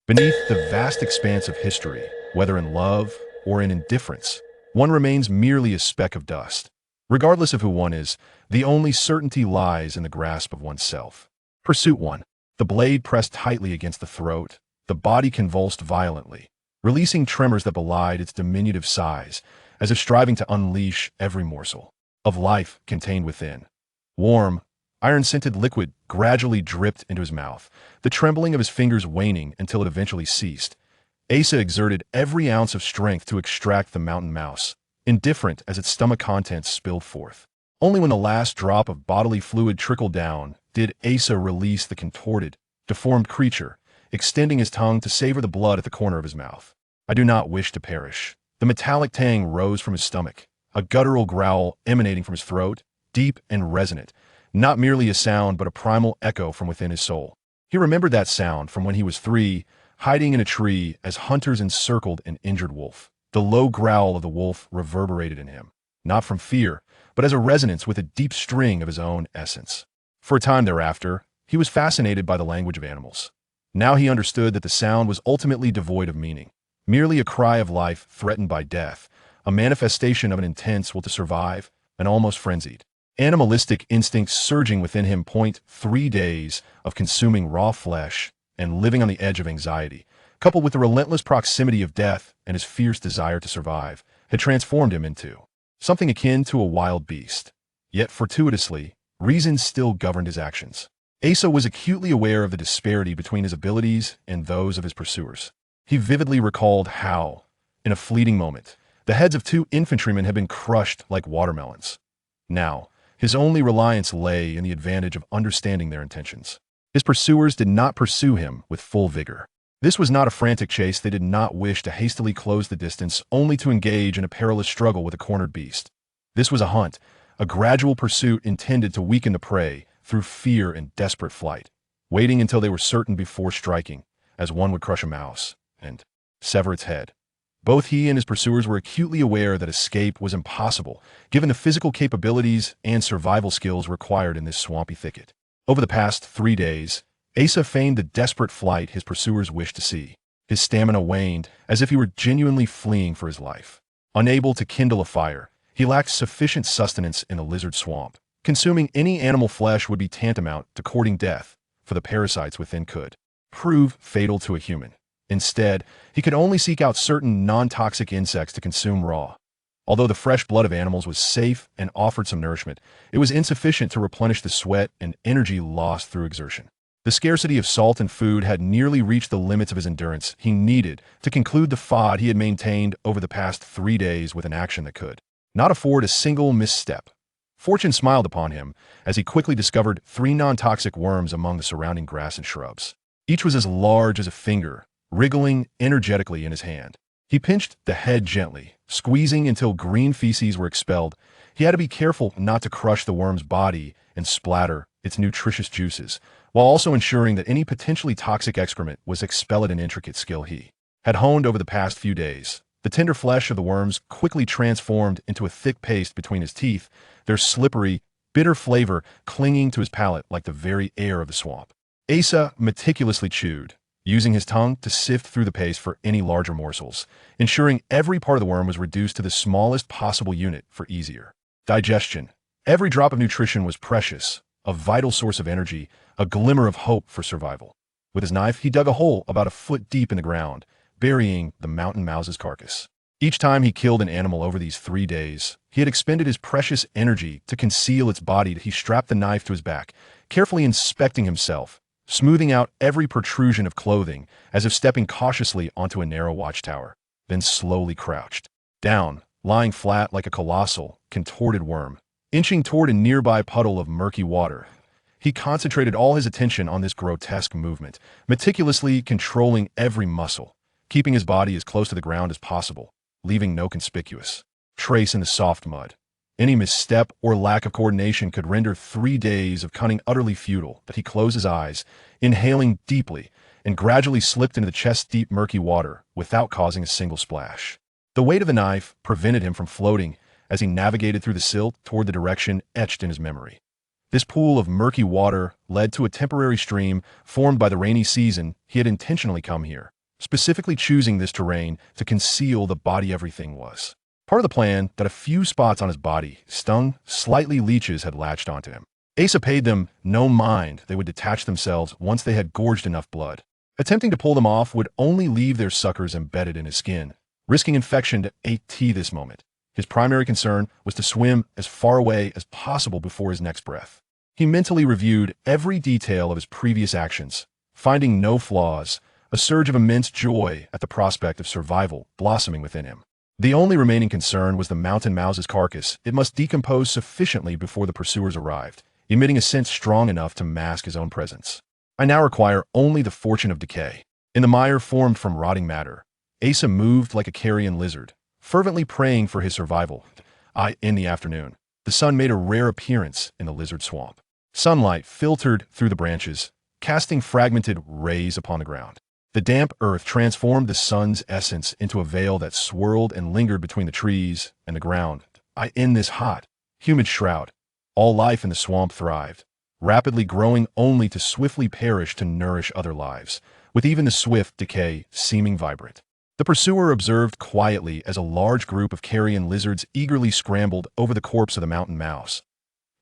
Beneath the vast expanse of history, whether in love or in indifference, one remains merely a speck of dust. Regardless of who one is, the only certainty lies in the grasp of oneself. Pursuit 1. The blade pressed tightly against the throat, the body convulsed violently, releasing tremors that belied its diminutive size, as if striving to unleash every morsel of life contained within. Warm, iron-scented liquid gradually dripped into his mouth, the trembling of his fingers waning until it eventually ceased. Asa exerted every ounce of strength to extract the mountain mouse, indifferent as its stomach contents spilled forth. Only when the last drop of bodily fluid trickled down did Asa release the contorted, deformed creature, extending his tongue to savor the blood at the corner of his mouth. "I do not wish to perish." The metallic tang rose from his stomach, a guttural growl emanating from his throat, deep and resonant, not merely a sound but a primal echo from within his soul. He remembered that sound from when he was 3, hiding in a tree as hunters encircled an injured wolf. The low growl of the wolf reverberated in him, not from fear, but as a resonance with a deep string of his own essence. For a time thereafter, he was fascinated by the language of animals. Now he understood that the sound was ultimately devoid of meaning, merely a cry of life threatened by death, a manifestation of an intense will to survive, and almost frenzied. Animalistic instincts surging within him. 3 days of consuming raw flesh and living on the edge of anxiety, coupled with the relentless proximity of death and his fierce desire to survive, had transformed him into something akin to a wild beast. Yet fortuitously, reason still governed his actions. Asa was acutely aware of the disparity between his abilities and those of his pursuers. He vividly recalled how, in a fleeting moment, the heads of 2 infantrymen had been crushed like watermelons. Now, his only reliance lay in the advantage of understanding their intentions. His pursuers did not pursue him with full vigor. This was not a frantic chase. They did not wish to hastily close the distance only to engage in a perilous struggle with a cornered beast. This was a hunt, a gradual pursuit intended to weaken the prey through fear and desperate flight, waiting until they were certain before striking, as one would crush a mouse and sever its head. Both he and his pursuers were acutely aware that escape was impossible, given the physical capabilities and survival skills required in this swampy thicket. Over the past 3 days, Asa feigned the desperate flight his pursuers wished to see. His stamina waned, as if he were genuinely fleeing for his life. Unable to kindle a fire, he lacked sufficient sustenance in the lizard swamp. Consuming any animal flesh would be tantamount to courting death, for the parasites within could prove fatal to a human. Instead, he could only seek out certain non-toxic insects to consume raw. Although the fresh blood of animals was safe and offered some nourishment, it was insufficient to replenish the sweat and energy lost through exertion. The scarcity of salt and food had nearly reached the limits of his endurance. He needed to conclude the fad he had maintained over the past 3 days with an action that could not afford a single misstep. Fortune smiled upon him as he quickly discovered 3 non-toxic worms among the surrounding grass and shrubs. Each was as large as a finger, wriggling energetically in his hand. He pinched the head gently, squeezing until green feces were expelled. He had to be careful not to crush the worm's body and splatter its nutritious juices, while also ensuring that any potentially toxic excrement was expelled. An intricate skill he had honed over the past few days. The tender flesh of the worms quickly transformed into a thick paste between his teeth, their slippery, bitter flavor clinging to his palate like the very air of the swamp. Asa meticulously chewed, using his tongue to sift through the paste for any larger morsels, ensuring every part of the worm was reduced to the smallest possible unit for easier digestion. Every drop of nutrition was precious, a vital source of energy, a glimmer of hope for survival. With his knife, he dug a hole about a foot deep in the ground, burying the mountain mouse's carcass. Each time he killed an animal over these 3 days, he had expended his precious energy to conceal its body. He strapped the knife to his back, carefully inspecting himself, smoothing out every protrusion of clothing as if stepping cautiously onto a narrow watchtower, then slowly crouched down, lying flat like a colossal, contorted worm, inching toward a nearby puddle of murky water. He concentrated all his attention on this grotesque movement, meticulously controlling every muscle, keeping his body as close to the ground as possible, leaving no conspicuous trace in the soft mud. Any misstep or lack of coordination could render 3 days of cunning utterly futile. But he closed his eyes, inhaling deeply, and gradually slipped into the chest-deep murky water without causing a single splash. The weight of the knife prevented him from floating as he navigated through the silt toward the direction etched in his memory. This pool of murky water led to a temporary stream formed by the rainy season. He had intentionally come here, specifically choosing this terrain to conceal the body everything was. Part of the plan that a few spots on his body, stung, slightly leeches had latched onto him. Asa paid them no mind they would detach themselves once they had gorged enough blood. Attempting to pull them off would only leave their suckers embedded in his skin, risking infection to AT this moment. His primary concern was to swim as far away as possible before his next breath. He mentally reviewed every detail of his previous actions, finding no flaws, a surge of immense joy at the prospect of survival blossoming within him. The only remaining concern was the mountain mouse's carcass. It must decompose sufficiently before the pursuers arrived, emitting a scent strong enough to mask his own presence. I now require only the fortune of decay. In the mire formed from rotting matter, Asa moved like a carrion lizard, fervently praying for his survival. In the afternoon, the sun made a rare appearance in the lizard swamp. Sunlight filtered through the branches, casting fragmented rays upon the ground. The damp earth transformed the sun's essence into a veil that swirled and lingered between the trees and the ground. In this hot, humid shroud, all life in the swamp thrived, rapidly growing only to swiftly perish to nourish other lives, with even the swift decay seeming vibrant. The pursuer observed quietly as a large group of carrion lizards eagerly scrambled over the corpse of the mountain mouse.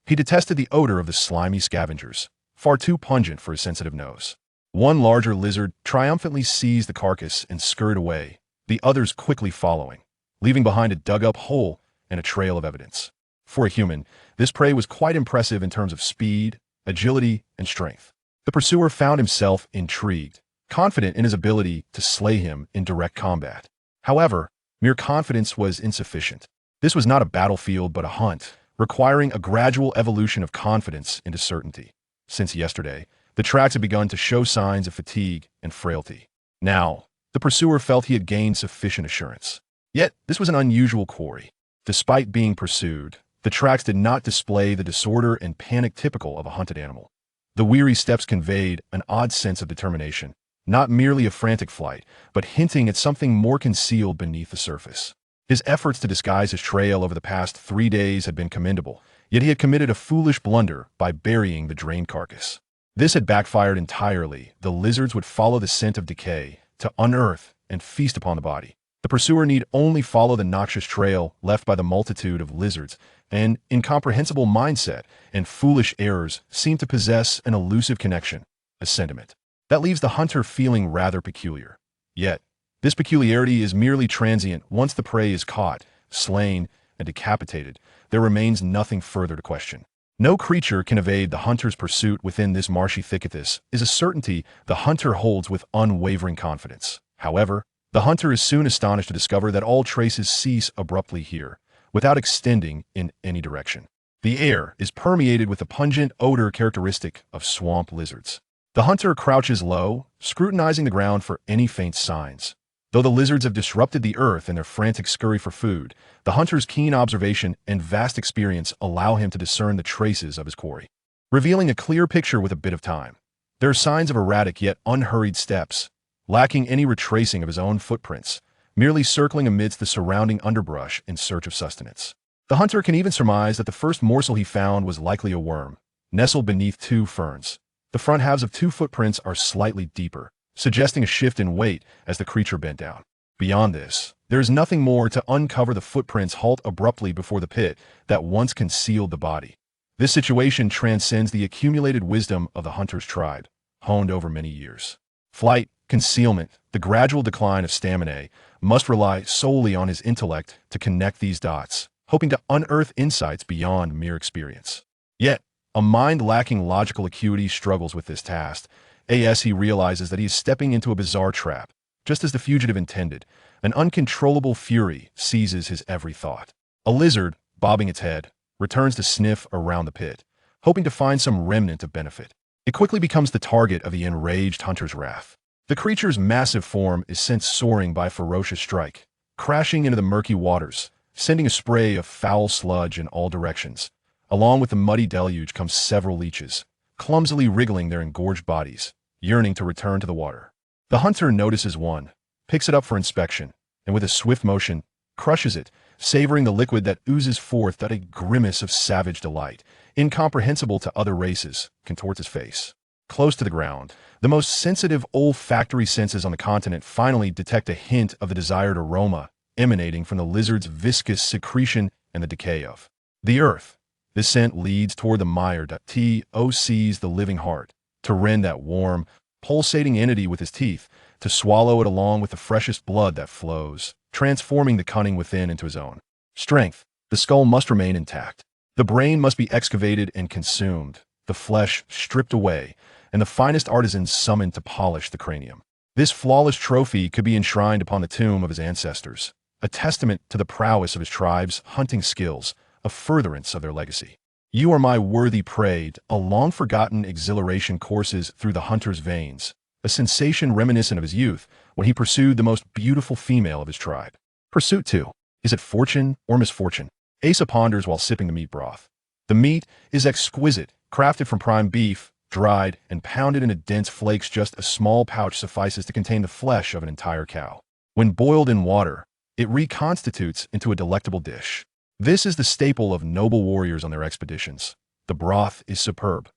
He detested the odor of the slimy scavengers, far too pungent for his sensitive nose. One larger lizard triumphantly seized the carcass and scurried away, the others quickly following, leaving behind a dug-up hole and a trail of evidence. For a human, this prey was quite impressive in terms of speed, agility, and strength. The pursuer found himself intrigued, confident in his ability to slay him in direct combat. However, mere confidence was insufficient. This was not a battlefield but a hunt, requiring a gradual evolution of confidence into certainty. Since yesterday, the tracks had begun to show signs of fatigue and frailty. Now, the pursuer felt he had gained sufficient assurance. Yet, this was an unusual quarry. Despite being pursued, the tracks did not display the disorder and panic typical of a hunted animal. The weary steps conveyed an odd sense of determination, not merely a frantic flight, but hinting at something more concealed beneath the surface. His efforts to disguise his trail over the past 3 days had been commendable, yet he had committed a foolish blunder by burying the drained carcass. This had backfired entirely. The lizards would follow the scent of decay to unearth and feast upon the body. The pursuer need only follow the noxious trail left by the multitude of lizards. An incomprehensible mindset and foolish errors seem to possess an elusive connection, a sentiment that leaves the hunter feeling rather peculiar. Yet, this peculiarity is merely transient. Once the prey is caught, slain, and decapitated, there remains nothing further to question. No creature can evade the hunter's pursuit within this marshy thicket. This is a certainty the hunter holds with unwavering confidence. However, the hunter is soon astonished to discover that all traces cease abruptly here, without extending in any direction. The air is permeated with the pungent odor characteristic of swamp lizards. The hunter crouches low, scrutinizing the ground for any faint signs. Though the lizards have disrupted the earth in their frantic scurry for food, the hunter's keen observation and vast experience allow him to discern the traces of his quarry, revealing a clear picture with a bit of time. There are signs of erratic yet unhurried steps, lacking any retracing of his own footprints, merely circling amidst the surrounding underbrush in search of sustenance. The hunter can even surmise that the first morsel he found was likely a worm, nestled beneath 2 ferns. The front halves of 2 footprints are slightly deeper, suggesting a shift in weight as the creature bent down. Beyond this, there is nothing more to uncover. The footprints halt abruptly before the pit that once concealed the body. This situation transcends the accumulated wisdom of the hunter's tribe, honed over many years. Flight, concealment, the gradual decline of stamina must rely solely on his intellect to connect these dots, hoping to unearth insights beyond mere experience. Yet, a mind lacking logical acuity struggles with this task, as he realizes that he is stepping into a bizarre trap. Just as the fugitive intended, an uncontrollable fury seizes his every thought. A lizard, bobbing its head, returns to sniff around the pit, hoping to find some remnant of benefit. It quickly becomes the target of the enraged hunter's wrath. The creature's massive form is sent soaring by a ferocious strike, crashing into the murky waters, sending a spray of foul sludge in all directions. Along with the muddy deluge comes several leeches, clumsily wriggling their engorged bodies, yearning to return to the water. The hunter notices one, picks it up for inspection, and with a swift motion, crushes it, savoring the liquid that oozes forth. That a grimace of savage delight, incomprehensible to other races, contorts his face. close to the ground, the most sensitive olfactory senses on the continent finally detect a hint of the desired aroma emanating from the lizard's viscous secretion and the decay of the earth. This scent leads toward the mire that sees the living heart, to rend that warm, pulsating entity with his teeth, to swallow it along with the freshest blood that flows, transforming the cunning within into his own strength. The skull must remain intact. The brain must be excavated and consumed, the flesh stripped away, and the finest artisans summoned to polish the cranium. This flawless trophy could be enshrined upon the tomb of his ancestors, a testament to the prowess of his tribe's hunting skills, a furtherance of their legacy. You are my worthy prey, a long-forgotten exhilaration courses through the hunter's veins, a sensation reminiscent of his youth when he pursued the most beautiful female of his tribe. Pursuit 2. Is it fortune or misfortune? Asa ponders while sipping the meat broth. The meat is exquisite, crafted from prime beef, dried and pounded into dense flakes. Just a small pouch suffices to contain the flesh of an entire cow. When boiled in water, it reconstitutes into a delectable dish. This is the staple of noble warriors on their expeditions. The broth is superb.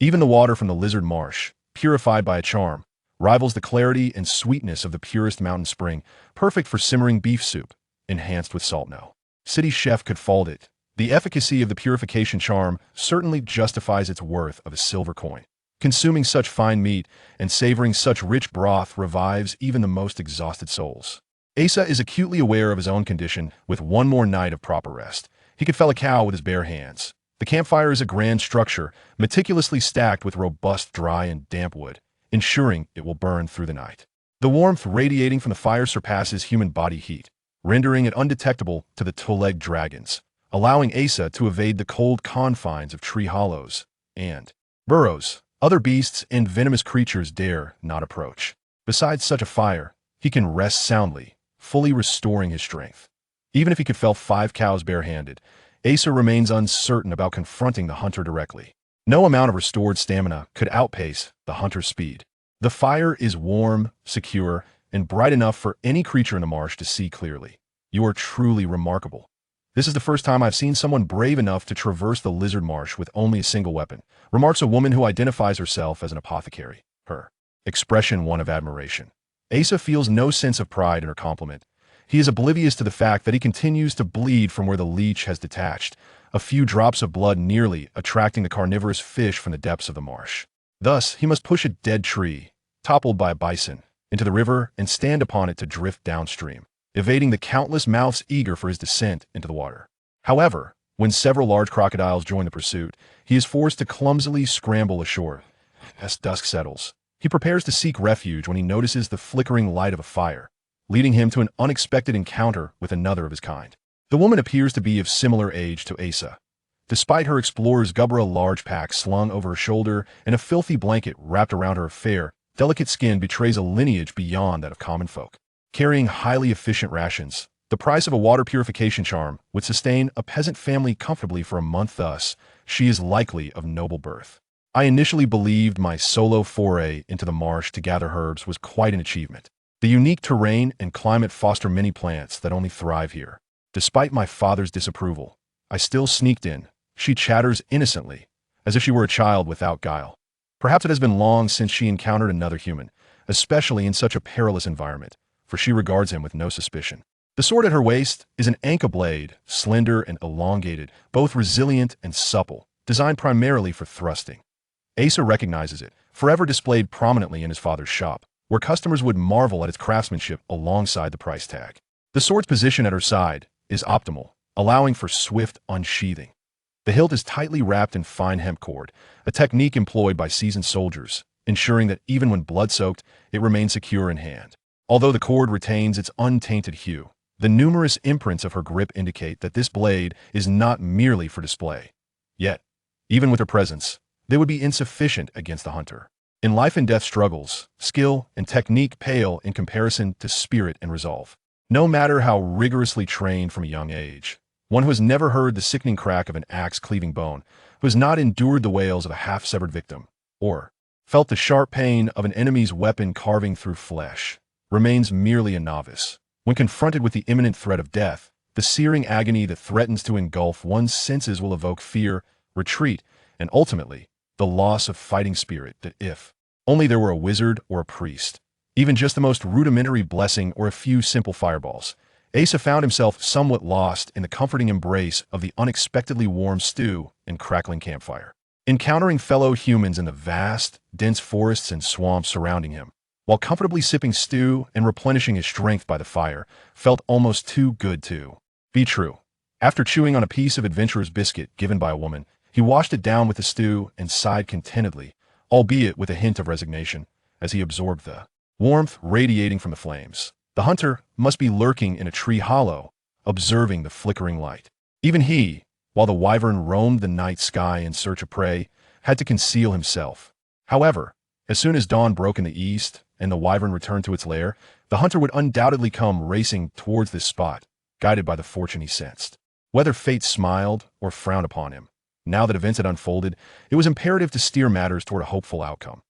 Even the water from the lizard marsh, purified by a charm, rivals the clarity and sweetness of the purest mountain spring, perfect for simmering beef soup, enhanced with salt. No city chef could fault it. The efficacy of the purification charm certainly justifies its worth of a silver coin. Consuming such fine meat and savoring such rich broth revives even the most exhausted souls. Asa is acutely aware of his own condition. With one more night of proper rest, he could fell a cow with his bare hands. The campfire is a grand structure, meticulously stacked with robust dry and damp wood, ensuring it will burn through the night. The warmth radiating from the fire surpasses human body heat, rendering it undetectable to the two-legged dragons, allowing Asa to evade the cold confines of tree hollows and burrows. Other beasts and venomous creatures dare not approach. Besides such a fire, he can rest soundly, fully restoring his strength. Even if he could fell 5 cows barehanded, Asa remains uncertain about confronting the hunter directly. No amount of restored stamina could outpace the hunter's speed. The fire is warm, secure, and bright enough for any creature in the marsh to see clearly. You are truly remarkable. This is the first time I've seen someone brave enough to traverse the lizard marsh with only a single weapon, remarks a woman who identifies herself as an apothecary, her expression one of admiration. Asa feels no sense of pride in her compliment. He is oblivious to the fact that he continues to bleed from where the leech has detached, a few drops of blood nearly attracting the carnivorous fish from the depths of the marsh. Thus, he must push a dead tree, toppled by a bison, into the river and stand upon it to drift downstream, evading the countless mouths eager for his descent into the water. However, when several large crocodiles join the pursuit, he is forced to clumsily scramble ashore. As dusk settles, he prepares to seek refuge when he notices the flickering light of a fire, leading him to an unexpected encounter with another of his kind. The woman appears to be of similar age to Asa. Despite her explorer's gubbara, a large pack slung over her shoulder and a filthy blanket wrapped around her fair, delicate skin betrays a lineage beyond that of common folk. Carrying highly efficient rations, the price of a water purification charm would sustain a peasant family comfortably for a month. Thus, she is likely of noble birth. I initially believed my solo foray into the marsh to gather herbs was quite an achievement. The unique terrain and climate foster many plants that only thrive here. Despite my father's disapproval, I still sneaked in. She chatters innocently, as if she were a child without guile. Perhaps it has been long since she encountered another human, especially in such a perilous environment, for she regards him with no suspicion. The sword at her waist is an anka blade, slender and elongated, both resilient and supple, designed primarily for thrusting. Asa recognizes it, forever displayed prominently in his father's shop, where customers would marvel at its craftsmanship alongside the price tag. The sword's position at her side is optimal, allowing for swift unsheathing. The hilt is tightly wrapped in fine hemp cord, a technique employed by seasoned soldiers, ensuring that even when blood-soaked, it remains secure in hand. Although the cord retains its untainted hue, the numerous imprints of her grip indicate that this blade is not merely for display. Yet, even with her presence, they would be insufficient against the hunter. In life and death struggles, skill and technique pale in comparison to spirit and resolve. No matter how rigorously trained from a young age, one who has never heard the sickening crack of an axe-cleaving bone, who has not endured the wails of a half-severed victim, or felt the sharp pain of an enemy's weapon carving through flesh, remains merely a novice. When confronted with the imminent threat of death, the searing agony that threatens to engulf one's senses will evoke fear, retreat, and ultimately, the loss of fighting spirit that if only there were a wizard or a priest, even just the most rudimentary blessing or a few simple fireballs, Asa found himself somewhat lost in the comforting embrace of the unexpectedly warm stew and crackling campfire. Encountering fellow humans in the vast, dense forests and swamps surrounding him, while comfortably sipping stew and replenishing his strength by the fire, felt almost too good to be true. After chewing on a piece of adventurer's biscuit given by a woman, he washed it down with the stew and sighed contentedly, albeit with a hint of resignation, as he absorbed the warmth radiating from the flames. The hunter must be lurking in a tree hollow, observing the flickering light. Even he, while the wyvern roamed the night sky in search of prey, had to conceal himself. However, as soon as dawn broke in the east and the wyvern returned to its lair, the hunter would undoubtedly come racing towards this spot, guided by the fortune he sensed. Whether fate smiled or frowned upon him, now that events had unfolded, it was imperative to steer matters toward a hopeful outcome.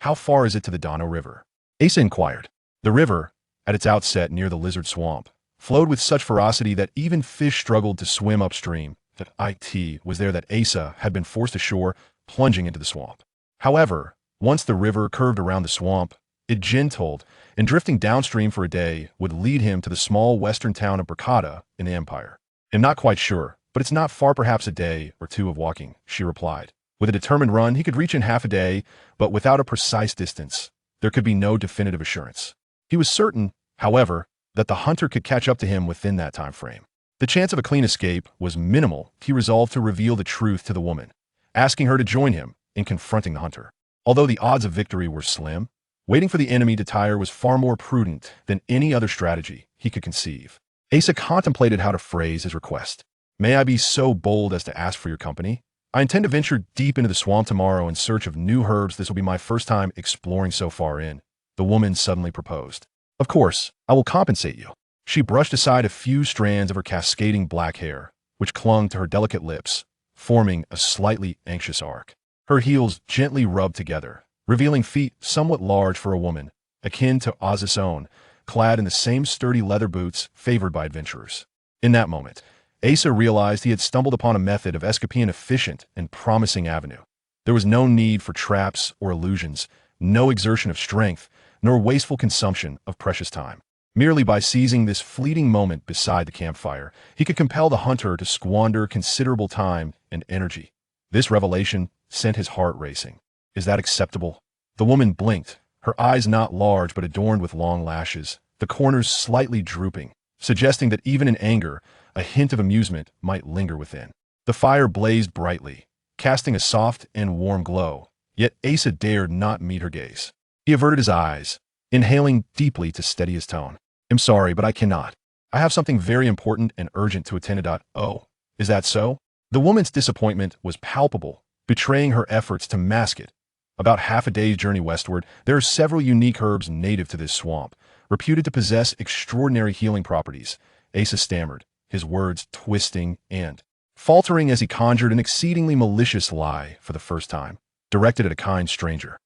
How far is it to the Dono River? Asa inquired. The river, at its outset near the lizard swamp, flowed with such ferocity that even fish struggled to swim upstream. That it was there that Asa had been forced ashore, plunging into the swamp. However, once the river curved around the swamp, it gentled, and drifting downstream for a day would lead him to the small western town of Bracada in the Empire. I'm not quite sure, but it's not far, perhaps a day or two of walking, she replied. With a determined run, he could reach in half a day, but without a precise distance, there could be no definitive assurance. He was certain, however, that the hunter could catch up to him within that time frame. The chance of a clean escape was minimal. He resolved to reveal the truth to the woman, asking her to join him in confronting the hunter. Although the odds of victory were slim, waiting for the enemy to tire was far more prudent than any other strategy he could conceive. Asa contemplated how to phrase his request. May I be so bold as to ask for your company? I intend to venture deep into the swamp tomorrow in search of new herbs. This will be my first time exploring so far in. The woman suddenly proposed. Of course, I will compensate you. She brushed aside a few strands of her cascading black hair, which clung to her delicate lips, forming a slightly anxious arc. Her heels gently rubbed together, revealing feet somewhat large for a woman, akin to Asa's own, clad in the same sturdy leather boots favored by adventurers. In that moment, Asa realized he had stumbled upon a method of escaping an efficient and promising avenue. There was no need for traps or illusions, no exertion of strength, nor wasteful consumption of precious time. Merely by seizing this fleeting moment beside the campfire, he could compel the hunter to squander considerable time and energy. This revelation sent his heart racing. Is that acceptable? The woman blinked, her eyes not large but adorned with long lashes, the corners slightly drooping, suggesting that even in anger, a hint of amusement might linger within. The fire blazed brightly, casting a soft and warm glow, yet Asa dared not meet her gaze. He averted his eyes, inhaling deeply to steady his tone. I'm sorry, but I cannot. I have something very important and urgent to attend to. Oh, is that so? The woman's disappointment was palpable, betraying her efforts to mask it. About half a day's journey westward, there are several unique herbs native to this swamp, reputed to possess extraordinary healing properties. Asa stammered, his words twisting and faltering as he conjured an exceedingly malicious lie for the first time, directed at a kind stranger.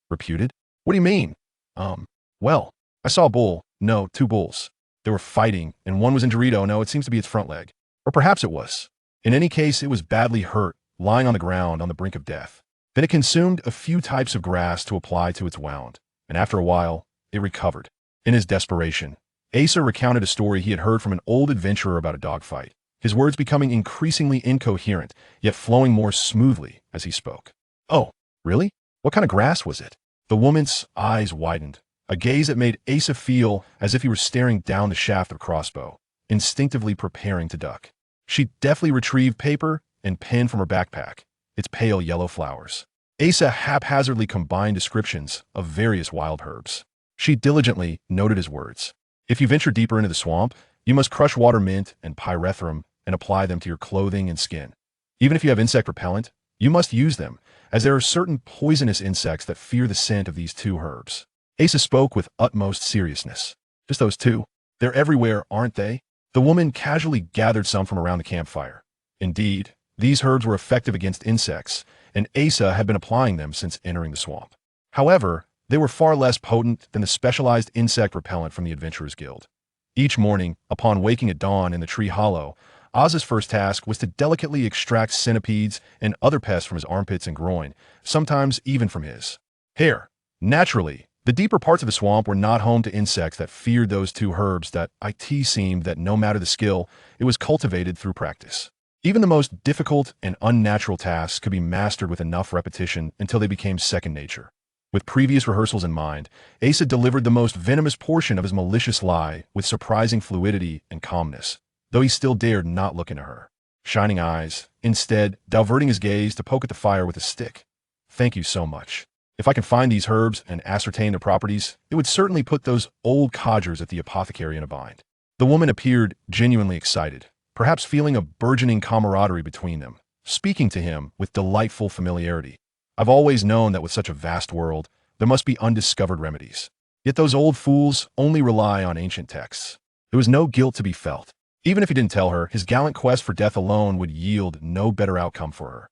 Reputed? What do you mean? Well, I saw a bull. No, two bulls. They were fighting, and one was in Dorito. No, it seems to be its front leg. Or perhaps it was. In any case, it was badly hurt, lying on the ground on the brink of death. Then it consumed a few types of grass to apply to its wound, and after a while, it recovered. In his desperation, Asa recounted a story he had heard from an old adventurer about a dogfight, his words becoming increasingly incoherent, yet flowing more smoothly as he spoke. Oh, really? What kind of grass was it? The woman's eyes widened, a gaze that made Asa feel as if he were staring down the shaft of a crossbow, instinctively preparing to duck. She deftly retrieved paper and pen from her backpack, its pale yellow flowers. Asa haphazardly combined descriptions of various wild herbs. She diligently noted his words. If you venture deeper into the swamp, you must crush water mint and pyrethrum and apply them to your clothing and skin. Even if you have insect repellent, you must use them, as there are certain poisonous insects that fear the scent of these two herbs. Asa spoke with utmost seriousness. Just those two? They're everywhere, aren't they? The woman casually gathered some from around the campfire. Indeed, these herbs were effective against insects, and Asa had been applying them since entering the swamp. However, they were far less potent than the specialized insect repellent from the Adventurers Guild. Each morning, upon waking at dawn in the tree hollow, Oz's first task was to delicately extract centipedes and other pests from his armpits and groin, sometimes even from his hair. Naturally, the deeper parts of the swamp were not home to insects that feared those two herbs that it seemed that no matter the skill, it was cultivated through practice. Even the most difficult and unnatural tasks could be mastered with enough repetition until they became second nature. With previous rehearsals in mind, Asa delivered the most venomous portion of his malicious lie with surprising fluidity and calmness, though he still dared not look into her shining eyes, instead diverting his gaze to poke at the fire with a stick. "Thank you so much. If I can find these herbs and ascertain their properties, it would certainly put those old codgers at the apothecary in a bind." The woman appeared genuinely excited, perhaps feeling a burgeoning camaraderie between them, speaking to him with delightful familiarity. "I've always known that with such a vast world, there must be undiscovered remedies. Yet those old fools only rely on ancient texts." There was no guilt to be felt. Even if he didn't tell her, his gallant quest for death alone would yield no better outcome for her.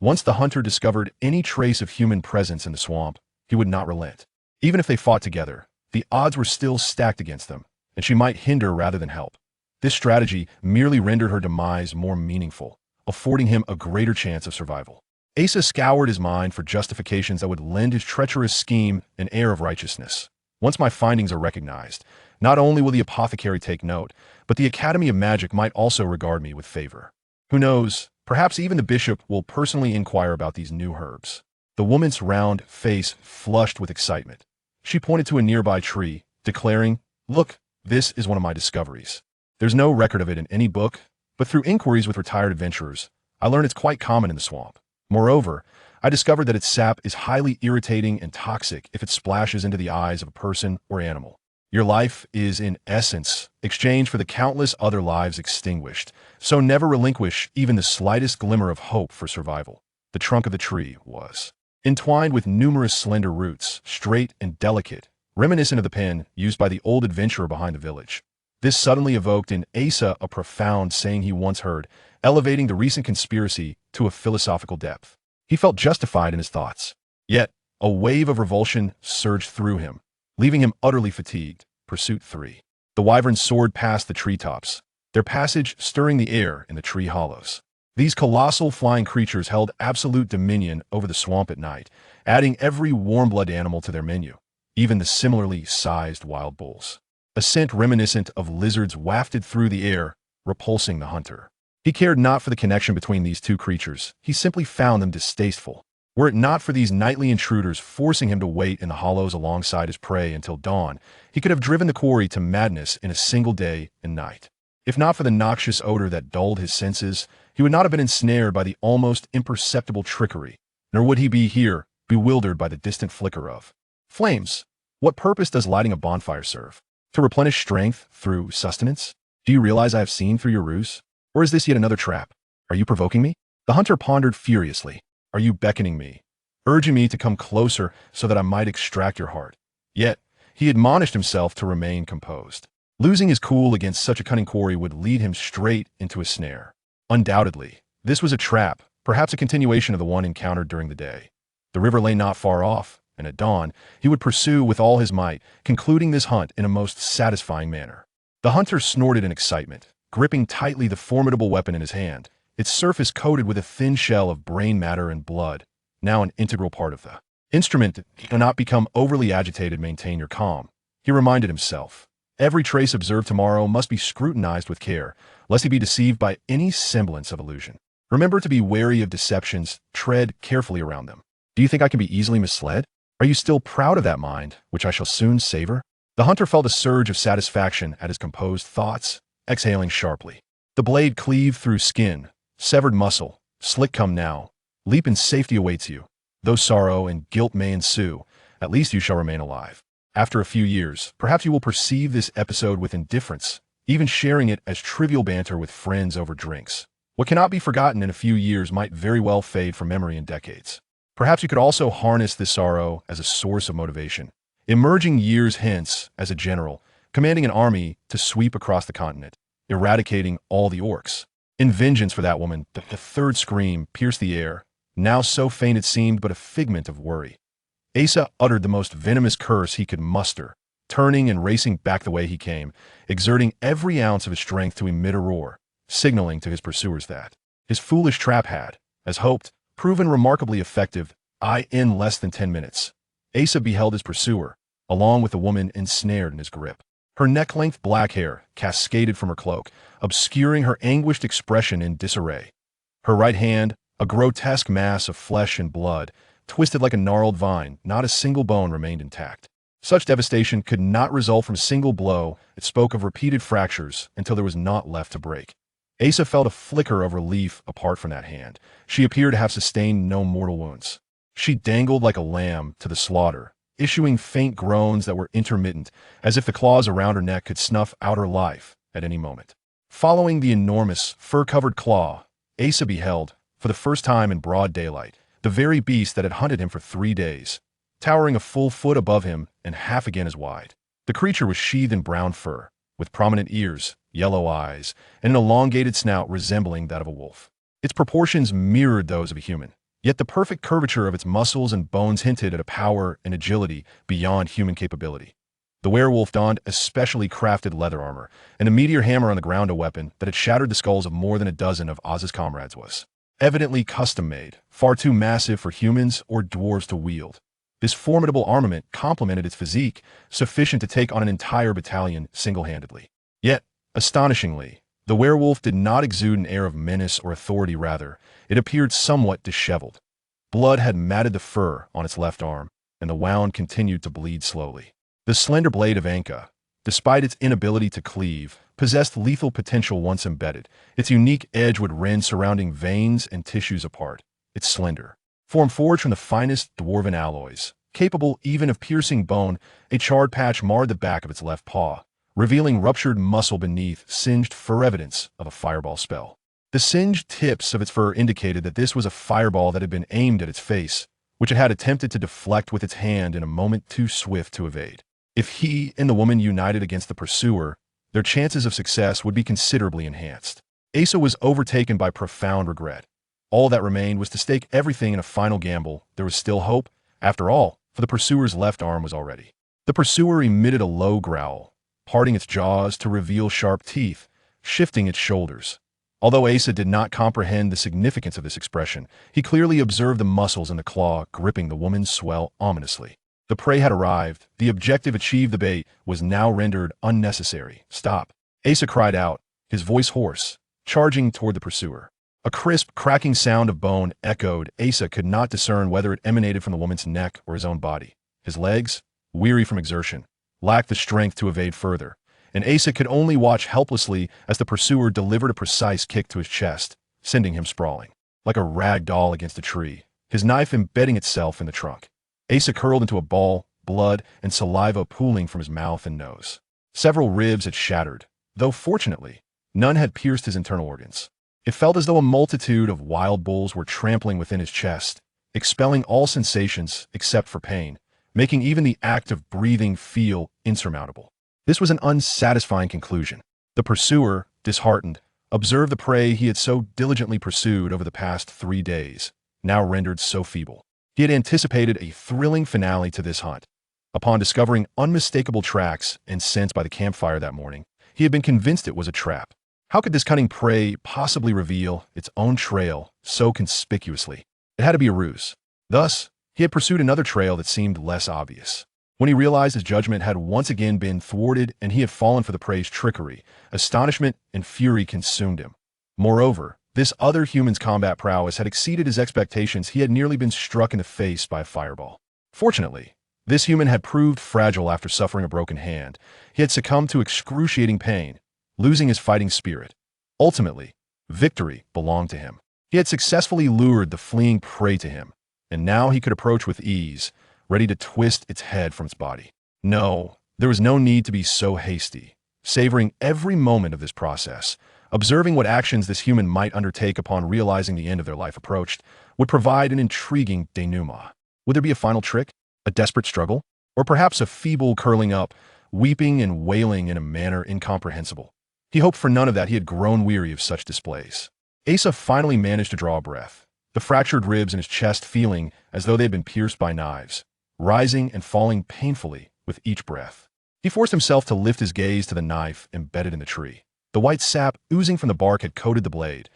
Once the hunter discovered any trace of human presence in the swamp, he would not relent. Even if they fought together, the odds were still stacked against them, and she might hinder rather than help. This strategy merely rendered her demise more meaningful, affording him a greater chance of survival. Asa scoured his mind for justifications that would lend his treacherous scheme an air of righteousness. "Once my findings are recognized, not only will the apothecary take note, but the Academy of Magic might also regard me with favor. Who knows, perhaps even the bishop will personally inquire about these new herbs." The woman's round face flushed with excitement. She pointed to a nearby tree, declaring, "Look, this is one of my discoveries. There's no record of it in any book, but through inquiries with retired adventurers, I learned it's quite common in the swamp. Moreover, I discovered that its sap is highly irritating and toxic if it splashes into the eyes of a person or animal. Your life is, in essence, exchanged for the countless other lives extinguished, so never relinquish even the slightest glimmer of hope for survival." The trunk of the tree was entwined with numerous slender roots, straight and delicate, reminiscent of the pen used by the old adventurer behind the village. This suddenly evoked in Asa a profound saying he once heard, elevating the recent conspiracy to a philosophical depth. He felt justified in his thoughts. Yet, a wave of revulsion surged through him, leaving him utterly fatigued. Pursuit 3. The wyverns soared past the treetops, their passage stirring the air in the tree hollows. These colossal flying creatures held absolute dominion over the swamp at night, adding every warm-blooded animal to their menu, even the similarly sized wild bulls. A scent reminiscent of lizards wafted through the air, repulsing the hunter. He cared not for the connection between these two creatures, he simply found them distasteful. Were it not for these nightly intruders forcing him to wait in the hollows alongside his prey until dawn, he could have driven the quarry to madness in a single day and night. If not for the noxious odor that dulled his senses, he would not have been ensnared by the almost imperceptible trickery, nor would he be here, bewildered by the distant flicker of flames. What purpose does lighting a bonfire serve? To replenish strength through sustenance? Do you realize I have seen through your ruse? Or is this yet another trap? Are you provoking me? The hunter pondered furiously. Are you beckoning me, urging me to come closer so that I might extract your heart? Yet, he admonished himself to remain composed. Losing his cool against such a cunning quarry would lead him straight into a snare. Undoubtedly, this was a trap, perhaps a continuation of the one encountered during the day. The river lay not far off, and at dawn, he would pursue with all his might, concluding this hunt in a most satisfying manner. The hunter snorted in excitement, gripping tightly the formidable weapon in his hand, its surface coated with a thin shell of brain matter and blood, now an integral part of the instrument. "Do not become overly agitated, maintain your calm," he reminded himself. Every trace observed tomorrow must be scrutinized with care, lest he be deceived by any semblance of illusion. Remember to be wary of deceptions, tread carefully around them. Do you think I can be easily misled? Are you still proud of that mind, which I shall soon savor? The hunter felt a surge of satisfaction at his composed thoughts, exhaling sharply. The blade cleaved through skin, severed muscle. Slick come now. Leap and safety awaits you. Though sorrow and guilt may ensue, at least you shall remain alive. After a few years, perhaps you will perceive this episode with indifference, even sharing it as trivial banter with friends over drinks. What cannot be forgotten in a few years might very well fade from memory in decades. Perhaps you could also harness this sorrow as a source of motivation, emerging years hence as a general, commanding an army to sweep across the continent, eradicating all the orcs. In vengeance for that woman, the third scream pierced the air, now so faint it seemed but a figment of worry. Asa uttered the most venomous curse he could muster, turning and racing back the way he came, exerting every ounce of his strength to emit a roar, signaling to his pursuers that his foolish trap had, as hoped, proven remarkably effective. In less than 10 minutes, Asa beheld his pursuer, along with the woman ensnared in his grip. Her neck-length black hair cascaded from her cloak, obscuring her anguished expression in disarray. Her right hand, a grotesque mass of flesh and blood, twisted like a gnarled vine. Not a single bone remained intact. Such devastation could not result from a single blow. It spoke of repeated fractures until there was naught left to break. Asa felt a flicker of relief apart from that hand. She appeared to have sustained no mortal wounds. She dangled like a lamb to the slaughter, issuing faint groans that were intermittent, as if the claws around her neck could snuff out her life at any moment. Following the enormous, fur-covered claw, Asa beheld, for the first time in broad daylight, the very beast that had hunted him for 3 days, towering a full foot above him and half again as wide. The creature was sheathed in brown fur, with prominent ears, yellow eyes, and an elongated snout resembling that of a wolf. Its proportions mirrored those of a human, yet the perfect curvature of its muscles and bones hinted at a power and agility beyond human capability. The werewolf donned especially crafted leather armor, and a meteor hammer on the ground, a weapon that had shattered the skulls of more than a dozen of Oz's comrades, was evidently custom-made, far too massive for humans or dwarves to wield. This formidable armament complemented its physique, sufficient to take on an entire battalion single-handedly. Yet, astonishingly, the werewolf did not exude an air of menace or authority. Rather, it appeared somewhat disheveled. Blood had matted the fur on its left arm, and the wound continued to bleed slowly. The slender blade of Anka, despite its inability to cleave, possessed lethal potential once embedded. Its unique edge would rend surrounding veins and tissues apart. Its slender form forged from the finest dwarven alloys, capable even of piercing bone. A charred patch marred the back of its left paw, revealing ruptured muscle beneath singed fur, evidence of a fireball spell. The singed tips of its fur indicated that this was a fireball that had been aimed at its face, which it had attempted to deflect with its hand in a moment too swift to evade. If he and the woman united against the pursuer, their chances of success would be considerably enhanced. Asa was overtaken by profound regret. All that remained was to stake everything in a final gamble. There was still hope, after all, for the pursuer's left arm was already. The pursuer emitted a low growl, parting its jaws to reveal sharp teeth, shifting its shoulders. Although Asa did not comprehend the significance of this expression, he clearly observed the muscles in the claw gripping the woman swell ominously. The prey had arrived. The objective achieved. The bait was now rendered unnecessary. Stop! Asa cried out, his voice hoarse, charging toward the pursuer. A crisp, cracking sound of bone echoed. Asa could not discern whether it emanated from the woman's neck or his own body. His legs, weary from exertion, lacked the strength to evade further, and Asa could only watch helplessly as the pursuer delivered a precise kick to his chest, sending him sprawling, like a rag doll against a tree, his knife embedding itself in the trunk. Asa curled into a ball, blood and saliva pooling from his mouth and nose. Several ribs had shattered, though fortunately, none had pierced his internal organs. It felt as though a multitude of wild bulls were trampling within his chest, expelling all sensations except for pain, making even the act of breathing feel insurmountable. This was an unsatisfying conclusion. The pursuer, disheartened, observed the prey he had so diligently pursued over the past 3 days, now rendered so feeble. He had anticipated a thrilling finale to this hunt. Upon discovering unmistakable tracks and scents by the campfire that morning, he had been convinced it was a trap. How could this cunning prey possibly reveal its own trail so conspicuously? It had to be a ruse. Thus, he had pursued another trail that seemed less obvious. When he realized his judgment had once again been thwarted and he had fallen for the prey's trickery, astonishment and fury consumed him. Moreover, this other human's combat prowess had exceeded his expectations. He had nearly been struck in the face by a fireball. Fortunately, this human had proved fragile after suffering a broken hand. He had succumbed to excruciating pain, losing his fighting spirit. Ultimately, victory belonged to him. He had successfully lured the fleeing prey to him, and now he could approach with ease, ready to twist its head from its body. No, there was no need to be so hasty. Savoring every moment of this process, observing what actions this human might undertake upon realizing the end of their life approached, would provide an intriguing denouement. Would there be a final trick, a desperate struggle, or perhaps a feeble curling up, weeping and wailing in a manner incomprehensible? He hoped for none of that. He had grown weary of such displays. Asa finally managed to draw a breath, the fractured ribs in his chest feeling as though they had been pierced by knives, rising and falling painfully with each breath. He forced himself to lift his gaze to the knife embedded in the tree. The white sap oozing from the bark had coated the blade.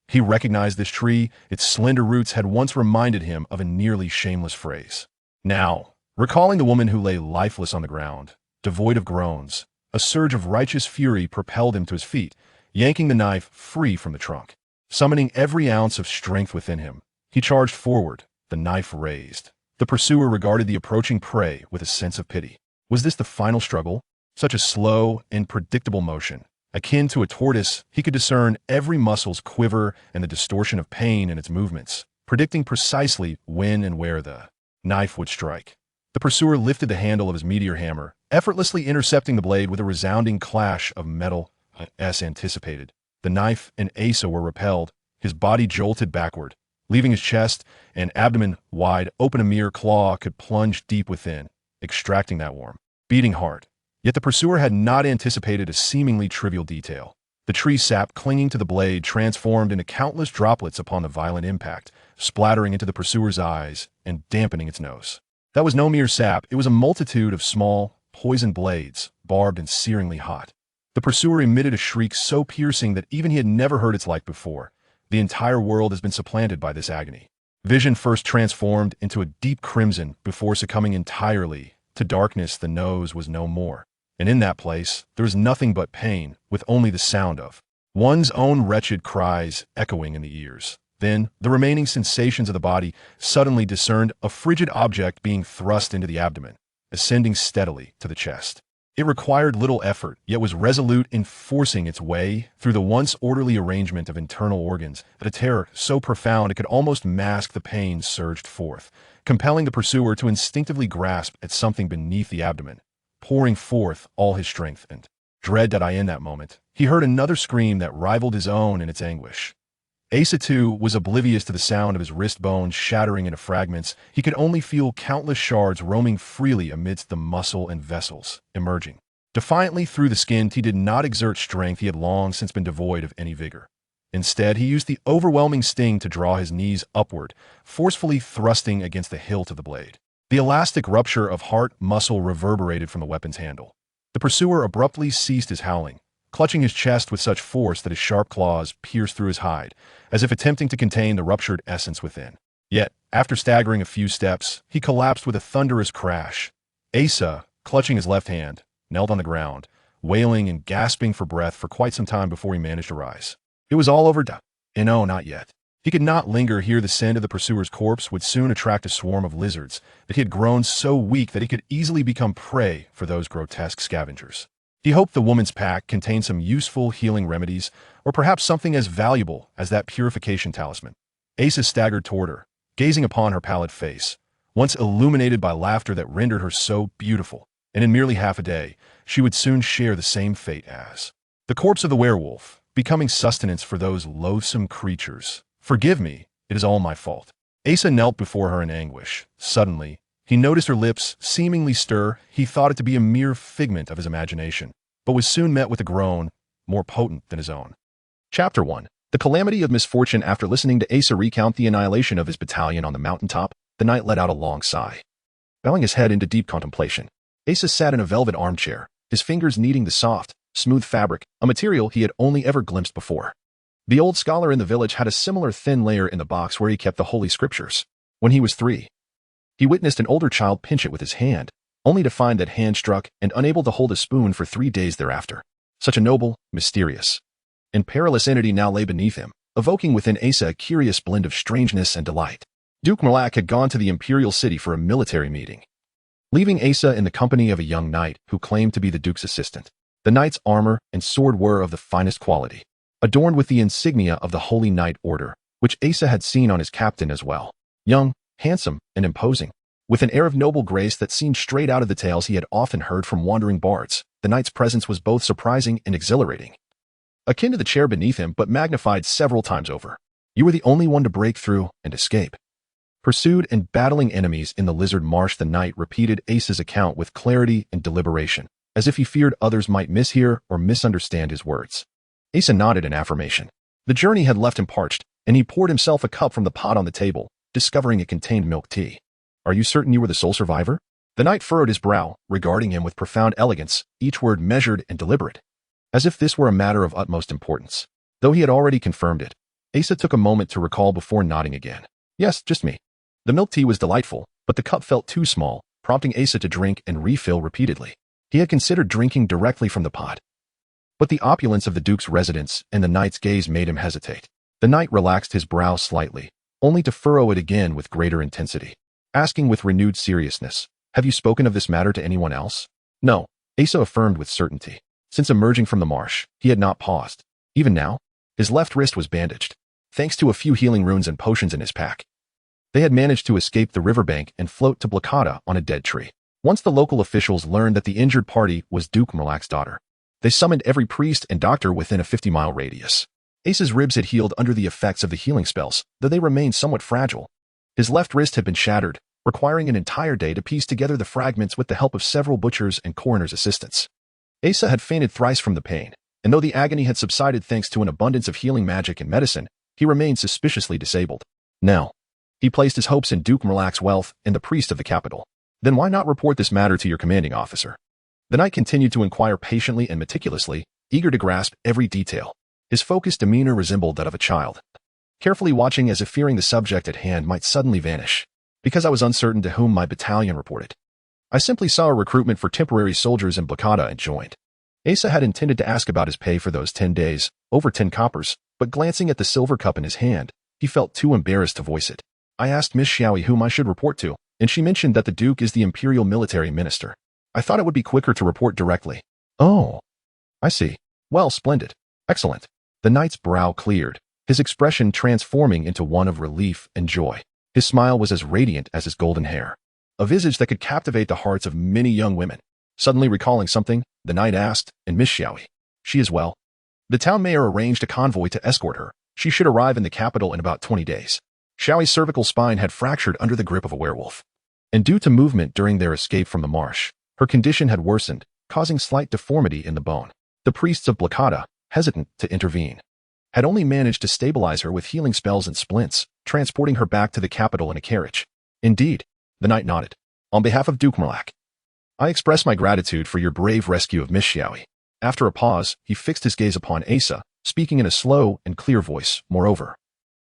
He recognized this tree. Its slender roots had once reminded him of a nearly shameless phrase. Now, recalling the woman who lay lifeless on the ground, devoid of groans, a surge of righteous fury propelled him to his feet, yanking the knife free from the trunk. Summoning every ounce of strength within him, he charged forward, the knife raised. The pursuer regarded the approaching prey with a sense of pity. Was this the final struggle? Such a slow and predictable motion. Akin to a tortoise, he could discern every muscle's quiver and the distortion of pain in its movements, predicting precisely when and where the knife would strike. The pursuer lifted the handle of his meteor hammer, effortlessly intercepting the blade with a resounding clash of metal as anticipated. The knife and Asa were repelled. His body jolted backward, leaving his chest and abdomen wide open. A mere claw could plunge deep within, extracting that warm, beating heart. Yet the pursuer had not anticipated a seemingly trivial detail. The tree sap clinging to the blade transformed into countless droplets upon the violent impact, splattering into the pursuer's eyes and dampening its nose. That was no mere sap, it was a multitude of small, poisoned blades, barbed and searingly hot. The pursuer emitted a shriek so piercing that even he had never heard its like before. The entire world has been supplanted by this agony. Vision first transformed into a deep crimson before succumbing entirely to darkness. The nose was no more. And in that place, there was nothing but pain, with only the sound of one's own wretched cries echoing in the ears. Then, the remaining sensations of the body suddenly discerned a frigid object being thrust into the abdomen, ascending steadily to the chest. It required little effort, yet was resolute in forcing its way through the once orderly arrangement of internal organs. At a terror so profound it could almost mask the pain surged forth, compelling the pursuer to instinctively grasp at something beneath the abdomen, pouring forth all his strength and dread. In that moment, he heard another scream that rivaled his own in its anguish. Asa, too, was oblivious to the sound of his wrist bones shattering into fragments. He could only feel countless shards roaming freely amidst the muscle and vessels, emerging defiantly through the skin. He did not exert strength. He had long since been devoid of any vigor. Instead, he used the overwhelming sting to draw his knees upward, forcefully thrusting against the hilt of the blade. The elastic rupture of heart muscle reverberated from the weapon's handle. The pursuer abruptly ceased his howling, clutching his chest with such force that his sharp claws pierced through his hide, as if attempting to contain the ruptured essence within. Yet, after staggering a few steps, he collapsed with a thunderous crash. Asa, clutching his left hand, knelt on the ground, wailing and gasping for breath for quite some time before he managed to rise. It was all over. No, not yet. He could not linger here. The scent of the pursuer's corpse would soon attract a swarm of lizards, that he had grown so weak that he could easily become prey for those grotesque scavengers. He hoped the woman's pack contained some useful healing remedies, or perhaps something as valuable as that purification talisman. Asa staggered toward her, gazing upon her pallid face, once illuminated by laughter that rendered her so beautiful, and in merely half a day, she would soon share the same fate as the corpse of the werewolf, becoming sustenance for those loathsome creatures. Forgive me, it is all my fault. Asa knelt before her in anguish. Suddenly, he noticed her lips seemingly stir. He thought it to be a mere figment of his imagination, but was soon met with a groan more potent than his own. Chapter 1. The calamity of misfortune. After listening to Asa recount the annihilation of his battalion on the mountaintop, the knight let out a long sigh. Bowing his head into deep contemplation, Asa sat in a velvet armchair, his fingers kneading the soft, smooth fabric, a material he had only ever glimpsed before. The old scholar in the village had a similar thin layer in the box where he kept the Holy Scriptures. When he was 3, he witnessed an older child pinch it with his hand, only to find that hand struck and unable to hold a spoon for 3 days thereafter. Such a noble, mysterious, and perilous entity now lay beneath him, evoking within Asa a curious blend of strangeness and delight. Duke Malak had gone to the imperial city for a military meeting, leaving Asa in the company of a young knight who claimed to be the duke's assistant. The knight's armor and sword were of the finest quality, adorned with the insignia of the Holy Knight Order, which Asa had seen on his captain as well. Young, handsome, and imposing, with an air of noble grace that seemed straight out of the tales he had often heard from wandering bards, the knight's presence was both surprising and exhilarating. Akin to the chair beneath him, but magnified several times over. You were the only one to break through and escape. Pursued and battling enemies in the Lizard Marsh, the knight repeated Asa's account with clarity and deliberation, as if he feared others might mishear or misunderstand his words. Asa nodded in affirmation. The journey had left him parched, and he poured himself a cup from the pot on the table, discovering it contained milk tea. Are you certain you were the sole survivor? The knight furrowed his brow, regarding him with profound elegance, each word measured and deliberate. as if this were a matter of utmost importance. Though he had already confirmed it, Asa took a moment to recall before nodding again. Yes, just me. The milk tea was delightful, but the cup felt too small, prompting Asa to drink and refill repeatedly. He had considered drinking directly from the pot, but the opulence of the Duke's residence and the knight's gaze made him hesitate. The knight relaxed his brow slightly, only to furrow it again with greater intensity, asking with renewed seriousness, "Have you spoken of this matter to anyone else?" No, Asa affirmed with certainty. Since emerging from the marsh, he had not paused. Even now, his left wrist was bandaged, thanks to a few healing runes and potions in his pack. They had managed to escape the riverbank and float to Blakada on a dead tree. Once the local officials learned that the injured party was Duke Merlak's daughter, they summoned every priest and doctor within a 50-mile radius. Asa's ribs had healed under the effects of the healing spells, though they remained somewhat fragile. His left wrist had been shattered, requiring an entire day to piece together the fragments with the help of several butchers and coroner's assistants. Asa had fainted thrice from the pain, and though the agony had subsided thanks to an abundance of healing magic and medicine, he remained suspiciously disabled. Now, he placed his hopes in Duke Merlak's wealth and the priest of the capital. Then why not report this matter to your commanding officer? The knight continued to inquire patiently and meticulously, eager to grasp every detail. His focused demeanor resembled that of a child, carefully watching as if fearing the subject at hand might suddenly vanish. Because I was uncertain to whom my battalion reported, I simply saw a recruitment for temporary soldiers in Blakada and joined. Asa had intended to ask about his pay for those 10 days, over 10 coppers, but glancing at the silver cup in his hand, he felt too embarrassed to voice it. I asked Miss Xiaoyi whom I should report to, and she mentioned that the Duke is the imperial military minister. I thought it would be quicker to report directly. Oh, I see. Well, splendid. Excellent. The knight's brow cleared, his expression transforming into one of relief and joy. His smile was as radiant as his golden hair, a visage that could captivate the hearts of many young women. Suddenly recalling something, the knight asked, "And Miss Xiaoyi? She is well?" The town mayor arranged a convoy to escort her. She should arrive in the capital in about 20 days. Xiaoyi's cervical spine had fractured under the grip of a werewolf, and due to movement during their escape from the marsh, her condition had worsened, causing slight deformity in the bone. The priests of Blakada, hesitant to intervene, had only managed to stabilize her with healing spells and splints, transporting her back to the capital in a carriage. Indeed, the knight nodded. On behalf of Duke Merlak, I express my gratitude for your brave rescue of Miss Xiaoyi. After a pause, he fixed his gaze upon Asa, speaking in a slow and clear voice. Moreover,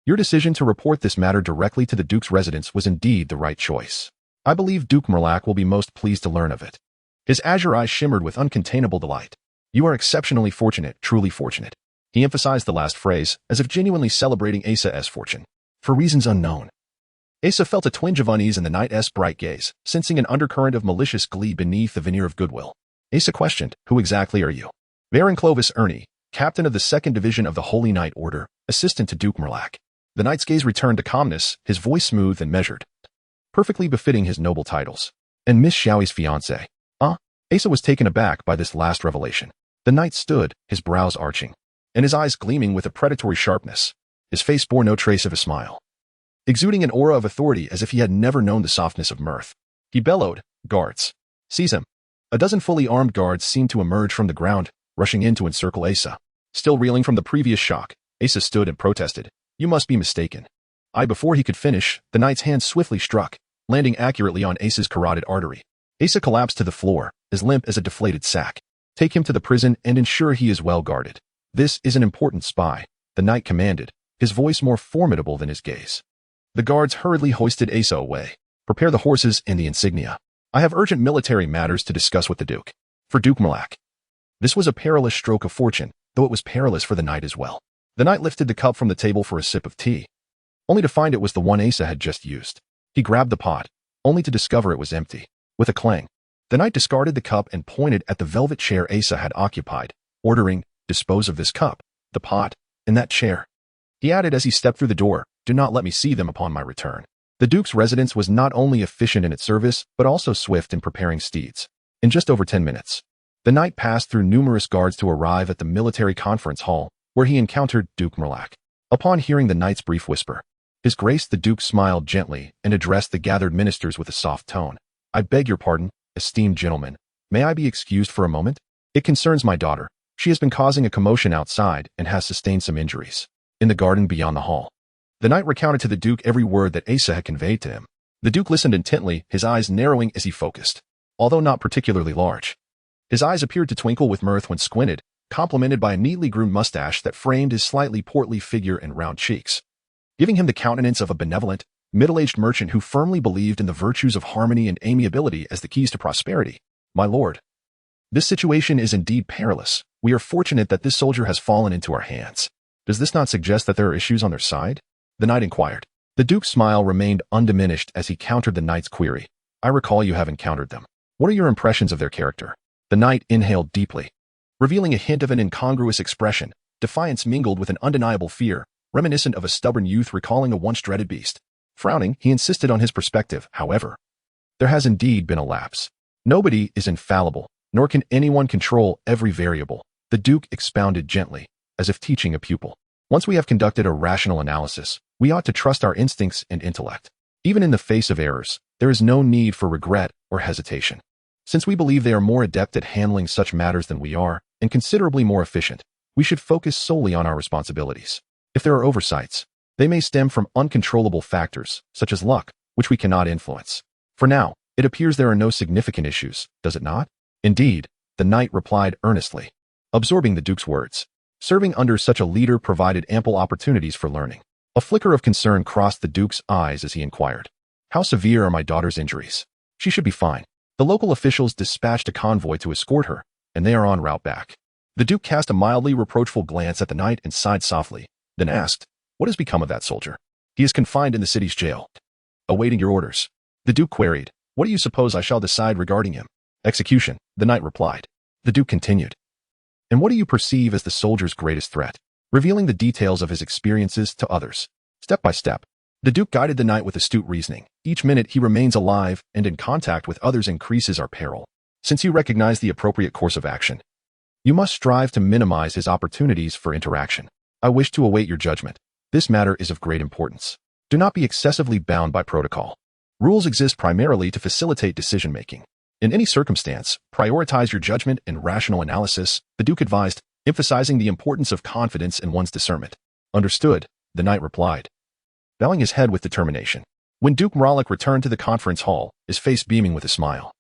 your decision to report this matter directly to the Duke's residence was indeed the right choice. I believe Duke Merlak will be most pleased to learn of it. His azure eyes shimmered with uncontainable delight. You are exceptionally fortunate, truly fortunate. He emphasized the last phrase, as if genuinely celebrating Asa's fortune. For reasons unknown, Asa felt a twinge of unease in the knight's bright gaze, sensing an undercurrent of malicious glee beneath the veneer of goodwill. Asa questioned, "Who exactly are you?" Baron Clovis Ernie, captain of the 2nd Division of the Holy Knight Order, assistant to Duke Merlak. The knight's gaze returned to calmness, his voice smooth and measured, perfectly befitting his noble titles. And Miss Xiaoyi's fiancé? Asa was taken aback by this last revelation. The knight stood, his brows arching, and his eyes gleaming with a predatory sharpness. His face bore no trace of a smile, exuding an aura of authority as if he had never known the softness of mirth. He bellowed, "Guards, seize him." A dozen fully armed guards seemed to emerge from the ground, rushing in to encircle Asa. Still reeling from the previous shock, Asa stood and protested, "You must be mistaken." Before he could finish, the knight's hand swiftly struck, landing accurately on Asa's carotid artery. Asa collapsed to the floor, as limp as a deflated sack. "Take him to the prison and ensure he is well guarded. This is an important spy," the knight commanded, his voice more formidable than his gaze. The guards hurriedly hoisted Asa away. "Prepare the horses and the insignia. I have urgent military matters to discuss with the Duke." For Duke Merlak, this was a perilous stroke of fortune, though it was perilous for the knight as well. The knight lifted the cup from the table for a sip of tea, only to find it was the one Asa had just used. He grabbed the pot, only to discover it was empty. With a clang, the knight discarded the cup and pointed at the velvet chair Asa had occupied, ordering, "Dispose of this cup, the pot, and that chair." He added as he stepped through the door, "Do not let me see them upon my return." The Duke's residence was not only efficient in its service, but also swift in preparing steeds. In just over 10 minutes, the knight passed through numerous guards to arrive at the military conference hall, where he encountered Duke Merlak. Upon hearing the knight's brief whisper, His Grace the Duke smiled gently and addressed the gathered ministers with a soft tone. "I beg your pardon, esteemed gentlemen. May I be excused for a moment? It concerns my daughter. She has been causing a commotion outside and has sustained some injuries." In the garden beyond the hall, the knight recounted to the Duke every word that Asa had conveyed to him. The Duke listened intently, his eyes narrowing as he focused. Although not particularly large, his eyes appeared to twinkle with mirth when squinted, complemented by a neatly groomed mustache that framed his slightly portly figure and round cheeks, giving him the countenance of a benevolent, middle-aged merchant who firmly believed in the virtues of harmony and amiability as the keys to prosperity. My lord, this situation is indeed perilous. We are fortunate that this soldier has fallen into our hands. Does this not suggest that there are issues on their side? The knight inquired. The duke's smile remained undiminished as he countered the knight's query. I recall you have encountered them. What are your impressions of their character? The knight inhaled deeply, revealing a hint of an incongruous expression, defiance mingled with an undeniable fear, reminiscent of a stubborn youth recalling a once dreaded beast. Frowning, he insisted on his perspective. However, there has indeed been a lapse. Nobody is infallible, nor can anyone control every variable, the duke expounded gently, as if teaching a pupil. Once we have conducted a rational analysis, we ought to trust our instincts and intellect. Even in the face of errors, there is no need for regret or hesitation. Since we believe they are more adept at handling such matters than we are, and considerably more efficient, we should focus solely on our responsibilities. If there are oversights, they may stem from uncontrollable factors, such as luck, which we cannot influence. For now, it appears there are no significant issues, does it not? Indeed, the knight replied earnestly, absorbing the duke's words. Serving under such a leader provided ample opportunities for learning. A flicker of concern crossed the duke's eyes as he inquired, how severe are my daughter's injuries? She should be fine. The local officials dispatched a convoy to escort her, and they are en route back. The duke cast a mildly reproachful glance at the knight and sighed softly, then asked, what has become of that soldier? He is confined in the city's jail, awaiting your orders. The duke queried, what do you suppose I shall decide regarding him? Execution, the knight replied. The duke continued, and what do you perceive as the soldier's greatest threat? Revealing the details of his experiences to others. Step by step, the duke guided the knight with astute reasoning. Each minute he remains alive and in contact with others increases our peril. Since you recognize the appropriate course of action, you must strive to minimize his opportunities for interaction. I wish to await your judgment. This matter is of great importance. Do not be excessively bound by protocol. Rules exist primarily to facilitate decision-making. In any circumstance, prioritize your judgment and rational analysis, the duke advised, emphasizing the importance of confidence in one's discernment. Understood, the knight replied, bowing his head with determination. When Duke Mralik returned to the conference hall, his face beaming with a smile,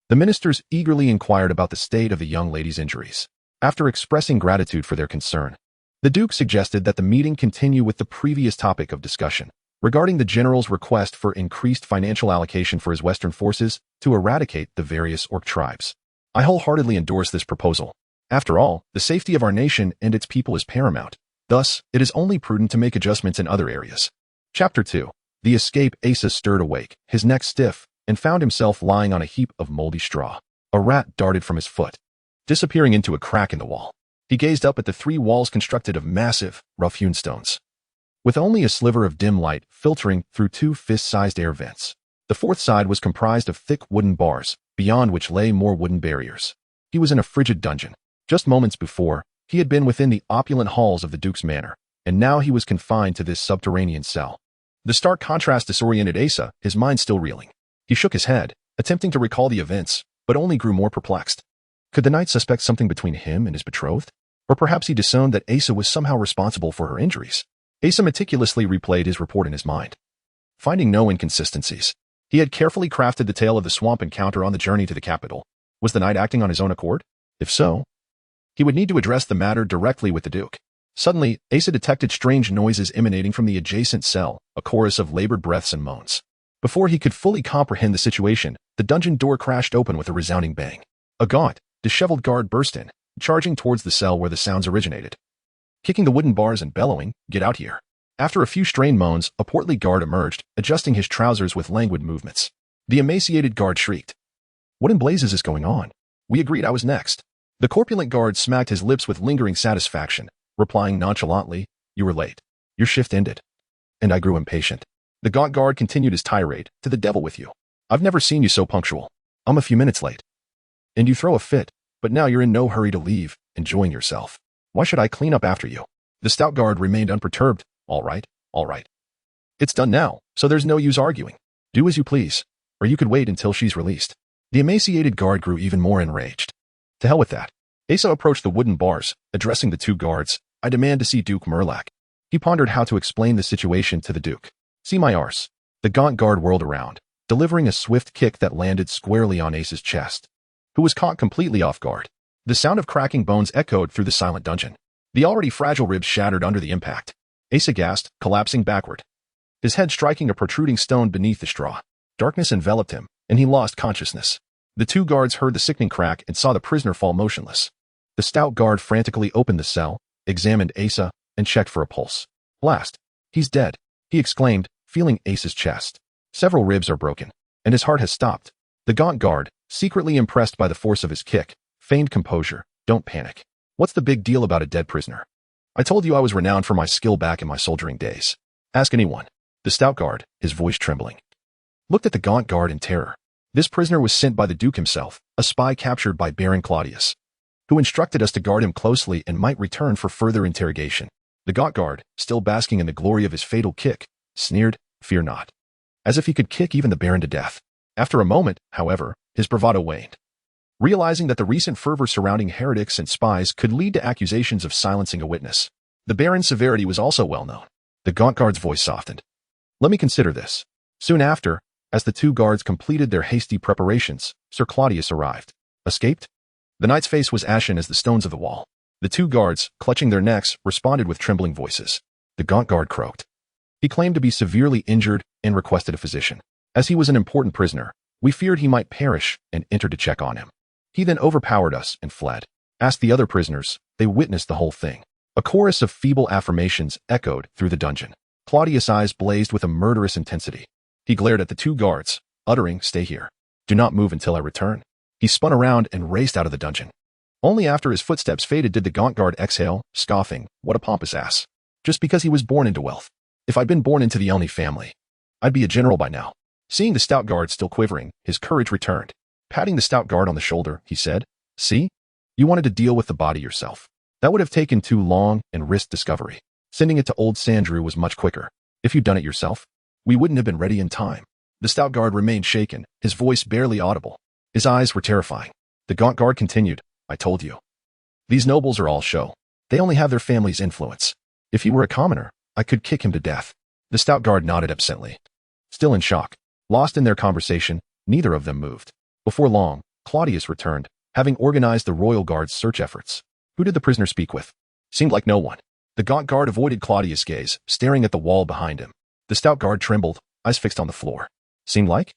the ministers eagerly inquired about the state of the young lady's injuries. After expressing gratitude for their concern, the duke suggested that the meeting continue with the previous topic of discussion, regarding the general's request for increased financial allocation for his western forces to eradicate the various orc tribes. I wholeheartedly endorse this proposal. After all, the safety of our nation and its people is paramount. Thus, it is only prudent to make adjustments in other areas. Chapter 2. The escape. Asa stirred awake, his neck stiff, and found himself lying on a heap of moldy straw. A rat darted from his foot, disappearing into a crack in the wall. He gazed up at the three walls constructed of massive, rough-hewn stones, with only a sliver of dim light filtering through two fist-sized air vents. The fourth side was comprised of thick wooden bars, beyond which lay more wooden barriers. He was in a frigid dungeon. Just moments before, he had been within the opulent halls of the duke's manor, and now he was confined to this subterranean cell. The stark contrast disoriented Asa, his mind still reeling. He shook his head, attempting to recall the events, but only grew more perplexed. Could the knight suspect something between him and his betrothed? Or perhaps he disowned that Asa was somehow responsible for her injuries. Asa meticulously replayed his report in his mind, finding no inconsistencies. He had carefully crafted the tale of the swamp encounter on the journey to the capital. Was the knight acting on his own accord? If so, he would need to address the matter directly with the duke. Suddenly, Asa detected strange noises emanating from the adjacent cell, a chorus of labored breaths and moans. Before he could fully comprehend the situation, the dungeon door crashed open with a resounding bang. A gaunt, disheveled guard burst in, charging towards the cell where the sounds originated, kicking the wooden bars and bellowing, "Get out here." After a few strained moans, a portly guard emerged, adjusting his trousers with languid movements. The emaciated guard shrieked, "What in blazes is going on? We agreed I was next." The corpulent guard smacked his lips with lingering satisfaction, replying nonchalantly, "You were late. Your shift ended." And I grew impatient. The gaunt guard continued his tirade, "To the devil with you. I've never seen you so punctual. I'm a few minutes late. And you throw a fit, but now you're in no hurry to leave, enjoying yourself. Why should I clean up after you?" The stout guard remained unperturbed. All right. It's done now, so there's no use arguing. Do as you please, or you could wait until she's released." The emaciated guard grew even more enraged. To hell with that. Asa approached the wooden bars, addressing the two guards. "I demand to see Duke Mralik." He pondered how to explain the situation to the duke. "See my arse." The gaunt guard whirled around, delivering a swift kick that landed squarely on Asa's chest, who was caught completely off guard. The sound of cracking bones echoed through the silent dungeon. The already fragile ribs shattered under the impact. Asa gasped, collapsing backward, his head striking a protruding stone beneath the straw. Darkness enveloped him, and he lost consciousness. The two guards heard the sickening crack and saw the prisoner fall motionless. The stout guard frantically opened the cell, examined Asa, and checked for a pulse. Blast! He's dead, he exclaimed, feeling Asa's chest. Several ribs are broken, and his heart has stopped. The gaunt guard, secretly impressed by the force of his kick, feigned composure. Don't panic. What's the big deal about a dead prisoner? I told you I was renowned for my skill back in my soldiering days. Ask anyone. The stout guard, his voice trembling, looked at the gaunt guard in terror. This prisoner was sent by the Duke himself, a spy captured by Baron Claudius, who instructed us to guard him closely and might return for further interrogation. The gaunt guard, still basking in the glory of his fatal kick, sneered, "Fear not." As if he could kick even the Baron to death. After a moment, however, his bravado waned. Realizing that the recent fervor surrounding heretics and spies could lead to accusations of silencing a witness, the Baron's severity was also well known. The gaunt guard's voice softened. Let me consider this. Soon after, as the two guards completed their hasty preparations, Sir Claudius arrived. Escaped? The knight's face was ashen as the stones of the wall. The two guards, clutching their necks, responded with trembling voices. The gaunt guard croaked. He claimed to be severely injured and requested a physician. As he was an important prisoner, we feared he might perish and entered to check on him. He then overpowered us and fled. Asked the other prisoners, they witnessed the whole thing. A chorus of feeble affirmations echoed through the dungeon. Claudius' eyes blazed with a murderous intensity. He glared at the two guards, uttering, "Stay here. Do not move until I return." He spun around and raced out of the dungeon. Only after his footsteps faded did the gaunt guard exhale, scoffing, "What a pompous ass. Just because he was born into wealth. If I'd been born into the Elney family, I'd be a general by now." Seeing the stout guard still quivering, his courage returned. Patting the stout guard on the shoulder, he said, "See? You wanted to deal with the body yourself. That would have taken too long and risked discovery. Sending it to old Sandrew was much quicker. If you'd done it yourself, we wouldn't have been ready in time." The stout guard remained shaken, his voice barely audible. His eyes were terrifying. The gaunt guard continued, "I told you. These nobles are all show. They only have their family's influence. If he were a commoner, I could kick him to death." The stout guard nodded absently. Still in shock, lost in their conversation, neither of them moved. Before long, Claudius returned, having organized the royal guard's search efforts. Who did the prisoner speak with? Seemed like no one. The gaunt guard avoided Claudius' gaze, staring at the wall behind him. The stout guard trembled, eyes fixed on the floor. Seemed like?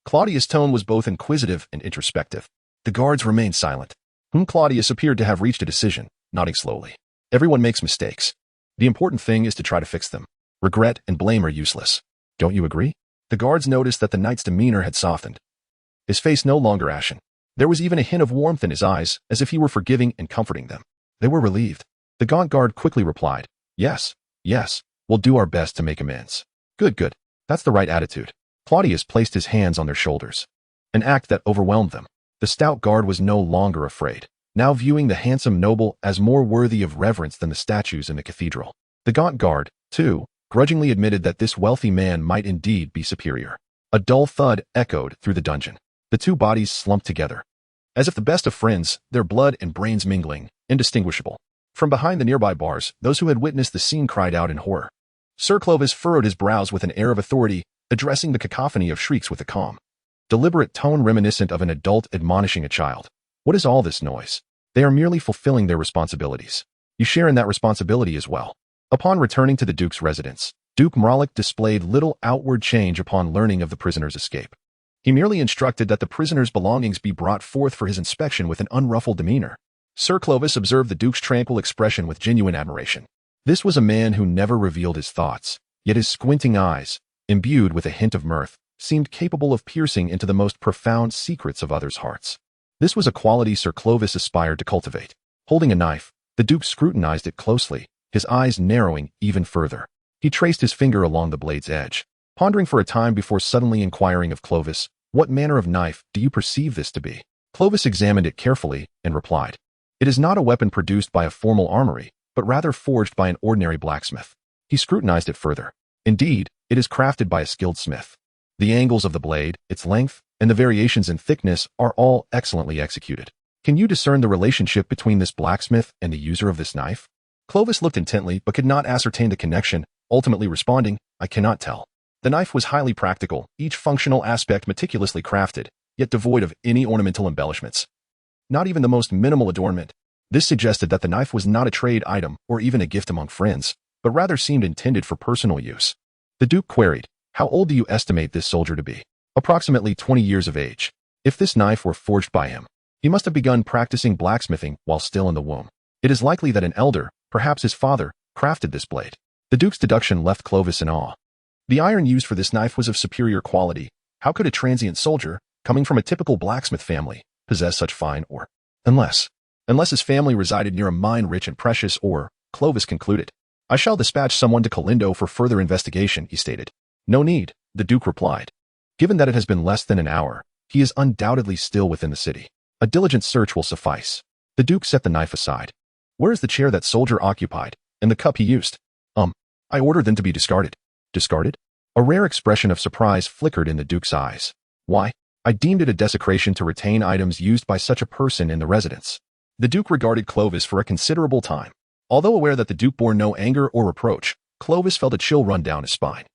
Claudius' tone was both inquisitive and introspective. The guards remained silent. Claudius appeared to have reached a decision, nodding slowly. Everyone makes mistakes. The important thing is to try to fix them. Regret and blame are useless. Don't you agree? The guards noticed that the knight's demeanor had softened. His face no longer ashen. There was even a hint of warmth in his eyes, as if he were forgiving and comforting them. They were relieved. The gaunt guard quickly replied, "Yes, yes, we'll do our best to make amends." Good, good. That's the right attitude." Claudius placed his hands on their shoulders, an act that overwhelmed them. The stout guard was no longer afraid, now viewing the handsome noble as more worthy of reverence than the statues in the cathedral. The gaunt guard, too, grudgingly admitted that this wealthy man might indeed be superior. A dull thud echoed through the dungeon. The two bodies slumped together, as if the best of friends, their blood and brains mingling, indistinguishable. From behind the nearby bars, those who had witnessed the scene cried out in horror. Sir Clovis furrowed his brows with an air of authority, addressing the cacophony of shrieks with a calm, deliberate tone reminiscent of an adult admonishing a child. "What is all this noise? They are merely fulfilling their responsibilities. You share in that responsibility as well." Upon returning to the Duke's residence, Duke Mralik displayed little outward change upon learning of the prisoner's escape. He merely instructed that the prisoner's belongings be brought forth for his inspection with an unruffled demeanor. Sir Clovis observed the Duke's tranquil expression with genuine admiration. This was a man who never revealed his thoughts, yet his squinting eyes, imbued with a hint of mirth, seemed capable of piercing into the most profound secrets of others' hearts. This was a quality Sir Clovis aspired to cultivate. Holding a knife, the Duke scrutinized it closely, his eyes narrowing even further. He traced his finger along the blade's edge, pondering for a time before suddenly inquiring of Clovis, "What manner of knife do you perceive this to be?" Clovis examined it carefully and replied, "It is not a weapon produced by a formal armory, but rather forged by an ordinary blacksmith." He scrutinized it further. Indeed, it is crafted by a skilled smith. The angles of the blade, its length, and the variations in thickness are all excellently executed. Can you discern the relationship between this blacksmith and the user of this knife? Clovis looked intently but could not ascertain the connection, ultimately responding, "I cannot tell." The knife was highly practical, each functional aspect meticulously crafted, yet devoid of any ornamental embellishments. not even the most minimal adornment. This suggested that the knife was not a trade item or even a gift among friends, but rather seemed intended for personal use. The Duke queried, "How old do you estimate this soldier to be?" "Approximately 20 years of age. If this knife were forged by him, he must have begun practicing blacksmithing while still in the womb. It is likely that an elder, perhaps his father, crafted this blade." The Duke's deduction left Clovis in awe. The iron used for this knife was of superior quality. How could a transient soldier, coming from a typical blacksmith family, possess such fine ore? Unless his family resided near a mine rich and precious ore, Clovis concluded. "I shall dispatch someone to Calindo for further investigation," he stated. "No need," the Duke replied. "Given that it has been less than an hour, he is undoubtedly still within the city. A diligent search will suffice." The Duke set the knife aside. "Where is the chair that soldier occupied, and the cup he used?" I ordered them to be discarded." "Discarded?" A rare expression of surprise flickered in the Duke's eyes. "Why? I deemed it a desecration to retain items used by such a person in the residence." The Duke regarded Clovis for a considerable time. Although aware that the Duke bore no anger or reproach, Clovis felt a chill run down his spine.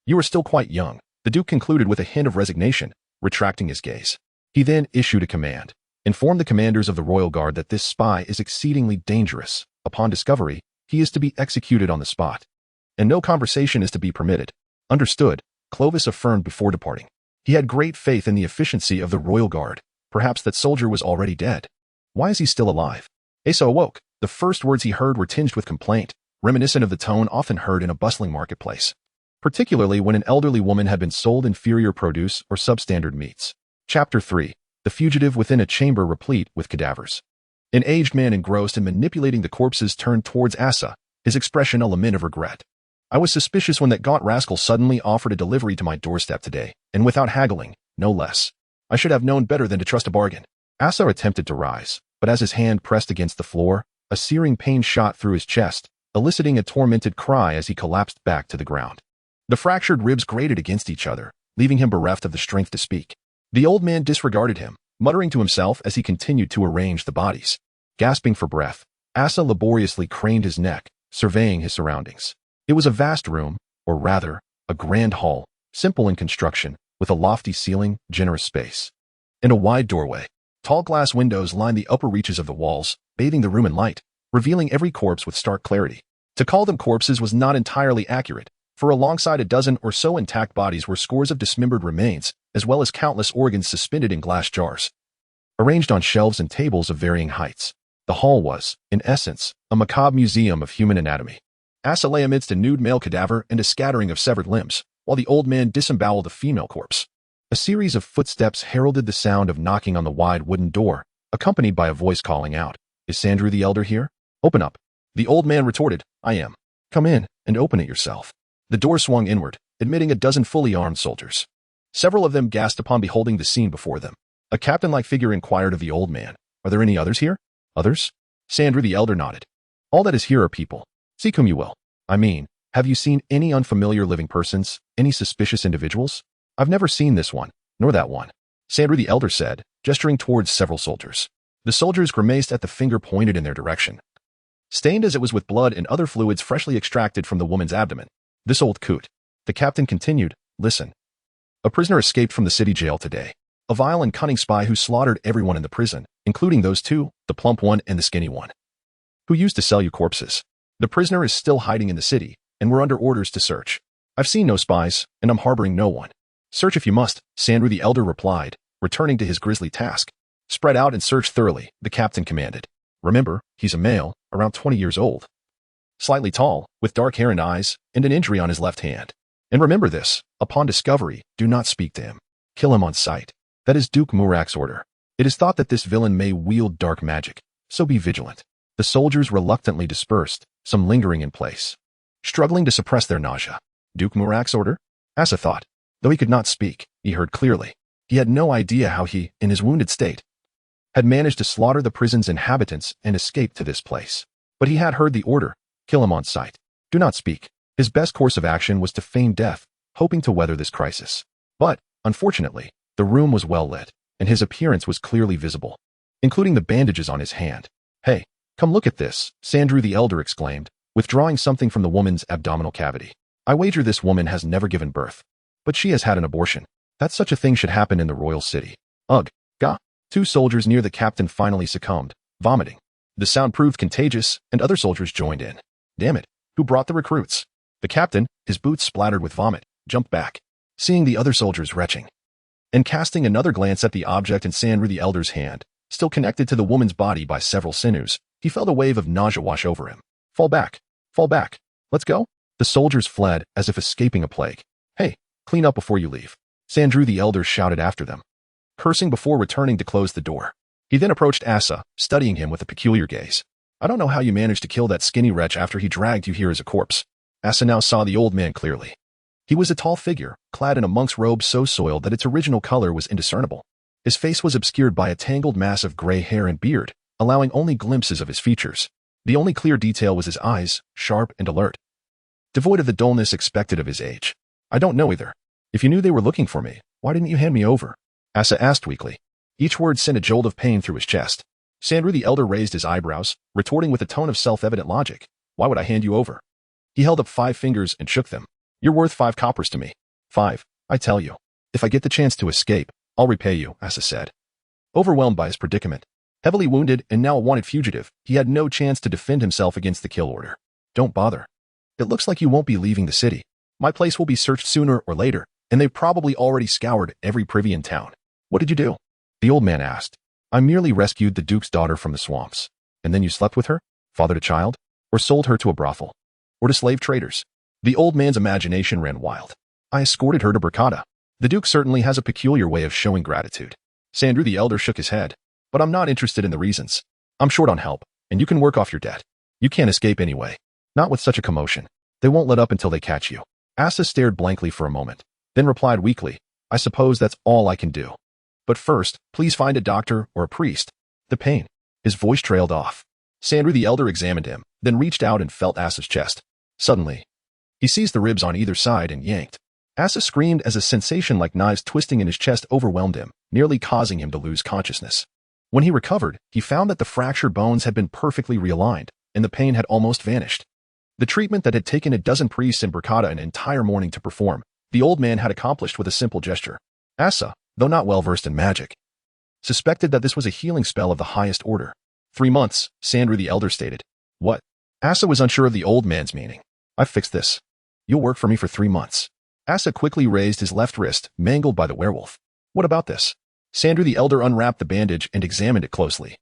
"You are still quite young," the Duke concluded with a hint of resignation, retracting his gaze. He then issued a command. "Inform the commanders of the royal guard that this spy is exceedingly dangerous. Upon discovery, he is to be executed on the spot. And no conversation is to be permitted." "Understood," Clovis affirmed before departing. He had great faith in the efficiency of the royal guard. Perhaps that soldier was already dead. Why is he still alive? Asa awoke. The first words he heard were tinged with complaint, reminiscent of the tone often heard in a bustling marketplace, particularly when an elderly woman had been sold inferior produce or substandard meats. Chapter 3. The fugitive within a chamber replete with cadavers. An aged man engrossed in manipulating the corpses turned towards Asa, his expression a lament of regret. "I was suspicious when that gaunt rascal suddenly offered a delivery to my doorstep today, and without haggling, no less. I should have known better than to trust a bargain." Asa attempted to rise, but as his hand pressed against the floor, a searing pain shot through his chest, eliciting a tormented cry as he collapsed back to the ground. The fractured ribs grated against each other, leaving him bereft of the strength to speak. The old man disregarded him, muttering to himself as he continued to arrange the bodies. Gasping for breath, Asa laboriously craned his neck, surveying his surroundings. It was a vast room, or rather, a grand hall, simple in construction, with a lofty ceiling, generous space, and a wide doorway. Tall glass windows lined the upper reaches of the walls, bathing the room in light, revealing every corpse with stark clarity. To call them corpses was not entirely accurate, for alongside a dozen or so intact bodies were scores of dismembered remains, as well as countless organs suspended in glass jars, arranged on shelves and tables of varying heights. The hall was, in essence, a macabre museum of human anatomy. Asa lay amidst a nude male cadaver and a scattering of severed limbs, while the old man disemboweled a female corpse. A series of footsteps heralded the sound of knocking on the wide wooden door, accompanied by a voice calling out, "Is Sandru the elder here? Open up." The old man retorted, "I am." "Come in, and open it yourself." The door swung inward, admitting a dozen fully armed soldiers. Several of them gasped upon beholding the scene before them. A captain-like figure inquired of the old man, "Are there any others here?" "Others?" Sandru the elder nodded. "All that is here are people. Seek whom you will. I mean, have you seen any unfamiliar living persons, any suspicious individuals?" "I've never seen this one, nor that one," Sandru the elder said, gesturing towards several soldiers. The soldiers grimaced at the finger pointed in their direction, stained as it was with blood and other fluids freshly extracted from the woman's abdomen. "This old coot," the captain continued, "listen. A prisoner escaped from the city jail today. A vile and cunning spy who slaughtered everyone in the prison, including those two, the plump one and the skinny one, who used to sell you corpses. The prisoner is still hiding in the city, and we're under orders to search. I've seen no spies, and I'm harboring no one." "Search if you must," Sandru the elder replied, returning to his grisly task. "Spread out and search thoroughly," the captain commanded. "Remember, he's a male, around 20 years old. Slightly tall, with dark hair and eyes, and an injury on his left hand. And remember this, upon discovery, do not speak to him. Kill him on sight. That is Duke Murak's order. It is thought that this villain may wield dark magic, so be vigilant." The soldiers reluctantly dispersed, some lingering in place, struggling to suppress their nausea. Duke Murak's order? Asa thought. Though he could not speak, he heard clearly. He had no idea how he, in his wounded state, had managed to slaughter the prison's inhabitants and escape to this place. But he had heard the order, kill him on sight. Do not speak. His best course of action was to feign death, hoping to weather this crisis. But, unfortunately, the room was well lit, and his appearance was clearly visible, including the bandages on his hand. "Hey, come look at this," Sandru the elder exclaimed, withdrawing something from the woman's abdominal cavity. "I wager this woman has never given birth, but she has had an abortion. That such a thing should happen in the royal city. Ugh, gah." Two soldiers near the captain finally succumbed, vomiting. The sound proved contagious, and other soldiers joined in. Damn it, who brought the recruits? The captain, his boots splattered with vomit, jumped back, seeing the other soldiers retching. And casting another glance at the object in Sandru the Elder's hand, still connected to the woman's body by several sinews, he felt a wave of nausea wash over him. Fall back. Fall back. Let's go. The soldiers fled as if escaping a plague. Hey, clean up before you leave. Sandru the Elder shouted after them, cursing before returning to close the door. He then approached Asa, studying him with a peculiar gaze. I don't know how you managed to kill that skinny wretch after he dragged you here as a corpse. Asa now saw the old man clearly. He was a tall figure, clad in a monk's robe so soiled that its original color was indiscernible. His face was obscured by a tangled mass of gray hair and beard, allowing only glimpses of his features. The only clear detail was his eyes, sharp and alert, devoid of the dullness expected of his age. I don't know either. If you knew they were looking for me, why didn't you hand me over? Asa asked weakly. Each word sent a jolt of pain through his chest. Sandru the Elder raised his eyebrows, retorting with a tone of self-evident logic. Why would I hand you over? He held up 5 fingers and shook them. You're worth 5 coppers to me. 5, I tell you. If I get the chance to escape, I'll repay you, Asa said. Overwhelmed by his predicament, heavily wounded and now a wanted fugitive, he had no chance to defend himself against the kill order. Don't bother. It looks like you won't be leaving the city. My place will be searched sooner or later, and they've probably already scoured every privy in town. What did you do? The old man asked. I merely rescued the Duke's daughter from the swamps. And then you slept with her? Fathered a child? Or sold her to a brothel? Or to slave traders? The old man's imagination ran wild. I escorted her to Burkata. The Duke certainly has a peculiar way of showing gratitude. Sandru the Elder shook his head. But I'm not interested in the reasons. I'm short on help, and you can work off your debt. You can't escape anyway. Not with such a commotion. They won't let up until they catch you. Asa stared blankly for a moment, then replied weakly, I suppose that's all I can do. But first, please find a doctor or a priest. The pain. His voice trailed off. Sandru the Elder examined him, then reached out and felt Asa's chest. Suddenly, he seized the ribs on either side and yanked. Asa screamed as a sensation like knives twisting in his chest overwhelmed him, nearly causing him to lose consciousness. When he recovered, he found that the fractured bones had been perfectly realigned, and the pain had almost vanished. The treatment that had taken a dozen priests in Burkata an entire morning to perform, the old man had accomplished with a simple gesture. Asa, though not well versed in magic, suspected that this was a healing spell of the highest order. 3 months, Sandru the Elder stated. What? Asa was unsure of the old man's meaning. I've fixed this. You'll work for me for 3 months. Asa quickly raised his left wrist, mangled by the werewolf. What about this? Sandru the Elder unwrapped the bandage and examined it closely,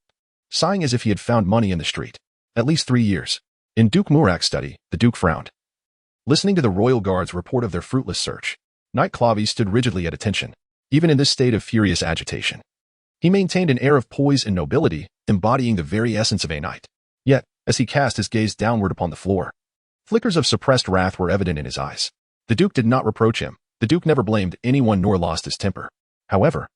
sighing as if he had found money in the street. At least 3 years. In Duke Murak's study, the Duke frowned. Listening to the Royal Guard's report of their fruitless search, Knight Clavi stood rigidly at attention, even in this state of furious agitation. He maintained an air of poise and nobility, embodying the very essence of a knight. Yet, as he cast his gaze downward upon the floor, flickers of suppressed wrath were evident in his eyes. The Duke did not reproach him. The Duke never blamed anyone nor lost his temper. However,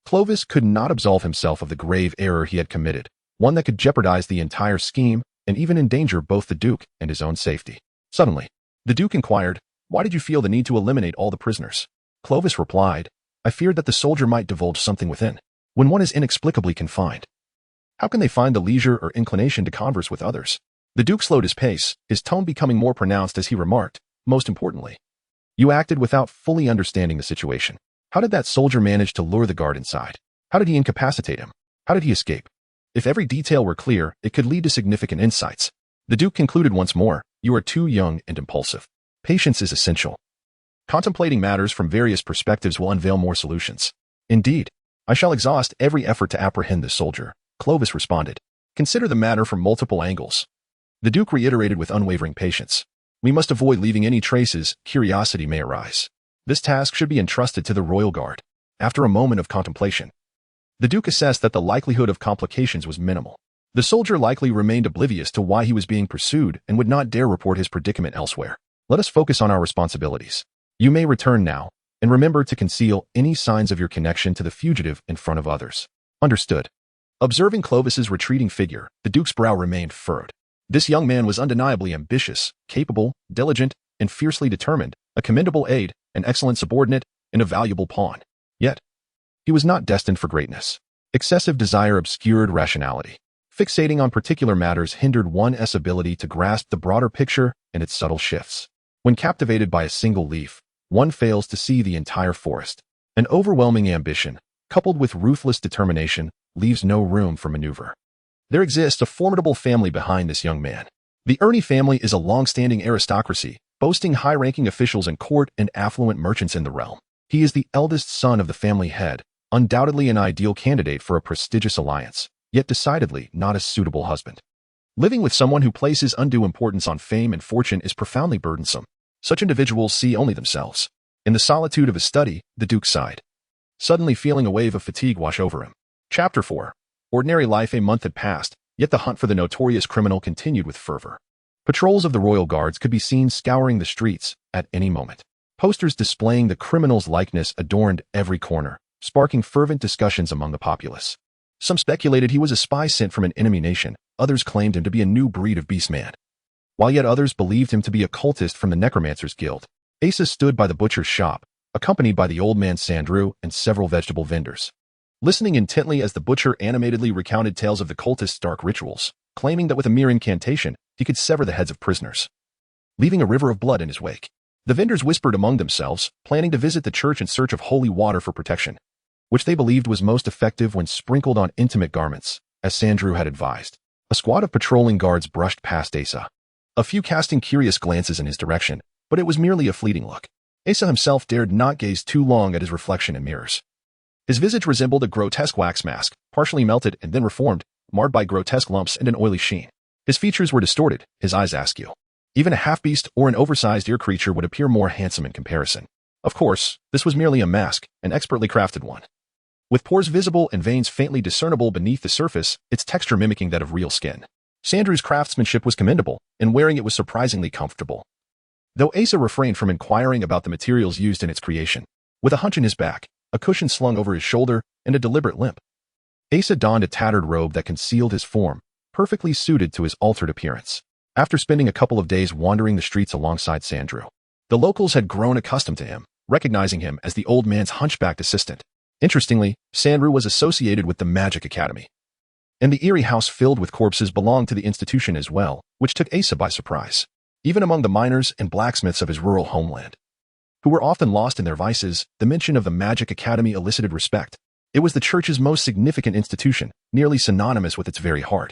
Clovis could not absolve himself of the grave error he had committed, one that could jeopardize the entire scheme and even endanger both the Duke and his own safety. Suddenly, the Duke inquired, why did you feel the need to eliminate all the prisoners? Clovis replied, I feared that the soldier might divulge something within. When one is inexplicably confined, how can they find the leisure or inclination to converse with others? The Duke slowed his pace, his tone becoming more pronounced as he remarked, most importantly, you acted without fully understanding the situation. How did that soldier manage to lure the guard inside? How did he incapacitate him? How did he escape? If every detail were clear, it could lead to significant insights. The Duke concluded once more, you are too young and impulsive. Patience is essential. Contemplating matters from various perspectives will unveil more solutions. Indeed, I shall exhaust every effort to apprehend this soldier, Clovis responded. Consider the matter from multiple angles. The Duke reiterated with unwavering patience. We must avoid leaving any traces curiosity may arise. This task should be entrusted to the Royal Guard. After a moment of contemplation, the Duke assessed that the likelihood of complications was minimal. The soldier likely remained oblivious to why he was being pursued and would not dare report his predicament elsewhere. Let us focus on our responsibilities. You may return now, and remember to conceal any signs of your connection to the fugitive in front of others. Understood. Observing Clovis's retreating figure, the Duke's brow remained furrowed. This young man was undeniably ambitious, capable, diligent, and fiercely determined, a commendable aide, an excellent subordinate, and a valuable pawn. Yet, he was not destined for greatness. Excessive desire obscured rationality. Fixating on particular matters hindered one's ability to grasp the broader picture and its subtle shifts. When captivated by a single leaf, one fails to see the entire forest. An overwhelming ambition, coupled with ruthless determination, leaves no room for maneuver. There exists a formidable family behind this young man. The Ernie family is a long-standing aristocracy, boasting high-ranking officials in court and affluent merchants in the realm. He is the eldest son of the family head, undoubtedly an ideal candidate for a prestigious alliance, yet decidedly not a suitable husband. Living with someone who places undue importance on fame and fortune is profoundly burdensome. Such individuals see only themselves. In the solitude of his study, the Duke sighed, suddenly feeling a wave of fatigue wash over him. Chapter 4. Ordinary life. A month had passed, yet the hunt for the notorious criminal continued with fervor. Patrols of the royal guards could be seen scouring the streets at any moment. Posters displaying the criminal's likeness adorned every corner, sparking fervent discussions among the populace. Some speculated he was a spy sent from an enemy nation, others claimed him to be a new breed of beast man, while yet others believed him to be a cultist from the Necromancer's Guild. Asa stood by the butcher's shop, accompanied by the old man Sandrew and several vegetable vendors, listening intently as the butcher animatedly recounted tales of the cultist's dark rituals, claiming that with a mere incantation, he could sever the heads of prisoners, leaving a river of blood in his wake. The vendors whispered among themselves, planning to visit the church in search of holy water for protection, which they believed was most effective when sprinkled on intimate garments, as Sandrew had advised. A squad of patrolling guards brushed past Asa, a few casting curious glances in his direction, but it was merely a fleeting look. Asa himself dared not gaze too long at his reflection in mirrors. His visage resembled a grotesque wax mask, partially melted and then reformed, marred by grotesque lumps and an oily sheen. His features were distorted, his eyes askew. Even a half-beast or an oversized ear creature would appear more handsome in comparison. Of course, this was merely a mask, an expertly crafted one. With pores visible and veins faintly discernible beneath the surface, its texture mimicking that of real skin. Sandrew's craftsmanship was commendable, and wearing it was surprisingly comfortable, though Asa refrained from inquiring about the materials used in its creation. With a hunch in his back, a cushion slung over his shoulder, and a deliberate limp, Asa donned a tattered robe that concealed his form, perfectly suited to his altered appearance. After spending a couple of days wandering the streets alongside Sandrew, the locals had grown accustomed to him, recognizing him as the old man's hunchbacked assistant. Interestingly, Sandrew was associated with the Magic Academy, and the eerie house filled with corpses belonged to the institution as well, which took Asa by surprise. Even among the miners and blacksmiths of his rural homeland, who were often lost in their vices, the mention of the Magic Academy elicited respect. It was the church's most significant institution, nearly synonymous with its very heart,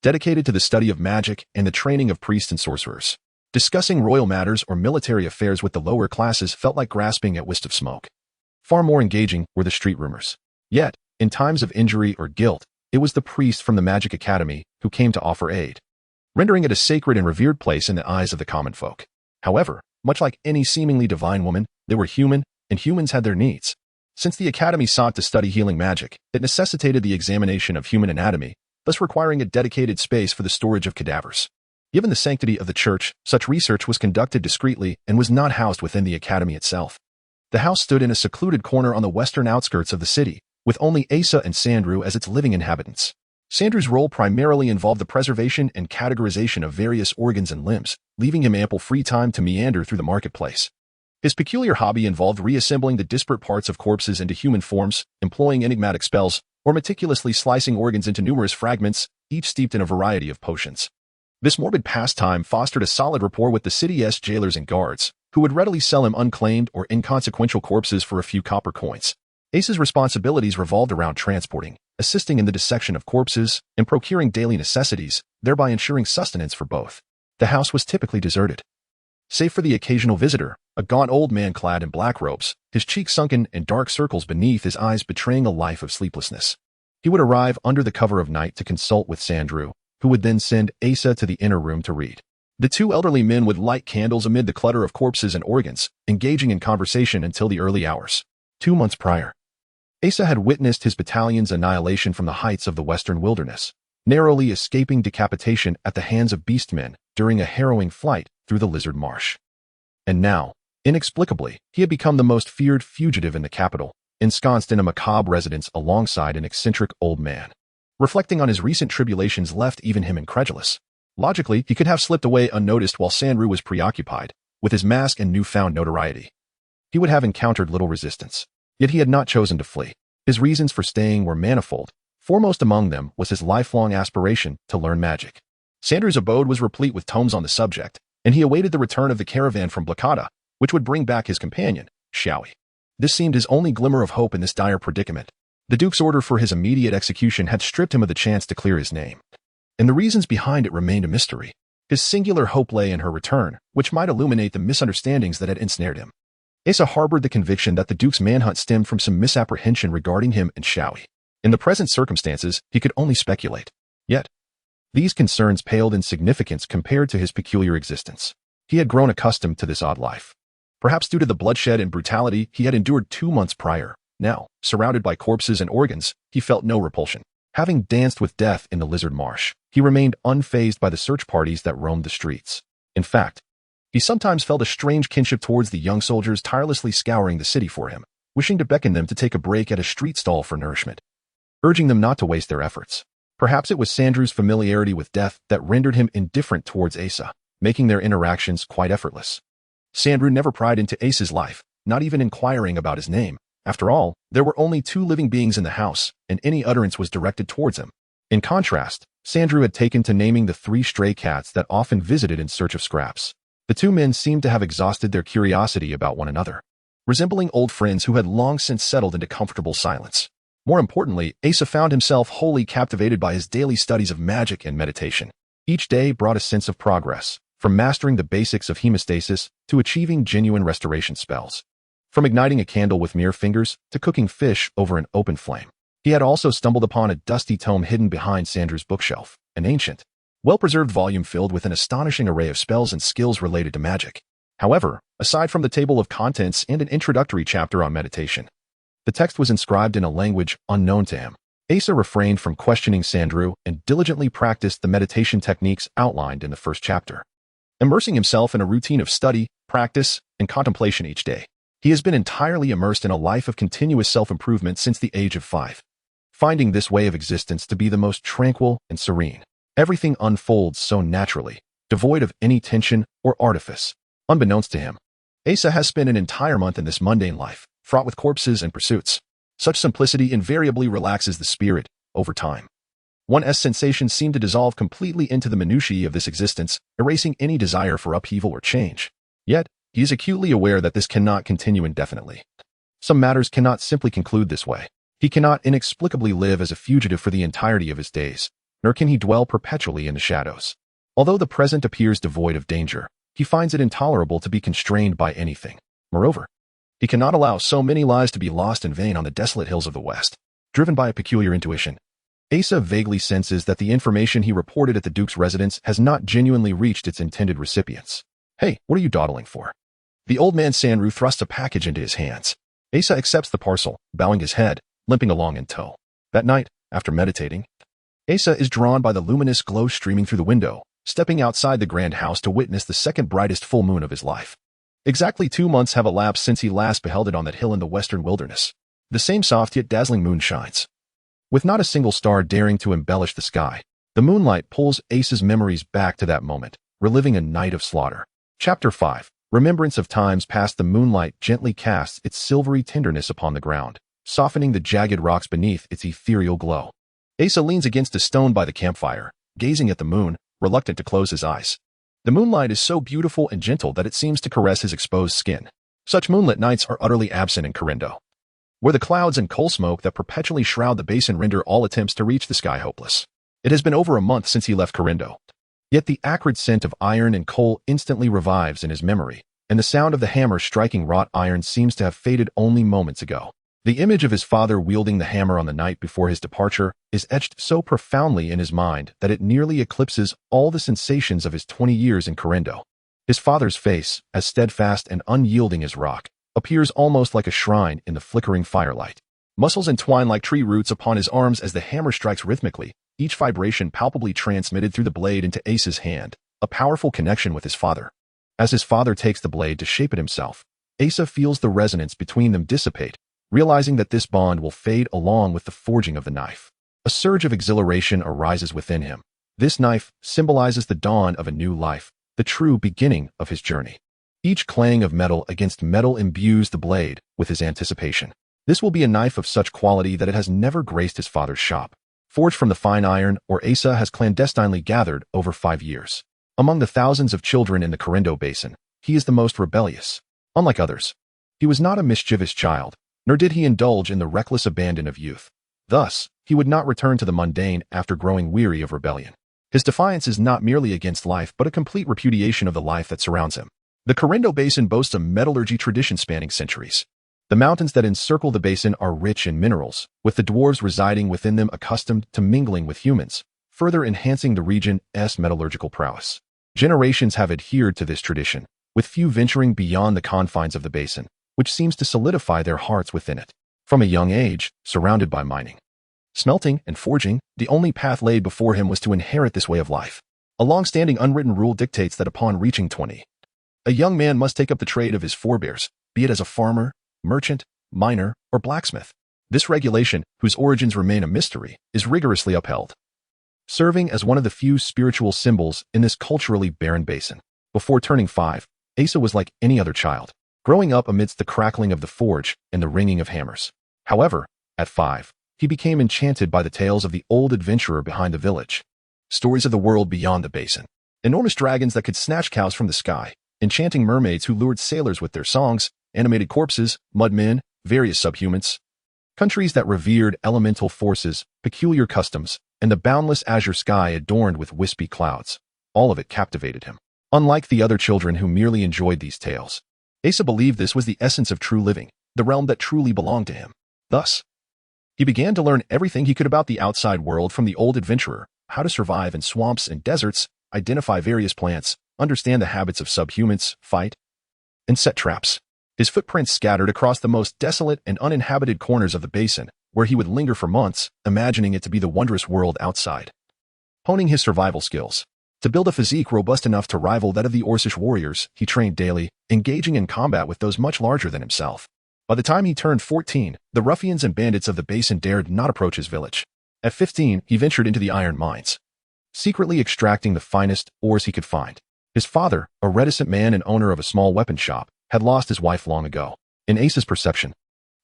dedicated to the study of magic and the training of priests and sorcerers. Discussing royal matters or military affairs with the lower classes felt like grasping at wisps of smoke. Far more engaging were the street rumors. Yet, in times of injury or guilt, it was the priests from the Magic Academy who came to offer aid, rendering it a sacred and revered place in the eyes of the common folk. However, much like any seemingly divine woman, they were human, and humans had their needs. Since the Academy sought to study healing magic, it necessitated the examination of human anatomy, thus requiring a dedicated space for the storage of cadavers. Given the sanctity of the church, such research was conducted discreetly and was not housed within the academy itself. The house stood in a secluded corner on the western outskirts of the city, with only Asa and Sandrew as its living inhabitants. Sandrew's role primarily involved the preservation and categorization of various organs and limbs, leaving him ample free time to meander through the marketplace. His peculiar hobby involved reassembling the disparate parts of corpses into human forms, employing enigmatic spells, or meticulously slicing organs into numerous fragments, each steeped in a variety of potions. This morbid pastime fostered a solid rapport with the city's jailers and guards, who would readily sell him unclaimed or inconsequential corpses for a few copper coins. Asa's responsibilities revolved around transporting, assisting in the dissection of corpses, and procuring daily necessities, thereby ensuring sustenance for both. The house was typically deserted, save for the occasional visitor, a gaunt old man clad in black robes, his cheeks sunken and dark circles beneath his eyes betraying a life of sleeplessness. He would arrive under the cover of night to consult with Sandrew, who would then send Asa to the inner room to read. The two elderly men would light candles amid the clutter of corpses and organs, engaging in conversation until the early hours. 2 months prior, Asa had witnessed his battalion's annihilation from the heights of the western wilderness, narrowly escaping decapitation at the hands of beastmen during a harrowing flight through the Lizard Marsh. And now, inexplicably, he had become the most feared fugitive in the capital, ensconced in a macabre residence alongside an eccentric old man. Reflecting on his recent tribulations left even him incredulous. Logically, he could have slipped away unnoticed while Sandrew was preoccupied with his mask and newfound notoriety. He would have encountered little resistance. Yet he had not chosen to flee. His reasons for staying were manifold. Foremost among them was his lifelong aspiration to learn magic. Sandrew's abode was replete with tomes on the subject, and he awaited the return of the caravan from Blakada, which would bring back his companion, Shawi. This seemed his only glimmer of hope in this dire predicament. The Duke's order for his immediate execution had stripped him of the chance to clear his name, and the reasons behind it remained a mystery. His singular hope lay in her return, which might illuminate the misunderstandings that had ensnared him. Asa harbored the conviction that the Duke's manhunt stemmed from some misapprehension regarding him and Shaui. In the present circumstances, he could only speculate. Yet, these concerns paled in significance compared to his peculiar existence. He had grown accustomed to this odd life. Perhaps due to the bloodshed and brutality he had endured 2 months prior. Now, surrounded by corpses and organs, he felt no repulsion. Having danced with death in the Lizard Marsh, he remained unfazed by the search parties that roamed the streets. In fact, he sometimes felt a strange kinship towards the young soldiers tirelessly scouring the city for him, wishing to beckon them to take a break at a street stall for nourishment, urging them not to waste their efforts. Perhaps it was Sandru's familiarity with death that rendered him indifferent towards Asa, making their interactions quite effortless. Sandru never pried into Asa's life, not even inquiring about his name. After all, there were only 2 living beings in the house, and any utterance was directed towards him. In contrast, Sandru had taken to naming the 3 stray cats that often visited in search of scraps. The 2 men seemed to have exhausted their curiosity about one another, resembling old friends who had long since settled into comfortable silence. More importantly, Asa found himself wholly captivated by his daily studies of magic and meditation. Each day brought a sense of progress, from mastering the basics of hemostasis to achieving genuine restoration spells. From igniting a candle with mere fingers to cooking fish over an open flame. He had also stumbled upon a dusty tome hidden behind Sandru's bookshelf, an ancient, well-preserved volume filled with an astonishing array of spells and skills related to magic. However, aside from the table of contents and an introductory chapter on meditation, the text was inscribed in a language unknown to him. Asa refrained from questioning Sandru and diligently practiced the meditation techniques outlined in the first chapter, immersing himself in a routine of study, practice, and contemplation each day. He has been entirely immersed in a life of continuous self-improvement since the age of 5, finding this way of existence to be the most tranquil and serene. Everything unfolds so naturally, devoid of any tension or artifice. Unbeknownst to him, Asa has spent an entire month in this mundane life, fraught with corpses and pursuits. Such simplicity invariably relaxes the spirit over time. One's sensations seem to dissolve completely into the minutiae of this existence, erasing any desire for upheaval or change. Yet, he is acutely aware that this cannot continue indefinitely. Some matters cannot simply conclude this way. He cannot inexplicably live as a fugitive for the entirety of his days, nor can he dwell perpetually in the shadows. Although the present appears devoid of danger, he finds it intolerable to be constrained by anything. Moreover, he cannot allow so many lives to be lost in vain on the desolate hills of the West. Driven by a peculiar intuition, Asa vaguely senses that the information he reported at the Duke's residence has not genuinely reached its intended recipients. Hey, what are you dawdling for? The old man Sandru thrusts a package into his hands. Asa accepts the parcel, bowing his head, limping along in tow. That night, after meditating, Asa is drawn by the luminous glow streaming through the window, stepping outside the grand house to witness the second brightest full moon of his life. Exactly 2 months have elapsed since he last beheld it on that hill in the western wilderness. The same soft yet dazzling moon shines, with not a single star daring to embellish the sky. The moonlight pulls Asa's memories back to that moment, reliving a night of slaughter. Chapter 5. Remembrance of times past. The moonlight gently casts its silvery tenderness upon the ground, softening the jagged rocks beneath its ethereal glow. Asa leans against a stone by the campfire, gazing at the moon, reluctant to close his eyes. The moonlight is so beautiful and gentle that it seems to caress his exposed skin. Such moonlit nights are utterly absent in Corindo, where the clouds and coal smoke that perpetually shroud the basin render all attempts to reach the sky hopeless. It has been over a month since he left Corindo. Yet the acrid scent of iron and coal instantly revives in his memory, and the sound of the hammer striking wrought iron seems to have faded only moments ago. The image of his father wielding the hammer on the night before his departure is etched so profoundly in his mind that it nearly eclipses all the sensations of his 20 years in Corindo. His father's face, as steadfast and unyielding as rock, appears almost like a shrine in the flickering firelight. Muscles entwine like tree roots upon his arms as the hammer strikes rhythmically, each vibration palpably transmitted through the blade into Asa's hand, a powerful connection with his father. As his father takes the blade to shape it himself, Asa feels the resonance between them dissipate, realizing that this bond will fade along with the forging of the knife. A surge of exhilaration arises within him. This knife symbolizes the dawn of a new life, the true beginning of his journey. Each clang of metal against metal imbues the blade with his anticipation. This will be a knife of such quality that it has never graced his father's shop. Forged from the fine iron or Asa has clandestinely gathered over 5 years. Among the thousands of children in the Corindo Basin, he is the most rebellious. Unlike others, He was not a mischievous child, nor did he indulge in the reckless abandon of youth. Thus, he would not return to the mundane after growing weary of rebellion. His defiance is not merely against life but a complete repudiation of the life that surrounds him. The Corindo Basin boasts a metallurgy tradition spanning centuries. The mountains that encircle the basin are rich in minerals, with the dwarves residing within them accustomed to mingling with humans, further enhancing the region's metallurgical prowess. Generations have adhered to this tradition, with few venturing beyond the confines of the basin, which seems to solidify their hearts within it. From a young age, surrounded by mining, smelting, and forging, the only path laid before him was to inherit this way of life. A long-standing unwritten rule dictates that upon reaching 20, a young man must take up the trade of his forebears, be it as a farmer, merchant, miner, or blacksmith. This regulation, whose origins remain a mystery, is rigorously upheld, serving as one of the few spiritual symbols in this culturally barren basin. Before turning 5, Asa was like any other child, growing up amidst the crackling of the forge and the ringing of hammers. However, at 5, he became enchanted by the tales of the old adventurer behind the village. Stories of the world beyond the basin. Enormous dragons that could snatch cows from the sky, enchanting mermaids who lured sailors with their songs, animated corpses, mudmen, various subhumans. Countries that revered elemental forces, peculiar customs, and the boundless azure sky adorned with wispy clouds. All of it captivated him. Unlike the other children who merely enjoyed these tales, Asa believed this was the essence of true living, the realm that truly belonged to him. Thus, he began to learn everything he could about the outside world from the old adventurer, how to survive in swamps and deserts, identify various plants, understand the habits of subhumans, fight, and set traps. His footprints scattered across the most desolate and uninhabited corners of the basin, where he would linger for months, imagining it to be the wondrous world outside. Honing his survival skills. To build a physique robust enough to rival that of the Orcish warriors, he trained daily, engaging in combat with those much larger than himself. By the time he turned 14, the ruffians and bandits of the basin dared not approach his village. At 15, he ventured into the iron mines, secretly extracting the finest ores he could find. His father, a reticent man and owner of a small weapon shop, had lost his wife long ago. In Asa's perception,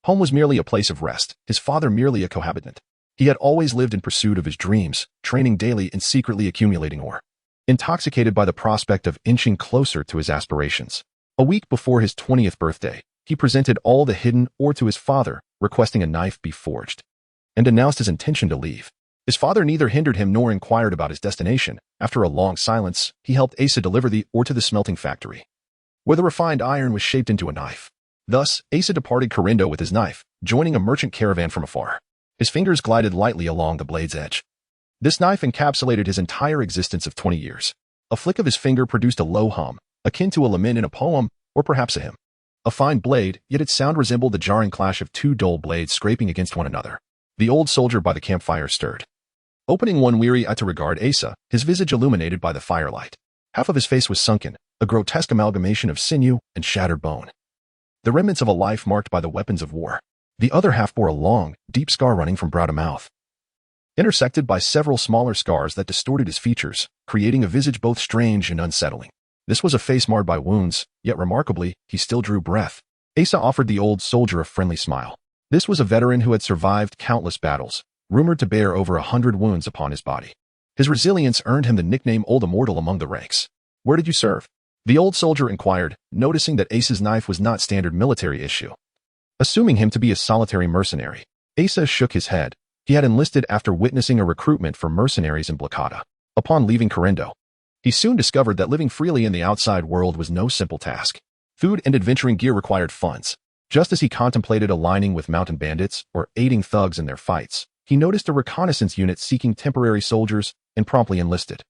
home was merely a place of rest, his father merely a cohabitant. He had always lived in pursuit of his dreams, training daily and secretly accumulating ore. Intoxicated by the prospect of inching closer to his aspirations. A week before his 20th birthday, he presented all the hidden ore to his father, requesting a knife be forged, and announced his intention to leave. His father neither hindered him nor inquired about his destination. After a long silence, he helped Asa deliver the ore to the smelting factory, where the refined iron was shaped into a knife. Thus, Asa departed Corindo with his knife, joining a merchant caravan from afar. His fingers glided lightly along the blade's edge. This knife encapsulated his entire existence of 20 years. A flick of his finger produced a low hum, akin to a lament in a poem, or perhaps a hymn. A fine blade, yet its sound resembled the jarring clash of two dull blades scraping against one another. The old soldier by the campfire stirred, opening one weary eye to regard Asa, his visage illuminated by the firelight. Half of his face was sunken, a grotesque amalgamation of sinew and shattered bone, the remnants of a life marked by the weapons of war. The other half bore a long, deep scar running from brow to mouth, intersected by several smaller scars that distorted his features, creating a visage both strange and unsettling. This was a face marred by wounds, yet remarkably, he still drew breath. Asa offered the old soldier a friendly smile. This was a veteran who had survived countless battles, rumored to bear over 100 wounds upon his body. His resilience earned him the nickname Old Immortal among the ranks. Where did you serve? The old soldier inquired, noticing that Asa's knife was not standard military issue, assuming him to be a solitary mercenary. Asa shook his head. He had enlisted after witnessing a recruitment for mercenaries in Blocada. Upon leaving Corindo, he soon discovered that living freely in the outside world was no simple task. Food and adventuring gear required funds. Just as he contemplated aligning with mountain bandits or aiding thugs in their fights, he noticed a reconnaissance unit seeking temporary soldiers and promptly enlisted.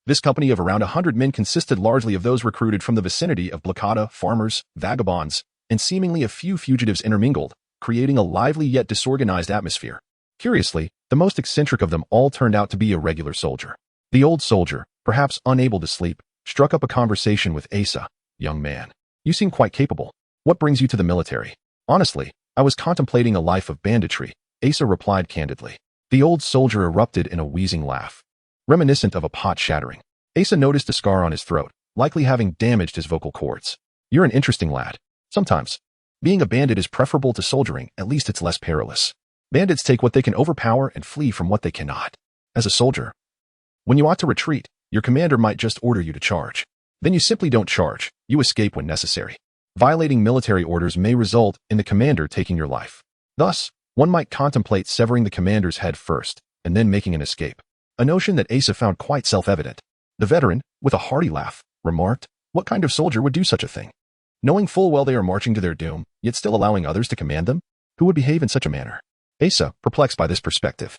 This company of around 100 men consisted largely of those recruited from the vicinity of Blocada, farmers, vagabonds, and seemingly a few fugitives intermingled, creating a lively yet disorganized atmosphere. Curiously, the most eccentric of them all turned out to be a regular soldier. The old soldier, perhaps unable to sleep, struck up a conversation with Asa. Young man, you seem quite capable. What brings you to the military? Honestly, I was contemplating a life of banditry, Asa replied candidly. The old soldier erupted in a wheezing laugh, reminiscent of a pot shattering. Asa noticed a scar on his throat, likely having damaged his vocal cords. You're an interesting lad. Sometimes, being a bandit is preferable to soldiering, at least it's less perilous. Bandits take what they can overpower and flee from what they cannot. As a soldier, when you ought to retreat, your commander might just order you to charge. Then you simply don't charge, you escape when necessary. Violating military orders may result in the commander taking your life. Thus, one might contemplate severing the commander's head first, and then making an escape. A notion that Asa found quite self-evident. The veteran, with a hearty laugh, remarked, "What kind of soldier would do such a thing? Knowing full well they are marching to their doom, yet still allowing others to command them? Who would behave in such a manner?" Asa, perplexed by this perspective,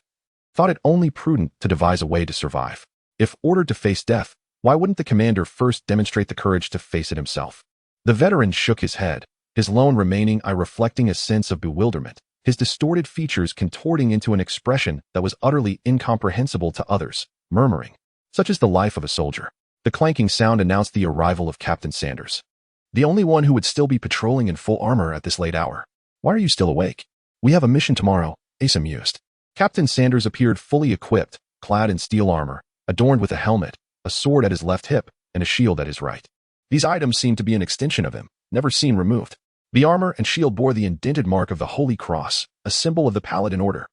thought it only prudent to devise a way to survive. If ordered to face death, why wouldn't the commander first demonstrate the courage to face it himself? The veteran shook his head, his lone remaining eye reflecting a sense of bewilderment, his distorted features contorting into an expression that was utterly incomprehensible to others, murmuring, "Such is the life of a soldier." The clanking sound announced the arrival of Captain Sanders, the only one who would still be patrolling in full armor at this late hour. "Why are you still awake?" "We have a mission tomorrow," Asa mused. Captain Sanders appeared fully equipped, clad in steel armor, adorned with a helmet, a sword at his left hip, and a shield at his right. These items seemed to be an extension of him, never seen removed. The armor and shield bore the indented mark of the Holy Cross, a symbol of the Paladin Order.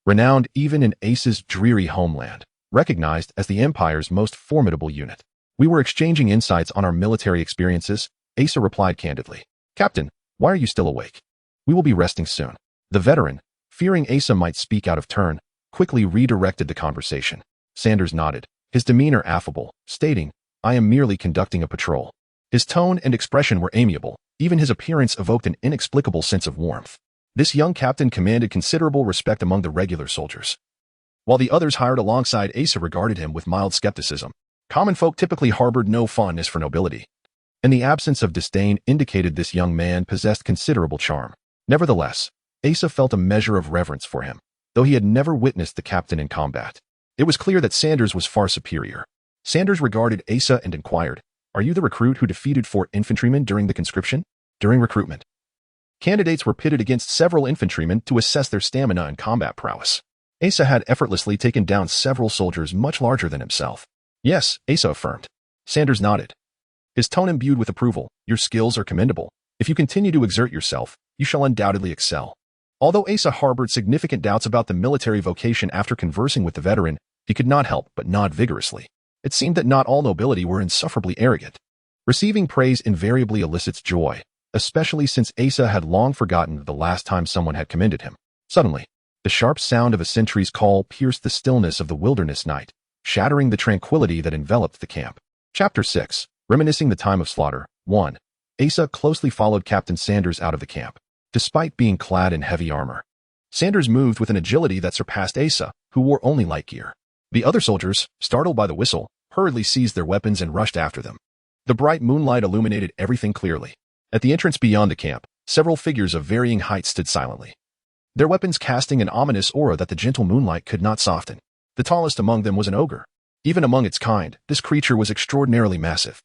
Renowned even in Asa's dreary homeland, recognized as the Empire's most formidable unit. "We were exchanging insights on our military experiences," Asa replied candidly. "Captain, why are you still awake? We will be resting soon." The veteran, fearing Asa might speak out of turn, quickly redirected the conversation. Sanders nodded, his demeanor affable, stating, "I am merely conducting a patrol." His tone and expression were amiable, even his appearance evoked an inexplicable sense of warmth. This young captain commanded considerable respect among the regular soldiers. While the others hired alongside Asa regarded him with mild skepticism, common folk typically harbored no fondness for nobility, and the absence of disdain indicated this young man possessed considerable charm. Nevertheless, Asa felt a measure of reverence for him, though he had never witnessed the captain in combat. It was clear that Sanders was far superior. Sanders regarded Asa and inquired, "Are you the recruit who defeated 4 infantrymen during the conscription?" During recruitment, candidates were pitted against several infantrymen to assess their stamina and combat prowess. Asa had effortlessly taken down several soldiers much larger than himself. "Yes," Asa affirmed. Sanders nodded, his tone imbued with approval. "Your skills are commendable. If you continue to exert yourself, you shall undoubtedly excel." Although Asa harbored significant doubts about the military vocation after conversing with the veteran, he could not help but nod vigorously. It seemed that not all nobility were insufferably arrogant. Receiving praise invariably elicits joy, especially since Asa had long forgotten the last time someone had commended him. Suddenly, the sharp sound of a sentry's call pierced the stillness of the wilderness night, shattering the tranquility that enveloped the camp. Chapter 6, Reminiscing the Time of Slaughter. 1. Asa closely followed Captain Sanders out of the camp. Despite being clad in heavy armor, Sanders moved with an agility that surpassed Asa, who wore only light gear. The other soldiers, startled by the whistle, hurriedly seized their weapons and rushed after them. The bright moonlight illuminated everything clearly. At the entrance beyond the camp, several figures of varying heights stood silently, their weapons casting an ominous aura that the gentle moonlight could not soften. The tallest among them was an ogre. Even among its kind, this creature was extraordinarily massive,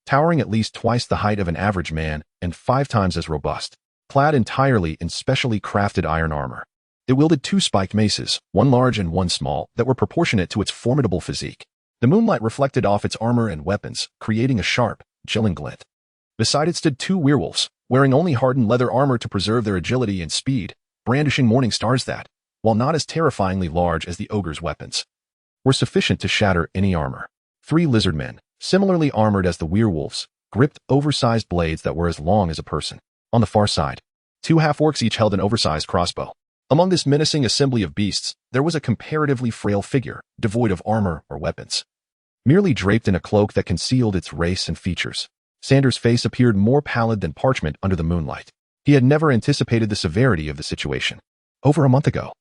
towering at least twice the height of an average man and 5 times as robust. Clad entirely in specially crafted iron armor, it wielded 2 spiked maces, one large and one small, that were proportionate to its formidable physique. The moonlight reflected off its armor and weapons, creating a sharp, chilling glint. Beside it stood 2 werewolves, wearing only hardened leather armor to preserve their agility and speed, brandishing morning stars that, while not as terrifyingly large as the ogre's weapons, were sufficient to shatter any armor. 3 lizard men, similarly armored as the werewolves, gripped oversized blades that were as long as a person. On the far side, 2 half-orcs each held an oversized crossbow. Among this menacing assembly of beasts, there was a comparatively frail figure, devoid of armor or weapons, merely draped in a cloak that concealed its race and features. Sanders' face appeared more pallid than parchment under the moonlight. He had never anticipated the severity of the situation. Over a month ago,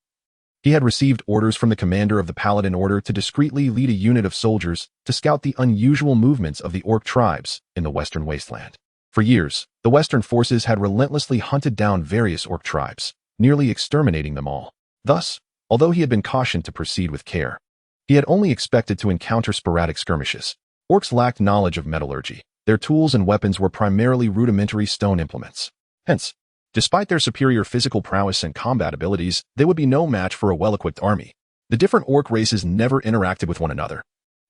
he had received orders from the commander of the Paladin Order to discreetly lead a unit of soldiers to scout the unusual movements of the orc tribes in the western wasteland. For years, the Western forces had relentlessly hunted down various orc tribes, nearly exterminating them all. Thus, although he had been cautioned to proceed with care, he had only expected to encounter sporadic skirmishes. Orcs lacked knowledge of metallurgy. Their tools and weapons were primarily rudimentary stone implements. Hence, despite their superior physical prowess and combat abilities, they would be no match for a well-equipped army. The different orc races never interacted with one another,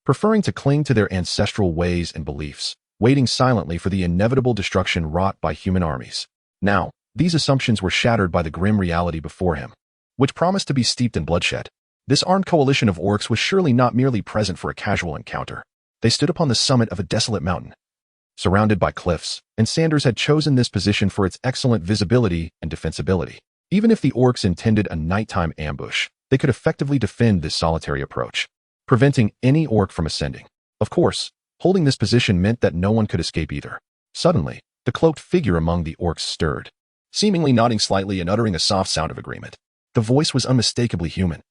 preferring to cling to their ancestral ways and beliefs, waiting silently for the inevitable destruction wrought by human armies. Now, these assumptions were shattered by the grim reality before him, which promised to be steeped in bloodshed. This armed coalition of orcs was surely not merely present for a casual encounter. They stood upon the summit of a desolate mountain, surrounded by cliffs, and Sanders had chosen this position for its excellent visibility and defensibility. Even if the orcs intended a nighttime ambush, they could effectively defend this solitary approach, preventing any orc from ascending. Of course, holding this position meant that no one could escape either. Suddenly, the cloaked figure among the orcs stirred, seemingly nodding slightly and uttering a soft sound of agreement. The voice was unmistakably human,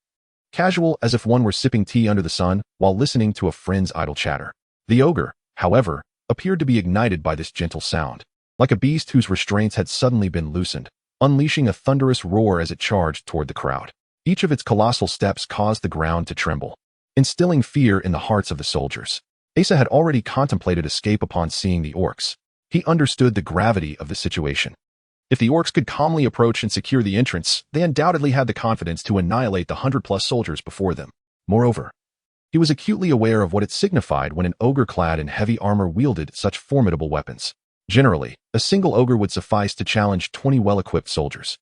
casual as if one were sipping tea under the sun while listening to a friend's idle chatter. The ogre, however, appeared to be ignited by this gentle sound, like a beast whose restraints had suddenly been loosened, unleashing a thunderous roar as it charged toward the crowd. Each of its colossal steps caused the ground to tremble, instilling fear in the hearts of the soldiers. Asa had already contemplated escape upon seeing the orcs. He understood the gravity of the situation. If the orcs could calmly approach and secure the entrance, they undoubtedly had the confidence to annihilate the 100+ soldiers before them. Moreover, he was acutely aware of what it signified when an ogre clad in heavy armor wielded such formidable weapons. Generally, a single ogre would suffice to challenge 20 well-equipped soldiers.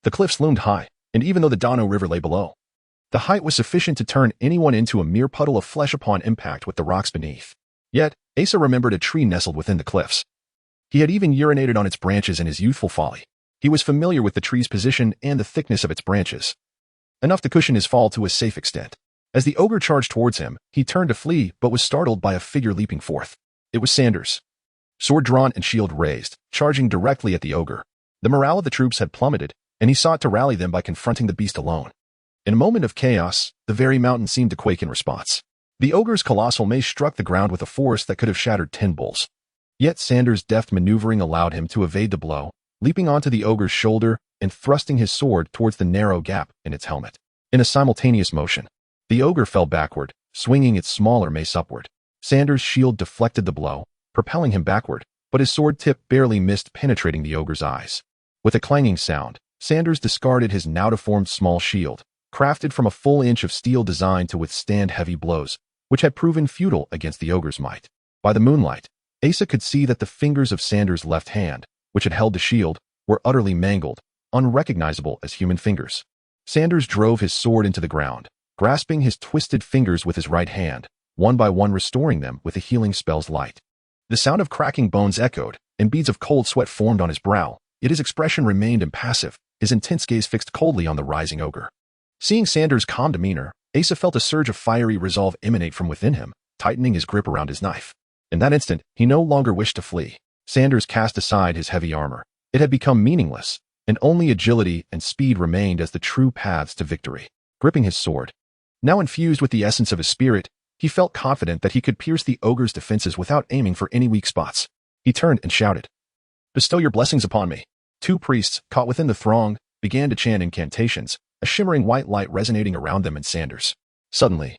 The cliffs loomed high, and even though the Dano River lay below, the height was sufficient to turn anyone into a mere puddle of flesh upon impact with the rocks beneath. Yet, Asa remembered a tree nestled within the cliffs. He had even urinated on its branches in his youthful folly. He was familiar with the tree's position and the thickness of its branches, enough to cushion his fall to a safe extent. As the ogre charged towards him, he turned to flee but was startled by a figure leaping forth. It was Sanders, sword drawn and shield raised, charging directly at the ogre. The morale of the troops had plummeted, and he sought to rally them by confronting the beast alone. In a moment of chaos, the very mountain seemed to quake in response. The ogre's colossal mace struck the ground with a force that could have shattered 10 bulls. Yet Sanders' deft maneuvering allowed him to evade the blow, leaping onto the ogre's shoulder and thrusting his sword towards the narrow gap in its helmet. In a simultaneous motion, the ogre fell backward, swinging its smaller mace upward. Sanders' shield deflected the blow, propelling him backward, but his sword tip barely missed penetrating the ogre's eyes. With a clanging sound, Sanders discarded his now-deformed small shield, crafted from a full inch of steel designed to withstand heavy blows, which had proven futile against the ogre's might. By the moonlight, Asa could see that the fingers of Sanders' left hand, which had held the shield, were utterly mangled, unrecognizable as human fingers. Sanders drove his sword into the ground, grasping his twisted fingers with his right hand, one by one restoring them with the healing spell's light. The sound of cracking bones echoed, and beads of cold sweat formed on his brow, yet his expression remained impassive, his intense gaze fixed coldly on the rising ogre. Seeing Sanders' calm demeanor, Asa felt a surge of fiery resolve emanate from within him, tightening his grip around his knife. In that instant, he no longer wished to flee. Sanders cast aside his heavy armor. It had become meaningless, and only agility and speed remained as the true paths to victory. Gripping his sword, now infused with the essence of his spirit, he felt confident that he could pierce the ogre's defenses without aiming for any weak spots. He turned and shouted, "Bestow your blessings upon me." 2 priests, caught within the throng, began to chant incantations, a shimmering white light resonating around them and Sanders. Suddenly,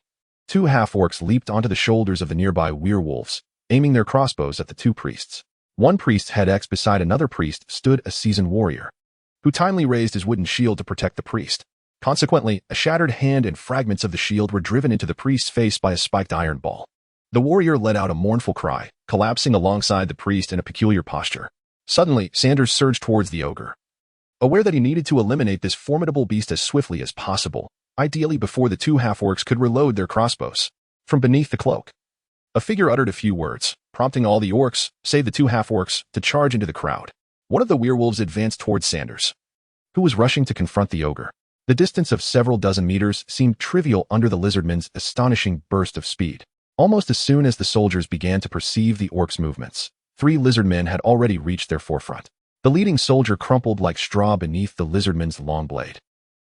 2 half-orcs leaped onto the shoulders of the nearby werewolves, aiming their crossbows at the 2 priests. One priest's head X beside another priest stood a seasoned warrior, who timely raised his wooden shield to protect the priest. Consequently, a shattered hand and fragments of the shield were driven into the priest's face by a spiked iron ball. The warrior let out a mournful cry, collapsing alongside the priest in a peculiar posture. Suddenly, Sanders surged towards the ogre, aware that he needed to eliminate this formidable beast as swiftly as possible, ideally before the 2 half-orcs could reload their crossbows. From beneath the cloak, a figure uttered a few words, prompting all the orcs, save the 2 half-orcs, to charge into the crowd. One of the werewolves advanced towards Sanders, who was rushing to confront the ogre. The distance of several dozen meters seemed trivial under the lizardman's astonishing burst of speed. Almost as soon as the soldiers began to perceive the orcs' movements, 3 lizardmen had already reached their forefront. The leading soldier crumpled like straw beneath the lizardman's long blade,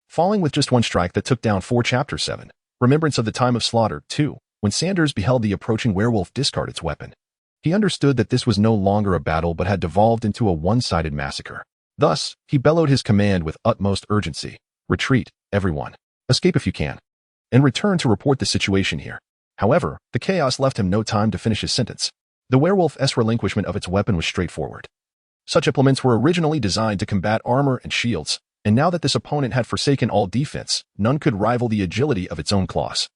falling with just one strike that took down 4. Chapter 7, Remembrance of the Time of Slaughter, 2. When Sanders beheld the approaching werewolf discard its weapon, he understood that this was no longer a battle but had devolved into a one-sided massacre. Thus, he bellowed his command with utmost urgency. "Retreat, everyone. Escape if you can, and return to report the situation here." However, the chaos left him no time to finish his sentence. The werewolf's relinquishment of its weapon was straightforward. Such implements were originally designed to combat armor and shields, and now that this opponent had forsaken all defense, none could rival the agility of its own claws,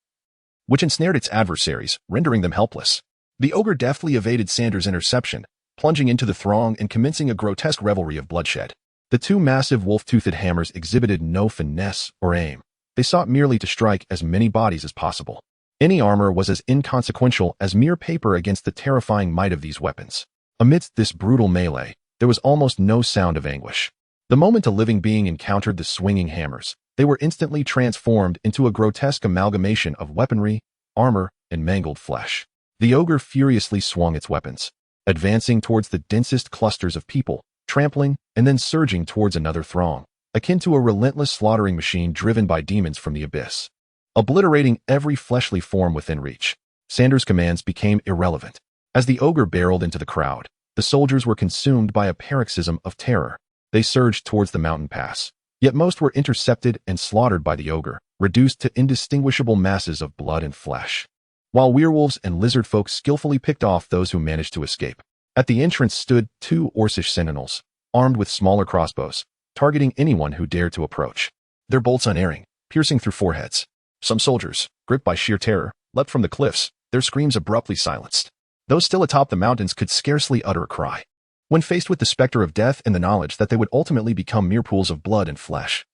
which ensnared its adversaries, rendering them helpless. The ogre deftly evaded Sanders' interception, plunging into the throng and commencing a grotesque revelry of bloodshed. The 2 massive wolf-toothed hammers exhibited no finesse or aim. They sought merely to strike as many bodies as possible. Any armor was as inconsequential as mere paper against the terrifying might of these weapons. Amidst this brutal melee, there was almost no sound of anguish. The moment a living being encountered the swinging hammers, they were instantly transformed into a grotesque amalgamation of weaponry, armor, and mangled flesh. The ogre furiously swung its weapons, advancing towards the densest clusters of people, trampling and then surging towards another throng, akin to a relentless slaughtering machine driven by demons from the abyss, obliterating every fleshly form within reach. Sanders' commands became irrelevant. As the ogre barreled into the crowd, the soldiers were consumed by a paroxysm of terror. They surged towards the mountain pass, yet most were intercepted and slaughtered by the ogre, reduced to indistinguishable masses of blood and flesh, while werewolves and lizard folk skillfully picked off those who managed to escape. At the entrance stood 2 Orcish sentinels, armed with smaller crossbows, targeting anyone who dared to approach. Their bolts unerring, piercing through foreheads. Some soldiers, gripped by sheer terror, leapt from the cliffs, their screams abruptly silenced. Those still atop the mountains could scarcely utter a cry. When faced with the specter of death and the knowledge that they would ultimately become mere pools of blood and flesh,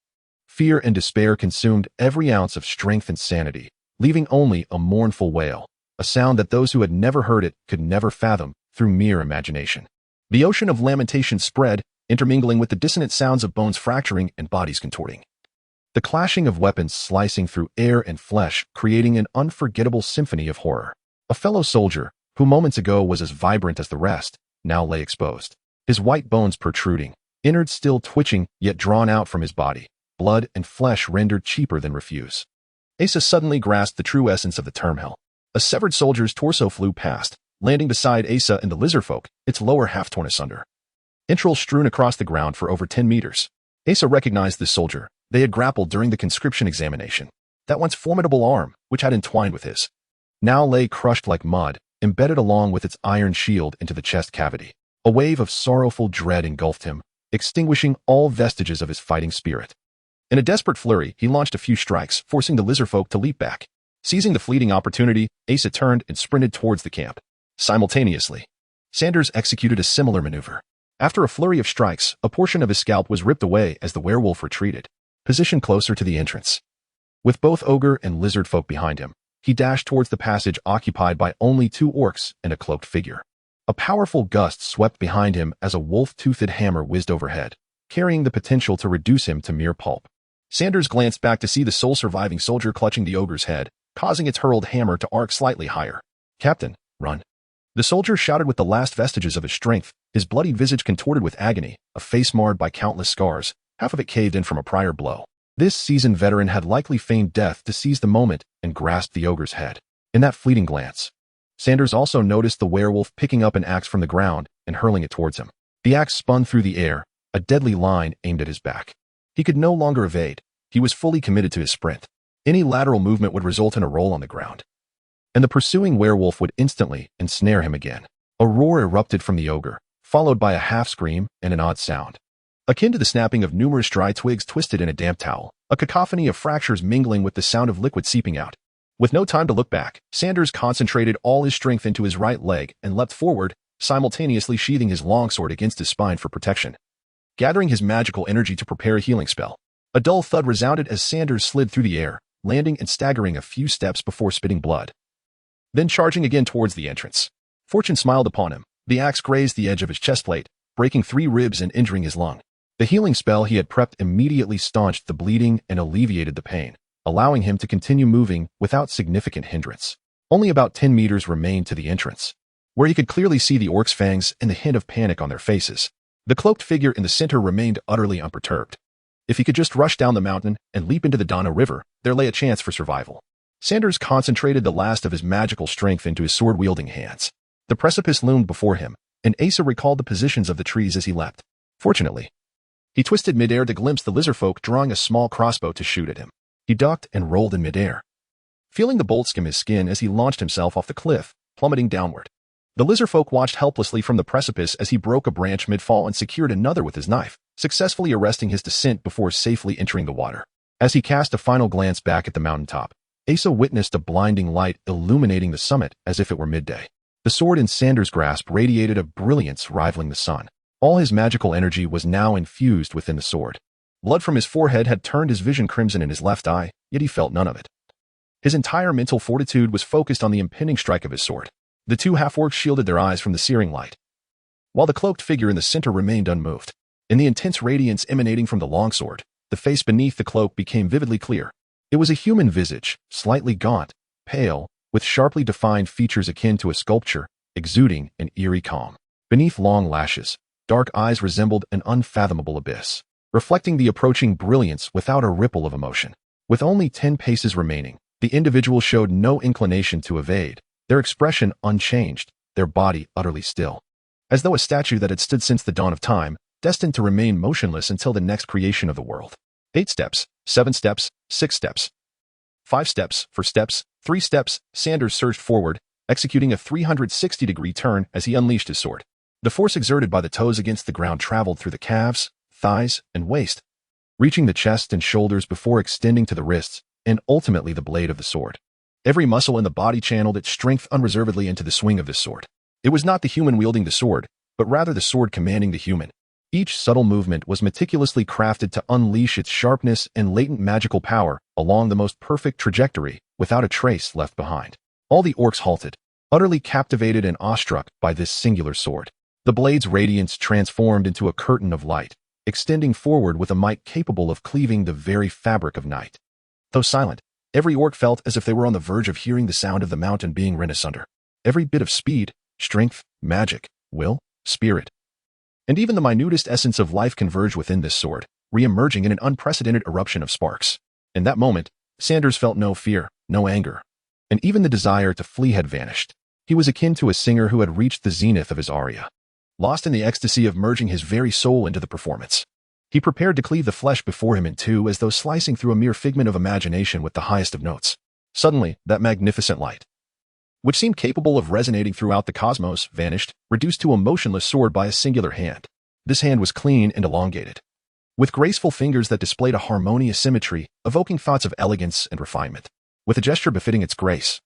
fear and despair consumed every ounce of strength and sanity, leaving only a mournful wail, a sound that those who had never heard it could never fathom through mere imagination. The ocean of lamentation spread, intermingling with the dissonant sounds of bones fracturing and bodies contorting. The clashing of weapons slicing through air and flesh, creating an unforgettable symphony of horror. A fellow soldier, who moments ago was as vibrant as the rest, now lay exposed, his white bones protruding, innards still twitching yet drawn out from his body, blood and flesh rendered cheaper than refuse. Asa suddenly grasped the true essence of the term hell. A severed soldier's torso flew past, landing beside Asa and the lizard folk, its lower half torn asunder. Entrails strewn across the ground for over 10 meters. Asa recognized this soldier. They had grappled during the conscription examination. That once formidable arm, which had entwined with his, now lay crushed like mud, embedded along with its iron shield into the chest cavity. A wave of sorrowful dread engulfed him, extinguishing all vestiges of his fighting spirit. In a desperate flurry, he launched a few strikes, forcing the lizard folk to leap back. Seizing the fleeting opportunity, Asa turned and sprinted towards the camp. Simultaneously, Sanders executed a similar maneuver. After a flurry of strikes, a portion of his scalp was ripped away as the werewolf retreated, positioned closer to the entrance. With both ogre and lizard folk behind him, he dashed towards the passage occupied by only 2 orcs and a cloaked figure. A powerful gust swept behind him as a wolf-toothed hammer whizzed overhead, carrying the potential to reduce him to mere pulp. Sanders glanced back to see the sole surviving soldier clutching the ogre's head, causing its hurled hammer to arc slightly higher. "Captain, run." The soldier shouted with the last vestiges of his strength, his bloody visage contorted with agony, a face marred by countless scars, half of it caved in from a prior blow. This seasoned veteran had likely feigned death to seize the moment and grasp the ogre's head. In that fleeting glance, Sanders also noticed the werewolf picking up an axe from the ground and hurling it towards him. The axe spun through the air, a deadly line aimed at his back. He could no longer evade. He was fully committed to his sprint. Any lateral movement would result in a roll on the ground, and the pursuing werewolf would instantly ensnare him again. A roar erupted from the ogre, followed by a half-scream and an odd sound, akin to the snapping of numerous dry twigs twisted in a damp towel, a cacophony of fractures mingling with the sound of liquid seeping out. With no time to look back, Sanders concentrated all his strength into his right leg and leapt forward, simultaneously sheathing his longsword against his spine for protection. Gathering his magical energy to prepare a healing spell, a dull thud resounded as Sanders slid through the air, landing and staggering a few steps before spitting blood, then charging again towards the entrance. Fortune smiled upon him. The axe grazed the edge of his chest plate, breaking 3 ribs and injuring his lung. The healing spell he had prepped immediately staunched the bleeding and alleviated the pain, allowing him to continue moving without significant hindrance. Only about 10 meters remained to the entrance, where he could clearly see the orcs' fangs and the hint of panic on their faces. The cloaked figure in the center remained utterly unperturbed. If he could just rush down the mountain and leap into the Donna River, there lay a chance for survival. Sanders concentrated the last of his magical strength into his sword-wielding hands. The precipice loomed before him, and Asa recalled the positions of the trees as he leapt. Fortunately, he twisted midair to glimpse the lizard folk drawing a small crossbow to shoot at him. He ducked and rolled in midair, feeling the bolt skim his skin as he launched himself off the cliff, plummeting downward. The lizard folk watched helplessly from the precipice as he broke a branch mid-fall and secured another with his knife, successfully arresting his descent before safely entering the water. As he cast a final glance back at the mountaintop, Asa witnessed a blinding light illuminating the summit as if it were midday. The sword in Sanders' grasp radiated a brilliance rivaling the sun. All his magical energy was now infused within the sword. Blood from his forehead had turned his vision crimson in his left eye, yet he felt none of it. His entire mental fortitude was focused on the impending strike of his sword. The 2 half-orcs shielded their eyes from the searing light, while the cloaked figure in the center remained unmoved. In the intense radiance emanating from the longsword, the face beneath the cloak became vividly clear. It was a human visage, slightly gaunt, pale, with sharply defined features akin to a sculpture, exuding an eerie calm. Beneath long lashes, dark eyes resembled an unfathomable abyss, reflecting the approaching brilliance without a ripple of emotion. With only 10 paces remaining, the individual showed no inclination to evade, their expression unchanged, their body utterly still. As though a statue that had stood since the dawn of time, destined to remain motionless until the next creation of the world. 8 steps, 7 steps, 6 steps, 5 steps, 4 steps, 3 steps, Sanders surged forward, executing a 360-degree turn as he unleashed his sword. The force exerted by the toes against the ground traveled through the calves, thighs, and waist, reaching the chest and shoulders before extending to the wrists, and ultimately the blade of the sword. Every muscle in the body channeled its strength unreservedly into the swing of this sword. It was not the human wielding the sword, but rather the sword commanding the human. Each subtle movement was meticulously crafted to unleash its sharpness and latent magical power along the most perfect trajectory, without a trace left behind. All the orcs halted, utterly captivated and awestruck by this singular sword. The blade's radiance transformed into a curtain of light, extending forward with a might capable of cleaving the very fabric of night. Though silent, every orc felt as if they were on the verge of hearing the sound of the mountain being rent asunder. Every bit of speed, strength, magic, will, spirit, and even the minutest essence of life converged within this sword, re-emerging in an unprecedented eruption of sparks. In that moment, Sanders felt no fear, no anger, and even the desire to flee had vanished. He was akin to a singer who had reached the zenith of his aria, lost in the ecstasy of merging his very soul into the performance. He prepared to cleave the flesh before him in two as though slicing through a mere figment of imagination with the highest of notes. Suddenly, that magnificent light, which seemed capable of resonating throughout the cosmos, vanished, reduced to a motionless sword by a singular hand. This hand was clean and elongated, with graceful fingers that displayed a harmonious symmetry, evoking thoughts of elegance and refinement. With a gesture befitting its grace,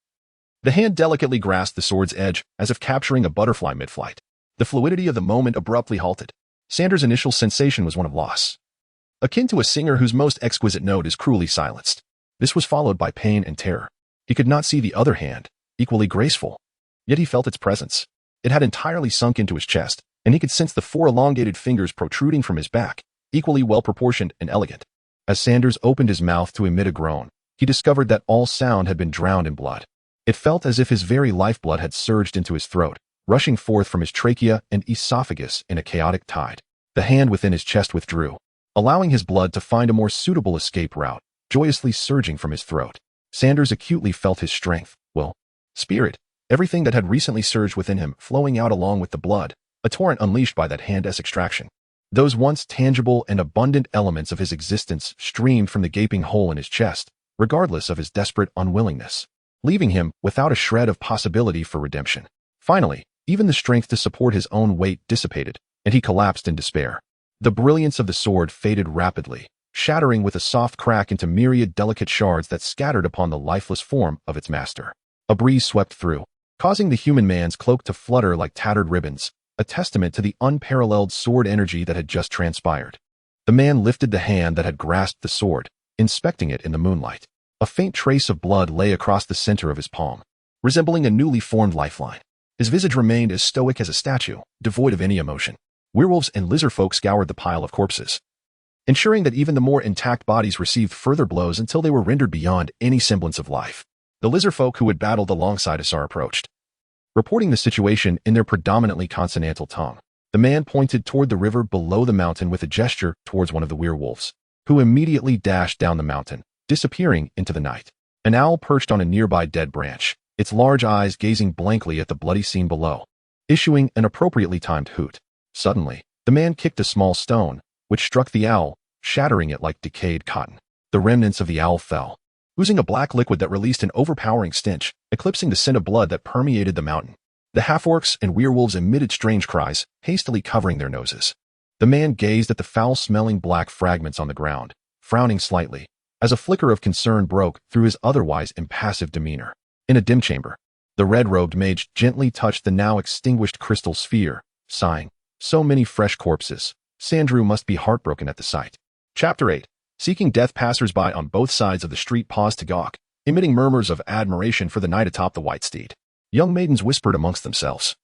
the hand delicately grasped the sword's edge, as if capturing a butterfly mid-flight. The fluidity of the moment abruptly halted. Sanders' initial sensation was one of loss, akin to a singer whose most exquisite note is cruelly silenced. This was followed by pain and terror. He could not see the other hand, equally graceful, yet he felt its presence. It had entirely sunk into his chest, and he could sense the 4 elongated fingers protruding from his back, equally well-proportioned and elegant. As Sanders opened his mouth to emit a groan, he discovered that all sound had been drowned in blood. It felt as if his very lifeblood had surged into his throat, rushing forth from his trachea and esophagus in a chaotic tide. The hand within his chest withdrew, allowing his blood to find a more suitable escape route, joyously surging from his throat. Sanders acutely felt his strength, will, spirit, everything that had recently surged within him flowing out along with the blood, a torrent unleashed by that hand's extraction. Those once tangible and abundant elements of his existence streamed from the gaping hole in his chest, regardless of his desperate unwillingness, leaving him without a shred of possibility for redemption. Finally, even the strength to support his own weight dissipated, and he collapsed in despair. The brilliance of the sword faded rapidly, shattering with a soft crack into myriad delicate shards that scattered upon the lifeless form of its master. A breeze swept through, causing the human man's cloak to flutter like tattered ribbons, a testament to the unparalleled sword energy that had just transpired. The man lifted the hand that had grasped the sword, inspecting it in the moonlight. A faint trace of blood lay across the center of his palm, resembling a newly formed lifeline. His visage remained as stoic as a statue, devoid of any emotion. Werewolves and lizardfolk scoured the pile of corpses, ensuring that even the more intact bodies received further blows until they were rendered beyond any semblance of life. The lizardfolk who had battled alongside Asar approached, reporting the situation in their predominantly consonantal tongue. The man pointed toward the river below the mountain with a gesture towards one of the werewolves, who immediately dashed down the mountain, disappearing into the night. An owl perched on a nearby dead branch, its large eyes gazing blankly at the bloody scene below, issuing an appropriately timed hoot. Suddenly, the man kicked a small stone, which struck the owl, shattering it like decayed cotton. The remnants of the owl fell, oozing a black liquid that released an overpowering stench, eclipsing the scent of blood that permeated the mountain. The half-orcs and werewolves emitted strange cries, hastily covering their noses. The man gazed at the foul-smelling black fragments on the ground, frowning slightly, as a flicker of concern broke through his otherwise impassive demeanor. In a dim chamber, the red-robed mage gently touched the now extinguished crystal sphere, sighing, "So many fresh corpses. Sandrew must be heartbroken at the sight." Chapter 8. Seeking death. Passers-by on both sides of the street paused to gawk, emitting murmurs of admiration for the knight atop the white steed. Young maidens whispered amongst themselves,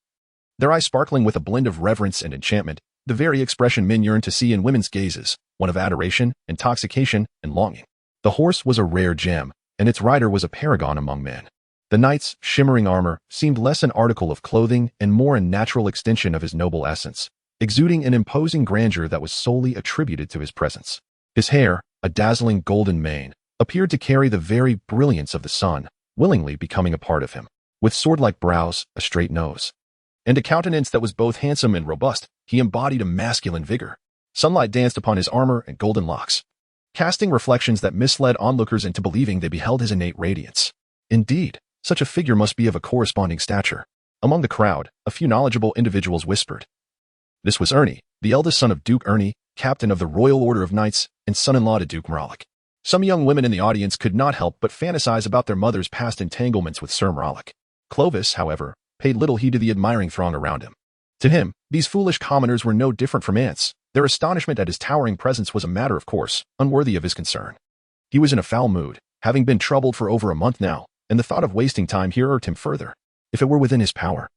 their eyes sparkling with a blend of reverence and enchantment, the very expression men yearn to see in women's gazes, one of adoration, intoxication, and longing. The horse was a rare gem, and its rider was a paragon among men. The knight's shimmering armor seemed less an article of clothing and more a natural extension of his noble essence, exuding an imposing grandeur that was solely attributed to his presence. His hair, a dazzling golden mane, appeared to carry the very brilliance of the sun, willingly becoming a part of him. With sword-like brows, a straight nose, and a countenance that was both handsome and robust, he embodied a masculine vigor. Sunlight danced upon his armor and golden locks, casting reflections that misled onlookers into believing they beheld his innate radiance. Indeed, such a figure must be of a corresponding stature. Among the crowd, a few knowledgeable individuals whispered. This was Ernie, the eldest son of Duke Ernie, captain of the Royal Order of Knights, and son-in-law to Duke Mralik. Some young women in the audience could not help but fantasize about their mother's past entanglements with Sir Mralik. Clovis, however, paid little heed to the admiring throng around him. To him, these foolish commoners were no different from ants. Their astonishment at his towering presence was a matter of course, unworthy of his concern. He was in a foul mood, having been troubled for over a month now, and the thought of wasting time here irked him further. If it were within his power,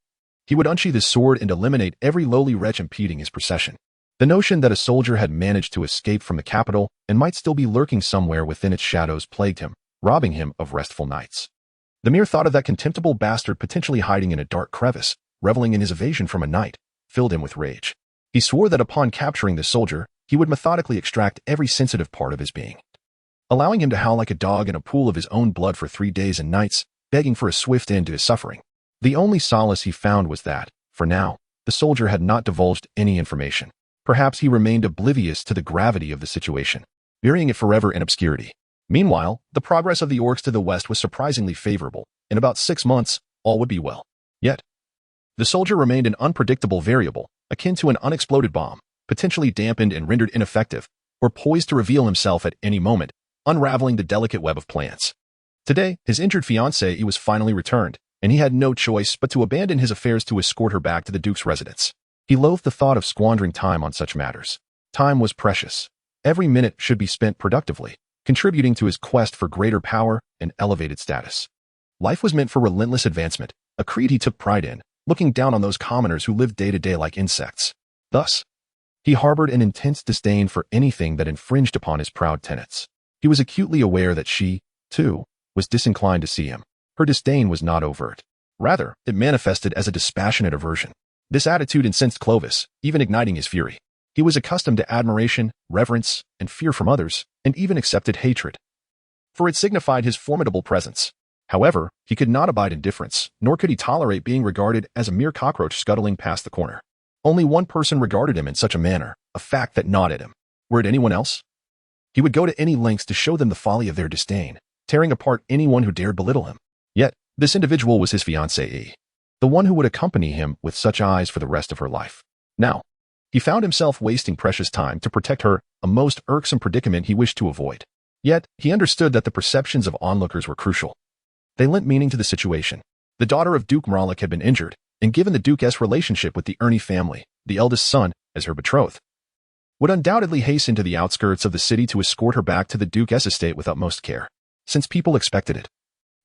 he would unsheath his sword and eliminate every lowly wretch impeding his procession. The notion that a soldier had managed to escape from the capital and might still be lurking somewhere within its shadows plagued him, robbing him of restful nights. The mere thought of that contemptible bastard potentially hiding in a dark crevice, reveling in his evasion from a knight, filled him with rage. He swore that upon capturing the soldier, he would methodically extract every sensitive part of his being, allowing him to howl like a dog in a pool of his own blood for 3 days and nights, begging for a swift end to his suffering. The only solace he found was that, for now, the soldier had not divulged any information. Perhaps he remained oblivious to the gravity of the situation, burying it forever in obscurity. Meanwhile, the progress of the orcs to the west was surprisingly favorable. In about 6 months, all would be well. Yet, the soldier remained an unpredictable variable, akin to an unexploded bomb, potentially dampened and rendered ineffective, or poised to reveal himself at any moment, unraveling the delicate web of plans. Today, his injured fiancée was finally returned, and he had no choice but to abandon his affairs to escort her back to the Duke's residence. He loathed the thought of squandering time on such matters. Time was precious. Every minute should be spent productively, contributing to his quest for greater power and elevated status. Life was meant for relentless advancement, a creed he took pride in, looking down on those commoners who lived day to day like insects. Thus, he harbored an intense disdain for anything that infringed upon his proud tenets. He was acutely aware that she, too, was disinclined to see him. Her disdain was not overt. Rather, it manifested as a dispassionate aversion. This attitude incensed Clovis, even igniting his fury. He was accustomed to admiration, reverence, and fear from others, and even accepted hatred, for it signified his formidable presence. However, he could not abide indifference, nor could he tolerate being regarded as a mere cockroach scuttling past the corner. Only one person regarded him in such a manner, a fact that gnawed at him. Were it anyone else, he would go to any lengths to show them the folly of their disdain, tearing apart anyone who dared belittle him. Yet, this individual was his fiancée, the one who would accompany him with such eyes for the rest of her life. Now, he found himself wasting precious time to protect her, a most irksome predicament he wished to avoid. Yet, he understood that the perceptions of onlookers were crucial. They lent meaning to the situation. The daughter of Duke Mralik had been injured, and given the Duke's relationship with the Ernie family, the eldest son, as her betrothed, would undoubtedly hasten to the outskirts of the city to escort her back to the Duke's estate with utmost care. Since people expected it,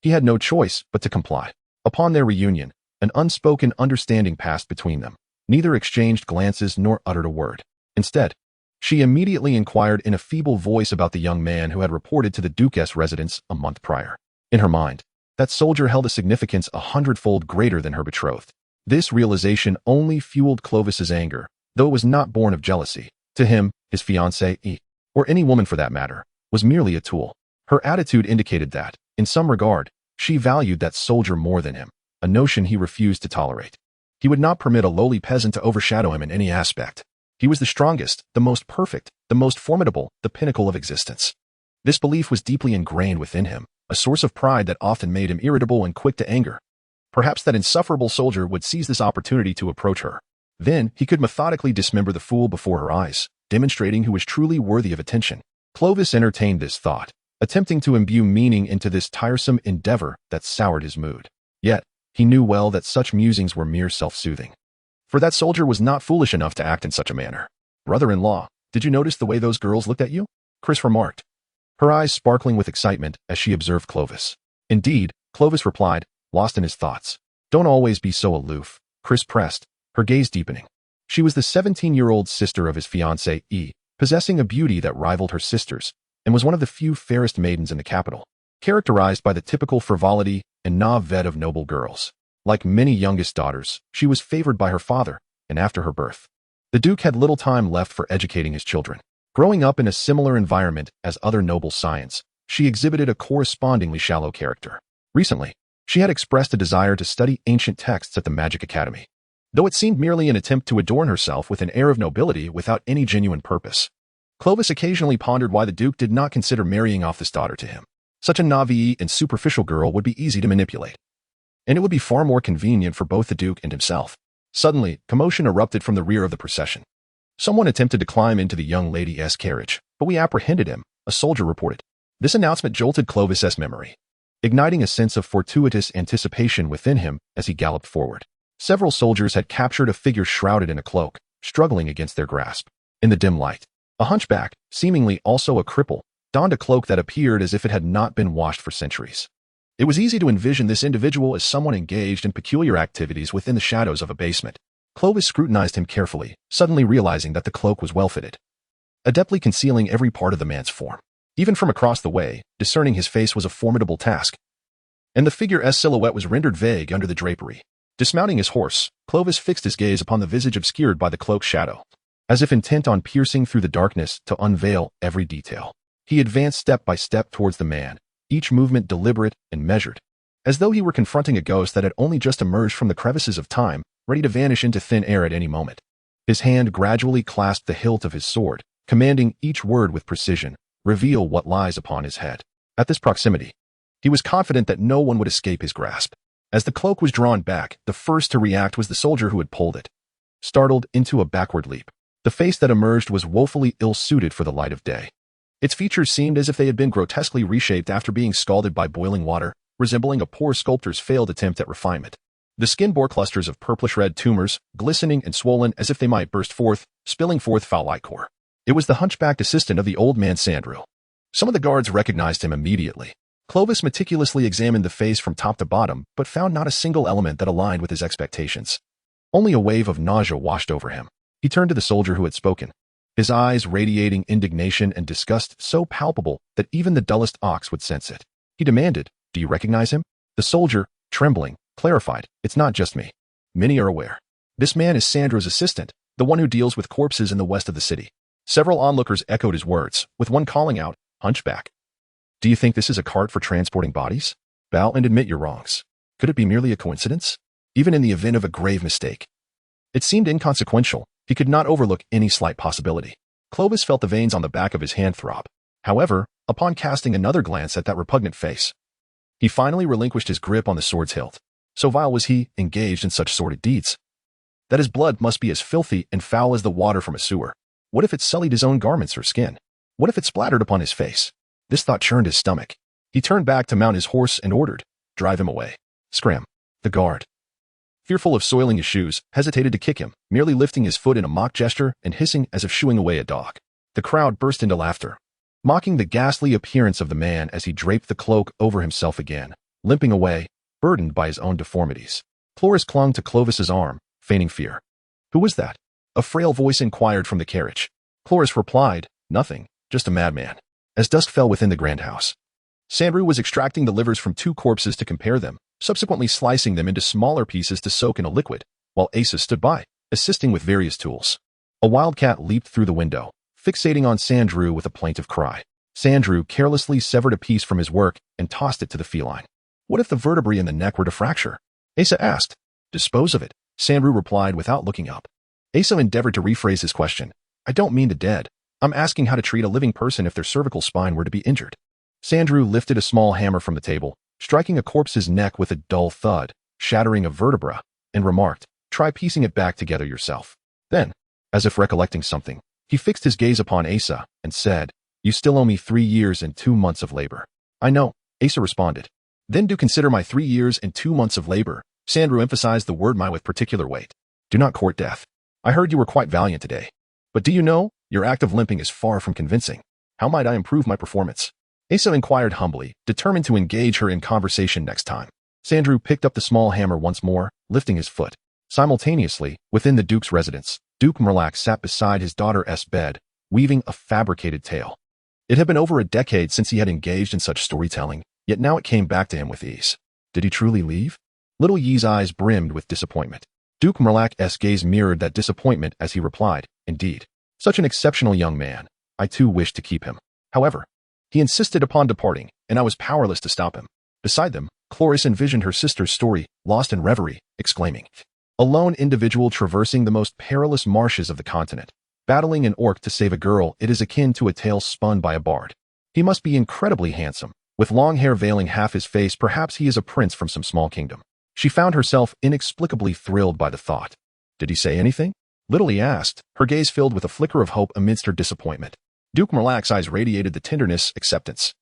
he had no choice but to comply. Upon their reunion, an unspoken understanding passed between them. Neither exchanged glances nor uttered a word. Instead, she immediately inquired in a feeble voice about the young man who had reported to the Duke's residence a month prior. In her mind, that soldier held a significance 100-fold greater than her betrothed. This realization only fueled Clovis's anger, though it was not born of jealousy. To him, his fiancée, or any woman for that matter, was merely a tool. Her attitude indicated that, in some regard, she valued that soldier more than him, a notion he refused to tolerate. He would not permit a lowly peasant to overshadow him in any aspect. He was the strongest, the most perfect, the most formidable, the pinnacle of existence. This belief was deeply ingrained within him, a source of pride that often made him irritable and quick to anger. Perhaps that insufferable soldier would seize this opportunity to approach her. Then he could methodically dismember the fool before her eyes, demonstrating who was truly worthy of attention. Clovis entertained this thought, attempting to imbue meaning into this tiresome endeavor that soured his mood. Yet, he knew well that such musings were mere self-soothing. For that soldier was not foolish enough to act in such a manner. "Brother-in-law, did you notice the way those girls looked at you?" Chris remarked, her eyes sparkling with excitement as she observed Clovis. Indeed, Clovis replied, lost in his thoughts. "Don't always be so aloof," Chris pressed, her gaze deepening. She was the 17-year-old sister of his fiancée, E, possessing a beauty that rivaled her sister's, and was one of the few fairest maidens in the capital, characterized by the typical frivolity and naivete of noble girls. Like many youngest daughters, she was favored by her father, and after her birth, the Duke had little time left for educating his children. Growing up in a similar environment as other noble scions, she exhibited a correspondingly shallow character. Recently, she had expressed a desire to study ancient texts at the Magic Academy, though it seemed merely an attempt to adorn herself with an air of nobility without any genuine purpose. Clovis occasionally pondered why the Duke did not consider marrying off this daughter to him. Such a naive and superficial girl would be easy to manipulate, and it would be far more convenient for both the Duke and himself. Suddenly, commotion erupted from the rear of the procession. Someone attempted to climb into the young lady's carriage, but we apprehended him, a soldier reported. This announcement jolted Clovis's memory, igniting a sense of fortuitous anticipation within him as he galloped forward. Several soldiers had captured a figure shrouded in a cloak, struggling against their grasp. In the dim light, a hunchback, seemingly also a cripple, donned a cloak that appeared as if it had not been washed for centuries. It was easy to envision this individual as someone engaged in peculiar activities within the shadows of a basement. Clovis scrutinized him carefully, suddenly realizing that the cloak was well-fitted, adeptly concealing every part of the man's form. Even from across the way, discerning his face was a formidable task, and the figure's silhouette was rendered vague under the drapery. Dismounting his horse, Clovis fixed his gaze upon the visage obscured by the cloak's shadow, as if intent on piercing through the darkness to unveil every detail. He advanced step by step towards the man, each movement deliberate and measured, as though he were confronting a ghost that had only just emerged from the crevices of time, ready to vanish into thin air at any moment. His hand gradually clasped the hilt of his sword, commanding each word with precision, reveal what lies upon his head. At this proximity, he was confident that no one would escape his grasp. As the cloak was drawn back, the first to react was the soldier who had pulled it, startled into a backward leap. The face that emerged was woefully ill-suited for the light of day. Its features seemed as if they had been grotesquely reshaped after being scalded by boiling water, resembling a poor sculptor's failed attempt at refinement. The skin bore clusters of purplish-red tumors, glistening and swollen as if they might burst forth, spilling forth foul ichor. It was the hunchbacked assistant of the old man Sandrew. Some of the guards recognized him immediately. Clovis meticulously examined the face from top to bottom, but found not a single element that aligned with his expectations. Only a wave of nausea washed over him. He turned to the soldier who had spoken, his eyes radiating indignation and disgust so palpable that even the dullest ox would sense it. He demanded, "Do you recognize him?" The soldier, trembling, clarified, "It's not just me. Many are aware. This man is Sandra's assistant, the one who deals with corpses in the west of the city." Several onlookers echoed his words, with one calling out, "Hunchback. Do you think this is a cart for transporting bodies? Bow and admit your wrongs. Could it be merely a coincidence? Even in the event of a grave mistake, it seemed inconsequential. He could not overlook any slight possibility. Clovis felt the veins on the back of his hand throb. However, upon casting another glance at that repugnant face, he finally relinquished his grip on the sword's hilt. So vile was he, engaged in such sordid deeds, that his blood must be as filthy and foul as the water from a sewer. What if it sullied his own garments or skin? What if it splattered upon his face? This thought churned his stomach. He turned back to mount his horse and ordered, "Drive him away." Scram. The guard, fearful of soiling his shoes, hesitated to kick him, merely lifting his foot in a mock gesture and hissing as if shooing away a dog. The crowd burst into laughter, mocking the ghastly appearance of the man as he draped the cloak over himself again, limping away, burdened by his own deformities. Cloris clung to Clovis's arm, feigning fear. "Who was that?" a frail voice inquired from the carriage. Cloris replied, "Nothing, just a madman." As dusk fell within the grand house, Sandrew was extracting the livers from two corpses to compare them, subsequently slicing them into smaller pieces to soak in a liquid, while Asa stood by, assisting with various tools. A wildcat leaped through the window, fixating on Sandrew with a plaintive cry. Sandrew carelessly severed a piece from his work and tossed it to the feline. What if the vertebrae in the neck were to fracture? Asa asked. "Dispose of it," Sandrew replied without looking up. Asa endeavored to rephrase his question. "I don't mean the dead. I'm asking how to treat a living person if their cervical spine were to be injured." Sandrew lifted a small hammer from the table, striking a corpse's neck with a dull thud, shattering a vertebra, and remarked, "Try piecing it back together yourself." Then, as if recollecting something, he fixed his gaze upon Asa and said, "You still owe me 3 years and 2 months of labor." "I know," Asa responded. "Then do consider my 3 years and 2 months of labor." Sandrew emphasized the word "my" with particular weight. "Do not court death. I heard you were quite valiant today. But do you know, your act of limping is far from convincing. How might I improve my performance?" Asa inquired humbly, determined to engage her in conversation next time. Sandrew picked up the small hammer once more, lifting his foot. Simultaneously, within the Duke's residence, Duke Merlac sat beside his daughter's bed, weaving a fabricated tale. It had been over a decade since he had engaged in such storytelling, yet now it came back to him with ease. Did he truly leave? Little Yi's eyes brimmed with disappointment. Duke Merlac's gaze mirrored that disappointment as he replied, "Indeed. Such an exceptional young man. I too wished to keep him. However, he insisted upon departing, and I was powerless to stop him." Beside them, Cloris envisioned her sister's story, lost in reverie, exclaiming, "A lone individual traversing the most perilous marshes of the continent, battling an orc to save a girl, it is akin to a tale spun by a bard. He must be incredibly handsome, with long hair veiling half his face. Perhaps he is a prince from some small kingdom." She found herself inexplicably thrilled by the thought. "Did he say anything?" Little Yi asked, her gaze filled with a flicker of hope amidst her disappointment. Duke Merlac's eyes radiated the tenderness, acceptance,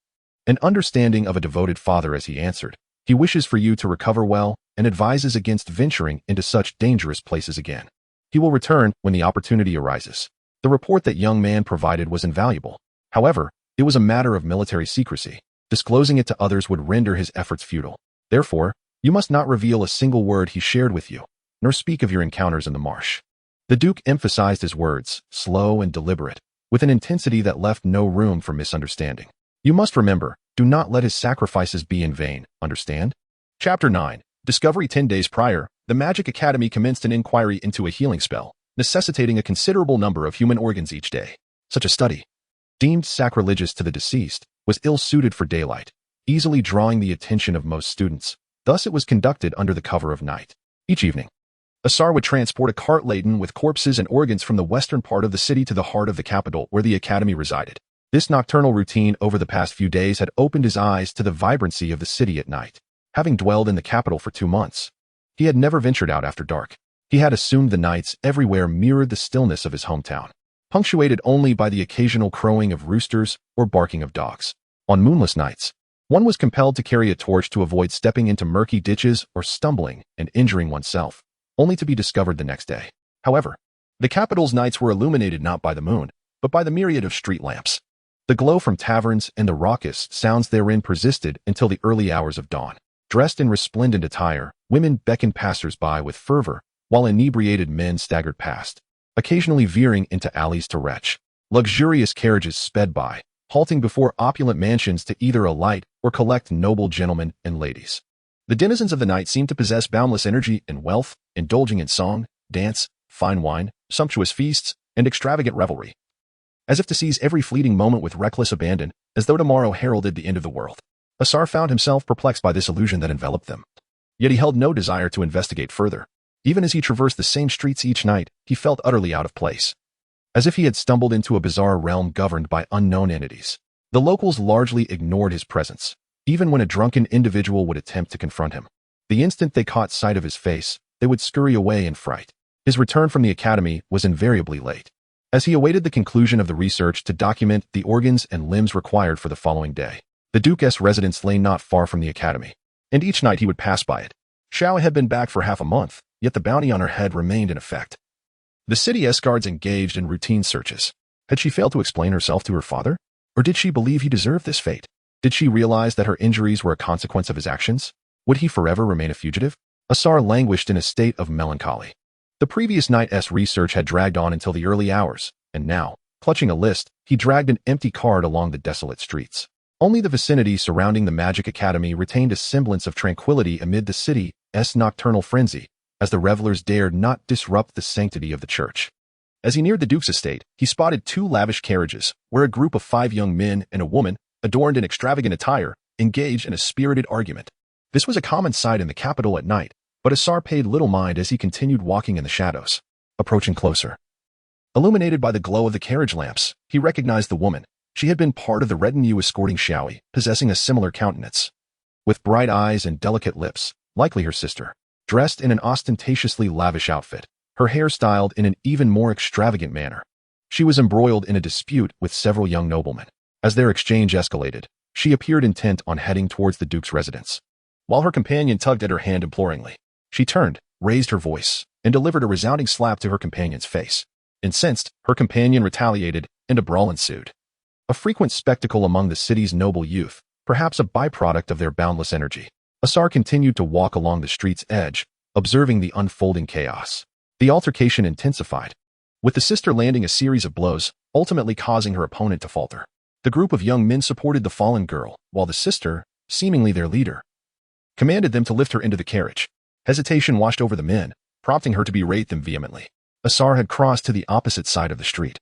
and understanding of a devoted father as he answered, "He wishes for you to recover well and advises against venturing into such dangerous places again. He will return when the opportunity arises." The report that young man provided was invaluable. However, it was a matter of military secrecy. Disclosing it to others would render his efforts futile. Therefore, you must not reveal a single word he shared with you, nor speak of your encounters in the marsh. The Duke emphasized his words, slow and deliberate, with an intensity that left no room for misunderstanding. "You must remember, do not let his sacrifices be in vain, understand?" Chapter 9. Discovery. 10 days prior, the Magic Academy commenced an inquiry into a healing spell, necessitating a considerable number of human organs each day. Such a study, deemed sacrilegious to the deceased, was ill-suited for daylight, easily drawing the attention of most students. Thus it was conducted under the cover of night. Each evening, Asar would transport a cart laden with corpses and organs from the western part of the city to the heart of the capital where the academy resided. This nocturnal routine over the past few days had opened his eyes to the vibrancy of the city at night. Having dwelled in the capital for 2 months, he had never ventured out after dark. He had assumed the nights everywhere mirrored the stillness of his hometown, punctuated only by the occasional crowing of roosters or barking of dogs. On moonless nights, one was compelled to carry a torch to avoid stepping into murky ditches or stumbling and injuring oneself, only to be discovered the next day. However, the capital's nights were illuminated not by the moon, but by the myriad of street lamps. The glow from taverns and the raucous sounds therein persisted until the early hours of dawn. Dressed in resplendent attire, women beckoned passers-by with fervor, while inebriated men staggered past, occasionally veering into alleys to retch. Luxurious carriages sped by, halting before opulent mansions to either alight or collect noble gentlemen and ladies. The denizens of the night seemed to possess boundless energy and wealth, indulging in song, dance, fine wine, sumptuous feasts, and extravagant revelry, as if to seize every fleeting moment with reckless abandon, as though tomorrow heralded the end of the world. Asar found himself perplexed by this illusion that enveloped them. Yet he held no desire to investigate further. Even as he traversed the same streets each night, he felt utterly out of place, as if he had stumbled into a bizarre realm governed by unknown entities. The locals largely ignored his presence, even when a drunken individual would attempt to confront him. The instant they caught sight of his face, they would scurry away in fright. His return from the academy was invariably late, as he awaited the conclusion of the research to document the organs and limbs required for the following day. The Duke's residence lay not far from the academy, and each night he would pass by it. Xiao had been back for half a month, yet the bounty on her head remained in effect. The city's guards engaged in routine searches. Had she failed to explain herself to her father? Or did she believe he deserved this fate? Did she realize that her injuries were a consequence of his actions? Would he forever remain a fugitive? Asar languished in a state of melancholy. The previous night's research had dragged on until the early hours, and now, clutching a list, he dragged an empty cart along the desolate streets. Only the vicinity surrounding the Magic Academy retained a semblance of tranquility amid the city's nocturnal frenzy, as the revelers dared not disrupt the sanctity of the church. As he neared the Duke's estate, he spotted 2 lavish carriages, where a group of 5 young men and a woman, adorned in extravagant attire, engaged in a spirited argument. This was a common sight in the capital at night, but Asar paid little mind as he continued walking in the shadows. Approaching closer, illuminated by the glow of the carriage lamps, he recognized the woman. She had been part of the retinue escorting Xiaoyi, possessing a similar countenance, with bright eyes and delicate lips, likely her sister. Dressed in an ostentatiously lavish outfit, her hair styled in an even more extravagant manner, she was embroiled in a dispute with several young noblemen. As their exchange escalated, she appeared intent on heading towards the Duke's residence. While her companion tugged at her hand imploringly, she turned, raised her voice, and delivered a resounding slap to her companion's face. Incensed, her companion retaliated, and a brawl ensued. A frequent spectacle among the city's noble youth, perhaps a byproduct of their boundless energy. Asar continued to walk along the street's edge, observing the unfolding chaos. The altercation intensified, with the sister landing a series of blows, ultimately causing her opponent to falter. The group of young men supported the fallen girl, while the sister, seemingly their leader, commanded them to lift her into the carriage. Hesitation washed over the men, prompting her to berate them vehemently. Asar had crossed to the opposite side of the street.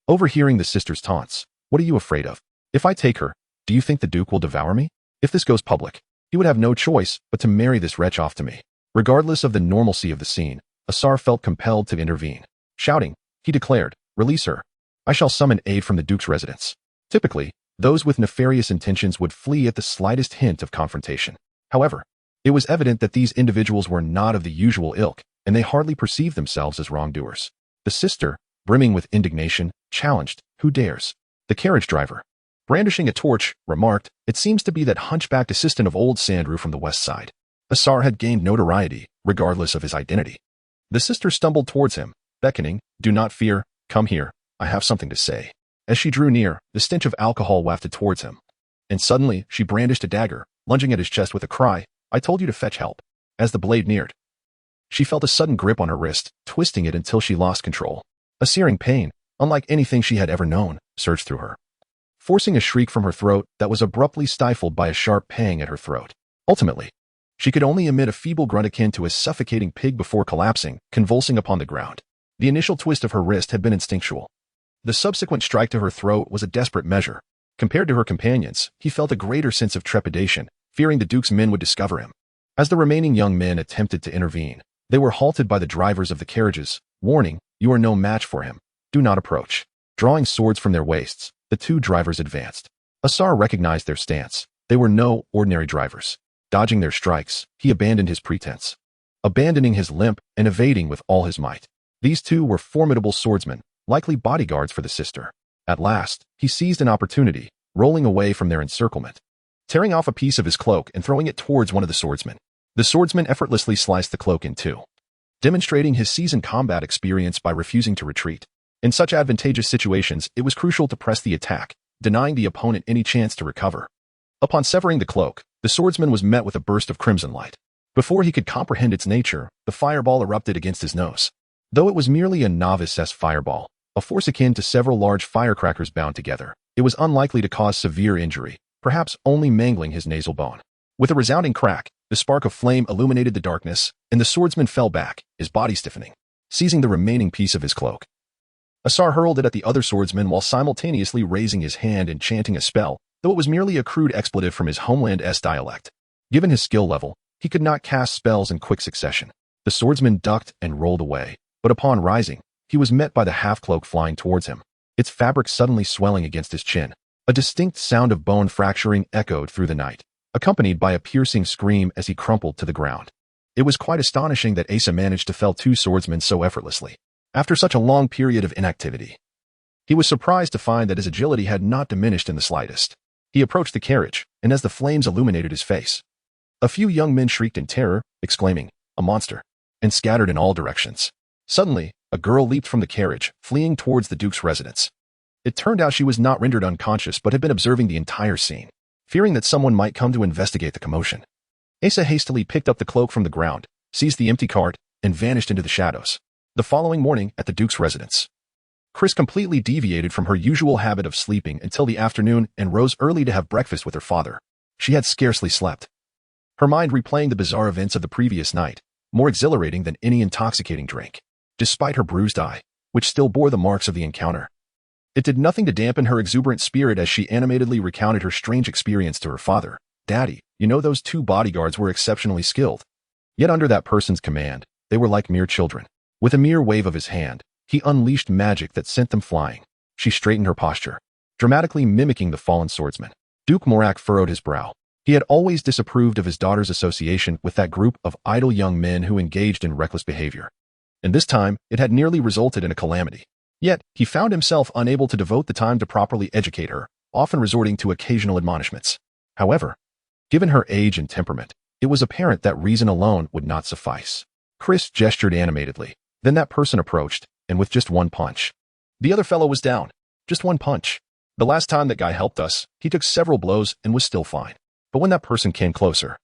Overhearing the sister's taunts, "What are you afraid of? If I take her, do you think the Duke will devour me? If this goes public, he would have no choice but to marry this wretch off to me." Regardless of the normalcy of the scene, Asar felt compelled to intervene. Shouting, he declared, "Release her. I shall summon aid from the Duke's residence." Typically, those with nefarious intentions would flee at the slightest hint of confrontation. However, it was evident that these individuals were not of the usual ilk, and they hardly perceived themselves as wrongdoers. The sister, brimming with indignation, challenged, "Who dares?" The carriage driver, brandishing a torch, remarked, "It seems to be that hunchbacked assistant of old Sandrew from the west side." Asar had gained notoriety, regardless of his identity. The sister stumbled towards him, beckoning, "Do not fear, come here, I have something to say." As she drew near, the stench of alcohol wafted towards him. And suddenly, she brandished a dagger, lunging at his chest with a cry, "I told you to fetch help." As the blade neared, she felt a sudden grip on her wrist, twisting it until she lost control. A searing pain, unlike anything she had ever known, surged through her, forcing a shriek from her throat that was abruptly stifled by a sharp pang at her throat. Ultimately, she could only emit a feeble grunt akin to a suffocating pig before collapsing, convulsing upon the ground. The initial twist of her wrist had been instinctual. The subsequent strike to her throat was a desperate measure. Compared to her companions, he felt a greater sense of trepidation, fearing the Duke's men would discover him. As the remaining young men attempted to intervene, they were halted by the drivers of the carriages, warning, "You are no match for him. Do not approach." Drawing swords from their waists, the two drivers advanced. Asar recognized their stance. They were no ordinary drivers. Dodging their strikes, he abandoned his pretense, abandoning his limp and evading with all his might. These two were formidable swordsmen, likely bodyguards for the sister. At last, he seized an opportunity, rolling away from their encirclement, tearing off a piece of his cloak and throwing it towards one of the swordsmen. The swordsman effortlessly sliced the cloak in two, demonstrating his seasoned combat experience by refusing to retreat. In such advantageous situations, it was crucial to press the attack, denying the opponent any chance to recover. Upon severing the cloak, the swordsman was met with a burst of crimson light. Before he could comprehend its nature, the fireball erupted against his nose. Though it was merely a novice-s fireball, a force akin to several large firecrackers bound together, it was unlikely to cause severe injury, perhaps only mangling his nasal bone. With a resounding crack, the spark of flame illuminated the darkness, and the swordsman fell back, his body stiffening. Seizing the remaining piece of his cloak, Asar hurled it at the other swordsman while simultaneously raising his hand and chanting a spell, though it was merely a crude expletive from his homeland-s dialect. Given his skill level, he could not cast spells in quick succession. The swordsman ducked and rolled away, but upon rising, he was met by the half-cloak flying towards him, its fabric suddenly swelling against his chin. A distinct sound of bone fracturing echoed through the night, accompanied by a piercing scream as he crumpled to the ground. It was quite astonishing that Asa managed to fell two swordsmen so effortlessly, after such a long period of inactivity. He was surprised to find that his agility had not diminished in the slightest. He approached the carriage, and as the flames illuminated his face, a few young men shrieked in terror, exclaiming, "A monster!" and scattered in all directions. Suddenly, a girl leaped from the carriage, fleeing towards the Duke's residence. It turned out she was not rendered unconscious but had been observing the entire scene, fearing that someone might come to investigate the commotion. Asa hastily picked up the cloak from the ground, seized the empty cart, and vanished into the shadows. The following morning, at the Duke's residence, Chris completely deviated from her usual habit of sleeping until the afternoon and rose early to have breakfast with her father. She had scarcely slept, her mind replaying the bizarre events of the previous night, more exhilarating than any intoxicating drink. Despite her bruised eye, which still bore the marks of the encounter, it did nothing to dampen her exuberant spirit as she animatedly recounted her strange experience to her father. "Daddy, you know those two bodyguards were exceptionally skilled. Yet under that person's command, they were like mere children." With a mere wave of his hand, he unleashed magic that sent them flying. She straightened her posture, dramatically mimicking the fallen swordsman. Duke Morak furrowed his brow. He had always disapproved of his daughter's association with that group of idle young men who engaged in reckless behavior. And this time, it had nearly resulted in a calamity. Yet, he found himself unable to devote the time to properly educate her, often resorting to occasional admonishments. However, given her age and temperament, it was apparent that reason alone would not suffice. Chris gestured animatedly. Then that person approached, and with just one punch. The other fellow was down. Just one punch. The last time that guy helped us, he took several blows and was still fine. But when that person came closer,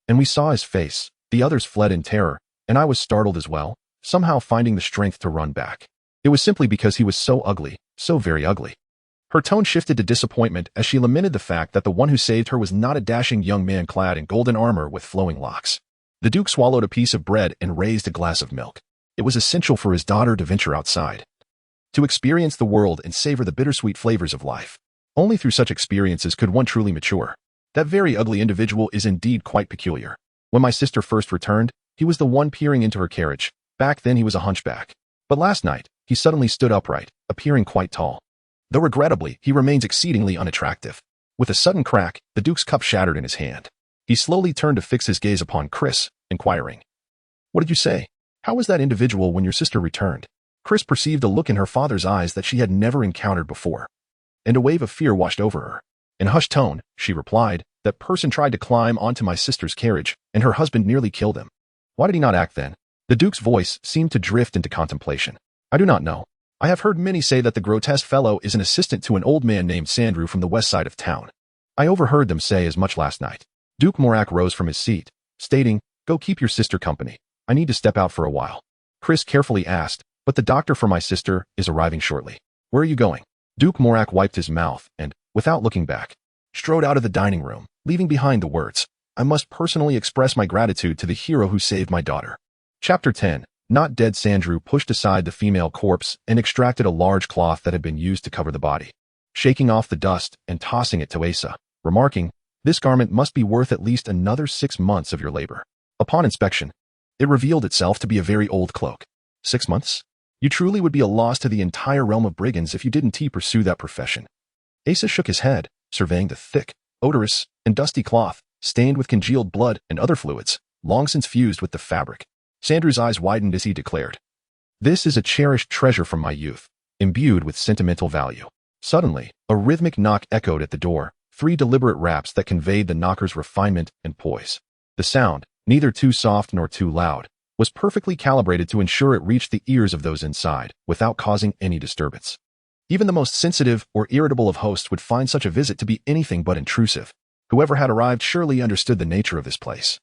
and we saw his face, the others fled in terror, and I was startled as well, somehow finding the strength to run back. It was simply because he was so ugly, so very ugly. Her tone shifted to disappointment as she lamented the fact that the one who saved her was not a dashing young man clad in golden armor with flowing locks. The Duke swallowed a piece of bread and raised a glass of milk. It was essential for his daughter to venture outside, to experience the world and savor the bittersweet flavors of life. Only through such experiences could one truly mature. That very ugly individual is indeed quite peculiar. When my sister first returned, he was the one peering into her carriage. Back then he was a hunchback. But last night, he suddenly stood upright, appearing quite tall. Though regrettably, he remains exceedingly unattractive. With a sudden crack, the Duke's cup shattered in his hand. He slowly turned to fix his gaze upon Chris, inquiring, "What did you say? How was that individual when your sister returned?" Chris perceived a look in her father's eyes that she had never encountered before, and a wave of fear washed over her. In a hushed tone, she replied, "That person tried to climb onto my sister's carriage, and her husband nearly killed him." "Why did he not act then?" The Duke's voice seemed to drift into contemplation. "I do not know. I have heard many say that the grotesque fellow is an assistant to an old man named Sandrew from the west side of town. I overheard them say as much last night." Duke Morak rose from his seat, stating, "Go keep your sister company. I need to step out for a while." Chris carefully asked, "But the doctor for my sister is arriving shortly. Where are you going?" Duke Morak wiped his mouth and, without looking back, strode out of the dining room, leaving behind the words, "I must personally express my gratitude to the hero who saved my daughter." Chapter 10. Not dead. Sandrew pushed aside the female corpse and extracted a large cloth that had been used to cover the body, shaking off the dust and tossing it to Asa, remarking, "This garment must be worth at least another 6 months of your labor." Upon inspection, it revealed itself to be a very old cloak. 6 months? You truly would be a loss to the entire realm of brigands if you didn't pursue that profession. Asa shook his head, surveying the thick, odorous, and dusty cloth, stained with congealed blood and other fluids, long since fused with the fabric. Sandrew's eyes widened as he declared, "This is a cherished treasure from my youth, imbued with sentimental value." Suddenly, a rhythmic knock echoed at the door, 3 deliberate raps that conveyed the knocker's refinement and poise. The sound, neither too soft nor too loud, was perfectly calibrated to ensure it reached the ears of those inside, without causing any disturbance. Even the most sensitive or irritable of hosts would find such a visit to be anything but intrusive. Whoever had arrived surely understood the nature of this place.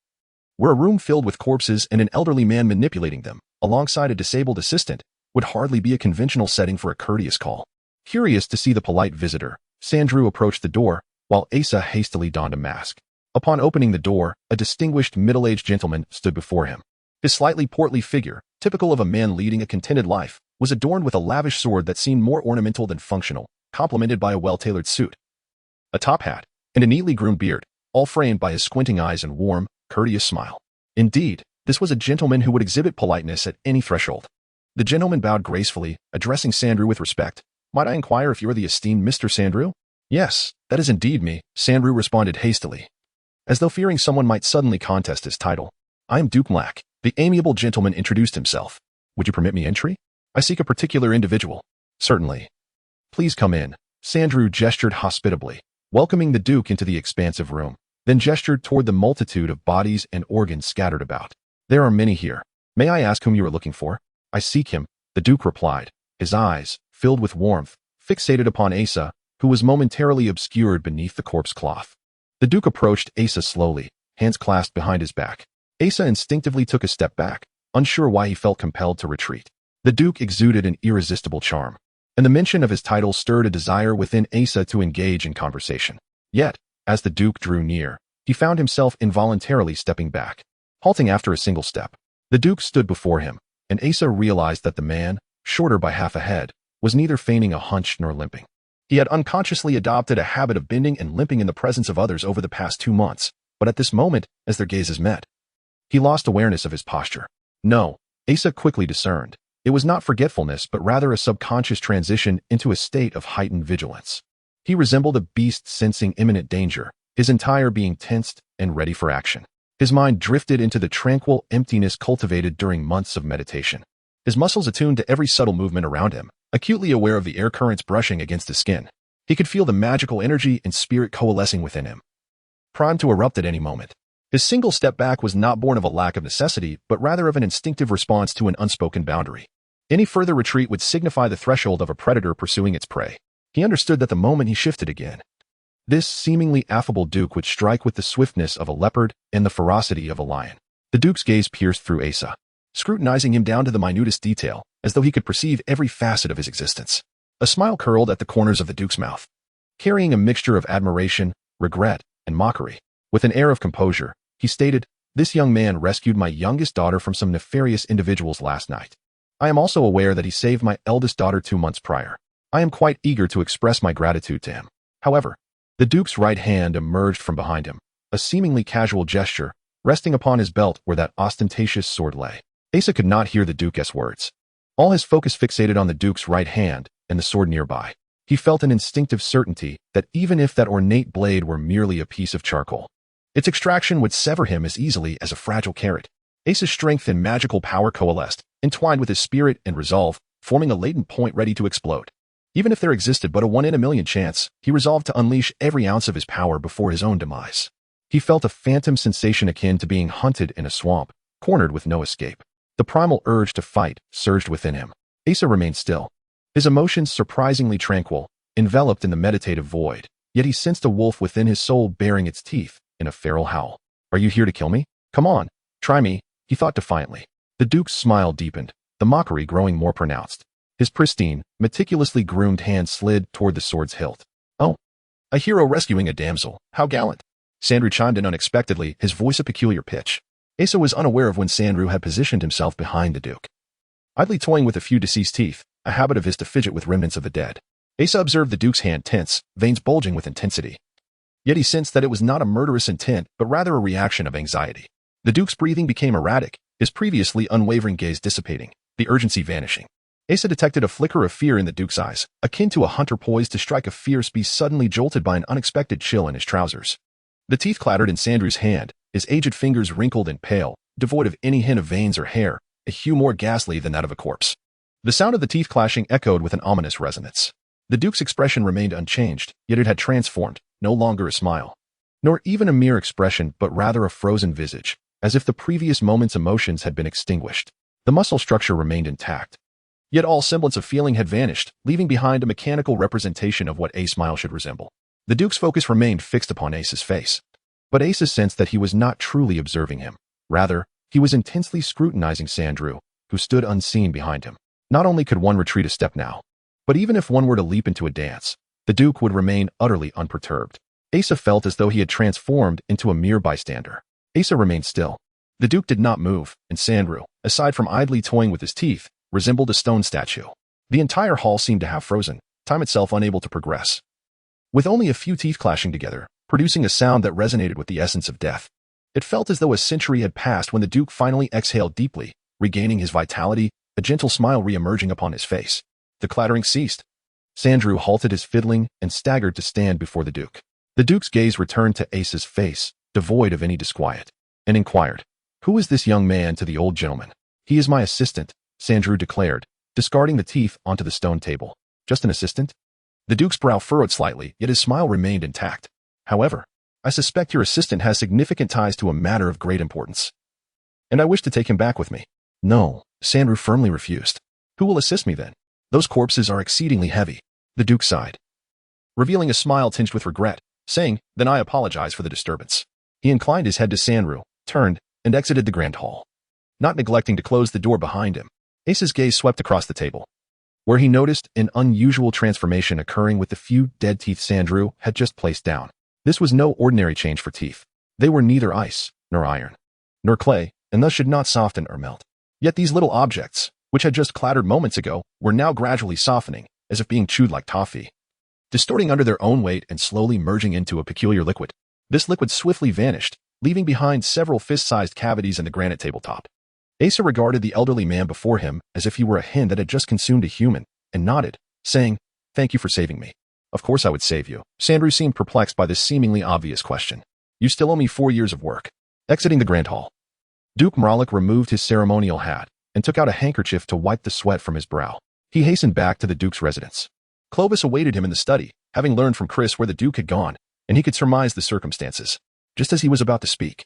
Where a room filled with corpses and an elderly man manipulating them, alongside a disabled assistant, would hardly be a conventional setting for a courteous call. Curious to see the polite visitor, Sandrew approached the door, while Asa hastily donned a mask. Upon opening the door, a distinguished middle-aged gentleman stood before him. His slightly portly figure, typical of a man leading a contented life, was adorned with a lavish sword that seemed more ornamental than functional, complemented by a well-tailored suit, a top hat, and a neatly groomed beard, all framed by his squinting eyes and warm, courteous smile. Indeed, this was a gentleman who would exhibit politeness at any threshold. The gentleman bowed gracefully, addressing Sandrew with respect. "Might I inquire if you are the esteemed Mr. Sandrew?" "Yes, that is indeed me," Sandrew responded hastily, as though fearing someone might suddenly contest his title. "I am Duke Morak." The amiable gentleman introduced himself. "Would you permit me entry? I seek a particular individual." "Certainly. Please come in." Sandrew gestured hospitably, welcoming the Duke into the expansive room, then gestured toward the multitude of bodies and organs scattered about. "There are many here. May I ask whom you are looking for?" "I seek him," the Duke replied, his eyes, filled with warmth, fixated upon Asa, who was momentarily obscured beneath the corpse cloth. The Duke approached Asa slowly, hands clasped behind his back. Asa instinctively took a step back, unsure why he felt compelled to retreat. The Duke exuded an irresistible charm, and the mention of his title stirred a desire within Asa to engage in conversation. Yet, as the Duke drew near, he found himself involuntarily stepping back, halting after a single step. The Duke stood before him, and Asa realized that the man, shorter by half a head, was neither feigning a hunch nor limping. He had unconsciously adopted a habit of bending and limping in the presence of others over the past 2 months, but at this moment, as their gazes met, he lost awareness of his posture. No, Asa quickly discerned. It was not forgetfulness but rather a subconscious transition into a state of heightened vigilance. He resembled a beast sensing imminent danger, his entire being tensed and ready for action. His mind drifted into the tranquil emptiness cultivated during months of meditation. His muscles attuned to every subtle movement around him, acutely aware of the air currents brushing against his skin. He could feel the magical energy and spirit coalescing within him, primed to erupt at any moment. His single step back was not born of a lack of necessity, but rather of an instinctive response to an unspoken boundary. Any further retreat would signify the threshold of a predator pursuing its prey. He understood that the moment he shifted again, this seemingly affable Duke would strike with the swiftness of a leopard and the ferocity of a lion. The Duke's gaze pierced through Asa, scrutinizing him down to the minutest detail, as though he could perceive every facet of his existence. A smile curled at the corners of the Duke's mouth, carrying a mixture of admiration, regret, and mockery. With an air of composure, he stated, "This young man rescued my youngest daughter from some nefarious individuals last night. I am also aware that he saved my eldest daughter 2 months prior. I am quite eager to express my gratitude to him." However, the Duke's right hand emerged from behind him, a seemingly casual gesture, resting upon his belt where that ostentatious sword lay. Asa could not hear the Duke's words. All his focus fixated on the Duke's right hand and the sword nearby. He felt an instinctive certainty that even if that ornate blade were merely a piece of charcoal, its extraction would sever him as easily as a fragile carrot. Asa's strength and magical power coalesced, entwined with his spirit and resolve, forming a latent point ready to explode. Even if there existed but a 1 in a million chance, he resolved to unleash every ounce of his power before his own demise. He felt a phantom sensation akin to being hunted in a swamp, cornered with no escape. The primal urge to fight surged within him. Asa remained still, his emotions surprisingly tranquil, enveloped in the meditative void, yet he sensed a wolf within his soul baring its teeth in a feral howl. "Are you here to kill me? Come on, try me," he thought defiantly. The Duke's smile deepened, the mockery growing more pronounced. His pristine, meticulously groomed hand slid toward the sword's hilt. "Oh, a hero rescuing a damsel, how gallant." Sandru chimed in unexpectedly, his voice a peculiar pitch. Asa was unaware of when Sandru had positioned himself behind the Duke, idly toying with a few deceased teeth, a habit of his to fidget with remnants of the dead. Asa observed the Duke's hand tense, veins bulging with intensity. Yet he sensed that it was not a murderous intent, but rather a reaction of anxiety. The Duke's breathing became erratic, his previously unwavering gaze dissipating, the urgency vanishing. Asa detected a flicker of fear in the Duke's eyes, akin to a hunter poised to strike a fierce beast suddenly jolted by an unexpected chill in his trousers. The teeth clattered in Sandru's hand, his aged fingers wrinkled and pale, devoid of any hint of veins or hair, a hue more ghastly than that of a corpse. The sound of the teeth clashing echoed with an ominous resonance. The Duke's expression remained unchanged, yet it had transformed, no longer a smile, nor even a mere expression, but rather a frozen visage, as if the previous moment's emotions had been extinguished. The muscle structure remained intact, yet all semblance of feeling had vanished, leaving behind a mechanical representation of what a smile should resemble. The Duke's focus remained fixed upon Asa's face, but Asa sensed that he was not truly observing him. Rather, he was intensely scrutinizing Sandru, who stood unseen behind him. Not only could one retreat a step now, but even if one were to leap into a dance, the Duke would remain utterly unperturbed. Asa felt as though he had transformed into a mere bystander. Asa remained still. The Duke did not move, and Sandru, aside from idly toying with his teeth, resembled a stone statue. The entire hall seemed to have frozen, time itself unable to progress, with only a few teeth clashing together, producing a sound that resonated with the essence of death. It felt as though a century had passed when the Duke finally exhaled deeply, regaining his vitality, a gentle smile re-emerging upon his face. The clattering ceased. Sandru halted his fiddling and staggered to stand before the Duke. The Duke's gaze returned to Asa's face, devoid of any disquiet, and inquired, "Who is this young man to the old gentleman?" "He is my assistant," Sandru declared, discarding the teeth onto the stone table. "Just an assistant?" The Duke's brow furrowed slightly, yet his smile remained intact. "However, I suspect your assistant has significant ties to a matter of great importance, and I wish to take him back with me." "No," Sandru firmly refused. "Who will assist me then? Those corpses are exceedingly heavy." The Duke sighed, revealing a smile tinged with regret, saying, "Then I apologize for the disturbance." He inclined his head to Sandru, turned, and exited the grand hall, not neglecting to close the door behind him. Asa's gaze swept across the table, where he noticed an unusual transformation occurring with the few dead teeth Sandru had just placed down. This was no ordinary change for teeth. They were neither ice, nor iron, nor clay, and thus should not soften or melt. Yet these little objects, which had just clattered moments ago, were now gradually softening, as if being chewed like toffee, distorting under their own weight and slowly merging into a peculiar liquid. This liquid swiftly vanished, leaving behind several fist-sized cavities in the granite tabletop. Asa regarded the elderly man before him as if he were a hen that had just consumed a human, and nodded, saying, "Thank you for saving me." "Of course I would save you." Sandru seemed perplexed by this seemingly obvious question. "You still owe me 4 years of work." Exiting the grand hall, Duke Mralik removed his ceremonial hat and took out a handkerchief to wipe the sweat from his brow. He hastened back to the Duke's residence. Clovis awaited him in the study, having learned from Chris where the Duke had gone, and he could surmise the circumstances. Just as he was about to speak,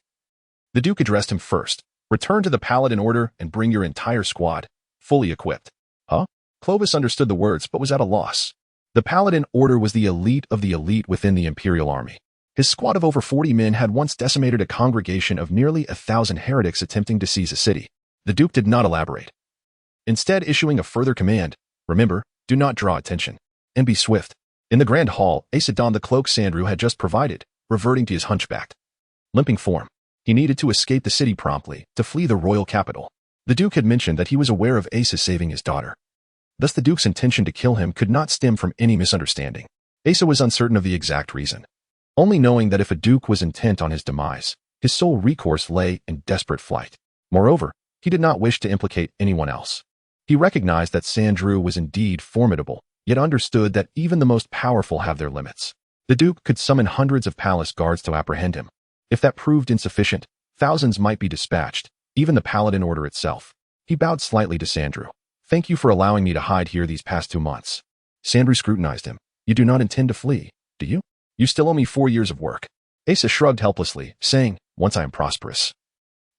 the Duke addressed him first. "Return to the Paladin Order and bring your entire squad, fully equipped." "Huh?" Clovis understood the words, but was at a loss. The Paladin Order was the elite of the elite within the Imperial Army. His squad of over 40 men had once decimated a congregation of nearly 1,000 heretics attempting to seize a city. The Duke did not elaborate, instead issuing a further command: "Remember, do not draw attention. And be swift." In the grand hall, Asa donned the cloak Sandrew had just provided, reverting to his hunchbacked, limping form. He needed to escape the city promptly, to flee the royal capital. The Duke had mentioned that he was aware of Asa saving his daughter. Thus the Duke's intention to kill him could not stem from any misunderstanding. Asa was uncertain of the exact reason, only knowing that if a Duke was intent on his demise, his sole recourse lay in desperate flight. Moreover, he did not wish to implicate anyone else. He recognized that Sandrew was indeed formidable, yet understood that even the most powerful have their limits. The Duke could summon hundreds of palace guards to apprehend him. If that proved insufficient, thousands might be dispatched, even the Paladin Order itself. He bowed slightly to Sandrew. "Thank you for allowing me to hide here these past 2 months." Sandrew scrutinized him. "You do not intend to flee, do you? You still owe me 4 years of work." Asa shrugged helplessly, saying, "Once I am prosperous,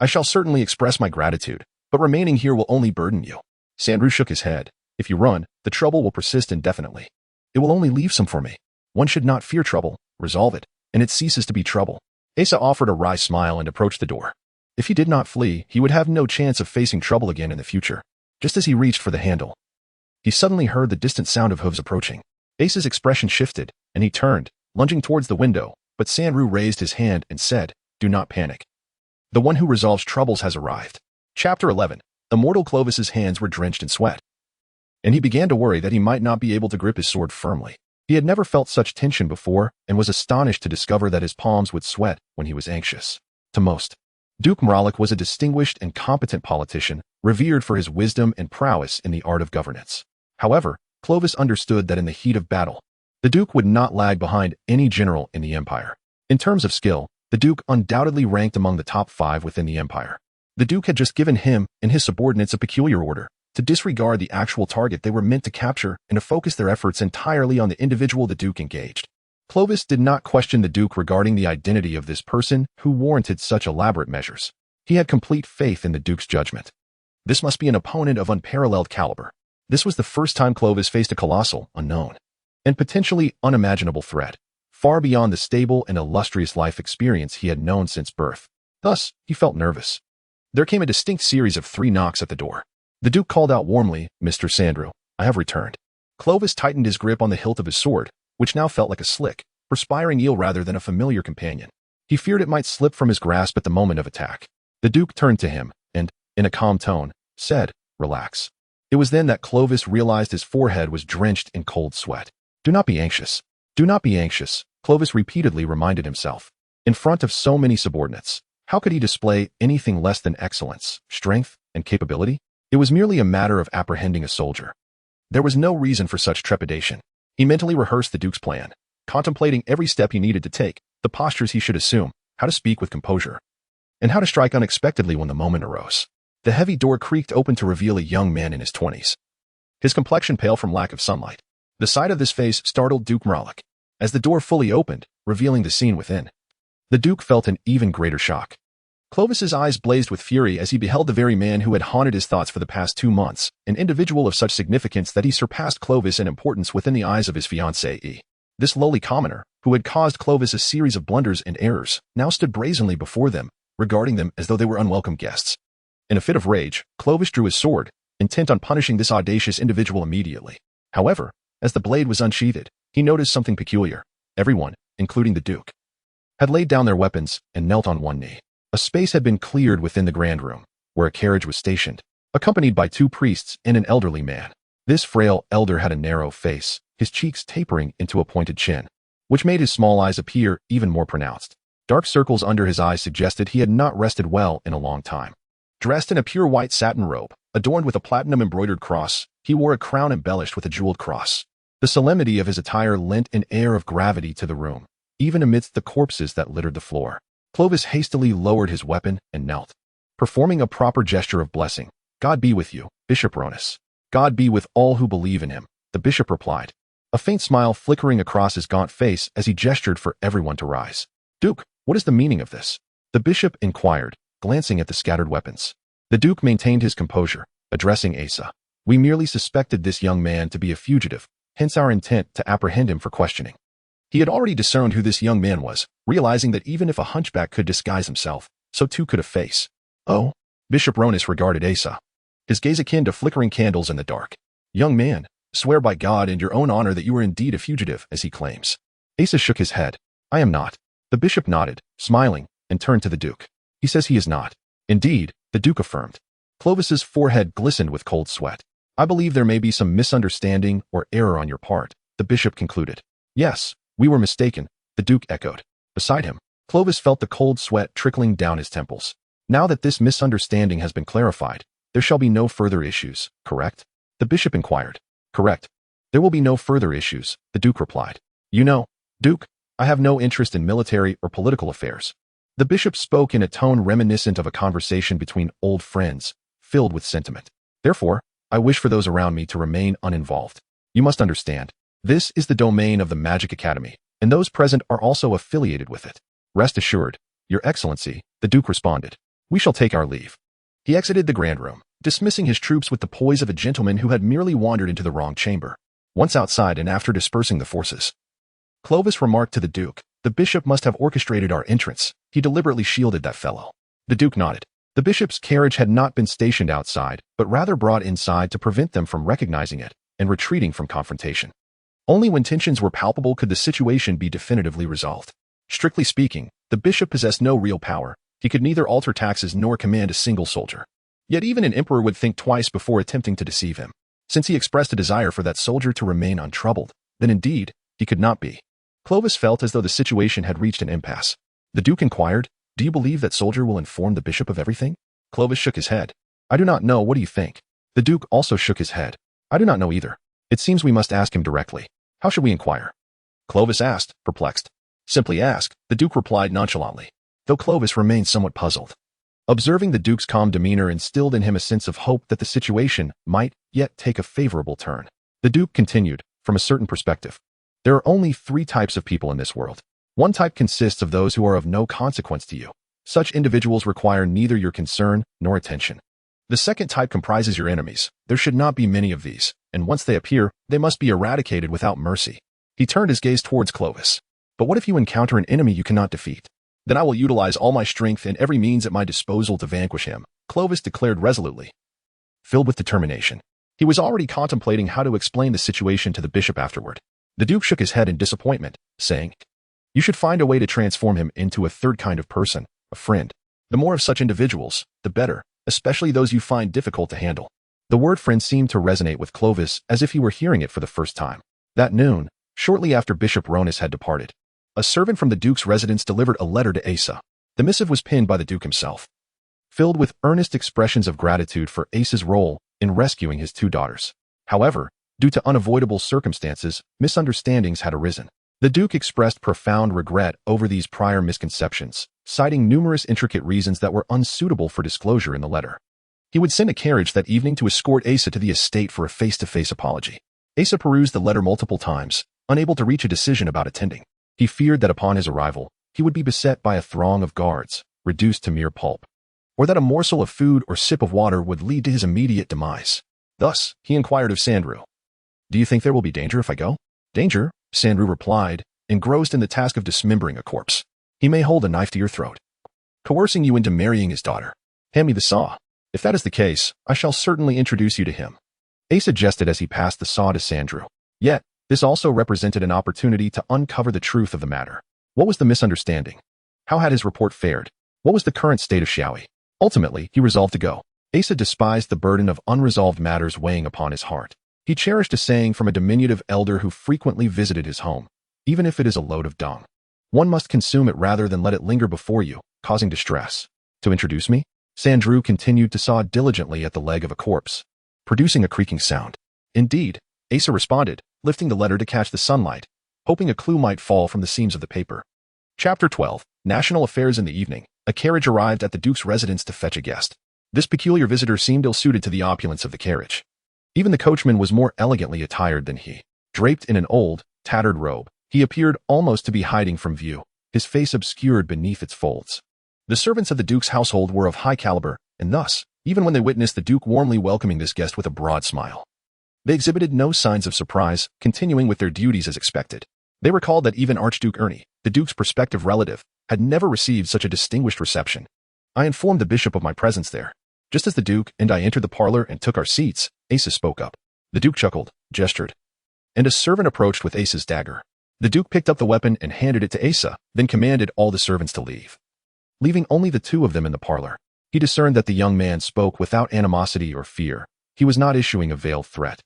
I shall certainly express my gratitude, but remaining here will only burden you." Sandrew shook his head. "If you run, the trouble will persist indefinitely. It will only leave some for me. One should not fear trouble, resolve it, and it ceases to be trouble." Asa offered a wry smile and approached the door. If he did not flee, he would have no chance of facing trouble again in the future. Just as he reached for the handle, he suddenly heard the distant sound of hooves approaching. Asa's expression shifted, and he turned, lunging towards the window, but Sandrew raised his hand and said, "Do not panic. The one who resolves troubles has arrived." Chapter 11. Immortal Clovis's hands were drenched in sweat, and he began to worry that he might not be able to grip his sword firmly. He had never felt such tension before and was astonished to discover that his palms would sweat when he was anxious. To most, Duke Mralik was a distinguished and competent politician, revered for his wisdom and prowess in the art of governance. However, Clovis understood that in the heat of battle, the Duke would not lag behind any general in the empire. In terms of skill, the Duke undoubtedly ranked among the top 5 within the empire. The Duke had just given him and his subordinates a peculiar order to disregard the actual target they were meant to capture and to focus their efforts entirely on the individual the Duke engaged. Clovis did not question the Duke regarding the identity of this person who warranted such elaborate measures. He had complete faith in the Duke's judgment. This must be an opponent of unparalleled caliber. This was the first time Clovis faced a colossal, unknown, and potentially unimaginable threat, far beyond the stable and illustrious life experience he had known since birth. Thus, he felt nervous. There came a distinct series of 3 knocks at the door. The Duke called out warmly, "Mr. Sandrew, I have returned." Clovis tightened his grip on the hilt of his sword, which now felt like a slick, perspiring eel rather than a familiar companion. He feared it might slip from his grasp at the moment of attack. The Duke turned to him and, in a calm tone, said, "Relax." It was then that Clovis realized his forehead was drenched in cold sweat. "Do not be anxious. Do not be anxious," Clovis repeatedly reminded himself. In front of so many subordinates, how could he display anything less than excellence, strength, and capability? It was merely a matter of apprehending a soldier. There was no reason for such trepidation. He mentally rehearsed the Duke's plan, contemplating every step he needed to take, the postures he should assume, how to speak with composure, and how to strike unexpectedly when the moment arose. The heavy door creaked open to reveal a young man in his 20s. His complexion pale from lack of sunlight. The sight of this face startled Duke Mralik. As the door fully opened, revealing the scene within, the Duke felt an even greater shock. Clovis's eyes blazed with fury as he beheld the very man who had haunted his thoughts for the past 2 months, an individual of such significance that he surpassed Clovis in importance within the eyes of his fiancée. This lowly commoner, who had caused Clovis a series of blunders and errors, now stood brazenly before them, regarding them as though they were unwelcome guests. In a fit of rage, Clovis drew his sword, intent on punishing this audacious individual immediately. However, as the blade was unsheathed, he noticed something peculiar. Everyone, including the Duke, had laid down their weapons and knelt on one knee. A space had been cleared within the grand room, where a carriage was stationed, accompanied by 2 priests and an elderly man. This frail elder had a narrow face, his cheeks tapering into a pointed chin, which made his small eyes appear even more pronounced. Dark circles under his eyes suggested he had not rested well in a long time. Dressed in a pure white satin robe, adorned with a platinum-embroidered cross, he wore a crown embellished with a jeweled cross. The solemnity of his attire lent an air of gravity to the room, even amidst the corpses that littered the floor. Clovis hastily lowered his weapon and knelt, performing a proper gesture of blessing. "God be with you, Bishop Ronis." "God be with all who believe in him," the bishop replied, a faint smile flickering across his gaunt face as he gestured for everyone to rise. "Duke, what is the meaning of this?" the bishop inquired, glancing at the scattered weapons. The Duke maintained his composure, addressing Asa. "We merely suspected this young man to be a fugitive, hence our intent to apprehend him for questioning." He had already discerned who this young man was, realizing that even if a hunchback could disguise himself, so too could a face. "Oh, Bishop Ronis regarded Asa, his gaze akin to flickering candles in the dark. Young man, swear by God and your own honor that you are indeed a fugitive, as he claims. Asa shook his head. I am not. The bishop nodded, smiling, and turned to the duke. He says he is not. Indeed, the duke affirmed. Clovis's forehead glistened with cold sweat. I believe there may be some misunderstanding or error on your part, the bishop concluded. Yes, we were mistaken, the duke echoed. Beside him, Clovis felt the cold sweat trickling down his temples. Now that this misunderstanding has been clarified, there shall be no further issues, correct? The bishop inquired. Correct. There will be no further issues, the duke replied. You know, Duke, I have no interest in military or political affairs. The bishop spoke in a tone reminiscent of a conversation between old friends, filled with sentiment. Therefore, I wish for those around me to remain uninvolved. You must understand, this is the domain of the Magic Academy, and those present are also affiliated with it. Rest assured, Your Excellency, the Duke responded. We shall take our leave. He exited the grand room, dismissing his troops with the poise of a gentleman who had merely wandered into the wrong chamber. Once outside and after dispersing the forces, Clovis remarked to the Duke, the bishop must have orchestrated our entrance. He deliberately shielded that fellow. The Duke nodded. The bishop's carriage had not been stationed outside, but rather brought inside to prevent them from recognizing it and retreating from confrontation. Only when tensions were palpable could the situation be definitively resolved. Strictly speaking, the bishop possessed no real power. He could neither alter taxes nor command a single soldier. Yet even an emperor would think twice before attempting to deceive him. Since he expressed a desire for that soldier to remain untroubled, then indeed, he could not be. Clovis felt as though the situation had reached an impasse. The Duke inquired, Do you believe that soldier will inform the bishop of everything? Clovis shook his head. I do not know. What do you think? The Duke also shook his head. I do not know either. It seems we must ask him directly. How should we inquire? Clovis asked, perplexed. Simply ask, the Duke replied nonchalantly, though Clovis remained somewhat puzzled. Observing the Duke's calm demeanor instilled in him a sense of hope that the situation might yet take a favorable turn. The Duke continued, from a certain perspective. There are only 3 types of people in this world. One type consists of those who are of no consequence to you. Such individuals require neither your concern nor attention. The second type comprises your enemies. There should not be many of these, and once they appear, they must be eradicated without mercy. He turned his gaze towards Clovis. But what if you encounter an enemy you cannot defeat? Then I will utilize all my strength and every means at my disposal to vanquish him, Clovis declared resolutely. Filled with determination, he was already contemplating how to explain the situation to the bishop afterward. The Duke shook his head in disappointment, saying, You should find a way to transform him into a third kind of person, a friend. The more of such individuals, the better, especially those you find difficult to handle. The word friend seemed to resonate with Clovis as if he were hearing it for the first time. That noon, shortly after Bishop Ronis had departed, a servant from the Duke's residence delivered a letter to Asa. The missive was penned by the Duke himself, filled with earnest expressions of gratitude for Asa's role in rescuing his 2 daughters. However, due to unavoidable circumstances, misunderstandings had arisen. The Duke expressed profound regret over these prior misconceptions, citing numerous intricate reasons that were unsuitable for disclosure in the letter. He would send a carriage that evening to escort Asa to the estate for a face-to-face apology. Asa perused the letter multiple times, unable to reach a decision about attending. He feared that upon his arrival, he would be beset by a throng of guards, reduced to mere pulp, or that a morsel of food or sip of water would lead to his immediate demise. Thus, he inquired of Sandrew, Do you think there will be danger if I go? Danger, Sandrew replied, engrossed in the task of dismembering a corpse. He may hold a knife to your throat, coercing you into marrying his daughter. Hand me the saw. If that is the case, I shall certainly introduce you to him. Asa jested as he passed the saw to Sandrew. Yet, this also represented an opportunity to uncover the truth of the matter. What was the misunderstanding? How had his report fared? What was the current state of Xiaoi? Ultimately, he resolved to go. Asa despised the burden of unresolved matters weighing upon his heart. He cherished a saying from a diminutive elder who frequently visited his home. Even if it is a load of dung, one must consume it rather than let it linger before you, causing distress. To introduce me? Sandrew continued to saw diligently at the leg of a corpse, producing a creaking sound. Indeed, Asa responded, lifting the letter to catch the sunlight, hoping a clue might fall from the seams of the paper. Chapter 12. National Affairs in the evening. A carriage arrived at the Duke's residence to fetch a guest. This peculiar visitor seemed ill-suited to the opulence of the carriage. Even the coachman was more elegantly attired than he. Draped in an old, tattered robe, he appeared almost to be hiding from view, his face obscured beneath its folds. The servants of the Duke's household were of high caliber, and thus, even when they witnessed the Duke warmly welcoming this guest with a broad smile, they exhibited no signs of surprise, continuing with their duties as expected. They recalled that even Archduke Ernie, the Duke's prospective relative, had never received such a distinguished reception. I informed the bishop of my presence there. Just as the Duke and I entered the parlor and took our seats, Asa spoke up. The Duke chuckled, gestured, and a servant approached with Asa's dagger. The Duke picked up the weapon and handed it to Asa, then commanded all the servants to leave. Leaving only the two of them in the parlor, he discerned that the young man spoke without animosity or fear. He was not issuing a veiled threat,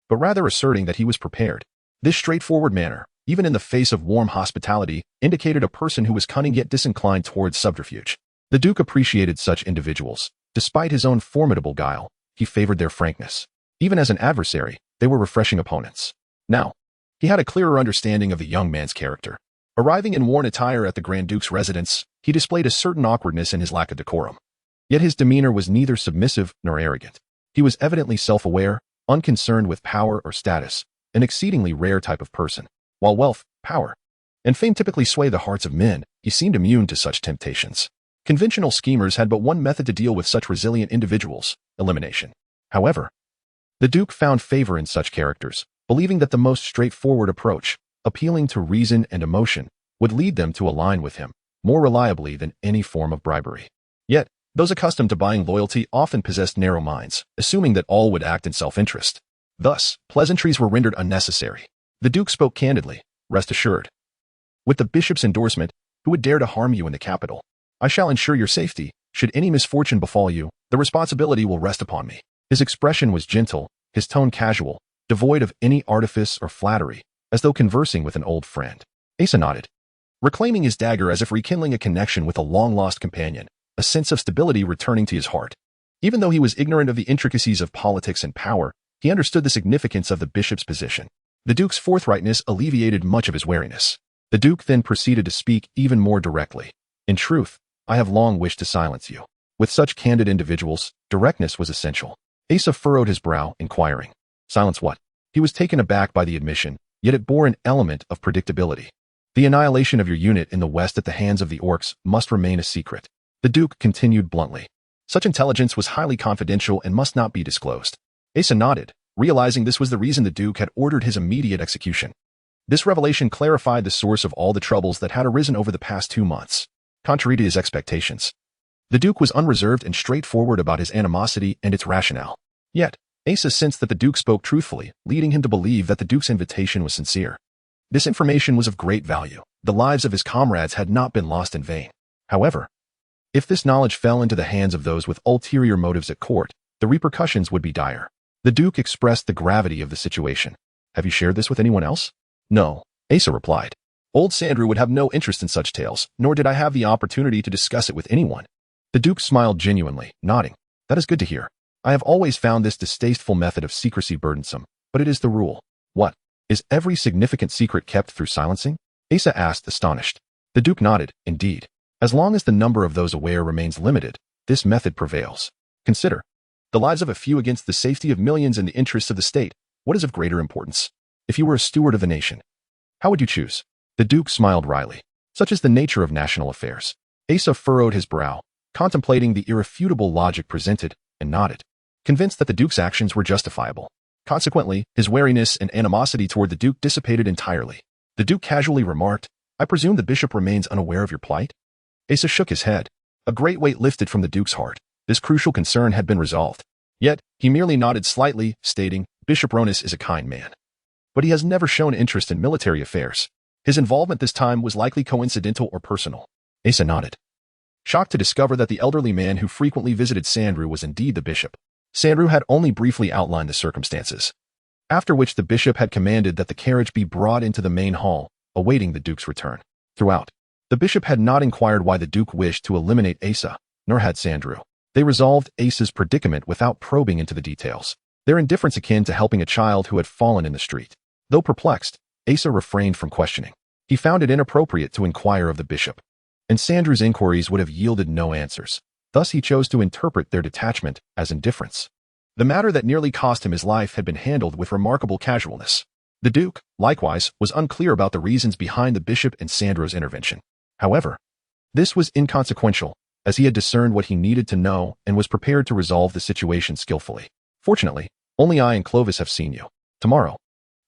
but rather asserting that he was prepared. This straightforward manner, even in the face of warm hospitality, indicated a person who was cunning yet disinclined towards subterfuge. The Duke appreciated such individuals. Despite his own formidable guile, he favored their frankness. Even as an adversary, they were refreshing opponents. Now, he had a clearer understanding of the young man's character. Arriving in worn attire at the Grand Duke's residence, he displayed a certain awkwardness in his lack of decorum. Yet his demeanor was neither submissive nor arrogant. He was evidently self-aware, unconcerned with power or status, an exceedingly rare type of person. While wealth, power, and fame typically sway the hearts of men, he seemed immune to such temptations. Conventional schemers had but one method to deal with such resilient individuals: elimination. However, the Duke found favor in such characters, believing that the most straightforward approach, appealing to reason and emotion, would lead them to align with him more reliably than any form of bribery. Yet, those accustomed to buying loyalty often possessed narrow minds, assuming that all would act in self-interest. Thus, pleasantries were rendered unnecessary. The Duke spoke candidly, rest assured. With the bishop's endorsement, who would dare to harm you in the capital? I shall ensure your safety. Should any misfortune befall you, the responsibility will rest upon me. His expression was gentle, his tone casual, devoid of any artifice or flattery, as though conversing with an old friend. Asa nodded, reclaiming his dagger as if rekindling a connection with a long-lost companion, a sense of stability returning to his heart. Even though he was ignorant of the intricacies of politics and power, he understood the significance of the bishop's position. The Duke's forthrightness alleviated much of his wariness. The Duke then proceeded to speak even more directly. In truth, I have long wished to silence you. With such candid individuals, directness was essential. Asa furrowed his brow, inquiring, silence what? He was taken aback by the admission, yet it bore an element of predictability. The annihilation of your unit in the west at the hands of the orcs must remain a secret. The Duke continued bluntly. Such intelligence was highly confidential and must not be disclosed. Asa nodded, realizing this was the reason the Duke had ordered his immediate execution. This revelation clarified the source of all the troubles that had arisen over the past 2 months. Contrary to his expectations, the Duke was unreserved and straightforward about his animosity and its rationale. Yet, Asa sensed that the Duke spoke truthfully, leading him to believe that the Duke's invitation was sincere. This information was of great value. The lives of his comrades had not been lost in vain. However, if this knowledge fell into the hands of those with ulterior motives at court, the repercussions would be dire. The Duke expressed the gravity of the situation. Have you shared this with anyone else? No, Asa replied. Old Sandrew would have no interest in such tales, nor did I have the opportunity to discuss it with anyone. The Duke smiled genuinely, nodding. That is good to hear. I have always found this distasteful method of secrecy burdensome, but it is the rule. What? Is every significant secret kept through silencing? Asa asked, astonished. The Duke nodded, indeed. As long as the number of those aware remains limited, this method prevails. Consider the lives of a few against the safety of millions and the interests of the state. What is of greater importance? If you were a steward of the nation, how would you choose? The Duke smiled wryly. Such is the nature of national affairs. Asa furrowed his brow, contemplating the irrefutable logic presented, and nodded, convinced that the Duke's actions were justifiable. Consequently, his wariness and animosity toward the Duke dissipated entirely. The Duke casually remarked, I presume the bishop remains unaware of your plight? Asa shook his head. A great weight lifted from the Duke's heart. This crucial concern had been resolved. Yet, he merely nodded slightly, stating, Bishop Ronis is a kind man, but he has never shown interest in military affairs. His involvement this time was likely coincidental or personal. Asa nodded, shocked to discover that the elderly man who frequently visited Sandrew was indeed the bishop. Sandrew had only briefly outlined the circumstances, after which the bishop had commanded that the carriage be brought into the main hall, awaiting the Duke's return. Throughout, the bishop had not inquired why the Duke wished to eliminate Asa, nor had Sandrew. They resolved Asa's predicament without probing into the details, their indifference akin to helping a child who had fallen in the street. Though perplexed, Asa refrained from questioning. He found it inappropriate to inquire of the bishop, and Sandrew's inquiries would have yielded no answers. Thus he chose to interpret their detachment as indifference. The matter that nearly cost him his life had been handled with remarkable casualness. The Duke, likewise, was unclear about the reasons behind the bishop and Sandrew's intervention. However, this was inconsequential, as he had discerned what he needed to know and was prepared to resolve the situation skillfully. Fortunately, only I and Clovis have seen you. Tomorrow,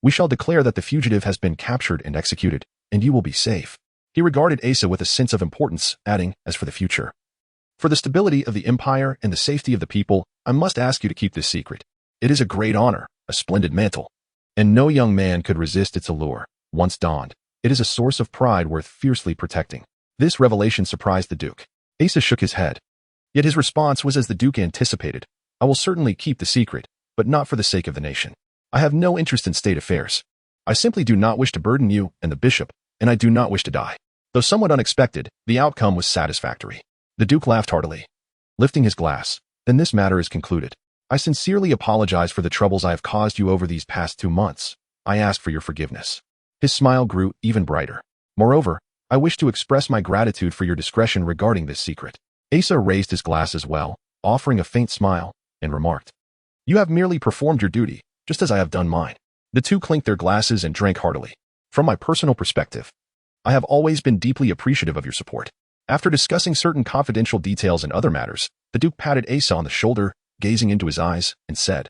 we shall declare that the fugitive has been captured and executed, and you will be safe. He regarded Asa with a sense of importance, adding, as for the future, For the stability of the empire and the safety of the people, I must ask you to keep this secret. It is a great honor, a splendid mantle, and no young man could resist its allure. Once donned, it is a source of pride worth fiercely protecting." This revelation surprised the Duke. Asa shook his head. Yet his response was as the Duke anticipated. "I will certainly keep the secret, but not for the sake of the nation. I have no interest in state affairs. I simply do not wish to burden you and the bishop, and I do not wish to die." Though somewhat unexpected, the outcome was satisfactory. The Duke laughed heartily, lifting his glass. "Then this matter is concluded. I sincerely apologize for the troubles I have caused you over these past 2 months. I ask for your forgiveness." His smile grew even brighter. "Moreover, I wish to express my gratitude for your discretion regarding this secret." Asa raised his glass as well, offering a faint smile, and remarked, "You have merely performed your duty, just as I have done mine." The two clinked their glasses and drank heartily. "From my personal perspective, I have always been deeply appreciative of your support." After discussing certain confidential details and other matters, the Duke patted Asa on the shoulder, gazing into his eyes, and said,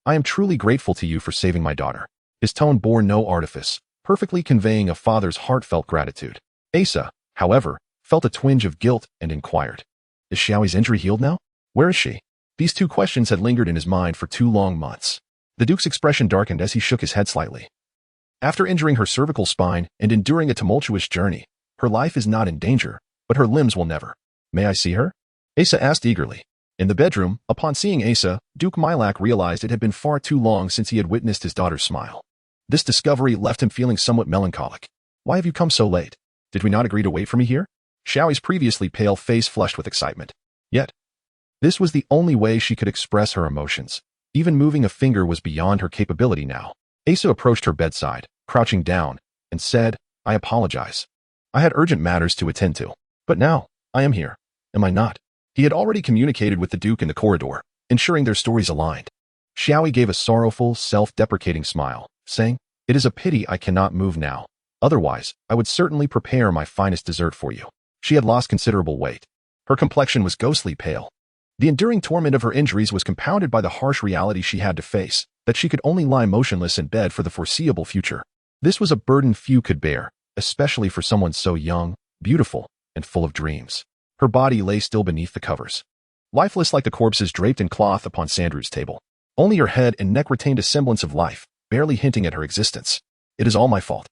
"I am truly grateful to you for saving my daughter." His tone bore no artifice, perfectly conveying a father's heartfelt gratitude. Asa, however, felt a twinge of guilt and inquired, "Is Xiaoi's injury healed now? Where is she?" These two questions had lingered in his mind for 2 long months. The Duke's expression darkened as he shook his head slightly. "After injuring her cervical spine and enduring a tumultuous journey, her life is not in danger, but her limbs will never." "May I see her?" Asa asked eagerly. In the bedroom, upon seeing Asa, Duke Milak realized it had been far too long since he had witnessed his daughter's smile. This discovery left him feeling somewhat melancholic. "Why have you come so late? Did we not agree to wait for me here?" Xiaoi's previously pale face flushed with excitement. Yet, this was the only way she could express her emotions. Even moving a finger was beyond her capability now. Asa approached her bedside, crouching down, and said, "I apologize. I had urgent matters to attend to. But now, I am here. Am I not?" He had already communicated with the Duke in the corridor, ensuring their stories aligned. Xiaoi gave a sorrowful, self-deprecating smile, saying, "It is a pity I cannot move now. Otherwise, I would certainly prepare my finest dessert for you." She had lost considerable weight. Her complexion was ghostly pale. The enduring torment of her injuries was compounded by the harsh reality she had to face, that she could only lie motionless in bed for the foreseeable future. This was a burden few could bear, especially for someone so young, beautiful, and full of dreams. Her body lay still beneath the covers, lifeless like the corpses draped in cloth upon Sandrew's table. Only her head and neck retained a semblance of life, barely hinting at her existence. "It is all my fault."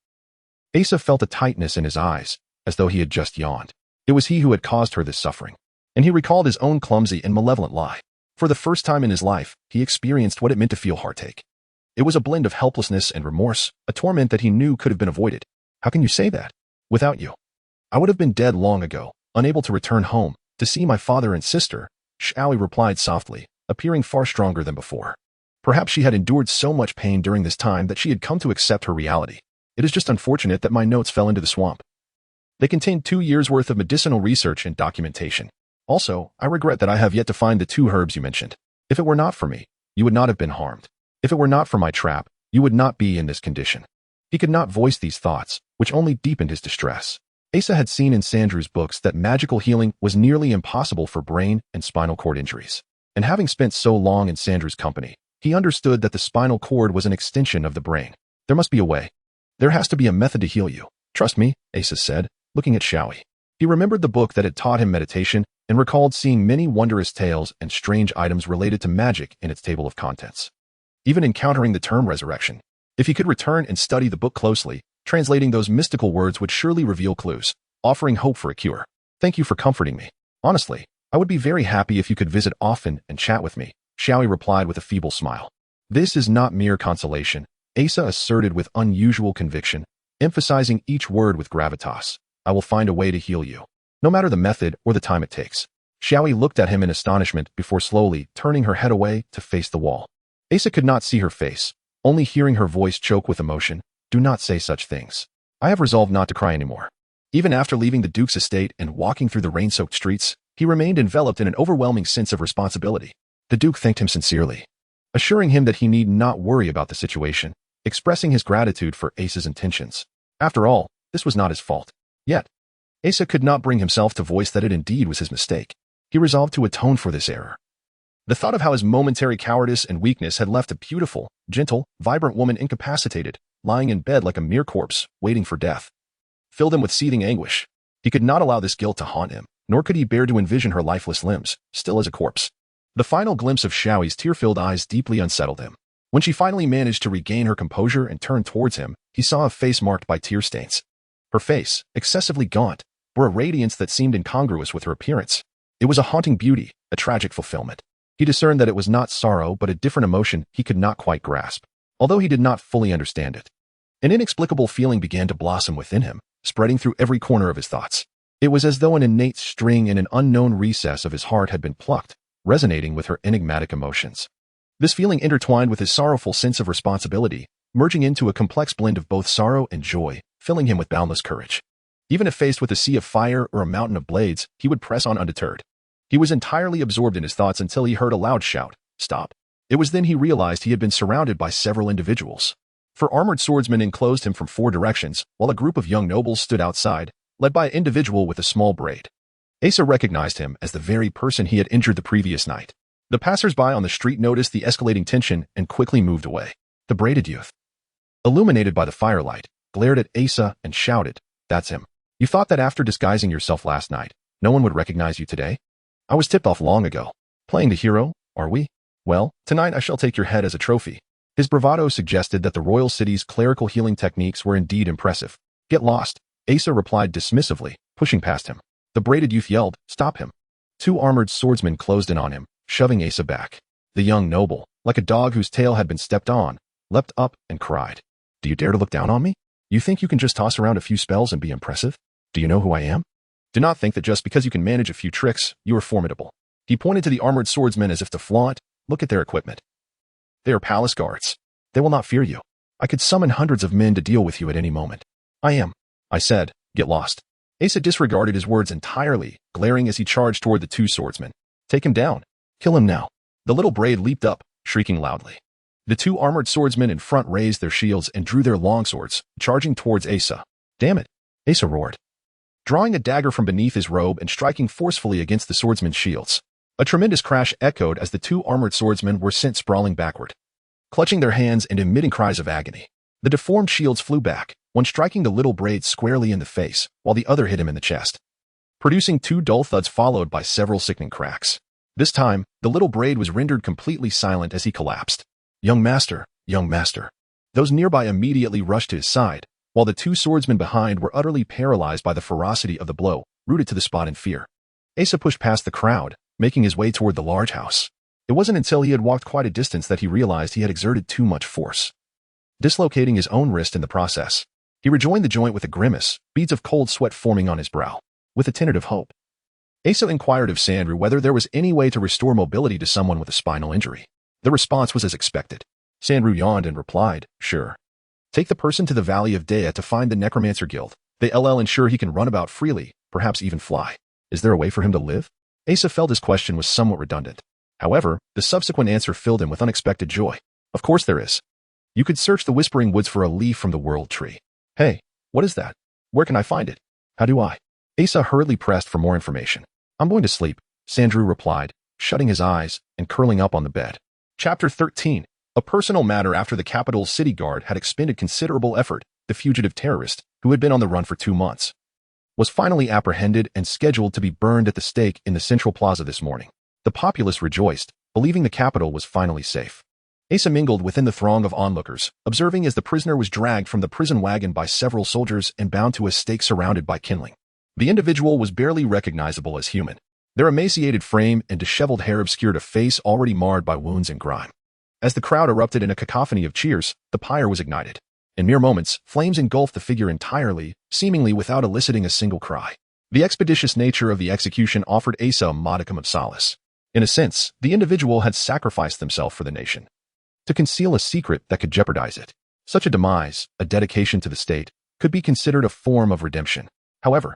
Asa felt a tightness in his eyes, as though he had just yawned. It was he who had caused her this suffering, and he recalled his own clumsy and malevolent lie. For the first time in his life, he experienced what it meant to feel heartache. It was a blend of helplessness and remorse, a torment that he knew could have been avoided. "How can you say that? Without you, I would have been dead long ago, unable to return home, to see my father and sister," Xiaoi replied softly, appearing far stronger than before. Perhaps she had endured so much pain during this time that she had come to accept her reality. "It is just unfortunate that my notes fell into the swamp. They contained 2 years' worth of medicinal research and documentation. Also, I regret that I have yet to find the 2 herbs you mentioned. If it were not for me, you would not have been harmed. If it were not for my trap, you would not be in this condition." He could not voice these thoughts, which only deepened his distress. Asa had seen in Sandrew's books that magical healing was nearly impossible for brain and spinal cord injuries. And having spent so long in Sandrew's company, he understood that the spinal cord was an extension of the brain. "There must be a way. There has to be a method to heal you. Trust me," Asa said, looking at Xiaoi. He remembered the book that had taught him meditation and recalled seeing many wondrous tales and strange items related to magic in its table of contents. Even encountering the term resurrection. If he could return and study the book closely, translating those mystical words would surely reveal clues, offering hope for a cure. "Thank you for comforting me. Honestly, I would be very happy if you could visit often and chat with me," Xiaoi replied with a feeble smile. "This is not mere consolation," Asa asserted with unusual conviction, emphasizing each word with gravitas. "I will find a way to heal you, no matter the method or the time it takes." Xiaoi looked at him in astonishment before slowly turning her head away to face the wall. Asa could not see her face, only hearing her voice choke with emotion. "Do not say such things. I have resolved not to cry anymore." Even after leaving the Duke's estate and walking through the rain-soaked streets, he remained enveloped in an overwhelming sense of responsibility. The Duke thanked him sincerely, assuring him that he need not worry about the situation, expressing his gratitude for Asa's intentions. After all, this was not his fault. Yet, Asa could not bring himself to voice that it indeed was his mistake. He resolved to atone for this error. The thought of how his momentary cowardice and weakness had left a beautiful, gentle, vibrant woman incapacitated, lying in bed like a mere corpse, waiting for death, filled him with seething anguish. He could not allow this guilt to haunt him, nor could he bear to envision her lifeless limbs, still as a corpse. The final glimpse of Xiaoyi's tear-filled eyes deeply unsettled him. When she finally managed to regain her composure and turn towards him, he saw a face marked by tear stains. Her face, excessively gaunt, bore a radiance that seemed incongruous with her appearance. It was a haunting beauty, a tragic fulfillment. He discerned that it was not sorrow but a different emotion he could not quite grasp, although he did not fully understand it. An inexplicable feeling began to blossom within him, spreading through every corner of his thoughts. It was as though an innate string in an unknown recess of his heart had been plucked, resonating with her enigmatic emotions. This feeling intertwined with his sorrowful sense of responsibility, merging into a complex blend of both sorrow and joy, filling him with boundless courage. Even if faced with a sea of fire or a mountain of blades, he would press on undeterred. He was entirely absorbed in his thoughts until he heard a loud shout, "Stop!" It was then he realized he had been surrounded by several individuals. Four armored swordsmen enclosed him from 4 directions, while a group of young nobles stood outside, led by an individual with a small braid. Asa recognized him as the very person he had injured the previous night. The passers-by on the street noticed the escalating tension and quickly moved away. The braided youth, illuminated by the firelight, glared at Asa and shouted, "That's him. You thought that after disguising yourself last night, no one would recognize you today? I was tipped off long ago. Playing the hero, are we? Well, tonight I shall take your head as a trophy." His bravado suggested that the royal city's clerical healing techniques were indeed impressive. "Get lost," Asa replied dismissively, pushing past him. The braided youth yelled, "Stop him." 2 armored swordsmen closed in on him, shoving Asa back. The young noble, like a dog whose tail had been stepped on, leapt up and cried, "Do you dare to look down on me? You think you can just toss around a few spells and be impressive? Do you know who I am? Do not think that just because you can manage a few tricks, you are formidable." He pointed to the armored swordsmen as if to flaunt, "Look at their equipment. They are palace guards. They will not fear you. I could summon hundreds of men to deal with you at any moment." I said, "Get lost." Asa disregarded his words entirely, glaring as he charged toward the 2 swordsmen. "Take him down. Kill him now." The little braid leaped up, shrieking loudly. The 2 armored swordsmen in front raised their shields and drew their longswords, charging towards Asa. "Damn it!" Asa roared, drawing a dagger from beneath his robe and striking forcefully against the swordsmen's shields. A tremendous crash echoed as the 2 armored swordsmen were sent sprawling backward, clutching their hands and emitting cries of agony. The deformed shields flew back, one striking the little braid squarely in the face, while the other hit him in the chest, producing 2 dull thuds followed by several sickening cracks. This time, the little braid was rendered completely silent as he collapsed. Young master," Those nearby immediately rushed to his side, while the 2 swordsmen behind were utterly paralyzed by the ferocity of the blow, rooted to the spot in fear. Asa pushed past the crowd, making his way toward the large house. It wasn't until he had walked quite a distance that he realized he had exerted too much force, dislocating his own wrist in the process. He rejoined the joint with a grimace, beads of cold sweat forming on his brow. With a tentative hope, Asa inquired of Sandru whether there was any way to restore mobility to someone with a spinal injury. The response was as expected. Sandru yawned and replied, "Sure. Take the person to the Valley of Dea to find the Necromancer Guild. They'll ensure he can run about freely, perhaps even fly." Is there a way for him to live? Asa felt his question was somewhat redundant. However, the subsequent answer filled him with unexpected joy. "Of course there is. You could search the Whispering Woods for a leaf from the World Tree." "Hey, what is that? Where can I find it? How do I?" Asa hurriedly pressed for more information. "I'm going to sleep," Sandru replied, shutting his eyes and curling up on the bed. Chapter 13. A personal matter. After the capital's city guard had expended considerable effort, the fugitive terrorist, who had been on the run for 2 months, was finally apprehended and scheduled to be burned at the stake in the central plaza this morning. The populace rejoiced, believing the capital was finally safe. Asa mingled within the throng of onlookers, observing as the prisoner was dragged from the prison wagon by several soldiers and bound to a stake surrounded by kindling. The individual was barely recognizable as human. Their emaciated frame and disheveled hair obscured a face already marred by wounds and grime. As the crowd erupted in a cacophony of cheers, the pyre was ignited. In mere moments, flames engulfed the figure entirely, seemingly without eliciting a single cry. The expeditious nature of the execution offered Asa a modicum of solace. In a sense, the individual had sacrificed themselves for the nation, to conceal a secret that could jeopardize it. Such a demise, a dedication to the state, could be considered a form of redemption. However,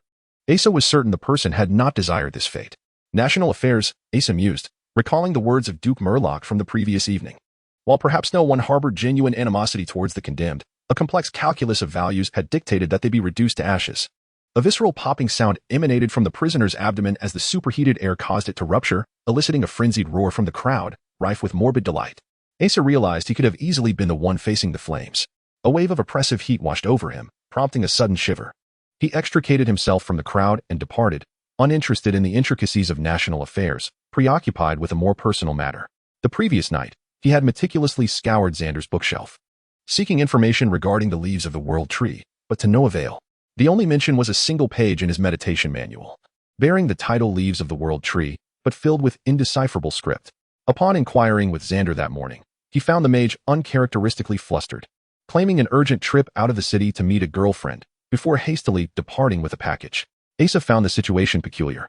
Asa was certain the person had not desired this fate. National affairs, Asa mused, recalling the words of Duke Murlock from the previous evening. While perhaps no one harbored genuine animosity towards the condemned, a complex calculus of values had dictated that they be reduced to ashes. A visceral popping sound emanated from the prisoner's abdomen as the superheated air caused it to rupture, eliciting a frenzied roar from the crowd, rife with morbid delight. Asa realized he could have easily been the one facing the flames. A wave of oppressive heat washed over him, prompting a sudden shiver. He extricated himself from the crowd and departed, uninterested in the intricacies of national affairs, preoccupied with a more personal matter. The previous night, he had meticulously scoured Xander's bookshelf, seeking information regarding the leaves of the world tree, but to no avail. The only mention was a single page in his meditation manual, bearing the title Leaves of the World Tree, but filled with indecipherable script. Upon inquiring with Xander that morning, he found the mage uncharacteristically flustered, claiming an urgent trip out of the city to meet a girlfriend, before hastily departing with a package. Asa found the situation peculiar.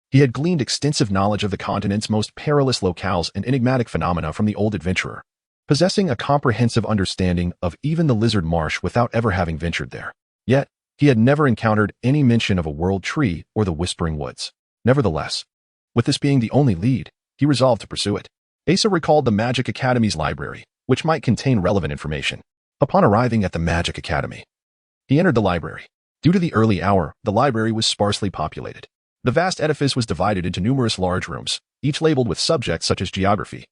He had gleaned extensive knowledge of the continent's most perilous locales and enigmatic phenomena from the old adventurer, possessing a comprehensive understanding of even the lizard marsh without ever having ventured there. Yet, he had never encountered any mention of a world tree or the Whispering Woods. Nevertheless, with this being the only lead, he resolved to pursue it. Asa recalled the Magic Academy's library, which might contain relevant information. Upon arriving at the Magic Academy, he entered the library. Due to the early hour, the library was sparsely populated. The vast edifice was divided into numerous large rooms, each labeled with subjects such as geography,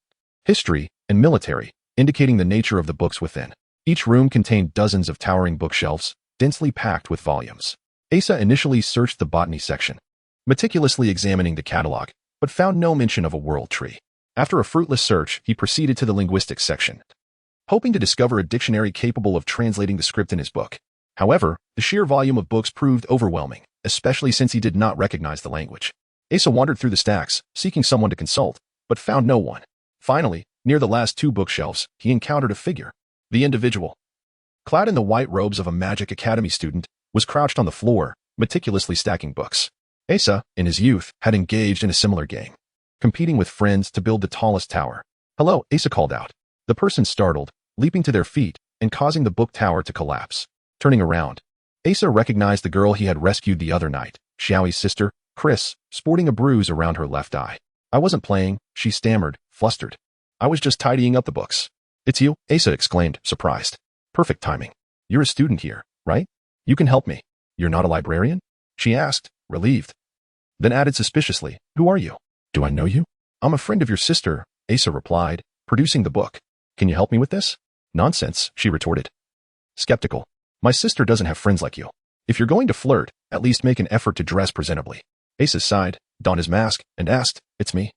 history, and military, indicating the nature of the books within. Each room contained dozens of towering bookshelves, densely packed with volumes. Asa initially searched the botany section, meticulously examining the catalog, but found no mention of a world tree. After a fruitless search, he proceeded to the linguistics section, hoping to discover a dictionary capable of translating the script in his book. However, the sheer volume of books proved overwhelming, especially since he did not recognize the language. Asa wandered through the stacks, seeking someone to consult, but found no one. Finally, near the last two bookshelves, he encountered a figure. The individual, clad in the white robes of a Magic Academy student, was crouched on the floor, meticulously stacking books. Asa, in his youth, had engaged in a similar game, competing with friends to build the tallest tower. "Hello," Asa called out. The person startled, leaping to their feet and causing the book tower to collapse. Turning around, Asa recognized the girl he had rescued the other night, Xiaoyi's sister, Chris, sporting a bruise around her left eye. "I wasn't playing," she stammered, flustered. "I was just tidying up the books." "It's you?" Asa exclaimed, surprised. "Perfect timing. You're a student here, right? You can help me." "You're not a librarian?" she asked, relieved. Then added suspiciously, "Who are you? Do I know you?" "I'm a friend of your sister," Asa replied, producing the book. "Can you help me with this?" "Nonsense," she retorted, skeptical. "My sister doesn't have friends like you. If you're going to flirt, at least make an effort to dress presentably." Asa sighed, donned his mask, and asked, "It's me.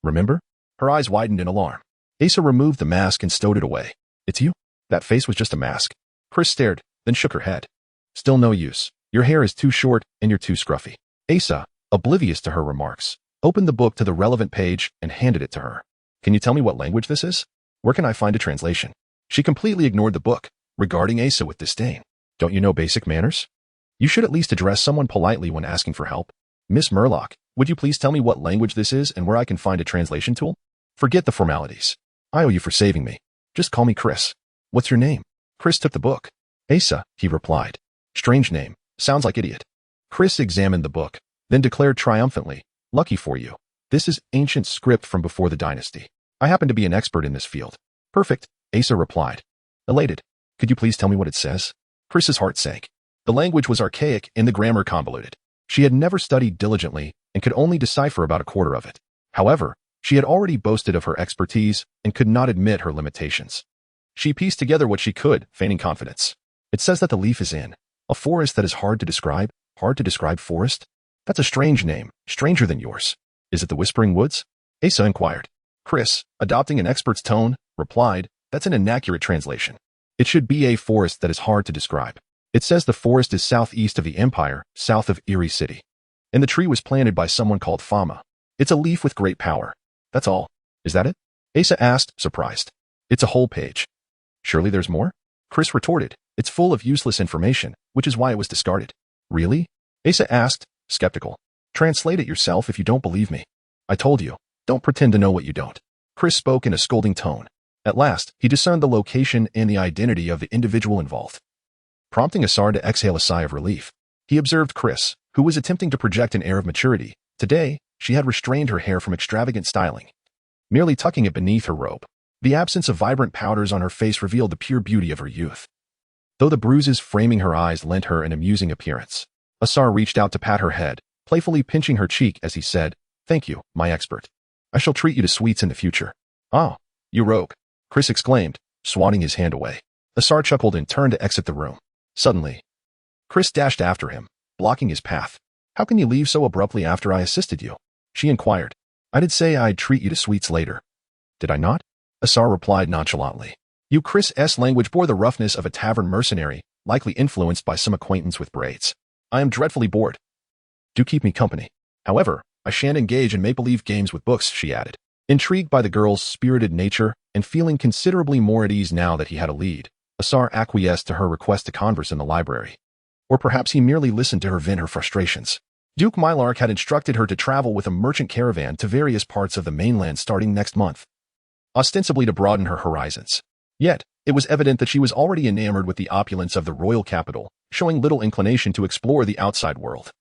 Remember?" Her eyes widened in alarm. Asa removed the mask and stowed it away. "It's you?" "That face was just a mask." Chris stared, then shook her head. "Still no use. Your hair is too short and you're too scruffy." Asa, oblivious to her remarks, opened the book to the relevant page and handed it to her. "Can you tell me what language this is? Where can I find a translation?" She completely ignored the book, regarding Asa with disdain. "Don't you know basic manners? You should at least address someone politely when asking for help." "Miss Murlock, would you please tell me what language this is and where I can find a translation tool?" "Forget the formalities. I owe you for saving me. Just call me Chris." "What's your name?" Chris took the book. "Asa," he replied. "Strange name. Sounds like idiot." Chris examined the book, then declared triumphantly, "Lucky for you. This is ancient script from before the dynasty. I happen to be an expert in this field." "Perfect," Asa replied, elated. "Could you please tell me what it says?" Chris's heart sank. The language was archaic and the grammar convoluted. She had never studied diligently and could only decipher about a quarter of it. However, she had already boasted of her expertise and could not admit her limitations. She pieced together what she could, feigning confidence. "It says that the leaf is in a forest that is hard to describe forest? That's a strange name, stranger than yours. Is it the Whispering Woods?" Asa inquired. Chris, adopting an expert's tone, replied, "That's an inaccurate translation. It should be a forest that is hard to describe. It says the forest is southeast of the Empire, south of Erie City. And the tree was planted by someone called Fama. It's a leaf with great power. That's all. Is that it?" Asa asked, surprised. "It's a whole page." "Surely there's more?" Chris retorted. "It's full of useless information, which is why it was discarded." "Really?" Asa asked, skeptical. "Translate it yourself if you don't believe me." "I told you, don't pretend to know what you don't." Chris spoke in a scolding tone. At last, he discerned the location and the identity of the individual involved, prompting Asar to exhale a sigh of relief. He observed Chris, who was attempting to project an air of maturity. Today, she had restrained her hair from extravagant styling, merely tucking it beneath her robe. The absence of vibrant powders on her face revealed the pure beauty of her youth, though the bruises framing her eyes lent her an amusing appearance. Asar reached out to pat her head, playfully pinching her cheek as he said, "Thank you, my expert. I shall treat you to sweets in the future." "Ah, you rogue," Chris exclaimed, swatting his hand away. Asar chuckled and turned to exit the room. Suddenly, Chris dashed after him, blocking his path. How can you leave so abruptly after I assisted you? She inquired. I did say I'd treat you to sweets later. Did I not? Asar replied nonchalantly. Chris's language bore the roughness of a tavern mercenary, likely influenced by some acquaintance with braids. I am dreadfully bored. Do keep me company. However, I shan't engage in make-believe games with books, she added. Intrigued by the girl's spirited nature and feeling considerably more at ease now that he had a lead, Asar acquiesced to her request to converse in the library. Or perhaps he merely listened to her vent her frustrations. Duke Mylark had instructed her to travel with a merchant caravan to various parts of the mainland starting next month, ostensibly to broaden her horizons. Yet, it was evident that she was already enamored with the opulence of the royal capital, showing little inclination to explore the outside world,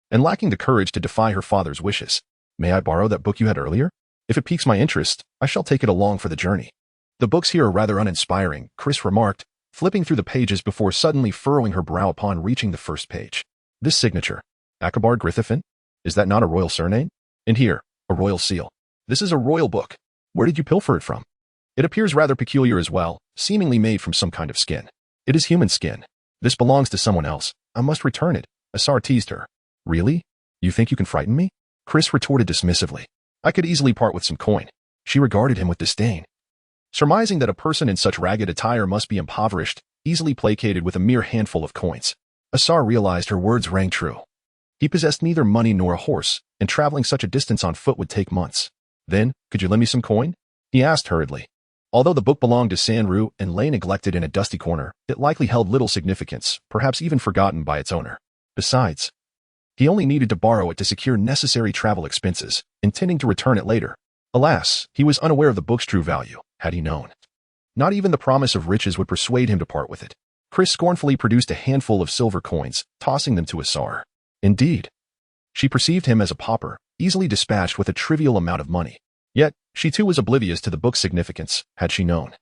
and lacking the courage to defy her father's wishes. May I borrow that book you had earlier? If it piques my interest, I shall take it along for the journey. The books here are rather uninspiring, Chris remarked, flipping through the pages before suddenly furrowing her brow upon reaching the first page. This signature, Akbar Griffithon? Is that not a royal surname? And here, a royal seal. This is a royal book. Where did you pilfer it from? It appears rather peculiar as well, seemingly made from some kind of skin. It is human skin. This belongs to someone else. I must return it. Asar teased her. Really? You think you can frighten me? Chris retorted dismissively. I could easily part with some coin. She regarded him with disdain. Surmising that a person in such ragged attire must be impoverished, easily placated with a mere handful of coins, Asar realized her words rang true. He possessed neither money nor a horse, and traveling such a distance on foot would take months. Then, could you lend me some coin? He asked hurriedly. Although the book belonged to Sanru and lay neglected in a dusty corner, it likely held little significance, perhaps even forgotten by its owner. Besides, he only needed to borrow it to secure necessary travel expenses, intending to return it later. Alas, he was unaware of the book's true value, had he known. Not even the promise of riches would persuade him to part with it. Chris scornfully produced a handful of silver coins, tossing them to Asar. Indeed, she perceived him as a pauper, easily dispatched with a trivial amount of money. Yet, she too was oblivious to the book's significance, had she known.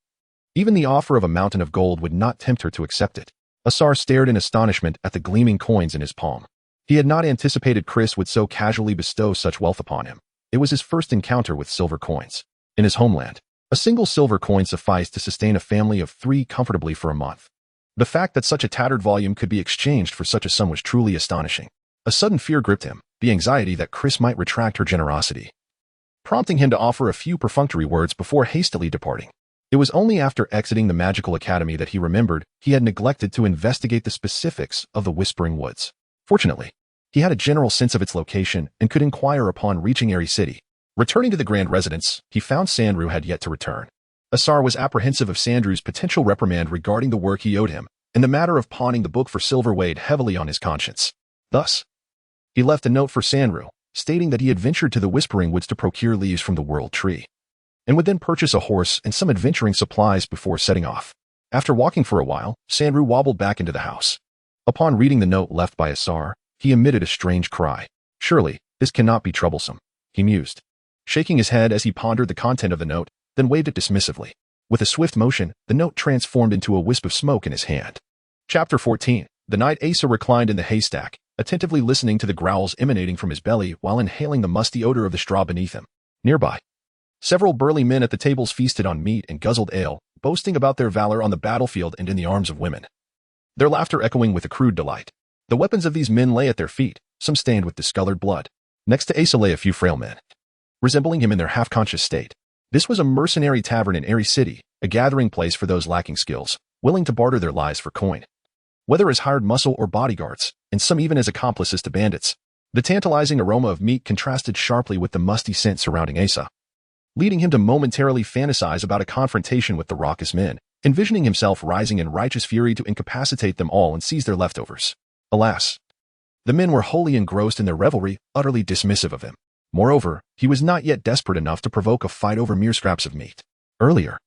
Even the offer of a mountain of gold would not tempt her to accept it. Asar stared in astonishment at the gleaming coins in his palm. He had not anticipated Chris would so casually bestow such wealth upon him. It was his first encounter with silver coins. In his homeland, a single silver coin sufficed to sustain a family of 3 comfortably for a month. The fact that such a tattered volume could be exchanged for such a sum was truly astonishing. A sudden fear gripped him, the anxiety that Chris might retract her generosity, prompting him to offer a few perfunctory words before hastily departing. It was only after exiting the magical academy that he remembered he had neglected to investigate the specifics of the Whispering Woods. Fortunately, he had a general sense of its location and could inquire upon reaching Airy City. Returning to the grand residence, he found Sandru had yet to return. Asar was apprehensive of Sandru's potential reprimand regarding the work he owed him, and the matter of pawning the book for silver weighed heavily on his conscience. Thus, he left a note for Sandru, stating that he had ventured to the Whispering Woods to procure leaves from the World Tree, and would then purchase a horse and some adventuring supplies before setting off. After walking for a while, Sandru wobbled back into the house. Upon reading the note left by Asar, he emitted a strange cry. Surely, this cannot be troublesome, he mused, shaking his head as he pondered the content of the note, then waved it dismissively. With a swift motion, the note transformed into a wisp of smoke in his hand. Chapter 14. The night Asa reclined in the haystack, attentively listening to the growls emanating from his belly while inhaling the musty odor of the straw beneath him. Nearby, several burly men at the tables feasted on meat and guzzled ale, boasting about their valor on the battlefield and in the arms of women, their laughter echoing with accrued delight. The weapons of these men lay at their feet, some stained with discolored blood. Next to Asa lay a few frail men, resembling him in their half-conscious state. This was a mercenary tavern in Airy City, a gathering place for those lacking skills, willing to barter their lives for coin, whether as hired muscle or bodyguards, and some even as accomplices to bandits. The tantalizing aroma of meat contrasted sharply with the musty scent surrounding Asa, leading him to momentarily fantasize about a confrontation with the raucous men, envisioning himself rising in righteous fury to incapacitate them all and seize their leftovers. Alas, the men were wholly engrossed in their revelry, utterly dismissive of him. Moreover, he was not yet desperate enough to provoke a fight over mere scraps of meat. Earlier,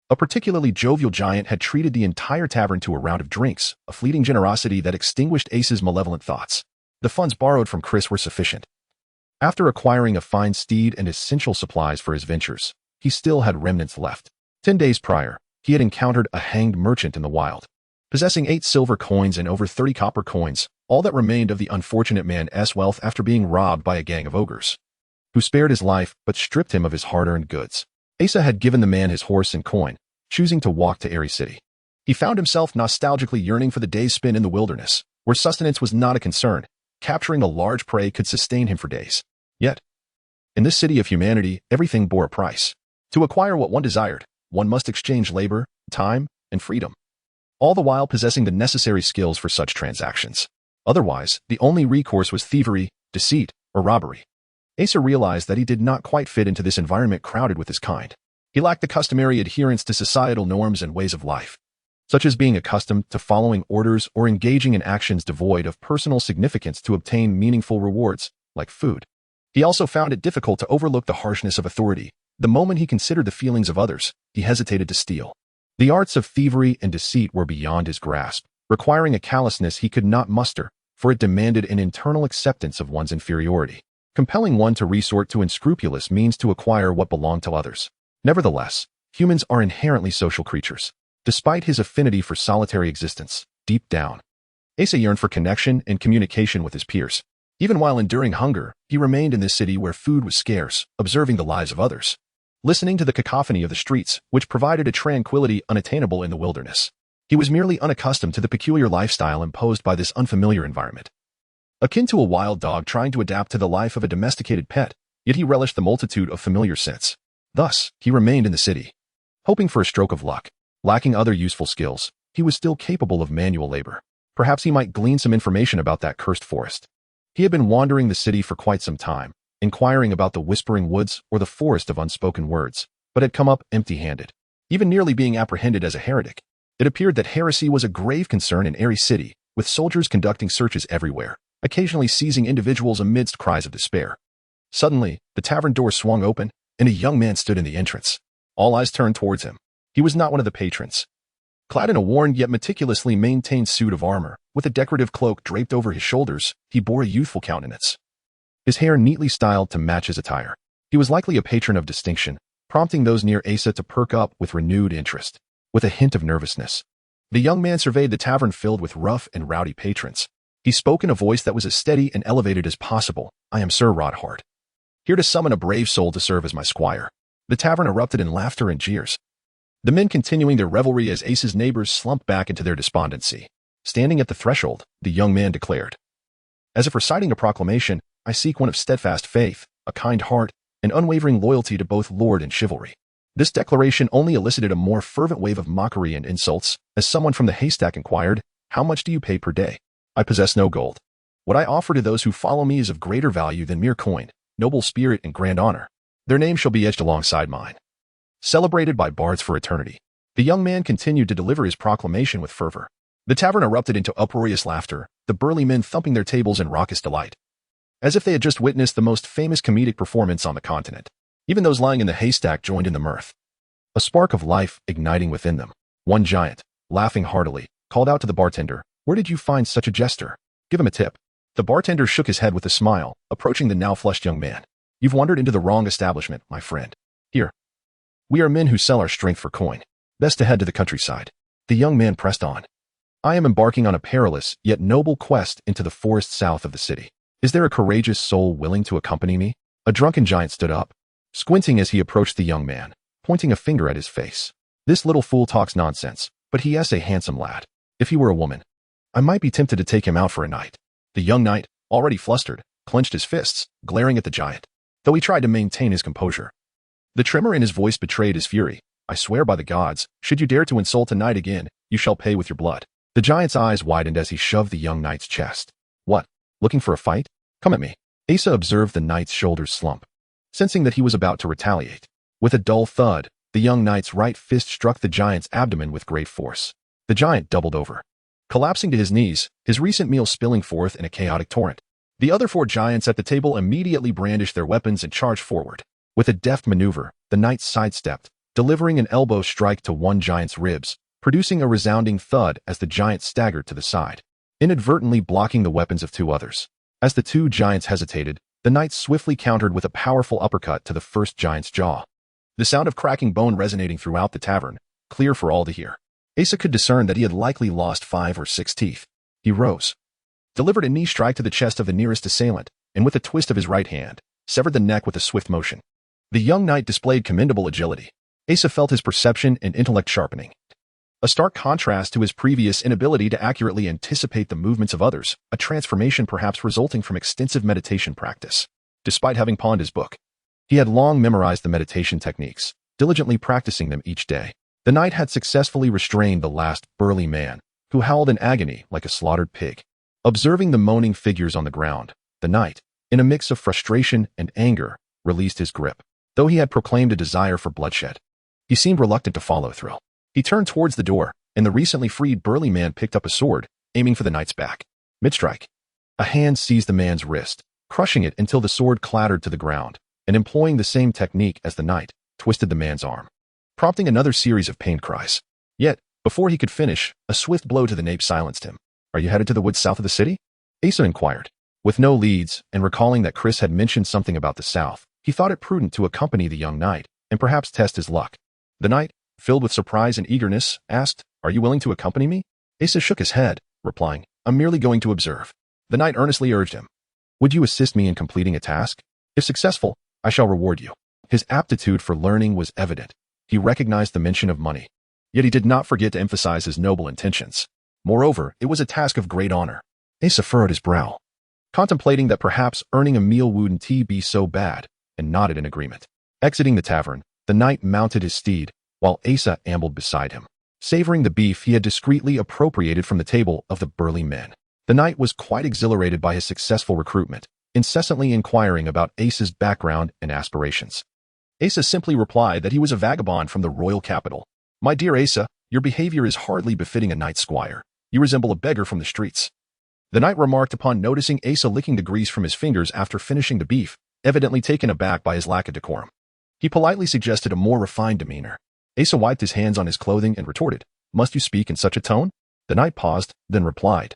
a particularly jovial giant had treated the entire tavern to a round of drinks, a fleeting generosity that extinguished Ace's malevolent thoughts. The funds borrowed from Chris were sufficient. After acquiring a fine steed and essential supplies for his ventures, he still had remnants left. 10 days prior, he had encountered a hanged merchant in the wild, possessing 8 silver coins and over 30 copper coins, all that remained of the unfortunate man's wealth after being robbed by a gang of ogres, who spared his life but stripped him of his hard-earned goods. Asa had given the man his horse and coin, choosing to walk to Airy City. He found himself nostalgically yearning for the days spent in the wilderness, where sustenance was not a concern, Capturing a large prey could sustain him for days. Yet, in this city of humanity, everything bore a price. To acquire what one desired, one must exchange labor, time, and freedom, all the while possessing the necessary skills for such transactions. Otherwise, the only recourse was thievery, deceit, or robbery. Asa realized that he did not quite fit into this environment crowded with his kind. He lacked the customary adherence to societal norms and ways of life, such as being accustomed to following orders or engaging in actions devoid of personal significance to obtain meaningful rewards, like food. He also found it difficult to overlook the harshness of authority. The moment he considered the feelings of others, he hesitated to steal. The arts of thievery and deceit were beyond his grasp, requiring a callousness he could not muster, for it demanded an internal acceptance of one's inferiority, compelling one to resort to unscrupulous means to acquire what belonged to others. Nevertheless, humans are inherently social creatures. Despite his affinity for solitary existence, deep down, Asa yearned for connection and communication with his peers. Even while enduring hunger, he remained in this city where food was scarce, observing the lives of others, listening to the cacophony of the streets, which provided a tranquility unattainable in the wilderness. He was merely unaccustomed to the peculiar lifestyle imposed by this unfamiliar environment. Akin to a wild dog trying to adapt to the life of a domesticated pet, yet he relished the multitude of familiar scents. Thus, he remained in the city, hoping for a stroke of luck. Lacking other useful skills, he was still capable of manual labor. Perhaps he might glean some information about that cursed forest. He had been wandering the city for quite some time, inquiring about the whispering woods or the forest of unspoken words, but had come up empty-handed, even nearly being apprehended as a heretic. It appeared that heresy was a grave concern in Ares City, with soldiers conducting searches everywhere, occasionally seizing individuals amidst cries of despair. Suddenly, the tavern door swung open, and a young man stood in the entrance. All eyes turned towards him. He was not one of the patrons. Clad in a worn yet meticulously maintained suit of armor, with a decorative cloak draped over his shoulders, he bore a youthful countenance, his hair neatly styled to match his attire. He was likely a patron of distinction, prompting those near Asa to perk up with renewed interest. With a hint of nervousness, the young man surveyed the tavern filled with rough and rowdy patrons. He spoke in a voice that was as steady and elevated as possible. "I am Sir Rodhart, here to summon a brave soul to serve as my squire." The tavern erupted in laughter and jeers, the men continuing their revelry as Asa's neighbors slumped back into their despondency. Standing at the threshold, the young man declared, as if reciting a proclamation, "I seek one of steadfast faith, a kind heart, and unwavering loyalty to both lord and chivalry." This declaration only elicited a more fervent wave of mockery and insults, as someone from the haystack inquired, "How much do you pay per day?" "I possess no gold. What I offer to those who follow me is of greater value than mere coin, noble spirit, and grand honor. Their name shall be etched alongside mine, celebrated by bards for eternity." The young man continued to deliver his proclamation with fervor. The tavern erupted into uproarious laughter, the burly men thumping their tables in raucous delight, as if they had just witnessed the most famous comedic performance on the continent. Even those lying in the haystack joined in the mirth, a spark of life igniting within them. One giant, laughing heartily, called out to the bartender, "Where did you find such a jester? Give him a tip." The bartender shook his head with a smile, approaching the now flushed young man. "You've wandered into the wrong establishment, my friend. Here, we are men who sell our strength for coin. Best to head to the countryside." The young man pressed on. "I am embarking on a perilous, yet noble quest into the forest south of the city. Is there a courageous soul willing to accompany me?" A drunken giant stood up, squinting as he approached the young man, pointing a finger at his face. "This little fool talks nonsense, but he is a handsome lad. If he were a woman, I might be tempted to take him out for a night." The young knight, already flustered, clenched his fists, glaring at the giant, though he tried to maintain his composure. The tremor in his voice betrayed his fury. "I swear by the gods, should you dare to insult a knight again, you shall pay with your blood." The giant's eyes widened as he shoved the young knight's chest. "What? Looking for a fight? Come at me." Asa observed the knight's shoulders slump, sensing that he was about to retaliate. With a dull thud, the young knight's right fist struck the giant's abdomen with great force. The giant doubled over, collapsing to his knees, his recent meal spilling forth in a chaotic torrent. The other four giants at the table immediately brandished their weapons and charged forward. With a deft maneuver, the knight sidestepped, delivering an elbow strike to one giant's ribs, producing a resounding thud as the giant staggered to the side, inadvertently blocking the weapons of two others. As the two giants hesitated, the knight swiftly countered with a powerful uppercut to the first giant's jaw. The sound of cracking bone resonating throughout the tavern, clear for all to hear. Asa could discern that he had likely lost 5 or 6 teeth. He rose, delivered a knee strike to the chest of the nearest assailant, and with a twist of his right hand, severed the neck with a swift motion. The young knight displayed commendable agility. Asa felt his perception and intellect sharpening. a stark contrast to his previous inability to accurately anticipate the movements of others, a transformation perhaps resulting from extensive meditation practice. Despite having pawned his book, he had long memorized the meditation techniques, diligently practicing them each day. The knight had successfully restrained the last burly man, who howled in agony like a slaughtered pig. Observing the moaning figures on the ground, the knight, in a mix of frustration and anger, released his grip. Though he had proclaimed a desire for bloodshed, he seemed reluctant to follow through. He turned towards the door, and the recently freed burly man picked up a sword, aiming for the knight's back. Mid-strike, a hand seized the man's wrist, crushing it until the sword clattered to the ground, and employing the same technique as the knight, twisted the man's arm, prompting another series of pain cries. Yet, before he could finish, a swift blow to the nape silenced him. "Are you headed to the woods south of the city?" Asa inquired. With no leads, and recalling that Chris had mentioned something about the south, he thought it prudent to accompany the young knight, and perhaps test his luck. The knight, filled with surprise and eagerness, asked, "Are you willing to accompany me?" Asa shook his head, replying, "I'm merely going to observe." The knight earnestly urged him, "Would you assist me in completing a task? If successful, I shall reward you." His aptitude for learning was evident. He recognized the mention of money. Yet he did not forget to emphasize his noble intentions. Moreover, it was a task of great honor. Asa furrowed his brow, contemplating that perhaps earning a meal wouldn't be so bad, and nodded in agreement. Exiting the tavern, the knight mounted his steed, while Asa ambled beside him, savoring the beef he had discreetly appropriated from the table of the burly men. The knight was quite exhilarated by his successful recruitment, incessantly inquiring about Asa's background and aspirations. Asa simply replied that he was a vagabond from the royal capital. "My dear Asa, your behavior is hardly befitting a knight squire. You resemble a beggar from the streets." The knight remarked upon noticing Asa licking the grease from his fingers after finishing the beef, evidently taken aback by his lack of decorum. He politely suggested a more refined demeanor. Asa wiped his hands on his clothing and retorted, "Must you speak in such a tone?" The knight paused, then replied,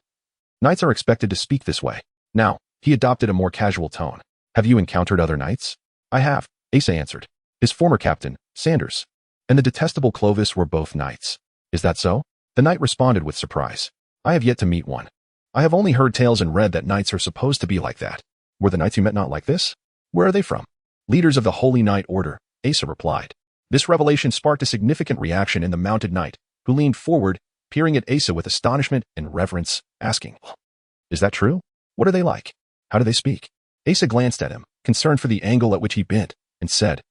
"Knights are expected to speak this way." Now, he adopted a more casual tone. "Have you encountered other knights?" "I have," Asa answered. His former captain, Sanders, and the detestable Clovis were both knights. "Is that so?" The knight responded with surprise. "I have yet to meet one. I have only heard tales and read that knights are supposed to be like that." "Were the knights you met not like this?" "Where are they from?" "Leaders of the Holy Knight Order," Asa replied. This revelation sparked a significant reaction in the mounted knight, who leaned forward, peering at Asa with astonishment and reverence, asking, "Is that true? What are they like? How do they speak?" Asa glanced at him, concerned for the angle at which he bent, and said,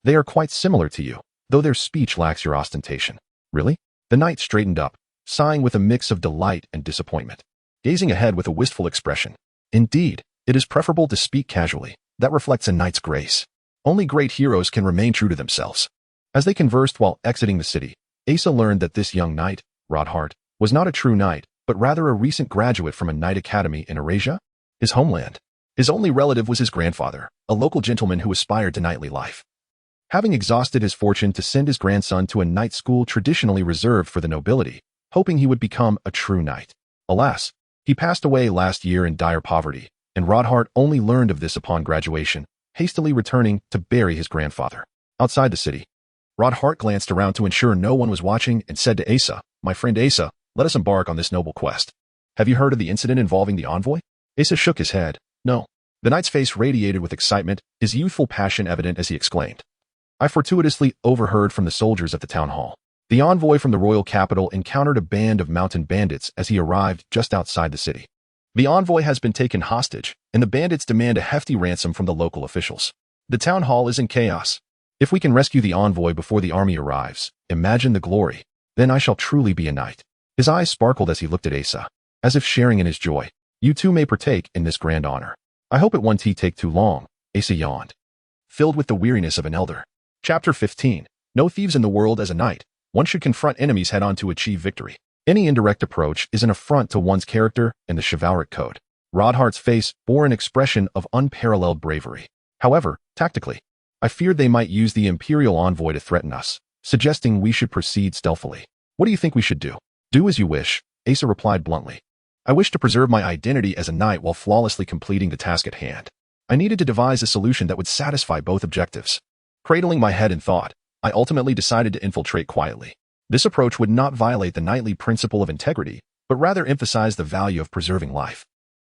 "They are quite similar to you, though their speech lacks your ostentation." "Really?" The knight straightened up, sighing with a mix of delight and disappointment, gazing ahead with a wistful expression. "Indeed, it is preferable to speak casually. That reflects a knight's grace. Only great heroes can remain true to themselves." As they conversed while exiting the city, Asa learned that this young knight, Rodhart, was not a true knight, but rather a recent graduate from a knight academy in Eurasia, his homeland. His only relative was his grandfather, a local gentleman who aspired to knightly life. Having exhausted his fortune to send his grandson to a knight school traditionally reserved for the nobility, hoping he would become a true knight. Alas, he passed away last year in dire poverty, and Rodhart only learned of this upon graduation, hastily returning to bury his grandfather. Outside the city, Rodhart glanced around to ensure no one was watching and said to Asa, "My friend Asa, let us embark on this noble quest. Have you heard of the incident involving the envoy?" Asa shook his head. "No." The knight's face radiated with excitement, his youthful passion evident as he exclaimed, "I fortuitously overheard from the soldiers at the town hall. The envoy from the royal capital encountered a band of mountain bandits as he arrived just outside the city. The envoy has been taken hostage, and the bandits demand a hefty ransom from the local officials. The town hall is in chaos. If we can rescue the envoy before the army arrives, imagine the glory. Then I shall truly be a knight." His eyes sparkled as he looked at Asa, as if sharing in his joy. "You too may partake in this grand honor. I hope it won't take too long," Asa yawned, filled with the weariness of an elder. Chapter 15. No thieves in the world. As a knight, one should confront enemies head-on to achieve victory. Any indirect approach is an affront to one's character and the chivalric code. Rodhart's face bore an expression of unparalleled bravery. However, tactically, I feared they might use the imperial envoy to threaten us, suggesting we should proceed stealthily. "What do you think we should do?" "Do as you wish," Asa replied bluntly. "I wish to preserve my identity as a knight while flawlessly completing the task at hand. I needed to devise a solution that would satisfy both objectives." Cradling my head in thought, I ultimately decided to infiltrate quietly. This approach would not violate the knightly principle of integrity, but rather emphasize the value of preserving life.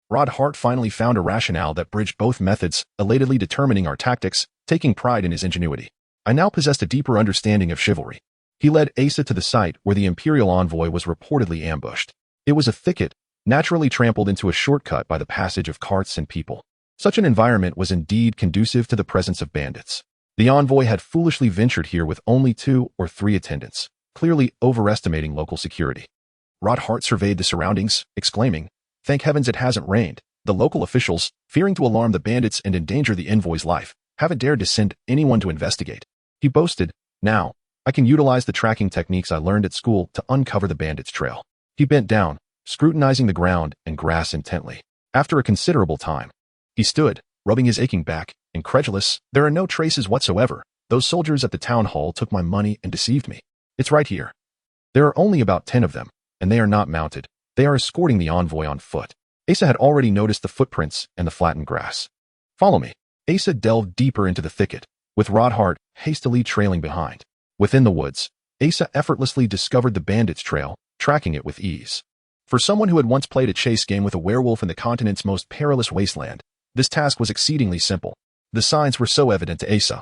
Rodhart finally found a rationale that bridged both methods, elatedly determining our tactics, taking pride in his ingenuity. I now possessed a deeper understanding of chivalry. He led Asa to the site where the Imperial envoy was reportedly ambushed. It was a thicket, naturally trampled into a shortcut by the passage of carts and people. Such an environment was indeed conducive to the presence of bandits. The envoy had foolishly ventured here with only 2 or 3 attendants, clearly overestimating local security. Rodhart surveyed the surroundings, exclaiming, "Thank heavens it hasn't rained." The local officials, fearing to alarm the bandits and endanger the envoy's life, haven't dared to send anyone to investigate. He boasted, "Now, I can utilize the tracking techniques I learned at school to uncover the bandits' trail." He bent down, scrutinizing the ground and grass intently. After a considerable time, he stood, rubbing his aching back, incredulous. "There are no traces whatsoever. Those soldiers at the town hall took my money and deceived me. It's right here." There are only about 10 of them, and they are not mounted. They are escorting the envoy on foot. Asa had already noticed the footprints and the flattened grass. "Follow me." Asa delved deeper into the thicket, with Rodhart hastily trailing behind. Within the woods, Asa effortlessly discovered the bandits' trail, tracking it with ease. For someone who had once played a chase game with a werewolf in the continent's most perilous wasteland, this task was exceedingly simple. The signs were so evident to Asa.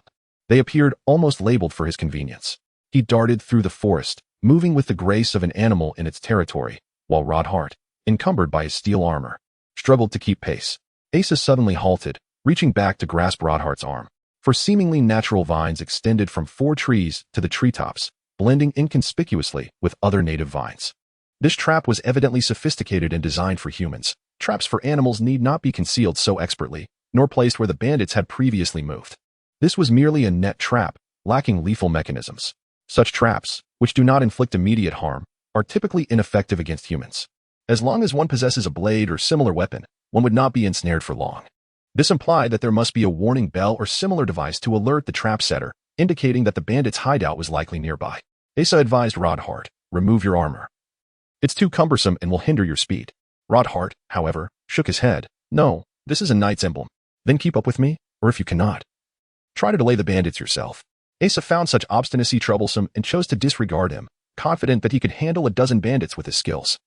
They appeared almost labeled for his convenience. He darted through the forest, moving with the grace of an animal in its territory, while Rodhart, encumbered by his steel armor, struggled to keep pace. Asa suddenly halted, reaching back to grasp Rodhart's arm. For seemingly natural vines extended from 4 trees to the treetops, blending inconspicuously with other native vines. This trap was evidently sophisticated and designed for humans. Traps for animals need not be concealed so expertly, nor placed where the bandits had previously moved. This was merely a net trap, lacking lethal mechanisms. Such traps, which do not inflict immediate harm, are typically ineffective against humans. As long as one possesses a blade or similar weapon, one would not be ensnared for long. This implied that there must be a warning bell or similar device to alert the trap setter, indicating that the bandit's hideout was likely nearby. Asa advised Rodhart, "Remove your armor. It's too cumbersome and will hinder your speed." Rodhart, however, shook his head. "No, this is a knight's emblem. Then keep up with me, or if you cannot, try to delay the bandits yourself." Asa found such obstinacy troublesome and chose to disregard him, confident that he could handle a dozen bandits with his skills.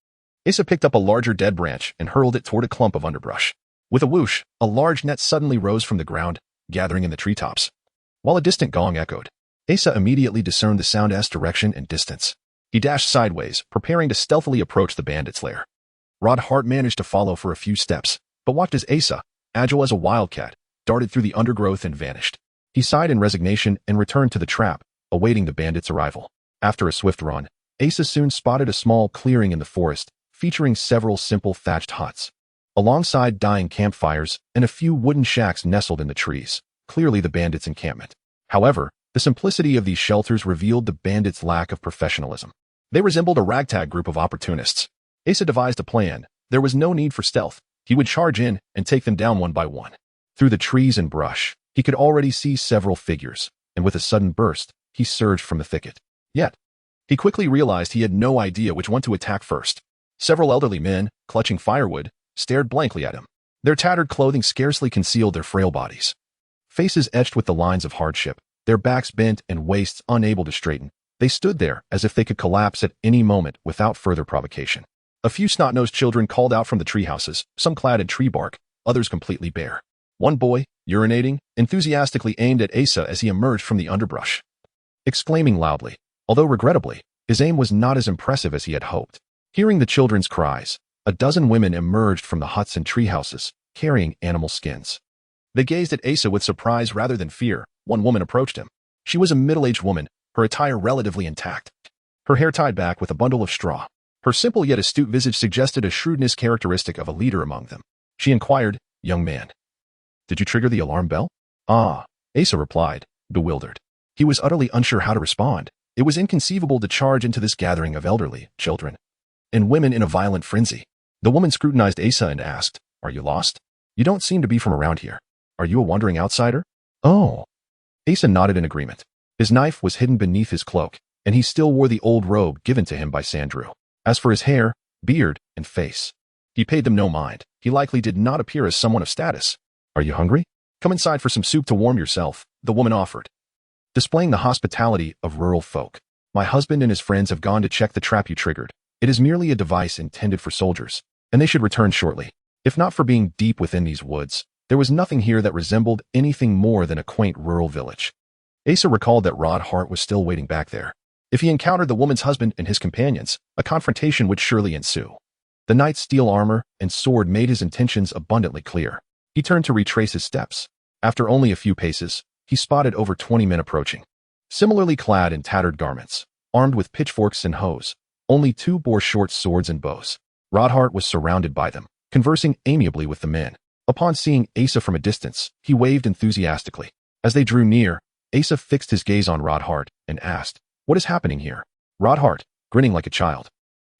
Asa picked up a larger dead branch and hurled it toward a clump of underbrush. With a whoosh, a large net suddenly rose from the ground, gathering in the treetops. While a distant gong echoed, Asa immediately discerned the sound's direction and distance. He dashed sideways, preparing to stealthily approach the bandit's lair. Rodhart managed to follow for a few steps, but watched as Asa, agile as a wildcat, darted through the undergrowth and vanished. He sighed in resignation and returned to the trap, awaiting the bandit's arrival. After a swift run, Asa soon spotted a small clearing in the forest, featuring several simple thatched huts. Alongside dying campfires and a few wooden shacks nestled in the trees, clearly the bandits' encampment. However, the simplicity of these shelters revealed the bandits' lack of professionalism. They resembled a ragtag group of opportunists. Asa devised a plan. There was no need for stealth. He would charge in and take them down one by one. Through the trees and brush, he could already see several figures, and with a sudden burst, he surged from the thicket. Yet, he quickly realized he had no idea which one to attack first. Several elderly men, clutching firewood, stared blankly at him. Their tattered clothing scarcely concealed their frail bodies. Faces etched with the lines of hardship, their backs bent and waists unable to straighten, they stood there as if they could collapse at any moment without further provocation. A few snot-nosed children called out from the treehouses, some clad in tree bark, others completely bare. One boy, urinating, enthusiastically aimed at Asa as he emerged from the underbrush. Exclaiming loudly, although regrettably, his aim was not as impressive as he had hoped. Hearing the children's cries, a dozen women emerged from the huts and treehouses, carrying animal skins. They gazed at Asa with surprise rather than fear. One woman approached him. She was a middle-aged woman, her attire relatively intact. Her hair tied back with a bundle of straw. Her simple yet astute visage suggested a shrewdness characteristic of a leader among them. She inquired, "Young man, did you trigger the alarm bell?" "Ah," Asa replied, bewildered. He was utterly unsure how to respond. It was inconceivable to charge into this gathering of elderly, children, and women in a violent frenzy. The woman scrutinized Asa and asked, "Are you lost? You don't seem to be from around here. Are you a wandering outsider?" "Oh." Asa nodded in agreement. His knife was hidden beneath his cloak, and he still wore the old robe given to him by Sandrew. As for his hair, beard, and face, he paid them no mind. He likely did not appear as someone of status. "Are you hungry? Come inside for some soup to warm yourself," the woman offered, displaying the hospitality of rural folk. "My husband and his friends have gone to check the trap you triggered. It is merely a device intended for soldiers, and they should return shortly." If not for being deep within these woods, there was nothing here that resembled anything more than a quaint rural village. Asa recalled that Rodhart was still waiting back there. If he encountered the woman's husband and his companions, a confrontation would surely ensue. The knight's steel armor and sword made his intentions abundantly clear. He turned to retrace his steps. After only a few paces, he spotted over 20 men approaching. Similarly clad in tattered garments, armed with pitchforks and hoes, only two bore short swords and bows. Rodhart was surrounded by them, conversing amiably with the men. Upon seeing Asa from a distance, he waved enthusiastically. As they drew near, Asa fixed his gaze on Rodhart and asked, "What is happening here?" Rodhart, grinning like a child,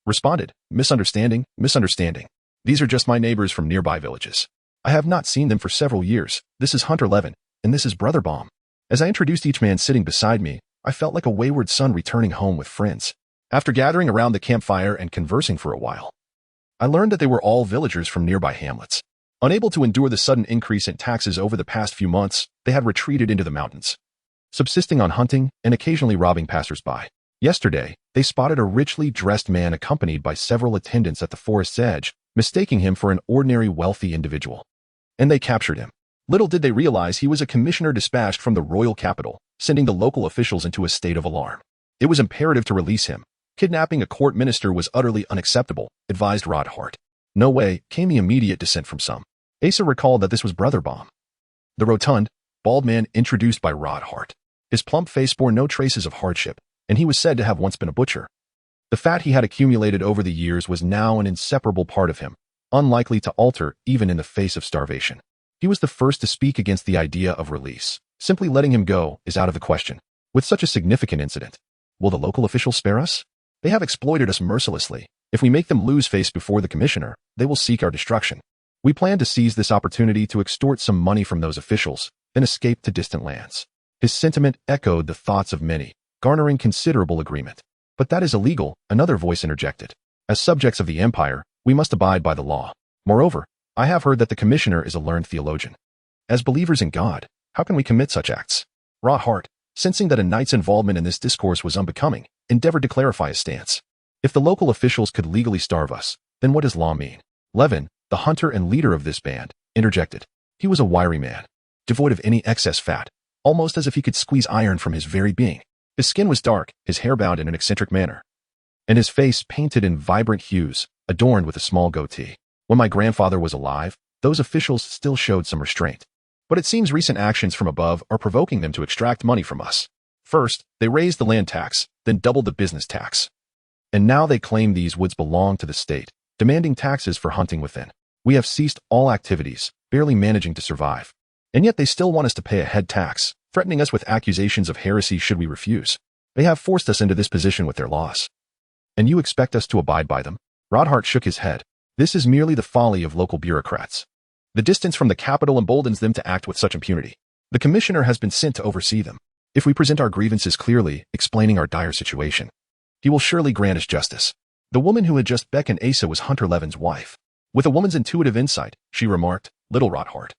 responded, "Misunderstanding, misunderstanding. These are just my neighbors from nearby villages. I have not seen them for several years. This is Hunter Levin, and this is Brother Baum." As I introduced each man sitting beside me, I felt like a wayward son returning home with friends. After gathering around the campfire and conversing for a while, I learned that they were all villagers from nearby hamlets. Unable to endure the sudden increase in taxes over the past few months, they had retreated into the mountains, subsisting on hunting and occasionally robbing passers-by. Yesterday, they spotted a richly dressed man accompanied by several attendants at the forest's edge, mistaking him for an ordinary wealthy individual. And they captured him. Little did they realize he was a commissioner dispatched from the royal capital, sending the local officials into a state of alarm. It was imperative to release him. Kidnapping a court minister was utterly unacceptable, advised Rodhart. "No way," came the immediate dissent from some. Asa recalled that this was Brother Baum, the rotund, bald man introduced by Rodhart. His plump face bore no traces of hardship, and he was said to have once been a butcher. The fat he had accumulated over the years was now an inseparable part of him, unlikely to alter even in the face of starvation. He was the first to speak against the idea of release. Simply letting him go is out of the question. With such a significant incident, will the local officials spare us? They have exploited us mercilessly. If we make them lose face before the commissioner, they will seek our destruction. We plan to seize this opportunity to extort some money from those officials, then escape to distant lands. His sentiment echoed the thoughts of many, garnering considerable agreement. But that is illegal, another voice interjected. As subjects of the empire, we must abide by the law. Moreover, I have heard that the commissioner is a learned theologian. As believers in God, how can we commit such acts? Rodhart, sensing that a knight's involvement in this discourse was unbecoming, endeavored to clarify his stance. If the local officials could legally starve us, then what does law mean? Levin, the hunter and leader of this band, interjected. He was a wiry man, devoid of any excess fat, almost as if he could squeeze iron from his very being. His skin was dark, his hair bound in an eccentric manner, and his face painted in vibrant hues, adorned with a small goatee. When my grandfather was alive, those officials still showed some restraint. But it seems recent actions from above are provoking them to extract money from us. First, they raised the land tax, then doubled the business tax. And now they claim these woods belong to the state, demanding taxes for hunting within. We have ceased all activities, barely managing to survive. And yet they still want us to pay a head tax, threatening us with accusations of heresy should we refuse. They have forced us into this position with their laws. And you expect us to abide by them? Rodhart shook his head. This is merely the folly of local bureaucrats. The distance from the capital emboldens them to act with such impunity. The commissioner has been sent to oversee them. If we present our grievances clearly, explaining our dire situation, he will surely grant us justice. The woman who had just beckoned Asa was Hunter Levin's wife. With a woman's intuitive insight, she remarked, "Little Rodhart,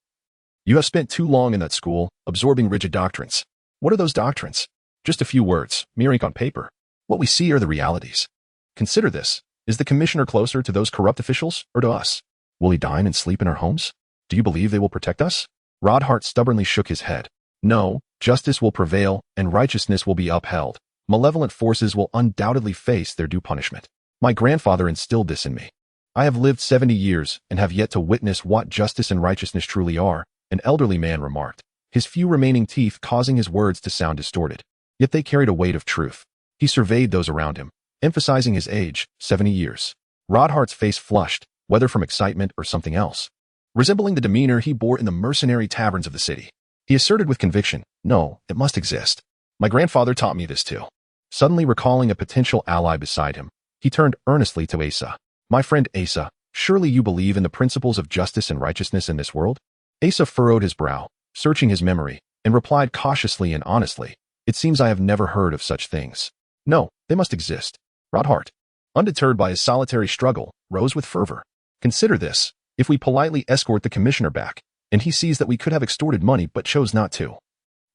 you have spent too long in that school, absorbing rigid doctrines. What are those doctrines? Just a few words, mere ink on paper. What we see are the realities. Consider this. Is the commissioner closer to those corrupt officials or to us? Will he dine and sleep in our homes? Do you believe they will protect us?" Rodhart stubbornly shook his head. "No, justice will prevail and righteousness will be upheld. Malevolent forces will undoubtedly face their due punishment. My grandfather instilled this in me. I have lived 70 years and have yet to witness what justice and righteousness truly are," an elderly man remarked, his few remaining teeth causing his words to sound distorted. Yet they carried a weight of truth. He surveyed those around him, emphasizing his age, 70 years. Rodhart's face flushed, whether from excitement or something else, resembling the demeanor he bore in the mercenary taverns of the city. He asserted with conviction, "No, it must exist. My grandfather taught me this too." Suddenly recalling a potential ally beside him, he turned earnestly to Asa. "My friend Asa, surely you believe in the principles of justice and righteousness in this world?" Asa furrowed his brow, searching his memory, and replied cautiously and honestly, "It seems I have never heard of such things." "No, they must exist." Rodhart, undeterred by his solitary struggle, rose with fervor. "Consider this. If we politely escort the commissioner back, and he sees that we could have extorted money but chose not to,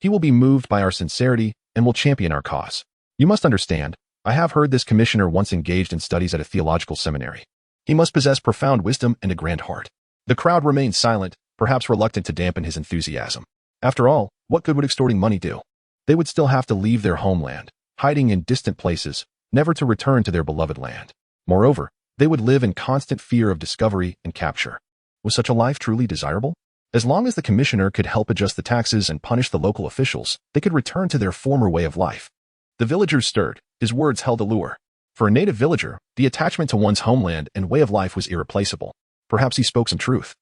he will be moved by our sincerity and will champion our cause. You must understand, I have heard this commissioner once engaged in studies at a theological seminary. He must possess profound wisdom and a grand heart." The crowd remained silent, perhaps reluctant to dampen his enthusiasm. After all, what good would extorting money do? They would still have to leave their homeland, hiding in distant places, never to return to their beloved land. Moreover, they would live in constant fear of discovery and capture. Was such a life truly desirable? As long as the commissioner could help adjust the taxes and punish the local officials, they could return to their former way of life. The villagers stirred. His words held allure. For a native villager, the attachment to one's homeland and way of life was irreplaceable. Perhaps he spoke some truth.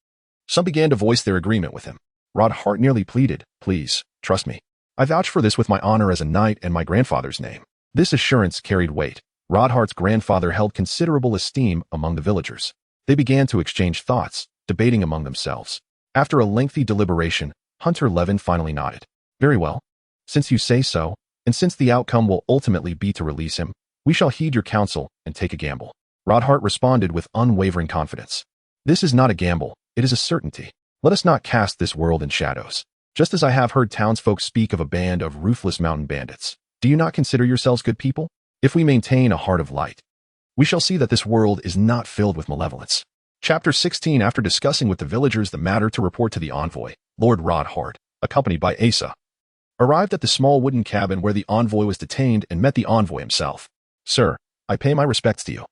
Some began to voice their agreement with him. Rodhart nearly pleaded, "Please, trust me. I vouch for this with my honor as a knight and my grandfather's name." This assurance carried weight. Rodhart's grandfather held considerable esteem among the villagers. They began to exchange thoughts, debating among themselves. After a lengthy deliberation, Hunter Levin finally nodded. "Very well. Since you say so, and since the outcome will ultimately be to release him, we shall heed your counsel and take a gamble." Rodhart responded with unwavering confidence. "This is not a gamble, it is a certainty. Let us not cast this world in shadows. Just as I have heard townsfolk speak of a band of ruthless mountain bandits, do you not consider yourselves good people? If we maintain a heart of light, we shall see that this world is not filled with malevolence." Chapter 16. After discussing with the villagers the matter to report to the envoy, Lord Rodhart, accompanied by Asa, arrived at the small wooden cabin where the envoy was detained and met the envoy himself. "Sir, I pay my respects to you,"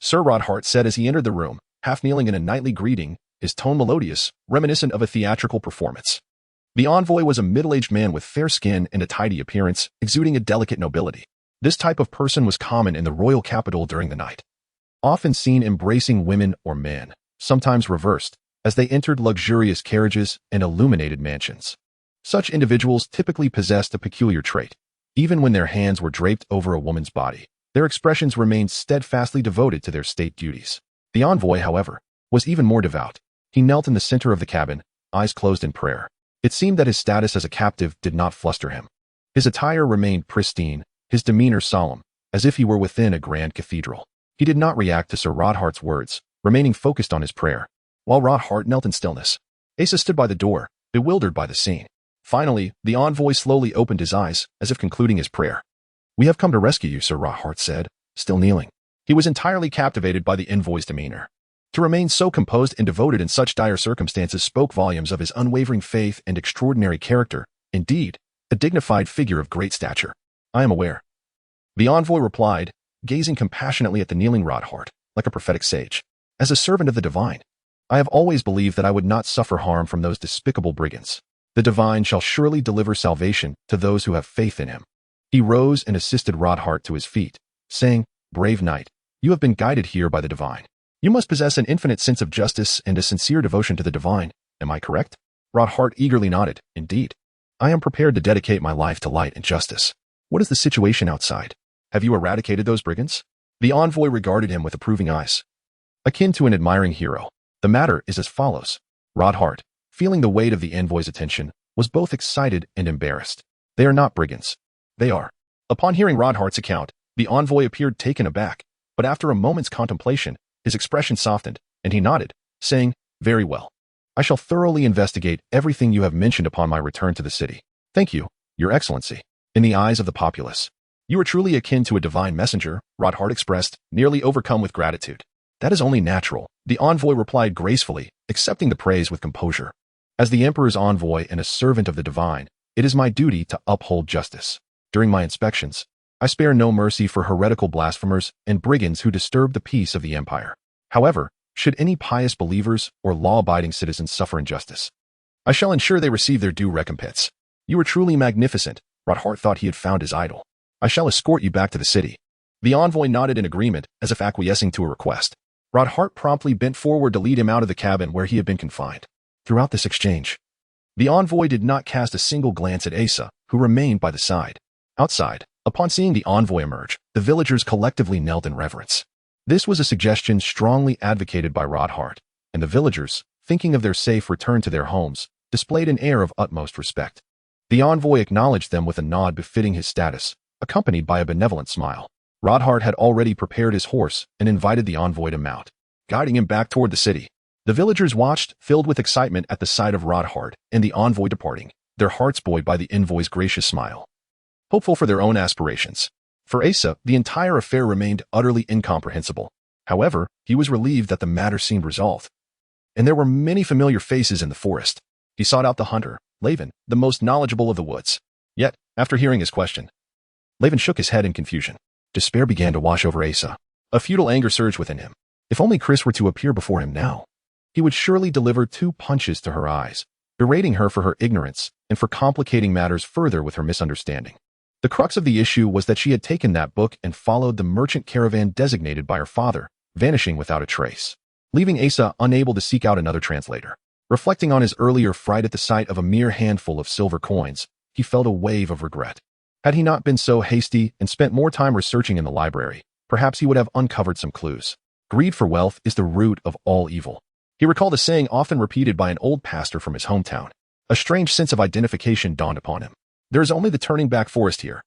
Sir Rodhart said as he entered the room, half kneeling in a knightly greeting, his tone melodious, reminiscent of a theatrical performance. The envoy was a middle-aged man with fair skin and a tidy appearance, exuding a delicate nobility. This type of person was common in the royal capital during the night, often seen embracing women or men, sometimes reversed, as they entered luxurious carriages and illuminated mansions. Such individuals typically possessed a peculiar trait. Even when their hands were draped over a woman's body, their expressions remained steadfastly devoted to their state duties. The envoy, however, was even more devout. He knelt in the center of the cabin, eyes closed in prayer. It seemed that his status as a captive did not fluster him. His attire remained pristine, his demeanor solemn, as if he were within a grand cathedral. He did not react to Sir Rodhart's words, remaining focused on his prayer. While Rodhart knelt in stillness, Asa stood by the door, bewildered by the scene. Finally, the envoy slowly opened his eyes, as if concluding his prayer. "We have come to rescue you," Sir Rodhart said, still kneeling. He was entirely captivated by the envoy's demeanor. To remain so composed and devoted in such dire circumstances spoke volumes of his unwavering faith and extraordinary character. Indeed, a dignified figure of great stature. "I am aware," the envoy replied, gazing compassionately at the kneeling Rodhart, like a prophetic sage. "As a servant of the divine, I have always believed that I would not suffer harm from those despicable brigands. The divine shall surely deliver salvation to those who have faith in him." He rose and assisted Rodhart to his feet, saying, "Brave knight, you have been guided here by the divine. You must possess an infinite sense of justice and a sincere devotion to the divine. Am I correct?" Rodhart eagerly nodded. "Indeed. I am prepared to dedicate my life to light and justice. What is the situation outside? Have you eradicated those brigands?" The envoy regarded him with approving eyes, akin to an admiring hero. "The matter is as follows." Rodhart, feeling the weight of the envoy's attention, was both excited and embarrassed. "They are not brigands. They are." Upon hearing Rodhart's account, the envoy appeared taken aback, but after a moment's contemplation, his expression softened, and he nodded, saying, "Very well. I shall thoroughly investigate everything you have mentioned upon my return to the city. Thank you, Your Excellency." In the eyes of the populace, "You are truly akin to a divine messenger," Rodhart expressed, nearly overcome with gratitude. "That is only natural," the envoy replied gracefully, accepting the praise with composure. "As the emperor's envoy and a servant of the divine, it is my duty to uphold justice. During my inspections, I spare no mercy for heretical blasphemers and brigands who disturb the peace of the empire. However, should any pious believers or law-abiding citizens suffer injustice, I shall ensure they receive their due recompense." "You are truly magnificent." Rodhart thought he had found his idol. "I shall escort you back to the city." The envoy nodded in agreement, as if acquiescing to a request. Rodhart promptly bent forward to lead him out of the cabin where he had been confined. Throughout this exchange, the envoy did not cast a single glance at Asa, who remained by the side. Outside, upon seeing the envoy emerge, the villagers collectively knelt in reverence. This was a suggestion strongly advocated by Rodhart, and the villagers, thinking of their safe return to their homes, displayed an air of utmost respect. The envoy acknowledged them with a nod befitting his status, accompanied by a benevolent smile. Rodhart had already prepared his horse and invited the envoy to mount, guiding him back toward the city. The villagers watched, filled with excitement at the sight of Rodhart and the envoy departing, their hearts buoyed by the envoy's gracious smile. Hopeful for their own aspirations. For Asa, the entire affair remained utterly incomprehensible. However, he was relieved that the matter seemed resolved. And there were many familiar faces in the forest. He sought out the hunter, Levin, the most knowledgeable of the woods. Yet, after hearing his question, Laven shook his head in confusion. Despair began to wash over Asa. A futile anger surged within him. If only Chris were to appear before him now. He would surely deliver 2 punches to her eyes, berating her for her ignorance and for complicating matters further with her misunderstanding. The crux of the issue was that she had taken that book and followed the merchant caravan designated by her father, vanishing without a trace, leaving Asa unable to seek out another translator. Reflecting on his earlier fright at the sight of a mere handful of silver coins, he felt a wave of regret. Had he not been so hasty and spent more time researching in the library, perhaps he would have uncovered some clues. Greed for wealth is the root of all evil. He recalled a saying often repeated by an old pastor from his hometown. A strange sense of identification dawned upon him. There is only the turning back forest here.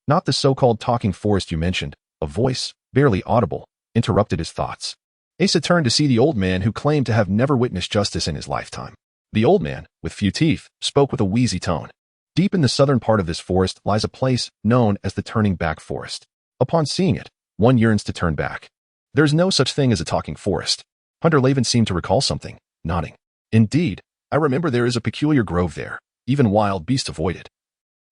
Not the so-called talking forest you mentioned. A voice, barely audible, interrupted his thoughts. Asa turned to see the old man who claimed to have never witnessed justice in his lifetime. The old man, with few teeth, spoke with a wheezy tone. Deep in the southern part of this forest lies a place known as the Turning Back Forest. Upon seeing it, one yearns to turn back. There is no such thing as a talking forest. Hunter Laven seemed to recall something, nodding. Indeed, I remember there is a peculiar grove there. Even wild beasts avoid it,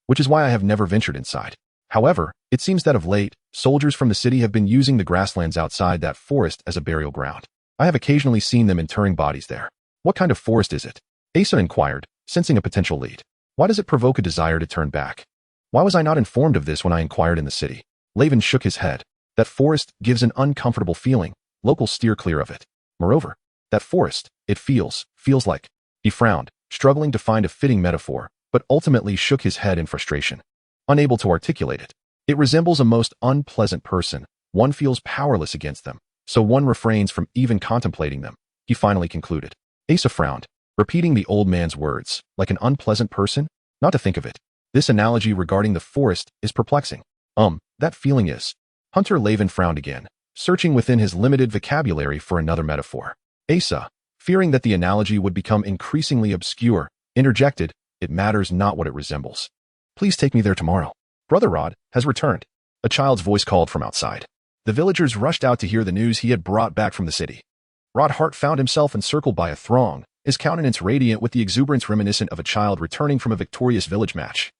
which is why I have never ventured inside. However, it seems that of late, soldiers from the city have been using the grasslands outside that forest as a burial ground. I have occasionally seen them interring bodies there. What kind of forest is it? Asa inquired, sensing a potential lead. Why does it provoke a desire to turn back? Why was I not informed of this when I inquired in the city? Laven shook his head. That forest gives an uncomfortable feeling. Locals steer clear of it. Moreover, that forest, it feels like. He frowned, struggling to find a fitting metaphor, but ultimately shook his head in frustration. Unable to articulate it. It resembles a most unpleasant person. One feels powerless against them, so one refrains from even contemplating them, he finally concluded. Asa frowned, repeating the old man's words. Like an unpleasant person? Not to think of it. This analogy regarding the forest is perplexing. That feeling is. Hunter Laven frowned again, searching within his limited vocabulary for another metaphor. Asa, fearing that the analogy would become increasingly obscure, interjected, it matters not what it resembles. Please take me there tomorrow. Brother Rod has returned. A child's voice called from outside. The villagers rushed out to hear the news he had brought back from the city. Rod Hart found himself encircled by a throng, his countenance radiant with the exuberance reminiscent of a child returning from a victorious village match.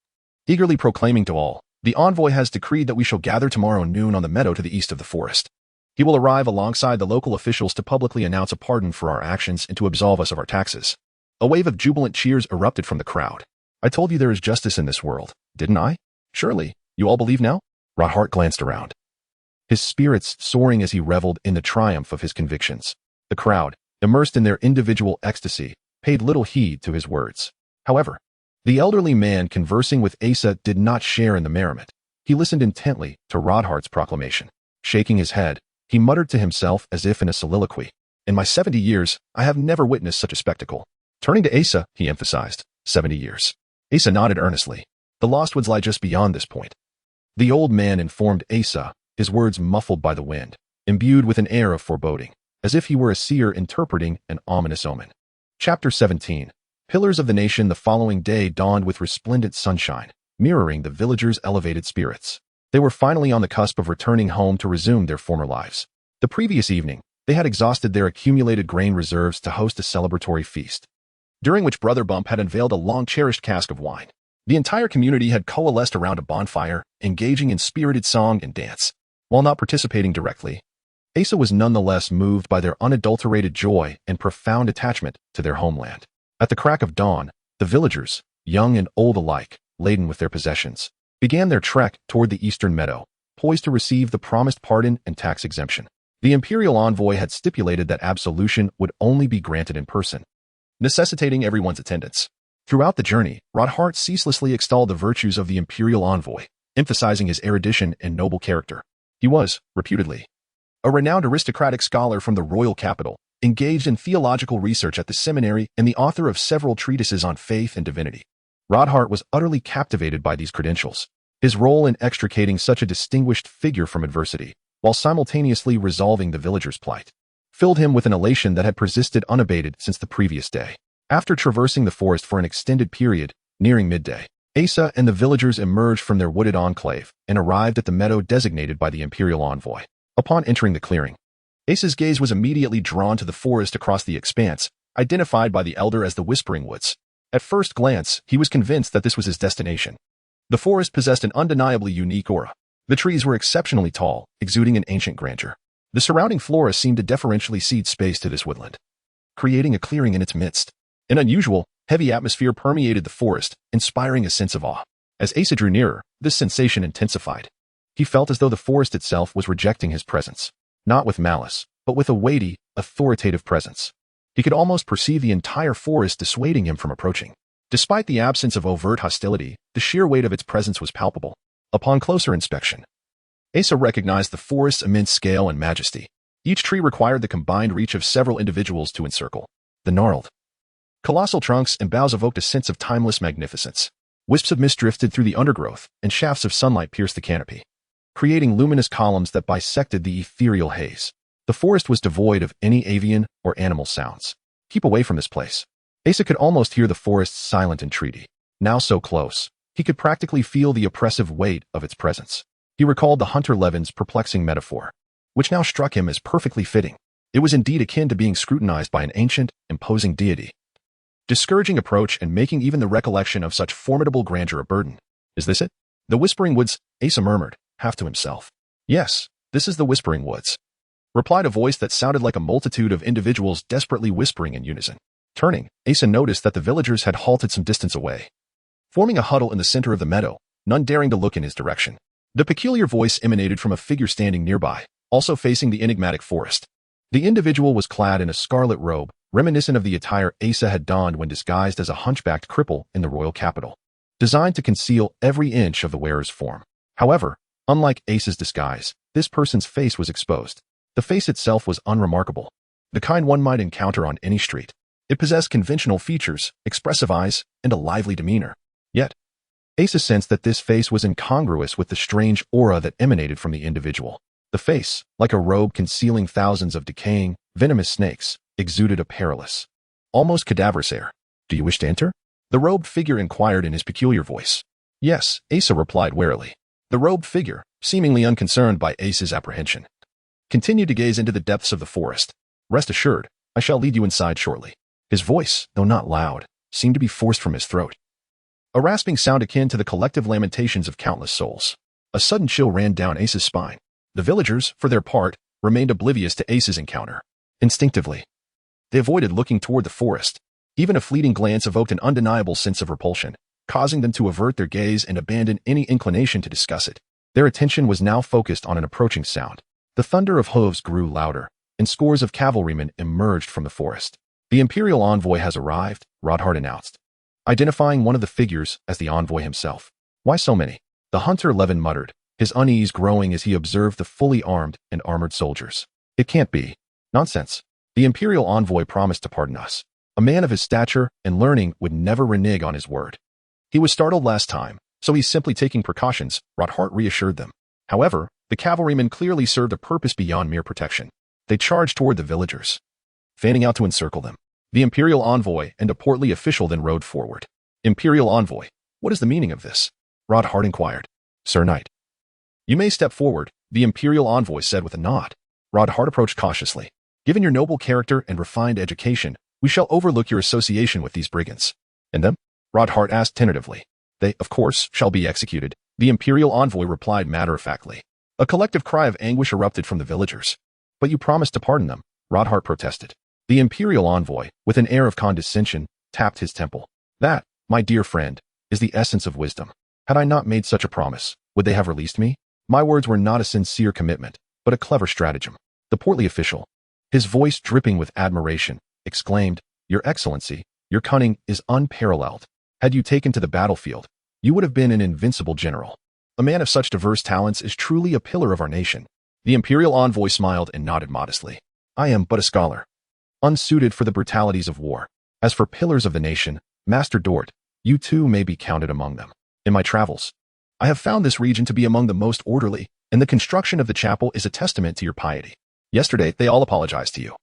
Eagerly proclaiming to all, the envoy has decreed that we shall gather tomorrow noon on the meadow to the east of the forest. He will arrive alongside the local officials to publicly announce a pardon for our actions and to absolve us of our taxes. A wave of jubilant cheers erupted from the crowd. I told you there is justice in this world, didn't I? Surely, you all believe now? Rod Hart glanced around, his spirits soaring as he reveled in the triumph of his convictions. The crowd, immersed in their individual ecstasy, paid little heed to his words. However, the elderly man conversing with Asa did not share in the merriment. He listened intently to Rod Hart's proclamation. Shaking his head, he muttered to himself as if in a soliloquy. In my 70 years, I have never witnessed such a spectacle. Turning to Asa, he emphasized, 70 years. Asa nodded earnestly. The Lost Woods lie just beyond this point. The old man informed Asa, his words muffled by the wind, imbued with an air of foreboding, as if he were a seer interpreting an ominous omen. Chapter 17. Pillars of the Nation. The following day dawned with resplendent sunshine, mirroring the villagers' elevated spirits. They were finally on the cusp of returning home to resume their former lives. The previous evening, they had exhausted their accumulated grain reserves to host a celebratory feast, during which Brother Bump had unveiled a long-cherished cask of wine. The entire community had coalesced around a bonfire, engaging in spirited song and dance. While not participating directly, Asa was nonetheless moved by their unadulterated joy and profound attachment to their homeland. At the crack of dawn, the villagers, young and old alike, laden with their possessions, began their trek toward the eastern meadow, poised to receive the promised pardon and tax exemption. The imperial envoy had stipulated that absolution would only be granted in person, necessitating everyone's attendance. Throughout the journey, Rod Hart ceaselessly extolled the virtues of the imperial envoy, emphasizing his erudition and noble character. He was, reputedly, a renowned aristocratic scholar from the royal capital, engaged in theological research at the seminary and the author of several treatises on faith and divinity. Rod Hart was utterly captivated by these credentials. His role in extricating such a distinguished figure from adversity, while simultaneously resolving the villagers' plight, filled him with an elation that had persisted unabated since the previous day. After traversing the forest for an extended period, nearing midday, Asa and the villagers emerged from their wooded enclave and arrived at the meadow designated by the imperial envoy. Upon entering the clearing, Asa's gaze was immediately drawn to the forest across the expanse, identified by the elder as the Whispering Woods. At first glance, he was convinced that this was his destination. The forest possessed an undeniably unique aura. The trees were exceptionally tall, exuding an ancient grandeur. The surrounding flora seemed to deferentially cede space to this woodland, creating a clearing in its midst. An unusual, heavy atmosphere permeated the forest, inspiring a sense of awe. As Asa drew nearer, this sensation intensified. He felt as though the forest itself was rejecting his presence, not with malice, but with a weighty, authoritative presence. He could almost perceive the entire forest dissuading him from approaching. Despite the absence of overt hostility, the sheer weight of its presence was palpable. Upon closer inspection, Asa recognized the forest's immense scale and majesty. Each tree required the combined reach of several individuals to encircle. The gnarled, colossal trunks and boughs evoked a sense of timeless magnificence. Wisps of mist drifted through the undergrowth, and shafts of sunlight pierced the canopy, creating luminous columns that bisected the ethereal haze. The forest was devoid of any avian or animal sounds. Keep away from this place. Asa could almost hear the forest's silent entreaty. Now so close, he could practically feel the oppressive weight of its presence. He recalled the hunter Levin's perplexing metaphor, which now struck him as perfectly fitting. It was indeed akin to being scrutinized by an ancient, imposing deity, discouraging approach and making even the recollection of such formidable grandeur a burden. Is this it? The Whispering Woods, Asa murmured, half to himself. Yes, this is the Whispering Woods, replied a voice that sounded like a multitude of individuals desperately whispering in unison. Turning, Asa noticed that the villagers had halted some distance away, forming a huddle in the center of the meadow, none daring to look in his direction. The peculiar voice emanated from a figure standing nearby, also facing the enigmatic forest. The individual was clad in a scarlet robe, reminiscent of the attire Asa had donned when disguised as a hunchbacked cripple in the royal capital, designed to conceal every inch of the wearer's form. However, unlike Asa's disguise, this person's face was exposed. The face itself was unremarkable, the kind one might encounter on any street. It possessed conventional features, expressive eyes, and a lively demeanor. Yet, Asa sensed that this face was incongruous with the strange aura that emanated from the individual. The face, like a robe concealing thousands of decaying, venomous snakes, exuded a perilous, almost cadaverous air. Do you wish to enter? The robed figure inquired in his peculiar voice. Yes, Asa replied warily. The robed figure, seemingly unconcerned by Asa's apprehension, continued to gaze into the depths of the forest. Rest assured, I shall lead you inside shortly. His voice, though not loud, seemed to be forced from his throat, a rasping sound akin to the collective lamentations of countless souls. A sudden chill ran down Asa's spine. The villagers, for their part, remained oblivious to Asa's encounter. Instinctively, they avoided looking toward the forest. Even a fleeting glance evoked an undeniable sense of repulsion, causing them to avert their gaze and abandon any inclination to discuss it. Their attention was now focused on an approaching sound. The thunder of hooves grew louder, and scores of cavalrymen emerged from the forest. The Imperial envoy has arrived, Rodhart announced, identifying one of the figures as the envoy himself. Why so many? The hunter Levin muttered, his unease growing as he observed the fully armed and armored soldiers. It can't be. Nonsense. The Imperial envoy promised to pardon us. A man of his stature and learning would never renege on his word. He was startled last time, so he's simply taking precautions, Rodhart reassured them. However, the cavalrymen clearly served a purpose beyond mere protection. They charged toward the villagers, fanning out to encircle them. The Imperial envoy and a portly official then rode forward. Imperial envoy, what is the meaning of this? Rodhart inquired. Sir Knight, you may step forward, the Imperial envoy said with a nod. Rodhart approached cautiously. Given your noble character and refined education, we shall overlook your association with these brigands. And them? Rodhart asked tentatively. They, of course, shall be executed, the Imperial envoy replied matter-of-factly. A collective cry of anguish erupted from the villagers. But you promised to pardon them, Rodhart protested. The Imperial envoy, with an air of condescension, tapped his temple. That, my dear friend, is the essence of wisdom. Had I not made such a promise, would they have released me? My words were not a sincere commitment, but a clever stratagem. The portly official, his voice dripping with admiration, exclaimed, Your Excellency, your cunning is unparalleled. Had you taken to the battlefield, you would have been an invincible general. A man of such diverse talents is truly a pillar of our nation. The Imperial envoy smiled and nodded modestly. I am but a scholar, unsuited for the brutalities of war. As for pillars of the nation, Master Dort, you too may be counted among them. In my travels, I have found this region to be among the most orderly, and the construction of the chapel is a testament to your piety. Yesterday, they all apologized to you,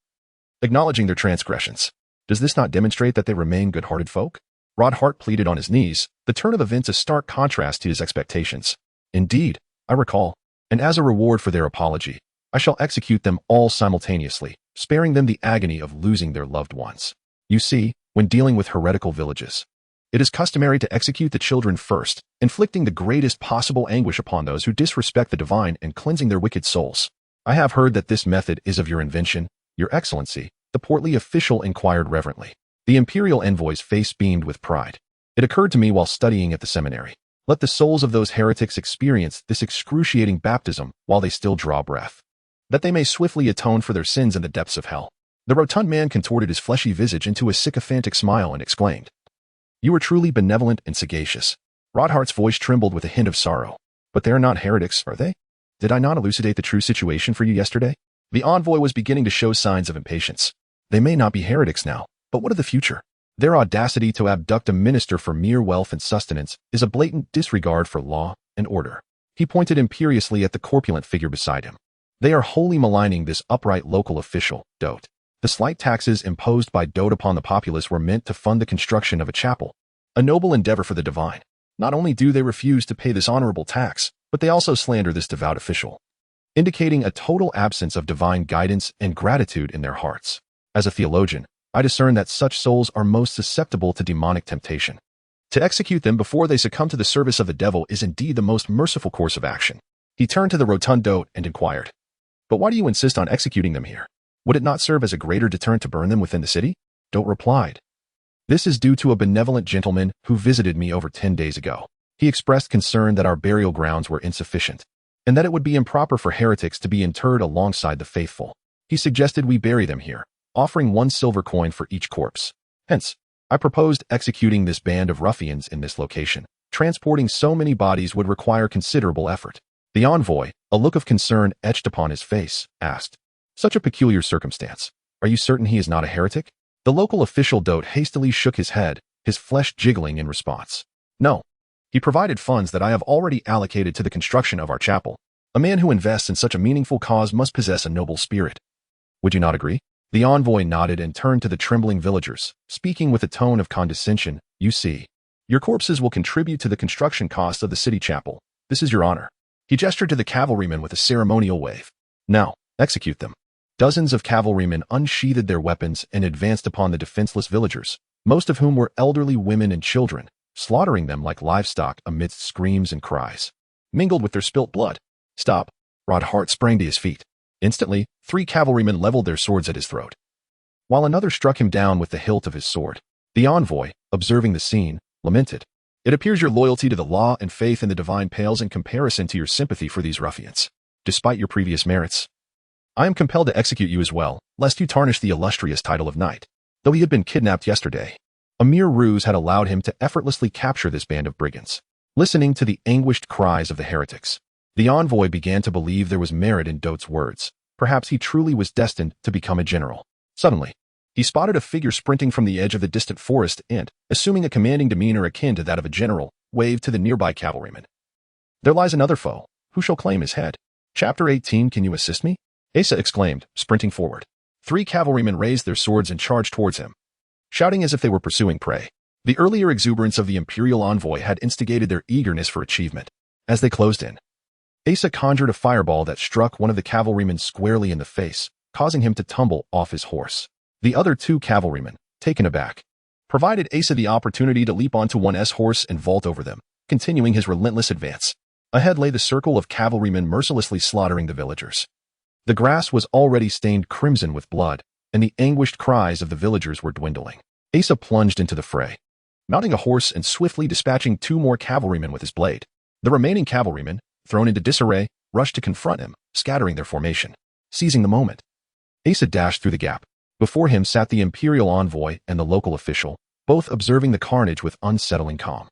acknowledging their transgressions. Does this not demonstrate that they remain good-hearted folk? Rodhart pleaded on his knees, the turn of events a stark contrast to his expectations. Indeed, I recall, and as a reward for their apology, I shall execute them all simultaneously, sparing them the agony of losing their loved ones. You see, when dealing with heretical villages, It is customary to execute the children first, inflicting the greatest possible anguish upon those who disrespect the divine and cleansing their wicked souls. I have heard that this method is of your invention, Your Excellency, the portly official inquired reverently. The imperial envoy's face beamed with pride. It occurred to me while studying at the seminary. Let the souls of those heretics experience this excruciating baptism while they still draw breath, that they may swiftly atone for their sins in the depths of hell. The rotund man contorted his fleshy visage into a sycophantic smile and exclaimed, "You are truly benevolent and sagacious." Rodhart's voice trembled with a hint of sorrow. "But they are not heretics, are they? Did I not elucidate the true situation for you yesterday?" The envoy was beginning to show signs of impatience. "They may not be heretics now, but what of the future? Their audacity to abduct a minister for mere wealth and sustenance is a blatant disregard for law and order." He pointed imperiously at the corpulent figure beside him. "They are wholly maligning this upright local official, Dote. The slight taxes imposed by Dote upon the populace were meant to fund the construction of a chapel, a noble endeavor for the divine. Not only do they refuse to pay this honorable tax, but they also slander this devout official, indicating a total absence of divine guidance and gratitude in their hearts. As a theologian, I discern that such souls are most susceptible to demonic temptation. To execute them before they succumb to the service of the devil is indeed the most merciful course of action." He turned to the rotund Dote and inquired, "But why do you insist on executing them here? Would it not serve as a greater deterrent to burn them within the city?" Dote replied, "This is due to a benevolent gentleman who visited me over 10 days ago. He expressed concern that our burial grounds were insufficient, and that it would be improper for heretics to be interred alongside the faithful. He suggested we bury them here, offering 1 silver coin for each corpse. Hence, I proposed executing this band of ruffians in this location. Transporting so many bodies would require considerable effort." The envoy, a look of concern etched upon his face, asked, "Such a peculiar circumstance. Are you certain he is not a heretic?" The local official Dote hastily shook his head, his flesh jiggling in response. "No. He provided funds that I have already allocated to the construction of our chapel. A man who invests in such a meaningful cause must possess a noble spirit. Would you not agree?" The envoy nodded and turned to the trembling villagers, speaking with a tone of condescension. "You see, your corpses will contribute to the construction costs of the city chapel. This is your honor." He gestured to the cavalrymen with a ceremonial wave. "Now, execute them." Dozens of cavalrymen unsheathed their weapons and advanced upon the defenseless villagers, most of whom were elderly women and children, slaughtering them like livestock amidst screams and cries, mingled with their spilt blood. "Stop!" Rodhart sprang to his feet. Instantly, 3 cavalrymen leveled their swords at his throat, while another struck him down with the hilt of his sword. The envoy, observing the scene, lamented, "It appears your loyalty to the law and faith in the divine pales in comparison to your sympathy for these ruffians. Despite your previous merits, I am compelled to execute you as well, lest you tarnish the illustrious title of knight." Though he had been kidnapped yesterday, a mere ruse had allowed him to effortlessly capture this band of brigands. Listening to the anguished cries of the heretics, the envoy began to believe there was merit in Dote's words. Perhaps he truly was destined to become a general. Suddenly, he spotted a figure sprinting from the edge of the distant forest and, assuming a commanding demeanor akin to that of a general, waved to the nearby cavalryman. "There lies another foe. Who shall claim his head?" Chapter 18. Can you assist me? Asa exclaimed, sprinting forward. 3 cavalrymen raised their swords and charged towards him, shouting as if they were pursuing prey. The earlier exuberance of the imperial envoy had instigated their eagerness for achievement. As they closed in, Asa conjured a fireball that struck one of the cavalrymen squarely in the face, causing him to tumble off his horse. The other 2 cavalrymen, taken aback, provided Asa the opportunity to leap onto one's horse and vault over them, continuing his relentless advance. Ahead lay the circle of cavalrymen mercilessly slaughtering the villagers. The grass was already stained crimson with blood, and the anguished cries of the villagers were dwindling. Asa plunged into the fray, mounting a horse and swiftly dispatching 2 more cavalrymen with his blade. The remaining cavalrymen, thrown into disarray, rushed to confront him, scattering their formation. Seizing the moment, Asa dashed through the gap. Before him sat the imperial envoy and the local official, both observing the carnage with unsettling calm.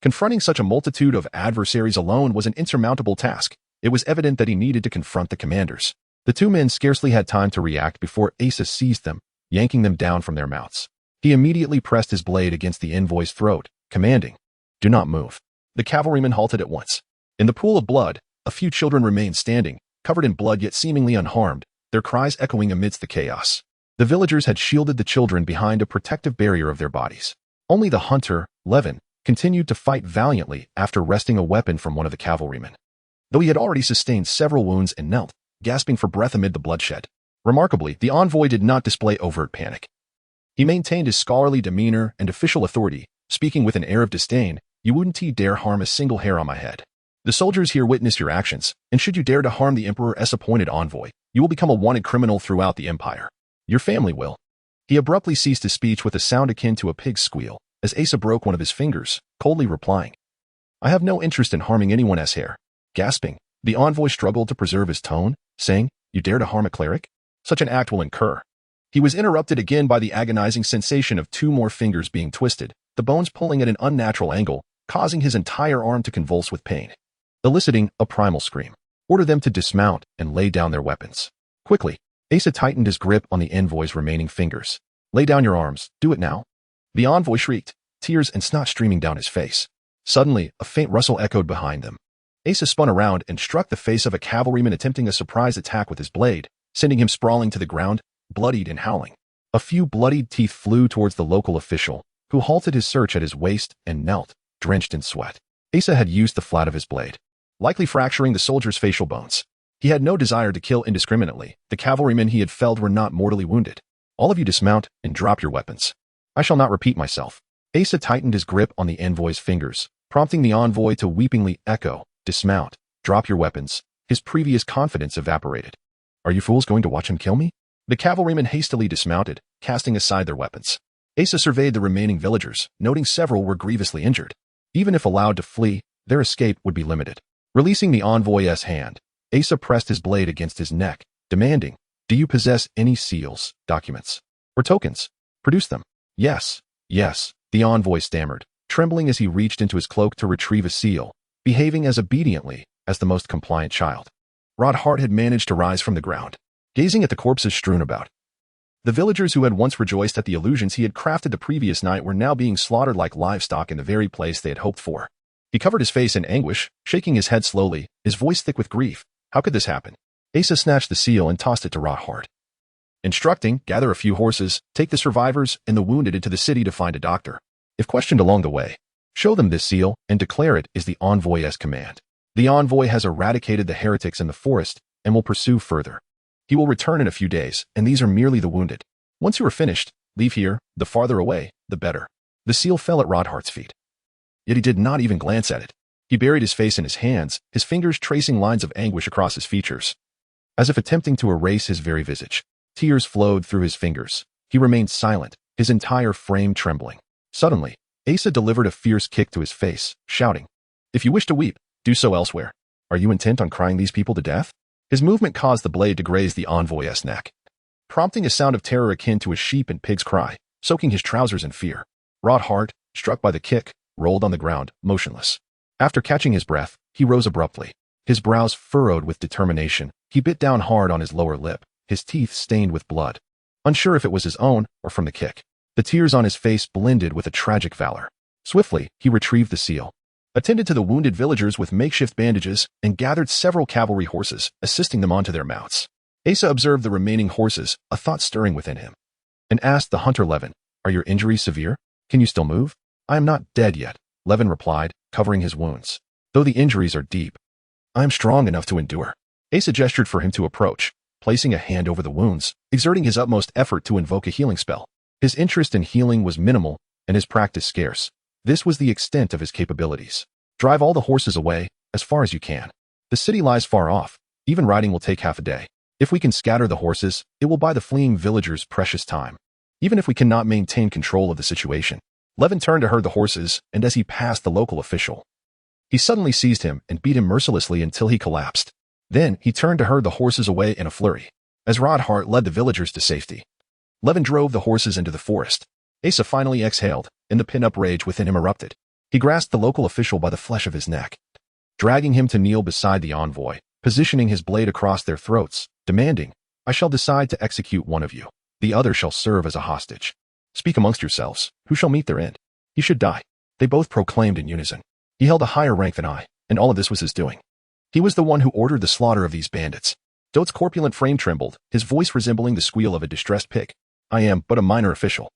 Confronting such a multitude of adversaries alone was an insurmountable task. It was evident that he needed to confront the commanders. The 2 men scarcely had time to react before Asa seized them, yanking them down from their mounts. He immediately pressed his blade against the envoy's throat, commanding, "Do not move." The cavalrymen halted at once. In the pool of blood, a few children remained standing, covered in blood yet seemingly unharmed, their cries echoing amidst the chaos. The villagers had shielded the children behind a protective barrier of their bodies. Only the hunter, Levin, continued to fight valiantly after wresting a weapon from one of the cavalrymen, though he had already sustained several wounds and knelt, gasping for breath amid the bloodshed. Remarkably, the envoy did not display overt panic. He maintained his scholarly demeanor and official authority, speaking with an air of disdain, "You wouldn't dare harm a single hair on my head. The soldiers here witness your actions, and should you dare to harm the Emperor's appointed envoy, you will become a wanted criminal throughout the empire. Your family will." He abruptly ceased his speech with a sound akin to a pig's squeal, as Asa broke one of his fingers, coldly replying, "I have no interest in harming anyone's hair." Gasping, the envoy struggled to preserve his tone, saying, "You dare to harm a cleric? Such an act will incur." He was interrupted again by the agonizing sensation of two more fingers being twisted, the bones pulling at an unnatural angle, causing his entire arm to convulse with pain, eliciting a primal scream. "Order them to dismount and lay down their weapons." Quickly, Asa tightened his grip on the envoy's remaining fingers. "Lay down your arms. Do it now." The envoy shrieked, tears and snot streaming down his face. Suddenly, a faint rustle echoed behind them. Asa spun around and struck the face of a cavalryman attempting a surprise attack with his blade, sending him sprawling to the ground, bloodied and howling. A few bloodied teeth flew towards the local official, who halted his search at his waist and knelt, drenched in sweat. Asa had used the flat of his blade, likely fracturing the soldier's facial bones. He had no desire to kill indiscriminately. The cavalrymen he had felled were not mortally wounded. "All of you dismount and drop your weapons. I shall not repeat myself." Asa tightened his grip on the envoy's fingers, prompting the envoy to weepingly echo, "Dismount, drop your weapons." His previous confidence evaporated. "Are you fools going to watch him kill me?" The cavalrymen hastily dismounted, casting aside their weapons. Asa surveyed the remaining villagers, noting several were grievously injured. Even if allowed to flee, their escape would be limited. Releasing the envoy's hand, Asa pressed his blade against his neck, demanding, "Do you possess any seals, documents, or tokens? Produce them." "Yes, yes," the envoy stammered, trembling as he reached into his cloak to retrieve a seal, behaving as obediently as the most compliant child. Rodhart had managed to rise from the ground, gazing at the corpses strewn about. The villagers who had once rejoiced at the illusions he had crafted the previous night were now being slaughtered like livestock in the very place they had hoped for. He covered his face in anguish, shaking his head slowly, his voice thick with grief. How could this happen? Asa snatched the seal and tossed it to Rodhart, instructing, "Gather a few horses, take the survivors and the wounded into the city to find a doctor. If questioned along the way, show them this seal and declare it is the envoy's command. The envoy has eradicated the heretics in the forest and will pursue further. He will return in a few days, and these are merely the wounded. Once you are finished, leave here. The farther away, the better." The seal fell at Rodhart's feet. Yet he did not even glance at it. He buried his face in his hands, his fingers tracing lines of anguish across his features, as if attempting to erase his very visage. Tears flowed through his fingers. He remained silent, his entire frame trembling. Suddenly, Asa delivered a fierce kick to his face, shouting, "If you wish to weep, do so elsewhere. Are you intent on crying these people to death?" His movement caused the blade to graze the envoy's neck, prompting a sound of terror akin to a sheep and pig's cry, soaking his trousers in fear. Rodhart, struck by the kick, rolled on the ground, motionless. After catching his breath, he rose abruptly. His brows furrowed with determination. He bit down hard on his lower lip, his teeth stained with blood, unsure if it was his own or from the kick. The tears on his face blended with a tragic valor. Swiftly, he retrieved the seal, attended to the wounded villagers with makeshift bandages, and gathered several cavalry horses, assisting them onto their mounts. Asa observed the remaining horses, a thought stirring within him, and asked the hunter Levin, "Are your injuries severe? Can you still move?" "I am not dead yet," Levin replied, covering his wounds. "Though the injuries are deep, I am strong enough to endure." Asa gestured for him to approach, placing a hand over the wounds, exerting his utmost effort to invoke a healing spell. His interest in healing was minimal, and his practice scarce. This was the extent of his capabilities. "Drive all the horses away, as far as you can. The city lies far off. Even riding will take half a day. If we can scatter the horses, it will buy the fleeing villagers precious time. Even if we cannot maintain control of the situation." Levin turned to herd the horses, and as he passed the local official, he suddenly seized him and beat him mercilessly until he collapsed. Then he turned to herd the horses away in a flurry. As Rodhart led the villagers to safety, Levin drove the horses into the forest. Asa finally exhaled, and the pin-up rage within him erupted. He grasped the local official by the flesh of his neck, dragging him to kneel beside the envoy, positioning his blade across their throats, demanding, "I shall decide to execute one of you. The other shall serve as a hostage. Speak amongst yourselves. Who shall meet their end?" "He should die," they both proclaimed in unison. "He held a higher rank than I, and all of this was his doing. He was the one who ordered the slaughter of these bandits." Dote's corpulent frame trembled, his voice resembling the squeal of a distressed pig. "I am but a minor official.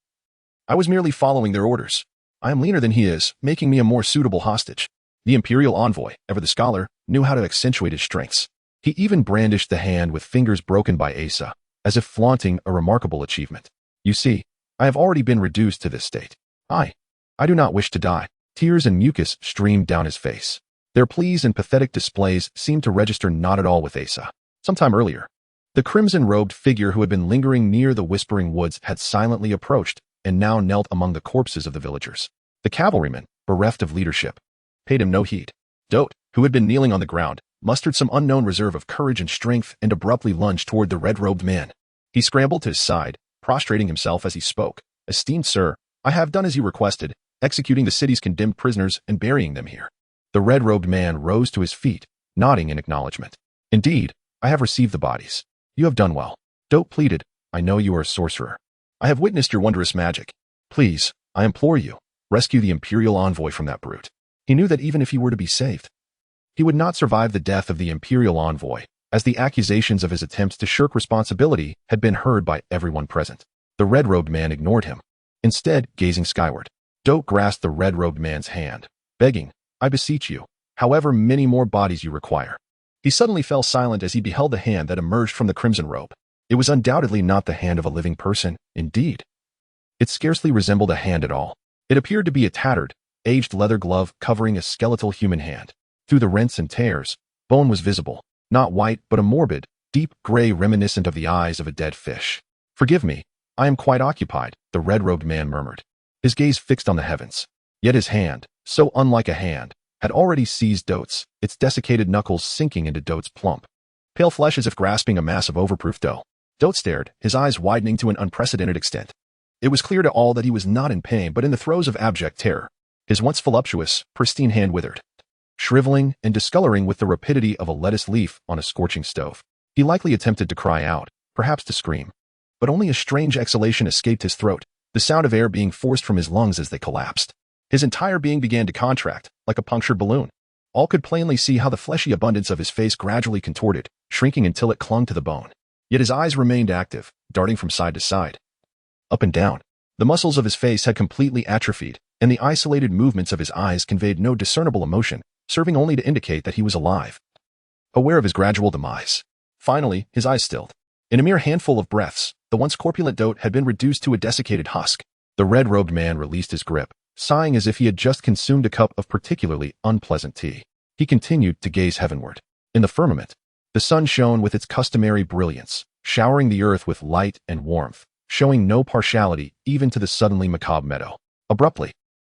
I was merely following their orders. I am leaner than he is, making me a more suitable hostage." The imperial envoy, ever the scholar, knew how to accentuate his strengths. He even brandished the hand with fingers broken by Asa, as if flaunting a remarkable achievement. "You see, I have already been reduced to this state. I I do not wish to die. Tears and mucus streamed down his face. Their pleas and pathetic displays seemed to register not at all with Asa. Sometime earlier, the crimson-robed figure who had been lingering near the Whispering Woods had silently approached and now knelt among the corpses of the villagers. The cavalryman, bereft of leadership, paid him no heed. Dote, who had been kneeling on the ground, mustered some unknown reserve of courage and strength and abruptly lunged toward the red-robed man. He scrambled to his side, prostrating himself as he spoke. "Esteemed sir, I have done as you requested, executing the city's condemned prisoners and burying them here." The red-robed man rose to his feet, nodding in acknowledgement. "Indeed, I have received the bodies. You have done well." Dote pleaded, "I know you are a sorcerer. I have witnessed your wondrous magic. Please, I implore you, rescue the Imperial envoy from that brute." He knew that even if he were to be saved, he would not survive the death of the Imperial envoy, as the accusations of his attempts to shirk responsibility had been heard by everyone present. The red-robed man ignored him, instead gazing skyward. Dote grasped the red-robed man's hand, begging, "I beseech you, however many more bodies you require." He suddenly fell silent as he beheld the hand that emerged from the crimson robe. It was undoubtedly not the hand of a living person. Indeed, it scarcely resembled a hand at all. It appeared to be a tattered, aged leather glove covering a skeletal human hand. Through the rents and tears, bone was visible, not white but a morbid, deep gray reminiscent of the eyes of a dead fish. "Forgive me, I am quite occupied," the red-robed man murmured, his gaze fixed on the heavens. Yet his hand, so unlike a hand, had already seized Dote's, its desiccated knuckles sinking into Dote's plump, pale flesh as if grasping a mass of overproof dough. Dote stared, his eyes widening to an unprecedented extent. It was clear to all that he was not in pain but in the throes of abject terror. His once voluptuous, pristine hand withered, shriveling and discoloring with the rapidity of a lettuce leaf on a scorching stove. He likely attempted to cry out, perhaps to scream, but only a strange exhalation escaped his throat, the sound of air being forced from his lungs as they collapsed. His entire being began to contract, like a punctured balloon. All could plainly see how the fleshy abundance of his face gradually contorted, shrinking until it clung to the bone. Yet his eyes remained active, darting from side to side, up and down. The muscles of his face had completely atrophied, and the isolated movements of his eyes conveyed no discernible emotion, serving only to indicate that he was alive, aware of his gradual demise. Finally, his eyes stilled. In a mere handful of breaths, the once corpulent Dote had been reduced to a desiccated husk. The red-robed man released his grip, sighing as if he had just consumed a cup of particularly unpleasant tea. He continued to gaze heavenward. In the firmament, the sun shone with its customary brilliance, showering the earth with light and warmth, showing no partiality even to the suddenly macabre meadow. Abruptly,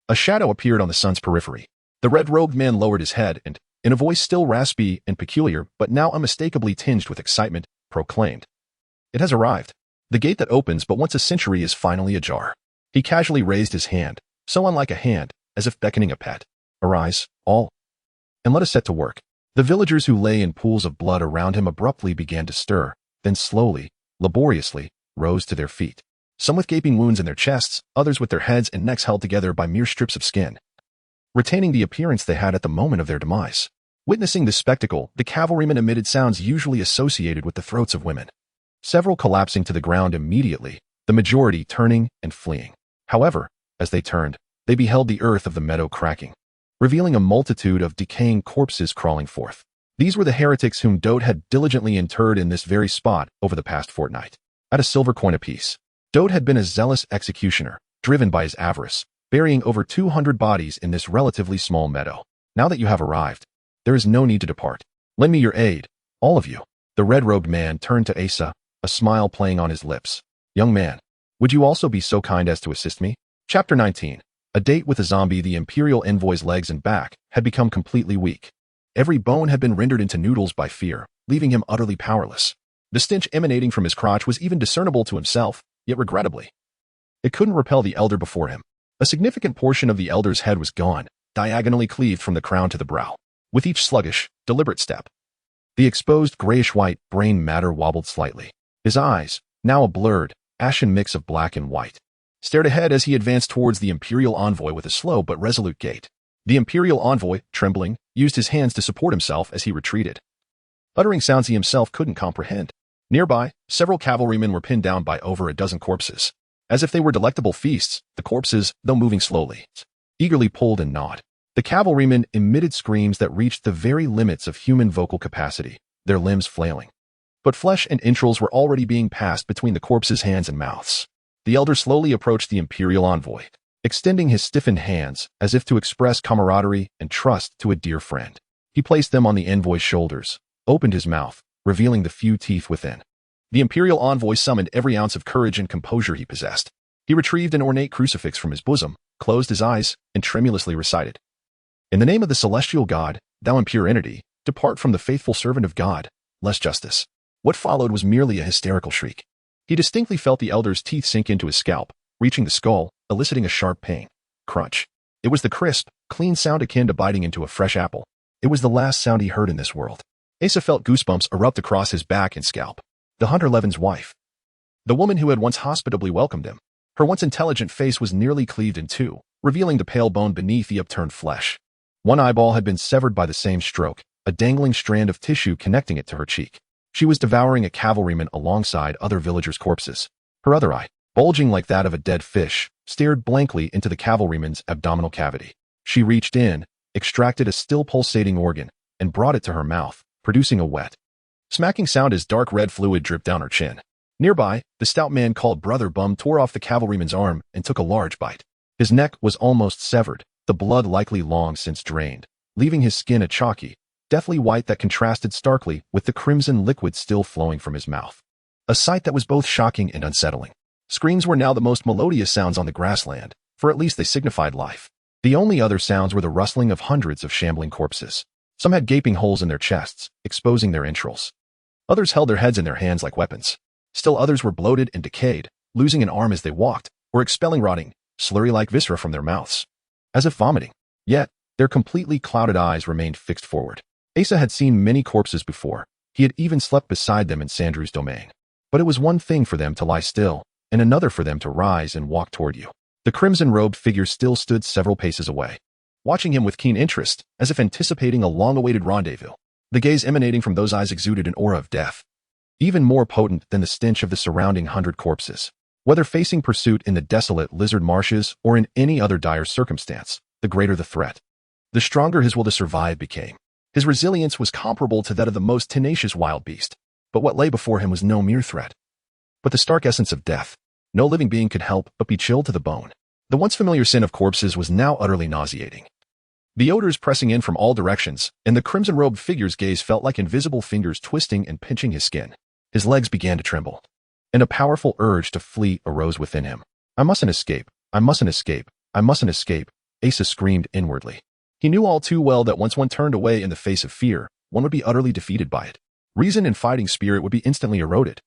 a shadow appeared on the sun's periphery. The red-robed man lowered his head and, in a voice still raspy and peculiar but now unmistakably tinged with excitement, proclaimed, "It has arrived. The gate that opens but once a century is finally ajar." He casually raised his hand, so unlike a hand, as if beckoning a pet. "Arise, all, and let us set to work." The villagers who lay in pools of blood around him abruptly began to stir, then slowly, laboriously, rose to their feet. Some with gaping wounds in their chests, others with their heads and necks held together by mere strips of skin, retaining the appearance they had at the moment of their demise. Witnessing this spectacle, the cavalrymen emitted sounds usually associated with the throats of women, several collapsing to the ground immediately, the majority turning and fleeing. However, as they turned, they beheld the earth of the meadow cracking, revealing a multitude of decaying corpses crawling forth. These were the heretics whom Dote had diligently interred in this very spot over the past fortnight. At a silver coin apiece, Dote had been a zealous executioner, driven by his avarice, burying over 200 bodies in this relatively small meadow. Now that you have arrived, there is no need to depart. Lend me your aid, all of you. The red-robed man turned to Asa, a smile playing on his lips. "Young man, would you also be so kind as to assist me?" Chapter 19. A date with a zombie. The Imperial envoy's legs and back had become completely weak. Every bone had been rendered into noodles by fear, leaving him utterly powerless. The stench emanating from his crotch was even discernible to himself, yet regrettably, it couldn't repel the elder before him. A significant portion of the elder's head was gone, diagonally cleaved from the crown to the brow. With each sluggish, deliberate step, the exposed grayish-white brain matter wobbled slightly. His eyes, now a blurred, ashen mix of black and white, stared ahead as he advanced towards the Imperial envoy with a slow but resolute gait. The Imperial envoy, trembling, used his hands to support himself as he retreated, uttering sounds he himself couldn't comprehend. Nearby, several cavalrymen were pinned down by over a dozen corpses. As if they were delectable feasts, the corpses, though moving slowly, eagerly pulled and gnawed. The cavalrymen emitted screams that reached the very limits of human vocal capacity, their limbs flailing. But flesh and entrails were already being passed between the corpses' hands and mouths. The elder slowly approached the Imperial envoy, extending his stiffened hands as if to express camaraderie and trust to a dear friend. He placed them on the envoy's shoulders, opened his mouth, revealing the few teeth within. The imperial envoy summoned every ounce of courage and composure he possessed. He retrieved an ornate crucifix from his bosom, closed his eyes, and tremulously recited, "In the name of the celestial God, thou impure entity, depart from the faithful servant of God, less justice." What followed was merely a hysterical shriek. He distinctly felt the elder's teeth sink into his scalp, reaching the skull, eliciting a sharp pain. Crunch. It was the crisp, clean sound akin to biting into a fresh apple. It was the last sound he heard in this world. Asa felt goosebumps erupt across his back and scalp. The hunter Levin's wife. The woman who had once hospitably welcomed him. Her once intelligent face was nearly cleaved in two, revealing the pale bone beneath the upturned flesh. One eyeball had been severed by the same stroke, a dangling strand of tissue connecting it to her cheek. She was devouring a cavalryman alongside other villagers' corpses. Her other eye, bulging like that of a dead fish, stared blankly into the cavalryman's abdominal cavity. She reached in, extracted a still pulsating organ, and brought it to her mouth, producing a wet, smacking sound as dark red fluid dripped down her chin. Nearby, the stout man called Brother Bum tore off the cavalryman's arm and took a large bite. His neck was almost severed, the blood likely long since drained, leaving his skin a chalky, deathly white that contrasted starkly with the crimson liquid still flowing from his mouth. A sight that was both shocking and unsettling. Screams were now the most melodious sounds on the grassland, for at least they signified life. The only other sounds were the rustling of hundreds of shambling corpses. Some had gaping holes in their chests, exposing their entrails. Others held their heads in their hands like weapons. Still others were bloated and decayed, losing an arm as they walked, or expelling rotting, slurry-like viscera from their mouths, as if vomiting. Yet, their completely clouded eyes remained fixed forward. Asa had seen many corpses before. He had even slept beside them in Sandrew's domain. But it was one thing for them to lie still, and another for them to rise and walk toward you. The crimson-robed figure still stood several paces away, watching him with keen interest, as if anticipating a long-awaited rendezvous. The gaze emanating from those eyes exuded an aura of death, even more potent than the stench of the surrounding 100 corpses. Whether facing pursuit in the desolate lizard marshes or in any other dire circumstance, the greater the threat, the stronger his will to survive became. His resilience was comparable to that of the most tenacious wild beast. But what lay before him was no mere threat, but the stark essence of death. No living being could help but be chilled to the bone. The once familiar scent of corpses was now utterly nauseating. The odors pressing in from all directions, and the crimson-robed figure's gaze felt like invisible fingers twisting and pinching his skin. His legs began to tremble, and a powerful urge to flee arose within him. "I mustn't escape. I mustn't escape. I mustn't escape," Asa screamed inwardly. He knew all too well that once one turned away in the face of fear, one would be utterly defeated by it. Reason and fighting spirit would be instantly eroded,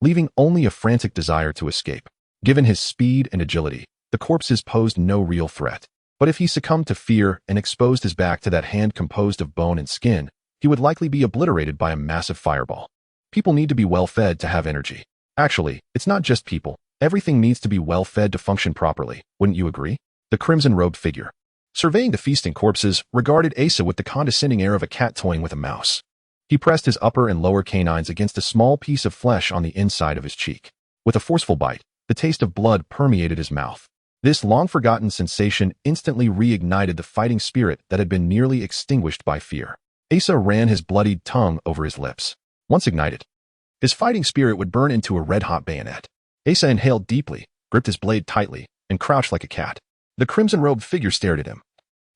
leaving only a frantic desire to escape. Given his speed and agility, the corpses posed no real threat. But if he succumbed to fear and exposed his back to that hand composed of bone and skin, he would likely be obliterated by a massive fireball. People need to be well-fed to have energy. Actually, it's not just people. Everything needs to be well-fed to function properly, wouldn't you agree? The crimson-robed figure, surveying the feasting corpses, regarded Asa with the condescending air of a cat toying with a mouse. He pressed his upper and lower canines against a small piece of flesh on the inside of his cheek. With a forceful bite, the taste of blood permeated his mouth. This long-forgotten sensation instantly reignited the fighting spirit that had been nearly extinguished by fear. Asa ran his bloodied tongue over his lips. Once ignited, his fighting spirit would burn into a red-hot bayonet. Asa inhaled deeply, gripped his blade tightly, and crouched like a cat. The crimson-robed figure stared at him,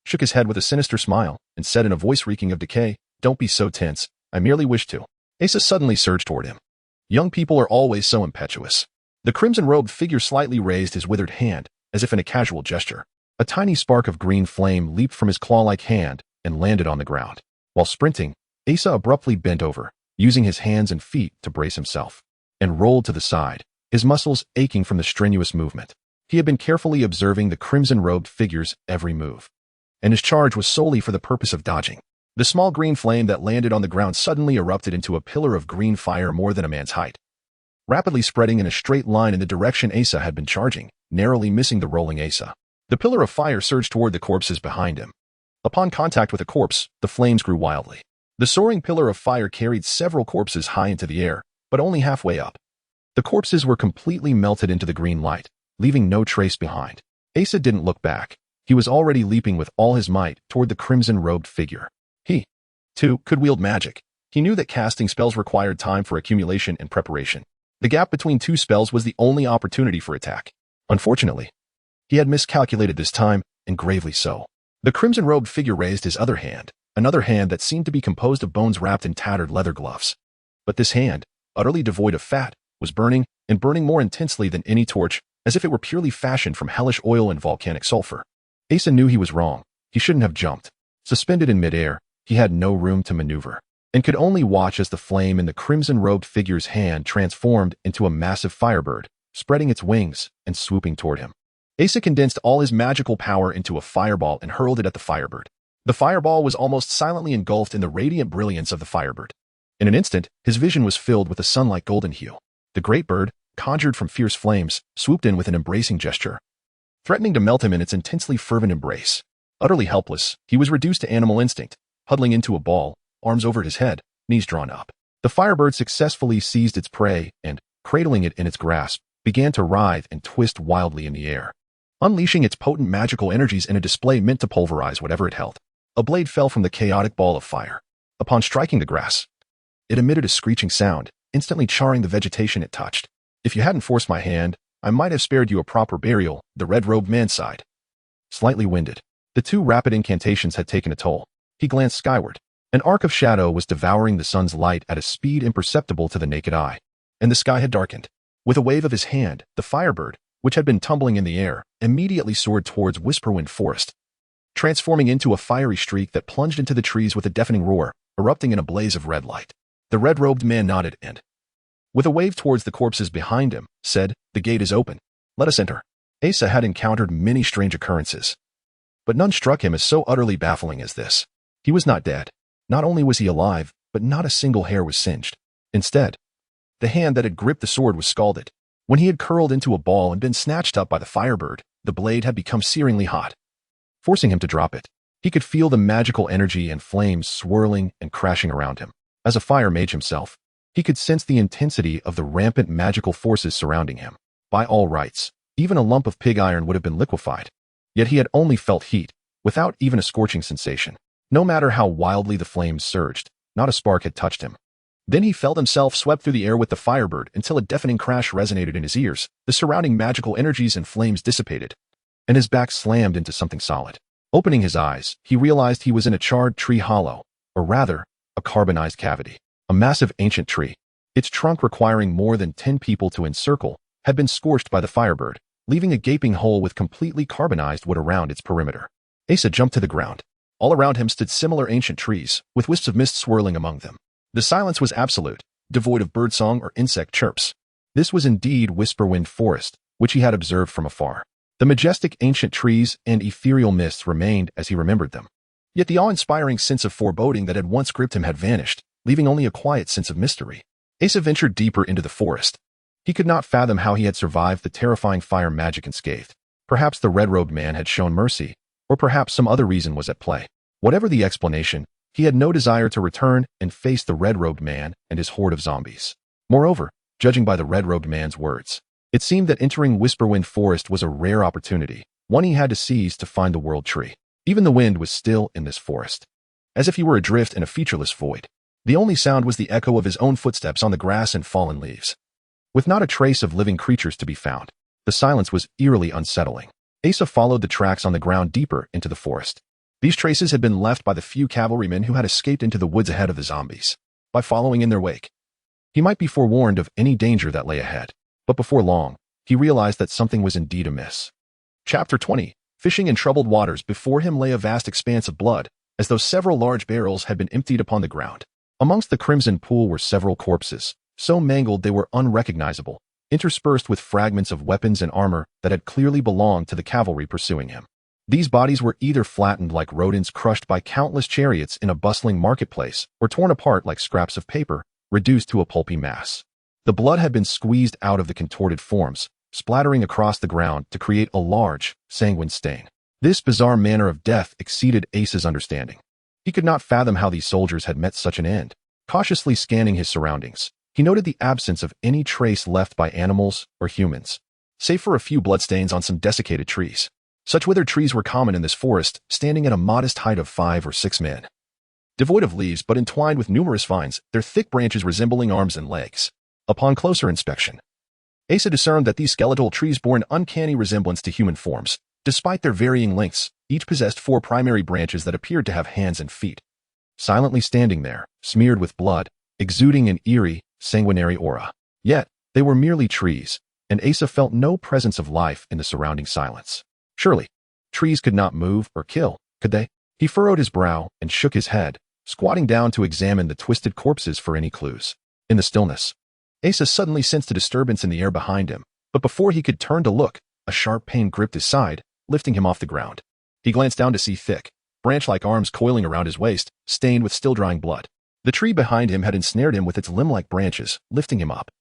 shook his head with a sinister smile, and said in a voice reeking of decay, "Don't be so tense. I merely wish to." Asa suddenly surged toward him. Young people are always so impetuous. The crimson-robed figure slightly raised his withered hand, as if in a casual gesture. A tiny spark of green flame leaped from his claw-like hand and landed on the ground. While sprinting, Asa abruptly bent over, using his hands and feet to brace himself, and rolled to the side, his muscles aching from the strenuous movement. He had been carefully observing the crimson-robed figure's every move, and his charge was solely for the purpose of dodging. The small green flame that landed on the ground suddenly erupted into a pillar of green fire more than a man's height, rapidly spreading in a straight line in the direction Asa had been charging, narrowly missing the rolling Asa. The pillar of fire surged toward the corpses behind him. Upon contact with a corpse, the flames grew wildly. The soaring pillar of fire carried several corpses high into the air, but only halfway up. The corpses were completely melted into the green light, leaving no trace behind. Asa didn't look back. He was already leaping with all his might toward the crimson-robed figure. He, too, could wield magic. He knew that casting spells required time for accumulation and preparation. The gap between two spells was the only opportunity for attack. Unfortunately, He had miscalculated this time, and gravely so. The crimson-robed figure raised his other hand, another hand that seemed to be composed of bones wrapped in tattered leather gloves. But this hand, utterly devoid of fat, was burning, and burning more intensely than any torch, as if it were purely fashioned from hellish oil and volcanic sulfur. Asa knew he was wrong. He shouldn't have jumped. Suspended in midair, he had no room to maneuver, and could only watch as the flame in the crimson-robed figure's hand transformed into a massive firebird, spreading its wings and swooping toward him. Asa condensed all his magical power into a fireball and hurled it at the firebird. The fireball was almost silently engulfed in the radiant brilliance of the firebird. In an instant, his vision was filled with a sun-like golden hue. The great bird, conjured from fierce flames, swooped in with an embracing gesture, threatening to melt him in its intensely fervent embrace. Utterly helpless, he was reduced to animal instinct, huddling into a ball, arms over his head, knees drawn up. The firebird successfully seized its prey and, cradling it in its grasp, began to writhe and twist wildly in the air, unleashing its potent magical energies in a display meant to pulverize whatever it held. A blade fell from the chaotic ball of fire. Upon striking the grass, it emitted a screeching sound, instantly charring the vegetation it touched. "If you hadn't forced my hand, I might have spared you a proper burial," the red-robed man sighed. Slightly winded, the two rapid incantations had taken a toll. He glanced skyward. An arc of shadow was devouring the sun's light at a speed imperceptible to the naked eye, and the sky had darkened. With a wave of his hand, the firebird, which had been tumbling in the air, immediately soared towards Whisperwind Forest, transforming into a fiery streak that plunged into the trees with a deafening roar, erupting in a blaze of red light. The red-robed man nodded and, with a wave towards the corpses behind him, said, "The gate is open. Let us enter." Asa had encountered many strange occurrences, but none struck him as so utterly baffling as this. He was not dead. Not only was he alive, but not a single hair was singed. Instead, the hand that had gripped the sword was scalded. When he had curled into a ball and been snatched up by the firebird, the blade had become searingly hot, forcing him to drop it. He could feel the magical energy and flames swirling and crashing around him. As a fire mage himself, he could sense the intensity of the rampant magical forces surrounding him. By all rights, even a lump of pig iron would have been liquefied. Yet he had only felt heat, without even a scorching sensation. No matter how wildly the flames surged, not a spark had touched him. Then he felt himself swept through the air with the firebird until a deafening crash resonated in his ears, the surrounding magical energies and flames dissipated, and his back slammed into something solid. Opening his eyes, he realized he was in a charred tree hollow, or rather, a carbonized cavity. A massive ancient tree, its trunk requiring more than 10 people to encircle, had been scorched by the firebird, leaving a gaping hole with completely carbonized wood around its perimeter. Asa jumped to the ground. All around him stood similar ancient trees, with wisps of mist swirling among them. The silence was absolute, devoid of birdsong or insect chirps. This was indeed Whisperwind Forest, which he had observed from afar. The majestic ancient trees and ethereal mists remained as he remembered them. Yet the awe-inspiring sense of foreboding that had once gripped him had vanished, leaving only a quiet sense of mystery. Asa ventured deeper into the forest. He could not fathom how he had survived the terrifying fire magic unscathed. Perhaps the red-robed man had shown mercy, or perhaps some other reason was at play. Whatever the explanation, he had no desire to return and face the red-robed man and his horde of zombies. Moreover, judging by the red-robed man's words, it seemed that entering Whisperwind Forest was a rare opportunity, one he had to seize to find the world tree. Even the wind was still in this forest, as if he were adrift in a featureless void. The only sound was the echo of his own footsteps on the grass and fallen leaves. With not a trace of living creatures to be found, the silence was eerily unsettling. Asa followed the tracks on the ground deeper into the forest. These traces had been left by the few cavalrymen who had escaped into the woods ahead of the zombies. By following in their wake, he might be forewarned of any danger that lay ahead. But before long, he realized that something was indeed amiss. Chapter 20. Fishing in troubled waters. Before him lay a vast expanse of blood, as though several large barrels had been emptied upon the ground. Amongst the crimson pool were several corpses, so mangled they were unrecognizable, interspersed with fragments of weapons and armor that had clearly belonged to the cavalry pursuing him. These bodies were either flattened like rodents crushed by countless chariots in a bustling marketplace, or torn apart like scraps of paper, reduced to a pulpy mass. The blood had been squeezed out of the contorted forms, splattering across the ground to create a large, sanguine stain. This bizarre manner of death exceeded Asa's understanding. He could not fathom how these soldiers had met such an end. Cautiously scanning his surroundings, he noted the absence of any trace left by animals or humans, save for a few bloodstains on some desiccated trees. Such withered trees were common in this forest, standing at a modest height of 5 or 6 men. Devoid of leaves but entwined with numerous vines, their thick branches resembling arms and legs. Upon closer inspection, Asa discerned that these skeletal trees bore an uncanny resemblance to human forms. Despite their varying lengths, each possessed 4 primary branches that appeared to have hands and feet. Silently standing there, smeared with blood, exuding an eerie, sanguinary aura. Yet, they were merely trees, and Asa felt no presence of life in the surrounding silence. Surely, trees could not move or kill, could they? He furrowed his brow and shook his head, squatting down to examine the twisted corpses for any clues. In the stillness, Asa suddenly sensed a disturbance in the air behind him, but before he could turn to look, a sharp pain gripped his side, lifting him off the ground. He glanced down to see thick, branch-like arms coiling around his waist, stained with still-drying blood. The tree behind him had ensnared him with its limb-like branches, lifting him up,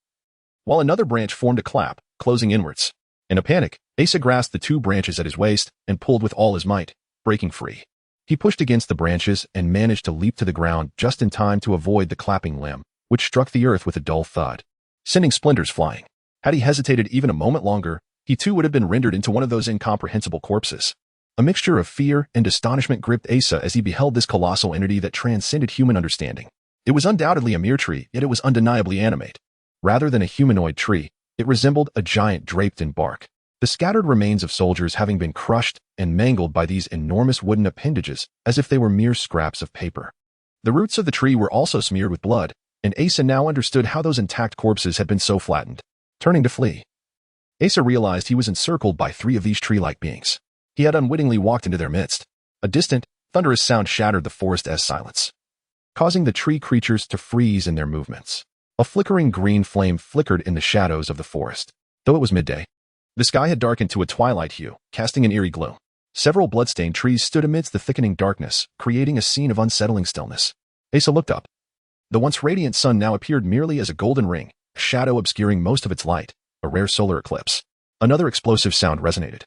while another branch formed a clap, closing inwards. In a panic, Asa grasped the 2 branches at his waist and pulled with all his might, breaking free. He pushed against the branches and managed to leap to the ground just in time to avoid the clapping limb, which struck the earth with a dull thud, sending splinters flying. Had he hesitated even a moment longer, he too would have been rendered into one of those incomprehensible corpses. A mixture of fear and astonishment gripped Asa as he beheld this colossal entity that transcended human understanding. It was undoubtedly a mere tree, yet it was undeniably animate. Rather than a humanoid tree, it resembled a giant draped in bark. The scattered remains of soldiers having been crushed and mangled by these enormous wooden appendages as if they were mere scraps of paper. The roots of the tree were also smeared with blood, and Asa now understood how those intact corpses had been so flattened. Turning to flee, Asa realized he was encircled by 3 of these tree-like beings. He had unwittingly walked into their midst. A distant, thunderous sound shattered the forest as silence, causing the tree creatures to freeze in their movements. A flickering green flame flickered in the shadows of the forest. Though it was midday, the sky had darkened to a twilight hue, casting an eerie gloom. Several blood-stained trees stood amidst the thickening darkness, creating a scene of unsettling stillness. Asa looked up. The once radiant sun now appeared merely as a golden ring, a shadow obscuring most of its light, a rare solar eclipse. Another explosive sound resonated,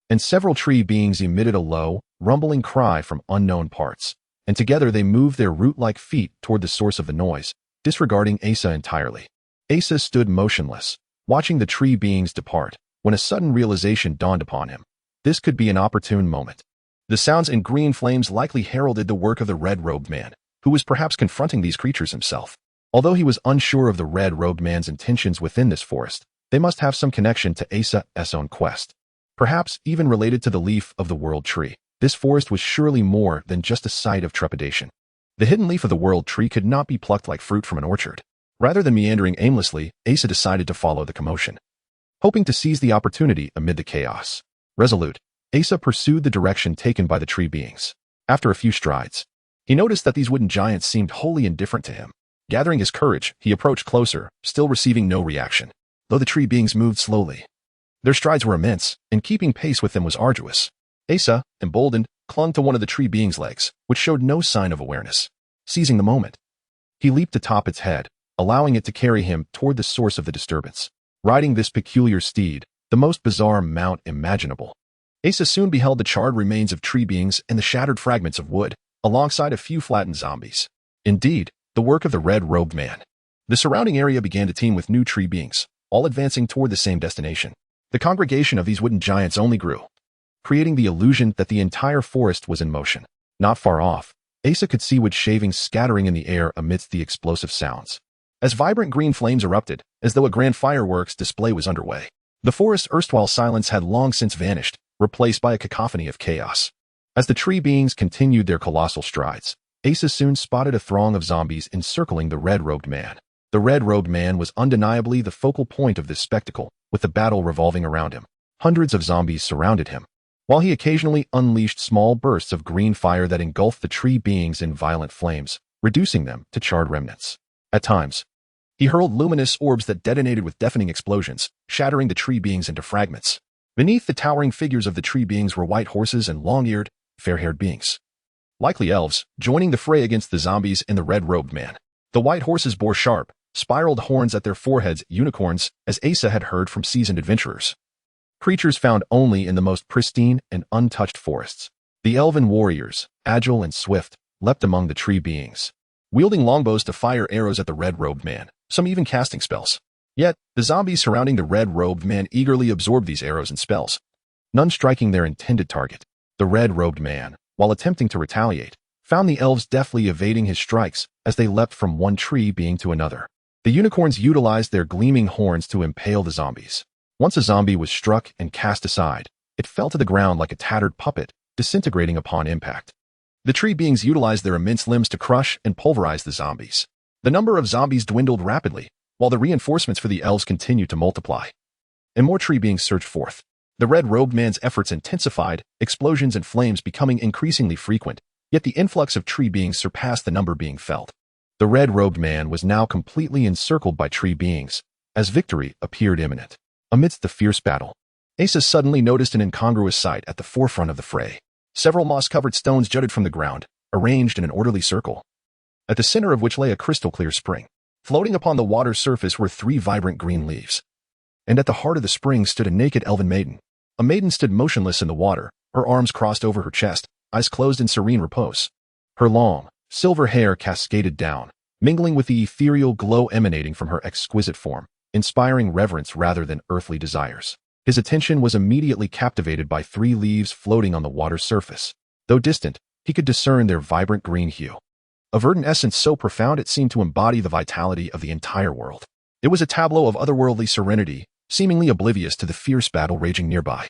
and several tree beings emitted a low, rumbling cry from unknown parts, and together they moved their root-like feet toward the source of the noise, disregarding Asa entirely. Asa stood motionless, watching the tree beings depart, when a sudden realization dawned upon him. This could be an opportune moment. The sounds and green flames likely heralded the work of the red-robed man, who was perhaps confronting these creatures himself. Although he was unsure of the red-robed man's intentions within this forest, they must have some connection to Asa's own quest. Perhaps even related to the leaf of the world tree. This forest was surely more than just a site of trepidation. The hidden leaf of the world tree could not be plucked like fruit from an orchard. Rather than meandering aimlessly, Asa decided to follow the commotion, hoping to seize the opportunity amid the chaos. Resolute, Asa pursued the direction taken by the tree beings. After a few strides, he noticed that these wooden giants seemed wholly indifferent to him. Gathering his courage, he approached closer, still receiving no reaction. Though the tree beings moved slowly, their strides were immense, and keeping pace with them was arduous. Asa, emboldened, clung to one of the tree being's legs, which showed no sign of awareness. Seizing the moment, he leaped atop its head, allowing it to carry him toward the source of the disturbance. Riding this peculiar steed, the most bizarre mount imaginable, Asa soon beheld the charred remains of tree beings and the shattered fragments of wood, alongside a few flattened zombies. Indeed, the work of the red-robed man. The surrounding area began to teem with new tree beings, all advancing toward the same destination. The congregation of these wooden giants only grew, creating the illusion that the entire forest was in motion. Not far off, Asa could see wood shavings scattering in the air amidst the explosive sounds, as vibrant green flames erupted, as though a grand fireworks display was underway. The forest's erstwhile silence had long since vanished, replaced by a cacophony of chaos. As the tree beings continued their colossal strides, Asa soon spotted a throng of zombies encircling the red-robed man. The red-robed man was undeniably the focal point of this spectacle, with the battle revolving around him. Hundreds of zombies surrounded him, while he occasionally unleashed small bursts of green fire that engulfed the tree beings in violent flames, reducing them to charred remnants. At times, he hurled luminous orbs that detonated with deafening explosions, shattering the tree beings into fragments. Beneath the towering figures of the tree beings were white horses and long-eared, fair-haired beings, likely elves, joining the fray against the zombies and the red-robed man. The white horses bore sharp, spiraled horns at their foreheads, unicorns, as Asa had heard from seasoned adventurers. Creatures found only in the most pristine and untouched forests. The elven warriors, agile and swift, leapt among the tree beings, wielding longbows to fire arrows at the red-robed man, some even casting spells. Yet, the zombies surrounding the red-robed man eagerly absorbed these arrows and spells, none striking their intended target. The red-robed man, while attempting to retaliate, found the elves deftly evading his strikes as they leapt from one tree being to another. The unicorns utilized their gleaming horns to impale the zombies. Once a zombie was struck and cast aside, it fell to the ground like a tattered puppet, disintegrating upon impact. The tree beings utilized their immense limbs to crush and pulverize the zombies. The number of zombies dwindled rapidly, while the reinforcements for the elves continued to multiply. And more tree beings surged forth. The red-robed man's efforts intensified, explosions and flames becoming increasingly frequent, yet the influx of tree beings surpassed the number being felt. The red-robed man was now completely encircled by tree beings, as victory appeared imminent. Amidst the fierce battle, Asa suddenly noticed an incongruous sight at the forefront of the fray. Several moss-covered stones jutted from the ground, arranged in an orderly circle, at the center of which lay a crystal-clear spring. Floating upon the water's surface were 3 vibrant green leaves. And at the heart of the spring stood a naked elven maiden. A maiden stood motionless in the water, her arms crossed over her chest, eyes closed in serene repose. Her long, silver hair cascaded down, mingling with the ethereal glow emanating from her exquisite form, inspiring reverence rather than earthly desires. His attention was immediately captivated by 3 leaves floating on the water's surface. Though distant, he could discern their vibrant green hue. A verdant essence so profound it seemed to embody the vitality of the entire world. It was a tableau of otherworldly serenity, seemingly oblivious to the fierce battle raging nearby.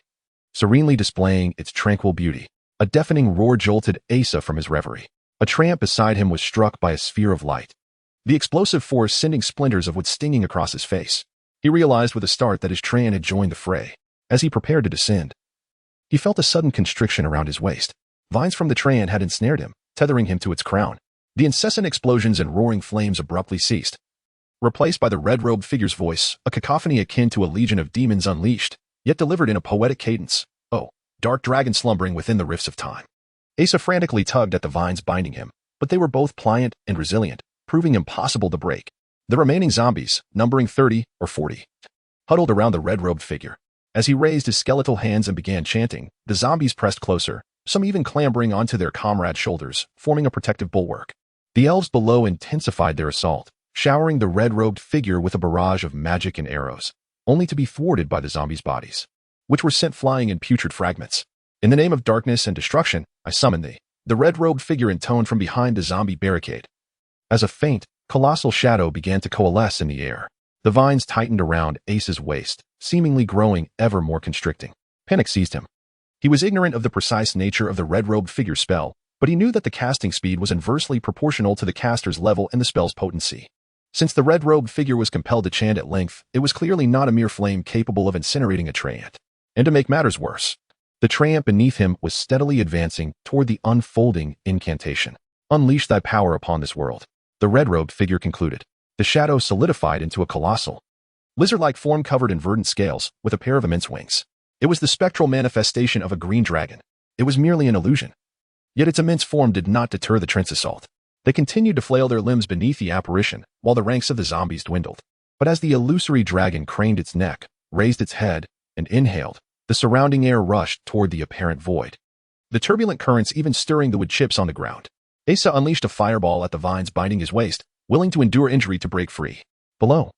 Serenely displaying its tranquil beauty, a deafening roar jolted Asa from his reverie. A tramp beside him was struck by a sphere of light, the explosive force sending splinters of wood stinging across his face. He realized with a start that his Tran had joined the fray. As he prepared to descend, he felt a sudden constriction around his waist. Vines from the Tran had ensnared him, tethering him to its crown. The incessant explosions and roaring flames abruptly ceased, replaced by the red-robed figure's voice, a cacophony akin to a legion of demons unleashed, yet delivered in a poetic cadence. Oh, dark dragon slumbering within the rifts of time. Asa frantically tugged at the vines binding him, but they were both pliant and resilient, proving impossible to break. The remaining zombies, numbering 30 or 40, huddled around the red-robed figure. As he raised his skeletal hands and began chanting, the zombies pressed closer, some even clambering onto their comrades' shoulders, forming a protective bulwark. The elves below intensified their assault, showering the red-robed figure with a barrage of magic and arrows, only to be thwarted by the zombies' bodies, which were sent flying in putrid fragments. In the name of darkness and destruction, I summon thee. The red-robed figure intoned from behind the zombie barricade. As a faint, colossal shadow began to coalesce in the air, the vines tightened around Asa's waist, seemingly growing ever more constricting. Panic seized him. He was ignorant of the precise nature of the red-robed figure's spell, but he knew that the casting speed was inversely proportional to the caster's level and the spell's potency. Since the red-robed figure was compelled to chant at length, it was clearly not a mere flame capable of incinerating a treant. And to make matters worse, the treant beneath him was steadily advancing toward the unfolding incantation. Unleash thy power upon this world, the red-robed figure concluded. The shadow solidified into a colossal, lizard-like form covered in verdant scales, with a pair of immense wings. It was the spectral manifestation of a green dragon. It was merely an illusion. Yet its immense form did not deter the treant's assault. They continued to flail their limbs beneath the apparition, while the ranks of the zombies dwindled. But as the illusory dragon craned its neck, raised its head, and inhaled, the surrounding air rushed toward the apparent void, the turbulent currents even stirring the wood chips on the ground. Asa unleashed a fireball at the vines binding his waist, willing to endure injury to break free. Below,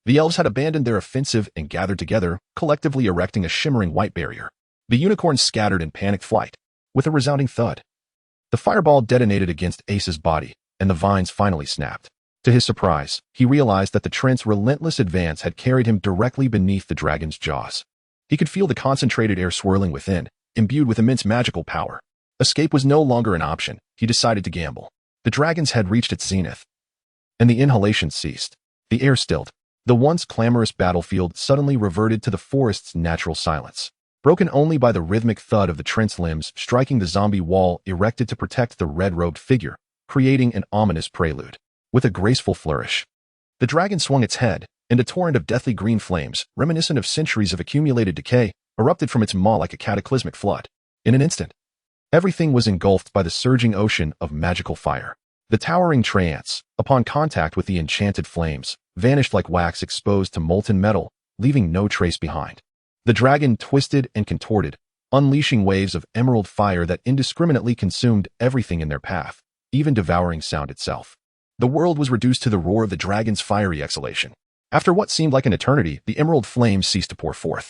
the elves had abandoned their offensive and gathered together, collectively erecting a shimmering white barrier. The unicorns scattered in panicked flight. With a resounding thud, the fireball detonated against Asa's body, and the vines finally snapped. To his surprise, he realized that the treant's relentless advance had carried him directly beneath the dragon's jaws. He could feel the concentrated air swirling within, imbued with immense magical power. Escape was no longer an option. He decided to gamble. The dragon's head reached its zenith, and the inhalation ceased. The air stilled. The once clamorous battlefield suddenly reverted to the forest's natural silence, broken only by the rhythmic thud of the treant's limbs striking the zombie wall erected to protect the red-robed figure, creating an ominous prelude. With a graceful flourish, the dragon swung its head, and a torrent of deathly green flames, reminiscent of centuries of accumulated decay, erupted from its maw like a cataclysmic flood. In an instant, everything was engulfed by the surging ocean of magical fire. The towering treants, upon contact with the enchanted flames, vanished like wax exposed to molten metal, leaving no trace behind. The dragon twisted and contorted, unleashing waves of emerald fire that indiscriminately consumed everything in their path, even devouring sound itself. The world was reduced to the roar of the dragon's fiery exhalation. After what seemed like an eternity, the emerald flames ceased to pour forth.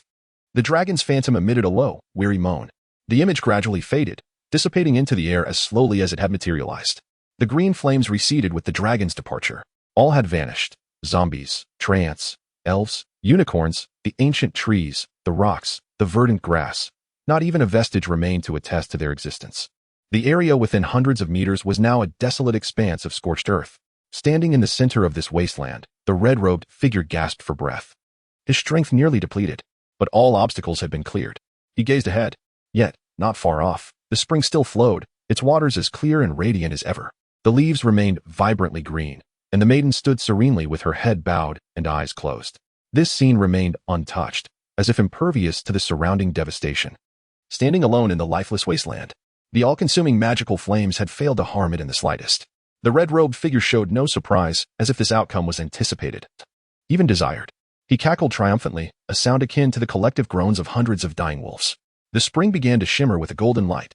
The dragon's phantom emitted a low, weary moan. The image gradually faded, dissipating into the air as slowly as it had materialized. The green flames receded with the dragon's departure. All had vanished. zombies, trance, elves, unicorns, the ancient trees, the rocks, the verdant grass. Not even a vestige remained to attest to their existence. The area within hundreds of meters was now a desolate expanse of scorched earth. Standing in the center of this wasteland, the red-robed figure gasped for breath. His strength nearly depleted, but all obstacles had been cleared. He gazed ahead. Yet, not far off, the spring still flowed, its waters as clear and radiant as ever. The leaves remained vibrantly green, and the maiden stood serenely with her head bowed and eyes closed. This scene remained untouched, as if impervious to the surrounding devastation. Standing alone in the lifeless wasteland, the all-consuming magical flames had failed to harm it in the slightest. The red-robed figure showed no surprise, as if this outcome was anticipated, even desired. He cackled triumphantly, a sound akin to the collective groans of hundreds of dying wolves. The spring began to shimmer with a golden light.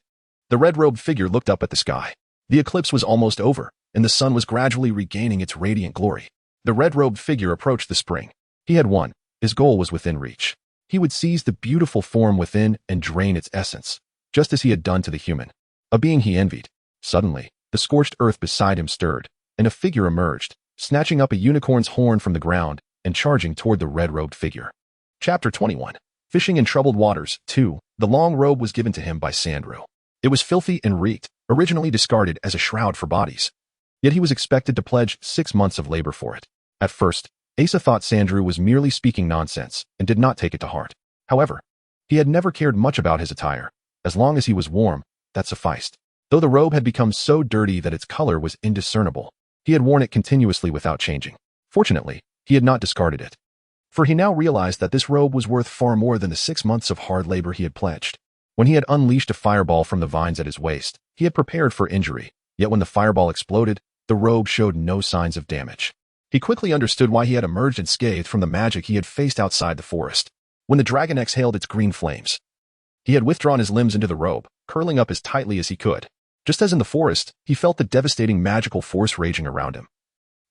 The red-robed figure looked up at the sky. The eclipse was almost over, and the sun was gradually regaining its radiant glory. The red-robed figure approached the spring. He had won. His goal was within reach. He would seize the beautiful form within and drain its essence, just as he had done to the human, a being he envied. Suddenly, the scorched earth beside him stirred, and a figure emerged, snatching up a unicorn's horn from the ground and charging toward the red-robed figure. Chapter 21. Fishing in Troubled Waters. 2. The long robe was given to him by Sandrew. It was filthy and reeked, originally discarded as a shroud for bodies. Yet he was expected to pledge 6 months of labor for it. At first, Asa thought Sandrew was merely speaking nonsense and did not take it to heart. However, he had never cared much about his attire. As long as he was warm, that sufficed. Though the robe had become so dirty that its color was indiscernible, he had worn it continuously without changing. Fortunately, he had not discarded it, for he now realized that this robe was worth far more than the 6 months of hard labor he had pledged. When he had unleashed a fireball from the vines at his waist, he had prepared for injury, yet when the fireball exploded, the robe showed no signs of damage. He quickly understood why he had emerged unscathed from the magic he had faced outside the forest. When the dragon exhaled its green flames, he had withdrawn his limbs into the robe, curling up as tightly as he could. Just as in the forest, he felt the devastating magical force raging around him.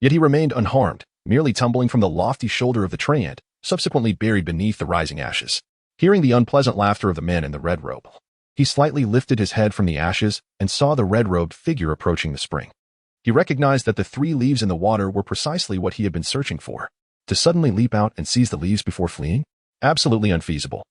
Yet he remained unharmed, merely tumbling from the lofty shoulder of the treant, subsequently buried beneath the rising ashes. Hearing the unpleasant laughter of the men in the red robe, he slightly lifted his head from the ashes and saw the red-robed figure approaching the spring. He recognized that the 3 leaves in the water were precisely what he had been searching for. To suddenly leap out and seize the leaves before fleeing? Absolutely unfeasible.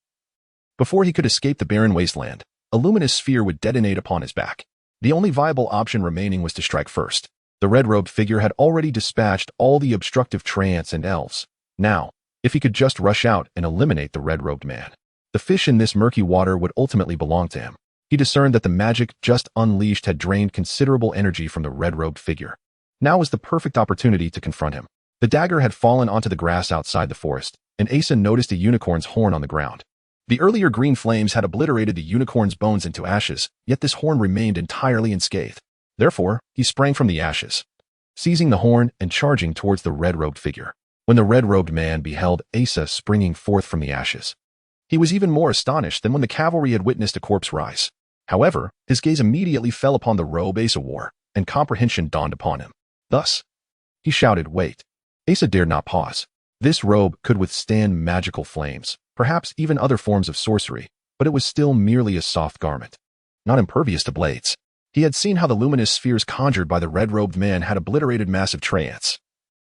Before he could escape the barren wasteland, a luminous sphere would detonate upon his back. The only viable option remaining was to strike first. The red-robed figure had already dispatched all the obstructive trants and elves. Now, if he could just rush out and eliminate the red-robed man, the fish in this murky water would ultimately belong to him. He discerned that the magic just unleashed had drained considerable energy from the red-robed figure. Now was the perfect opportunity to confront him. The dagger had fallen onto the grass outside the forest, and Asa noticed a unicorn's horn on the ground. The earlier green flames had obliterated the unicorn's bones into ashes, yet this horn remained entirely unscathed. Therefore, he sprang from the ashes, seizing the horn and charging towards the red-robed figure. When the red-robed man beheld Asa springing forth from the ashes, he was even more astonished than when the cavalry had witnessed a corpse rise. However, his gaze immediately fell upon the robe Asa wore, and comprehension dawned upon him. Thus, he shouted, "Wait." Asa dared not pause. This robe could withstand magical flames, perhaps even other forms of sorcery, but it was still merely a soft garment, not impervious to blades. He had seen how the luminous spheres conjured by the red-robed man had obliterated massive trants.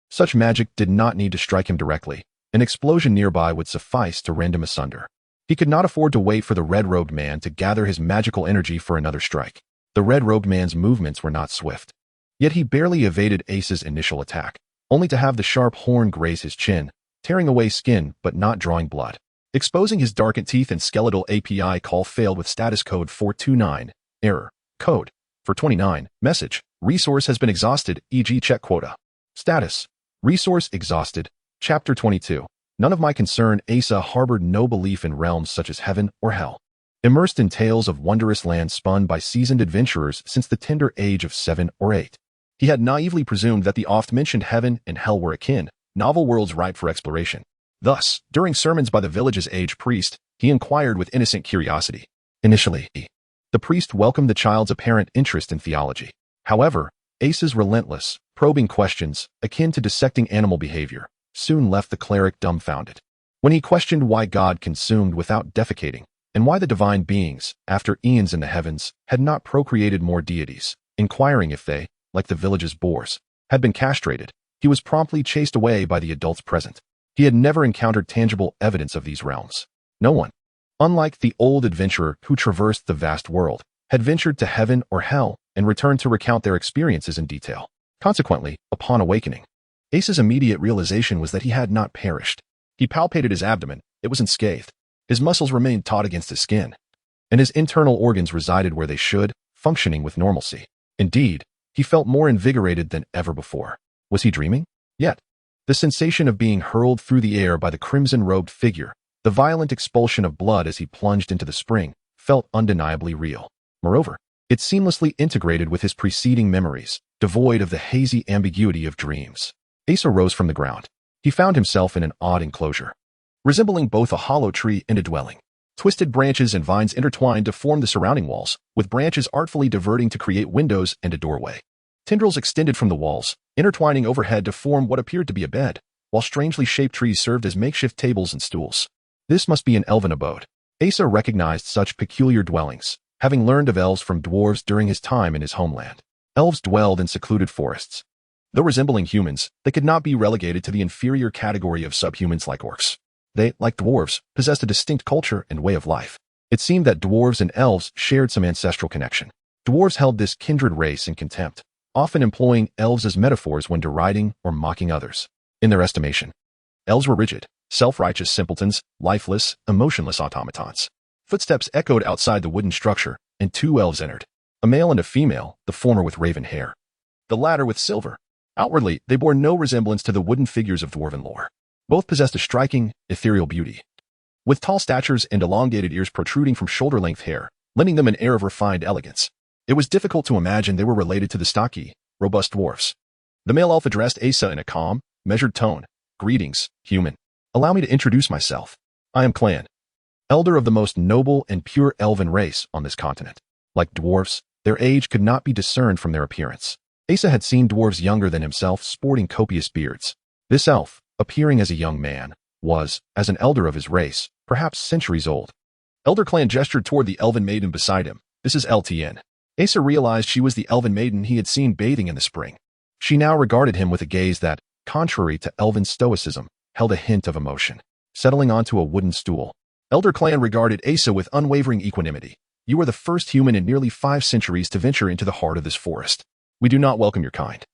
Such magic did not need to strike him directly. An explosion nearby would suffice to rend him asunder. He could not afford to wait for the red-robed man to gather his magical energy for another strike. The red-robed man's movements were not swift. Yet he barely evaded Asa's initial attack, only to have the sharp horn graze his chin, tearing away skin but not drawing blood. Exposing his darkened teeth and skeletal API call failed with status code 429. Error. Code. 429. Message. Resource has been exhausted, e.g. check quota. Status. Resource exhausted. Chapter 22. None of my concern. Asa harbored no belief in realms such as heaven or hell. Immersed in tales of wondrous lands spun by seasoned adventurers since the tender age of 7 or 8, he had naively presumed that the oft-mentioned heaven and hell were akin, novel worlds ripe for exploration. Thus, during sermons by the village's aged priest, he inquired with innocent curiosity. Initially, the priest welcomed the child's apparent interest in theology. However, Asa's relentless, probing questions, akin to dissecting animal behavior, soon left the cleric dumbfounded. When he questioned why God consumed without defecating, and why the divine beings, after eons in the heavens, had not procreated more deities, inquiring if they, like the village's boars, had been castrated, he was promptly chased away by the adults present. He had never encountered tangible evidence of these realms. No one, unlike the old adventurer who traversed the vast world, had ventured to heaven or hell and returned to recount their experiences in detail. Consequently, upon awakening, Ace's immediate realization was that he had not perished. He palpated his abdomen. It was unscathed. His muscles remained taut against his skin, and his internal organs resided where they should, functioning with normalcy. Indeed, he felt more invigorated than ever before. Was he dreaming? Yet, the sensation of being hurled through the air by the crimson-robed figure, the violent expulsion of blood as he plunged into the spring, felt undeniably real. Moreover, it seamlessly integrated with his preceding memories, devoid of the hazy ambiguity of dreams. Asa rose from the ground. He found himself in an odd enclosure, resembling both a hollow tree and a dwelling. Twisted branches and vines intertwined to form the surrounding walls, with branches artfully diverting to create windows and a doorway. Tendrils extended from the walls, intertwining overhead to form what appeared to be a bed, while strangely shaped trees served as makeshift tables and stools. This must be an elven abode. Asa recognized such peculiar dwellings, having learned of elves from dwarves during his time in his homeland. Elves dwelled in secluded forests. Though resembling humans, they could not be relegated to the inferior category of subhumans like orcs. They, like dwarves, possessed a distinct culture and way of life. It seemed that dwarves and elves shared some ancestral connection. Dwarves held this kindred race in contempt, often employing elves as metaphors when deriding or mocking others. In their estimation, elves were rigid, self-righteous simpletons, lifeless, emotionless automatons. Footsteps echoed outside the wooden structure, and two elves entered. A male and a female, the former with raven hair, the latter with silver. Outwardly, they bore no resemblance to the wooden figures of dwarven lore. Both possessed a striking, ethereal beauty, with tall statures and elongated ears protruding from shoulder-length hair, lending them an air of refined elegance. It was difficult to imagine they were related to the stocky, robust dwarfs. The male elf addressed Asa in a calm, measured tone. "Greetings, human. Allow me to introduce myself. I am Clan, elder of the most noble and pure elven race on this continent." Like dwarfs, their age could not be discerned from their appearance. Asa had seen dwarves younger than himself sporting copious beards. This elf, appearing as a young man, was, as an elder of his race, perhaps centuries old. Elder Clan gestured toward the elven maiden beside him. "This is LTN. Asa realized she was the elven maiden he had seen bathing in the spring. She now regarded him with a gaze that, contrary to elven stoicism, held a hint of emotion. Settling onto a wooden stool, Elder Clan regarded Asa with unwavering equanimity. "You are the first human in nearly 5 centuries to venture into the heart of this forest. We do not welcome your kind.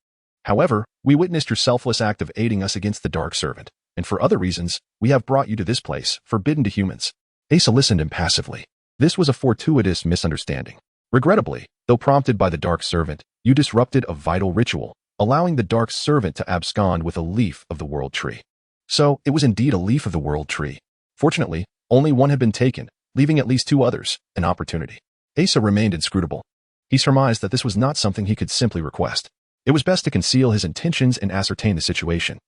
However, we witnessed your selfless act of aiding us against the Dark Servant, and for other reasons, we have brought you to this place, forbidden to humans." Asa listened impassively. This was a fortuitous misunderstanding. Regrettably, though prompted by the Dark Servant, you disrupted a vital ritual, allowing the Dark Servant to abscond with a leaf of the World Tree. So, it was indeed a leaf of the World Tree. Fortunately, only one had been taken, leaving at least 2 others, an opportunity. Asa remained inscrutable. He surmised that this was not something he could simply request. It was best to conceal his intentions and ascertain the situation.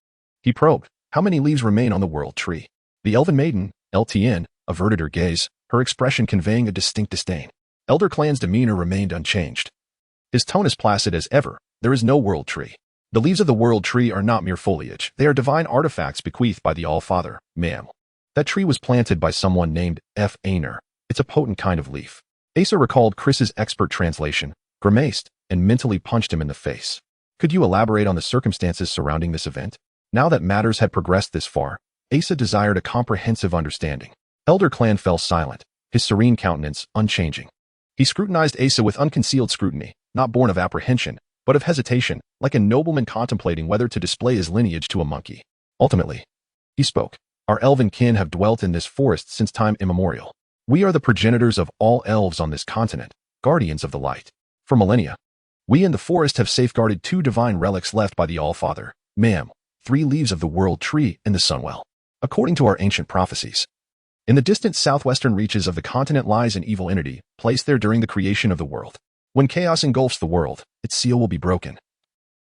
He probed, "How many leaves remain on the World Tree?" The elven maiden, LTN, averted her gaze, her expression conveying a distinct disdain. Elder Clan's demeanor remained unchanged. His tone as placid as ever. "There is no World Tree. The leaves of the World Tree are not mere foliage. They are divine artifacts bequeathed by the All-Father, ma'am. That tree was planted by someone named F. Aner. It's a potent kind of leaf." Asa recalled Chris's expert translation, grimaced, and mentally punched him in the face. "Could you elaborate on the circumstances surrounding this event?" Now that matters had progressed this far, Asa desired a comprehensive understanding. Elder Clan fell silent, his serene countenance unchanging. He scrutinized Asa with unconcealed scrutiny, not born of apprehension, but of hesitation, like a nobleman contemplating whether to display his lineage to a monkey. Ultimately, he spoke. "Our elven kin have dwelt in this forest since time immemorial. We are the progenitors of all elves on this continent, guardians of the light. For millennia, we in the forest have safeguarded 2 divine relics left by the All-Father, ma'am, 3 leaves of the World Tree and the Sunwell. According to our ancient prophecies, in the distant southwestern reaches of the continent lies an evil entity, placed there during the creation of the world. When chaos engulfs the world, its seal will be broken,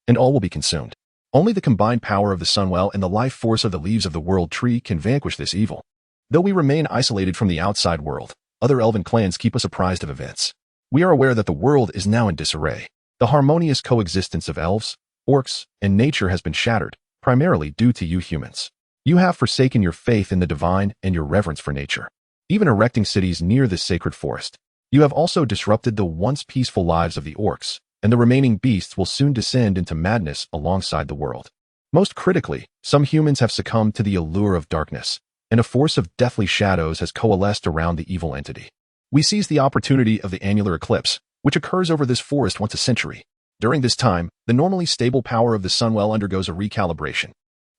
and all will be consumed. Only the combined power of the Sunwell and the life force of the leaves of the World Tree can vanquish this evil. Though we remain isolated from the outside world, other elven clans keep us apprised of events. We are aware that the world is now in disarray. The harmonious coexistence of elves, orcs, and nature has been shattered, primarily due to you humans. You have forsaken your faith in the divine and your reverence for nature, even erecting cities near this sacred forest. You have also disrupted the once peaceful lives of the orcs, and the remaining beasts will soon descend into madness alongside the world. Most critically, some humans have succumbed to the allure of darkness, and a force of deathly shadows has coalesced around the evil entity. We seize the opportunity of the annular eclipse, which occurs over this forest once a century. During this time, the normally stable power of the sunwell undergoes a recalibration.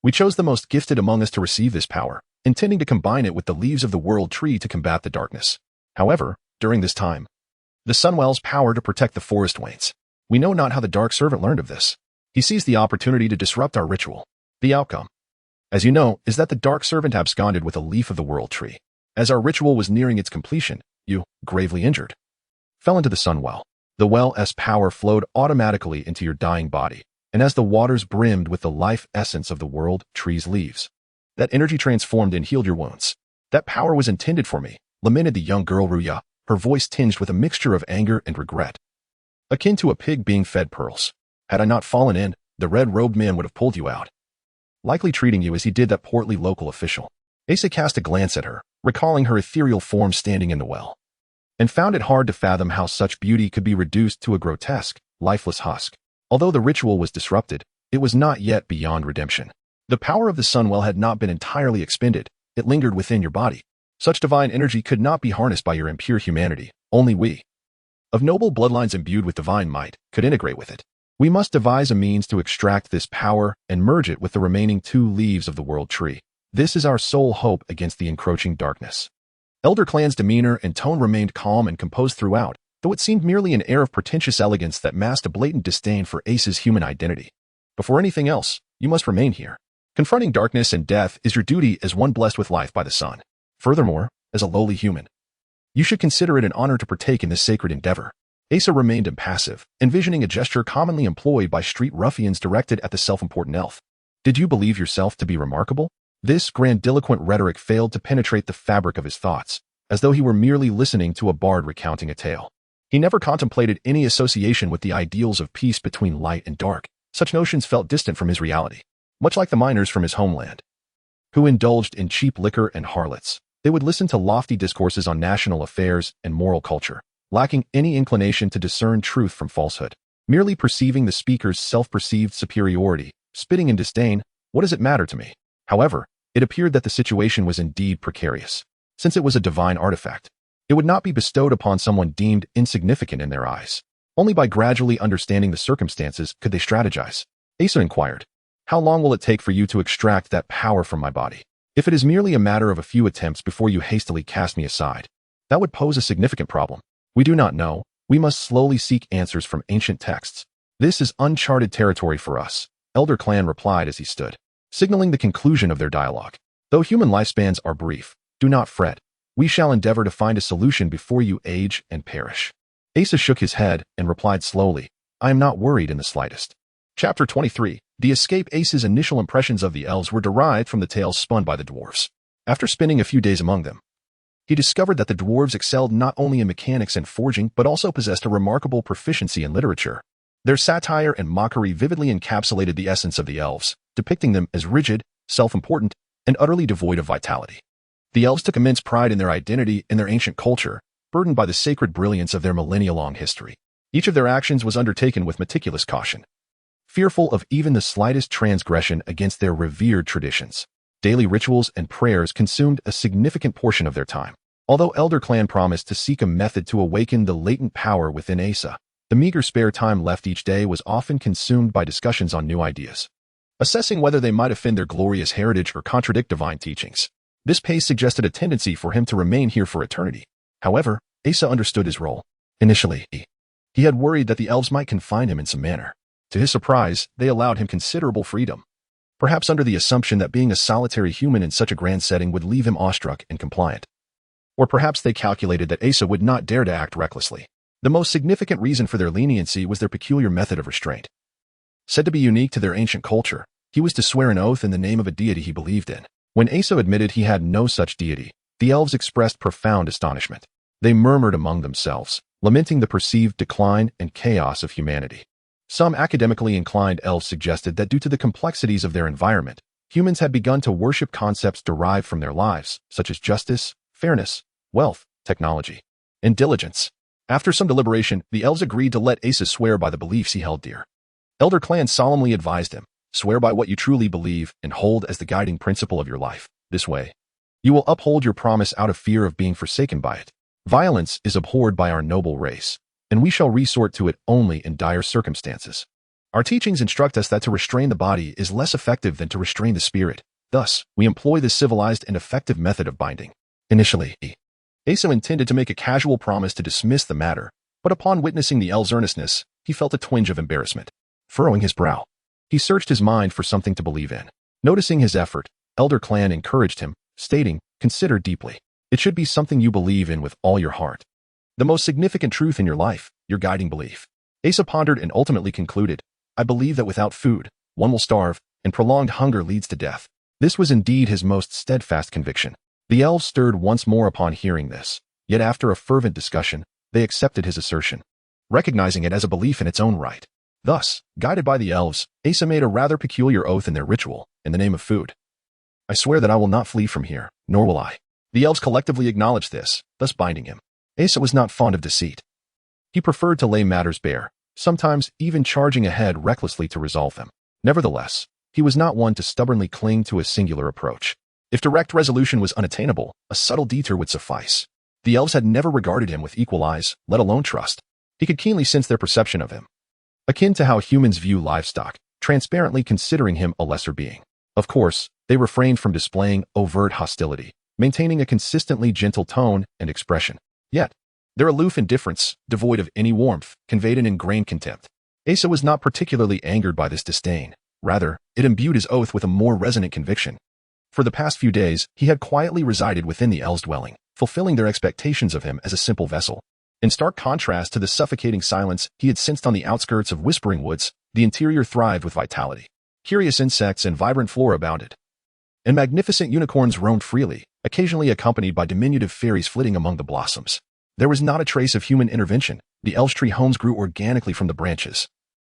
We chose the most gifted among us to receive this power, intending to combine it with the leaves of the world tree to combat the darkness. However, during this time, the sunwell's power to protect the forest wanes. We know not how the dark servant learned of this. He seized the opportunity to disrupt our ritual. The outcome, as you know, is that the dark servant absconded with a leaf of the world tree. As our ritual was nearing its completion, you, gravely injured, fell into the sunwell. The well's power flowed automatically into your dying body, and as the waters brimmed with the life essence of the world tree's leaves, that energy transformed and healed your wounds. That power was intended for me, lamented the young girl Ruya, her voice tinged with a mixture of anger and regret, akin to a pig being fed pearls. Had I not fallen in, the red-robed man would have pulled you out, likely treating you as he did that portly local official. Asa cast a glance at her, recalling her ethereal form standing in the well, and found it hard to fathom how such beauty could be reduced to a grotesque, lifeless husk. Although the ritual was disrupted, it was not yet beyond redemption. The power of the sunwell had not been entirely expended, it lingered within your body. Such divine energy could not be harnessed by your impure humanity. Only we, of noble bloodlines imbued with divine might, could integrate with it. We must devise a means to extract this power and merge it with the remaining 2 leaves of the world tree. This is our sole hope against the encroaching darkness. Elder Clan's demeanor and tone remained calm and composed throughout, though it seemed merely an air of pretentious elegance that masked a blatant disdain for Ace's human identity. Before anything else, you must remain here. Confronting darkness and death is your duty as one blessed with life by the sun. Furthermore, as a lowly human, you should consider it an honor to partake in this sacred endeavor. Asa remained impassive, envisioning a gesture commonly employed by street ruffians directed at the self-important elf. Did you believe yourself to be remarkable? This grandiloquent rhetoric failed to penetrate the fabric of his thoughts, as though he were merely listening to a bard recounting a tale. He never contemplated any association with the ideals of peace between light and dark. Such notions felt distant from his reality, much like the miners from his homeland, who indulged in cheap liquor and harlots. They would listen to lofty discourses on national affairs and moral culture, lacking any inclination to discern truth from falsehood, merely perceiving the speaker's self-perceived superiority, spitting in disdain. What does it matter to me? However, it appeared that the situation was indeed precarious. Since it was a divine artifact, it would not be bestowed upon someone deemed insignificant in their eyes. Only by gradually understanding the circumstances could they strategize. Asa inquired, "How long will it take for you to extract that power from my body? If it is merely a matter of a few attempts before you hastily cast me aside, that would pose a significant problem. We do not know. We must slowly seek answers from ancient texts. This is uncharted territory for us," Elder Clan replied as he stood, signaling the conclusion of their dialogue. "Though human lifespans are brief, do not fret. We shall endeavor to find a solution before you age and perish." Asa shook his head and replied slowly, "I am not worried in the slightest." Chapter 23. The escape. Ace's initial impressions of the elves were derived from the tales spun by the dwarves. After spending a few days among them, he discovered that the dwarves excelled not only in mechanics and forging but also possessed a remarkable proficiency in literature. Their satire and mockery vividly encapsulated the essence of the elves, depicting them as rigid, self-important, and utterly devoid of vitality. The elves took immense pride in their identity and their ancient culture, burdened by the sacred brilliance of their millennia-long history. Each of their actions was undertaken with meticulous caution, fearful of even the slightest transgression against their revered traditions. Daily rituals and prayers consumed a significant portion of their time. Although Elder Clan promised to seek a method to awaken the latent power within Asa, the meager spare time left each day was often consumed by discussions on new ideas, assessing whether they might offend their glorious heritage or contradict divine teachings. This pace suggested a tendency for him to remain here for eternity. However, Asa understood his role. Initially, he had worried that the elves might confine him in some manner. To his surprise, they allowed him considerable freedom, perhaps under the assumption that being a solitary human in such a grand setting would leave him awestruck and compliant. Or perhaps they calculated that Asa would not dare to act recklessly. The most significant reason for their leniency was their peculiar method of restraint. Said to be unique to their ancient culture, he was to swear an oath in the name of a deity he believed in. When Asa admitted he had no such deity, the elves expressed profound astonishment. They murmured among themselves, lamenting the perceived decline and chaos of humanity. Some academically inclined elves suggested that due to the complexities of their environment, humans had begun to worship concepts derived from their lives, such as justice, fairness, wealth, technology, and diligence. After some deliberation, the elves agreed to let Asa swear by the beliefs he held dear. Elder Clan solemnly advised him, Swear by what you truly believe and hold as the guiding principle of your life. This way, you will uphold your promise out of fear of being forsaken by it. Violence is abhorred by our noble race, and we shall resort to it only in dire circumstances. Our teachings instruct us that to restrain the body is less effective than to restrain the spirit. Thus, we employ this civilized and effective method of binding. Initially, Asa intended to make a casual promise to dismiss the matter, but upon witnessing the elf's earnestness, he felt a twinge of embarrassment. Furrowing his brow, he searched his mind for something to believe in. Noticing his effort, Elder Clan encouraged him, stating, "Consider deeply. It should be something you believe in with all your heart. The most significant truth in your life, your guiding belief." Asa pondered and ultimately concluded, "I believe that without food, one will starve, and prolonged hunger leads to death." This was indeed his most steadfast conviction. The elves stirred once more upon hearing this, yet after a fervent discussion, they accepted his assertion, recognizing it as a belief in its own right. Thus, guided by the elves, Asa made a rather peculiar oath in their ritual, in the name of food. "I swear that I will not flee from here, nor will I." The elves collectively acknowledged this, thus binding him. Asa was not fond of deceit. He preferred to lay matters bare, sometimes even charging ahead recklessly to resolve them. Nevertheless, he was not one to stubbornly cling to a singular approach. If direct resolution was unattainable, a subtle detour would suffice. The elves had never regarded him with equal eyes, let alone trust. He could keenly sense their perception of him, akin to how humans view livestock, transparently considering him a lesser being. Of course, they refrained from displaying overt hostility, maintaining a consistently gentle tone and expression. Yet, their aloof indifference, devoid of any warmth, conveyed an ingrained contempt. Asa was not particularly angered by this disdain. Rather, it imbued his oath with a more resonant conviction. For the past few days, he had quietly resided within the elves' dwelling, fulfilling their expectations of him as a simple vessel. In stark contrast to the suffocating silence he had sensed on the outskirts of Whispering Woods, the interior thrived with vitality. Curious insects and vibrant flora abounded, and magnificent unicorns roamed freely, occasionally accompanied by diminutive fairies flitting among the blossoms. There was not a trace of human intervention. The elves' tree homes grew organically from the branches,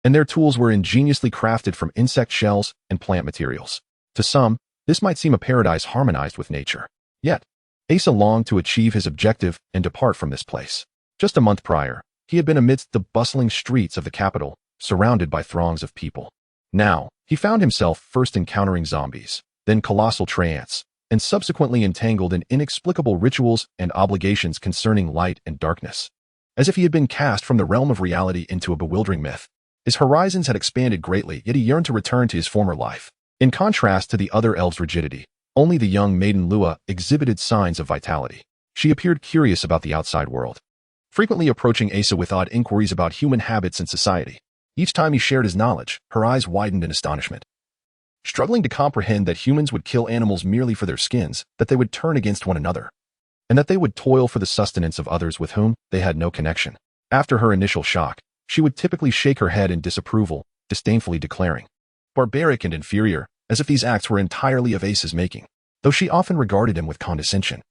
and their tools were ingeniously crafted from insect shells and plant materials. To some, this might seem a paradise harmonized with nature. Yet, Asa longed to achieve his objective and depart from this place. Just a month prior, he had been amidst the bustling streets of the capital, surrounded by throngs of people. Now, he found himself first encountering zombies, then colossal treants, and subsequently entangled in inexplicable rituals and obligations concerning light and darkness. As if he had been cast from the realm of reality into a bewildering myth. His horizons had expanded greatly, yet he yearned to return to his former life. In contrast to the other elves' rigidity, only the young maiden Lua exhibited signs of vitality. She appeared curious about the outside world, frequently approaching Asa with odd inquiries about human habits and society. Each time he shared his knowledge, her eyes widened in astonishment. Struggling to comprehend that humans would kill animals merely for their skins, that they would turn against one another, and that they would toil for the sustenance of others with whom they had no connection. After her initial shock, she would typically shake her head in disapproval, disdainfully declaring, "Barbaric and inferior," as if these acts were entirely of Asa's making, though she often regarded him with condescension.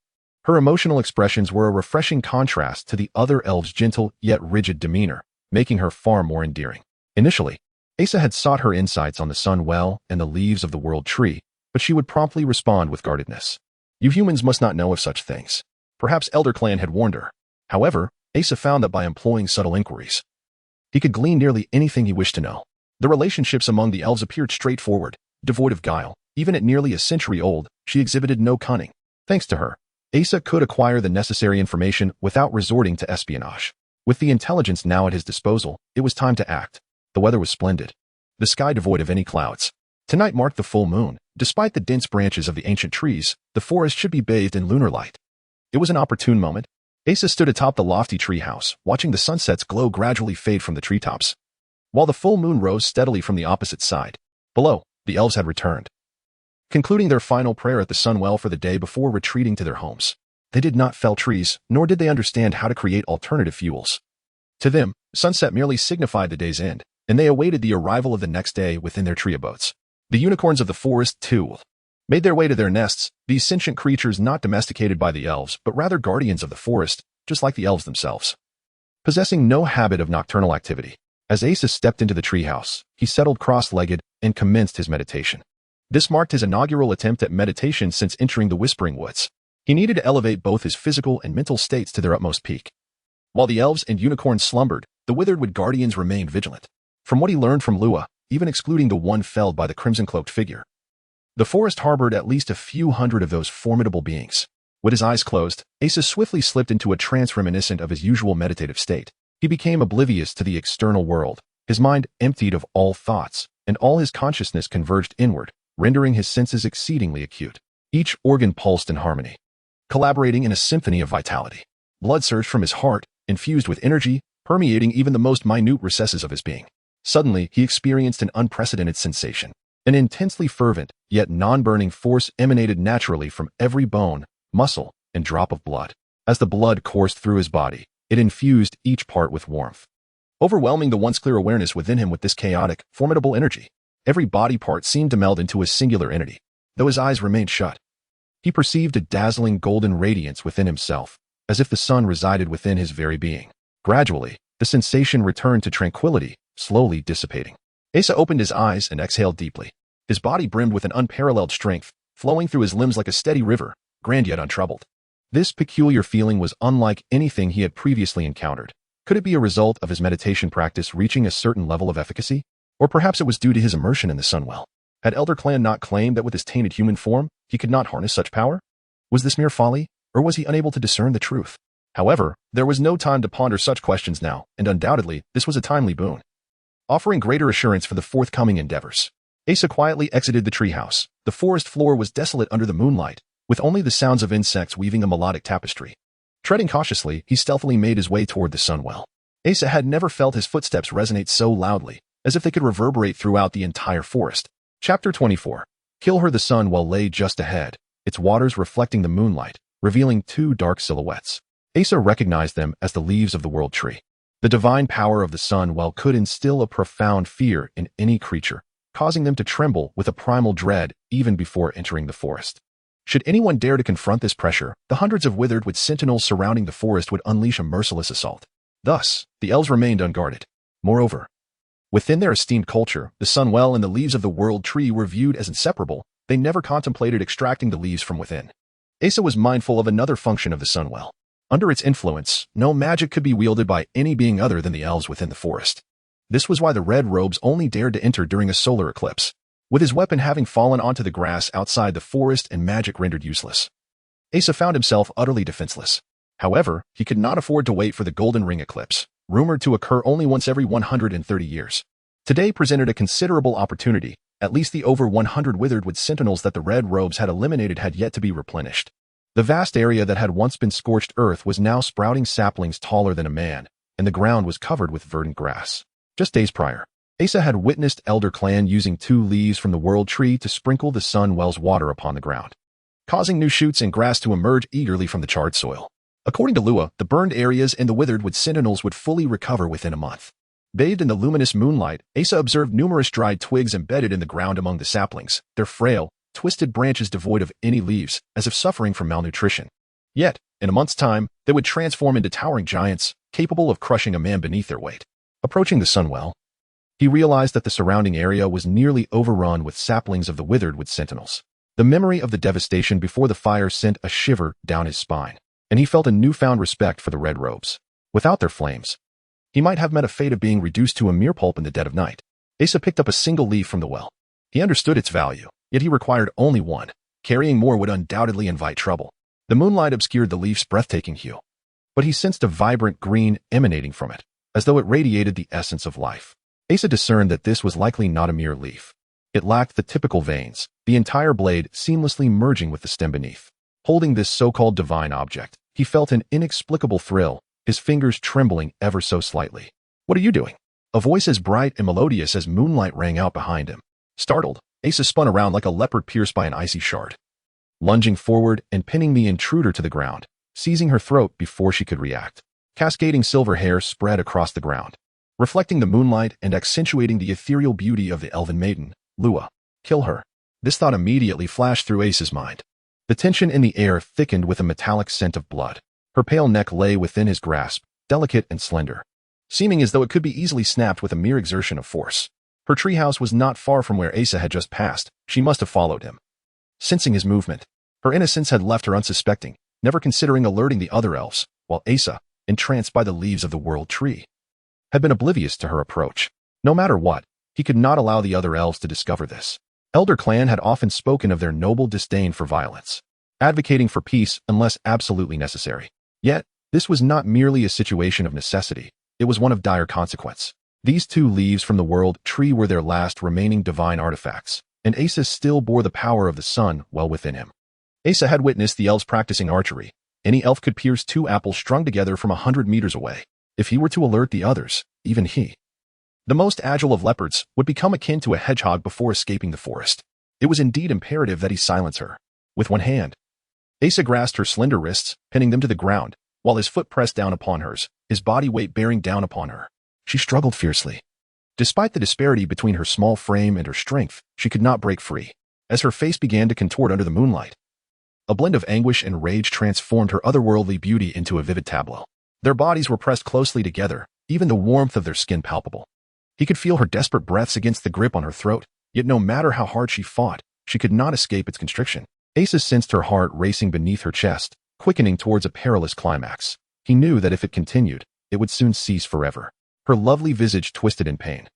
Her emotional expressions were a refreshing contrast to the other elves' gentle yet rigid demeanor, making her far more endearing. Initially, Asa had sought her insights on the sun well and the leaves of the world tree, but she would promptly respond with guardedness. "You humans must not know of such things." Perhaps Elder Clan had warned her. However, Asa found that by employing subtle inquiries, he could glean nearly anything he wished to know. The relationships among the elves appeared straightforward, devoid of guile. Even at nearly a century old, she exhibited no cunning. Thanks to her, Asa could acquire the necessary information without resorting to espionage. With the intelligence now at his disposal, it was time to act. The weather was splendid, the sky devoid of any clouds. Tonight marked the full moon. Despite the dense branches of the ancient trees, the forest should be bathed in lunar light. It was an opportune moment. Asa stood atop the lofty treehouse, watching the sunset's glow gradually fade from the treetops, while the full moon rose steadily from the opposite side. Below, the elves had returned, concluding their final prayer at the sunwell for the day before retreating to their homes. They did not fell trees, nor did they understand how to create alternative fuels. To them, sunset merely signified the day's end, and they awaited the arrival of the next day within their tree abodes. The unicorns of the forest, too, made their way to their nests, these sentient creatures not domesticated by the elves, but rather guardians of the forest, just like the elves themselves, possessing no habit of nocturnal activity. As Asa stepped into the treehouse, he settled cross-legged and commenced his meditation. This marked his inaugural attempt at meditation since entering the Whispering Woods. He needed to elevate both his physical and mental states to their utmost peak. While the elves and unicorns slumbered, the withered wood guardians remained vigilant. From what he learned from Lua, even excluding the one felled by the crimson-cloaked figure. The forest harbored at least a few hundred of those formidable beings. With his eyes closed, Asa swiftly slipped into a trance reminiscent of his usual meditative state. He became oblivious to the external world, his mind emptied of all thoughts, and all his consciousness converged inward, rendering his senses exceedingly acute. Each organ pulsed in harmony, collaborating in a symphony of vitality. Blood surged from his heart, infused with energy, permeating even the most minute recesses of his being. Suddenly, he experienced an unprecedented sensation. An intensely fervent, yet non-burning force emanated naturally from every bone, muscle, and drop of blood. As the blood coursed through his body, it infused each part with warmth, overwhelming the once clear awareness within him with this chaotic, formidable energy. Every body part seemed to meld into a singular entity. Though his eyes remained shut, he perceived a dazzling golden radiance within himself, as if the sun resided within his very being. Gradually, the sensation returned to tranquility, slowly dissipating. Asa opened his eyes and exhaled deeply. His body brimmed with an unparalleled strength, flowing through his limbs like a steady river, grand yet untroubled. This peculiar feeling was unlike anything he had previously encountered. Could it be a result of his meditation practice reaching a certain level of efficacy? Or perhaps it was due to his immersion in the Sunwell. Had Elder Clan not claimed that with his tainted human form, he could not harness such power? Was this mere folly, or was he unable to discern the truth? However, there was no time to ponder such questions now, and undoubtedly, this was a timely boon, offering greater assurance for the forthcoming endeavors. Asa quietly exited the treehouse. The forest floor was desolate under the moonlight, with only the sounds of insects weaving a melodic tapestry. Treading cautiously, he stealthily made his way toward the Sunwell. Asa had never felt his footsteps resonate so loudly, as if they could reverberate throughout the entire forest. Chapter 24. Kill her. The Sunwell lay just ahead, its waters reflecting the moonlight, revealing two dark silhouettes. Asa recognized them as the leaves of the world tree. The divine power of the Sunwell could instill a profound fear in any creature, causing them to tremble with a primal dread even before entering the forest. Should anyone dare to confront this pressure, the hundreds of withered wood sentinels surrounding the forest would unleash a merciless assault. Thus, the elves remained unguarded. Moreover, within their esteemed culture, the Sunwell and the leaves of the world tree were viewed as inseparable. They never contemplated extracting the leaves from within. Asa was mindful of another function of the Sunwell. Under its influence, no magic could be wielded by any being other than the elves within the forest. This was why the red robes only dared to enter during a solar eclipse, with his weapon having fallen onto the grass outside the forest and magic rendered useless. Asa found himself utterly defenseless. However, he could not afford to wait for the Golden Ring eclipse, rumored to occur only once every 130 years. Today presented a considerable opportunity. At least the over 100 withered wood sentinels that the red robes had eliminated had yet to be replenished. The vast area that had once been scorched earth was now sprouting saplings taller than a man, and the ground was covered with verdant grass. Just days prior, Asa had witnessed Elder Clan using 2 leaves from the world tree to sprinkle the Sunwell's water upon the ground, causing new shoots and grass to emerge eagerly from the charred soil. According to Lua, the burned areas and the withered wood sentinels would fully recover within a month. Bathed in the luminous moonlight, Asa observed numerous dried twigs embedded in the ground among the saplings, their frail, twisted branches devoid of any leaves, as if suffering from malnutrition. Yet, in a month's time, they would transform into towering giants, capable of crushing a man beneath their weight. Approaching the Sunwell, he realized that the surrounding area was nearly overrun with saplings of the withered wood sentinels. The memory of the devastation before the fire sent a shiver down his spine, and he felt a newfound respect for the red robes. Without their flames, he might have met a fate of being reduced to a mere pulp in the dead of night. Asa picked up a single leaf from the well. He understood its value, yet he required only one. Carrying more would undoubtedly invite trouble. The moonlight obscured the leaf's breathtaking hue, but he sensed a vibrant green emanating from it, as though it radiated the essence of life. Asa discerned that this was likely not a mere leaf. It lacked the typical veins, the entire blade seamlessly merging with the stem beneath. Holding this so-called divine object, he felt an inexplicable thrill, his fingers trembling ever so slightly. "What are you doing?" A voice as bright and melodious as moonlight rang out behind him. Startled, Asa spun around like a leopard pierced by an icy shard, lunging forward and pinning the intruder to the ground, seizing her throat before she could react. Cascading silver hair spread across the ground, reflecting the moonlight and accentuating the ethereal beauty of the elven maiden. Lua. Kill her. This thought immediately flashed through Asa's mind. The tension in the air thickened with a metallic scent of blood. Her pale neck lay within his grasp, delicate and slender, seeming as though it could be easily snapped with a mere exertion of force. Her treehouse was not far from where Asa had just passed. She must have followed him. Sensing his movement, her innocence had left her unsuspecting, never considering alerting the other elves, while Asa, entranced by the leaves of the world tree, had been oblivious to her approach. No matter what, He could not allow the other elves to discover this. Elder Clan had often spoken of their noble disdain for violence, advocating for peace unless absolutely necessary. Yet, this was not merely a situation of necessity, it was one of dire consequence. These 2 leaves from the world tree were their last remaining divine artifacts, and Asa still bore the power of the sun well within him. Asa had witnessed the elves practicing archery. Any elf could pierce 2 apples strung together from 100 meters away. If he were to alert the others, even he, the most agile of leopards, would become akin to a hedgehog before escaping the forest. It was indeed imperative that he silence her. With one hand, Asa grasped her slender wrists, pinning them to the ground, while his foot pressed down upon hers, his body weight bearing down upon her. She struggled fiercely. Despite the disparity between her small frame and her strength, she could not break free. As her face began to contort under the moonlight, a blend of anguish and rage transformed her otherworldly beauty into a vivid tableau. Their bodies were pressed closely together, even the warmth of their skin palpable. He could feel her desperate breaths against the grip on her throat, yet no matter how hard she fought, she could not escape its constriction. Asa sensed her heart racing beneath her chest, quickening towards a perilous climax. He knew that if it continued, it would soon cease forever. Her lovely visage twisted in pain,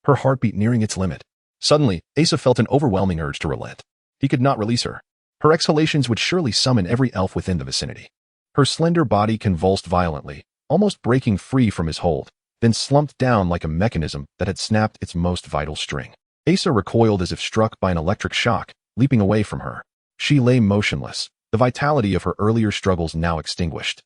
her heartbeat nearing its limit. Suddenly, Asa felt an overwhelming urge to relent. He could not release her. Her exhalations would surely summon every elf within the vicinity. Her slender body convulsed violently, almost breaking free from his hold, then slumped down like a mechanism that had snapped its most vital string. Asa recoiled as if struck by an electric shock, leaping away from her. She lay motionless, the vitality of her earlier struggles now extinguished,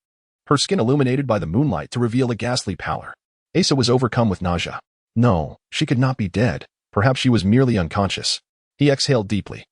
her skin illuminated by the moonlight to reveal a ghastly pallor. Asa was overcome with nausea. No, she could not be dead. Perhaps she was merely unconscious. He exhaled deeply,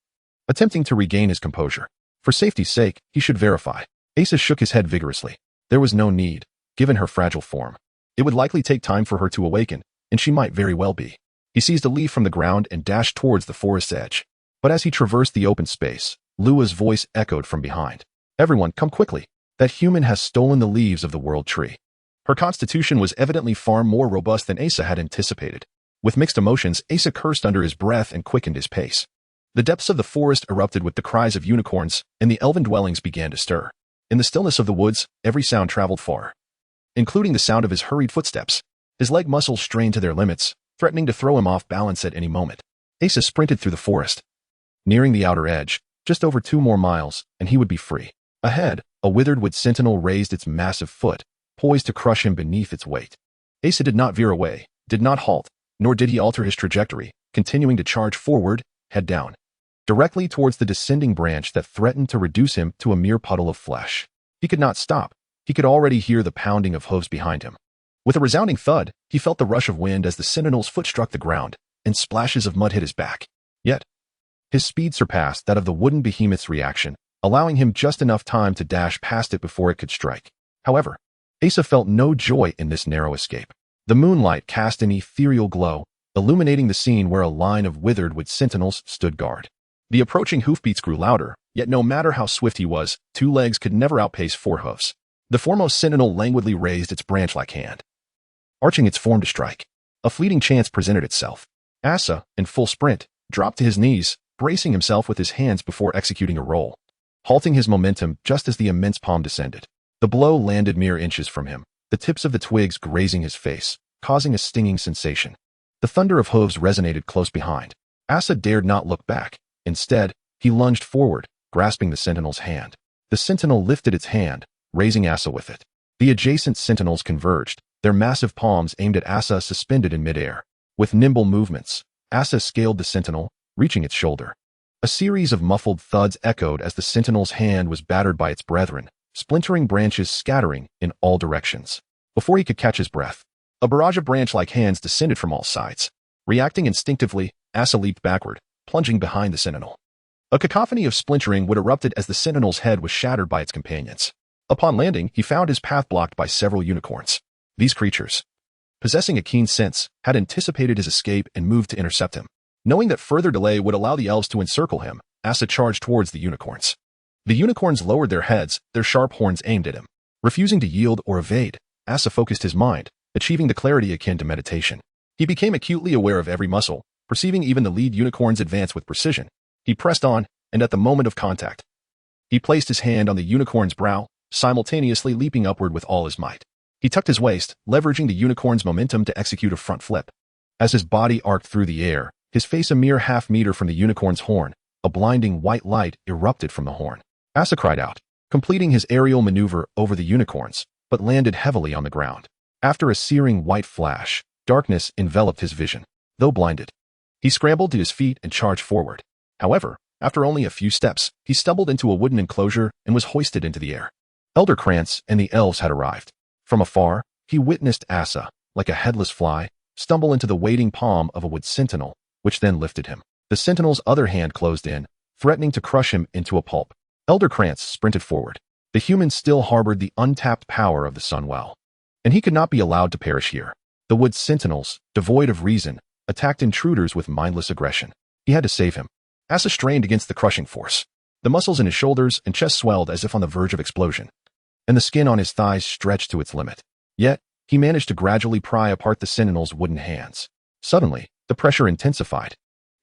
attempting to regain his composure. For safety's sake, he should verify. Asa shook his head vigorously. There was no need, given her fragile form. It would likely take time for her to awaken, and she might very well be. He seized a leaf from the ground and dashed towards the forest's edge. But as he traversed the open space, Lua's voice echoed from behind. Everyone, come quickly. That human has stolen the leaves of the world tree. Her constitution was evidently far more robust than Asa had anticipated. With mixed emotions, Asa cursed under his breath and quickened his pace. The depths of the forest erupted with the cries of unicorns, and the elven dwellings began to stir. In the stillness of the woods, every sound traveled far, including the sound of his hurried footsteps. His leg muscles strained to their limits, threatening to throw him off balance at any moment. Asa sprinted through the forest, nearing the outer edge. Just over 2 more miles, and he would be free. Ahead, a withered wood sentinel raised its massive foot, poised to crush him beneath its weight. Asa did not veer away, did not halt, nor did he alter his trajectory, continuing to charge forward, head down, directly towards the descending branch that threatened to reduce him to a mere puddle of flesh. He could not stop. He could already hear the pounding of hooves behind him. With a resounding thud, he felt the rush of wind as the sentinel's foot struck the ground, and splashes of mud hit his back. Yet, his speed surpassed that of the wooden behemoth's reaction, allowing him just enough time to dash past it before it could strike. However, Asa felt no joy in this narrow escape. The moonlight cast an ethereal glow, illuminating the scene where a line of withered wood sentinels stood guard. The approaching hoofbeats grew louder, yet no matter how swift he was, 2 legs could never outpace 4 hoofs. The foremost sentinel languidly raised its branch-like hand, arching its form to strike. A fleeting chance presented itself. Asa, in full sprint, dropped to his knees, bracing himself with his hands before executing a roll, halting his momentum just as the immense palm descended. The blow landed mere inches from him, the tips of the twigs grazing his face, causing a stinging sensation. The thunder of hooves resonated close behind. Asa dared not look back. Instead, he lunged forward, grasping the sentinel's hand. The sentinel lifted its hand, raising Asa with it. The adjacent sentinels converged, their massive palms aimed at Asa suspended in midair. With nimble movements, Asa scaled the sentinel, reaching its shoulder. A series of muffled thuds echoed as the sentinel's hand was battered by its brethren, splintering branches scattering in all directions. Before he could catch his breath, a barrage of branch-like hands descended from all sides. Reacting instinctively, Asa leaped backward, plunging behind the sentinel. A cacophony of splintering would erupted as the sentinel's head was shattered by its companions. Upon landing, he found his path blocked by several unicorns. These creatures, possessing a keen sense, had anticipated his escape and moved to intercept him. Knowing that further delay would allow the elves to encircle him, Asa charged towards the unicorns. The unicorns lowered their heads, their sharp horns aimed at him. Refusing to yield or evade, Asa focused his mind, achieving the clarity akin to meditation. He became acutely aware of every muscle, perceiving even the lead unicorns advance with precision. He pressed on, and at the moment of contact, he placed his hand on the unicorn's brow, simultaneously leaping upward with all his might. He tucked his waist, leveraging the unicorn's momentum to execute a front flip. As his body arced through the air, his face a mere half-meter from the unicorn's horn, a blinding white light erupted from the horn. Asa cried out, completing his aerial maneuver over the unicorns, but landed heavily on the ground. After a searing white flash, darkness enveloped his vision. Though blinded, he scrambled to his feet and charged forward. However, after only a few steps, he stumbled into a wooden enclosure and was hoisted into the air. Elder Krantz and the elves had arrived. From afar, he witnessed Asa, like a headless fly, stumble into the waiting palm of a wood sentinel, which then lifted him. The sentinel's other hand closed in, threatening to crush him into a pulp. Elder Krantz sprinted forward. The human still harbored the untapped power of the Sunwell, and he could not be allowed to perish here. The wood sentinels, devoid of reason, attacked intruders with mindless aggression. He had to save him. Asa strained against the crushing force. The muscles in his shoulders and chest swelled as if on the verge of explosion, and the skin on his thighs stretched to its limit. Yet, he managed to gradually pry apart the sentinel's wooden hands. Suddenly, the pressure intensified,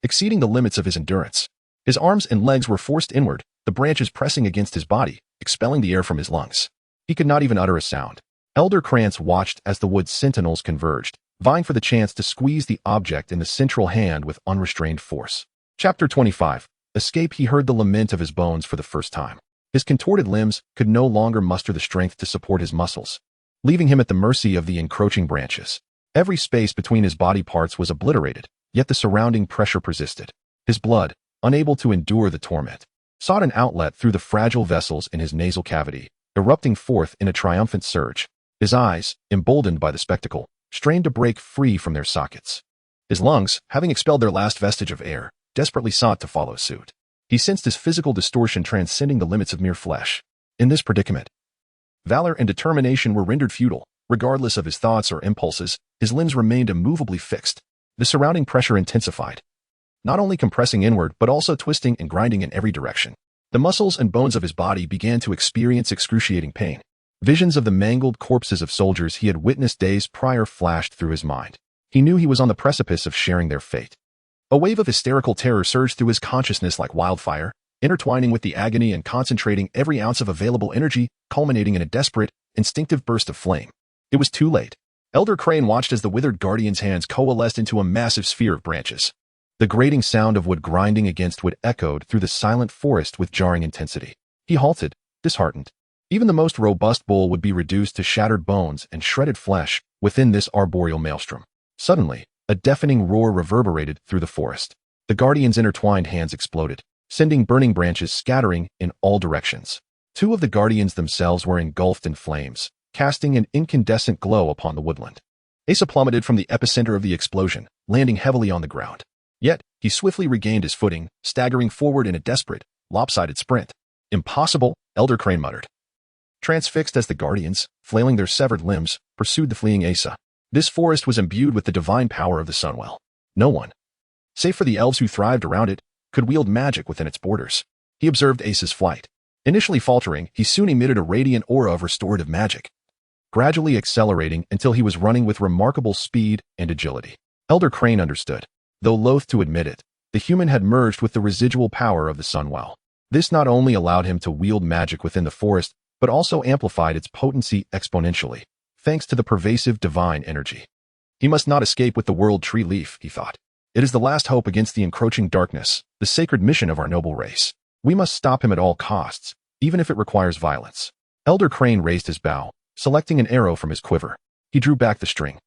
exceeding the limits of his endurance. His arms and legs were forced inward, the branches pressing against his body, expelling the air from his lungs. He could not even utter a sound. Elder Krantz watched as the wood sentinels converged, vying for the chance to squeeze the object in the central hand with unrestrained force. Chapter 25. Escape. He heard the lament of his bones for the first time. His contorted limbs could no longer muster the strength to support his muscles, leaving him at the mercy of the encroaching branches. Every space between his body parts was obliterated, yet the surrounding pressure persisted. His blood, unable to endure the torment, sought an outlet through the fragile vessels in his nasal cavity, erupting forth in a triumphant surge. His eyes, emboldened by the spectacle, strained to break free from their sockets. His lungs, having expelled their last vestige of air, desperately sought to follow suit. He sensed his physical distortion transcending the limits of mere flesh. In this predicament, valor and determination were rendered futile. Regardless of his thoughts or impulses, his limbs remained immovably fixed. The surrounding pressure intensified, not only compressing inward but also twisting and grinding in every direction. The muscles and bones of his body began to experience excruciating pain. Visions of the mangled corpses of soldiers he had witnessed days prior flashed through his mind. He knew he was on the precipice of sharing their fate. A wave of hysterical terror surged through his consciousness like wildfire, intertwining with the agony and concentrating every ounce of available energy, culminating in a desperate, instinctive burst of flame. It was too late. Elder Crane watched as the withered guardian's hands coalesced into a massive sphere of branches. The grating sound of wood grinding against wood echoed through the silent forest with jarring intensity. He halted, disheartened. Even the most robust bull would be reduced to shattered bones and shredded flesh within this arboreal maelstrom. Suddenly, a deafening roar reverberated through the forest. The guardian's intertwined hands exploded, sending burning branches scattering in all directions. Two of the guardians themselves were engulfed in flames, casting an incandescent glow upon the woodland. Asa plummeted from the epicenter of the explosion, landing heavily on the ground. Yet, he swiftly regained his footing, staggering forward in a desperate, lopsided sprint. "Impossible," Elder Crane muttered. Transfixed as the guardians, flailing their severed limbs, pursued the fleeing Asa. This forest was imbued with the divine power of the Sunwell. No one, save for the elves who thrived around it, could wield magic within its borders. He observed Asa's flight. Initially faltering, he soon emitted a radiant aura of restorative magic, gradually accelerating until he was running with remarkable speed and agility. Elder Crane understood. Though loath to admit it, the human had merged with the residual power of the Sunwell. This not only allowed him to wield magic within the forest, but also amplified its potency exponentially, thanks to the pervasive divine energy. He must not escape with the world tree leaf, he thought. It is the last hope against the encroaching darkness, the sacred mission of our noble race. We must stop him at all costs, even if it requires violence. Elder Crane raised his bow, selecting an arrow from his quiver. He drew back the string,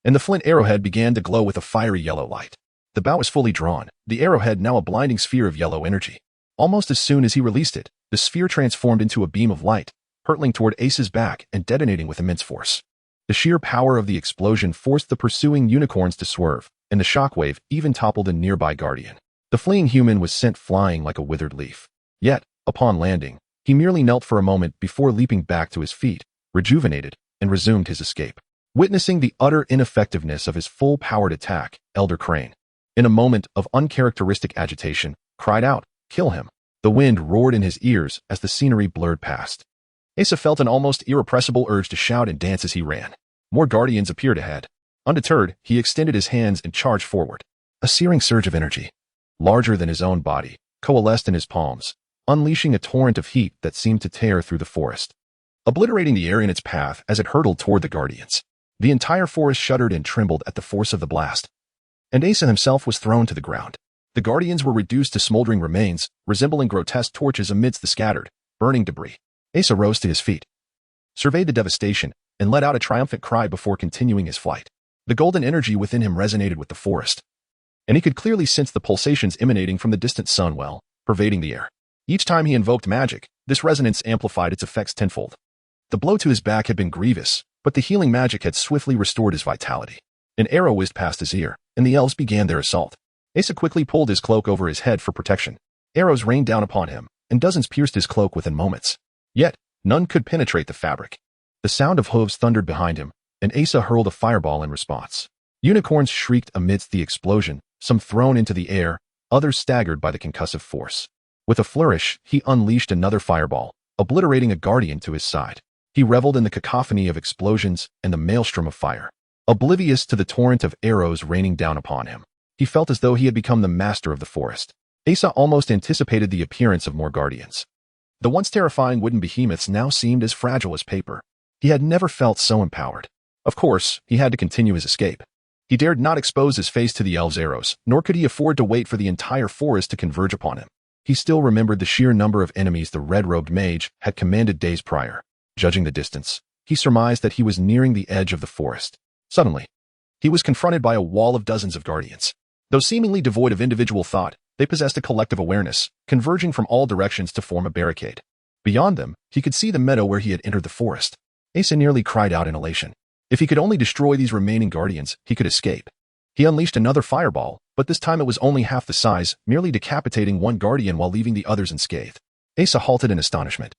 and the flint arrowhead began to glow with a fiery yellow light. The bow was fully drawn, the arrowhead now a blinding sphere of yellow energy. Almost as soon as he released it, the sphere transformed into a beam of light, hurtling toward Ace's back and detonating with immense force. The sheer power of the explosion forced the pursuing unicorns to swerve, and the shockwave even toppled a nearby guardian. The fleeing human was sent flying like a withered leaf. Yet, upon landing, he merely knelt for a moment before leaping back to his feet, rejuvenated, and resumed his escape. Witnessing the utter ineffectiveness of his full-powered attack, Elder Crane, in a moment of uncharacteristic agitation, cried out, "Kill him!" The wind roared in his ears as the scenery blurred past. Asa felt an almost irrepressible urge to shout and dance as he ran. More guardians appeared ahead. Undeterred, he extended his hands and charged forward. A searing surge of energy, larger than his own body, coalesced in his palms, unleashing a torrent of heat that seemed to tear through the forest, obliterating the air in its path as it hurtled toward the guardians. The entire forest shuddered and trembled at the force of the blast. and Asa himself was thrown to the ground. The guardians were reduced to smoldering remains, resembling grotesque torches amidst the scattered, burning debris. Asa rose to his feet, surveyed the devastation, and let out a triumphant cry before continuing his flight. The golden energy within him resonated with the forest, and he could clearly sense the pulsations emanating from the distant sun well, pervading the air. Each time he invoked magic, this resonance amplified its effects tenfold. The blow to his back had been grievous, but the healing magic had swiftly restored his vitality. An arrow whizzed past his ear, and the elves began their assault. Asa quickly pulled his cloak over his head for protection. Arrows rained down upon him, and dozens pierced his cloak within moments. Yet, none could penetrate the fabric. The sound of hooves thundered behind him, and Asa hurled a fireball in response. Unicorns shrieked amidst the explosion, some thrown into the air, others staggered by the concussive force. With a flourish, he unleashed another fireball, obliterating a guardian to his side. He reveled in the cacophony of explosions and the maelstrom of fire, oblivious to the torrent of arrows raining down upon him. He felt as though he had become the master of the forest. Asa almost anticipated the appearance of more guardians. The once terrifying wooden behemoths now seemed as fragile as paper. He had never felt so empowered. Of course, he had to continue his escape. He dared not expose his face to the elves' arrows, nor could he afford to wait for the entire forest to converge upon him. He still remembered the sheer number of enemies the red-robed mage had commanded days prior. Judging the distance, he surmised that he was nearing the edge of the forest. Suddenly, he was confronted by a wall of dozens of guardians. Though seemingly devoid of individual thought, they possessed a collective awareness, converging from all directions to form a barricade. Beyond them, he could see the meadow where he had entered the forest. Asa nearly cried out in elation. If he could only destroy these remaining guardians, he could escape. He unleashed another fireball, but this time it was only half the size, merely decapitating one guardian while leaving the others unscathed. Asa halted in astonishment,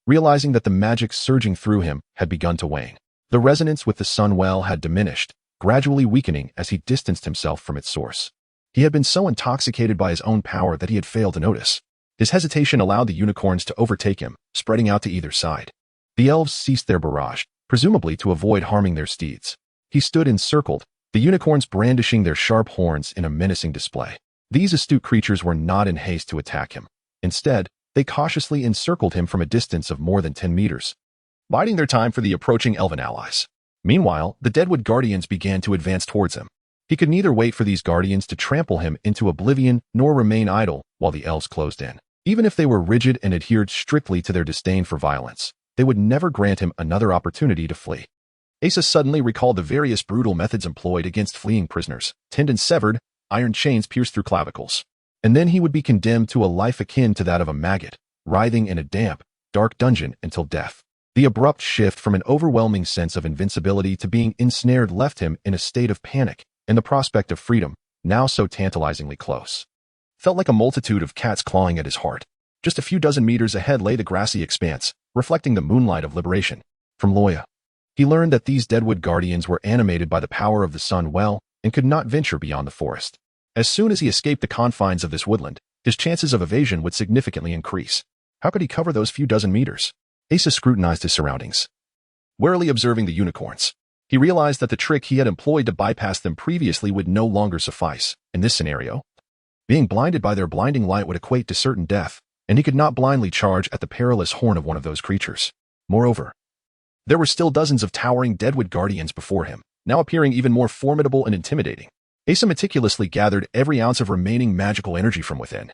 realizing that the magic surging through him had begun to wane. The resonance with the sun well had diminished, gradually weakening as he distanced himself from its source. He had been so intoxicated by his own power that he had failed to notice. His hesitation allowed the unicorns to overtake him, spreading out to either side. The elves ceased their barrage, presumably to avoid harming their steeds. He stood encircled, the unicorns brandishing their sharp horns in a menacing display. These astute creatures were not in haste to attack him. Instead, they cautiously encircled him from a distance of more than 10 meters, biding their time for the approaching elven allies. Meanwhile, the Deadwood Guardians began to advance towards him. He could neither wait for these guardians to trample him into oblivion nor remain idle while the elves closed in. Even if they were rigid and adhered strictly to their disdain for violence, they would never grant him another opportunity to flee. Asa suddenly recalled the various brutal methods employed against fleeing prisoners. Tendons severed, iron chains pierced through clavicles. And then he would be condemned to a life akin to that of a maggot, writhing in a damp, dark dungeon until death. The abrupt shift from an overwhelming sense of invincibility to being ensnared left him in a state of panic, and the prospect of freedom, now so tantalizingly close, felt like a multitude of cats clawing at his heart. Just a few dozen meters ahead lay the grassy expanse, reflecting the moonlight of liberation. From Loya, he learned that these Deadwood Guardians were animated by the power of the sun well and could not venture beyond the forest. As soon as he escaped the confines of this woodland, his chances of evasion would significantly increase. How could he cover those few dozen meters? Asa scrutinized his surroundings, warily observing the unicorns. He realized that the trick he had employed to bypass them previously would no longer suffice. In this scenario, being blinded by their blinding light would equate to certain death, and he could not blindly charge at the perilous horn of one of those creatures. Moreover, there were still dozens of towering Deadwood Guardians before him, now appearing even more formidable and intimidating. Asa meticulously gathered every ounce of remaining magical energy from within.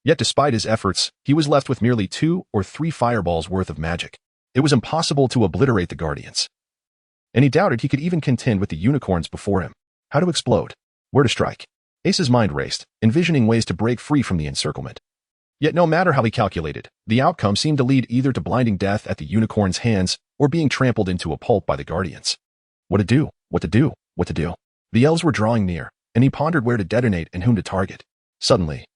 Yet despite his efforts, he was left with merely 2 or 3 fireballs worth of magic. It was impossible to obliterate the Guardians, and he doubted he could even contend with the unicorns before him. How to explode? Where to strike? Asa's mind raced, envisioning ways to break free from the encirclement. Yet no matter how he calculated, the outcome seemed to lead either to blinding death at the unicorn's hands or being trampled into a pulp by the Guardians. What to do? What to do? What to do? The elves were drawing near, and he pondered where to detonate and whom to target. Suddenly,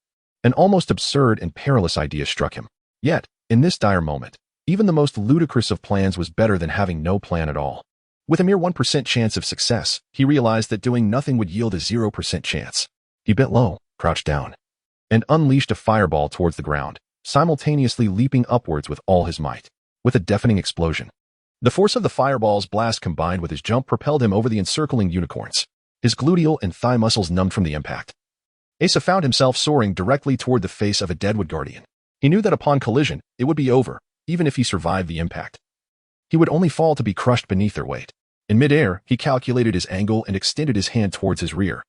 an almost absurd and perilous idea struck him. Yet, in this dire moment, even the most ludicrous of plans was better than having no plan at all. With a mere 1% chance of success, he realized that doing nothing would yield a 0% chance. He bent low, crouched down, and unleashed a fireball towards the ground, simultaneously leaping upwards with all his might. With a deafening explosion, the force of the fireball's blast combined with his jump propelled him over the encircling unicorns. His gluteal and thigh muscles numbed from the impact. Asa found himself soaring directly toward the face of a Deadwood Guardian. He knew that upon collision, it would be over, even if he survived the impact. He would only fall to be crushed beneath their weight. In midair, he calculated his angle and extended his hand towards his rear,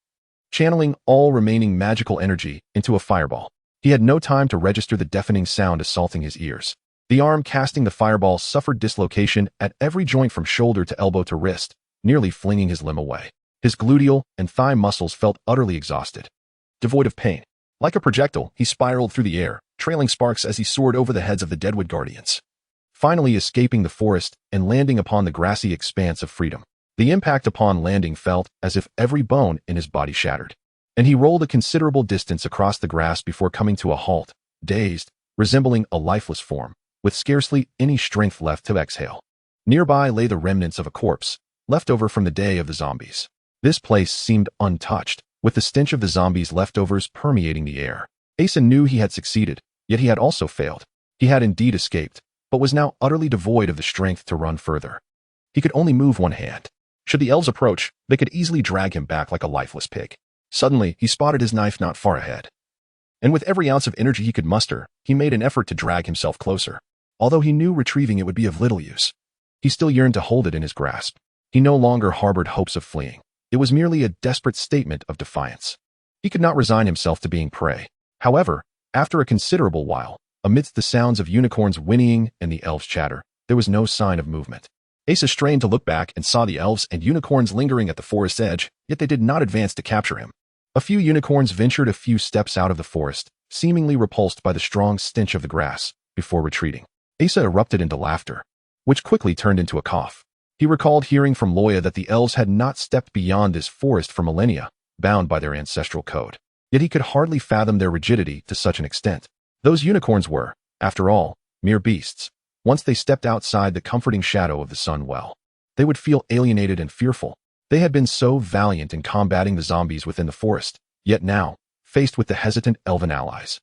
channeling all remaining magical energy into a fireball. He had no time to register the deafening sound assaulting his ears. The arm casting the fireball suffered dislocation at every joint from shoulder to elbow to wrist, nearly flinging his limb away. His gluteal and thigh muscles felt utterly exhausted. Devoid of pain, like a projectile, he spiraled through the air, trailing sparks as he soared over the heads of the Deadwood Guardians, finally escaping the forest and landing upon the grassy expanse of freedom. The impact upon landing felt as if every bone in his body shattered, and he rolled a considerable distance across the grass before coming to a halt, dazed, resembling a lifeless form, with scarcely any strength left to exhale. Nearby lay the remnants of a corpse, left over from the day of the zombies. This place seemed untouched, with the stench of the zombies' leftovers permeating the air. Asa knew he had succeeded, yet he had also failed. He had indeed escaped, but was now utterly devoid of the strength to run further. He could only move one hand. Should the elves approach, they could easily drag him back like a lifeless pig. Suddenly, he spotted his knife not far ahead. And with every ounce of energy he could muster, he made an effort to drag himself closer. Although he knew retrieving it would be of little use, he still yearned to hold it in his grasp. He no longer harbored hopes of fleeing. It was merely a desperate statement of defiance. He could not resign himself to being prey. However, after a considerable while, amidst the sounds of unicorns whinnying and the elves' chatter, there was no sign of movement. Asa strained to look back and saw the elves and unicorns lingering at the forest's edge, yet they did not advance to capture him. A few unicorns ventured a few steps out of the forest, seemingly repulsed by the strong stench of the grass, before retreating. Asa erupted into laughter, which quickly turned into a cough. He recalled hearing from Loya that the elves had not stepped beyond this forest for millennia, bound by their ancestral code. Yet he could hardly fathom their rigidity to such an extent. Those unicorns were, after all, mere beasts. Once they stepped outside the comforting shadow of the sun well, they would feel alienated and fearful. They had been so valiant in combating the zombies within the forest, yet now, faced with the hesitant elven allies,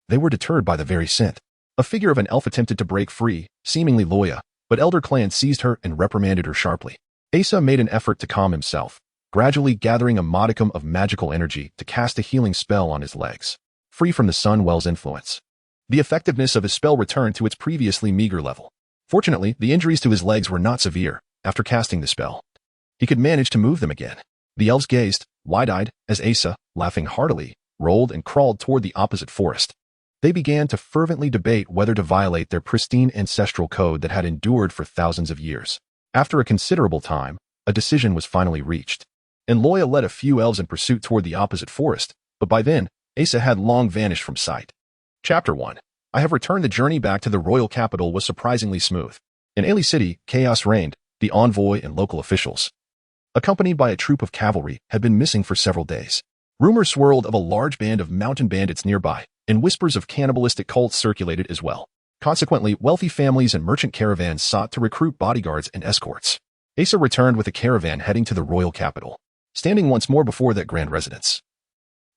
they were deterred by the very scent. A figure of an elf attempted to break free, seemingly Loya, but Elder Clan seized her and reprimanded her sharply. Asa made an effort to calm himself, gradually gathering a modicum of magical energy to cast a healing spell on his legs, free from the Sunwell's influence. The effectiveness of his spell returned to its previously meager level. Fortunately, the injuries to his legs were not severe. After casting the spell, he could manage to move them again. The elves gazed, wide-eyed, as Asa, laughing heartily, rolled and crawled toward the opposite forest. They began to fervently debate whether to violate their pristine ancestral code that had endured for thousands of years. After a considerable time, a decision was finally reached, and Loya led a few elves in pursuit toward the opposite forest, but by then, Asa had long vanished from sight. Chapter 1. I have returned. The journey back to the royal capital was surprisingly smooth. In Ailey City, chaos reigned. The envoy and local officials, accompanied by a troop of cavalry, had been missing for several days. Rumors swirled of a large band of mountain bandits nearby, and whispers of cannibalistic cults circulated as well. Consequently, wealthy families and merchant caravans sought to recruit bodyguards and escorts. Asa returned with a caravan heading to the royal capital. Standing once more before that grand residence,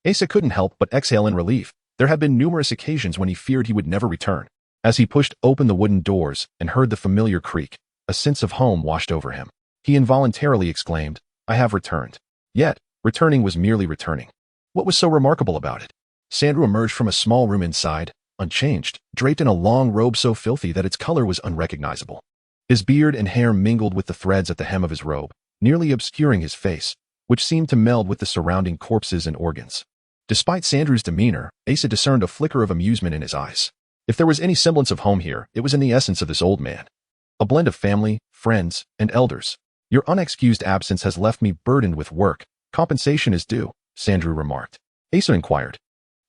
Asa couldn't help but exhale in relief. There had been numerous occasions when he feared he would never return. As he pushed open the wooden doors and heard the familiar creak, a sense of home washed over him. He involuntarily exclaimed, "I have returned." Yet, returning was merely returning. What was so remarkable about it? Sandrew emerged from a small room inside, unchanged, draped in a long robe so filthy that its color was unrecognizable. His beard and hair mingled with the threads at the hem of his robe, nearly obscuring his face, which seemed to meld with the surrounding corpses and organs. Despite Sandrew's demeanor, Asa discerned a flicker of amusement in his eyes. If there was any semblance of home here, it was in the essence of this old man. A blend of family, friends, and elders. Your unexcused absence has left me burdened with work. Compensation is due, Sandrew remarked. Asa inquired,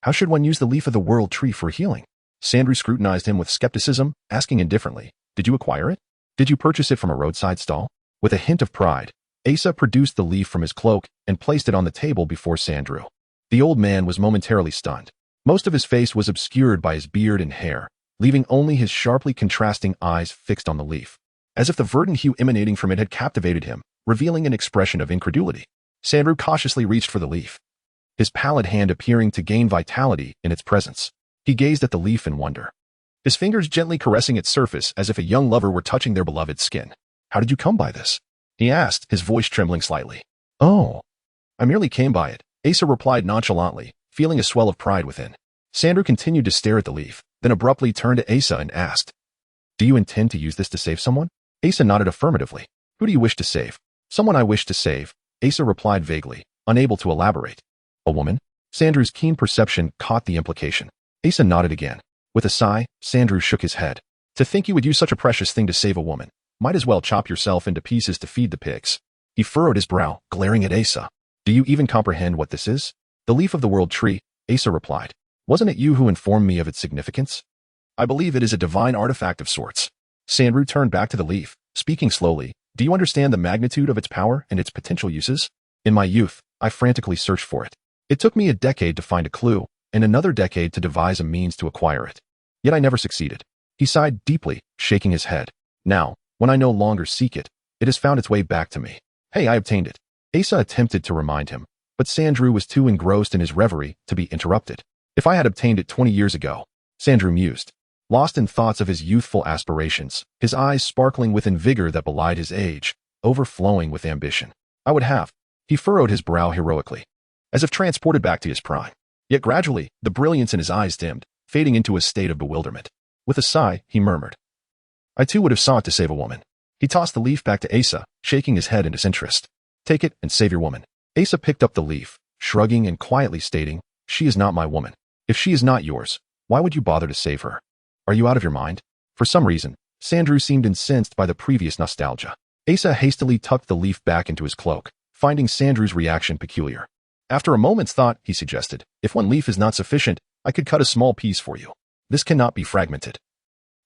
how should one use the leaf of the world tree for healing? Sandrew scrutinized him with skepticism, asking indifferently, did you acquire it? Did you purchase it from a roadside stall? With a hint of pride, Asa produced the leaf from his cloak and placed it on the table before Sandrew. The old man was momentarily stunned. Most of his face was obscured by his beard and hair, leaving only his sharply contrasting eyes fixed on the leaf, as if the verdant hue emanating from it had captivated him, revealing an expression of incredulity. Sandrew cautiously reached for the leaf, his pallid hand appearing to gain vitality in its presence. He gazed at the leaf in wonder, his fingers gently caressing its surface as if a young lover were touching their beloved's skin. How did you come by this? He asked, his voice trembling slightly. Oh, I merely came by it, Asa replied nonchalantly, feeling a swell of pride within. Sandrew continued to stare at the leaf, then abruptly turned to Asa and asked, do you intend to use this to save someone? Asa nodded affirmatively. Who do you wish to save? Someone I wish to save, Asa replied vaguely, unable to elaborate. A woman? Sandru's keen perception caught the implication. Asa nodded again. With a sigh, Sandru shook his head. To think you would use such a precious thing to save a woman. Might as well chop yourself into pieces to feed the pigs. He furrowed his brow, glaring at Asa. Do you even comprehend what this is? The leaf of the world tree, Asa replied. Wasn't it you who informed me of its significance? I believe it is a divine artifact of sorts. Sandru turned back to the leaf, speaking slowly. Do you understand the magnitude of its power and its potential uses? In my youth, I frantically searched for it. It took me a decade to find a clue, and another decade to devise a means to acquire it. Yet I never succeeded. He sighed deeply, shaking his head. Now, when I no longer seek it, it has found its way back to me. Hey, I obtained it. Asa attempted to remind him, but Sandru was too engrossed in his reverie to be interrupted. If I had obtained it 20 years ago, Sandru mused. Lost in thoughts of his youthful aspirations, his eyes sparkling with an vigor that belied his age, overflowing with ambition. I would have. He furrowed his brow heroically, as if transported back to his prime. Yet gradually, the brilliance in his eyes dimmed, fading into a state of bewilderment. With a sigh, he murmured. I too would have sought to save a woman. He tossed the leaf back to Asa, shaking his head in disinterest. Take it and save your woman. Asa picked up the leaf, shrugging and quietly stating, She is not my woman. If she is not yours, why would you bother to save her? Are you out of your mind? For some reason, Sandru seemed incensed by the previous nostalgia. Asa hastily tucked the leaf back into his cloak, finding Sandru's reaction peculiar. After a moment's thought, he suggested, if one leaf is not sufficient, I could cut a small piece for you. This cannot be fragmented.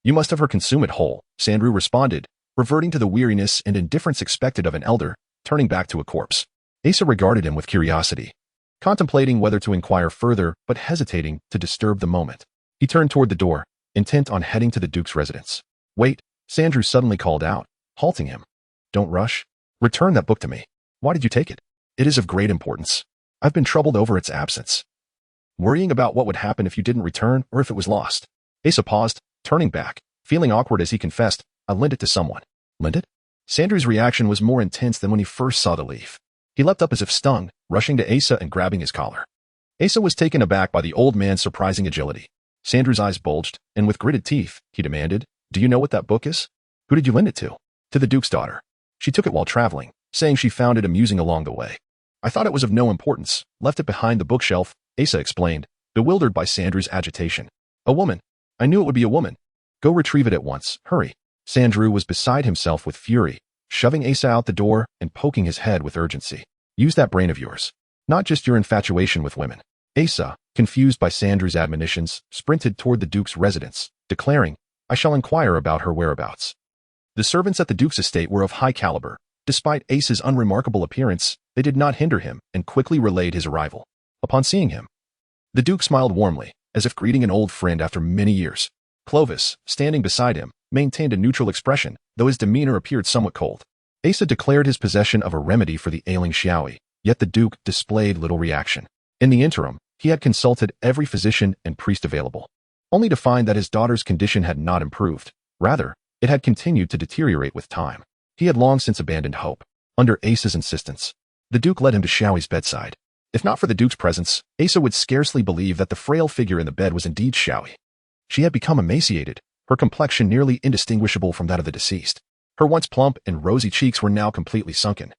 You must have her consume it whole, Sandru responded, reverting to the weariness and indifference expected of an elder, turning back to a corpse. Asa regarded him with curiosity, contemplating whether to inquire further but hesitating to disturb the moment. He turned toward the door, intent on heading to the Duke's residence. Wait, Sandru suddenly called out, halting him. Don't rush. Return that book to me. Why did you take it? It is of great importance. I've been troubled over its absence, worrying about what would happen if you didn't return or if it was lost. Asa paused, turning back, feeling awkward as he confessed, I lent it to someone. Lent it? Sandru's reaction was more intense than when he first saw the leaf. He leapt up as if stung, rushing to Asa and grabbing his collar. Asa was taken aback by the old man's surprising agility. Sandru's eyes bulged, and with gritted teeth, he demanded, Do you know what that book is? Who did you lend it to? To the Duke's daughter. She took it while traveling, saying she found it amusing along the way. I thought it was of no importance, left it behind the bookshelf, Asa explained, bewildered by Sandru's agitation. A woman. I knew it would be a woman. Go retrieve it at once, hurry. Sandru was beside himself with fury, shoving Asa out the door and poking his head with urgency. Use that brain of yours. Not just your infatuation with women. Asa, confused by Sandru's admonitions, sprinted toward the Duke's residence, declaring, I shall inquire about her whereabouts. The servants at the Duke's estate were of high caliber. Despite Asa's unremarkable appearance, they did not hinder him and quickly relayed his arrival. Upon seeing him, the Duke smiled warmly, as if greeting an old friend after many years. Clovis, standing beside him, maintained a neutral expression, though his demeanor appeared somewhat cold. Asa declared his possession of a remedy for the ailing Xiaoi, yet the Duke displayed little reaction. In the interim, he had consulted every physician and priest available, only to find that his daughter's condition had not improved. Rather, it had continued to deteriorate with time. He had long since abandoned hope. Under Asa's insistence, the Duke led him to Xiaoi's bedside. If not for the Duke's presence, Asa would scarcely believe that the frail figure in the bed was indeed Xiaoi. She had become emaciated, her complexion nearly indistinguishable from that of the deceased. Her once plump and rosy cheeks were now completely sunken,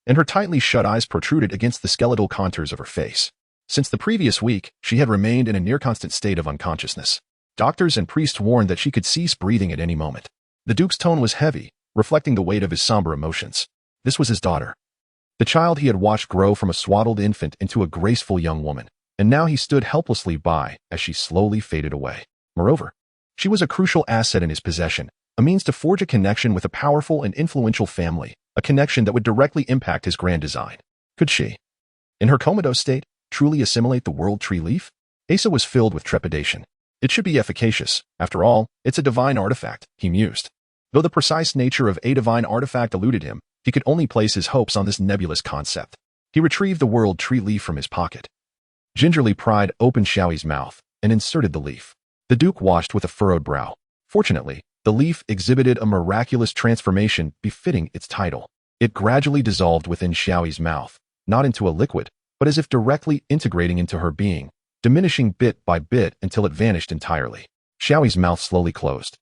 and her tightly shut eyes protruded against the skeletal contours of her face. Since the previous week, she had remained in a near-constant state of unconsciousness. Doctors and priests warned that she could cease breathing at any moment. The Duke's tone was heavy, reflecting the weight of his somber emotions. This was his daughter, the child he had watched grow from a swaddled infant into a graceful young woman, and now he stood helplessly by as she slowly faded away. Moreover, she was a crucial asset in his possession, a means to forge a connection with a powerful and influential family, a connection that would directly impact his grand design. Could she, in her comatose state, truly assimilate the world tree leaf? Asa was filled with trepidation. It should be efficacious. After all, it's a divine artifact, he mused. Though the precise nature of a divine artifact eluded him, he could only place his hopes on this nebulous concept. He retrieved the world tree leaf from his pocket, gingerly pried open Xiaoi's mouth, and inserted the leaf. The Duke watched with a furrowed brow. Fortunately, the leaf exhibited a miraculous transformation befitting its title. It gradually dissolved within Xiaoi's mouth, not into a liquid, but as if directly integrating into her being, diminishing bit by bit until it vanished entirely. Xiaoi's mouth slowly closed,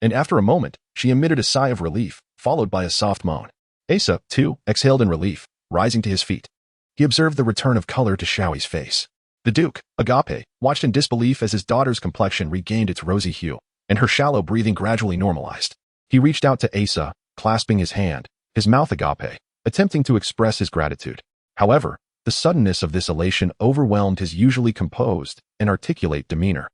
and after a moment, she emitted a sigh of relief, followed by a soft moan. Asa, too, exhaled in relief, rising to his feet. he observed the return of color to Xiaoyi's face. The Duke, Agape, watched in disbelief as his daughter's complexion regained its rosy hue, and her shallow breathing gradually normalized. He reached out to Asa, clasping his hand, his mouth agape, attempting to express his gratitude. However, the suddenness of this elation overwhelmed his usually composed and articulate demeanor,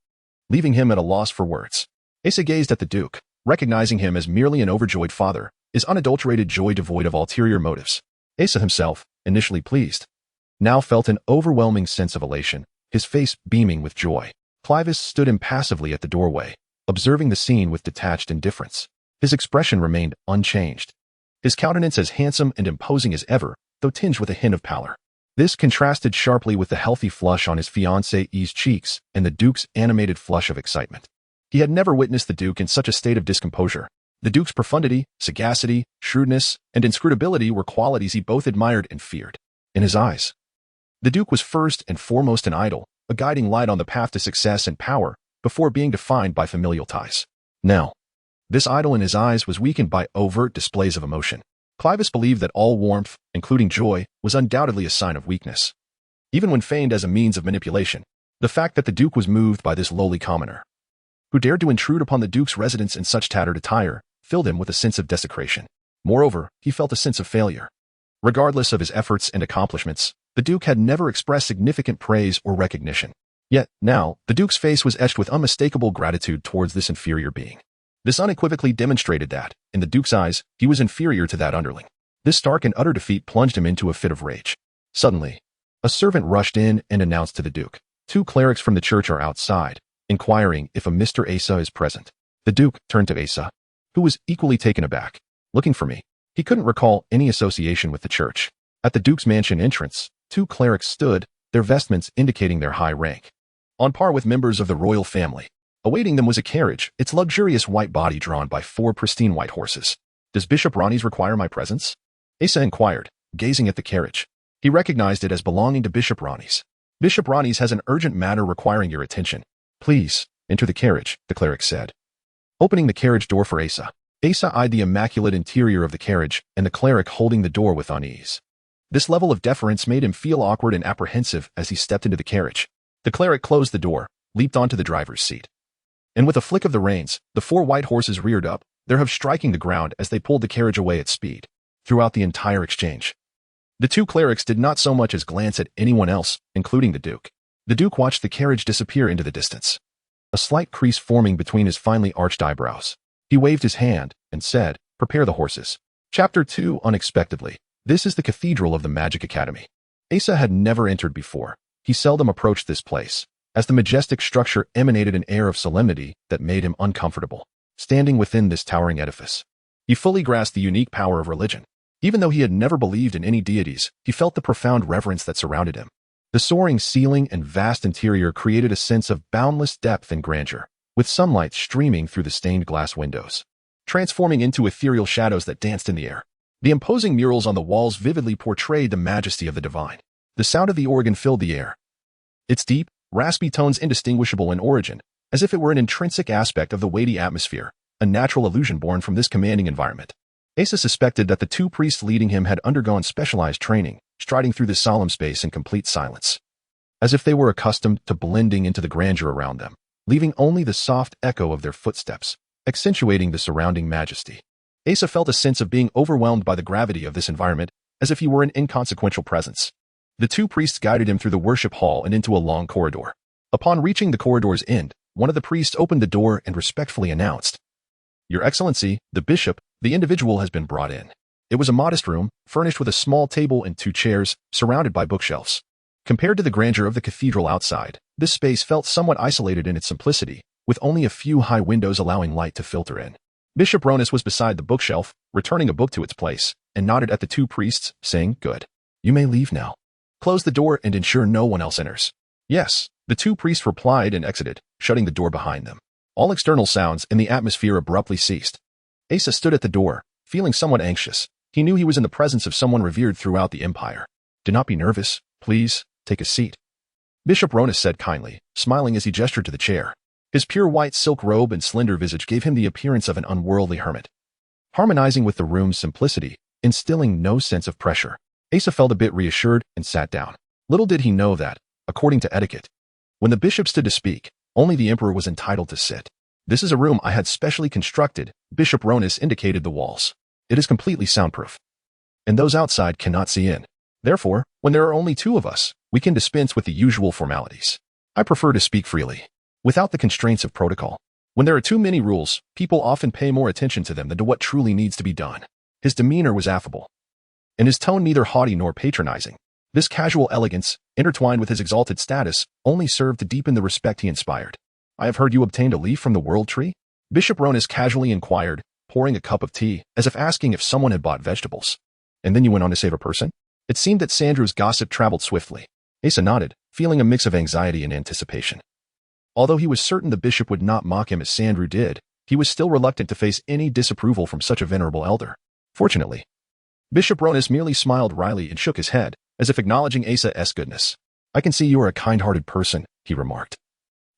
leaving him at a loss for words. Asa gazed at the Duke, recognizing him as merely an overjoyed father, his unadulterated joy devoid of ulterior motives. Asa himself, initially pleased, now felt an overwhelming sense of elation, his face beaming with joy. Clivis stood impassively at the doorway, observing the scene with detached indifference. His expression remained unchanged, his countenance as handsome and imposing as ever, though tinged with a hint of pallor. This contrasted sharply with the healthy flush on his fiancée's cheeks and the Duke's animated flush of excitement. He had never witnessed the Duke in such a state of discomposure. The Duke's profundity, sagacity, shrewdness, and inscrutability were qualities he both admired and feared. In his eyes, the Duke was first and foremost an idol, a guiding light on the path to success and power, before being defined by familial ties. Now, this idol in his eyes was weakened by overt displays of emotion. Clivis believed that all warmth, including joy, was undoubtedly a sign of weakness. Even when feigned as a means of manipulation, the fact that the Duke was moved by this lowly commoner, who dared to intrude upon the Duke's residence in such tattered attire, filled him with a sense of desecration. Moreover, he felt a sense of failure. Regardless of his efforts and accomplishments, the Duke had never expressed significant praise or recognition. Yet, now, the Duke's face was etched with unmistakable gratitude towards this inferior being. This unequivocally demonstrated that, in the Duke's eyes, he was inferior to that underling. This stark and utter defeat plunged him into a fit of rage. Suddenly, a servant rushed in and announced to the Duke, "Two clerics from the church are outside, inquiring if a Mr. Asa is present." The Duke turned to Asa, who was equally taken aback. "Looking for me?" He couldn't recall any association with the church. At the Duke's mansion entrance, two clerics stood, their vestments indicating their high rank, on par with members of the royal family. Awaiting them was a carriage, its luxurious white body drawn by 4 pristine white horses. "Does Bishop Ronnie's require my presence?" Asa inquired, gazing at the carriage. He recognized it as belonging to Bishop Ronnie's. "Bishop Ronnie's has an urgent matter requiring your attention. Please, enter the carriage," the cleric said, opening the carriage door for Asa. Asa eyed the immaculate interior of the carriage and the cleric holding the door with unease. This level of deference made him feel awkward and apprehensive as he stepped into the carriage. The cleric closed the door, leaped onto the driver's seat, and with a flick of the reins, the 4 white horses reared up, their hooves striking the ground as they pulled the carriage away at speed. Throughout the entire exchange, the two clerics did not so much as glance at anyone else, including the Duke. The Duke watched the carriage disappear into the distance, a slight crease forming between his finely arched eyebrows. He waved his hand and said, "Prepare the horses." Chapter 2. Unexpectedly. This is the cathedral of the Magic Academy. Asa had never entered before. He seldom approached this place, as the majestic structure emanated an air of solemnity that made him uncomfortable. Standing within this towering edifice, he fully grasped the unique power of religion. Even though he had never believed in any deities, he felt the profound reverence that surrounded him. The soaring ceiling and vast interior created a sense of boundless depth and grandeur, with sunlight streaming through the stained glass windows, transforming into ethereal shadows that danced in the air. The imposing murals on the walls vividly portrayed the majesty of the divine. The sound of the organ filled the air, its deep, raspy tones indistinguishable in origin, as if it were an intrinsic aspect of the weighty atmosphere, a natural illusion born from this commanding environment. Asa suspected that the 2 priests leading him had undergone specialized training, striding through this solemn space in complete silence, as if they were accustomed to blending into the grandeur around them, leaving only the soft echo of their footsteps, accentuating the surrounding majesty. Asa felt a sense of being overwhelmed by the gravity of this environment, as if he were an inconsequential presence. The 2 priests guided him through the worship hall and into a long corridor. Upon reaching the corridor's end, one of the priests opened the door and respectfully announced, "Your Excellency, the bishop, the individual has been brought in." It was a modest room, furnished with a small table and 2 chairs, surrounded by bookshelves. Compared to the grandeur of the cathedral outside, this space felt somewhat isolated in its simplicity, with only a few high windows allowing light to filter in. Bishop Ronus was beside the bookshelf, returning a book to its place, and nodded at the 2 priests, saying, "Good. You may leave now. Close the door and ensure no one else enters." "Yes," the 2 priests replied and exited, shutting the door behind them. All external sounds in the atmosphere abruptly ceased. Asa stood at the door, feeling somewhat anxious. He knew he was in the presence of someone revered throughout the empire. "Do not be nervous. Please, take a seat," Bishop Ronus said kindly, smiling as he gestured to the chair. His pure white silk robe and slender visage gave him the appearance of an unworldly hermit, harmonizing with the room's simplicity, instilling no sense of pressure. Asa felt a bit reassured and sat down. Little did he know that, according to etiquette, when the bishop stood to speak, only the emperor was entitled to sit. This is a room I had specially constructed, Bishop Ronis indicated the walls. It is completely soundproof, and those outside cannot see in. Therefore, when there are only two of us, we can dispense with the usual formalities. I prefer to speak freely, without the constraints of protocol. When there are too many rules, people often pay more attention to them than to what truly needs to be done. His demeanor was affable, and his tone neither haughty nor patronizing. This casual elegance, intertwined with his exalted status, only served to deepen the respect he inspired. I have heard you obtained a leaf from the world tree? Bishop Ronis casually inquired, pouring a cup of tea, as if asking if someone had bought vegetables. And then you went on to save a person? It seemed that Sandru's gossip traveled swiftly. Asa nodded, feeling a mix of anxiety and anticipation. Although he was certain the bishop would not mock him as Sandru did, he was still reluctant to face any disapproval from such a venerable elder. Fortunately, Bishop Ronis merely smiled wryly and shook his head, as if acknowledging Asa's goodness. I can see you are a kind-hearted person, he remarked,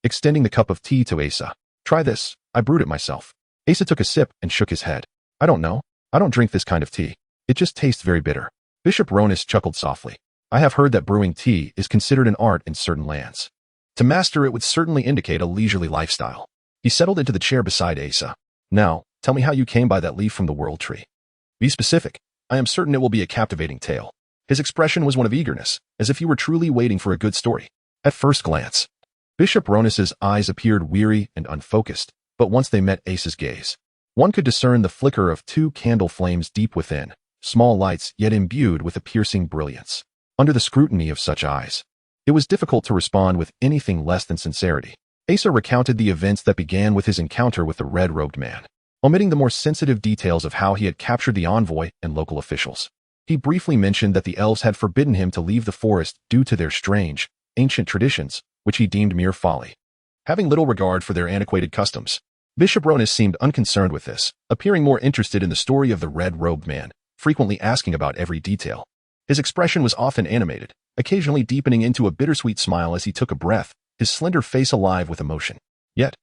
extending the cup of tea to Asa. Try this, I brewed it myself. Asa took a sip and shook his head. I don't know. I don't drink this kind of tea. It just tastes very bitter. Bishop Ronis chuckled softly. I have heard that brewing tea is considered an art in certain lands. To master it would certainly indicate a leisurely lifestyle. He settled into the chair beside Asa. Now, tell me how you came by that leaf from the world tree. Be specific. I am certain it will be a captivating tale. His expression was one of eagerness, as if he were truly waiting for a good story. At first glance, Bishop Ronis's eyes appeared weary and unfocused, but once they met Asa's gaze, one could discern the flicker of two candle flames deep within, small lights yet imbued with a piercing brilliance. Under the scrutiny of such eyes, it was difficult to respond with anything less than sincerity. Asa recounted the events that began with his encounter with the red-robed man, omitting the more sensitive details of how he had captured the envoy and local officials. He briefly mentioned that the elves had forbidden him to leave the forest due to their strange, ancient traditions, which he deemed mere folly. Having little regard for their antiquated customs, Bishop Ronis seemed unconcerned with this, appearing more interested in the story of the red-robed man, frequently asking about every detail. His expression was often animated, occasionally deepening into a bittersweet smile as he took a breath, his slender face alive with emotion. Yet,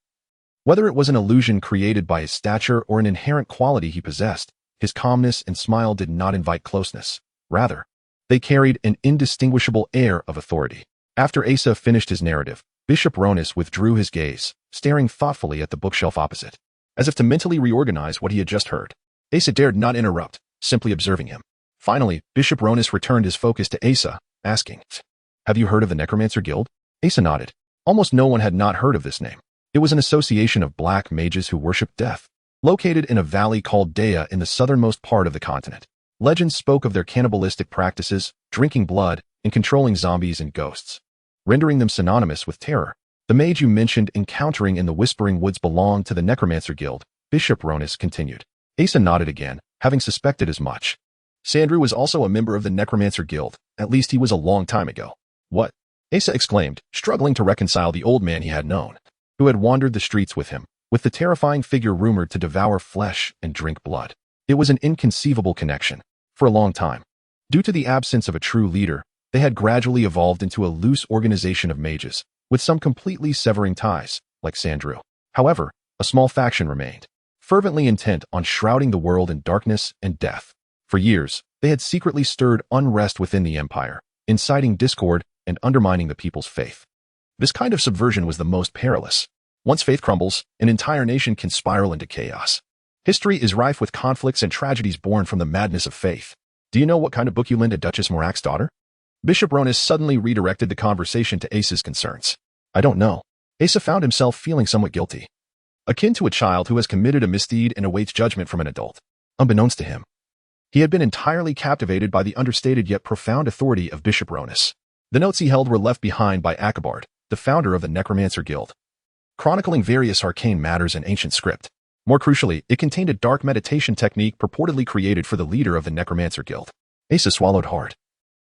whether it was an illusion created by his stature or an inherent quality he possessed, his calmness and smile did not invite closeness. Rather, they carried an indistinguishable air of authority. After Asa finished his narrative, Bishop Ronis withdrew his gaze, staring thoughtfully at the bookshelf opposite, as if to mentally reorganize what he had just heard. Asa dared not interrupt, simply observing him. Finally, Bishop Ronis returned his focus to Asa, asking, Have you heard of the Necromancer Guild? Asa nodded. Almost no one had not heard of this name. It was an association of black mages who worshipped death, located in a valley called Dea in the southernmost part of the continent. Legends spoke of their cannibalistic practices, drinking blood, and controlling zombies and ghosts, rendering them synonymous with terror. The mage you mentioned encountering in the Whispering Woods belonged to the Necromancer Guild, Bishop Ronis continued. Asa nodded again, having suspected as much. Sandru was also a member of the Necromancer Guild, at least he was a long time ago. What? Asa exclaimed, struggling to reconcile the old man he had known, who had wandered the streets with him, with the terrifying figure rumored to devour flesh and drink blood. It was an inconceivable connection. For a long time, due to the absence of a true leader, they had gradually evolved into a loose organization of mages, with some completely severing ties, like Sandru. However, a small faction remained, fervently intent on shrouding the world in darkness and death. For years, they had secretly stirred unrest within the empire, inciting discord and undermining the people's faith. This kind of subversion was the most perilous. Once faith crumbles, an entire nation can spiral into chaos. History is rife with conflicts and tragedies born from the madness of faith. Do you know what kind of book you lent to Duchess Morak's daughter? Bishop Ronis suddenly redirected the conversation to Asa's concerns. I don't know. Asa found himself feeling somewhat guilty, akin to a child who has committed a misdeed and awaits judgment from an adult. Unbeknownst to him, he had been entirely captivated by the understated yet profound authority of Bishop Ronis. The notes he held were left behind by Akabard, the founder of the Necromancer Guild, chronicling various arcane matters in ancient script. More crucially, it contained a dark meditation technique purportedly created for the leader of the Necromancer Guild. Asa swallowed hard,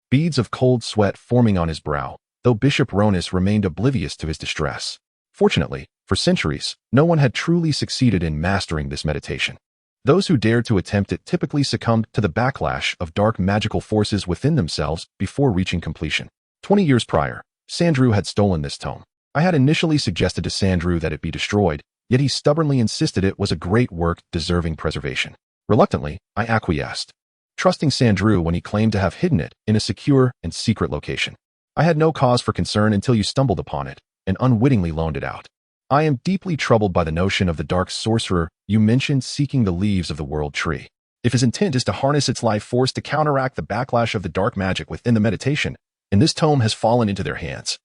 beads of cold sweat forming on his brow, though Bishop Ronis remained oblivious to his distress. Fortunately, for centuries, no one had truly succeeded in mastering this meditation. Those who dared to attempt it typically succumbed to the backlash of dark magical forces within themselves before reaching completion. 20 years prior, Sandru had stolen this tome. I had initially suggested to Sandru that it be destroyed, yet he stubbornly insisted it was a great work deserving preservation. Reluctantly, I acquiesced. trusting Sandrew when he claimed to have hidden it in a secure and secret location. I had no cause for concern until you stumbled upon it and unwittingly loaned it out. I am deeply troubled by the notion of the dark sorcerer you mentioned seeking the leaves of the world tree. If his intent is to harness its life force to counteract the backlash of the dark magic within the meditation, and this tome has fallen into their hands.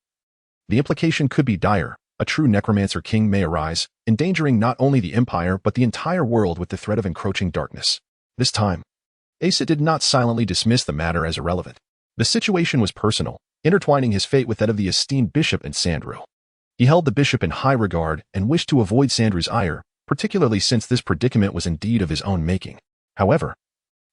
The implication could be dire. A true necromancer king may arise, endangering not only the empire but the entire world with the threat of encroaching darkness. This time, Asa did not silently dismiss the matter as irrelevant. The situation was personal, intertwining his fate with that of the esteemed bishop and Sandrew. He held the bishop in high regard and wished to avoid Sandrew's ire, particularly since this predicament was indeed of his own making. However,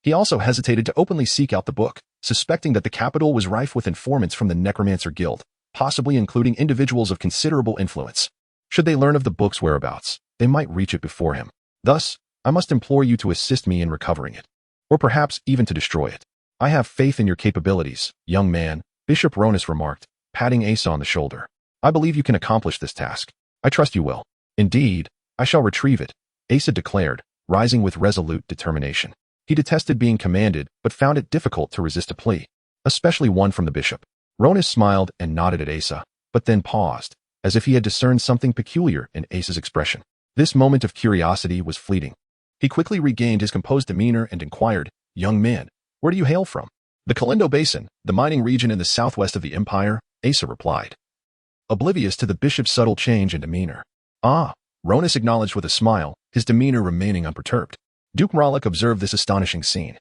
he also hesitated to openly seek out the book, suspecting that the capital was rife with informants from the Necromancer Guild, possibly including individuals of considerable influence. Should they learn of the book's whereabouts, they might reach it before him. Thus, I must implore you to assist me in recovering it, or perhaps even to destroy it. I have faith in your capabilities, young man, Bishop Ronus remarked, patting Asa on the shoulder. I believe you can accomplish this task. I trust you will. Indeed, I shall retrieve it, Asa declared, rising with resolute determination. He detested being commanded, but found it difficult to resist a plea, especially one from the bishop. Ronus smiled and nodded at Asa, but then paused, as if he had discerned something peculiar in Asa's expression. This moment of curiosity was fleeting. He quickly regained his composed demeanor and inquired, "Young man, where do you hail from?" "The Calindo Basin, the mining region in the southwest of the empire," Asa replied, oblivious to the bishop's subtle change in demeanor. "Ah," Ronus acknowledged with a smile, his demeanor remaining unperturbed. Duke Mralik observed this astonishing scene,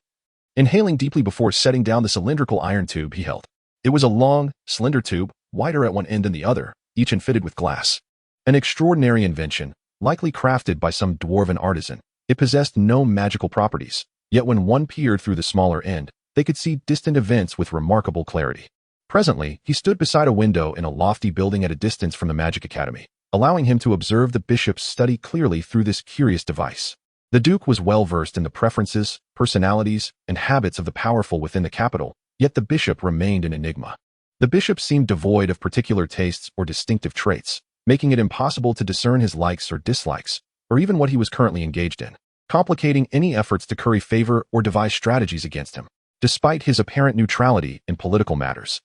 inhaling deeply before setting down the cylindrical iron tube he held. It was a long, slender tube, wider at one end than the other, each fitted with glass. An extraordinary invention, likely crafted by some dwarven artisan. It possessed no magical properties, yet when one peered through the smaller end, they could see distant events with remarkable clarity. Presently, he stood beside a window in a lofty building at a distance from the Magic Academy, allowing him to observe the bishop's study clearly through this curious device. The Duke was well versed in the preferences, personalities, and habits of the powerful within the capital, yet the bishop remained an enigma. The bishop seemed devoid of particular tastes or distinctive traits, making it impossible to discern his likes or dislikes, or even what he was currently engaged in, complicating any efforts to curry favor or devise strategies against him. Despite his apparent neutrality in political matters,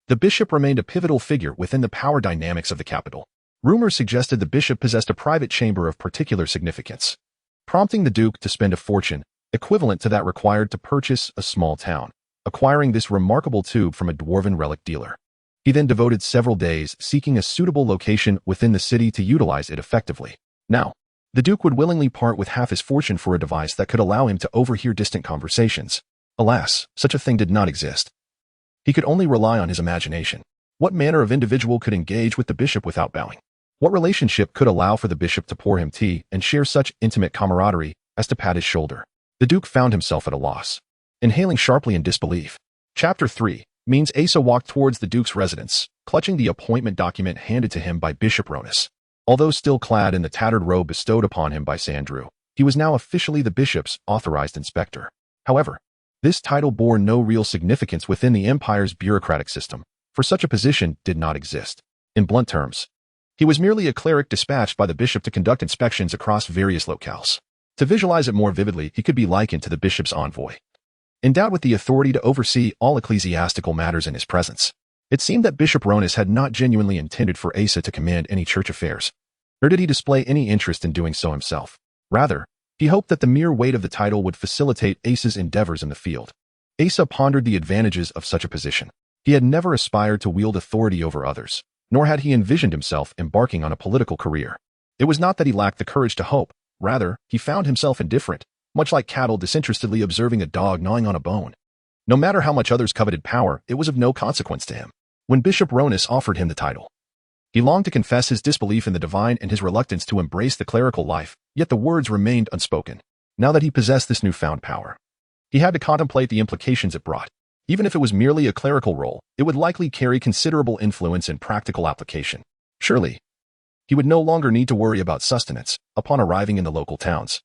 the bishop remained a pivotal figure within the power dynamics of the capital. Rumors suggested the bishop possessed a private chamber of particular significance, prompting the Duke to spend a fortune, equivalent to that required to purchase a small town, acquiring this remarkable tube from a dwarven relic dealer. He then devoted several days seeking a suitable location within the city to utilize it effectively. Now, the Duke would willingly part with half his fortune for a device that could allow him to overhear distant conversations. Alas, such a thing did not exist. He could only rely on his imagination. What manner of individual could engage with the bishop without bowing? What relationship could allow for the bishop to pour him tea and share such intimate camaraderie as to pat his shoulder? The Duke found himself at a loss, inhaling sharply in disbelief. Chapter 3 means Asa walked towards the Duke's residence, clutching the appointment document handed to him by Bishop Ronus. Although still clad in the tattered robe bestowed upon him by Sandrew, he was now officially the bishop's authorized inspector. However, this title bore no real significance within the empire's bureaucratic system, for such a position did not exist. In blunt terms, he was merely a cleric dispatched by the bishop to conduct inspections across various locales. To visualize it more vividly, he could be likened to the bishop's envoy, endowed with the authority to oversee all ecclesiastical matters in his presence. It seemed that Bishop Ronus had not genuinely intended for Asa to command any church affairs, nor did he display any interest in doing so himself. Rather, he hoped that the mere weight of the title would facilitate Asa's endeavors in the field. Asa pondered the advantages of such a position. He had never aspired to wield authority over others, nor had he envisioned himself embarking on a political career. It was not that he lacked the courage to hope. Rather, he found himself indifferent, much like cattle disinterestedly observing a dog gnawing on a bone. No matter how much others coveted power, it was of no consequence to him. When Bishop Ronus offered him the title, he longed to confess his disbelief in the divine and his reluctance to embrace the clerical life, yet the words remained unspoken. Now that he possessed this newfound power, he had to contemplate the implications it brought. Even if it was merely a clerical role, it would likely carry considerable influence in practical application. Surely, he would no longer need to worry about sustenance upon arriving in the local towns.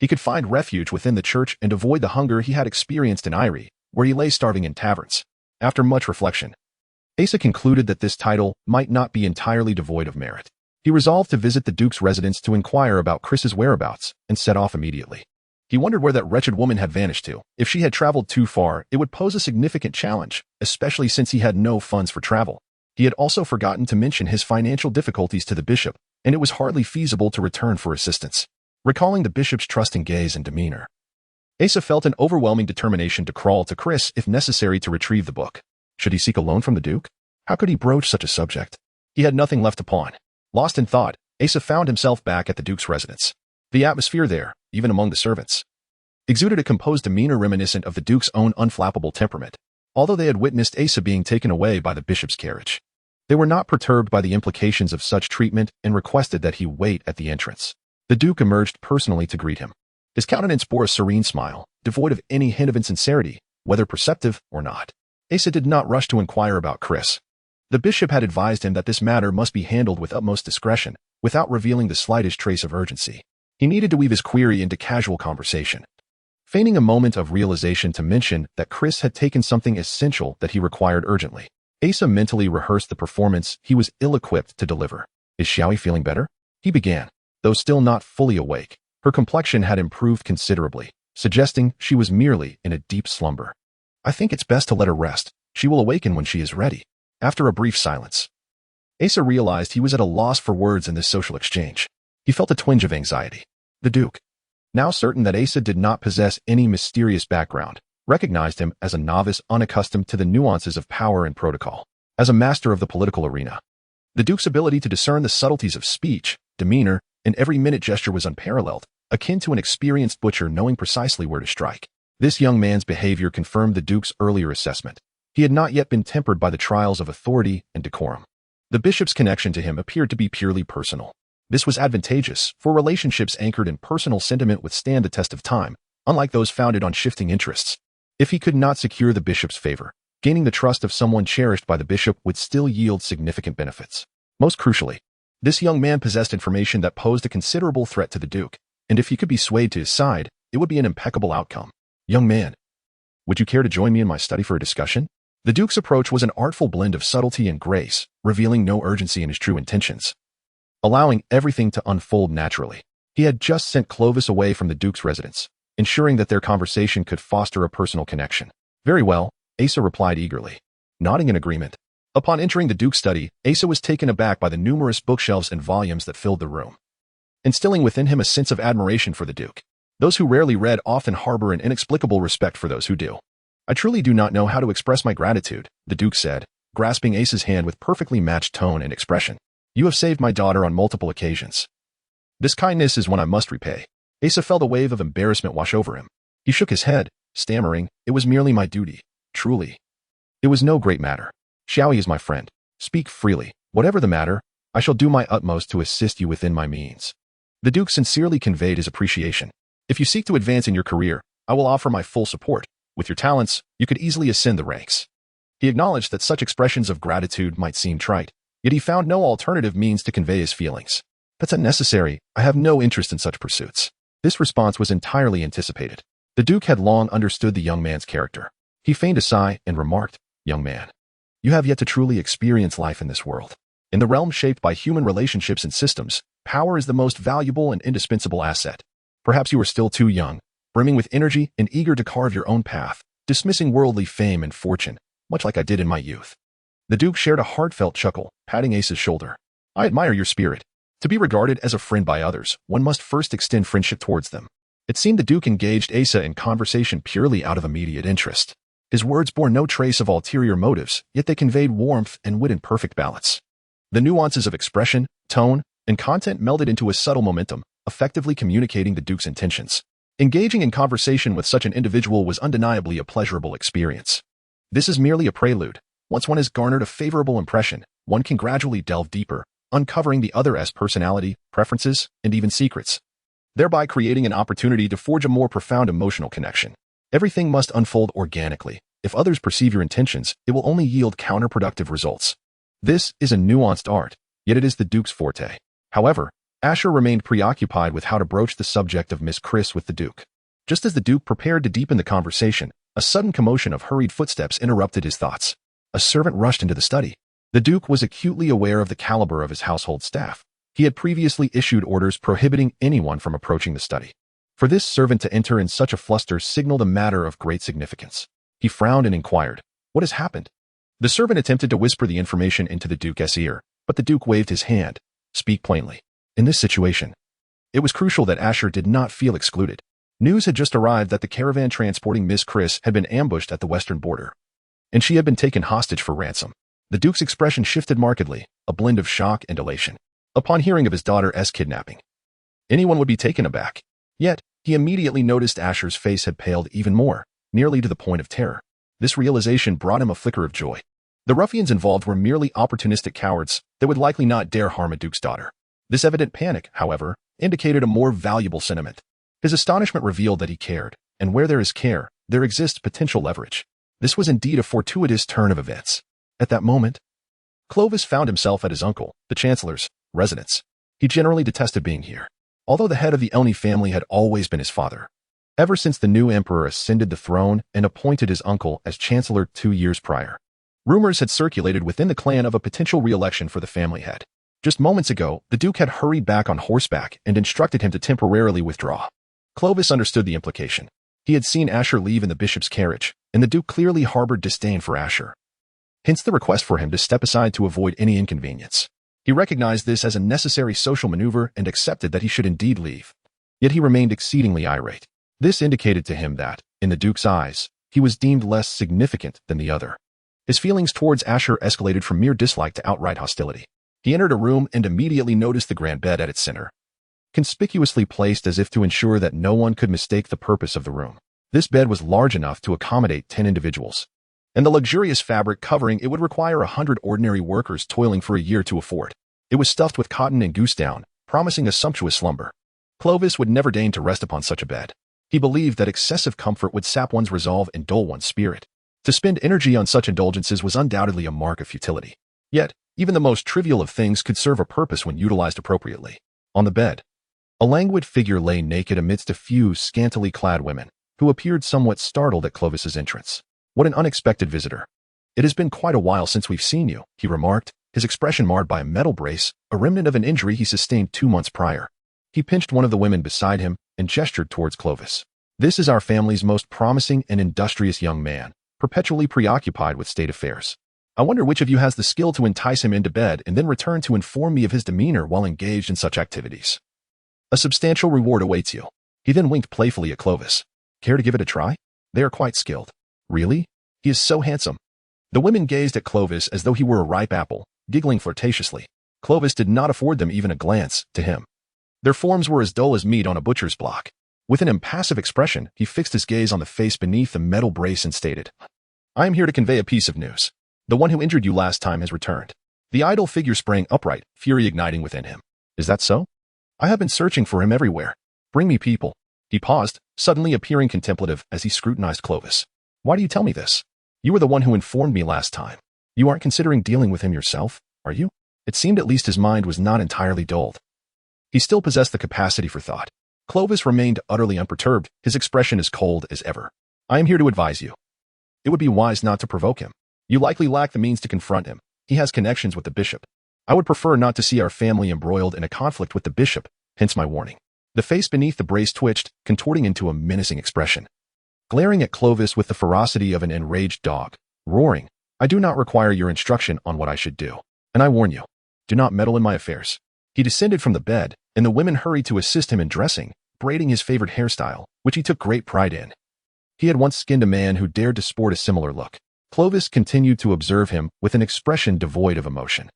He could find refuge within the church and avoid the hunger he had experienced in Iri, where he lay starving in taverns. After much reflection, Asa concluded that this title might not be entirely devoid of merit. He resolved to visit the Duke's residence to inquire about Chris's whereabouts and set off immediately. He wondered where that wretched woman had vanished to. If she had traveled too far, it would pose a significant challenge, especially since he had no funds for travel. He had also forgotten to mention his financial difficulties to the bishop, and it was hardly feasible to return for assistance. Recalling the bishop's trusting gaze and demeanor, Asa felt an overwhelming determination to crawl to Chris if necessary to retrieve the book. Should he seek a loan from the Duke? How could he broach such a subject? He had nothing left to pawn. Lost in thought, Asa found himself back at the Duke's residence. The atmosphere there, even among the servants, exuded a composed demeanor reminiscent of the Duke's own unflappable temperament. Although they had witnessed Asa being taken away by the bishop's carriage, they were not perturbed by the implications of such treatment and requested that he wait at the entrance. The Duke emerged personally to greet him. His countenance bore a serene smile, devoid of any hint of insincerity, whether perceptive or not. Asa did not rush to inquire about Chris. The bishop had advised him that this matter must be handled with utmost discretion, without revealing the slightest trace of urgency. He needed to weave his query into casual conversation, feigning a moment of realization to mention that Chris had taken something essential that he required urgently. Asa mentally rehearsed the performance he was ill-equipped to deliver. Is Xiaoyi feeling better? He began. Though still not fully awake, her complexion had improved considerably, suggesting she was merely in a deep slumber. I think it's best to let her rest. She will awaken when she is ready. After a brief silence, Asa realized he was at a loss for words in this social exchange. He felt a twinge of anxiety. The Duke, now certain that Asa did not possess any mysterious background, recognized him as a novice unaccustomed to the nuances of power and protocol. As a master of the political arena, the Duke's ability to discern the subtleties of speech, demeanor, and every minute gesture was unparalleled, akin to an experienced butcher knowing precisely where to strike. This young man's behavior confirmed the Duke's earlier assessment. He had not yet been tempered by the trials of authority and decorum. The bishop's connection to him appeared to be purely personal. This was advantageous, for relationships anchored in personal sentiment withstand the test of time, unlike those founded on shifting interests. If he could not secure the bishop's favor, gaining the trust of someone cherished by the bishop would still yield significant benefits. Most crucially, this young man possessed information that posed a considerable threat to the Duke, and if he could be swayed to his side, it would be an impeccable outcome. Young man, would you care to join me in my study for a discussion? The Duke's approach was an artful blend of subtlety and grace, revealing no urgency in his true intentions, allowing everything to unfold naturally. He had just sent Clovis away from the Duke's residence, ensuring that their conversation could foster a personal connection. Very well, Asa replied eagerly, nodding in agreement. Upon entering the Duke's study, Asa was taken aback by the numerous bookshelves and volumes that filled the room, instilling within him a sense of admiration for the Duke. Those who rarely read often harbor an inexplicable respect for those who do. I truly do not know how to express my gratitude, the Duke said, grasping Asa's hand with perfectly matched tone and expression. You have saved my daughter on multiple occasions. This kindness is one I must repay. Asa felt a wave of embarrassment wash over him. He shook his head, stammering, it was merely my duty. Truly. It was no great matter. Xiaoyi is my friend. Speak freely. Whatever the matter, I shall do my utmost to assist you within my means. The Duke sincerely conveyed his appreciation. If you seek to advance in your career, I will offer my full support. With your talents, you could easily ascend the ranks. He acknowledged that such expressions of gratitude might seem trite, yet he found no alternative means to convey his feelings. That's unnecessary. I have no interest in such pursuits. This response was entirely anticipated. The Duke had long understood the young man's character. He feigned a sigh and remarked, Young man, you have yet to truly experience life in this world. In the realm shaped by human relationships and systems, power is the most valuable and indispensable asset. Perhaps you are still too young, brimming with energy and eager to carve your own path, dismissing worldly fame and fortune, much like I did in my youth. The Duke shared a heartfelt chuckle, patting Asa's shoulder. I admire your spirit. To be regarded as a friend by others, one must first extend friendship towards them. It seemed the Duke engaged Asa in conversation purely out of immediate interest. His words bore no trace of ulterior motives, yet they conveyed warmth and wit in perfect balance. The nuances of expression, tone, and content melded into a subtle momentum, effectively communicating the Duke's intentions. Engaging in conversation with such an individual was undeniably a pleasurable experience. This is merely a prelude. Once one has garnered a favorable impression, one can gradually delve deeper, uncovering the other's personality, preferences, and even secrets, thereby creating an opportunity to forge a more profound emotional connection. Everything must unfold organically. If others perceive your intentions, it will only yield counterproductive results. This is a nuanced art, yet it is the Duke's forte. However, Asher remained preoccupied with how to broach the subject of Miss Chris with the Duke. Just as the Duke prepared to deepen the conversation, a sudden commotion of hurried footsteps interrupted his thoughts. A servant rushed into the study. The Duke was acutely aware of the caliber of his household staff. He had previously issued orders prohibiting anyone from approaching the study. For this servant to enter in such a fluster signaled a matter of great significance. He frowned and inquired, "What has happened?" The servant attempted to whisper the information into the Duke's ear, but the Duke waved his hand. "Speak plainly." In this situation, it was crucial that Asher did not feel excluded. News had just arrived that the caravan transporting Miss Chris had been ambushed at the western border, and she had been taken hostage for ransom. The Duke's expression shifted markedly, a blend of shock and elation, upon hearing of his daughter's kidnapping. Anyone would be taken aback. Yet, he immediately noticed Asher's face had paled even more, nearly to the point of terror. This realization brought him a flicker of joy. The ruffians involved were merely opportunistic cowards that would likely not dare harm a duke's daughter. This evident panic, however, indicated a more valuable sentiment. His astonishment revealed that he cared, and where there is care, there exists potential leverage. This was indeed a fortuitous turn of events. At that moment, Clovis found himself at his uncle, the Chancellor's, residence. He generally detested being here, although the head of the Elney family had always been his father. Ever since the new emperor ascended the throne and appointed his uncle as Chancellor 2 years prior, rumors had circulated within the clan of a potential re-election for the family head. Just moments ago, the Duke had hurried back on horseback and instructed him to temporarily withdraw. Clovis understood the implication. He had seen Asher leave in the bishop's carriage, and the Duke clearly harbored disdain for Asher. Hence the request for him to step aside to avoid any inconvenience. He recognized this as a necessary social maneuver and accepted that he should indeed leave. Yet he remained exceedingly irate. This indicated to him that, in the Duke's eyes, he was deemed less significant than the other. His feelings towards Asher escalated from mere dislike to outright hostility. He entered a room and immediately noticed the grand bed at its center, conspicuously placed as if to ensure that no one could mistake the purpose of the room. This bed was large enough to accommodate 10 individuals, and the luxurious fabric covering it would require 100 ordinary workers toiling for a year to afford. It was stuffed with cotton and goose down, promising a sumptuous slumber. Clovis would never deign to rest upon such a bed. He believed that excessive comfort would sap one's resolve and dull one's spirit. To spend energy on such indulgences was undoubtedly a mark of futility. Yet, even the most trivial of things could serve a purpose when utilized appropriately. On the bed, a languid figure lay naked amidst a few scantily clad women, who appeared somewhat startled at Clovis's entrance. "What an unexpected visitor. It has been quite a while since we've seen you," he remarked, his expression marred by a metal brace, a remnant of an injury he sustained 2 months prior. He pinched one of the women beside him and gestured towards Clovis. "This is our family's most promising and industrious young man, perpetually preoccupied with state affairs. I wonder which of you has the skill to entice him into bed and then return to inform me of his demeanor while engaged in such activities. A substantial reward awaits you." He then winked playfully at Clovis. "Care to give it a try? They are quite skilled." "Really? He is so handsome." The women gazed at Clovis as though he were a ripe apple, giggling flirtatiously. Clovis did not afford them even a glance, to him. Their forms were as dull as meat on a butcher's block. With an impassive expression, he fixed his gaze on the face beneath the metal brace and stated, "I am here to convey a piece of news. The one who injured you last time has returned." The idle figure sprang upright, fury igniting within him. "Is that so? I have been searching for him everywhere. Bring me people." He paused, suddenly appearing contemplative as he scrutinized Clovis. "Why do you tell me this? You were the one who informed me last time. You aren't considering dealing with him yourself, are you?" It seemed at least his mind was not entirely dulled. He still possessed the capacity for thought. Clovis remained utterly unperturbed, his expression as cold as ever. "I am here to advise you. It would be wise not to provoke him. You likely lack the means to confront him. He has connections with the bishop. I would prefer not to see our family embroiled in a conflict with the bishop, hence my warning." The face beneath the brace twitched, contorting into a menacing expression. Glaring at Clovis with the ferocity of an enraged dog, roaring, "I do not require your instruction on what I should do, and I warn you, do not meddle in my affairs." He descended from the bed, and the women hurried to assist him in dressing, braiding his favorite hairstyle, which he took great pride in. He had once skinned a man who dared to sport a similar look. Clovis continued to observe him with an expression devoid of emotion.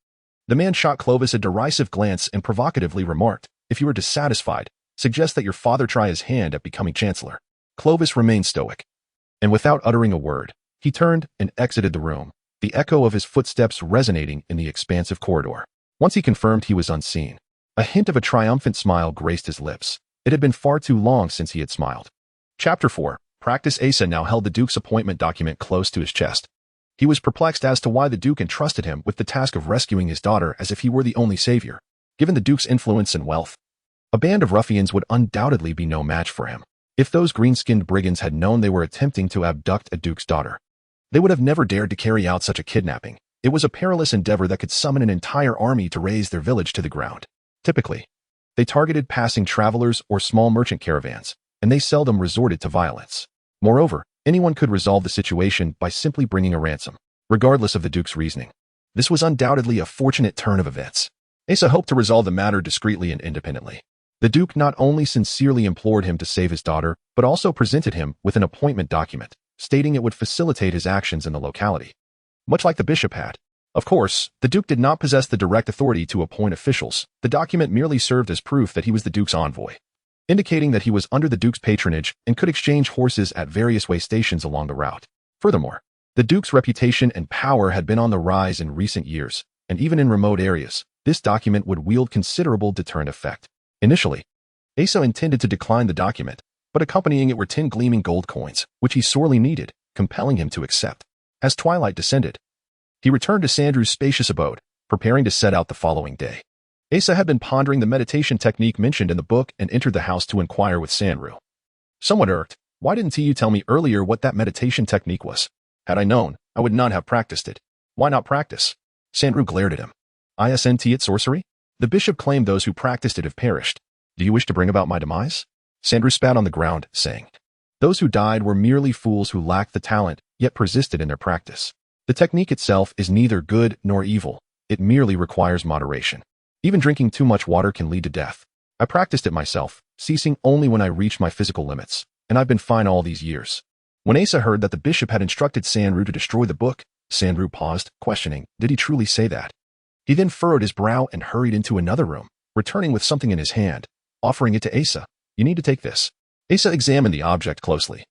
The man shot Clovis a derisive glance and provocatively remarked, "If you are dissatisfied, suggest that your father try his hand at becoming chancellor." Clovis remained stoic, and without uttering a word, he turned and exited the room, the echo of his footsteps resonating in the expansive corridor. Once he confirmed he was unseen, a hint of a triumphant smile graced his lips. It had been far too long since he had smiled. Chapter 4. Practice. Asa now held the Duke's appointment document close to his chest. He was perplexed as to why the Duke entrusted him with the task of rescuing his daughter as if he were the only savior. Given the Duke's influence and wealth, a band of ruffians would undoubtedly be no match for him. If those green-skinned brigands had known they were attempting to abduct a Duke's daughter, they would have never dared to carry out such a kidnapping. It was a perilous endeavor that could summon an entire army to raze their village to the ground. Typically, they targeted passing travelers or small merchant caravans, and they seldom resorted to violence. Moreover, anyone could resolve the situation by simply bringing a ransom, regardless of the Duke's reasoning. This was undoubtedly a fortunate turn of events. Asa hoped to resolve the matter discreetly and independently. The Duke not only sincerely implored him to save his daughter, but also presented him with an appointment document, stating it would facilitate his actions in the locality, much like the bishop had. Of course, the Duke did not possess the direct authority to appoint officials. The document merely served as proof that he was the Duke's envoy, indicating that he was under the Duke's patronage and could exchange horses at various way stations along the route. Furthermore, the Duke's reputation and power had been on the rise in recent years, and even in remote areas, this document would wield considerable deterrent effect. Initially, Asa intended to decline the document, but accompanying it were 10 gleaming gold coins, which he sorely needed, compelling him to accept. As twilight descended, he returned to Sandru's spacious abode, preparing to set out the following day. Asa had been pondering the meditation technique mentioned in the book and entered the house to inquire with Sandru. Somewhat irked, why didn't you tell me earlier what that meditation technique was? Had I known, I would not have practiced it. Why not practice? Sandru glared at him. Isn't it sorcery? The bishop claimed those who practiced it have perished. Do you wish to bring about my demise? Sandru spat on the ground, saying, those who died were merely fools who lacked the talent, yet persisted in their practice. The technique itself is neither good nor evil. It merely requires moderation. Even drinking too much water can lead to death. I practiced it myself, ceasing only when I reached my physical limits, and I've been fine all these years. When Asa heard that the bishop had instructed Sandru to destroy the book, Sandru paused, questioning, did he truly say that? He then furrowed his brow and hurried into another room, returning with something in his hand, offering it to Asa. You need to take this. Asa examined the object closely.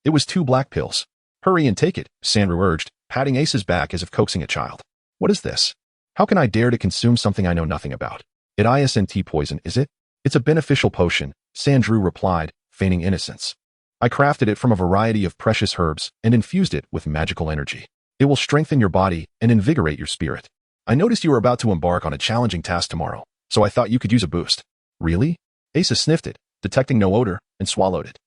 It was 2 black pills. Hurry and take it, Sandru urged, patting Asa's back as if coaxing a child. What is this? How can I dare to consume something I know nothing about? It isn't poison, is it? It's a beneficial potion, Sandru replied, feigning innocence. I crafted it from a variety of precious herbs and infused it with magical energy. It will strengthen your body and invigorate your spirit. I noticed you were about to embark on a challenging task tomorrow, so I thought you could use a boost. Really? Asa sniffed it, detecting no odor, and swallowed it.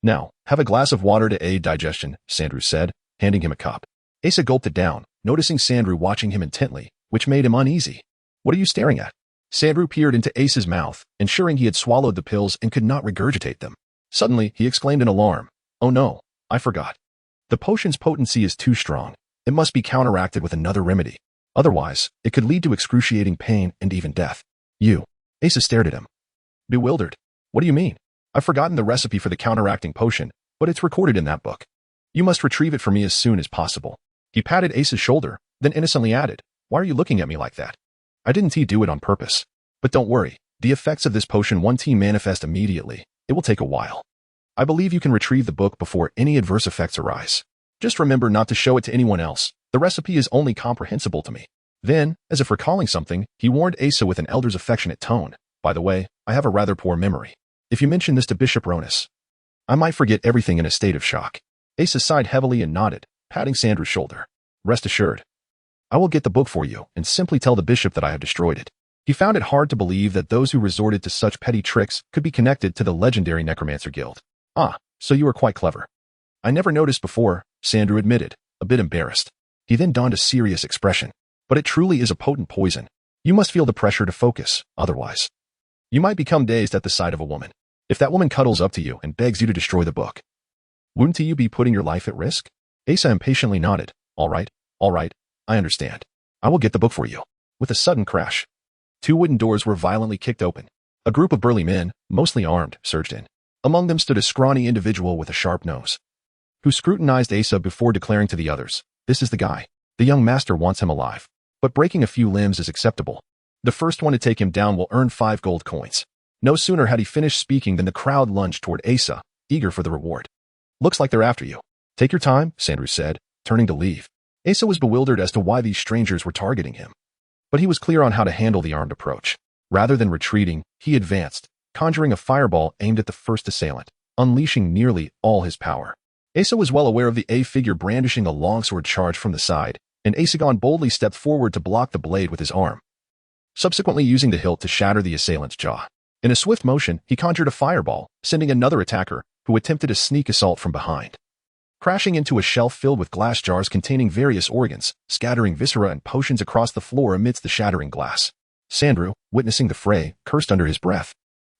Now, have a glass of water to aid digestion, Sandru said, handing him a cup. Asa gulped it down, noticing Sandru watching him intently, which made him uneasy. What are you staring at? Sandru peered into Asa's mouth, ensuring he had swallowed the pills and could not regurgitate them. Suddenly, he exclaimed in alarm, oh no, I forgot. The potion's potency is too strong. It must be counteracted with another remedy. Otherwise, it could lead to excruciating pain and even death. Asa stared at him, bewildered. What do you mean? I've forgotten the recipe for the counteracting potion, but it's recorded in that book. You must retrieve it for me as soon as possible. He patted Asa's shoulder, then innocently added, why are you looking at me like that? I didn't do it on purpose. But don't worry, the effects of this potion won't manifest immediately. It will take a while. I believe you can retrieve the book before any adverse effects arise. Just remember not to show it to anyone else. The recipe is only comprehensible to me. Then, as if recalling something, he warned Asa with an elder's affectionate tone. By the way, I have a rather poor memory. If you mention this to Bishop Ronus, I might forget everything in a state of shock. Asa sighed heavily and nodded, patting Sandru's shoulder. Rest assured, I will get the book for you and simply tell the bishop that I have destroyed it. He found it hard to believe that those who resorted to such petty tricks could be connected to the legendary Necromancer Guild. Ah, so you are quite clever. I never noticed before, Sandru admitted, a bit embarrassed. He then donned a serious expression. But it truly is a potent poison. You must feel the pressure to focus, otherwise you might become dazed at the sight of a woman. If that woman cuddles up to you and begs you to destroy the book, wouldn't you be putting your life at risk? Asa impatiently nodded. All right, I understand. I will get the book for you. With a sudden crash, 2 wooden doors were violently kicked open. A group of burly men, mostly armed, surged in. Among them stood a scrawny individual with a sharp nose, who scrutinized Asa before declaring to the others, this is the guy. The young master wants him alive, but breaking a few limbs is acceptable. The first one to take him down will earn 5 gold coins. No sooner had he finished speaking than the crowd lunged toward Asa, eager for the reward. Looks like they're after you. Take your time, Sandru said, turning to leave. Asa was bewildered as to why these strangers were targeting him, but he was clear on how to handle the armed approach. Rather than retreating, he advanced, conjuring a fireball aimed at the first assailant, unleashing nearly all his power. Asa was well aware of the figure brandishing a longsword charge from the side, and Asagon boldly stepped forward to block the blade with his arm, subsequently using the hilt to shatter the assailant's jaw. In a swift motion, he conjured a fireball, sending another attacker, who attempted a sneak assault from behind, crashing into a shelf filled with glass jars containing various organs, scattering viscera and potions across the floor amidst the shattering glass. Sandru, witnessing the fray, cursed under his breath.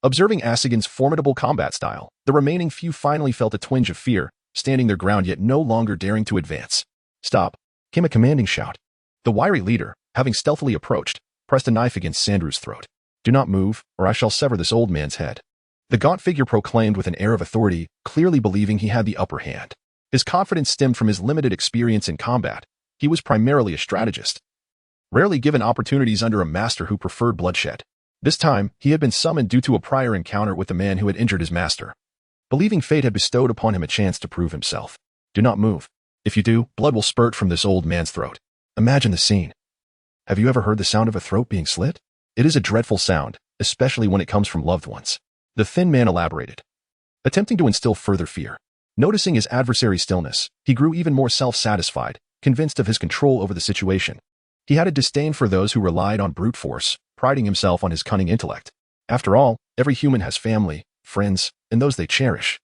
Observing Asigan's formidable combat style, the remaining few finally felt a twinge of fear, standing their ground yet no longer daring to advance. "Stop!" came a commanding shout. The wiry leader, having stealthily approached, pressed a knife against Sandru's throat. "Do not move, or I shall sever this old man's head." The gaunt figure proclaimed with an air of authority, clearly believing he had the upper hand. His confidence stemmed from his limited experience in combat. He was primarily a strategist, rarely given opportunities under a master who preferred bloodshed. This time, he had been summoned due to a prior encounter with the man who had injured his master. Believing fate had bestowed upon him a chance to prove himself. "Do not move. If you do, blood will spurt from this old man's throat." Imagine the scene. Have you ever heard the sound of a throat being slit? It is a dreadful sound, especially when it comes from loved ones. The thin man elaborated, attempting to instill further fear. Noticing his adversary's stillness, he grew even more self-satisfied, convinced of his control over the situation. He had a disdain for those who relied on brute force, priding himself on his cunning intellect. After all, every human has family, friends, and those they cherish.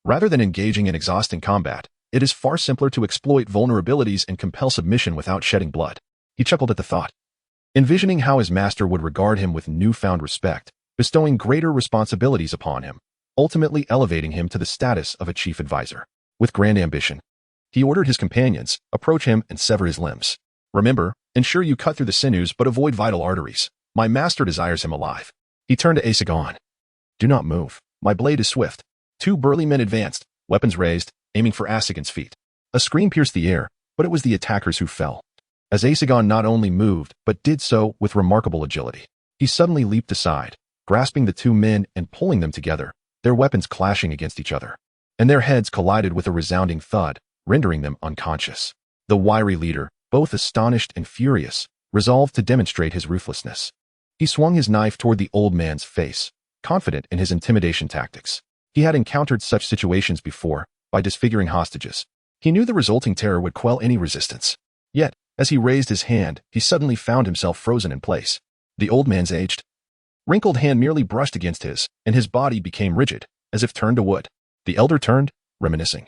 Rather than engaging in exhausting combat, it is far simpler to exploit vulnerabilities and compel submission without shedding blood. He chuckled at the thought, envisioning how his master would regard him with newfound respect, bestowing greater responsibilities upon him, ultimately elevating him to the status of a chief advisor. With grand ambition, he ordered his companions, approach him and sever his limbs. "Remember, ensure you cut through the sinews but avoid vital arteries. My master desires him alive." He turned to Asigan. "Do not move. My blade is swift." Two burly men advanced, weapons raised, aiming for Asigan's feet. A scream pierced the air, but it was the attackers who fell. As Asigan not only moved, but did so with remarkable agility. He suddenly leaped aside, grasping the two men and pulling them together, their weapons clashing against each other. And their heads collided with a resounding thud, rendering them unconscious. The wiry leader, both astonished and furious, resolved to demonstrate his ruthlessness. He swung his knife toward the old man's face, confident in his intimidation tactics. He had encountered such situations before, by disfiguring hostages. He knew the resulting terror would quell any resistance. Yet, as he raised his hand, he suddenly found himself frozen in place. The old man's aged, wrinkled hand merely brushed against his, and his body became rigid, as if turned to wood. The elder turned, reminiscing.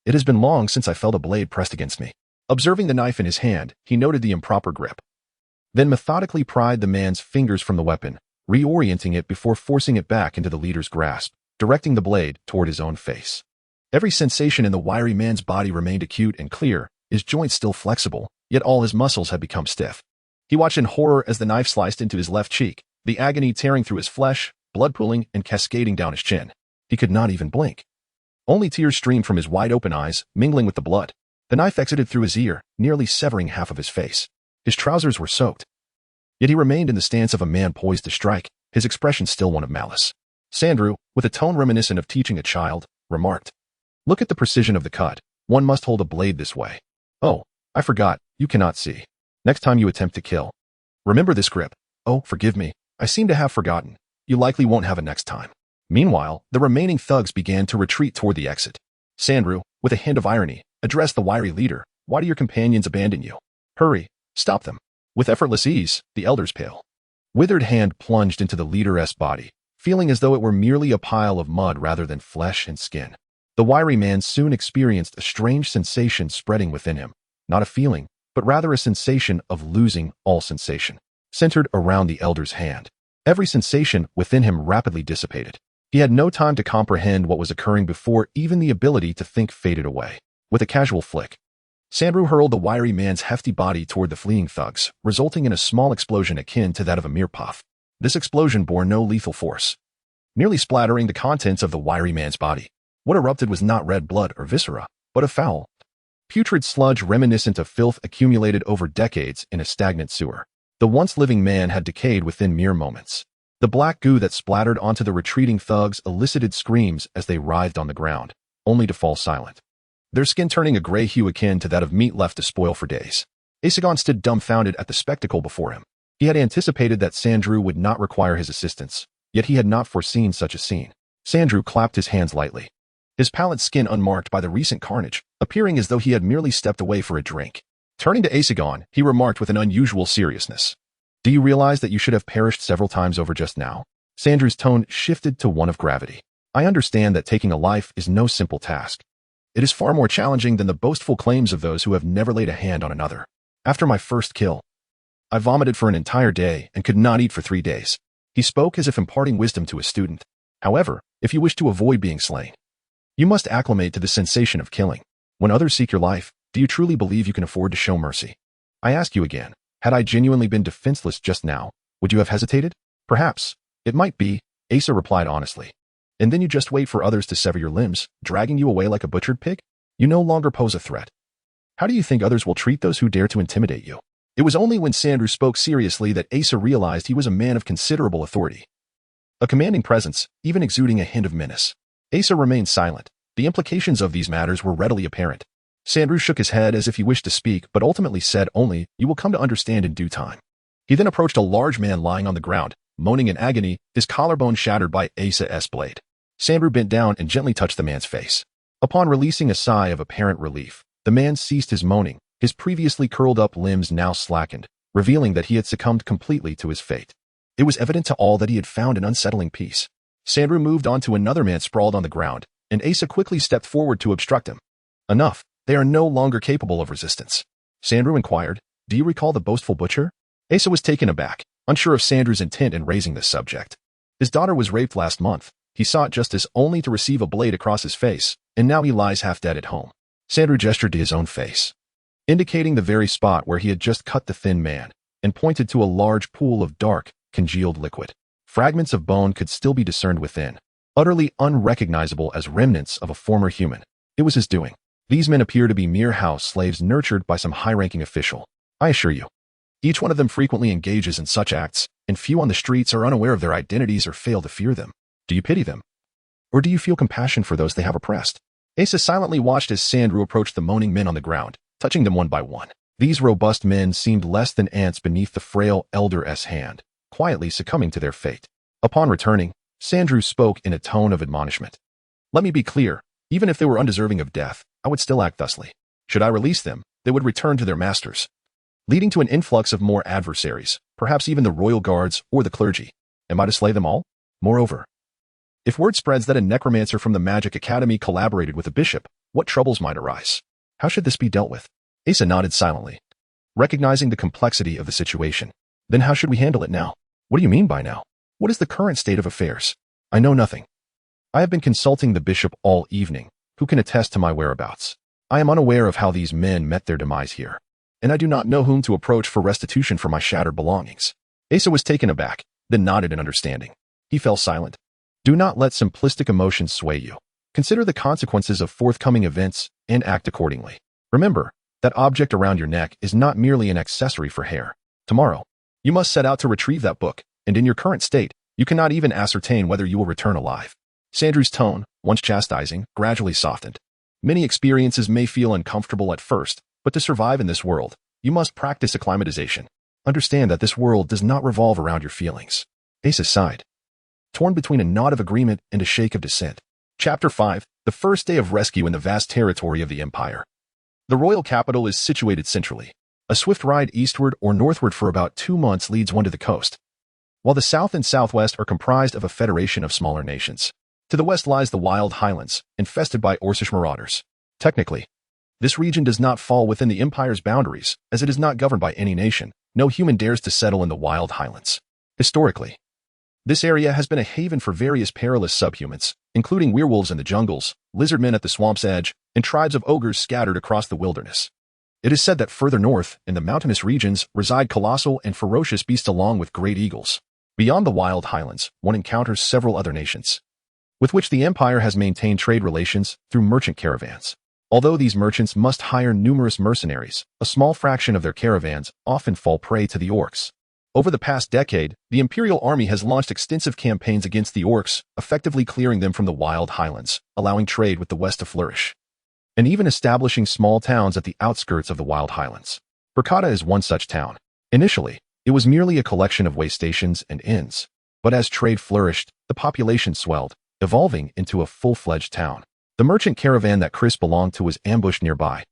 "It has been long since I felt a blade pressed against me." Observing the knife in his hand, he noted the improper grip. Then methodically pried the man's fingers from the weapon, reorienting it before forcing it back into the leader's grasp, directing the blade toward his own face. Every sensation in the wiry man's body remained acute and clear, his joints still flexible, yet all his muscles had become stiff. He watched in horror as the knife sliced into his left cheek, the agony tearing through his flesh, blood pooling and cascading down his chin. He could not even blink. Only tears streamed from his wide-open eyes, mingling with the blood. The knife exited through his ear, nearly severing half of his face. His trousers were soaked. Yet he remained in the stance of a man poised to strike, his expression still one of malice. Sandru, with a tone reminiscent of teaching a child, remarked, "Look at the precision of the cut. One must hold a blade this way. Oh, I forgot, you cannot see. Next time you attempt to kill, remember this grip. Oh, forgive me, I seem to have forgotten. You likely won't have a next time." Meanwhile, the remaining thugs began to retreat toward the exit. Sandru, with a hint of irony, addressed the wiry leader. "Why do your companions abandon you? Hurry, stop them." With effortless ease, the elder's pale, withered hand plunged into the leader's body, feeling as though it were merely a pile of mud rather than flesh and skin. The wiry man soon experienced a strange sensation spreading within him, not a feeling, but rather a sensation of losing all sensation, centered around the elder's hand. Every sensation within him rapidly dissipated. He had no time to comprehend what was occurring before even the ability to think faded away. With a casual flick, Sandru hurled the wiry man's hefty body toward the fleeing thugs, resulting in a small explosion akin to that of a mere puff. This explosion bore no lethal force, nearly splattering the contents of the wiry man's body. What erupted was not red blood or viscera, but a foul, putrid sludge reminiscent of filth accumulated over decades in a stagnant sewer. The once living man had decayed within mere moments. The black goo that splattered onto the retreating thugs elicited screams as they writhed on the ground, only to fall silent, their skin turning a gray hue akin to that of meat left to spoil for days. Asigan stood dumbfounded at the spectacle before him. He had anticipated that Sandru would not require his assistance, yet he had not foreseen such a scene. Sandru clapped his hands lightly, his pallid skin unmarked by the recent carnage, appearing as though he had merely stepped away for a drink. Turning to Asigan, he remarked with an unusual seriousness, "Do you realize that you should have perished several times over just now?" Sandru's tone shifted to one of gravity. "I understand that taking a life is no simple task. It is far more challenging than the boastful claims of those who have never laid a hand on another. After my first kill, I vomited for an entire day and could not eat for 3 days. He spoke as if imparting wisdom to a student. However, if you wish to avoid being slain, you must acclimate to the sensation of killing. When others seek your life, do you truly believe you can afford to show mercy? I ask you again, had I genuinely been defenseless just now, would you have hesitated? Perhaps. It might be, Asa replied honestly. And then you just wait for others to sever your limbs, dragging you away like a butchered pig? You no longer pose a threat. How do you think others will treat those who dare to intimidate you? It was only when Sandru spoke seriously that Asa realized he was a man of considerable authority. A commanding presence, even exuding a hint of menace. Asa remained silent. The implications of these matters were readily apparent. Sandru shook his head as if he wished to speak, but ultimately said only, "You will come to understand in due time." He then approached a large man lying on the ground, moaning in agony, his collarbone shattered by Asa's blade. Sandru bent down and gently touched the man's face. Upon releasing a sigh of apparent relief, the man ceased his moaning, his previously curled-up limbs now slackened, revealing that he had succumbed completely to his fate. It was evident to all that he had found an unsettling peace. Sandru moved on to another man sprawled on the ground, and Asa quickly stepped forward to obstruct him. Enough. They are no longer capable of resistance. Sandru inquired, "Do you recall the boastful butcher?" Asa was taken aback, unsure of Sandru's intent in raising this subject. His daughter was raped last month. He sought justice only to receive a blade across his face, and now he lies half dead at home. Sandru gestured to his own face, indicating the very spot where he had just cut the thin man, and pointed to a large pool of dark, congealed liquid. Fragments of bone could still be discerned within, utterly unrecognizable as remnants of a former human. It was his doing. These men appear to be mere house slaves nurtured by some high-ranking official. I assure you, each one of them frequently engages in such acts, and few on the streets are unaware of their identities or fail to fear them. Do you pity them? Or do you feel compassion for those they have oppressed? Asa silently watched as Sandru approached the moaning men on the ground, touching them one by one. These robust men seemed less than ants beneath the frail elder's hand, quietly succumbing to their fate. Upon returning, Sandru spoke in a tone of admonishment. Let me be clear, even if they were undeserving of death, I would still act thusly. Should I release them, they would return to their masters, leading to an influx of more adversaries, perhaps even the royal guards or the clergy. Am I to slay them all? Moreover, if word spreads that a necromancer from the Magic Academy collaborated with a bishop, what troubles might arise? How should this be dealt with? Asa nodded silently, recognizing the complexity of the situation. Then how should we handle it now? What do you mean by now? What is the current state of affairs? I know nothing. I have been consulting the bishop all evening, who can attest to my whereabouts. I am unaware of how these men met their demise here, and I do not know whom to approach for restitution for my shattered belongings. Asa was taken aback, then nodded in understanding. He fell silent. Do not let simplistic emotions sway you. Consider the consequences of forthcoming events and act accordingly. Remember, that object around your neck is not merely an accessory for hair. Tomorrow, you must set out to retrieve that book, and in your current state, you cannot even ascertain whether you will return alive. Sandru's tone, once chastising, gradually softened. Many experiences may feel uncomfortable at first, but to survive in this world, you must practice acclimatization. Understand that this world does not revolve around your feelings. Asa sighed, torn between a nod of agreement and a shake of dissent. Chapter 5, the first day of rescue in the vast territory of the Empire. The royal capital is situated centrally. A swift ride eastward or northward for about 2 months leads one to the coast, while the south and southwest are comprised of a federation of smaller nations. To the west lies the wild highlands, infested by Orcish marauders. Technically, this region does not fall within the Empire's boundaries, as it is not governed by any nation. No human dares to settle in the wild highlands. Historically, this area has been a haven for various perilous subhumans, including werewolves in the jungles, lizardmen at the swamp's edge, and tribes of ogres scattered across the wilderness. It is said that further north, in the mountainous regions, reside colossal and ferocious beasts along with great eagles. Beyond the wild highlands, one encounters several other nations, with which the Empire has maintained trade relations through merchant caravans. Although these merchants must hire numerous mercenaries, a small fraction of their caravans often fall prey to the orcs. Over the past decade, the Imperial Army has launched extensive campaigns against the orcs, effectively clearing them from the wild highlands, allowing trade with the west to flourish, and even establishing small towns at the outskirts of the wild highlands. Burkata is one such town. Initially, it was merely a collection of way stations and inns, but as trade flourished, the population swelled, evolving into a full-fledged town. The merchant caravan that Chris belonged to was ambushed nearby,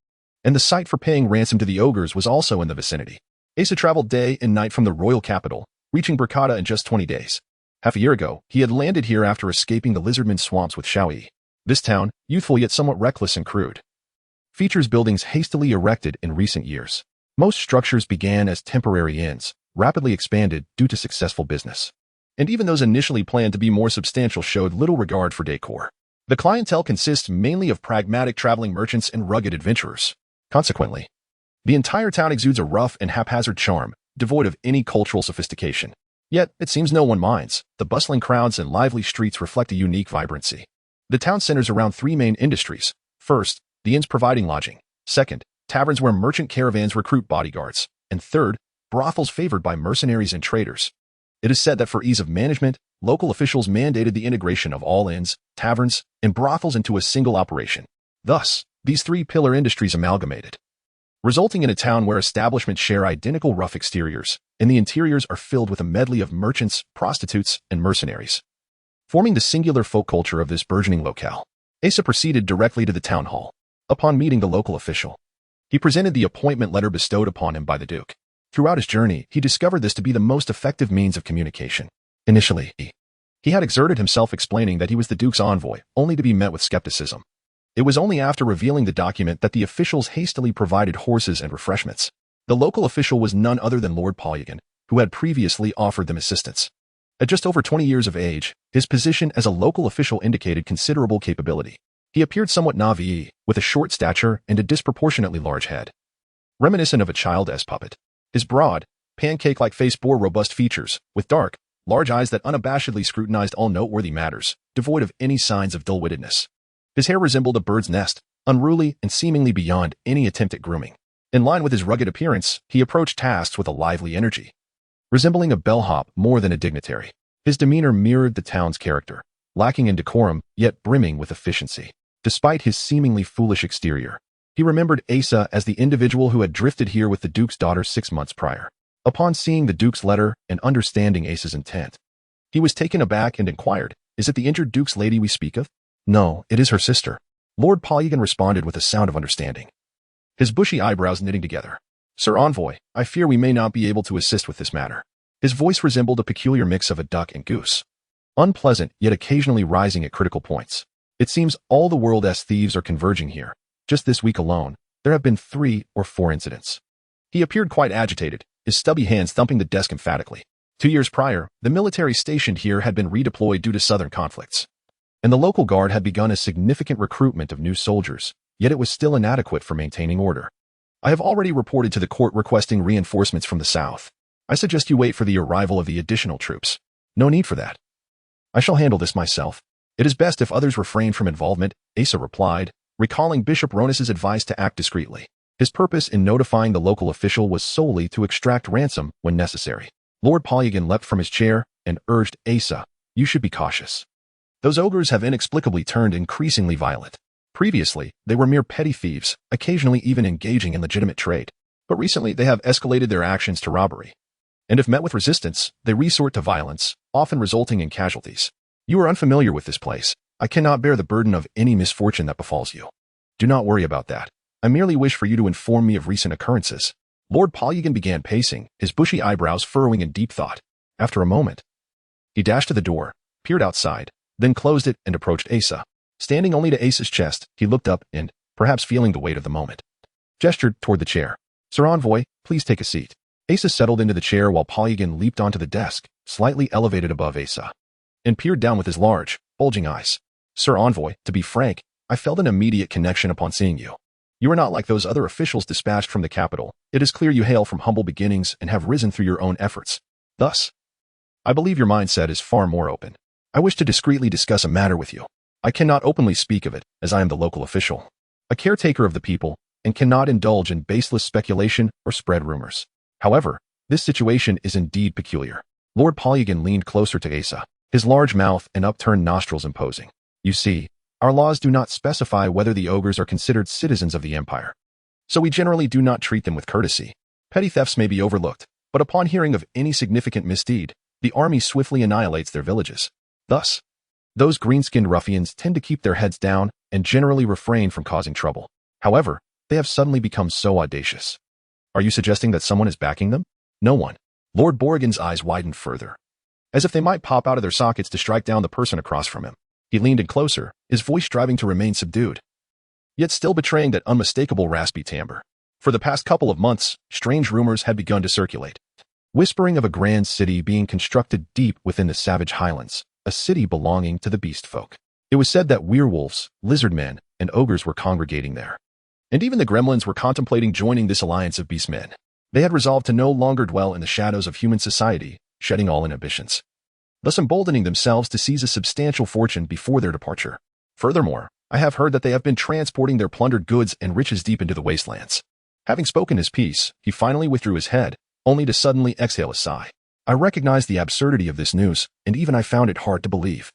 and the site for paying ransom to the ogres was also in the vicinity. Asa traveled day and night from the royal capital, reaching Burkata in just 20 days. Half a year ago, he had landed here after escaping the lizardman swamps with Xiaoyi. This town, youthful yet somewhat reckless and crude, features buildings hastily erected in recent years. Most structures began as temporary inns, rapidly expanded due to successful business. and even those initially planned to be more substantial showed little regard for decor. The clientele consists mainly of pragmatic traveling merchants and rugged adventurers. Consequently, the entire town exudes a rough and haphazard charm, devoid of any cultural sophistication. Yet, it seems no one minds. The bustling crowds and lively streets reflect a unique vibrancy. The town centers around three main industries. First, the inns providing lodging. Second, taverns where merchant caravans recruit bodyguards. And third, brothels favored by mercenaries and traders. It is said that for ease of management, local officials mandated the integration of all inns, taverns, and brothels into a single operation. Thus, these three pillar industries amalgamated, resulting in a town where establishments share identical rough exteriors, and the interiors are filled with a medley of merchants, prostitutes, and mercenaries, forming the singular folk culture of this burgeoning locale. Asa proceeded directly to the town hall. Upon meeting the local official, he presented the appointment letter bestowed upon him by the Duke. Throughout his journey, he discovered this to be the most effective means of communication. Initially, he had exerted himself explaining that he was the Duke's envoy, only to be met with skepticism. It was only after revealing the document that the officials hastily provided horses and refreshments. The local official was none other than Lord Polygon, who had previously offered them assistance. At just over 20 years of age, his position as a local official indicated considerable capability. He appeared somewhat naive, with a short stature and a disproportionately large head, reminiscent of a child's puppet. His broad, pancake-like face bore robust features, with dark, large eyes that unabashedly scrutinized all noteworthy matters, devoid of any signs of dull-wittedness. His hair resembled a bird's nest, unruly and seemingly beyond any attempt at grooming. In line with his rugged appearance, he approached tasks with a lively energy, resembling a bellhop more than a dignitary. His demeanor mirrored the town's character, lacking in decorum, yet brimming with efficiency. Despite his seemingly foolish exterior, he remembered Asa as the individual who had drifted here with the Duke's daughter 6 months prior. Upon seeing the Duke's letter and understanding Asa's intent, he was taken aback and inquired, "Is it the injured Duke's lady we speak of?" "No, it is her sister," Lord Polygon responded with a sound of understanding, his bushy eyebrows knitting together. "Sir Envoy, I fear we may not be able to assist with this matter." His voice resembled a peculiar mix of a duck and goose, unpleasant yet occasionally rising at critical points. "It seems all the world's thieves are converging here. Just this week alone, there have been 3 or 4 incidents." He appeared quite agitated, his stubby hands thumping the desk emphatically. 2 years prior, the military stationed here had been redeployed due to southern conflicts, and the local guard had begun a significant recruitment of new soldiers, yet it was still inadequate for maintaining order. "I have already reported to the court requesting reinforcements from the south. I suggest you wait for the arrival of the additional troops." "No need for that. I shall handle this myself. It is best if others refrain from involvement," Asa replied, recalling Bishop Ronus's advice to act discreetly. His purpose in notifying the local official was solely to extract ransom when necessary. Lord Polygon leapt from his chair and urged Asa, "You should be cautious. Those ogres have inexplicably turned increasingly violent. Previously, they were mere petty thieves, occasionally even engaging in legitimate trade. But recently they have escalated their actions to robbery. And if met with resistance, they resort to violence, often resulting in casualties. You are unfamiliar with this place. I cannot bear the burden of any misfortune that befalls you. Do not worry about that. I merely wish for you to inform me of recent occurrences." Lord Polygon began pacing, his bushy eyebrows furrowing in deep thought. After a moment, he dashed to the door, peered outside, then closed it and approached Asa. Standing only to Asa's chest, he looked up and, perhaps feeling the weight of the moment, gestured toward the chair. "Sir Envoy, please take a seat." Asa settled into the chair while Polygon leaped onto the desk, slightly elevated above Asa, and peered down with his large, bulging eyes. "Sir Envoy, to be frank, I felt an immediate connection upon seeing you. You are not like those other officials dispatched from the capital. It is clear you hail from humble beginnings and have risen through your own efforts. Thus, I believe your mindset is far more open. I wish to discreetly discuss a matter with you. I cannot openly speak of it, as I am the local official, a caretaker of the people, and cannot indulge in baseless speculation or spread rumors. However, this situation is indeed peculiar." Lord Polygon leaned closer to Asa, his large mouth and upturned nostrils imposing. "You see, our laws do not specify whether the ogres are considered citizens of the empire, so we generally do not treat them with courtesy. Petty thefts may be overlooked, but upon hearing of any significant misdeed, the army swiftly annihilates their villages. Thus, those green-skinned ruffians tend to keep their heads down and generally refrain from causing trouble. However, they have suddenly become so audacious. Are you suggesting that someone is backing them?" "No one." Lord Borrigan's eyes widened further, as if they might pop out of their sockets to strike down the person across from him. He leaned in closer, his voice striving to remain subdued, yet still betraying that unmistakable raspy timbre. "For the past couple of months, strange rumors had begun to circulate. whispering of a grand city being constructed deep within the savage highlands, a city belonging to the beast folk. It was said that werewolves, lizard men, and ogres were congregating there. And even the gremlins were contemplating joining this alliance of beast men. They had resolved to no longer dwell in the shadows of human society, shedding all inhibitions, thus emboldening themselves to seize a substantial fortune before their departure. Furthermore, I have heard that they have been transporting their plundered goods and riches deep into the wastelands. Having spoken his piece, he finally withdrew his head, only to suddenly exhale a sigh. I recognized the absurdity of this news, and even I found it hard to believe.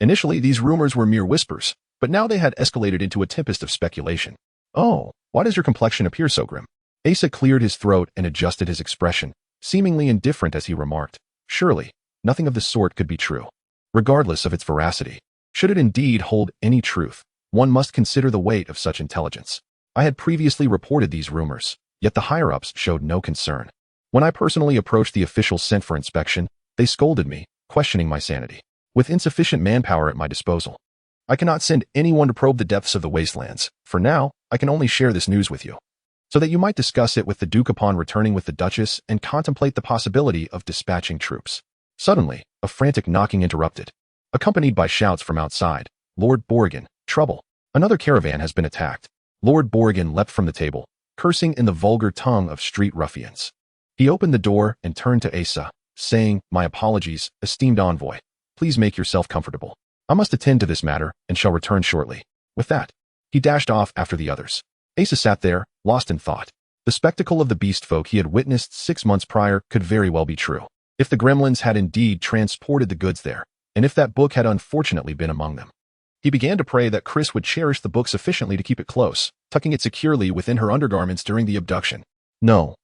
Initially, these rumors were mere whispers, but now they had escalated into a tempest of speculation. "Oh, why does your complexion appear so grim?" Asa cleared his throat and adjusted his expression, seemingly indifferent as he remarked, "Surely, nothing of the sort could be true. Regardless of its veracity, should it indeed hold any truth, one must consider the weight of such intelligence." I had previously reported these rumors, yet the higher-ups showed no concern. When I personally approached the officials sent for inspection, they scolded me, questioning my sanity. With insufficient manpower at my disposal, I cannot send anyone to probe the depths of the wastelands. For now, I can only share this news with you, so that you might discuss it with the Duke upon returning with the Duchess and contemplate the possibility of dispatching troops. Suddenly, a frantic knocking interrupted, accompanied by shouts from outside. "Lord Borrigan, trouble! Another caravan has been attacked." Lord Borrigan leapt from the table, cursing in the vulgar tongue of street ruffians. He opened the door and turned to Asa, saying, "My apologies, esteemed envoy. Please make yourself comfortable. I must attend to this matter and shall return shortly." With that, he dashed off after the others. Asa sat there, lost in thought. The spectacle of the beast folk he had witnessed 6 months prior could very well be true. If the gremlins had indeed transported the goods there, and if that book had unfortunately been among them. He began to pray that Chris would cherish the book sufficiently to keep it close, tucking it securely within her undergarments during the abduction. No.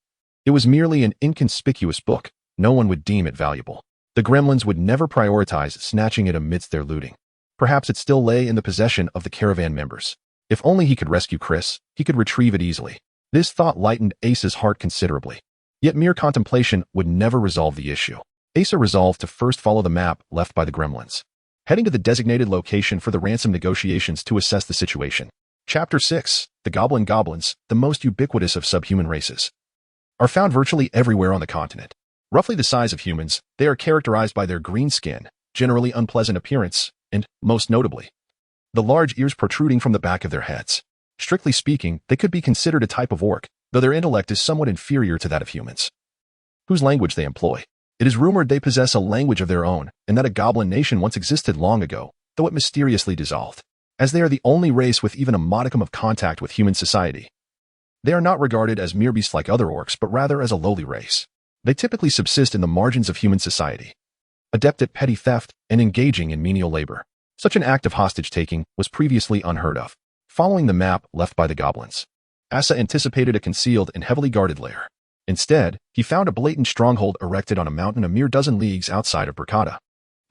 It was merely an inconspicuous book. No one would deem it valuable. The gremlins would never prioritize snatching it amidst their looting. Perhaps it still lay in the possession of the caravan members. If only he could rescue Chris, he could retrieve it easily. This thought lightened Asa's heart considerably. Yet mere contemplation would never resolve the issue. Asa resolved to first follow the map left by the gremlins, heading to the designated location for the ransom negotiations to assess the situation. Chapter 6. The Goblins, the most ubiquitous of subhuman races, are found virtually everywhere on the continent. Roughly the size of humans, they are characterized by their green skin, generally unpleasant appearance, and, most notably, the large ears protruding from the back of their heads. Strictly speaking, they could be considered a type of orc, though their intellect is somewhat inferior to that of humans, whose language they employ. It is rumored they possess a language of their own, and that a goblin nation once existed long ago, though it mysteriously dissolved. As they are the only race with even a modicum of contact with human society, they are not regarded as mere beasts like other orcs, but rather as a lowly race. They typically subsist in the margins of human society, adept at petty theft and engaging in menial labor. Such an act of hostage-taking was previously unheard of. Following the map left by the goblins, Asa anticipated a concealed and heavily guarded lair. Instead, he found a blatant stronghold erected on a mountain a mere dozen leagues outside of Burkata.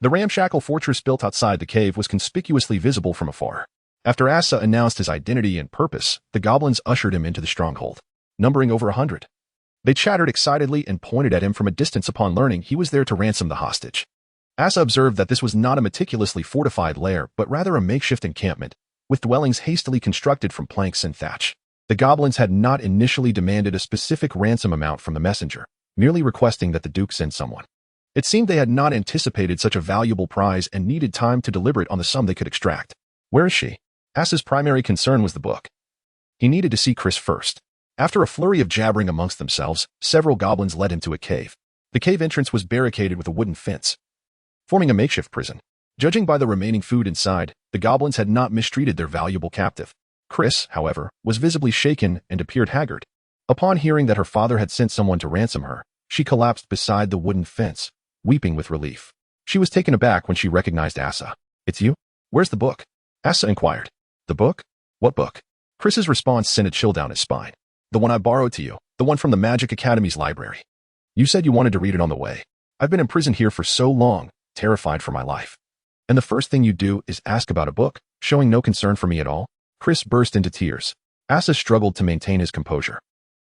The ramshackle fortress built outside the cave was conspicuously visible from afar. After Asa announced his identity and purpose, the goblins ushered him into the stronghold, numbering over 100. They chattered excitedly and pointed at him from a distance upon learning he was there to ransom the hostage. Asa observed that this was not a meticulously fortified lair, but rather a makeshift encampment, with dwellings hastily constructed from planks and thatch. The goblins had not initially demanded a specific ransom amount from the messenger, merely requesting that the Duke send someone. It seemed they had not anticipated such a valuable prize and needed time to deliberate on the sum they could extract. "Where is she?" Asa's primary concern was the book. He needed to see Chris first. After a flurry of jabbering amongst themselves, several goblins led him to a cave. The cave entrance was barricaded with a wooden fence, forming a makeshift prison. Judging by the remaining food inside, the goblins had not mistreated their valuable captive. Chris, however, was visibly shaken and appeared haggard. Upon hearing that her father had sent someone to ransom her, she collapsed beside the wooden fence, weeping with relief. She was taken aback when she recognized Asa. "It's you? Where's the book?" Asa inquired. "The book? What book?" Chris's response sent a chill down his spine. "The one I borrowed to you, the one from the Magic Academy's library. You said you wanted to read it on the way. I've been imprisoned here for so long, terrified for my life. And the first thing you do is ask about a book, showing no concern for me at all?" Chris burst into tears. Asa struggled to maintain his composure,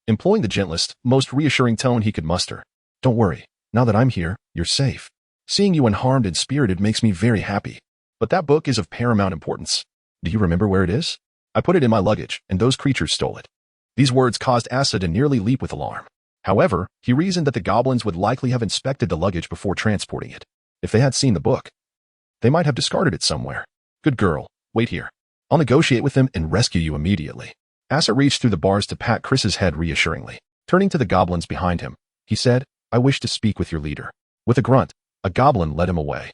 employing the gentlest, most reassuring tone he could muster. "Don't worry. Now that I'm here, you're safe. Seeing you unharmed and spirited makes me very happy. But that book is of paramount importance. Do you remember where it is? I put it in my luggage, and those creatures stole it." These words caused Asa to nearly leap with alarm. However, he reasoned that the goblins would likely have inspected the luggage before transporting it. If they had seen the book, they might have discarded it somewhere. Good girl, wait here. I'll negotiate with them and rescue you immediately. Asa reached through the bars to pat Chris's head reassuringly. Turning to the goblins behind him, he said, I wish to speak with your leader. With a grunt, a goblin led him away.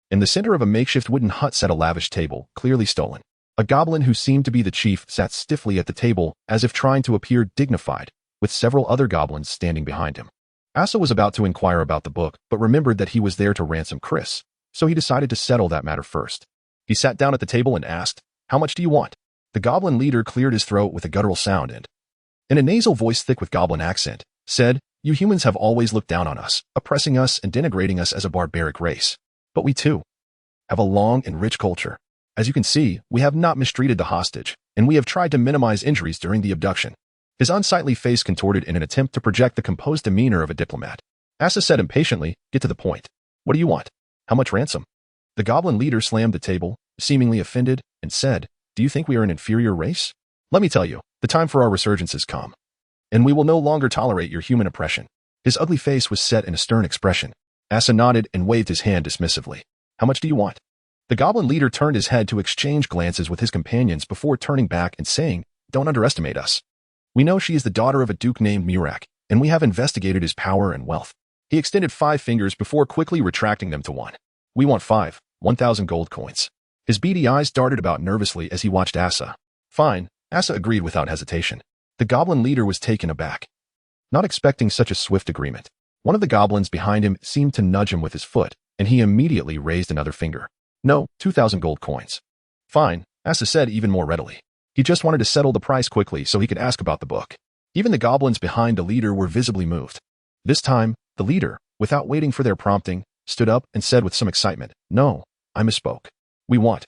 In the center of a makeshift wooden hut sat a lavish table, clearly stolen. A goblin who seemed to be the chief sat stiffly at the table as if trying to appear dignified, with several other goblins standing behind him. Asa was about to inquire about the book, but remembered that he was there to ransom Chris, so he decided to settle that matter first. He sat down at the table and asked, How much do you want? The goblin leader cleared his throat with a guttural sound and, in a nasal voice thick with goblin accent, said, You humans have always looked down on us, oppressing us and denigrating us as a barbaric race. But we too have a long and rich culture. As you can see, we have not mistreated the hostage, and we have tried to minimize injuries during the abduction. His unsightly face contorted in an attempt to project the composed demeanor of a diplomat. Asa said impatiently, Get to the point. What do you want? How much ransom? The goblin leader slammed the table, seemingly offended, and said, Do you think we are an inferior race? Let me tell you, the time for our resurgence has come, and we will no longer tolerate your human oppression. His ugly face was set in a stern expression. Asa nodded and waved his hand dismissively. How much do you want? The goblin leader turned his head to exchange glances with his companions before turning back and saying, Don't underestimate us. We know she is the daughter of a duke named Murak, and we have investigated his power and wealth. He extended 5 fingers before quickly retracting them to 1. We want 1,000 gold coins. His beady eyes darted about nervously as he watched Asa. Fine, Asa agreed without hesitation. The goblin leader was taken aback, not expecting such a swift agreement. One of the goblins behind him seemed to nudge him with his foot, and he immediately raised another finger. No, 2,000 gold coins. Fine, Asa said even more readily. He just wanted to settle the price quickly so he could ask about the book. Even the goblins behind the leader were visibly moved. This time, the leader, without waiting for their prompting, stood up and said with some excitement, No, I misspoke. We want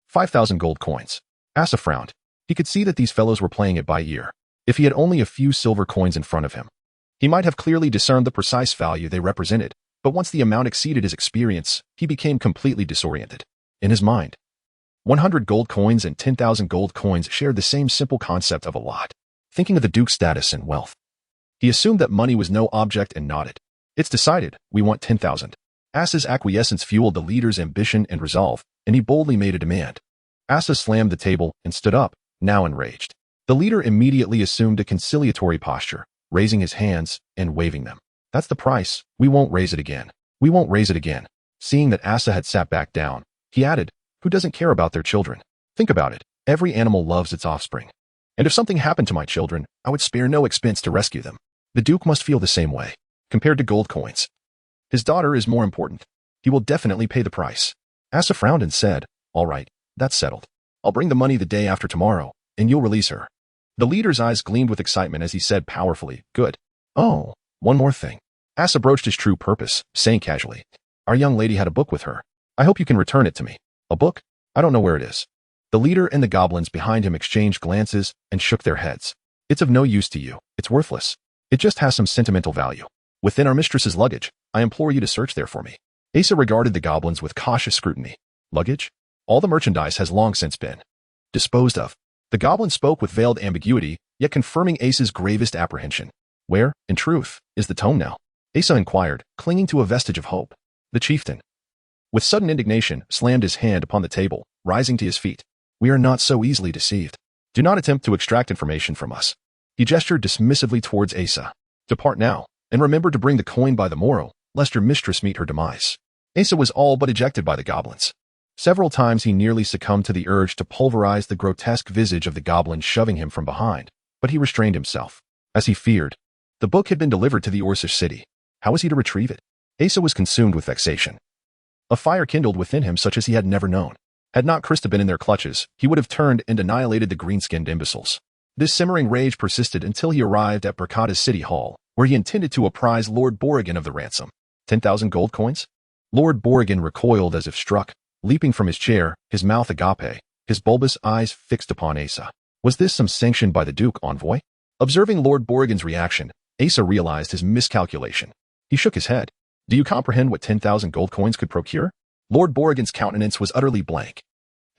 5,000 gold coins. Asa frowned. He could see that these fellows were playing it by ear. If he had only a few silver coins in front of him, he might have clearly discerned the precise value they represented. But once the amount exceeded his experience, he became completely disoriented. In his mind, 100 gold coins and 10,000 gold coins shared the same simple concept of a lot. Thinking of the duke's status and wealth, he assumed that money was no object and nodded. It's decided, we want 10,000. Asa's acquiescence fueled the leader's ambition and resolve, and he boldly made a demand. Asa slammed the table and stood up, now enraged. The leader immediately assumed a conciliatory posture, raising his hands and waving them. That's the price. We won't raise it again. We won't raise it again. Seeing that Asa had sat back down, he added, Who doesn't care about their children? Think about it. Every animal loves its offspring. And if something happened to my children, I would spare no expense to rescue them. The duke must feel the same way. Compared to gold coins, his daughter is more important. He will definitely pay the price. Asa frowned and said, All right, that's settled. I'll bring the money the day after tomorrow, and you'll release her. The leader's eyes gleamed with excitement as he said powerfully, Good. Oh, one more thing. Asa broached his true purpose, saying casually, Our young lady had a book with her. I hope you can return it to me. A book? I don't know where it is. The leader and the goblins behind him exchanged glances and shook their heads. It's of no use to you. It's worthless. It just has some sentimental value. Within our mistress's luggage, I implore you to search there for me. Asa regarded the goblins with cautious scrutiny. Luggage? All the merchandise has long since been disposed of. The goblin spoke with veiled ambiguity, yet confirming Asa's gravest apprehension. Where, in truth, is the tome now? Asa inquired, clinging to a vestige of hope. The chieftain, with sudden indignation, slammed his hand upon the table, rising to his feet. We are not so easily deceived. Do not attempt to extract information from us. He gestured dismissively towards Asa. Depart now, and remember to bring the coin by the morrow, lest your mistress meet her demise. Asa was all but ejected by the goblins. Several times he nearly succumbed to the urge to pulverize the grotesque visage of the goblin shoving him from behind, but he restrained himself. As he feared, the book had been delivered to the Orcish city. How was he to retrieve it? Asa was consumed with vexation. A fire kindled within him such as he had never known. Had not Krista been in their clutches, he would have turned and annihilated the green-skinned imbeciles. This simmering rage persisted until he arrived at Bracada's city hall, where he intended to apprise Lord Borrigan of the ransom. 10,000 gold coins? Lord Borrigan recoiled as if struck, leaping from his chair, his mouth agape, his bulbous eyes fixed upon Asa. Was this some sanction by the Duke envoy? Observing Lord Borrigan's reaction, Asa realized his miscalculation. He shook his head. Do you comprehend what 10,000 gold coins could procure? Lord Borrigan's countenance was utterly blank.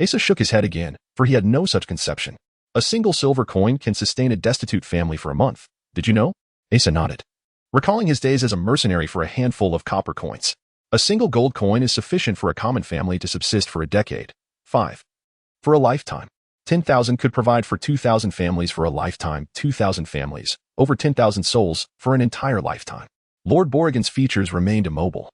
Asa shook his head again, for he had no such conception. A single silver coin can sustain a destitute family for a month. Did you know? Asa nodded, recalling his days as a mercenary for a handful of copper coins. A single gold coin is sufficient for a common family to subsist for a decade. 5. For a lifetime. 10,000 could provide for 2,000 families for a lifetime, 2,000 families, over 10,000 souls for an entire lifetime. Lord Borrigan's features remained immobile,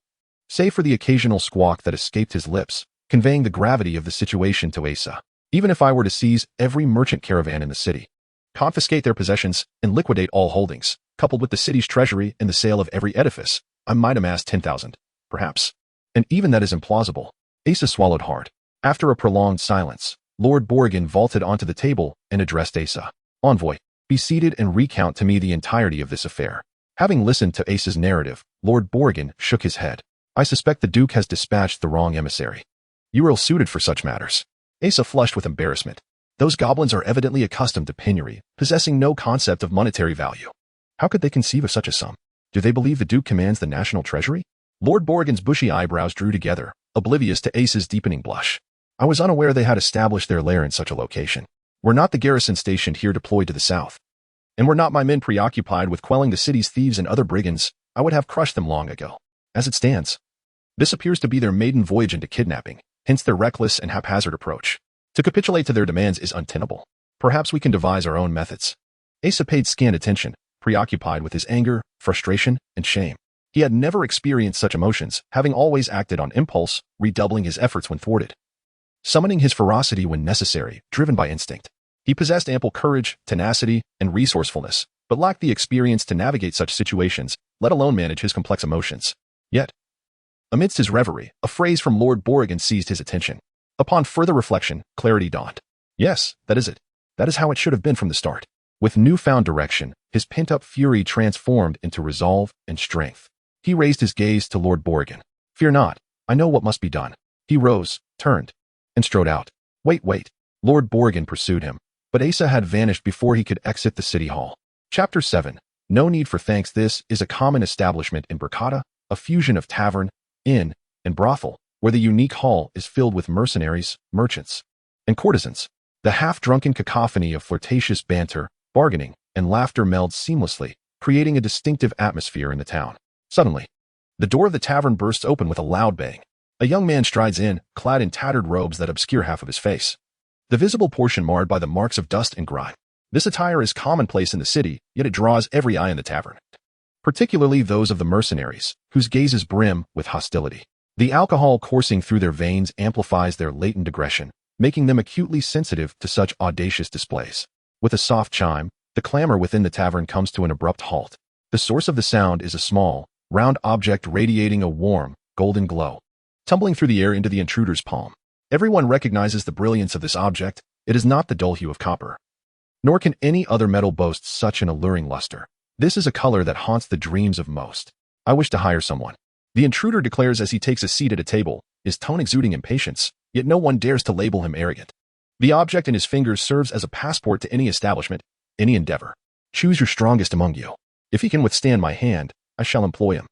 save for the occasional squawk that escaped his lips, conveying the gravity of the situation to Asa. Even if I were to seize every merchant caravan in the city, confiscate their possessions, and liquidate all holdings, coupled with the city's treasury and the sale of every edifice, I might amass 10,000, perhaps. And even that is implausible. Asa swallowed hard. After a prolonged silence, Lord Borrigan vaulted onto the table and addressed Asa. Envoy, be seated and recount to me the entirety of this affair. Having listened to Asa's narrative, Lord Borrigan shook his head. I suspect the Duke has dispatched the wrong emissary. You are ill-suited for such matters. Asa flushed with embarrassment. Those goblins are evidently accustomed to penury, possessing no concept of monetary value. How could they conceive of such a sum? Do they believe the Duke commands the national treasury? Lord Borrigan's bushy eyebrows drew together, oblivious to Asa's deepening blush. I was unaware they had established their lair in such a location. Were not the garrison stationed here deployed to the south? And were not my men preoccupied with quelling the city's thieves and other brigands, I would have crushed them long ago. As it stands, this appears to be their maiden voyage into kidnapping, hence their reckless and haphazard approach. To capitulate to their demands is untenable. Perhaps we can devise our own methods. Asa paid scant attention, preoccupied with his anger, frustration, and shame. He had never experienced such emotions, having always acted on impulse, redoubling his efforts when thwarted, summoning his ferocity when necessary, driven by instinct. He possessed ample courage, tenacity, and resourcefulness, but lacked the experience to navigate such situations, let alone manage his complex emotions. Yet, amidst his reverie, a phrase from Lord Borrigan seized his attention. Upon further reflection, clarity dawned. Yes, that is it. That is how it should have been from the start. With newfound direction, his pent-up fury transformed into resolve and strength. He raised his gaze to Lord Borrigan. Fear not, I know what must be done. He rose, turned, and strode out. Wait. Lord Borrigan pursued him, but Asa had vanished before he could exit the city hall. Chapter 7. No need for thanks. This is a common establishment in Burkata, a fusion of tavern, inn, and brothel, where the unique hall is filled with mercenaries, merchants, and courtesans. The half-drunken cacophony of flirtatious banter, bargaining, and laughter melds seamlessly, creating a distinctive atmosphere in the town. Suddenly, the door of the tavern bursts open with a loud bang. A young man strides in, clad in tattered robes that obscure half of his face, the visible portion marred by the marks of dust and grime. This attire is commonplace in the city, yet it draws every eye in the tavern, particularly those of the mercenaries, whose gazes brim with hostility. The alcohol coursing through their veins amplifies their latent aggression, making them acutely sensitive to such audacious displays. With a soft chime, the clamor within the tavern comes to an abrupt halt. The source of the sound is a small, round object radiating a warm, golden glow, tumbling through the air into the intruder's palm. Everyone recognizes the brilliance of this object. It is not the dull hue of copper, nor can any other metal boast such an alluring luster. This is a color that haunts the dreams of most. I wish to hire someone, the intruder declares as he takes a seat at a table, his tone exuding impatience, yet no one dares to label him arrogant. The object in his fingers serves as a passport to any establishment, any endeavor. Choose your strongest among you. If he can withstand my hand, I shall employ him.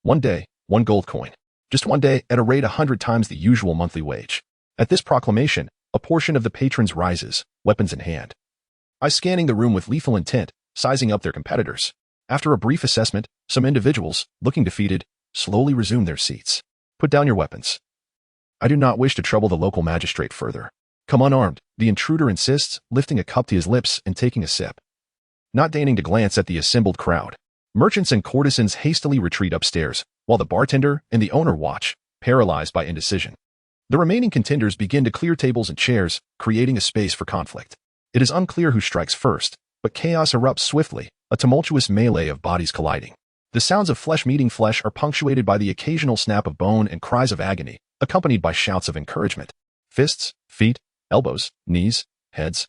1 day, 1 gold coin. Just 1 day, at a rate 100 times the usual monthly wage. At this proclamation, a portion of the patrons rises, weapons in hand, scanning the room with lethal intent, sizing up their competitors. After a brief assessment, some individuals, looking defeated, slowly resume their seats. Put down your weapons. I do not wish to trouble the local magistrate further. Come unarmed, the intruder insists, lifting a cup to his lips and taking a sip, not deigning to glance at the assembled crowd. Merchants and courtesans hastily retreat upstairs, while the bartender and the owner watch, paralyzed by indecision. The remaining contenders begin to clear tables and chairs, creating a space for conflict. It is unclear who strikes first, but chaos erupts swiftly, a tumultuous melee of bodies colliding. The sounds of flesh meeting flesh are punctuated by the occasional snap of bone and cries of agony, accompanied by shouts of encouragement. Fists, feet, elbows, knees, heads,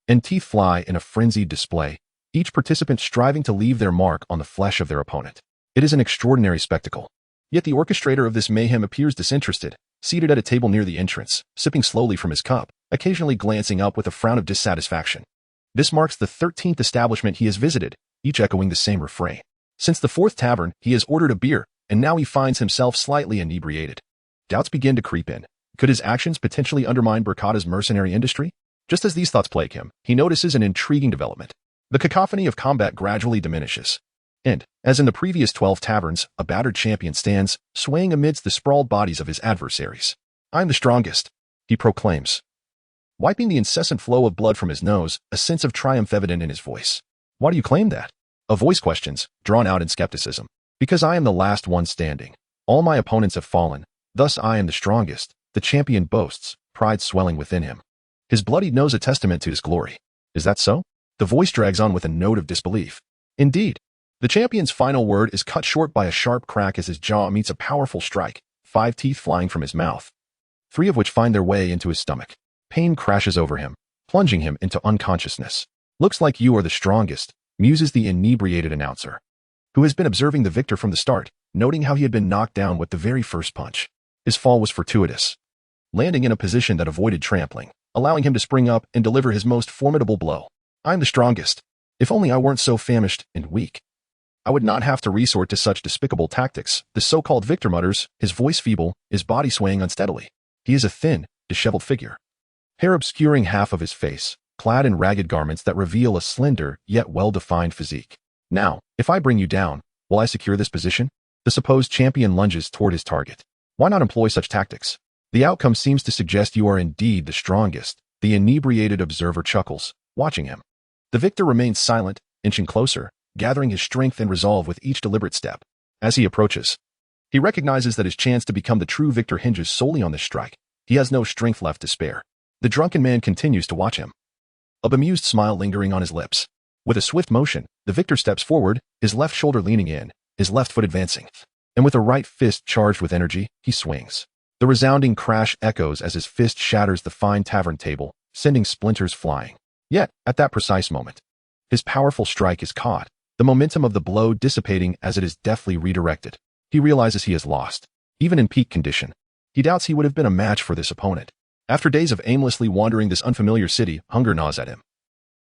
and teeth fly in a frenzied display, each participant striving to leave their mark on the flesh of their opponent. It is an extraordinary spectacle. Yet the orchestrator of this mayhem appears disinterested, seated at a table near the entrance, sipping slowly from his cup, occasionally glancing up with a frown of dissatisfaction. This marks the 13th establishment he has visited, each echoing the same refrain. Since the 4th tavern, he has ordered a beer, and now he finds himself slightly inebriated. Doubts begin to creep in. Could his actions potentially undermine Burkata's mercenary industry? Just as these thoughts plague him, he notices an intriguing development. The cacophony of combat gradually diminishes. And, as in the previous 12 taverns, a battered champion stands, swaying amidst the sprawled bodies of his adversaries. "I'm the strongest," he proclaims, wiping the incessant flow of blood from his nose, a sense of triumph evident in his voice. "Why do you claim that?" A voice questions, drawn out in skepticism. "Because I am the last one standing. All my opponents have fallen, thus I am the strongest," the champion boasts, pride swelling within him. His bloodied nose a testament to his glory. "Is that so?" The voice drags on with a note of disbelief. "Indeed." The champion's final word is cut short by a sharp crack as his jaw meets a powerful strike, 5 teeth flying from his mouth, 3 of which find their way into his stomach. Pain crashes over him, plunging him into unconsciousness. "Looks like you are the strongest," muses the inebriated announcer, who has been observing the victor from the start, noting how he had been knocked down with the very first punch. His fall was fortuitous, landing in a position that avoided trampling, allowing him to spring up and deliver his most formidable blow. "I'm the strongest. If only I weren't so famished and weak, I would not have to resort to such despicable tactics," the so-called victor mutters, his voice feeble, his body swaying unsteadily. He is a thin, disheveled figure, hair obscuring half of his face, clad in ragged garments that reveal a slender, yet well-defined physique. "Now, if I bring you down, will I secure this position?" The supposed champion lunges toward his target. "Why not employ such tactics? The outcome seems to suggest you are indeed the strongest," the inebriated observer chuckles, watching him. The victor remains silent, inching closer, gathering his strength and resolve with each deliberate step. As he approaches, he recognizes that his chance to become the true victor hinges solely on this strike. He has no strength left to spare. The drunken man continues to watch him, a bemused smile lingering on his lips. With a swift motion, the victor steps forward, his left shoulder leaning in, his left foot advancing, and with a right fist charged with energy, he swings. The resounding crash echoes as his fist shatters the fine tavern table, sending splinters flying. Yet, at that precise moment, his powerful strike is caught, the momentum of the blow dissipating as it is deftly redirected. He realizes he has lost. Even in peak condition, he doubts he would have been a match for this opponent. After days of aimlessly wandering this unfamiliar city, hunger gnaws at him,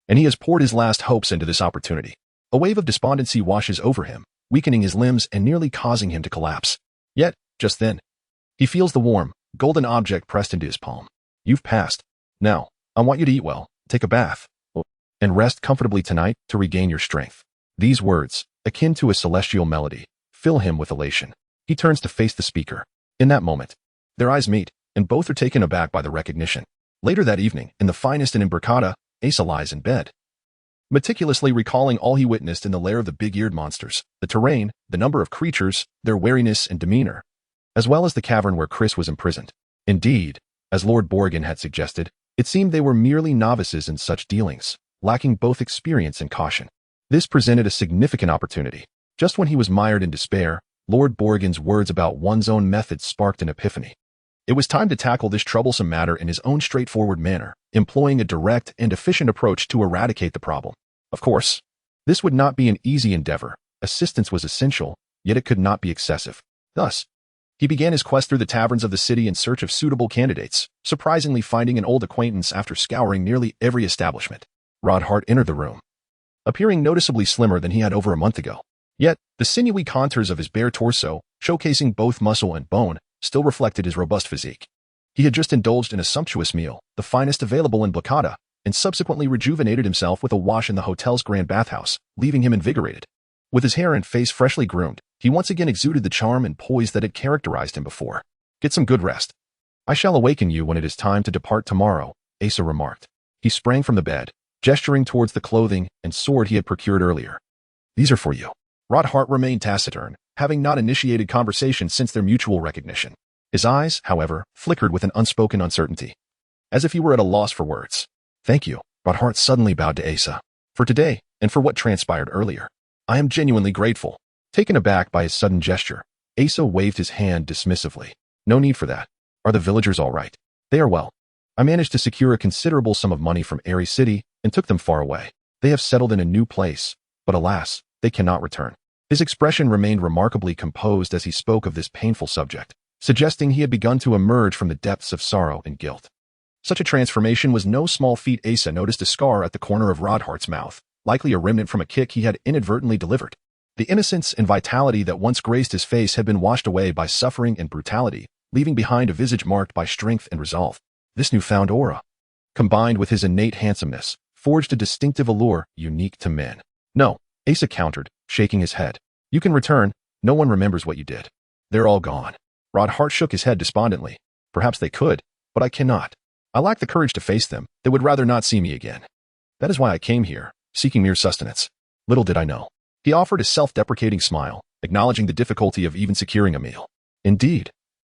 and he has poured his last hopes into this opportunity. A wave of despondency washes over him, weakening his limbs and nearly causing him to collapse. Yet, just then, he feels the warm, golden object pressed into his palm. "You've passed. Now, I want you to eat well, take a bath, and rest comfortably tonight to regain your strength." These words, akin to a celestial melody, fill him with elation. He turns to face the speaker. In that moment, their eyes meet, and both are taken aback by the recognition. Later that evening, in the finest inn in Burkata, Asa lies in bed, meticulously recalling all he witnessed in the lair of the big-eared monsters, the terrain, the number of creatures, their wariness and demeanor, as well as the cavern where Chris was imprisoned. Indeed, as Lord Borgin had suggested, it seemed they were merely novices in such dealings, lacking both experience and caution. This presented a significant opportunity. Just when he was mired in despair, Lord Borgin's words about one's own methods sparked an epiphany. It was time to tackle this troublesome matter in his own straightforward manner, employing a direct and efficient approach to eradicate the problem. Of course, this would not be an easy endeavor. Assistance was essential, yet it could not be excessive. Thus, he began his quest through the taverns of the city in search of suitable candidates, surprisingly finding an old acquaintance after scouring nearly every establishment. Rodhart entered the room, appearing noticeably slimmer than he had over a month ago. Yet, the sinewy contours of his bare torso, showcasing both muscle and bone, still reflected his robust physique. He had just indulged in a sumptuous meal, the finest available in Blakada, and subsequently rejuvenated himself with a wash in the hotel's grand bathhouse, leaving him invigorated. With his hair and face freshly groomed, he once again exuded the charm and poise that had characterized him before. "Get some good rest. I shall awaken you when it is time to depart tomorrow," Asa remarked. He sprang from the bed, gesturing towards the clothing and sword he had procured earlier. "These are for you." Rodhart remained taciturn, having not initiated conversation since their mutual recognition. His eyes, however, flickered with an unspoken uncertainty, as if he were at a loss for words. "Thank you," Rodhart suddenly bowed to Asa. "For today, and for what transpired earlier. I am genuinely grateful." Taken aback by his sudden gesture, Asa waved his hand dismissively. "No need for that. Are the villagers all right?" "They are well. I managed to secure a considerable sum of money from Ari City and took them far away. They have settled in a new place, but alas, they cannot return." His expression remained remarkably composed as he spoke of this painful subject, suggesting he had begun to emerge from the depths of sorrow and guilt. Such a transformation was no small feat. Asa noticed a scar at the corner of Rodhart's mouth, likely a remnant from a kick he had inadvertently delivered. The innocence and vitality that once graced his face had been washed away by suffering and brutality, leaving behind a visage marked by strength and resolve. This newfound aura, combined with his innate handsomeness, forged a distinctive allure unique to men. "No," Asa countered, shaking his head. You can return. No one remembers what you did. They're all gone. Rodhart shook his head despondently. Perhaps they could, but I cannot. I lack the courage to face them. They would rather not see me again. That is why I came here, seeking mere sustenance. Little did I know. He offered a self-deprecating smile, acknowledging the difficulty of even securing a meal. Indeed.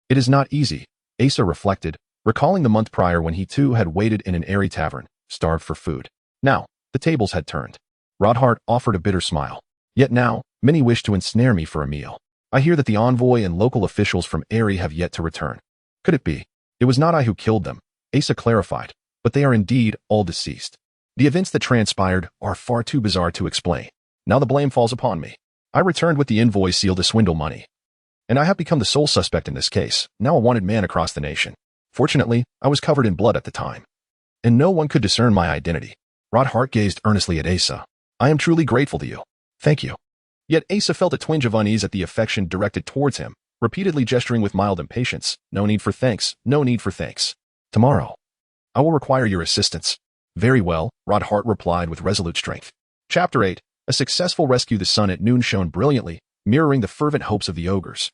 It is not easy, Asa reflected, recalling the month prior when he too had waited in an airy tavern, starved for food. Now, the tables had turned. Rodhart offered a bitter smile. Yet now, many wish to ensnare me for a meal. I hear that the envoy and local officials from Ari have yet to return. Could it be? It was not I who killed them, Asa clarified, but they are indeed all deceased. The events that transpired are far too bizarre to explain. Now the blame falls upon me. I returned with the invoice sealed to swindle money. And I have become the sole suspect in this case, now a wanted man across the nation. Fortunately, I was covered in blood at the time. And no one could discern my identity. Rodhart gazed earnestly at Asa. I am truly grateful to you. Thank you. Yet Asa felt a twinge of unease at the affection directed towards him, repeatedly gesturing with mild impatience. No need for thanks, no need for thanks. Tomorrow, I will require your assistance. Very well, Rodhart replied with resolute strength. Chapter 8. A successful rescue. The sun at noon shone brilliantly, mirroring the fervent hopes of the ogres.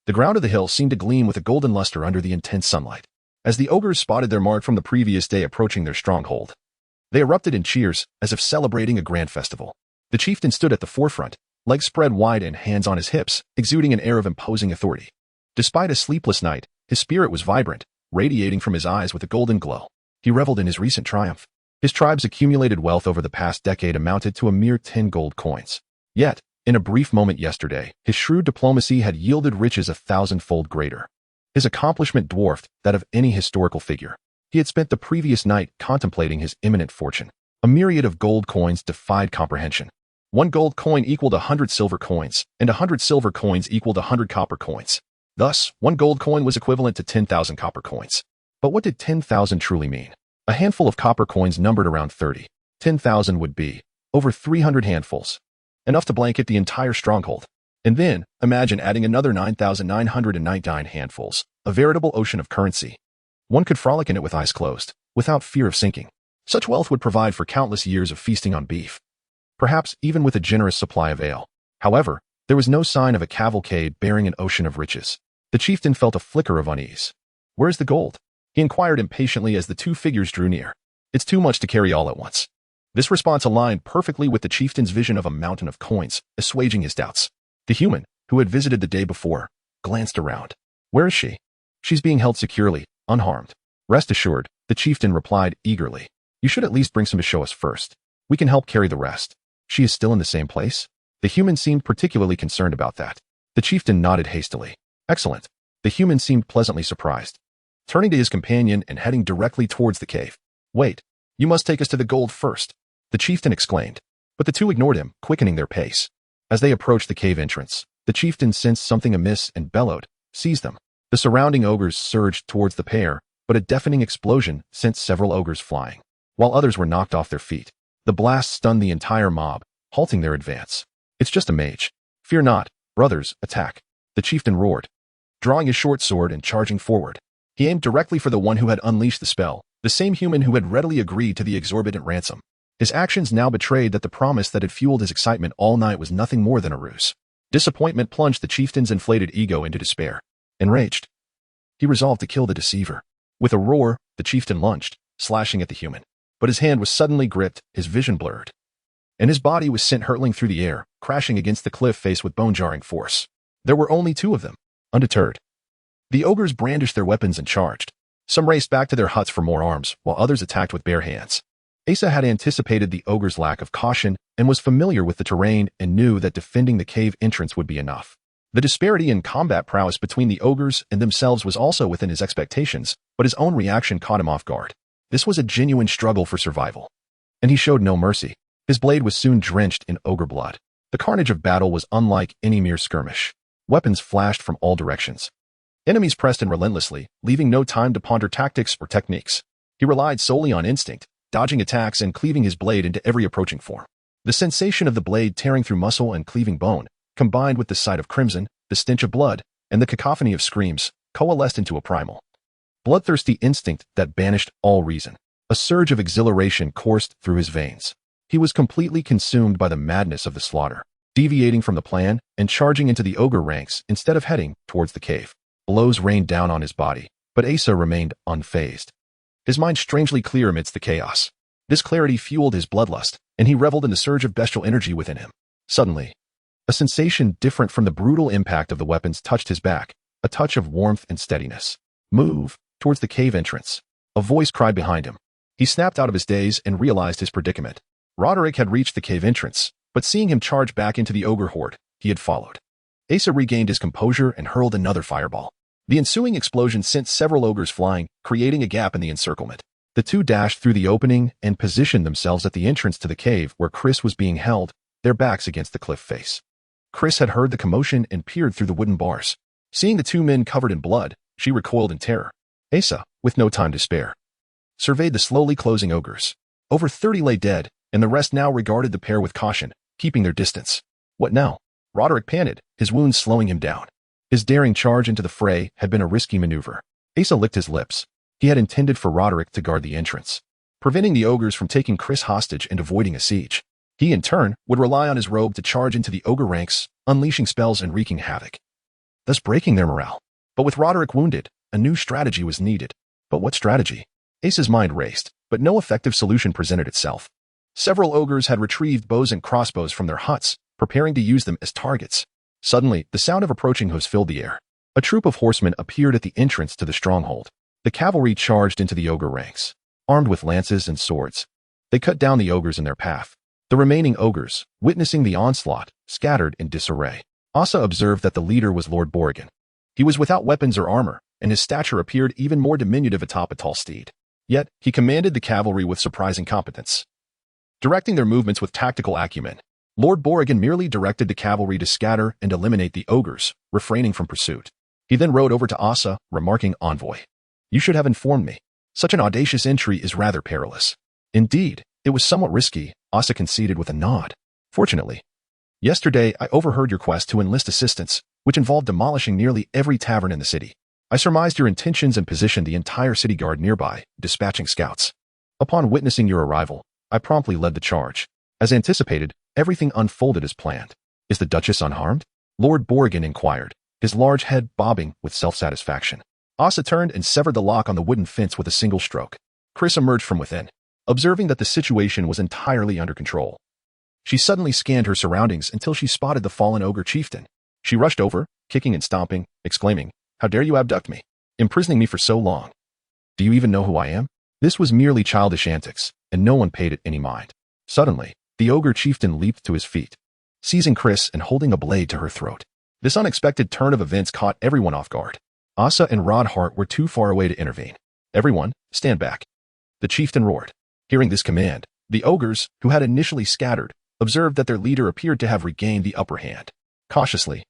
The ground of the hill seemed to gleam with a golden luster under the intense sunlight. As the ogres spotted their mark from the previous day approaching their stronghold, they erupted in cheers, as if celebrating a grand festival. The chieftain stood at the forefront, legs spread wide and hands on his hips, exuding an air of imposing authority. Despite a sleepless night, his spirit was vibrant, radiating from his eyes with a golden glow. He reveled in his recent triumph. His tribe's accumulated wealth over the past decade amounted to a mere 10 gold coins. Yet, in a brief moment yesterday, his shrewd diplomacy had yielded riches 1,000-fold greater. His accomplishment dwarfed that of any historical figure. He had spent the previous night contemplating his imminent fortune. A myriad of gold coins defied comprehension. 1 gold coin equaled 100 silver coins, and 100 silver coins equaled 100 copper coins. Thus, 1 gold coin was equivalent to 10,000 copper coins. But what did 10,000 truly mean? A handful of copper coins numbered around 30. 10,000 would be over 300 handfuls. Enough to blanket the entire stronghold. And then, imagine adding another 9,999 handfuls, a veritable ocean of currency. One could frolic in it with eyes closed, without fear of sinking. Such wealth would provide for countless years of feasting on beef. Perhaps even with a generous supply of ale. However, there was no sign of a cavalcade bearing an ocean of riches. The chieftain felt a flicker of unease. Where's the gold? He inquired impatiently as the two figures drew near. It's too much to carry all at once. This response aligned perfectly with the chieftain's vision of a mountain of coins, assuaging his doubts. The human, who had visited the day before, glanced around. Where is she? She's being held securely, unharmed. Rest assured, the chieftain replied eagerly. You should at least bring some to show us first. We can help carry the rest. She is still in the same place? The human seemed particularly concerned about that. The chieftain nodded hastily. Excellent. The human seemed pleasantly surprised. Turning to his companion and heading directly towards the cave. Wait, you must take us to the gold first, the chieftain exclaimed. But the two ignored him, quickening their pace. As they approached the cave entrance, the chieftain sensed something amiss and bellowed, "Seize them." The surrounding ogres surged towards the pair, but a deafening explosion sent several ogres flying, while others were knocked off their feet. The blast stunned the entire mob, halting their advance. It's just a mage. Fear not, brothers, attack, the chieftain roared, drawing his short sword and charging forward. He aimed directly for the one who had unleashed the spell, the same human who had readily agreed to the exorbitant ransom. His actions now betrayed that the promise that had fueled his excitement all night was nothing more than a ruse. Disappointment plunged the chieftain's inflated ego into despair. Enraged, he resolved to kill the deceiver. With a roar, the chieftain lunged, slashing at the human. But his hand was suddenly gripped, his vision blurred, and his body was sent hurtling through the air, crashing against the cliff face with bone-jarring force. There were only 2 of them. Undeterred, the ogres brandished their weapons and charged. Some raced back to their huts for more arms, while others attacked with bare hands. Asa had anticipated the ogres' lack of caution and was familiar with the terrain and knew that defending the cave entrance would be enough. The disparity in combat prowess between the ogres and themselves was also within his expectations, but his own reaction caught him off guard. This was a genuine struggle for survival. And he showed no mercy. His blade was soon drenched in ogre blood. The carnage of battle was unlike any mere skirmish. Weapons flashed from all directions. Enemies pressed in relentlessly, leaving no time to ponder tactics or techniques. He relied solely on instinct, dodging attacks and cleaving his blade into every approaching form. The sensation of the blade tearing through muscle and cleaving bone, combined with the sight of crimson, the stench of blood, and the cacophony of screams, coalesced into a primal, bloodthirsty instinct that banished all reason. A surge of exhilaration coursed through his veins. He was completely consumed by the madness of the slaughter. deviating from the plan and charging into the ogre ranks instead of heading towards the cave. Blows rained down on his body, but Asa remained unfazed. His mind strangely clear amidst the chaos. This clarity fueled his bloodlust, and he reveled in the surge of bestial energy within him. Suddenly, a sensation different from the brutal impact of the weapons touched his back, a touch of warmth and steadiness. Move towards the cave entrance. A voice cried behind him. He snapped out of his daze and realized his predicament. Roderick had reached the cave entrance, but seeing him charge back into the ogre horde, he had followed. Asa regained his composure and hurled another fireball. The ensuing explosion sent several ogres flying, creating a gap in the encirclement. The two dashed through the opening and positioned themselves at the entrance to the cave where Chris was being held, their backs against the cliff face. Chris had heard the commotion and peered through the wooden bars. Seeing the two men covered in blood, she recoiled in terror. Asa, with no time to spare, surveyed the slowly closing ogres. Over 30 lay dead, and the rest now regarded the pair with caution, keeping their distance. What now? Roderick panted, his wounds slowing him down. His daring charge into the fray had been a risky maneuver. Asa licked his lips. He had intended for Roderick to guard the entrance, preventing the ogres from taking Chris hostage and avoiding a siege. He, in turn, would rely on his robe to charge into the ogre ranks, unleashing spells and wreaking havoc, thus breaking their morale. But with Roderick wounded, a new strategy was needed. But what strategy? Asa's mind raced, but no effective solution presented itself. Several ogres had retrieved bows and crossbows from their huts, preparing to use them as targets. Suddenly, the sound of approaching hooves filled the air. A troop of horsemen appeared at the entrance to the stronghold. The cavalry charged into the ogre ranks, armed with lances and swords. They cut down the ogres in their path. The remaining ogres, witnessing the onslaught, scattered in disarray. Asa observed that the leader was Lord Borrigan. He was without weapons or armor, and his stature appeared even more diminutive atop a tall steed. Yet, he commanded the cavalry with surprising competence, directing their movements with tactical acumen. Lord Borrigan merely directed the cavalry to scatter and eliminate the ogres, refraining from pursuit. He then rode over to Asa, remarking, "Envoy, you should have informed me. Such an audacious entry is rather perilous." "Indeed, it was somewhat risky," Asa conceded with a nod. "Fortunately, yesterday I overheard your quest to enlist assistance, which involved demolishing nearly every tavern in the city. I surmised your intentions and positioned the entire city guard nearby, dispatching scouts. Upon witnessing your arrival, I promptly led the charge. As anticipated, everything unfolded as planned." "Is the Duchess unharmed?" Lord Borrigan inquired, his large head bobbing with self-satisfaction. Asa turned and severed the lock on the wooden fence with a single stroke. Chris emerged from within, observing that the situation was entirely under control. She suddenly scanned her surroundings until she spotted the fallen ogre chieftain. She rushed over, kicking and stomping, exclaiming, "How dare you abduct me, imprisoning me for so long? Do you even know who I am?" This was merely childish antics, and no one paid it any mind. Suddenly, the ogre chieftain leaped to his feet, seizing Chris and holding a blade to her throat. This unexpected turn of events caught everyone off guard. Asa and Rodhart were too far away to intervene. "Everyone, stand back," the chieftain roared. Hearing this command, the ogres, who had initially scattered, observed that their leader appeared to have regained the upper hand. Cautiously,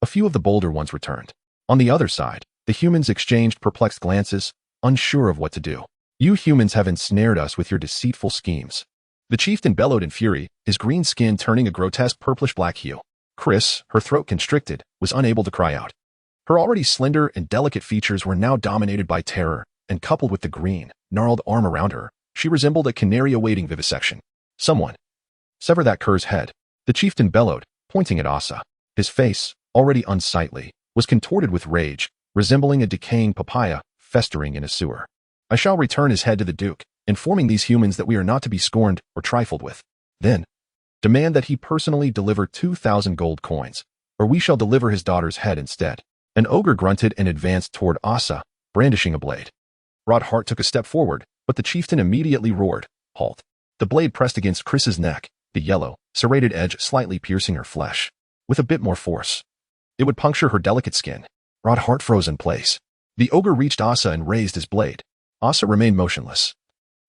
a few of the bolder ones returned. On the other side, the humans exchanged perplexed glances, unsure of what to do. "You humans have ensnared us with your deceitful schemes," the chieftain bellowed in fury, his green skin turning a grotesque purplish-black hue. Chris, her throat constricted, was unable to cry out. Her already slender and delicate features were now dominated by terror, and coupled with the green, gnarled arm around her, she resembled a canary awaiting vivisection. "Someone, sever that cur's head," the chieftain bellowed, pointing at Asa. His face, already unsightly, was contorted with rage, resembling a decaying papaya festering in a sewer. "I shall return his head to the Duke, informing these humans that we are not to be scorned or trifled with. Then, demand that he personally deliver 2,000 gold coins, or we shall deliver his daughter's head instead." An ogre grunted and advanced toward Asa, brandishing a blade. Rodhart took a step forward, but the chieftain immediately roared, "Halt." The blade pressed against Chris's neck, the yellow, serrated edge slightly piercing her flesh. With a bit more force, it would puncture her delicate skin. Rodhart froze in place. The ogre reached Asa and raised his blade. Asa remained motionless,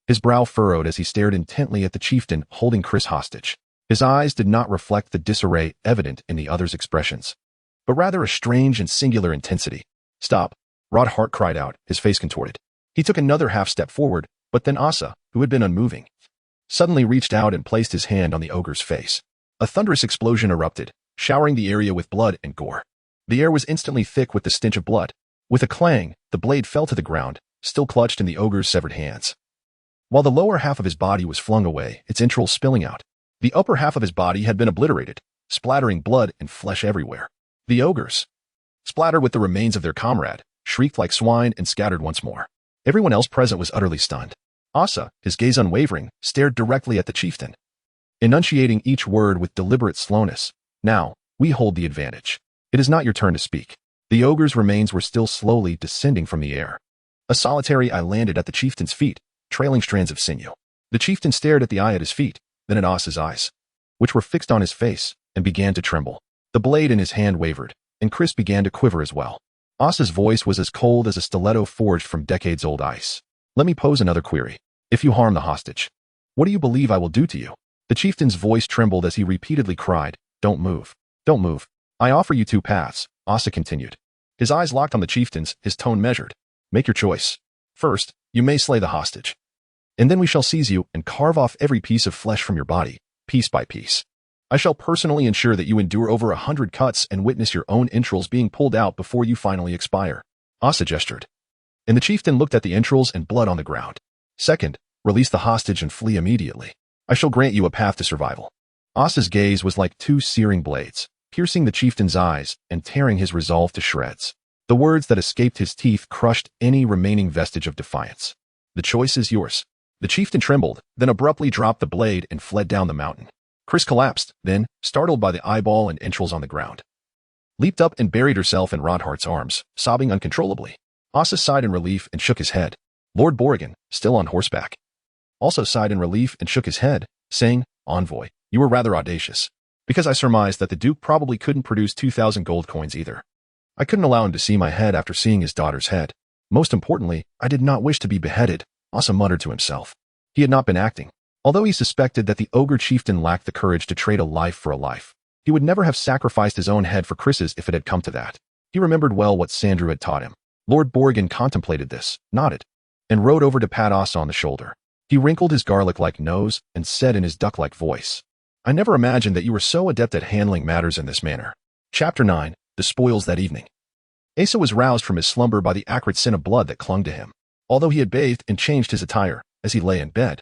his brow furrowed as he stared intently at the chieftain holding Chris hostage. His eyes did not reflect the disarray evident in the other's expressions, but rather a strange and singular intensity. "Stop," Rodhart cried out, his face contorted. He took another half step forward, but then Asa, who had been unmoving, suddenly reached out and placed his hand on the ogre's face. A thunderous explosion erupted, showering the area with blood and gore. The air was instantly thick with the stench of blood. With a clang, the blade fell to the ground, still clutched in the ogre's severed hands. While the lower half of his body was flung away, its entrails spilling out, the upper half of his body had been obliterated, splattering blood and flesh everywhere. The ogres, splattered with the remains of their comrade, shrieked like swine and scattered once more. Everyone else present was utterly stunned. Asa, his gaze unwavering, stared directly at the chieftain, enunciating each word with deliberate slowness. Now, we hold the advantage. It is not your turn to speak. The ogre's remains were still slowly descending from the air. A solitary eye landed at the chieftain's feet, trailing strands of sinew. The chieftain stared at the eye at his feet, then at Asa's eyes, which were fixed on his face, and began to tremble. The blade in his hand wavered, and Chris began to quiver as well. Asa's voice was as cold as a stiletto forged from decades-old ice. Let me pose another query. If you harm the hostage, what do you believe I will do to you? The chieftain's voice trembled as he repeatedly cried, Don't move. Don't move. I offer you two paths, Asa continued. His eyes locked on the chieftain's, his tone measured. Make your choice. First, you may slay the hostage, and then we shall seize you and carve off every piece of flesh from your body, piece by piece. I shall personally ensure that you endure over 100 cuts and witness your own entrails being pulled out before you finally expire. Asa gestured, and the chieftain looked at the entrails and blood on the ground. Second, release the hostage and flee immediately. I shall grant you a path to survival. Asa's gaze was like two searing blades, piercing the chieftain's eyes and tearing his resolve to shreds. The words that escaped his teeth crushed any remaining vestige of defiance. The choice is yours. The chieftain trembled, then abruptly dropped the blade and fled down the mountain. Chris collapsed, then, startled by the eyeball and entrails on the ground, leaped up and buried herself in Rodhart's arms, sobbing uncontrollably. Asa sighed in relief and shook his head. Lord Borrigan, still on horseback, also sighed in relief and shook his head, saying, Envoy, you were rather audacious, because I surmised that the Duke probably couldn't produce 2,000 gold coins either. I couldn't allow him to see my head after seeing his daughter's head. Most importantly, I did not wish to be beheaded, Asa muttered to himself. He had not been acting. Although he suspected that the ogre chieftain lacked the courage to trade a life for a life, he would never have sacrificed his own head for Chris's if it had come to that. He remembered well what Sandrew had taught him. Lord Borrigan contemplated this, nodded, and rode over to pat Asa on the shoulder. He wrinkled his garlic-like nose and said in his duck-like voice, I never imagined that you were so adept at handling matters in this manner. Chapter 9, The Spoils That Evening. Asa was roused from his slumber by the acrid scent of blood that clung to him. Although he had bathed and changed his attire, as he lay in bed,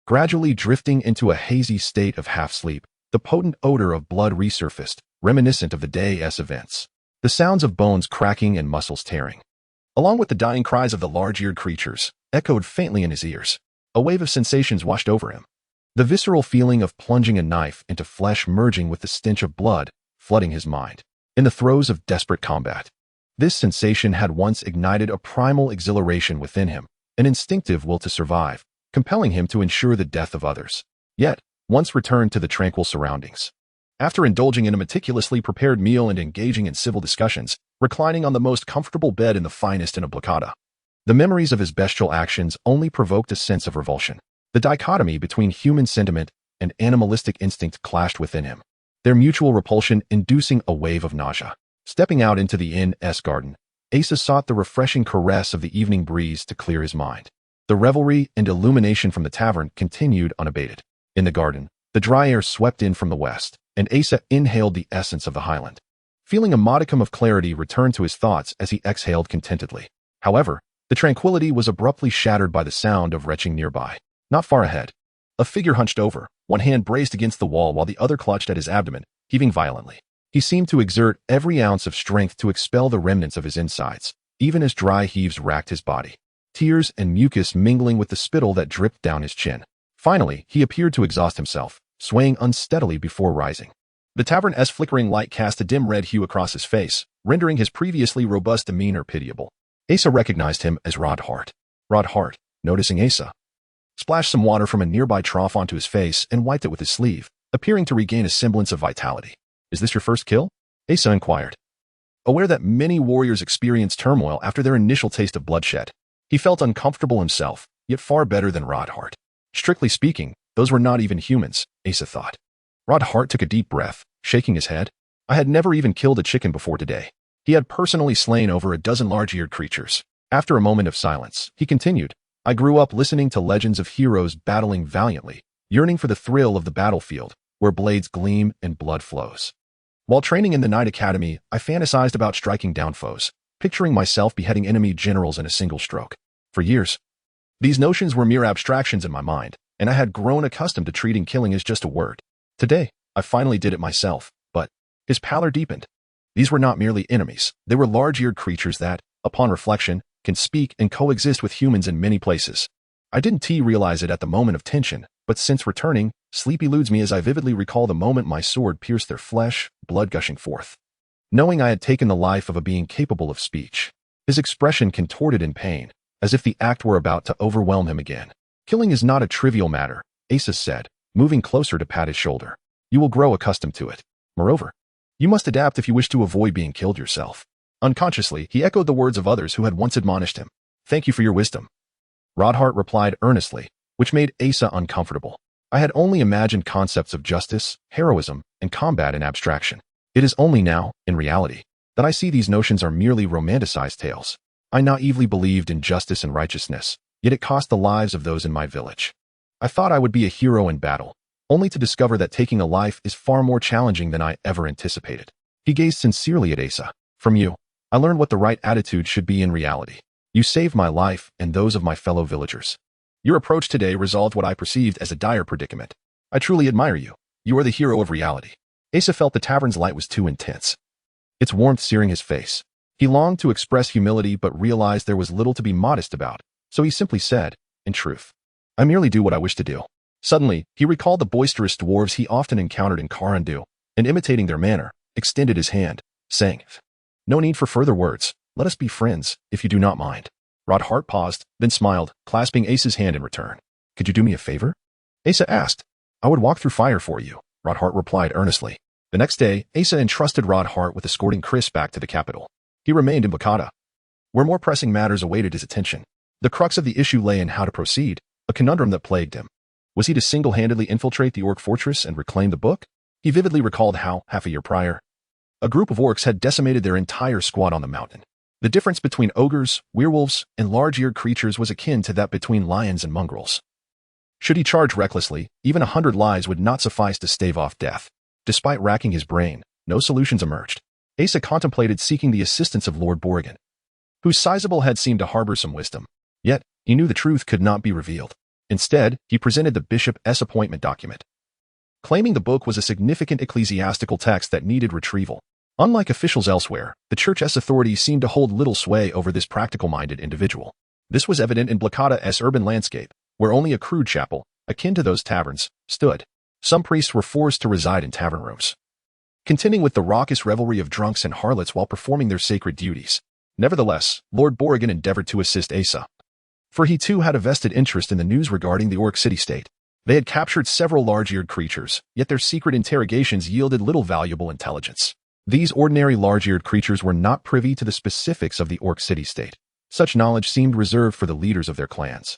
gradually drifting into a hazy state of half-sleep, the potent odor of blood resurfaced, reminiscent of the day's events. The sounds of bones cracking and muscles tearing, along with the dying cries of the large-eared creatures, echoed faintly in his ears. A wave of sensations washed over him. The visceral feeling of plunging a knife into flesh merging with the stench of blood, flooding his mind. In the throes of desperate combat, this sensation had once ignited a primal exhilaration within him, an instinctive will to survive, compelling him to ensure the death of others. Yet, once returned to the tranquil surroundings, after indulging in a meticulously prepared meal and engaging in civil discussions, reclining on the most comfortable bed in the finest in Oblocata, the memories of his bestial actions only provoked a sense of revulsion. The dichotomy between human sentiment and animalistic instinct clashed within him, their mutual repulsion inducing a wave of nausea. Stepping out into the inn's garden, Asa sought the refreshing caress of the evening breeze to clear his mind. The revelry and illumination from the tavern continued unabated. In the garden, the dry air swept in from the west, and Asa inhaled the essence of the highland. Feeling a modicum of clarity returned to his thoughts as he exhaled contentedly. However, the tranquility was abruptly shattered by the sound of retching nearby. Not far ahead, a figure hunched over, one hand braced against the wall while the other clutched at his abdomen, heaving violently. He seemed to exert every ounce of strength to expel the remnants of his insides, even as dry heaves racked his body, tears and mucus mingling with the spittle that dripped down his chin. Finally, he appeared to exhaust himself, swaying unsteadily before rising. The tavern's flickering light cast a dim red hue across his face, rendering his previously robust demeanor pitiable. Asa recognized him as Rodhart. Rodhart, noticing Asa, splashed some water from a nearby trough onto his face and wiped it with his sleeve, appearing to regain a semblance of vitality. Is this your first kill? Asa inquired, aware that many warriors experience turmoil after their initial taste of bloodshed. He felt uncomfortable himself, yet far better than Rodhart. Strictly speaking, those were not even humans, Asa thought. Rodhart took a deep breath, shaking his head. I had never even killed a chicken before today. He had personally slain over a dozen large-eared creatures. After a moment of silence, he continued, I grew up listening to legends of heroes battling valiantly, yearning for the thrill of the battlefield, where blades gleam and blood flows. While training in the Knight Academy, I fantasized about striking down foes, picturing myself beheading enemy generals in a single stroke. For years, these notions were mere abstractions in my mind, and I had grown accustomed to treating killing as just a word. Today, I finally did it myself, His pallor deepened. These were not merely enemies. They were large-eared creatures that, upon reflection, can speak and coexist with humans in many places. I didn't realize it at the moment of tension, but since returning, sleep eludes me as I vividly recall the moment my sword pierced their flesh, blood gushing forth. Knowing I had taken the life of a being capable of speech. His expression contorted in pain, as if the act were about to overwhelm him again. Killing is not a trivial matter, Asa said, moving closer to pat his shoulder. You will grow accustomed to it. Moreover, you must adapt if you wish to avoid being killed yourself. Unconsciously, he echoed the words of others who had once admonished him. Thank you for your wisdom. Rodhart replied earnestly, which made Asa uncomfortable. I had only imagined concepts of justice, heroism, and combat in abstraction. It is only now, in reality, that I see these notions are merely romanticized tales. I naively believed in justice and righteousness, yet it cost the lives of those in my village. I thought I would be a hero in battle, only to discover that taking a life is far more challenging than I ever anticipated. He gazed sincerely at Asa. From you, I learned what the right attitude should be in reality. You saved my life and those of my fellow villagers. Your approach today resolved what I perceived as a dire predicament. I truly admire you. You are the hero of reality. Asa felt the tavern's light was too intense, its warmth searing his face. He longed to express humility but realized there was little to be modest about, so he simply said, in truth, I merely do what I wish to do. Suddenly, he recalled the boisterous dwarves he often encountered in Karandu, and imitating their manner, extended his hand, saying, No need for further words. Let us be friends, if you do not mind. Rodhart paused, then smiled, clasping Asa's hand in return. Could you do me a favor? Asa asked. I would walk through fire for you, Rodhart replied earnestly. The next day, Asa entrusted Rodhart with escorting Chris back to the capital. He remained in Bakata, where more pressing matters awaited his attention. The crux of the issue lay in how to proceed, a conundrum that plagued him. Was he to single-handedly infiltrate the orc fortress and reclaim the book? He vividly recalled how, half a year prior, a group of orcs had decimated their entire squad on the mountain. The difference between ogres, werewolves, and large-eared creatures was akin to that between lions and mongrels. Should he charge recklessly, even 100 lives would not suffice to stave off death. Despite racking his brain, no solutions emerged. Asa contemplated seeking the assistance of Lord Borrigan, whose sizable head seemed to harbor some wisdom. Yet, he knew the truth could not be revealed. Instead, he presented the bishop's appointment document, claiming the book was a significant ecclesiastical text that needed retrieval. Unlike officials elsewhere, the church's authorities seemed to hold little sway over this practical-minded individual. This was evident in Blakata's urban landscape, where only a crude chapel, akin to those taverns, stood. Some priests were forced to reside in tavern rooms, contending with the raucous revelry of drunks and harlots while performing their sacred duties. Nevertheless, Lord Borrigan endeavored to assist Asa, for he too had a vested interest in the news regarding the orc city-state. They had captured several large-eared creatures, yet their secret interrogations yielded little valuable intelligence. These ordinary large-eared creatures were not privy to the specifics of the orc city-state. Such knowledge seemed reserved for the leaders of their clans,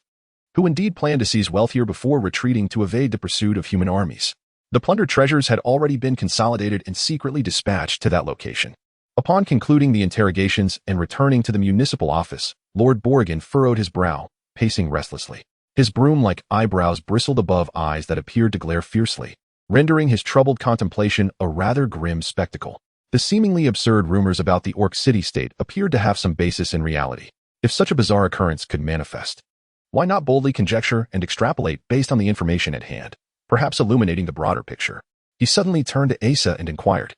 who indeed planned to seize wealth here before retreating to evade the pursuit of human armies. The plundered treasures had already been consolidated and secretly dispatched to that location. Upon concluding the interrogations and returning to the municipal office, Lord Borrigan furrowed his brow, pacing restlessly. His broom-like eyebrows bristled above eyes that appeared to glare fiercely, rendering his troubled contemplation a rather grim spectacle. The seemingly absurd rumors about the orc city-state appeared to have some basis in reality. If such a bizarre occurrence could manifest, why not boldly conjecture and extrapolate based on the information at hand, perhaps illuminating the broader picture? He suddenly turned to Asa and inquired,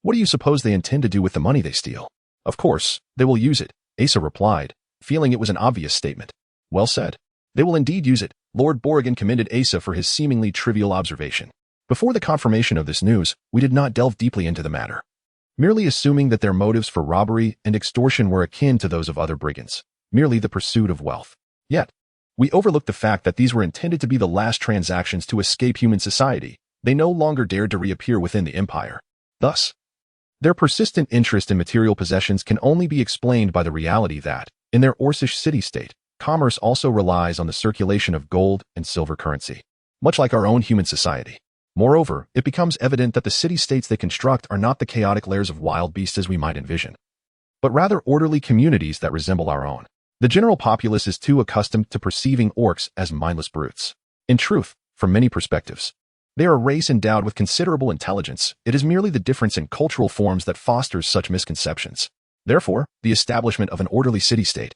What do you suppose they intend to do with the money they steal? Of course, they will use it, Asa replied, feeling it was an obvious statement. Well said. They will indeed use it. Lord Borrigan commended Asa for his seemingly trivial observation. Before the confirmation of this news, we did not delve deeply into the matter, merely assuming that their motives for robbery and extortion were akin to those of other brigands, merely the pursuit of wealth. Yet, we overlooked the fact that these were intended to be the last transactions to escape human society. They no longer dared to reappear within the empire. Thus, their persistent interest in material possessions can only be explained by the reality that, in their Orcish city-state, commerce also relies on the circulation of gold and silver currency, much like our own human society. Moreover, it becomes evident that the city-states they construct are not the chaotic lairs of wild beasts as we might envision, but rather orderly communities that resemble our own. The general populace is too accustomed to perceiving orcs as mindless brutes. In truth, from many perspectives, they are a race endowed with considerable intelligence. It is merely the difference in cultural forms that fosters such misconceptions. Therefore, the establishment of an orderly city-state,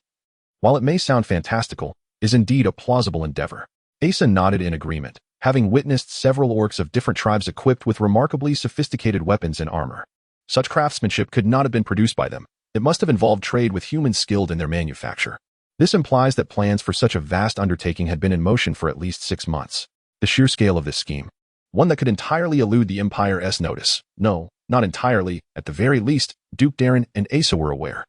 while it may sound fantastical, is indeed a plausible endeavor. Asa nodded in agreement, having witnessed several orcs of different tribes equipped with remarkably sophisticated weapons and armor. Such craftsmanship could not have been produced by them. It must have involved trade with humans skilled in their manufacture. This implies that plans for such a vast undertaking had been in motion for at least 6 months. The sheer scale of this scheme, one that could entirely elude the Empire's notice. No, not entirely. At the very least, Duke Darren and Asa were aware.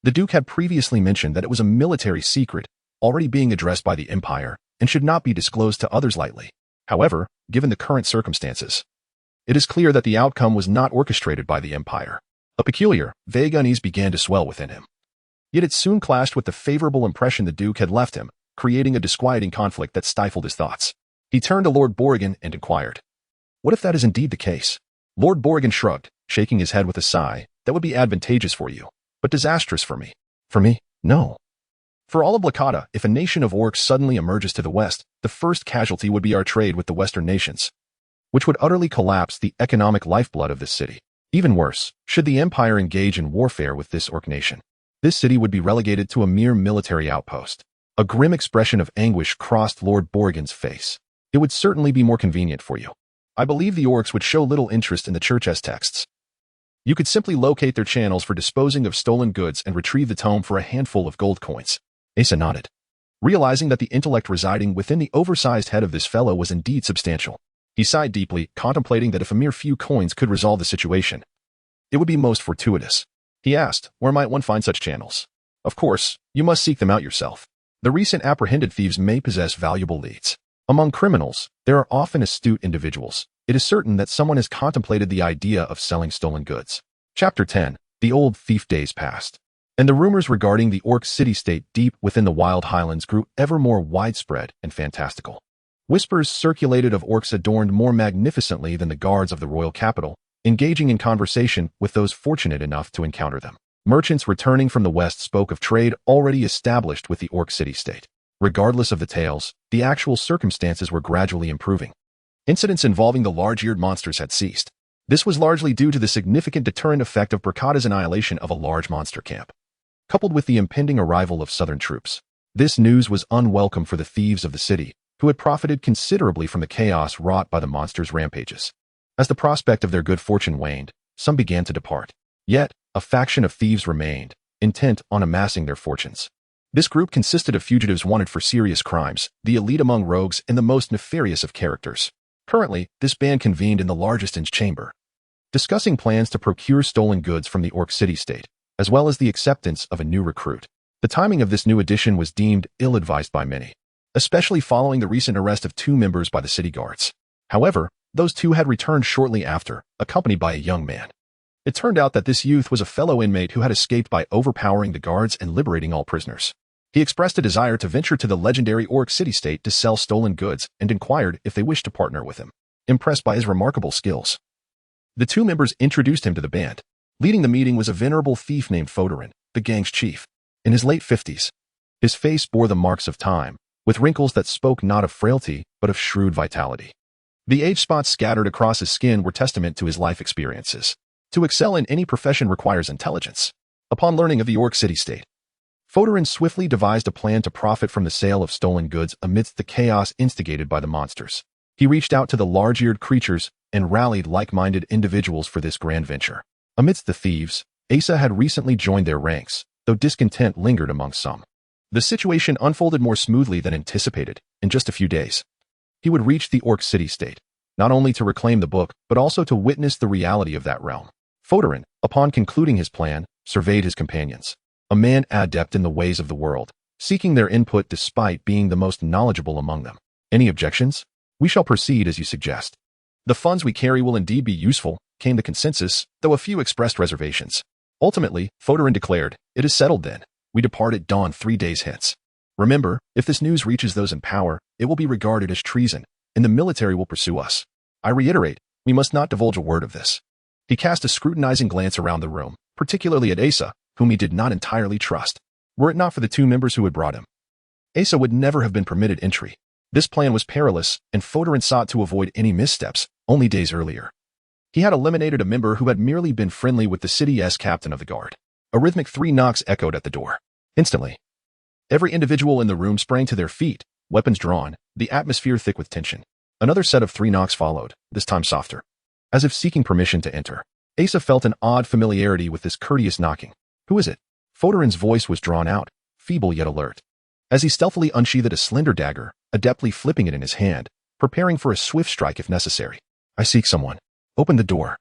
The Duke had previously mentioned that it was a military secret, already being addressed by the Empire, and should not be disclosed to others lightly. However, given the current circumstances, it is clear that the outcome was not orchestrated by the Empire. A peculiar, vague unease began to swell within him. Yet it soon clashed with the favorable impression the Duke had left him, creating a disquieting conflict that stifled his thoughts. He turned to Lord Borrigan and inquired, "What if that is indeed the case?" Lord Borrigan shrugged, shaking his head with a sigh. "That would be advantageous for you, but disastrous for me." "For me? No." "For all of Blakada, if a nation of orcs suddenly emerges to the west, the first casualty would be our trade with the western nations, which would utterly collapse the economic lifeblood of this city. Even worse, should the Empire engage in warfare with this orc nation, this city would be relegated to a mere military outpost." A grim expression of anguish crossed Lord Borrigan's face. "It would certainly be more convenient for you. I believe the orcs would show little interest in the Church's texts. You could simply locate their channels for disposing of stolen goods and retrieve the tome for a handful of gold coins." Asa nodded, realizing that the intellect residing within the oversized head of this fellow was indeed substantial. He sighed deeply, contemplating that if a mere few coins could resolve the situation, it would be most fortuitous. He asked, "Where might one find such channels?" "Of course, you must seek them out yourself. The recent apprehended thieves may possess valuable leads. Among criminals, there are often astute individuals. It is certain that someone has contemplated the idea of selling stolen goods." Chapter 10. The old thief days passed, and the rumors regarding the orc city-state deep within the wild highlands grew ever more widespread and fantastical. Whispers circulated of orcs adorned more magnificently than the guards of the royal capital, engaging in conversation with those fortunate enough to encounter them. Merchants returning from the west spoke of trade already established with the orc city-state. Regardless of the tales, the actual circumstances were gradually improving. Incidents involving the large-eared monsters had ceased. This was largely due to the significant deterrent effect of Bracada's annihilation of a large monster camp, coupled with the impending arrival of southern troops. This news was unwelcome for the thieves of the city, who had profited considerably from the chaos wrought by the monsters' rampages. As the prospect of their good fortune waned, some began to depart. Yet, a faction of thieves remained, intent on amassing their fortunes. This group consisted of fugitives wanted for serious crimes, the elite among rogues and the most nefarious of characters. Currently, this band convened in the largest inn's chamber, discussing plans to procure stolen goods from the orc city-state, as well as the acceptance of a new recruit. The timing of this new addition was deemed ill-advised by many, especially following the recent arrest of 2 members by the city guards. However, those 2 had returned shortly after, accompanied by a young man. It turned out that this youth was a fellow inmate who had escaped by overpowering the guards and liberating all prisoners. He expressed a desire to venture to the legendary orc city-state to sell stolen goods and inquired if they wished to partner with him. Impressed by his remarkable skills, the 2 members introduced him to the band. Leading the meeting was a venerable thief named Foderin, the gang's chief, in his late 50s. His face bore the marks of time, with wrinkles that spoke not of frailty, but of shrewd vitality. The age spots scattered across his skin were testament to his life experiences. To excel in any profession requires intelligence. Upon learning of the orc city-state, Foderin swiftly devised a plan to profit from the sale of stolen goods amidst the chaos instigated by the monsters. He reached out to the large-eared creatures and rallied like-minded individuals for this grand venture. Amidst the thieves, Asa had recently joined their ranks, though discontent lingered among some. The situation unfolded more smoothly than anticipated. In just a few days, he would reach the orc city-state, not only to reclaim the book, but also to witness the reality of that realm. Foderin, upon concluding his plan, surveyed his companions. A man adept in the ways of the world, seeking their input despite being the most knowledgeable among them. "Any objections? We shall proceed as you suggest. The funds we carry will indeed be useful," came the consensus, though a few expressed reservations. Ultimately, Foderin declared, "It is settled then. We depart at dawn 3 days hence. Remember, if this news reaches those in power, it will be regarded as treason, and the military will pursue us. I reiterate, we must not divulge a word of this." He cast a scrutinizing glance around the room, particularly at Asa, whom he did not entirely trust. Were it not for the 2 members who had brought him, Asa would never have been permitted entry. This plan was perilous, and Foderin sought to avoid any missteps. Only days earlier, he had eliminated a member who had merely been friendly with the city's captain of the guard. A rhythmic 3 knocks echoed at the door. Instantly, every individual in the room sprang to their feet, weapons drawn, the atmosphere thick with tension. Another set of 3 knocks followed, this time softer. As if seeking permission to enter. Asa felt an odd familiarity with this courteous knocking. Who is it? Foderan's voice was drawn out, feeble yet alert. As he stealthily unsheathed a slender dagger, adeptly flipping it in his hand, preparing for a swift strike if necessary. I seek someone. Open the door.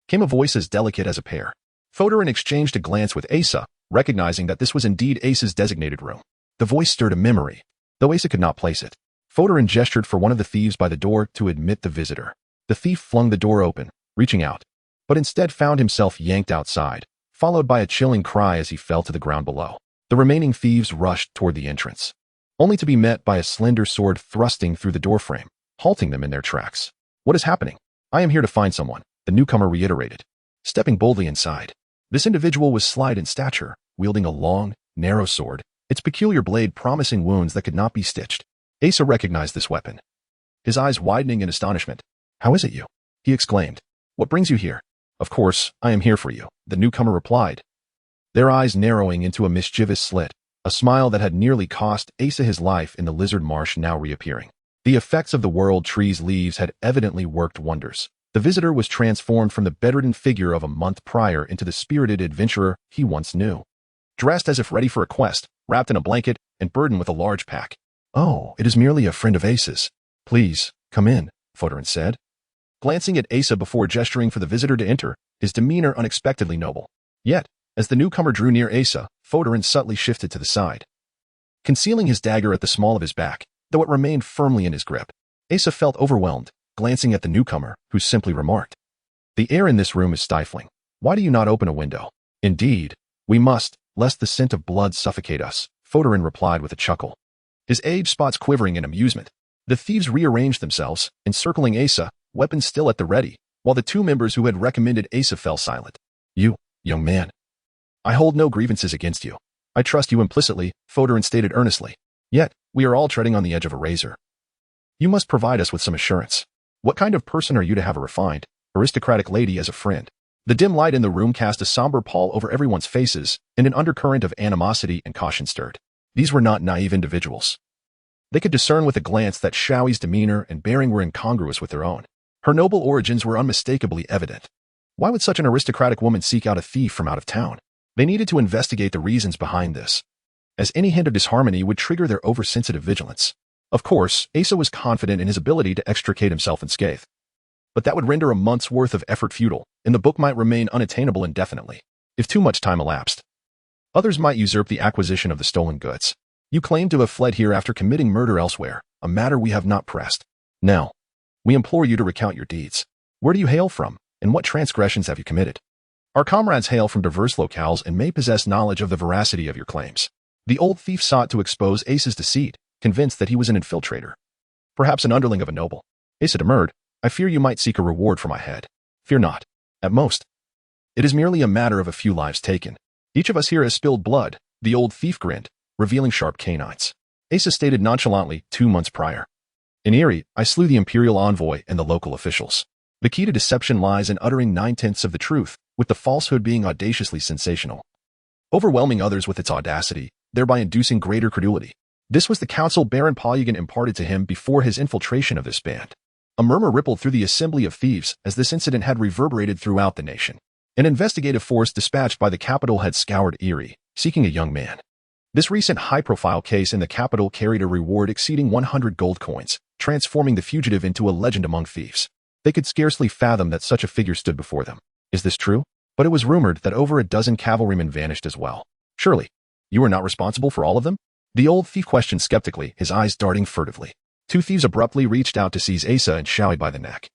Came a voice as delicate as a pear. Foderan exchanged a glance with Asa, recognizing that this was indeed Asa's designated room. The voice stirred a memory, though Asa could not place it. Foderan gestured for one of the thieves by the door to admit the visitor. The thief flung the door open, reaching out, but instead found himself yanked outside, followed by a chilling cry as he fell to the ground below. The remaining thieves rushed toward the entrance, only to be met by a slender sword thrusting through the doorframe, halting them in their tracks. What is happening? I am here to find someone, the newcomer reiterated, stepping boldly inside. This individual was slight in stature, wielding a long, narrow sword, its peculiar blade promising wounds that could not be stitched. Asa recognized this weapon, his eyes widening in astonishment. How is it you? He exclaimed. What brings you here? Of course, I am here for you, the newcomer replied, their eyes narrowing into a mischievous slit, a smile that had nearly cost Asa his life in the lizard marsh now reappearing. The effects of the world tree's leaves had evidently worked wonders. The visitor was transformed from the bedridden figure of a month prior into the spirited adventurer he once knew. Dressed as if ready for a quest, wrapped in a blanket, and burdened with a large pack. Oh, it is merely a friend of Asa's. Please, come in, Foderan said. Glancing at Asa before gesturing for the visitor to enter, his demeanor unexpectedly noble. Yet, as the newcomer drew near Asa, Foderan subtly shifted to the side, concealing his dagger at the small of his back, though it remained firmly in his grip. Asa felt overwhelmed, glancing at the newcomer, who simply remarked, The air in this room is stifling. Why do you not open a window? Indeed, we must, lest the scent of blood suffocate us, Foderan replied with a chuckle, his age spots quivering in amusement. The thieves rearranged themselves, encircling Asa, weapons still at the ready, while the 2 members who had recommended Asa fell silent. You, young man. I hold no grievances against you. I trust you implicitly, Foderan stated earnestly. Yet, we are all treading on the edge of a razor. You must provide us with some assurance. What kind of person are you to have a refined, aristocratic lady as a friend? The dim light in the room cast a somber pall over everyone's faces, and an undercurrent of animosity and caution stirred. These were not naive individuals. They could discern with a glance that Xiaoyi's demeanor and bearing were incongruous with their own. Her noble origins were unmistakably evident. Why would such an aristocratic woman seek out a thief from out of town? They needed to investigate the reasons behind this, as any hint of disharmony would trigger their oversensitive vigilance. Of course, Asa was confident in his ability to extricate himself unscathed. But that would render a month's worth of effort futile, and the book might remain unattainable indefinitely, if too much time elapsed. Others might usurp the acquisition of the stolen goods. You claim to have fled here after committing murder elsewhere, a matter we have not pressed. Now, we implore you to recount your deeds. Where do you hail from, and what transgressions have you committed? Our comrades hail from diverse locales and may possess knowledge of the veracity of your claims. The old thief sought to expose Asa's deceit, convinced that he was an infiltrator, perhaps an underling of a noble. Asa demurred, I fear you might seek a reward for my head. Fear not. At most, it is merely a matter of a few lives taken. Each of us here has spilled blood, the old thief grinned, revealing sharp canines. Asa stated nonchalantly 2 months prior. In Erie, I slew the imperial envoy and the local officials. The key to deception lies in uttering 9/10 of the truth, with the falsehood being audaciously sensational, overwhelming others with its audacity, thereby inducing greater credulity. This was the counsel Baron Polygon imparted to him before his infiltration of this band. A murmur rippled through the assembly of thieves as this incident had reverberated throughout the nation. An investigative force dispatched by the capital had scoured Erie, seeking a young man. This recent high-profile case in the capital carried a reward exceeding 100 gold coins, transforming the fugitive into a legend among thieves. They could scarcely fathom that such a figure stood before them. Is this true? But it was rumored that over a dozen cavalrymen vanished as well. Surely, you are not responsible for all of them? The old thief questioned skeptically, his eyes darting furtively. 2 thieves abruptly reached out to seize Asa and Xiaoyi by the neck,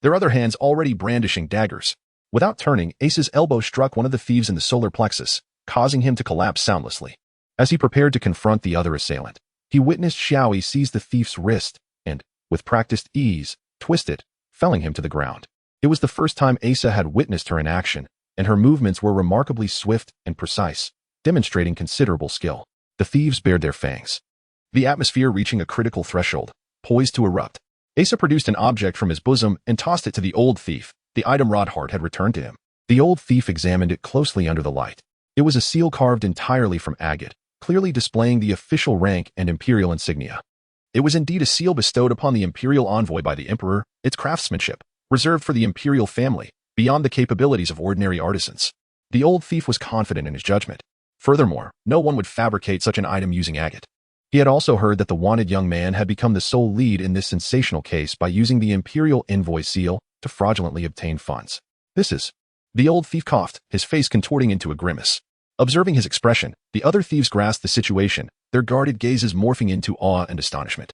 their other hands already brandishing daggers. Without turning, Asa's elbow struck one of the thieves in the solar plexus, causing him to collapse soundlessly. As he prepared to confront the other assailant, he witnessed Xiaoyi seize the thief's wrist and, with practiced ease, twist it, felling him to the ground. It was the first time Asa had witnessed her in action, and her movements were remarkably swift and precise, demonstrating considerable skill. The thieves bared their fangs, the atmosphere reaching a critical threshold, poised to erupt. Asa produced an object from his bosom and tossed it to the old thief. The item Rodhart had returned to him. The old thief examined it closely under the light. It was a seal carved entirely from agate, clearly displaying the official rank and imperial insignia. It was indeed a seal bestowed upon the imperial envoy by the emperor, its craftsmanship, reserved for the imperial family, beyond the capabilities of ordinary artisans. The old thief was confident in his judgment. Furthermore, no one would fabricate such an item using agate. He had also heard that the wanted young man had become the sole lead in this sensational case by using the imperial envoy seal to fraudulently obtain funds. This is... The old thief coughed, his face contorting into a grimace. Observing his expression, the other thieves grasped the situation, their guarded gazes morphing into awe and astonishment.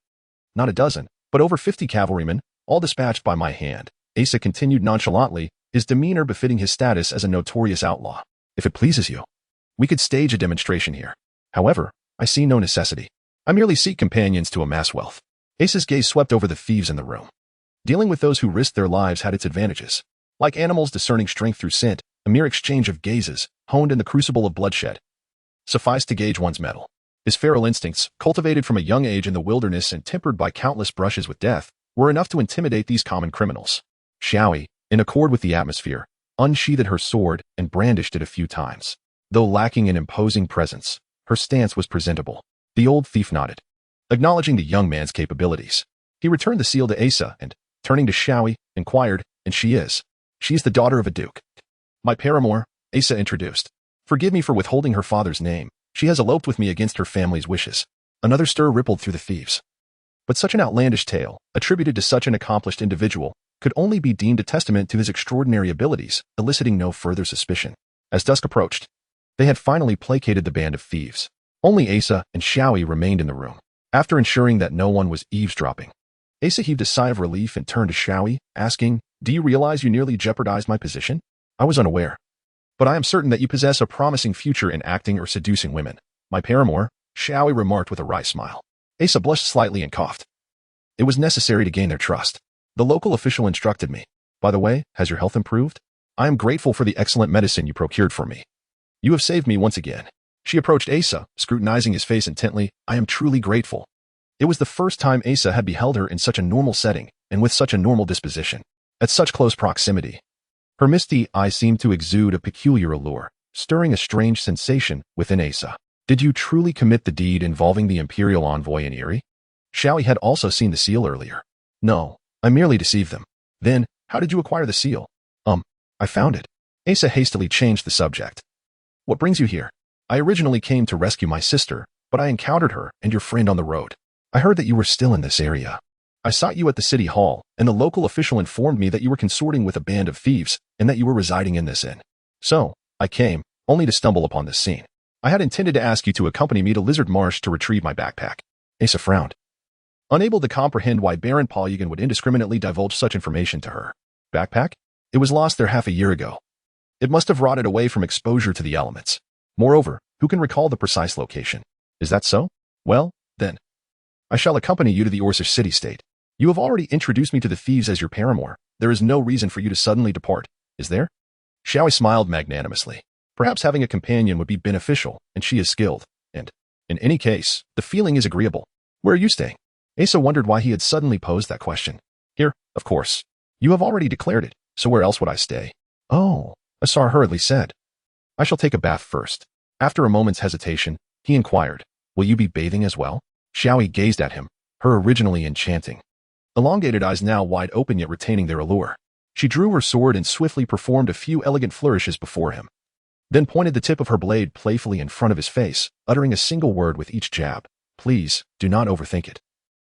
Not a dozen, but over 50 cavalrymen, all dispatched by my hand, Asa continued nonchalantly, his demeanor befitting his status as a notorious outlaw. If it pleases you, we could stage a demonstration here. However, I see no necessity. I merely seek companions to amass wealth. Asa's gaze swept over the thieves in the room. Dealing with those who risked their lives had its advantages. Like animals discerning strength through scent, a mere exchange of gazes, honed in the crucible of bloodshed, sufficed to gauge one's mettle. His feral instincts, cultivated from a young age in the wilderness and tempered by countless brushes with death, were enough to intimidate these common criminals. Xiaoi, in accord with the atmosphere, unsheathed her sword and brandished it a few times. Though lacking in imposing presence, her stance was presentable. The old thief nodded, acknowledging the young man's capabilities. He returned the seal to Asa and, turning to Xiaoi, inquired, "And she is? She's the daughter of a duke." "My paramour," Asa introduced. "Forgive me for withholding her father's name. She has eloped with me against her family's wishes." Another stir rippled through the thieves. But such an outlandish tale, attributed to such an accomplished individual, could only be deemed a testament to his extraordinary abilities, eliciting no further suspicion. As dusk approached, they had finally placated the band of thieves. Only Asa and Xiaoi remained in the room. After ensuring that no one was eavesdropping, Asa heaved a sigh of relief and turned to Xiaoi, asking, "Do you realize you nearly jeopardized my position?" "I was unaware. But I am certain that you possess a promising future in acting or seducing women." "My paramour," Xiaoi remarked with a wry smile. Asa blushed slightly and coughed. "It was necessary to gain their trust. The local official instructed me. By the way, has your health improved? I am grateful for the excellent medicine you procured for me. You have saved me once again." She approached Asa, scrutinizing his face intently. "I am truly grateful." It was the first time Asa had beheld her in such a normal setting and with such a normal disposition. At such close proximity, her misty eyes seemed to exude a peculiar allure, stirring a strange sensation within Asa. "Did you truly commit the deed involving the imperial envoy in Eri?" Xiaoi had also seen the seal earlier. "No, I merely deceived them." "Then, how did you acquire the seal?" I found it." Asa hastily changed the subject. "What brings you here?" "I originally came to rescue my sister, but I encountered her and your friend on the road. I heard that you were still in this area. I sought you at the city hall, and the local official informed me that you were consorting with a band of thieves and that you were residing in this inn. So, I came, only to stumble upon this scene. I had intended to ask you to accompany me to Lizard Marsh to retrieve my backpack." Asa frowned, unable to comprehend why Baron Polygon would indiscriminately divulge such information to her. "Backpack? It was lost there half a year ago. It must have rotted away from exposure to the elements. Moreover, who can recall the precise location?" "Is that so? Well, then, I shall accompany you to the Orsish city-state. You have already introduced me to the thieves as your paramour. There is no reason for you to suddenly depart, is there?" Xiaoi smiled magnanimously. Perhaps having a companion would be beneficial, and she is skilled, and, in any case, the feeling is agreeable. "Where are you staying?" Asa wondered why he had suddenly posed that question. "Here, of course. You have already declared it, so where else would I stay?" "Oh," Asar hurriedly said. "I shall take a bath first." After a moment's hesitation, he inquired, "Will you be bathing as well?" Xiaoi gazed at him, her originally enchanting elongated eyes now wide open yet retaining their allure. She drew her sword and swiftly performed a few elegant flourishes before him, then pointed the tip of her blade playfully in front of his face, uttering a single word with each jab. "Please, do not overthink it.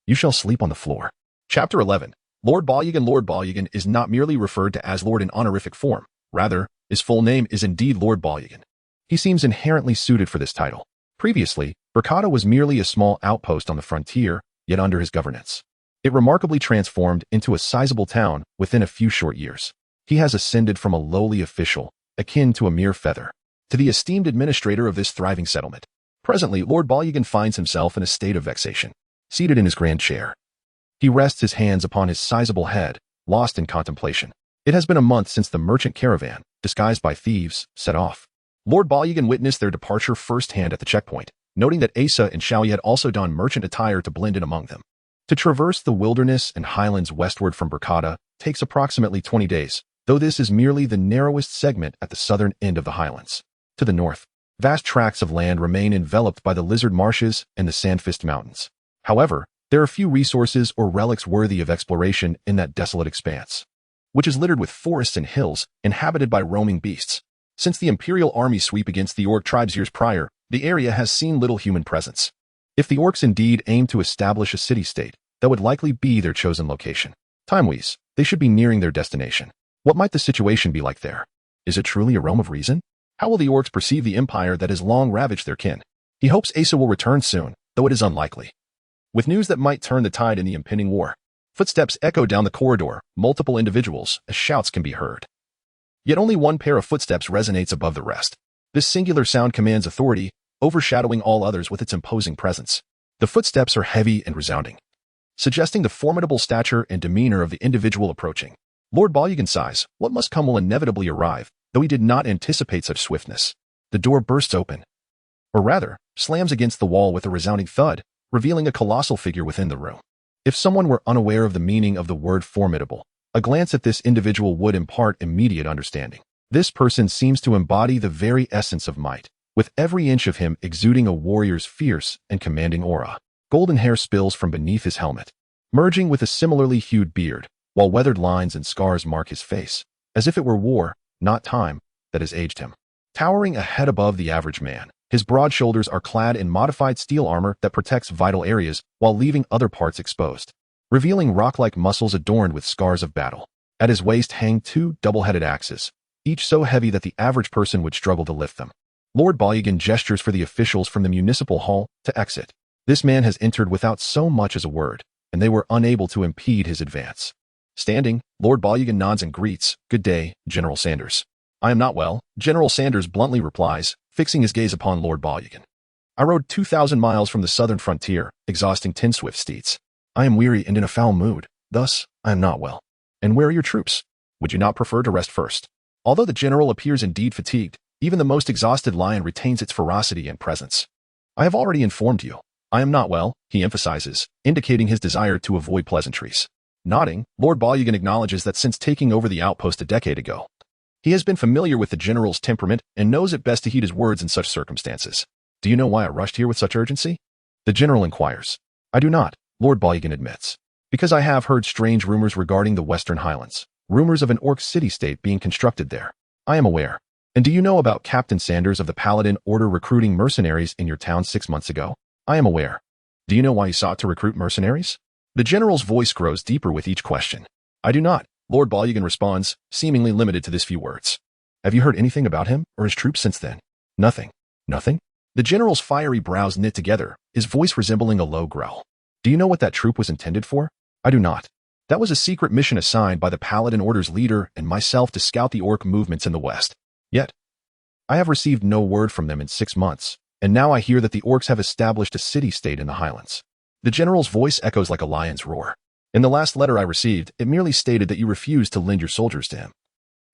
You shall sleep on the floor." Chapter 11. Lord Balyagan is not merely referred to as Lord in honorific form. Rather, his full name is indeed Lord Balyagan. He seems inherently suited for this title. Previously, Burkata was merely a small outpost on the frontier, yet under his governance, it remarkably transformed into a sizable town within a few short years. He has ascended from a lowly official, akin to a mere feather, to the esteemed administrator of this thriving settlement. Presently, Lord Balyagan finds himself in a state of vexation, seated in his grand chair. He rests his hands upon his sizable head, lost in contemplation. It has been a month since the merchant caravan, disguised by thieves, set off. Lord Balyagan witnessed their departure firsthand at the checkpoint, noting that Asa and Xiaoi had also donned merchant attire to blend in among them. To traverse the wilderness and highlands westward from Burkata takes approximately 20 days, though this is merely the narrowest segment at the southern end of the highlands. To the north, vast tracts of land remain enveloped by the lizard marshes and the sand-fist mountains. However, There are few resources or relics worthy of exploration in that desolate expanse, which is littered with forests and hills inhabited by roaming beasts. Since the Imperial Army sweep against the Orc tribes years prior, the area has seen little human presence. If the Orcs indeed aim to establish a city-state, that would likely be their chosen location. Time-wise, they should be nearing their destination. What might the situation be like there? Is it truly a realm of reason? How will the Orcs perceive the empire that has long ravaged their kin? He hopes Asa will return soon, though it is unlikely. With news that might turn the tide in the impending war, footsteps echo down the corridor, multiple individuals, as shouts can be heard. Yet only one pair of footsteps resonates above the rest. This singular sound commands authority, overshadowing all others with its imposing presence. The footsteps are heavy and resounding, suggesting the formidable stature and demeanor of the individual approaching. Lord Balyagan sighs, what must come will inevitably arrive, though he did not anticipate such swiftness. The door bursts open, or rather, slams against the wall with a resounding thud, revealing a colossal figure within the room. If someone were unaware of the meaning of the word formidable, a glance at this individual would impart immediate understanding. This person seems to embody the very essence of might, with every inch of him exuding a warrior's fierce and commanding aura. Golden hair spills from beneath his helmet, merging with a similarly hued beard, while weathered lines and scars mark his face, as if it were war, not time, that has aged him. Towering a head above the average man, his broad shoulders are clad in modified steel armor that protects vital areas while leaving other parts exposed, revealing rock-like muscles adorned with scars of battle. At his waist hang two double-headed axes, each so heavy that the average person would struggle to lift them. Lord Balyagan gestures for the officials from the municipal hall to exit. This man has entered without so much as a word, and they were unable to impede his advance. Standing, Lord Balyagan nods and greets, "Good day, General Sanders." "I am not well," General Sanders bluntly replies, fixing his gaze upon Lord Balyagan. "I rode 2,000 miles from the southern frontier, exhausting 10 swift steeds. I am weary and in a foul mood, thus, I am not well." "And where are your troops? Would you not prefer to rest first?" Although the general appears indeed fatigued, even the most exhausted lion retains its ferocity and presence. "I have already informed you. I am not well," he emphasizes, indicating his desire to avoid pleasantries. Nodding, Lord Balyagan acknowledges that since taking over the outpost a decade ago, he has been familiar with the general's temperament and knows it best to heed his words in such circumstances. "Do you know why I rushed here with such urgency?" the general inquires. "I do not," Lord Balyagan admits. "Because I have heard strange rumors regarding the Western Highlands, rumors of an Orc city-state being constructed there. I am aware. And do you know about Captain Sanders of the Paladin Order recruiting mercenaries in your town 6 months ago?" "I am aware." "Do you know why he sought to recruit mercenaries?" The general's voice grows deeper with each question. "I do not," Lord Balyagan responds, seemingly limited to this few words. "Have you heard anything about him or his troops since then?" "Nothing." "Nothing?" The general's fiery brows knit together, his voice resembling a low growl. "Do you know what that troop was intended for?" "I do not." "That was a secret mission assigned by the Paladin Order's leader and myself to scout the Orc movements in the West. Yet, I have received no word from them in 6 months, and now I hear that the Orcs have established a city-state in the Highlands." The general's voice echoes like a lion's roar. "In the last letter I received, it merely stated that you refused to lend your soldiers to him,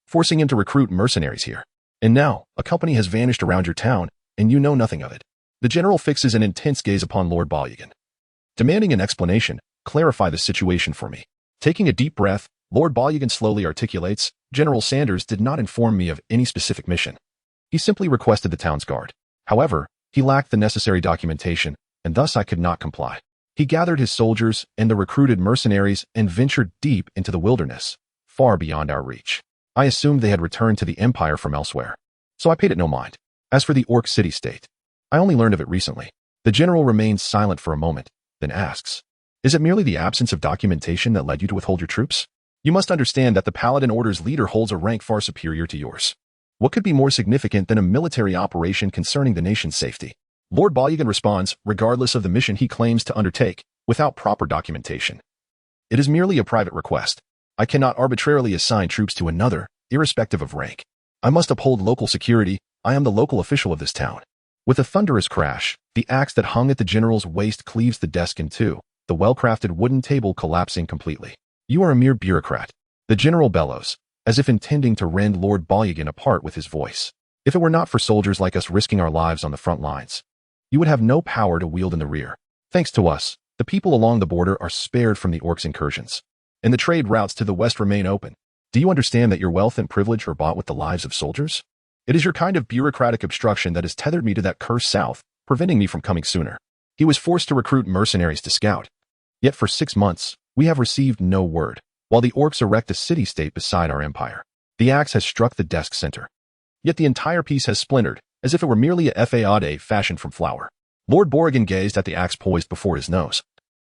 forcing him to recruit mercenaries here. And now, a company has vanished around your town, and you know nothing of it." The general fixes an intense gaze upon Lord Balyagan, demanding an explanation. "Clarify the situation for me." Taking a deep breath, Lord Balyagan slowly articulates, "General Sanders did not inform me of any specific mission. He simply requested the town's guard. However, he lacked the necessary documentation, and thus I could not comply. He gathered his soldiers and the recruited mercenaries and ventured deep into the wilderness, far beyond our reach. I assumed they had returned to the Empire from elsewhere, so I paid it no mind. As for the Orc city-state, I only learned of it recently." The general remains silent for a moment, then asks, "Is it merely the absence of documentation that led you to withhold your troops? You must understand that the Paladin Order's leader holds a rank far superior to yours. What could be more significant than a military operation concerning the nation's safety?" Lord Balyagan responds, regardless of the mission he claims to undertake, without proper documentation. "It is merely a private request. I cannot arbitrarily assign troops to another, irrespective of rank. I must uphold local security. I am the local official of this town." With a thunderous crash, the axe that hung at the general's waist cleaves the desk in two, the well-crafted wooden table collapsing completely. "You are a mere bureaucrat," the general bellows, as if intending to rend Lord Balyagan apart with his voice. "If it were not for soldiers like us risking our lives on the front lines, you would have no power to wield in the rear. Thanks to us, the people along the border are spared from the Orcs' incursions, and the trade routes to the west remain open. Do you understand that your wealth and privilege are bought with the lives of soldiers? It is your kind of bureaucratic obstruction that has tethered me to that cursed south, preventing me from coming sooner." He was forced to recruit mercenaries to scout, Yet for 6 months, we have received no word, while the orcs erect a city-state beside our empire. The axe has struck the desk center. Yet the entire piece has splintered, as if it were merely a fade fashioned from flour. Lord Borrigan gazed at the axe poised before his nose,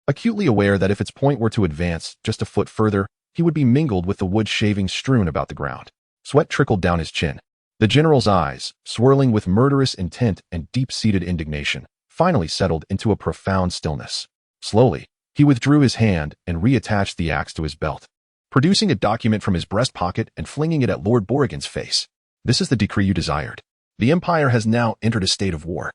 acutely aware that if its point were to advance just a foot further, he would be mingled with the wood shavings strewn about the ground. Sweat trickled down his chin. The general's eyes, swirling with murderous intent and deep-seated indignation, finally settled into a profound stillness. Slowly, he withdrew his hand and reattached the axe to his belt, producing a document from his breast pocket and flinging it at Lord Borrigan's face. This is the decree you desired. The Empire has now entered a state of war,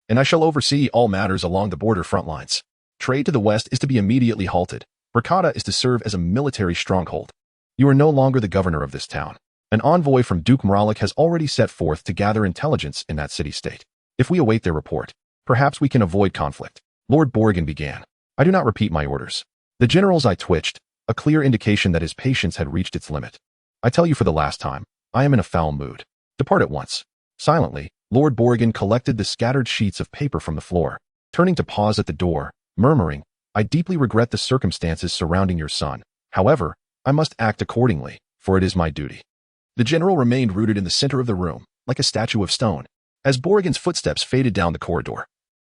and I shall oversee all matters along the border front lines. Trade to the west is to be immediately halted. Bracada is to serve as a military stronghold. You are no longer the governor of this town. An envoy from Duke Moralik has already set forth to gather intelligence in that city-state. If we await their report, perhaps we can avoid conflict. Lord Borrigan began. I do not repeat my orders. The general's eye twitched, a clear indication that his patience had reached its limit. I tell you for the last time, I am in a foul mood. Depart at once. Silently, Lord Borrigan collected the scattered sheets of paper from the floor, turning to pause at the door, murmuring, I deeply regret the circumstances surrounding your son. However, I must act accordingly, for it is my duty. The general remained rooted in the center of the room, like a statue of stone, as Borrigan's footsteps faded down the corridor.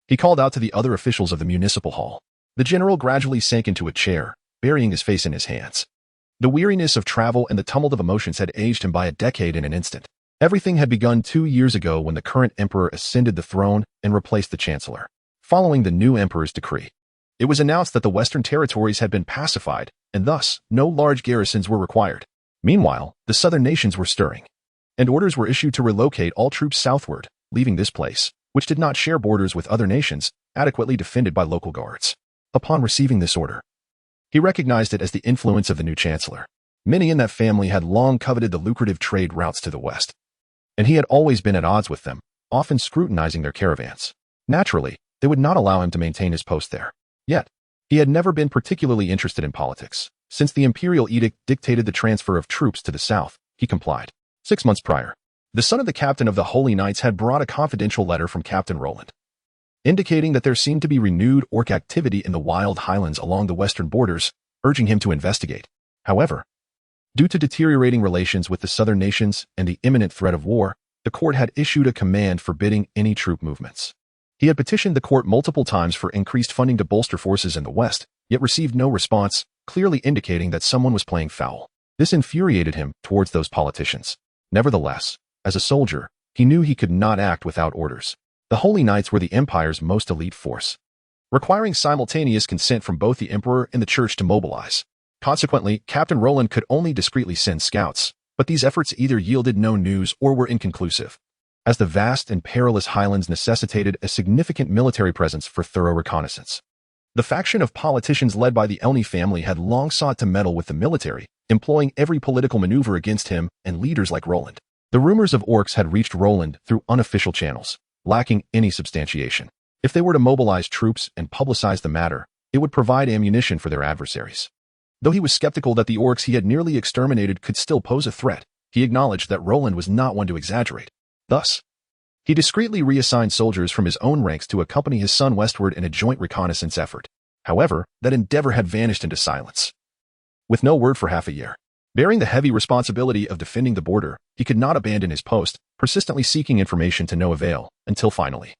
He called out to the other officials of the municipal hall. The general gradually sank into a chair, burying his face in his hands. The weariness of travel and the tumult of emotions had aged him by a decade in an instant. Everything had begun 2 years ago when the current emperor ascended the throne and replaced the chancellor. Following the new emperor's decree, it was announced that the western territories had been pacified, and thus no large garrisons were required. Meanwhile, the southern nations were stirring, and orders were issued to relocate all troops southward, leaving this place, which did not share borders with other nations, adequately defended by local guards. Upon receiving this order, he recognized it as the influence of the new chancellor. Many in that family had long coveted the lucrative trade routes to the west, and he had always been at odds with them, often scrutinizing their caravans. Naturally, they would not allow him to maintain his post there. Yet, he had never been particularly interested in politics. Since the imperial edict dictated the transfer of troops to the south, he complied. 6 months prior, the son of the captain of the Holy Knights had brought a confidential letter from Captain Roland, indicating that there seemed to be renewed orc activity in the wild highlands along the western borders, urging him to investigate. However, due to deteriorating relations with the southern nations and the imminent threat of war, the court had issued a command forbidding any troop movements. He had petitioned the court multiple times for increased funding to bolster forces in the west, yet received no response, clearly indicating that someone was playing foul. This infuriated him towards those politicians. Nevertheless, as a soldier, he knew he could not act without orders. The Holy Knights were the Empire's most elite force, requiring simultaneous consent from both the Emperor and the Church to mobilize. Consequently, Captain Roland could only discreetly send scouts, but these efforts either yielded no news or were inconclusive, as the vast and perilous highlands necessitated a significant military presence for thorough reconnaissance. The faction of politicians led by the Elney family had long sought to meddle with the military, employing every political maneuver against him and leaders like Roland. The rumors of orcs had reached Roland through unofficial channels, lacking any substantiation. If they were to mobilize troops and publicize the matter, it would provide ammunition for their adversaries. Though he was skeptical that the orcs he had nearly exterminated could still pose a threat, he acknowledged that Roland was not one to exaggerate. Thus, he discreetly reassigned soldiers from his own ranks to accompany his son westward in a joint reconnaissance effort. However, that endeavor had vanished into silence. With no word for half a year, bearing the heavy responsibility of defending the border, he could not abandon his post, persistently seeking information to no avail, until finally,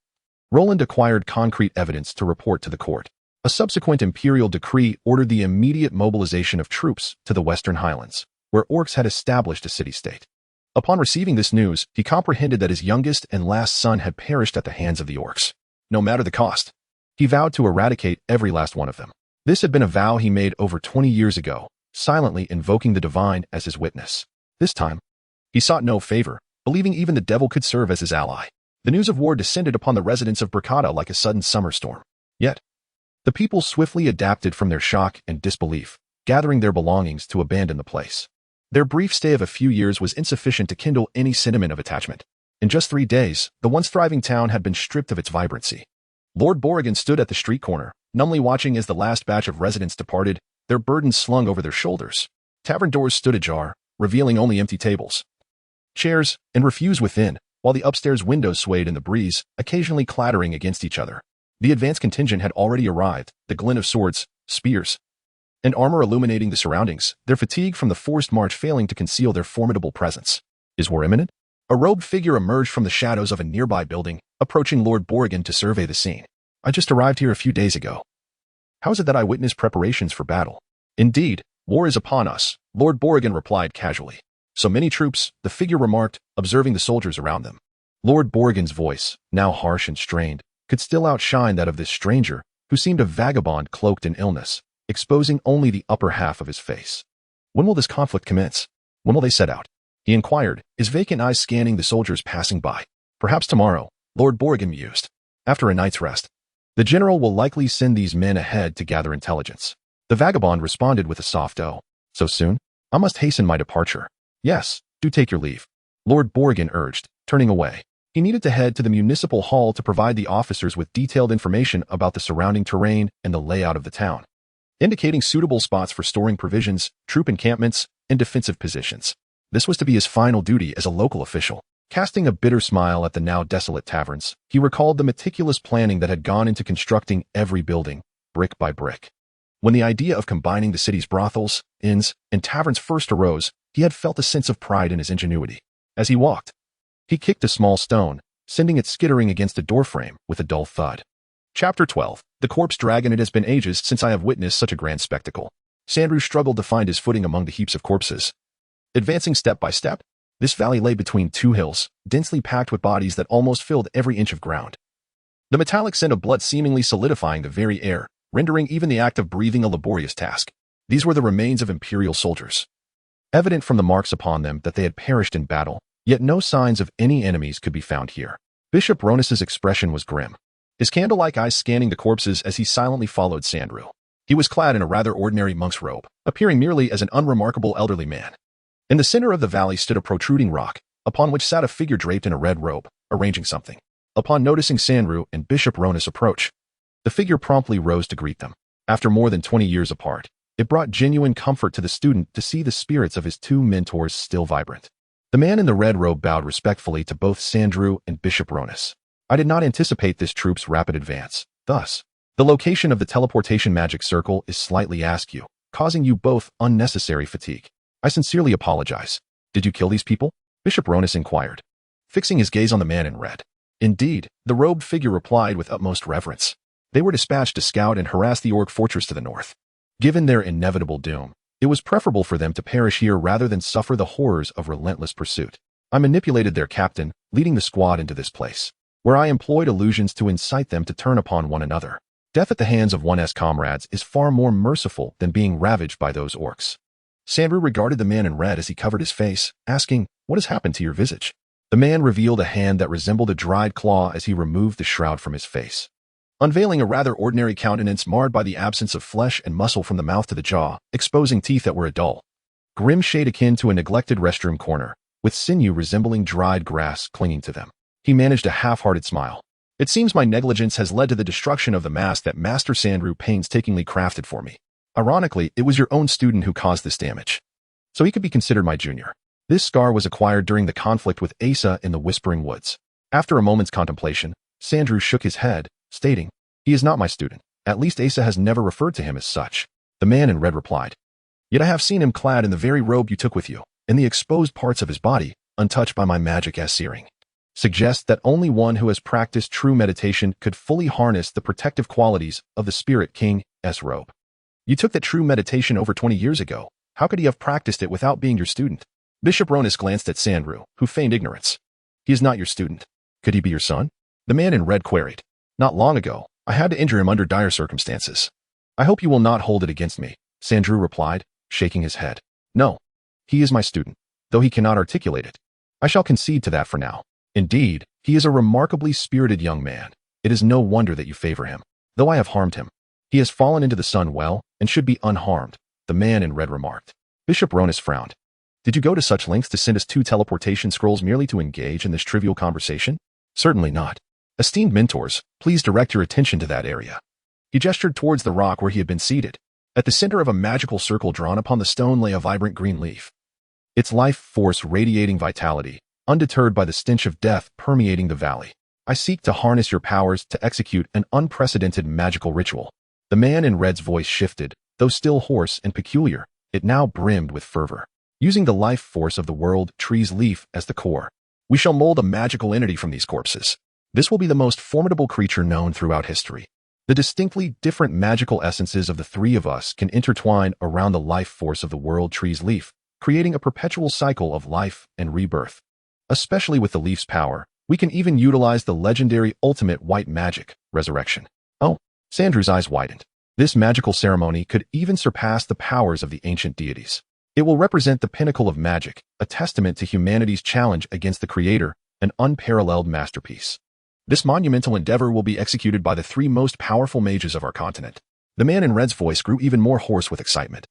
Roland acquired concrete evidence to report to the court. A subsequent imperial decree ordered the immediate mobilization of troops to the western highlands, where orcs had established a city-state. Upon receiving this news, he comprehended that his youngest and last son had perished at the hands of the orcs. No matter the cost, he vowed to eradicate every last one of them. This had been a vow he made over 20 years ago, silently invoking the divine as his witness. This time, he sought no favor, believing even the devil could serve as his ally. The news of war descended upon the residents of Bracada like a sudden summer storm. Yet, the people swiftly adapted from their shock and disbelief, gathering their belongings to abandon the place. Their brief stay of a few years was insufficient to kindle any sentiment of attachment. In just 3 days, the once thriving town had been stripped of its vibrancy. Lord Borrigan stood at the street corner, numbly watching as the last batch of residents departed, their burdens slung over their shoulders. Tavern doors stood ajar, revealing only empty tables, chairs, and refuse within, while the upstairs windows swayed in the breeze, occasionally clattering against each other. The advance contingent had already arrived, the glint of swords, spears, and armor illuminating the surroundings, their fatigue from the forced march failing to conceal their formidable presence. Is war imminent? A robed figure emerged from the shadows of a nearby building, approaching Lord Borrigan to survey the scene. I just arrived here a few days ago. How is it that I witness preparations for battle? Indeed, war is upon us, Lord Borrigan replied casually. So many troops, the figure remarked, observing the soldiers around them. Lord Borrigan's voice, now harsh and strained, could still outshine that of this stranger, who seemed a vagabond cloaked in illness, exposing only the upper half of his face. When will this conflict commence? When will they set out? He inquired, his vacant eyes scanning the soldiers passing by. Perhaps tomorrow, Lord Borrigan mused. After a night's rest, the general will likely send these men ahead to gather intelligence. The vagabond responded with a soft "Oh, so soon? I must hasten my departure." "Yes, do take your leave," Lord Borrigan urged, turning away. He needed to head to the municipal hall to provide the officers with detailed information about the surrounding terrain and the layout of the town, indicating suitable spots for storing provisions, troop encampments, and defensive positions. This was to be his final duty as a local official. Casting a bitter smile at the now desolate taverns, he recalled the meticulous planning that had gone into constructing every building, brick by brick. When the idea of combining the city's brothels, inns, and taverns first arose, he had felt a sense of pride in his ingenuity. As he walked, he kicked a small stone, sending it skittering against a doorframe with a dull thud. Chapter 12. The Corpse Dragon. It has been ages since I have witnessed such a grand spectacle. Sandrew struggled to find his footing among the heaps of corpses. Advancing step by step, this valley lay between two hills, densely packed with bodies that almost filled every inch of ground. The metallic scent of blood seemingly solidifying the very air, rendering even the act of breathing a laborious task. These were the remains of Imperial soldiers. Evident from the marks upon them that they had perished in battle, yet no signs of any enemies could be found here. Bishop Ronus's expression was grim, his candle-like eyes scanning the corpses as he silently followed Sandrew. He was clad in a rather ordinary monk's robe, appearing merely as an unremarkable elderly man. In the center of the valley stood a protruding rock, upon which sat a figure draped in a red robe, arranging something. Upon noticing Sandrew and Bishop Ronus approach, the figure promptly rose to greet them. After more than 20 years apart, it brought genuine comfort to the student to see the spirits of his two mentors still vibrant. The man in the red robe bowed respectfully to both Sandrew and Bishop Ronus. I did not anticipate this troop's rapid advance. Thus, the location of the teleportation magic circle is slightly askew, causing you both unnecessary fatigue. I sincerely apologize. Did you kill these people? Bishop Ronus inquired, fixing his gaze on the man in red. Indeed, the robed figure replied with utmost reverence. They were dispatched to scout and harass the orc fortress to the north. Given their inevitable doom, it was preferable for them to perish here rather than suffer the horrors of relentless pursuit. I manipulated their captain, leading the squad into this place, where I employed illusions to incite them to turn upon one another. Death at the hands of one's comrades is far more merciful than being ravaged by those orcs. Sandrew regarded the man in red as he covered his face, asking, "What has happened to your visage?" The man revealed a hand that resembled a dried claw as he removed the shroud from his face, unveiling a rather ordinary countenance marred by the absence of flesh and muscle from the mouth to the jaw, exposing teeth that were a dull, grim shade akin to a neglected restroom corner, with sinew resembling dried grass clinging to them. He managed a half-hearted smile. "It seems my negligence has led to the destruction of the mask that Master Sandrew painstakingly crafted for me. Ironically, it was your own student who caused this damage, so he could be considered my junior. This scar was acquired during the conflict with Asa in the Whispering Woods." After a moment's contemplation, Sandrew shook his head, stating, "He is not my student. At least Asa has never referred to him as such." The man in red replied, "Yet I have seen him clad in the very robe you took with you, and the exposed parts of his body, untouched by my magic as searing, suggest that only one who has practiced true meditation could fully harness the protective qualities of the Spirit King's robe. You took that true meditation over 20 years ago. How could he have practiced it without being your student?" Bishop Ronus glanced at Sandrew, who feigned ignorance. "He is not your student. Could he be your son?" The man in red queried. "Not long ago, I had to injure him under dire circumstances. I hope you will not hold it against me," Sandrew replied, shaking his head. "No, he is my student, though he cannot articulate it. I shall concede to that for now. Indeed, he is a remarkably spirited young man. It is no wonder that you favor him, though I have harmed him. He has fallen into the sun well and should be unharmed," the man in red remarked. Bishop Ronus frowned. "Did you go to such lengths to send us 2 teleportation scrolls merely to engage in this trivial conversation?" "Certainly not. Esteemed mentors, please direct your attention to that area." He gestured towards the rock where he had been seated. At the center of a magical circle drawn upon the stone lay a vibrant green leaf, its life force radiating vitality, undeterred by the stench of death permeating the valley. "I seek to harness your powers to execute an unprecedented magical ritual." The man in red's voice shifted, though still hoarse and peculiar, it now brimmed with fervor. Using the life force of the world tree's leaf as the core, we shall mold a magical entity from these corpses. This will be the most formidable creature known throughout history. The distinctly different magical essences of the three of us can intertwine around the life force of the world tree's leaf, creating a perpetual cycle of life and rebirth. Especially with the leaf's power, we can even utilize the legendary ultimate white magic, resurrection. Oh, Sandru's eyes widened. This magical ceremony could even surpass the powers of the ancient deities. It will represent the pinnacle of magic, a testament to humanity's challenge against the Creator, an unparalleled masterpiece. This monumental endeavor will be executed by the three most powerful mages of our continent. The man in red's voice grew even more hoarse with excitement,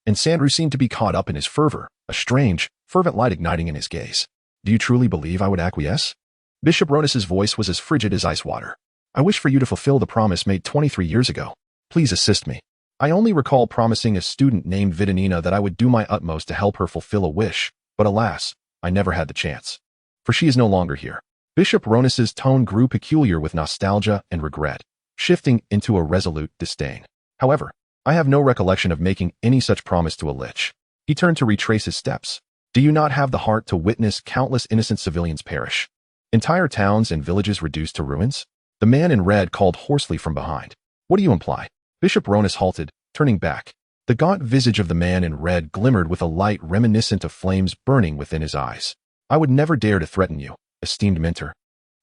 and Sandru seemed to be caught up in his fervor, a strange, fervent light igniting in his gaze. Do you truly believe I would acquiesce? Bishop Ronus's voice was as frigid as ice water. I wish for you to fulfill the promise made 23 years ago. Please assist me. I only recall promising a student named Vidanina that I would do my utmost to help her fulfill a wish, but alas, I never had the chance. For she is no longer here. Bishop Ronus's tone grew peculiar with nostalgia and regret, shifting into a resolute disdain. However, I have no recollection of making any such promise to a lich. He turned to retrace his steps. Do you not have the heart to witness countless innocent civilians perish? Entire towns and villages reduced to ruins? The man in red called hoarsely from behind. What do you imply? Bishop Ronus halted, turning back. The gaunt visage of the man in red glimmered with a light reminiscent of flames burning within his eyes. I would never dare to threaten you, esteemed mentor.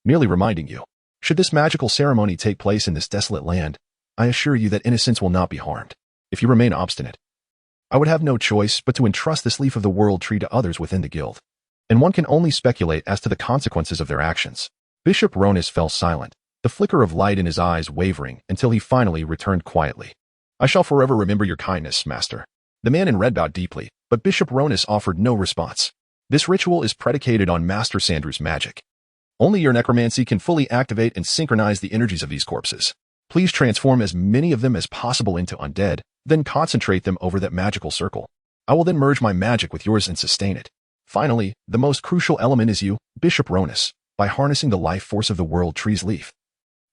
Merely reminding you, should this magical ceremony take place in this desolate land, I assure you that innocents will not be harmed. If you remain obstinate, I would have no choice but to entrust this leaf of the world tree to others within the guild, and one can only speculate as to the consequences of their actions. Bishop Ronus fell silent, the flicker of light in his eyes wavering until he finally returned quietly. I shall forever remember your kindness, master. The man in red bowed deeply, but Bishop Ronus offered no response. This ritual is predicated on Master Sandru's magic. Only your necromancy can fully activate and synchronize the energies of these corpses. Please transform as many of them as possible into undead, then concentrate them over that magical circle. I will then merge my magic with yours and sustain it. Finally, the most crucial element is you, Bishop Ronus, by harnessing the life force of the world tree's leaf.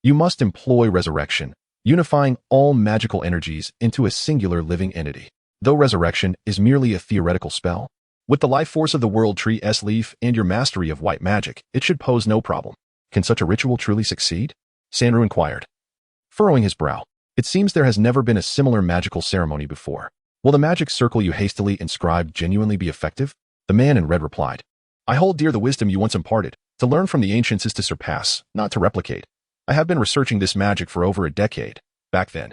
You must employ resurrection, unifying all magical energies into a singular living entity. Though resurrection is merely a theoretical spell, with the life force of the world tree's leaf and your mastery of white magic, it should pose no problem. Can such a ritual truly succeed? Sandru inquired, furrowing his brow. It seems there has never been a similar magical ceremony before. Will the magic circle you hastily inscribed genuinely be effective? The man in red replied, I hold dear the wisdom you once imparted. To learn from the ancients is to surpass, not to replicate. I have been researching this magic for over a decade. Back then,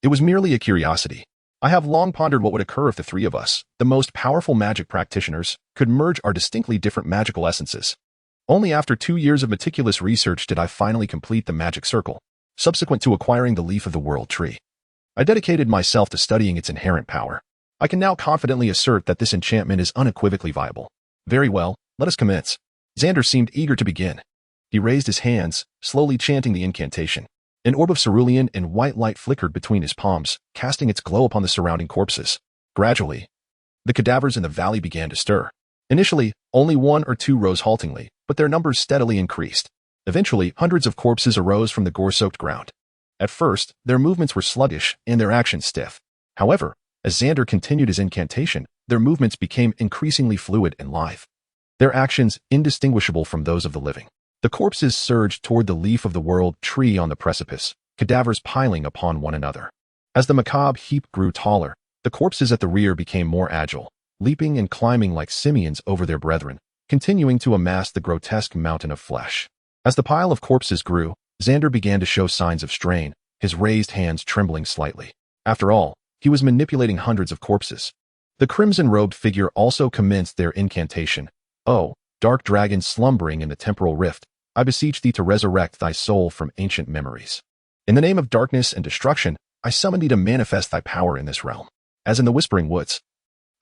it was merely a curiosity. I have long pondered what would occur if the three of us, the most powerful magic practitioners, could merge our distinctly different magical essences. Only after 2 years of meticulous research did I finally complete the magic circle, subsequent to acquiring the leaf of the world tree. I dedicated myself to studying its inherent power. I can now confidently assert that this enchantment is unequivocally viable. Very well, let us commence. Xander seemed eager to begin. He raised his hands, slowly chanting the incantation. An orb of cerulean and white light flickered between his palms, casting its glow upon the surrounding corpses. Gradually, the cadavers in the valley began to stir. Initially, only 1 or 2 rose haltingly, but their numbers steadily increased. Eventually, hundreds of corpses arose from the gore-soaked ground. At first, their movements were sluggish and their actions stiff. However, as Xander continued his incantation, their movements became increasingly fluid and lithe, their actions indistinguishable from those of the living. The corpses surged toward the leaf of the world tree on the precipice, cadavers piling upon one another. As the macabre heap grew taller, the corpses at the rear became more agile, leaping and climbing like simians over their brethren, continuing to amass the grotesque mountain of flesh. As the pile of corpses grew, Xander began to show signs of strain, his raised hands trembling slightly. After all, he was manipulating hundreds of corpses. The crimson-robed figure also commenced their incantation. Oh, dark dragon slumbering in the temporal rift, I beseech thee to resurrect thy soul from ancient memories. In the name of darkness and destruction, I summon thee to manifest thy power in this realm. As in the Whispering Woods,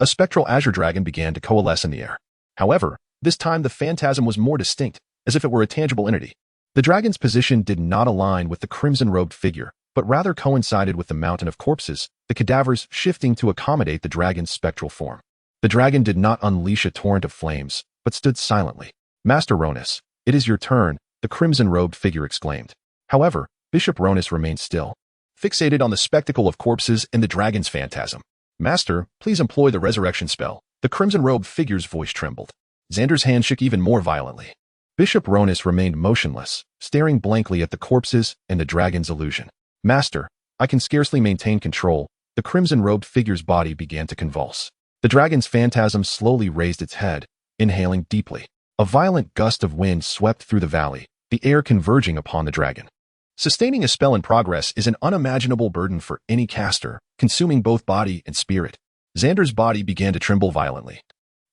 a spectral azure dragon began to coalesce in the air. However, this time the phantasm was more distinct, as if it were a tangible entity. The dragon's position did not align with the crimson-robed figure, but rather coincided with the mountain of corpses, the cadavers shifting to accommodate the dragon's spectral form. The dragon did not unleash a torrent of flames, but stood silently. Master Ronus, it is your turn, the crimson-robed figure exclaimed. However, Bishop Ronus remained still, fixated on the spectacle of corpses and the dragon's phantasm. "Master, please employ the resurrection spell." The crimson-robed figure's voice trembled. Xander's hand shook even more violently. Bishop Ronus remained motionless, staring blankly at the corpses and the dragon's illusion. "Master, I can scarcely maintain control." The crimson-robed figure's body began to convulse. The dragon's phantasm slowly raised its head, inhaling deeply. A violent gust of wind swept through the valley, the air converging upon the dragon. Sustaining a spell in progress is an unimaginable burden for any caster, consuming both body and spirit. Xander's body began to tremble violently.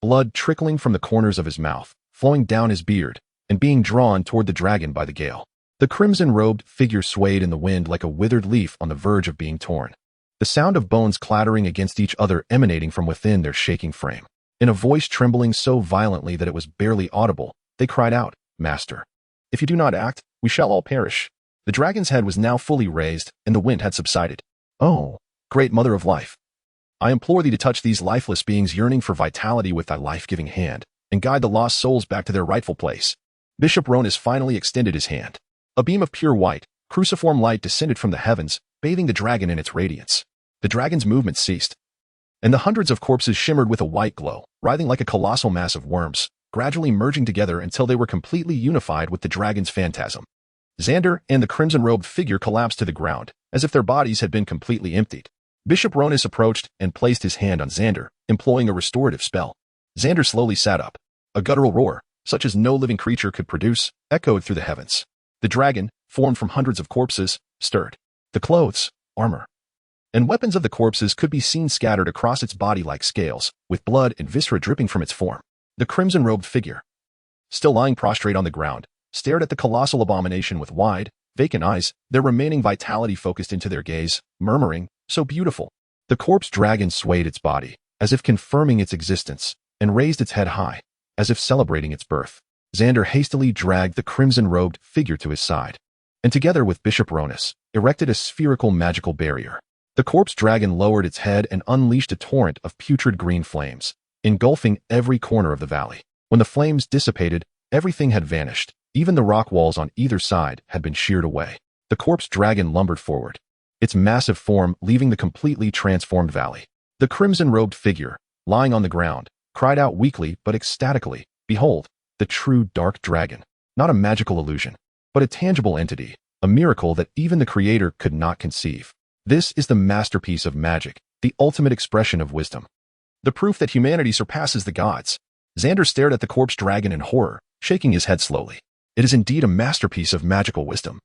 Blood trickling from the corners of his mouth, flowing down his beard, and being drawn toward the dragon by the gale. The crimson-robed figure swayed in the wind like a withered leaf on the verge of being torn. The sound of bones clattering against each other emanating from within their shaking frame. In a voice trembling so violently that it was barely audible, they cried out, "Master, if you do not act, we shall all perish." The dragon's head was now fully raised, and the wind had subsided. "Oh, great mother of life, I implore thee to touch these lifeless beings yearning for vitality with thy life-giving hand, and guide the lost souls back to their rightful place." Bishop Ronus finally extended his hand. A beam of pure white, cruciform light descended from the heavens, bathing the dragon in its radiance. The dragon's movement ceased, and the hundreds of corpses shimmered with a white glow, writhing like a colossal mass of worms, gradually merging together until they were completely unified with the dragon's phantasm. Xander and the crimson-robed figure collapsed to the ground, as if their bodies had been completely emptied. Bishop Ronus approached and placed his hand on Xander, employing a restorative spell. Xander slowly sat up. A guttural roar, such as no living creature could produce, echoed through the heavens. The dragon, formed from hundreds of corpses, stirred. The clothes, armor, and weapons of the corpses could be seen scattered across its body like scales, with blood and viscera dripping from its form. The crimson-robed figure, still lying prostrate on the ground, stared at the colossal abomination with wide, vacant eyes, their remaining vitality focused into their gaze, murmuring, "So beautiful." The corpse dragon swayed its body, as if confirming its existence, and raised its head high, as if celebrating its birth. Xander hastily dragged the crimson-robed figure to his side, and together with Bishop Ronus, erected a spherical magical barrier. The corpse dragon lowered its head and unleashed a torrent of putrid green flames, engulfing every corner of the valley. When the flames dissipated, everything had vanished. Even the rock walls on either side had been sheared away. The corpse dragon lumbered forward, its massive form leaving the completely transformed valley. The crimson-robed figure, lying on the ground, cried out weakly but ecstatically, "Behold, the true dark dragon, not a magical illusion, but a tangible entity, a miracle that even the creator could not conceive. This is the masterpiece of magic, the ultimate expression of wisdom. The proof that humanity surpasses the gods." Xander stared at the corpse dragon in horror, shaking his head slowly. "It is indeed a masterpiece of magical wisdom.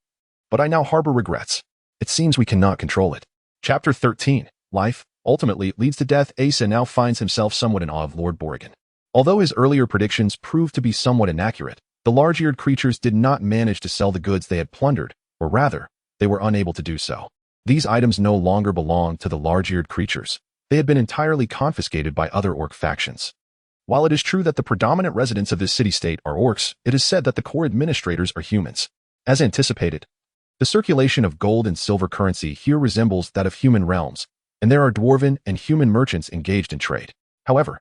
But I now harbor regrets. It seems we cannot control it." Chapter 13. Life, ultimately, leads to death. Asa now finds himself somewhat in awe of Lord Borrigan. Although his earlier predictions proved to be somewhat inaccurate, the large-eared creatures did not manage to sell the goods they had plundered, or rather, they were unable to do so. These items no longer belonged to the large-eared creatures. They had been entirely confiscated by other orc factions. While it is true that the predominant residents of this city-state are orcs, it is said that the core administrators are humans. As anticipated, the circulation of gold and silver currency here resembles that of human realms, and there are dwarven and human merchants engaged in trade. However,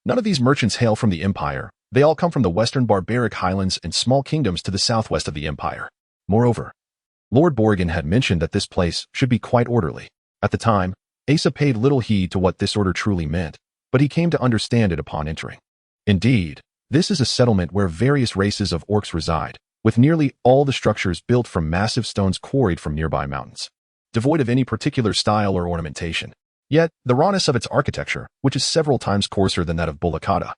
none of these merchants hail from the Empire. They all come from the western barbaric highlands and small kingdoms to the southwest of the Empire. Moreover, Lord Borrigan had mentioned that this place should be quite orderly. At the time, Asa paid little heed to what disorder truly meant, but he came to understand it upon entering. Indeed, this is a settlement where various races of orcs reside, with nearly all the structures built from massive stones quarried from nearby mountains, devoid of any particular style or ornamentation. Yet, the rawness of its architecture, which is several times coarser than that of Bulakata,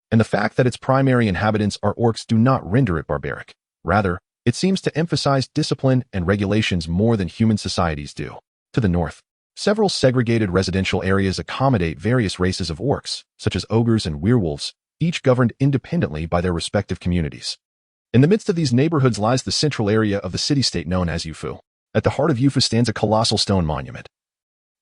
and the fact that its primary inhabitants are orcs do not render it barbaric. Rather, it seems to emphasize discipline and regulations more than human societies do. To the north, several segregated residential areas accommodate various races of orcs, such as ogres and werewolves, each governed independently by their respective communities. In the midst of these neighborhoods lies the central area of the city-state known as Yufu. At the heart of Yufu stands a colossal stone monument,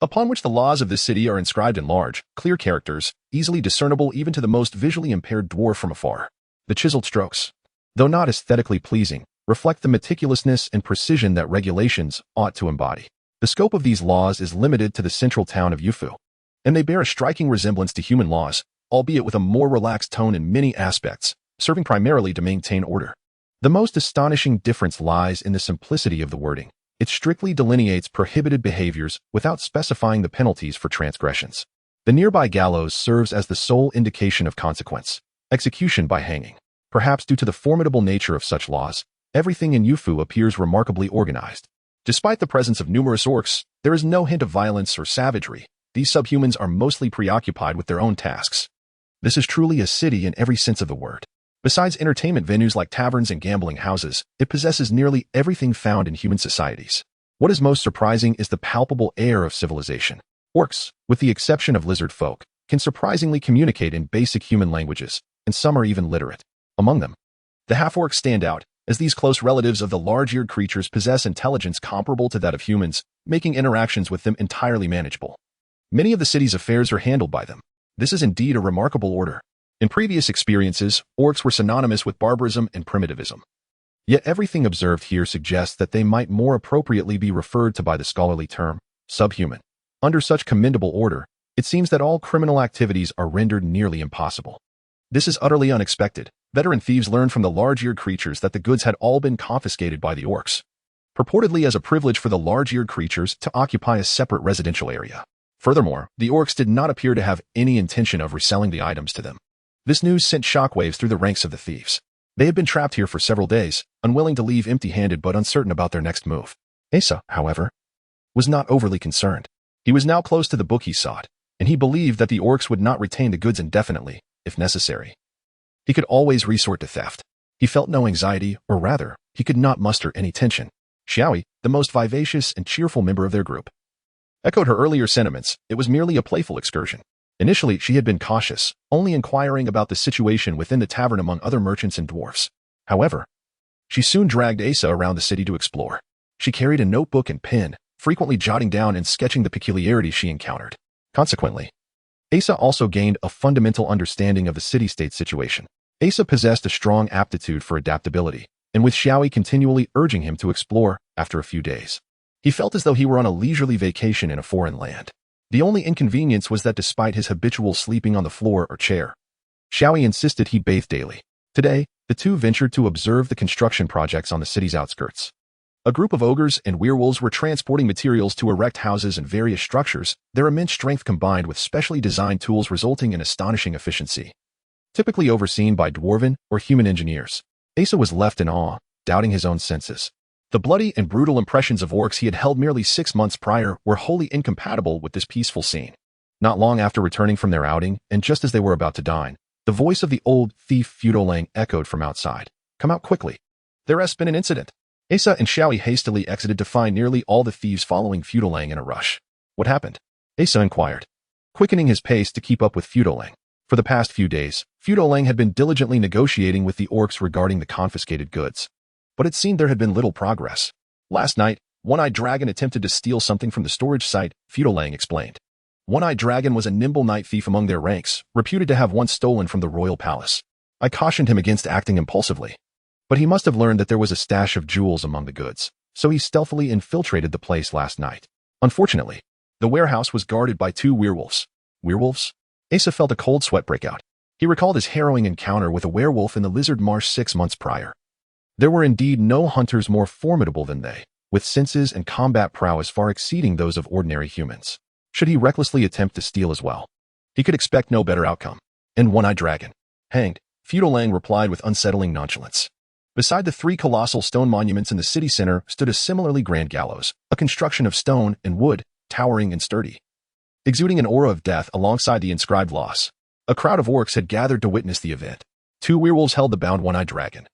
upon which the laws of this city are inscribed in large, clear characters, easily discernible even to the most visually impaired dwarf from afar. The chiseled strokes, though not aesthetically pleasing, reflect the meticulousness and precision that regulations ought to embody. The scope of these laws is limited to the central town of Yufu, and they bear a striking resemblance to human laws, albeit with a more relaxed tone in many aspects, serving primarily to maintain order. The most astonishing difference lies in the simplicity of the wording. It strictly delineates prohibited behaviors without specifying the penalties for transgressions. The nearby gallows serves as the sole indication of consequence, execution by hanging. Perhaps due to the formidable nature of such laws, everything in Yufu appears remarkably organized. Despite the presence of numerous orcs, there is no hint of violence or savagery. These subhumans are mostly preoccupied with their own tasks. This is truly a city in every sense of the word. Besides entertainment venues like taverns and gambling houses, it possesses nearly everything found in human societies. What is most surprising is the palpable air of civilization. Orcs, with the exception of lizard folk, can surprisingly communicate in basic human languages, and some are even literate. Among them, the half-orcs stand out, as these close relatives of the large-eared creatures possess intelligence comparable to that of humans, making interactions with them entirely manageable. Many of the city's affairs are handled by them. This is indeed a remarkable order. In previous experiences, orcs were synonymous with barbarism and primitivism. Yet everything observed here suggests that they might more appropriately be referred to by the scholarly term, subhuman. Under such commendable order, it seems that all criminal activities are rendered nearly impossible. This is utterly unexpected. Veteran thieves learned from the large-eared creatures that the goods had all been confiscated by the orcs, purportedly as a privilege for the large-eared creatures to occupy a separate residential area. Furthermore, the orcs did not appear to have any intention of reselling the items to them. This news sent shockwaves through the ranks of the thieves. They had been trapped here for several days, unwilling to leave empty-handed but uncertain about their next move. Asa, however, was not overly concerned. He was now close to the book he sought, and he believed that the orcs would not retain the goods indefinitely, if necessary. He could always resort to theft. He felt no anxiety, or rather, he could not muster any tension. Xiaoi, the most vivacious and cheerful member of their group, echoed her earlier sentiments. It was merely a playful excursion. Initially, she had been cautious, only inquiring about the situation within the tavern among other merchants and dwarfs. However, she soon dragged Asa around the city to explore. She carried a notebook and pen, frequently jotting down and sketching the peculiarities she encountered. Consequently, Asa also gained a fundamental understanding of the city-state situation. Asa possessed a strong aptitude for adaptability, and with Xiaoi continually urging him to explore, after a few days, he felt as though he were on a leisurely vacation in a foreign land. The only inconvenience was that despite his habitual sleeping on the floor or chair, Xiaoi insisted he bathe daily. Today, the two ventured to observe the construction projects on the city's outskirts. A group of ogres and werewolves were transporting materials to erect houses and various structures, their immense strength combined with specially designed tools resulting in astonishing efficiency. Typically overseen by dwarven or human engineers, Asa was left in awe, doubting his own senses. The bloody and brutal impressions of orcs he had held merely 6 months prior were wholly incompatible with this peaceful scene. Not long after returning from their outing, and just as they were about to dine, the voice of the old thief Fudolang echoed from outside. "Come out quickly. There has been an incident." Asa and Xiaoi hastily exited to find nearly all the thieves following Fudolang in a rush. "What happened?" Asa inquired, quickening his pace to keep up with Fudolang. For the past few days, Fudolang had been diligently negotiating with the orcs regarding the confiscated goods. But it seemed there had been little progress. "Last night, One-Eyed Dragon attempted to steal something from the storage site," Fudolang explained. One-Eyed Dragon was a nimble night thief among their ranks, reputed to have once stolen from the royal palace. I cautioned him against acting impulsively. But he must have learned that there was a stash of jewels among the goods, so he stealthily infiltrated the place last night. Unfortunately, the warehouse was guarded by 2 werewolves. Werewolves? Asa felt a cold sweat break out. He recalled his harrowing encounter with a werewolf in the Lizard Marsh 6 months prior. There were indeed no hunters more formidable than they, with senses and combat prowess far exceeding those of ordinary humans. Should he recklessly attempt to steal as well? He could expect no better outcome. And One-Eyed Dragon. Hanged, Fudolang replied with unsettling nonchalance. Beside the 3 colossal stone monuments in the city center stood a similarly grand gallows, a construction of stone and wood, towering and sturdy, exuding an aura of death alongside the inscribed loss. A crowd of orcs had gathered to witness the event. 2 werewolves held the bound One-Eyed Dragon,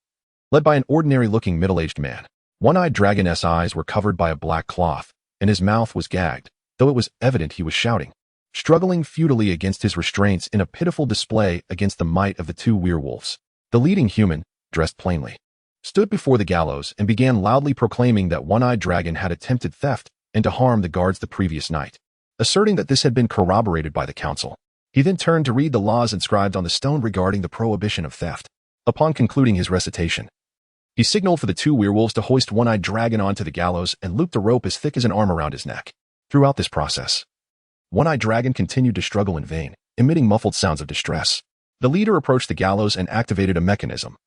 led by an ordinary-looking middle-aged man. One-Eyed Dragon's eyes were covered by a black cloth, and his mouth was gagged, though it was evident he was shouting, struggling futilely against his restraints in a pitiful display against the might of the 2 werewolves. The leading human, dressed plainly, stood before the gallows and began loudly proclaiming that One-Eyed Dragon had attempted theft and to harm the guards the previous night, asserting that this had been corroborated by the council. He then turned to read the laws inscribed on the stone regarding the prohibition of theft. Upon concluding his recitation, he signaled for the 2 werewolves to hoist One-Eyed Dragon onto the gallows and looped a rope as thick as an arm around his neck. Throughout this process, One-Eyed Dragon continued to struggle in vain, emitting muffled sounds of distress. The leader approached the gallows and activated a mechanism,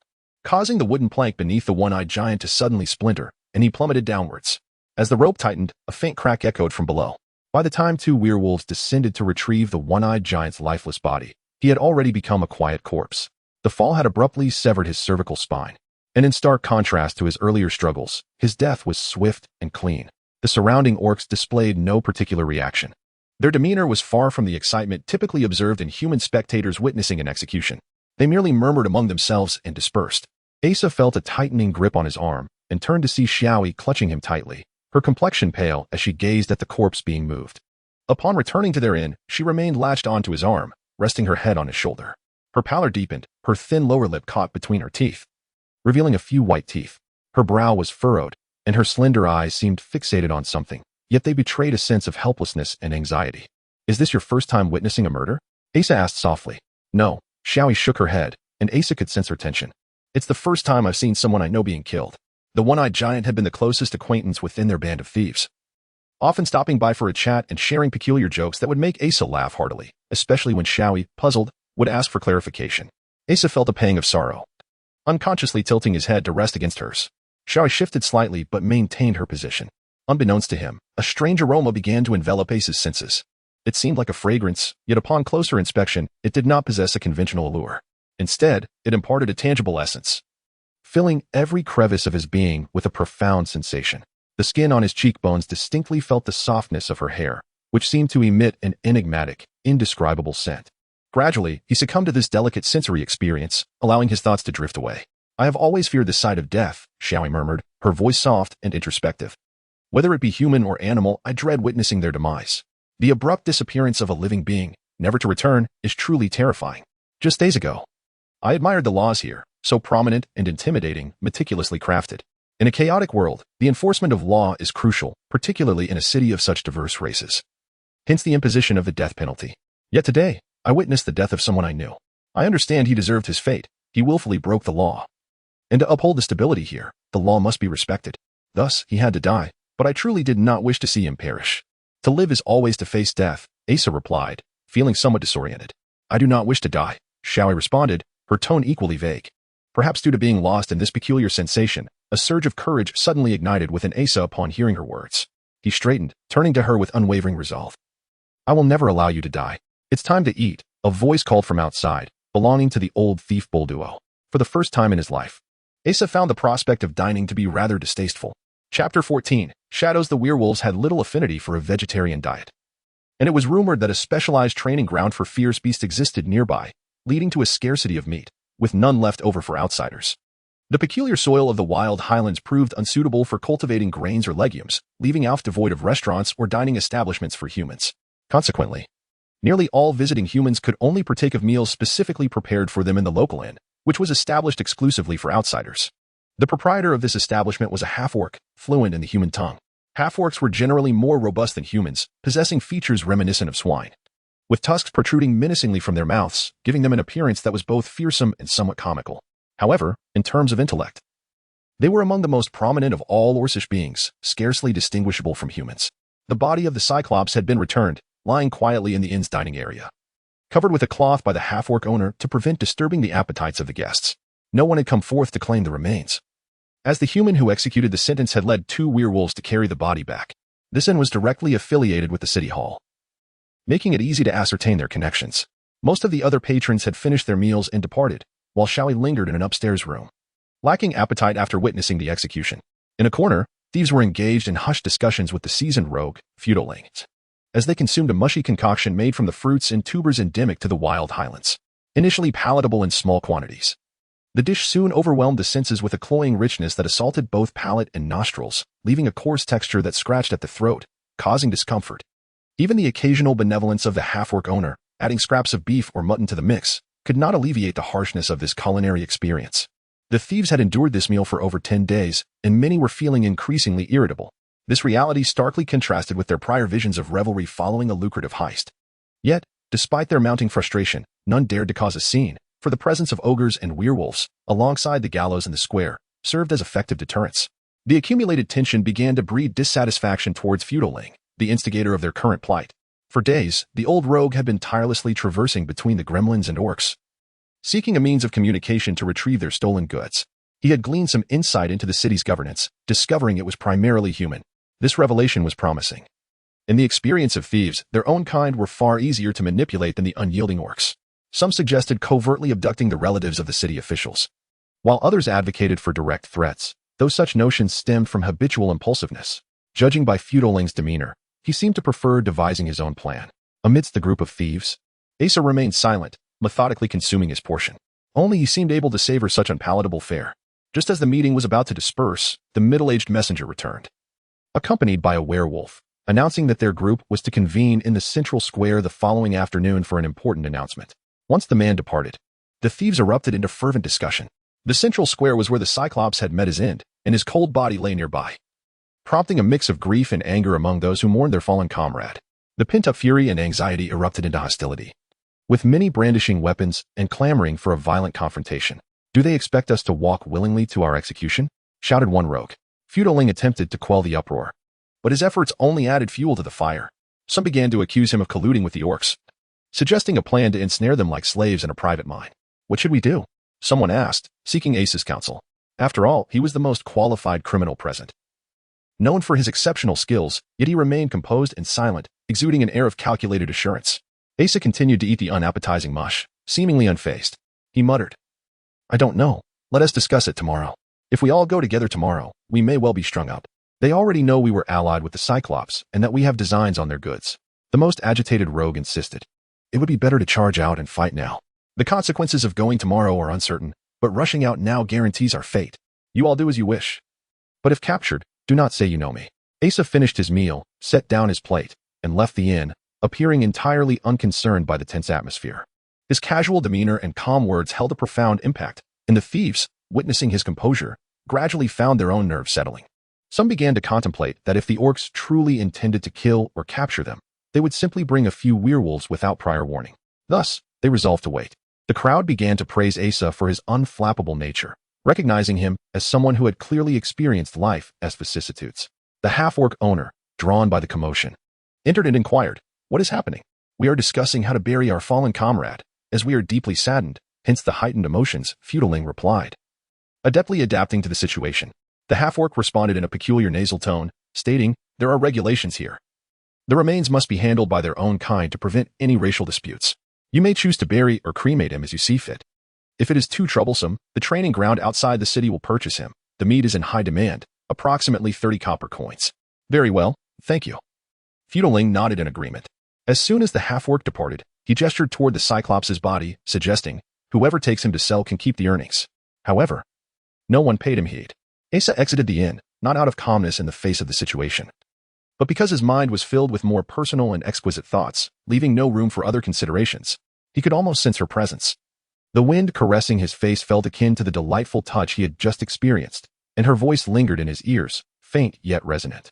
causing the wooden plank beneath the one-eyed giant to suddenly splinter, and he plummeted downwards. As the rope tightened, a faint crack echoed from below. By the time two werewolves descended to retrieve the one-eyed giant's lifeless body, he had already become a quiet corpse. The fall had abruptly severed his cervical spine, and in stark contrast to his earlier struggles, his death was swift and clean. The surrounding orcs displayed no particular reaction. Their demeanor was far from the excitement typically observed in human spectators witnessing an execution. They merely murmured among themselves and dispersed. Asa felt a tightening grip on his arm and turned to see Xiaoyi clutching him tightly, her complexion pale as she gazed at the corpse being moved. Upon returning to their inn, she remained latched onto his arm, resting her head on his shoulder. Her pallor deepened, her thin lower lip caught between her teeth, revealing a few white teeth. Her brow was furrowed, and her slender eyes seemed fixated on something, yet they betrayed a sense of helplessness and anxiety. "Is this your first time witnessing a murder?" Asa asked softly. "No." Xiaoyi shook her head, and Asa could sense her tension. "It's the first time I've seen someone I know being killed." The one-eyed giant had been the closest acquaintance within their band of thieves, often stopping by for a chat and sharing peculiar jokes that would make Asa laugh heartily, especially when Xiaoyi, puzzled, would ask for clarification. Asa felt a pang of sorrow, unconsciously tilting his head to rest against hers. Xiaoyi shifted slightly but maintained her position. Unbeknownst to him, a strange aroma began to envelop Asa's senses. It seemed like a fragrance, yet upon closer inspection, it did not possess a conventional allure. Instead, it imparted a tangible essence, filling every crevice of his being with a profound sensation. The skin on his cheekbones distinctly felt the softness of her hair, which seemed to emit an enigmatic, indescribable scent. Gradually, he succumbed to this delicate sensory experience, allowing his thoughts to drift away. "I have always feared the sight of death," Xiaoyi murmured, her voice soft and introspective. "Whether it be human or animal, I dread witnessing their demise. The abrupt disappearance of a living being, never to return, is truly terrifying. Just days ago, I admired the laws here, so prominent and intimidating, meticulously crafted. In a chaotic world, the enforcement of law is crucial, particularly in a city of such diverse races. Hence the imposition of the death penalty. Yet today, I witnessed the death of someone I knew. I understand he deserved his fate. He willfully broke the law. And to uphold the stability here, the law must be respected. Thus, he had to die, but I truly did not wish to see him perish. To live is always to face death," Asa replied, feeling somewhat disoriented. "I do not wish to die," Xiaoyi responded, her tone equally vague. Perhaps due to being lost in this peculiar sensation, a surge of courage suddenly ignited within Asa upon hearing her words. He straightened, turning to her with unwavering resolve. "I will never allow you to die. It's time to eat," a voice called from outside, belonging to the old thief bull duo. For the first time in his life, Asa found the prospect of dining to be rather distasteful. Chapter 14, Shadows. The werewolves had little affinity for a vegetarian diet, and it was rumored that a specialized training ground for fierce beasts existed nearby, leading to a scarcity of meat, with none left over for outsiders. The peculiar soil of the wild highlands proved unsuitable for cultivating grains or legumes, leaving Alf devoid of restaurants or dining establishments for humans. Consequently, nearly all visiting humans could only partake of meals specifically prepared for them in the local inn, which was established exclusively for outsiders. The proprietor of this establishment was a half-orc, fluent in the human tongue. Half-orcs were generally more robust than humans, possessing features reminiscent of swine, with tusks protruding menacingly from their mouths, giving them an appearance that was both fearsome and somewhat comical. However, in terms of intellect, they were among the most prominent of all orcish beings, scarcely distinguishable from humans. The body of the Cyclops had been returned, lying quietly in the inn's dining area, covered with a cloth by the half-orc owner to prevent disturbing the appetites of the guests. No one had come forth to claim the remains, as the human who executed the sentence had led two werewolves to carry the body back. This inn was directly affiliated with the city hall, making it easy to ascertain their connections. Most of the other patrons had finished their meals and departed, while Xiaoyi lingered in an upstairs room, lacking appetite after witnessing the execution. In a corner, thieves were engaged in hushed discussions with the seasoned rogue, Feudalling, as they consumed a mushy concoction made from the fruits and tubers endemic to the wild highlands. Initially palatable in small quantities, the dish soon overwhelmed the senses with a cloying richness that assaulted both palate and nostrils, leaving a coarse texture that scratched at the throat, causing discomfort. Even the occasional benevolence of the half-orc owner, adding scraps of beef or mutton to the mix, could not alleviate the harshness of this culinary experience. The thieves had endured this meal for over 10 days, and many were feeling increasingly irritable. This reality starkly contrasted with their prior visions of revelry following a lucrative heist. Yet, despite their mounting frustration, none dared to cause a scene, for the presence of ogres and werewolves, alongside the gallows in the square, served as effective deterrents. The accumulated tension began to breed dissatisfaction towards Feudalling, the instigator of their current plight. For days, the old rogue had been tirelessly traversing between the gremlins and orcs, seeking a means of communication to retrieve their stolen goods. He had gleaned some insight into the city's governance, discovering it was primarily human. This revelation was promising. In the experience of thieves, their own kind were far easier to manipulate than the unyielding orcs. Some suggested covertly abducting the relatives of the city officials, while others advocated for direct threats, though such notions stemmed from habitual impulsiveness. Judging by Feudaling's demeanor, he seemed to prefer devising his own plan. Amidst the group of thieves, Asa remained silent, methodically consuming his portion. Only he seemed able to savor such unpalatable fare. Just as the meeting was about to disperse, the middle-aged messenger returned, accompanied by a werewolf, announcing that their group was to convene in the central square the following afternoon for an important announcement. Once the man departed, the thieves erupted into fervent discussion. The central square was where the Cyclops had met his end, and his cold body lay nearby, prompting a mix of grief and anger among those who mourned their fallen comrade. The pent-up fury and anxiety erupted into hostility, with many brandishing weapons and clamoring for a violent confrontation. "Do they expect us to walk willingly to our execution?" shouted one rogue. Feudaling attempted to quell the uproar, but his efforts only added fuel to the fire. Some began to accuse him of colluding with the orcs, suggesting a plan to ensnare them like slaves in a private mine. "What should we do?" someone asked, seeking Ace's counsel. After all, he was the most qualified criminal present. Known for his exceptional skills, yet he remained composed and silent, exuding an air of calculated assurance. Asa continued to eat the unappetizing mush, seemingly unfazed. He muttered, "I don't know. Let us discuss it tomorrow. If we all go together tomorrow, we may well be strung up. They already know we were allied with the Cyclops and that we have designs on their goods." The most agitated rogue insisted. "It would be better to charge out and fight now. The consequences of going tomorrow are uncertain, but rushing out now guarantees our fate. You all do as you wish. But if captured, do not say you know me." Asa finished his meal, set down his plate, and left the inn, appearing entirely unconcerned by the tense atmosphere. His casual demeanor and calm words held a profound impact, and the thieves, witnessing his composure, gradually found their own nerves settling. Some began to contemplate that if the orcs truly intended to kill or capture them, they would simply bring a few werewolves without prior warning. Thus, they resolved to wait. The crowd began to praise Asa for his unflappable nature, recognizing him as someone who had clearly experienced life as vicissitudes. The half-orc owner, drawn by the commotion, entered and inquired, "What is happening?" "We are discussing how to bury our fallen comrade, as we are deeply saddened, hence the heightened emotions," Feudaling replied. Adeptly adapting to the situation, the half-orc responded in a peculiar nasal tone, stating, "There are regulations here. The remains must be handled by their own kind to prevent any racial disputes. You may choose to bury or cremate him as you see fit. If it is too troublesome, the training ground outside the city will purchase him. The meat is in high demand, approximately 30 copper coins." "Very well, thank you." Feudaling nodded in agreement. As soon as the half-orc departed, he gestured toward the Cyclops' body, suggesting, "Whoever takes him to sell can keep the earnings." However, no one paid him heed. Asa exited the inn, not out of calmness in the face of the situation, but because his mind was filled with more personal and exquisite thoughts, leaving no room for other considerations. He could almost sense her presence. The wind caressing his face felt akin to the delightful touch he had just experienced, and her voice lingered in his ears, faint yet resonant.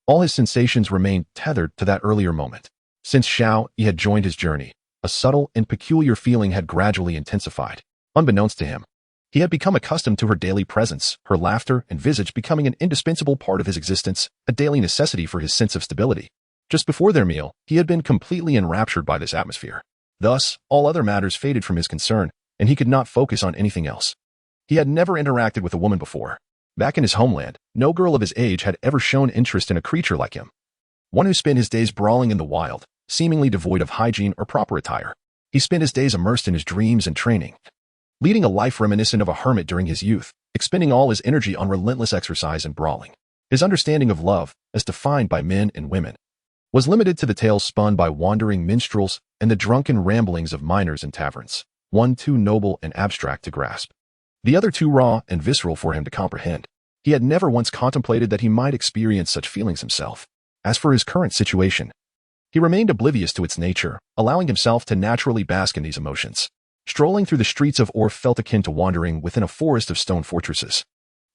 All his sensations remained tethered to that earlier moment. Since Xiao Yi had joined his journey, a subtle and peculiar feeling had gradually intensified. Unbeknownst to him, he had become accustomed to her daily presence, her laughter and visage becoming an indispensable part of his existence, a daily necessity for his sense of stability. Just before their meal, he had been completely enraptured by this atmosphere. Thus, all other matters faded from his concern, and he could not focus on anything else. He had never interacted with a woman before. Back in his homeland, no girl of his age had ever shown interest in a creature like him, one who spent his days brawling in the wild, seemingly devoid of hygiene or proper attire. He spent his days immersed in his dreams and training, leading a life reminiscent of a hermit during his youth, expending all his energy on relentless exercise and brawling. His understanding of love, as defined by men and women, was limited to the tales spun by wandering minstrels and the drunken ramblings of miners in taverns, one too noble and abstract to grasp, the other too raw and visceral for him to comprehend. He had never once contemplated that he might experience such feelings himself. As for his current situation, he remained oblivious to its nature, allowing himself to naturally bask in these emotions. Strolling through the streets of Orf felt akin to wandering within a forest of stone fortresses.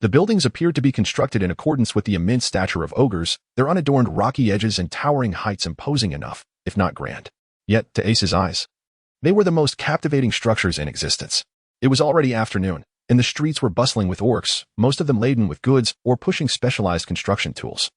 The buildings appeared to be constructed in accordance with the immense stature of ogres, their unadorned rocky edges and towering heights imposing enough, if not grand. Yet, to Ace's eyes, they were the most captivating structures in existence. It was already afternoon, and the streets were bustling with orcs, most of them laden with goods or pushing specialized construction tools,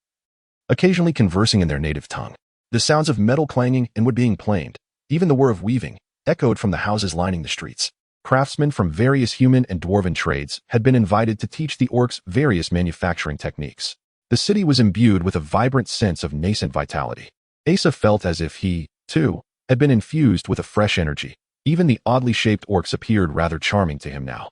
occasionally conversing in their native tongue. The sounds of metal clanging and wood being planed, even the whir of weaving, echoed from the houses lining the streets. Craftsmen from various human and dwarven trades had been invited to teach the orcs various manufacturing techniques. The city was imbued with a vibrant sense of nascent vitality. Asa felt as if he, too, had been infused with a fresh energy. Even the oddly shaped orcs appeared rather charming to him now.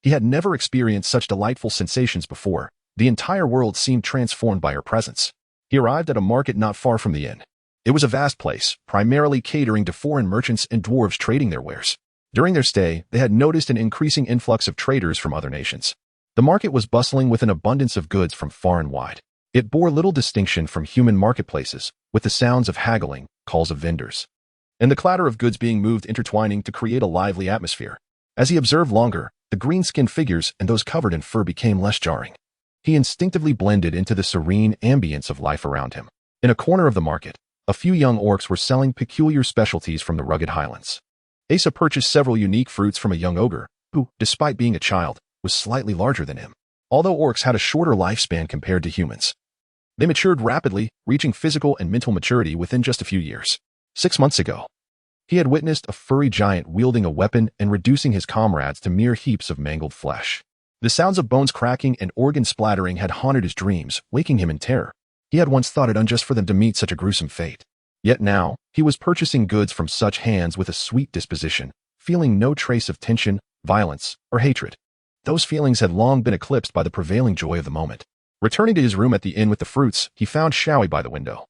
He had never experienced such delightful sensations before. The entire world seemed transformed by her presence. He arrived at a market not far from the inn. It was a vast place, primarily catering to foreign merchants and dwarves trading their wares. During their stay, they had noticed an increasing influx of traders from other nations. The market was bustling with an abundance of goods from far and wide. It bore little distinction from human marketplaces, with the sounds of haggling, calls of vendors, and the clatter of goods being moved intertwining to create a lively atmosphere. As he observed longer, the green-skinned figures and those covered in fur became less jarring. He instinctively blended into the serene ambience of life around him. In a corner of the market, a few young orcs were selling peculiar specialties from the rugged highlands. Asa purchased several unique fruits from a young ogre, who, despite being a child, was slightly larger than him. Although orcs had a shorter lifespan compared to humans, they matured rapidly, reaching physical and mental maturity within just a few years. 6 months ago, he had witnessed a furry giant wielding a weapon and reducing his comrades to mere heaps of mangled flesh. The sounds of bones cracking and organ splattering had haunted his dreams, waking him in terror. He had once thought it unjust for them to meet such a gruesome fate. Yet now, he was purchasing goods from such hands with a sweet disposition, feeling no trace of tension, violence, or hatred. Those feelings had long been eclipsed by the prevailing joy of the moment. Returning to his room at the inn with the fruits, he found Shaui by the window,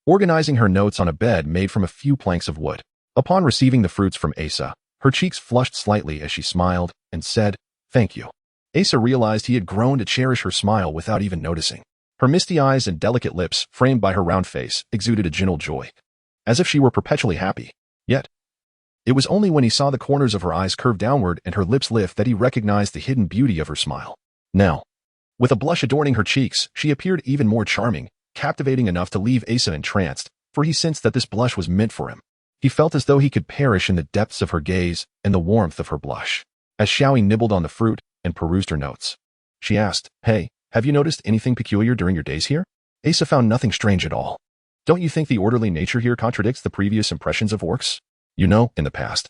organizing her notes on a bed made from a few planks of wood. Upon receiving the fruits from Asa, her cheeks flushed slightly as she smiled and said, "Thank you." Asa realized he had grown to cherish her smile without even noticing. Her misty eyes and delicate lips, framed by her round face, exuded a gentle joy, as if she were perpetually happy. Yet, it was only when he saw the corners of her eyes curve downward and her lips lift that he recognized the hidden beauty of her smile. Now, with a blush adorning her cheeks, she appeared even more charming, captivating enough to leave Asa entranced, for he sensed that this blush was meant for him. He felt as though he could perish in the depths of her gaze and the warmth of her blush. As Shaui nibbled on the fruit and perused her notes, she asked, "Hey, have you noticed anything peculiar during your days here?" Asa found nothing strange at all. "Don't you think the orderly nature here contradicts the previous impressions of orcs? You know, in the past,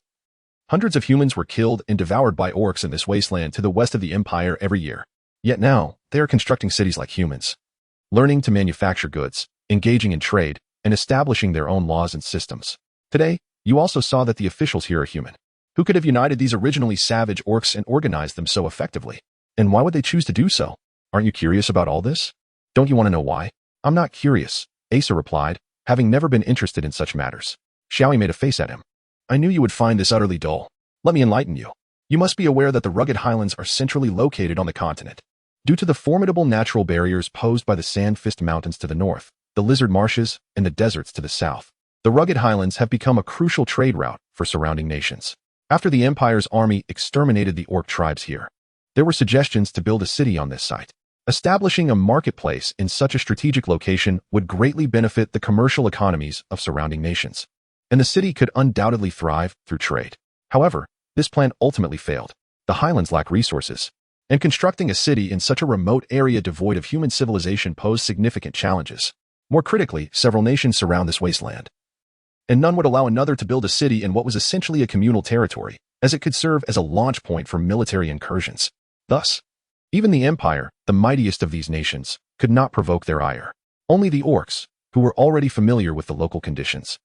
hundreds of humans were killed and devoured by orcs in this wasteland to the west of the Empire every year. Yet now, they are constructing cities like humans, learning to manufacture goods, engaging in trade, and establishing their own laws and systems. Today, you also saw that the officials here are human. Who could have united these originally savage orcs and organized them so effectively? And why would they choose to do so? Aren't you curious about all this? Don't you want to know why?" "I'm not curious," Asa replied, having never been interested in such matters. Shaui made a face at him. "I knew you would find this utterly dull. Let me enlighten you. You must be aware that the rugged highlands are centrally located on the continent. Due to the formidable natural barriers posed by the sand-fist mountains to the north, the lizard marshes, and the deserts to the south, the rugged highlands have become a crucial trade route for surrounding nations. After the Empire's army exterminated the orc tribes here, there were suggestions to build a city on this site. Establishing a marketplace in such a strategic location would greatly benefit the commercial economies of surrounding nations, and the city could undoubtedly thrive through trade. However, this plan ultimately failed. The highlands lack resources, and constructing a city in such a remote area devoid of human civilization posed significant challenges. More critically, several nations surround this wasteland, and none would allow another to build a city in what was essentially a communal territory, as it could serve as a launch point for military incursions. Thus, even the Empire, the mightiest of these nations, could not provoke their ire. Only the orcs, who were already familiar with the local conditions,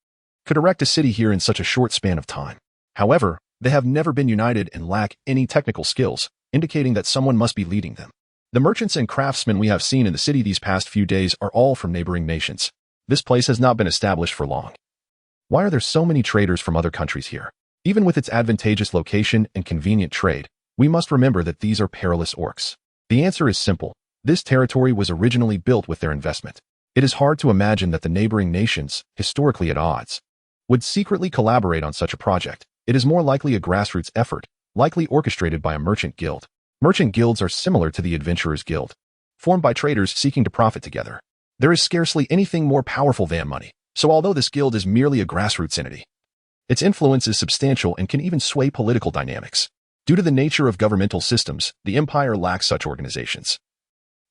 could erect a city here in such a short span of time. However, they have never been united and lack any technical skills, indicating that someone must be leading them. The merchants and craftsmen we have seen in the city these past few days are all from neighboring nations. This place has not been established for long. Why are there so many traders from other countries here? Even with its advantageous location and convenient trade, we must remember that these are perilous orcs. The answer is simple. This territory was originally built with their investment. It is hard to imagine that the neighboring nations, historically at odds, would secretly collaborate on such a project. It is more likely a grassroots effort, likely orchestrated by a merchant guild. Merchant guilds are similar to the Adventurers Guild, formed by traders seeking to profit together. There is scarcely anything more powerful than money, so although this guild is merely a grassroots entity, its influence is substantial and can even sway political dynamics. Due to the nature of governmental systems, the Empire lacks such organizations,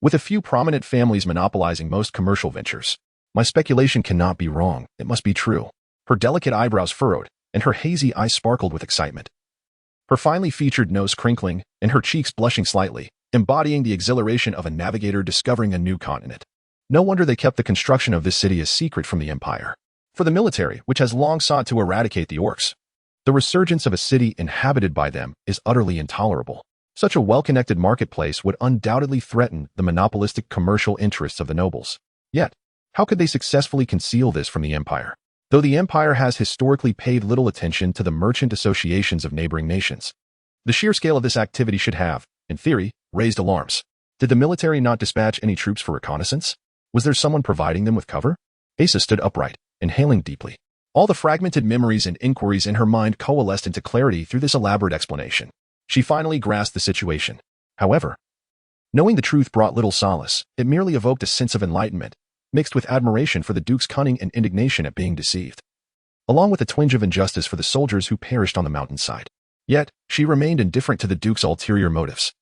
with a few prominent families monopolizing most commercial ventures. My speculation cannot be wrong, it must be true. Her delicate eyebrows furrowed, and her hazy eyes sparkled with excitement. Her finely featured nose crinkling, and her cheeks blushing slightly, embodying the exhilaration of a navigator discovering a new continent. No wonder they kept the construction of this city a secret from the empire. For the military, which has long sought to eradicate the orcs, the resurgence of a city inhabited by them is utterly intolerable. Such a well-connected marketplace would undoubtedly threaten the monopolistic commercial interests of the nobles. Yet, how could they successfully conceal this from the empire? Though the empire has historically paid little attention to the merchant associations of neighboring nations, the sheer scale of this activity should have, in theory, raised alarms. Did the military not dispatch any troops for reconnaissance? Was there someone providing them with cover? Asa stood upright, inhaling deeply. All the fragmented memories and inquiries in her mind coalesced into clarity through this elaborate explanation. She finally grasped the situation. However, knowing the truth brought little solace. It merely evoked a sense of enlightenment, mixed with admiration for the Duke's cunning and indignation at being deceived, along with a twinge of injustice for the soldiers who perished on the mountainside. Yet, she remained indifferent to the Duke's ulterior motives.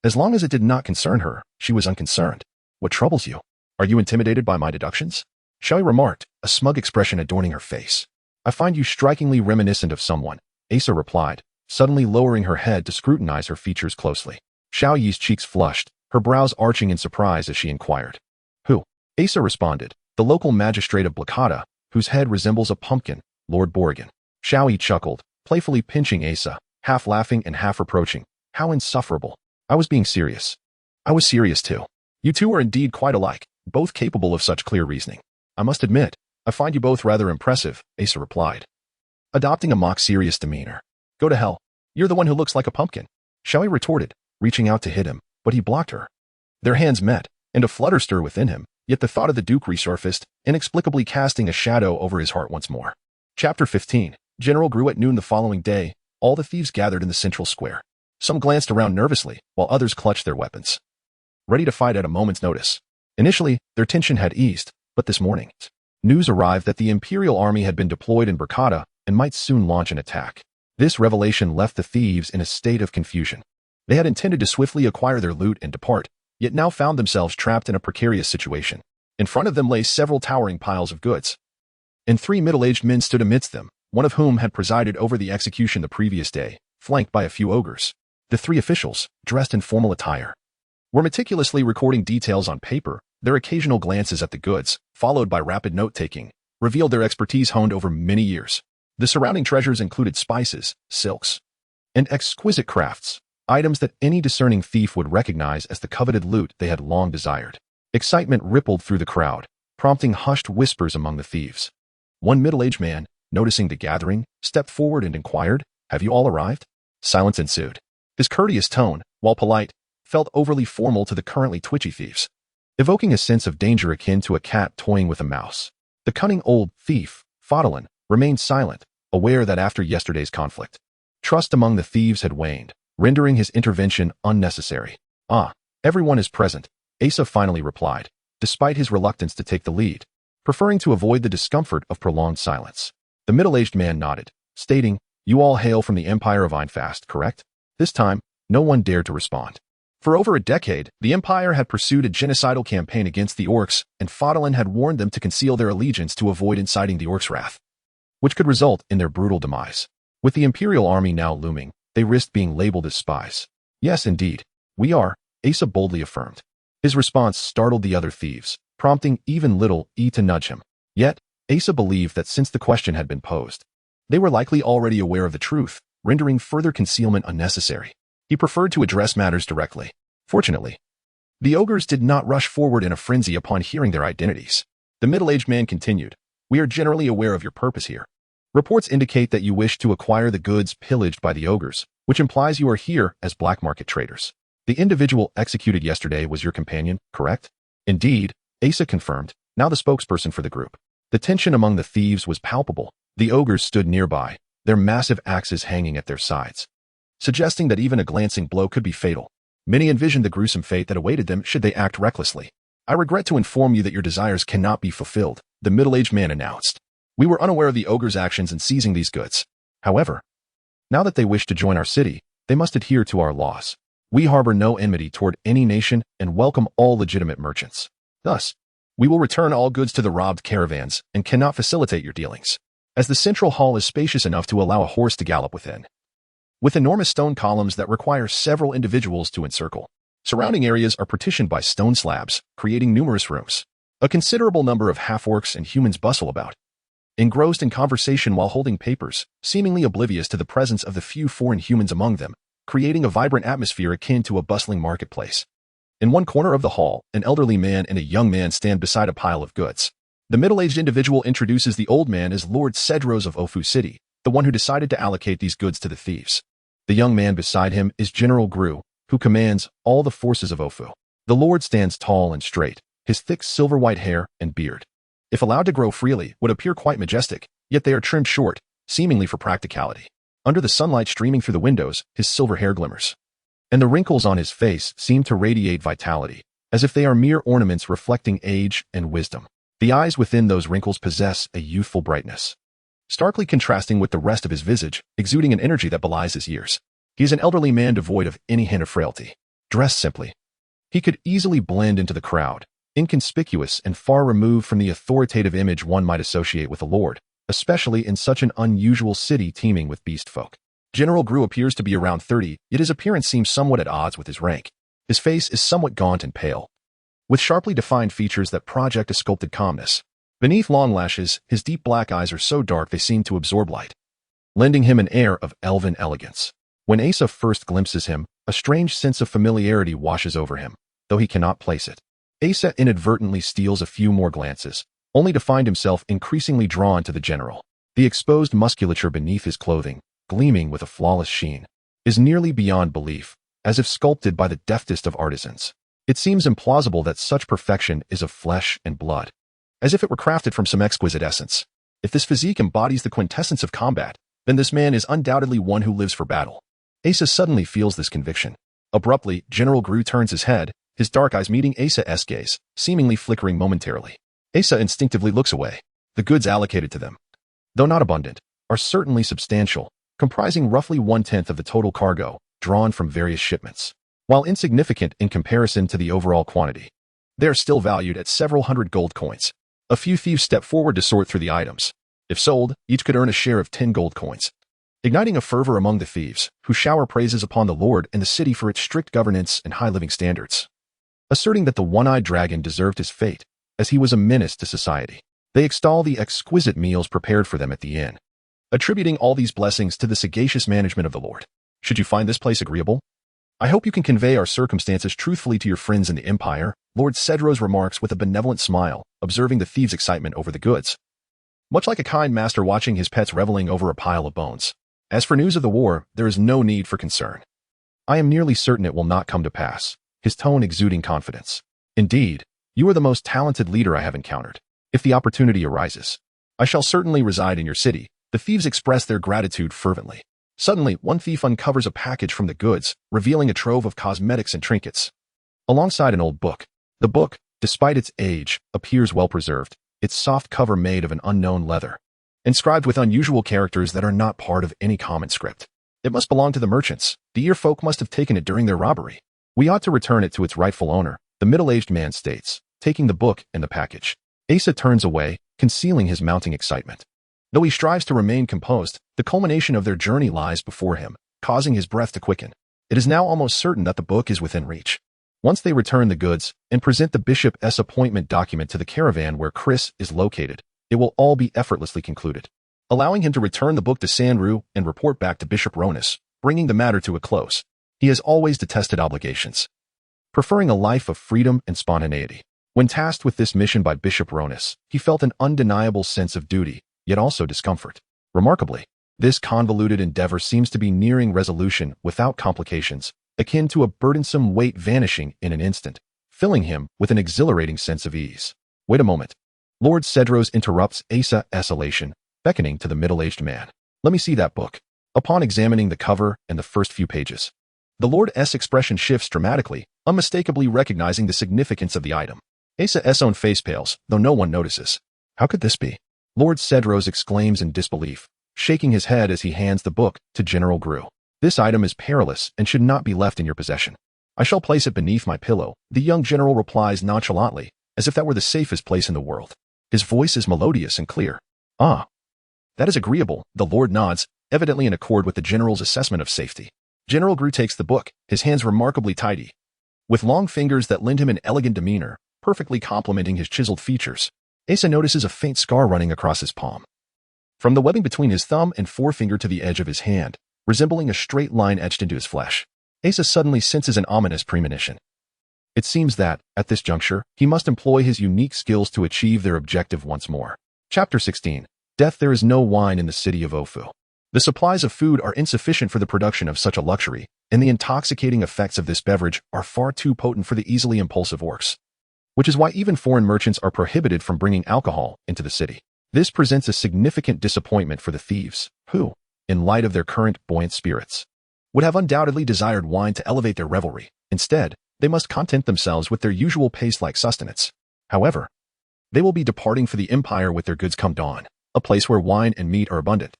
As long as it did not concern her, she was unconcerned. What troubles you? Are you intimidated by my deductions? Shelly remarked, a smug expression adorning her face. I find you strikingly reminiscent of someone, Asa replied, suddenly lowering her head to scrutinize her features closely. Xiao Yi's cheeks flushed, her brows arching in surprise as she inquired. Who? Asa responded, the local magistrate of Blakata, whose head resembles a pumpkin, Lord Borrigan. Xiao Yi chuckled, playfully pinching Asa, half laughing and half reproaching. How insufferable. I was being serious. I was serious too. You two are indeed quite alike, both capable of such clear reasoning. I must admit, I find you both rather impressive, Asa replied, adopting a mock-serious demeanor. Go to hell. You're the one who looks like a pumpkin. Xiao Yi retorted, reaching out to hit him, but he blocked her. Their hands met, and a flutter stirred within him, yet the thought of the Duke resurfaced, inexplicably casting a shadow over his heart once more. Chapter 15. General grew at noon the following day. All the thieves gathered in the central square. Some glanced around nervously, while others clutched their weapons, ready to fight at a moment's notice. Initially, their tension had eased, but this morning, news arrived that the Imperial Army had been deployed in Bracada and might soon launch an attack. This revelation left the thieves in a state of confusion. They had intended to swiftly acquire their loot and depart, yet now found themselves trapped in a precarious situation. In front of them lay several towering piles of goods, and 3 middle-aged men stood amidst them, one of whom had presided over the execution the previous day, flanked by a few ogres. The 3 officials, dressed in formal attire, were meticulously recording details on paper. Their occasional glances at the goods, followed by rapid note-taking, revealed their expertise honed over many years. The surrounding treasures included spices, silks, and exquisite crafts, items that any discerning thief would recognize as the coveted loot they had long desired. Excitement rippled through the crowd, prompting hushed whispers among the thieves. One middle-aged man, noticing the gathering, stepped forward and inquired, "Have you all arrived?" Silence ensued. His courteous tone, while polite, felt overly formal to the currently twitchy thieves, evoking a sense of danger akin to a cat toying with a mouse. The cunning old thief, Fodolin, remained silent, aware that after yesterday's conflict, trust among the thieves had waned, rendering his intervention unnecessary. Ah, everyone is present, Asa finally replied, despite his reluctance to take the lead, preferring to avoid the discomfort of prolonged silence. The middle-aged man nodded, stating, "You all hail from the Empire of Einfast, correct?" This time, no one dared to respond. For over a decade, the Empire had pursued a genocidal campaign against the orcs, and Fodolin had warned them to conceal their allegiance to avoid inciting the orcs' wrath, which could result in their brutal demise. With the Imperial Army now looming, they risked being labeled as spies. Yes, indeed, we are, Asa boldly affirmed. His response startled the other thieves, prompting even little E to nudge him. Yet, Asa believed that since the question had been posed, they were likely already aware of the truth, rendering further concealment unnecessary. He preferred to address matters directly. Fortunately, the ogres did not rush forward in a frenzy upon hearing their identities. The middle-aged man continued, "We are generally aware of your purpose here. Reports indicate that you wish to acquire the goods pillaged by the ogres, which implies you are here as black market traders. The individual executed yesterday was your companion, correct?" "Indeed," Asa confirmed, now the spokesperson for the group. The tension among the thieves was palpable. The ogres stood nearby, their massive axes hanging at their sides, suggesting that even a glancing blow could be fatal. Many envisioned the gruesome fate that awaited them should they act recklessly. "I regret to inform you that your desires cannot be fulfilled," the middle-aged man announced. "We were unaware of the ogres' actions in seizing these goods. However, now that they wish to join our city, they must adhere to our laws. We harbor no enmity toward any nation and welcome all legitimate merchants. Thus, we will return all goods to the robbed caravans and cannot facilitate your dealings, as the central hall is spacious enough to allow a horse to gallop within, with enormous stone columns that require several individuals to encircle. Surrounding areas are partitioned by stone slabs, creating numerous rooms. A considerable number of half-orcs and humans bustle about, engrossed in conversation while holding papers, seemingly oblivious to the presence of the few foreign humans among them, creating a vibrant atmosphere akin to a bustling marketplace. In one corner of the hall, an elderly man and a young man stand beside a pile of goods. The middle-aged individual introduces the old man as Lord Cedros of Ofu City, the one who decided to allocate these goods to the thieves. The young man beside him is General Gru, who commands all the forces of Ofu. The lord stands tall and straight, his thick silver-white hair and beard, if allowed to grow freely, would appear quite majestic, yet they are trimmed short, seemingly for practicality. Under the sunlight streaming through the windows, his silver hair glimmers, and the wrinkles on his face seem to radiate vitality, as if they are mere ornaments reflecting age and wisdom. The eyes within those wrinkles possess a youthful brightness, starkly contrasting with the rest of his visage, exuding an energy that belies his years. He is an elderly man devoid of any hint of frailty. Dressed simply, he could easily blend into the crowd, inconspicuous and far removed from the authoritative image one might associate with a lord, especially in such an unusual city teeming with beast folk. General Gru appears to be around 30, yet his appearance seems somewhat at odds with his rank. His face is somewhat gaunt and pale, with sharply defined features that project a sculpted calmness. Beneath long lashes, his deep black eyes are so dark they seem to absorb light, lending him an air of elven elegance. When Asa first glimpses him, a strange sense of familiarity washes over him, though he cannot place it. Asa inadvertently steals a few more glances, only to find himself increasingly drawn to the general. The exposed musculature beneath his clothing, gleaming with a flawless sheen, is nearly beyond belief, as if sculpted by the deftest of artisans. It seems implausible that such perfection is of flesh and blood, as if it were crafted from some exquisite essence. If this physique embodies the quintessence of combat, then this man is undoubtedly one who lives for battle. Asa suddenly feels this conviction. Abruptly, General Gru turns his head, his dark eyes meeting Asa's gaze, seemingly flickering momentarily. Asa instinctively looks away. The goods allocated to them, though not abundant, are certainly substantial, comprising roughly 1/10 of the total cargo, drawn from various shipments. While insignificant in comparison to the overall quantity, they are still valued at several hundred gold coins. A few thieves step forward to sort through the items. If sold, each could earn a share of 10 gold coins, igniting a fervor among the thieves, who shower praises upon the Lord and the city for its strict governance and high living standards, asserting that the one-eyed dragon deserved his fate, as he was a menace to society. They extol the exquisite meals prepared for them at the inn, attributing all these blessings to the sagacious management of the Lord. Should you find this place agreeable, I hope you can convey our circumstances truthfully to your friends in the Empire, Lord Cedros remarks with a benevolent smile, observing the thieves' excitement over the goods, much like a kind master watching his pets reveling over a pile of bones. As for news of the war, there is no need for concern. I am nearly certain it will not come to pass, his tone exuding confidence. Indeed, you are the most talented leader I have encountered. If the opportunity arises, I shall certainly reside in your city. The thieves express their gratitude fervently. Suddenly, one thief uncovers a package from the goods, revealing a trove of cosmetics and trinkets, alongside an old book. The book, despite its age, appears well preserved, its soft cover made of an unknown leather, inscribed with unusual characters that are not part of any common script. It must belong to the merchants. The earfolk must have taken it during their robbery. We ought to return it to its rightful owner, the middle-aged man states, taking the book and the package. Asa turns away, concealing his mounting excitement. Though he strives to remain composed, the culmination of their journey lies before him, causing his breath to quicken. It is now almost certain that the book is within reach. Once they return the goods and present the bishop's appointment document to the caravan where Chris is located, it will all be effortlessly concluded, allowing him to return the book to Sanru and report back to Bishop Ronus, bringing the matter to a close. He has always detested obligations, preferring a life of freedom and spontaneity. When tasked with this mission by Bishop Ronus, he felt an undeniable sense of duty, yet also discomfort. Remarkably, this convoluted endeavor seems to be nearing resolution without complications, akin to a burdensome weight vanishing in an instant, filling him with an exhilarating sense of ease. Wait a moment. Lord Cedros interrupts Asa's elation, beckoning to the middle-aged man. Let me see that book. Upon examining the cover and the first few pages, the Lord's expression shifts dramatically, unmistakably recognizing the significance of the item. Asa's own face pales, though no one notices. How could this be? Lord Cedros exclaims in disbelief, shaking his head as he hands the book to General Gru. This item is perilous and should not be left in your possession. I shall place it beneath my pillow, the young general replies nonchalantly, as if that were the safest place in the world. His voice is melodious and clear. Ah, that is agreeable, the Lord nods, evidently in accord with the general's assessment of safety. General Gru takes the book, his hands remarkably tidy, with long fingers that lend him an elegant demeanor, perfectly complementing his chiseled features. Asa notices a faint scar running across his palm. From the webbing between his thumb and forefinger to the edge of his hand, resembling a straight line etched into his flesh, Asa suddenly senses an ominous premonition. It seems that, at this juncture, he must employ his unique skills to achieve their objective once more. Chapter 16. Death. There is no wine in the city of Ofu. The supplies of food are insufficient for the production of such a luxury, and the intoxicating effects of this beverage are far too potent for the easily impulsive orcs. Which is why even foreign merchants are prohibited from bringing alcohol into the city. This presents a significant disappointment for the thieves, who, in light of their current buoyant spirits, would have undoubtedly desired wine to elevate their revelry. Instead, they must content themselves with their usual paste-like sustenance. However, they will be departing for the Empire with their goods come dawn, a place where wine and meat are abundant.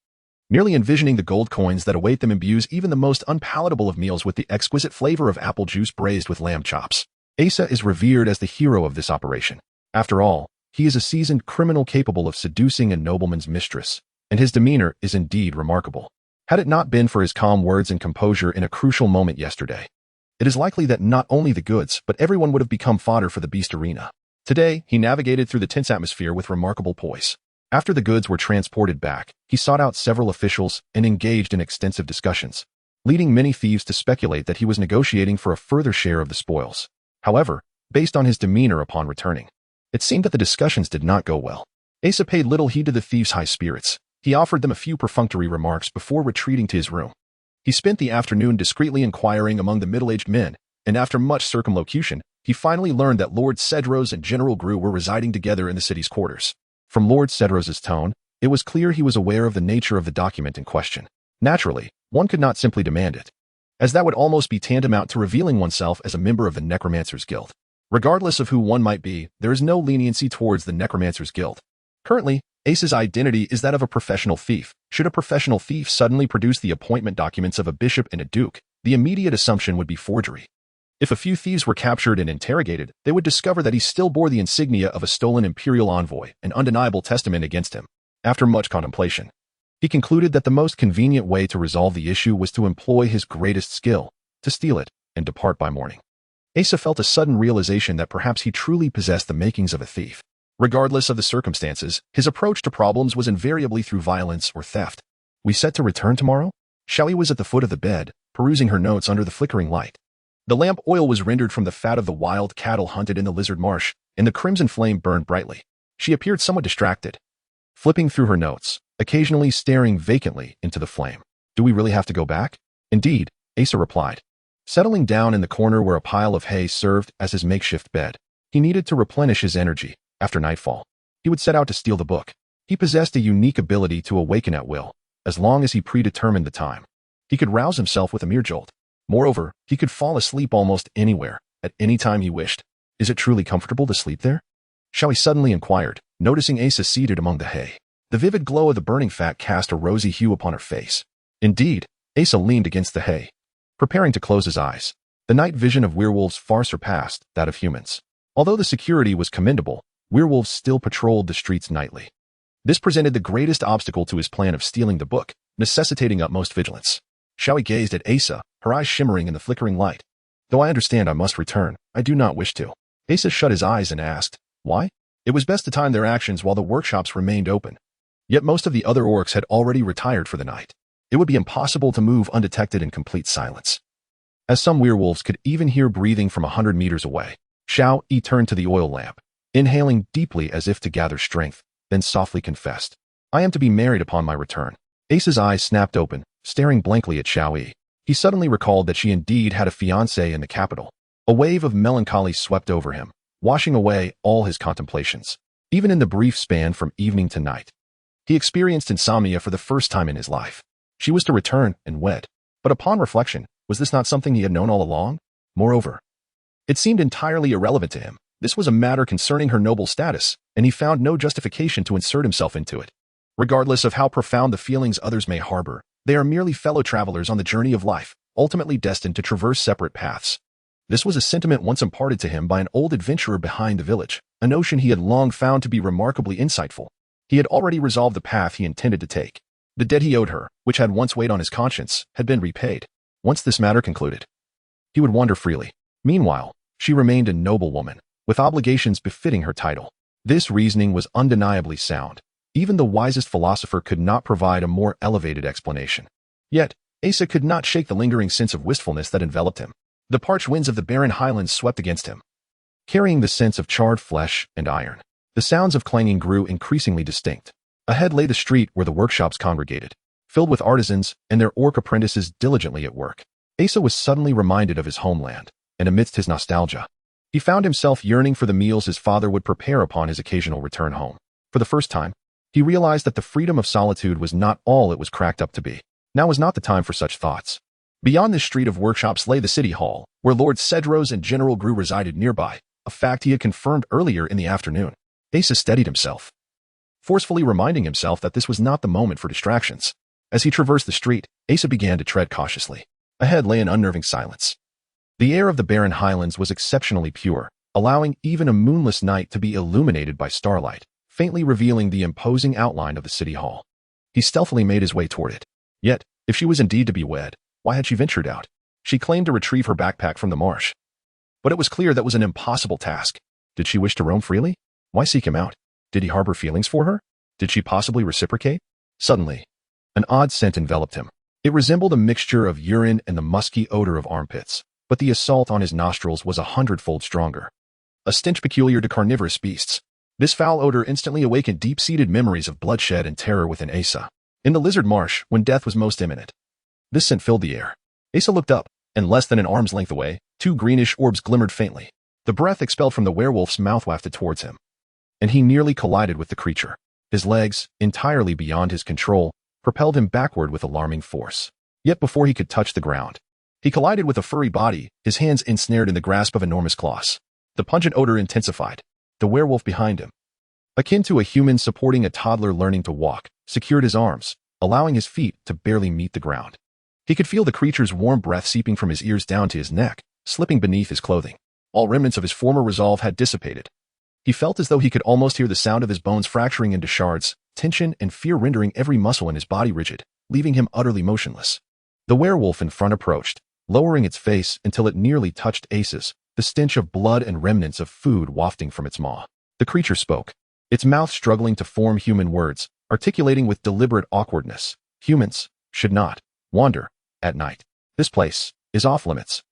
Merely envisioning the gold coins that await them imbues even the most unpalatable of meals with the exquisite flavor of apple juice braised with lamb chops. Asa is revered as the hero of this operation. After all, he is a seasoned criminal capable of seducing a nobleman's mistress, and his demeanor is indeed remarkable. Had it not been for his calm words and composure in a crucial moment yesterday, it is likely that not only the goods, but everyone would have become fodder for the beast arena. Today, he navigated through the tense atmosphere with remarkable poise. After the goods were transported back, he sought out several officials and engaged in extensive discussions, leading many thieves to speculate that he was negotiating for a further share of the spoils. However, based on his demeanor upon returning, it seemed that the discussions did not go well. Asa paid little heed to the thieves' high spirits. He offered them a few perfunctory remarks before retreating to his room. He spent the afternoon discreetly inquiring among the middle-aged men, and after much circumlocution, he finally learned that Lord Cedros and General Gru were residing together in the city's quarters. From Lord Cedros's tone, it was clear he was aware of the nature of the document in question. Naturally, one could not simply demand it, as that would almost be tantamount to revealing oneself as a member of the Necromancer's Guild. Regardless of who one might be, there is no leniency towards the Necromancer's Guild. Currently, Ace's identity is that of a professional thief. Should a professional thief suddenly produce the appointment documents of a bishop and a duke, the immediate assumption would be forgery. If a few thieves were captured and interrogated, they would discover that he still bore the insignia of a stolen imperial envoy, an undeniable testament against him. After much contemplation, he concluded that the most convenient way to resolve the issue was to employ his greatest skill, to steal it, and depart by morning. Asa felt a sudden realization that perhaps he truly possessed the makings of a thief. Regardless of the circumstances, his approach to problems was invariably through violence or theft. "We set to return tomorrow?" Shawi was at the foot of the bed, perusing her notes under the flickering light. The lamp oil was rendered from the fat of the wild cattle hunted in the Lizard Marsh, and the crimson flame burned brightly. She appeared somewhat distracted, flipping through her notes, occasionally staring vacantly into the flame. "Do we really have to go back?" "Indeed," Asa replied. Settling down in the corner where a pile of hay served as his makeshift bed, he needed to replenish his energy. After nightfall, he would set out to steal the book. He possessed a unique ability to awaken at will, as long as he predetermined the time. He could rouse himself with a mere jolt. Moreover, he could fall asleep almost anywhere, at any time he wished. "Is it truly comfortable to sleep there?" Shawi suddenly inquired, noticing Asa seated among the hay. The vivid glow of the burning fat cast a rosy hue upon her face. Indeed, Asa leaned against the hay, preparing to close his eyes. The night vision of werewolves far surpassed that of humans. Although the security was commendable, werewolves still patrolled the streets nightly. This presented the greatest obstacle to his plan of stealing the book, necessitating utmost vigilance. Shawi gazed at Asa, her eyes shimmering in the flickering light. "Though I understand I must return, I do not wish to." Asa shut his eyes and asked, "Why?" It was best to time their actions while the workshops remained open. Yet most of the other orcs had already retired for the night. It would be impossible to move undetected in complete silence, as some werewolves could even hear breathing from 100 meters away. Shao-E turned to the oil lamp, inhaling deeply as if to gather strength, then softly confessed, "I am to be married upon my return." Ace's eyes snapped open, staring blankly at Shao-E. He suddenly recalled that she indeed had a fiancé in the capital. A wave of melancholy swept over him, washing away all his contemplations. Even in the brief span from evening to night, he experienced insomnia for the first time in his life. She was to return and wed. But upon reflection, was this not something he had known all along? Moreover, it seemed entirely irrelevant to him. This was a matter concerning her noble status, and he found no justification to insert himself into it. Regardless of how profound the feelings others may harbor, they are merely fellow travelers on the journey of life, ultimately destined to traverse separate paths. This was a sentiment once imparted to him by an old adventurer behind the village, a notion he had long found to be remarkably insightful. He had already resolved the path he intended to take. The debt he owed her, which had once weighed on his conscience, had been repaid. Once this matter concluded, he would wander freely. Meanwhile, she remained a noble woman, with obligations befitting her title. This reasoning was undeniably sound. Even the wisest philosopher could not provide a more elevated explanation. Yet, Asa could not shake the lingering sense of wistfulness that enveloped him. The parched winds of the barren highlands swept against him, carrying the scents of charred flesh and iron. The sounds of clanging grew increasingly distinct. Ahead lay the street where the workshops congregated, filled with artisans and their orc apprentices diligently at work. Asa was suddenly reminded of his homeland, and amidst his nostalgia, he found himself yearning for the meals his father would prepare upon his occasional return home. For the first time, he realized that the freedom of solitude was not all it was cracked up to be. Now was not the time for such thoughts. Beyond this street of workshops lay the city hall, where Lord Cedros and General Gru resided nearby, a fact he had confirmed earlier in the afternoon. Asa steadied himself, forcefully reminding himself that this was not the moment for distractions. As he traversed the street, Asa began to tread cautiously. Ahead lay an unnerving silence. The air of the barren highlands was exceptionally pure, allowing even a moonless night to be illuminated by starlight, faintly revealing the imposing outline of the city hall. He stealthily made his way toward it. Yet, if she was indeed to be wed, why had she ventured out? She claimed to retrieve her backpack from the marsh, but it was clear that was an impossible task. Did she wish to roam freely? Why seek him out? Did he harbor feelings for her? Did she possibly reciprocate? Suddenly, an odd scent enveloped him. It resembled a mixture of urine and the musky odor of armpits, but the assault on his nostrils was 100-fold stronger. A stench peculiar to carnivorous beasts. This foul odor instantly awakened deep-seated memories of bloodshed and terror within Asa. In the lizard marsh, when death was most imminent, this scent filled the air. Asa looked up, and less than an arm's length away, two greenish orbs glimmered faintly. The breath expelled from the werewolf's mouth wafted towards him, and he nearly collided with the creature. His legs, entirely beyond his control, propelled him backward with alarming force. Yet before he could touch the ground, he collided with a furry body, his hands ensnared in the grasp of enormous claws. The pungent odor intensified. The werewolf behind him, akin to a human supporting a toddler learning to walk, secured his arms, allowing his feet to barely meet the ground. He could feel the creature's warm breath seeping from his ears down to his neck, slipping beneath his clothing. All remnants of his former resolve had dissipated. He felt as though he could almost hear the sound of his bones fracturing into shards, tension and fear rendering every muscle in his body rigid, leaving him utterly motionless. The werewolf in front approached, lowering its face until it nearly touched Asa's, the stench of blood and remnants of food wafting from its maw. The creature spoke, its mouth struggling to form human words, articulating with deliberate awkwardness. Humans should not wander at night. This place is off limits.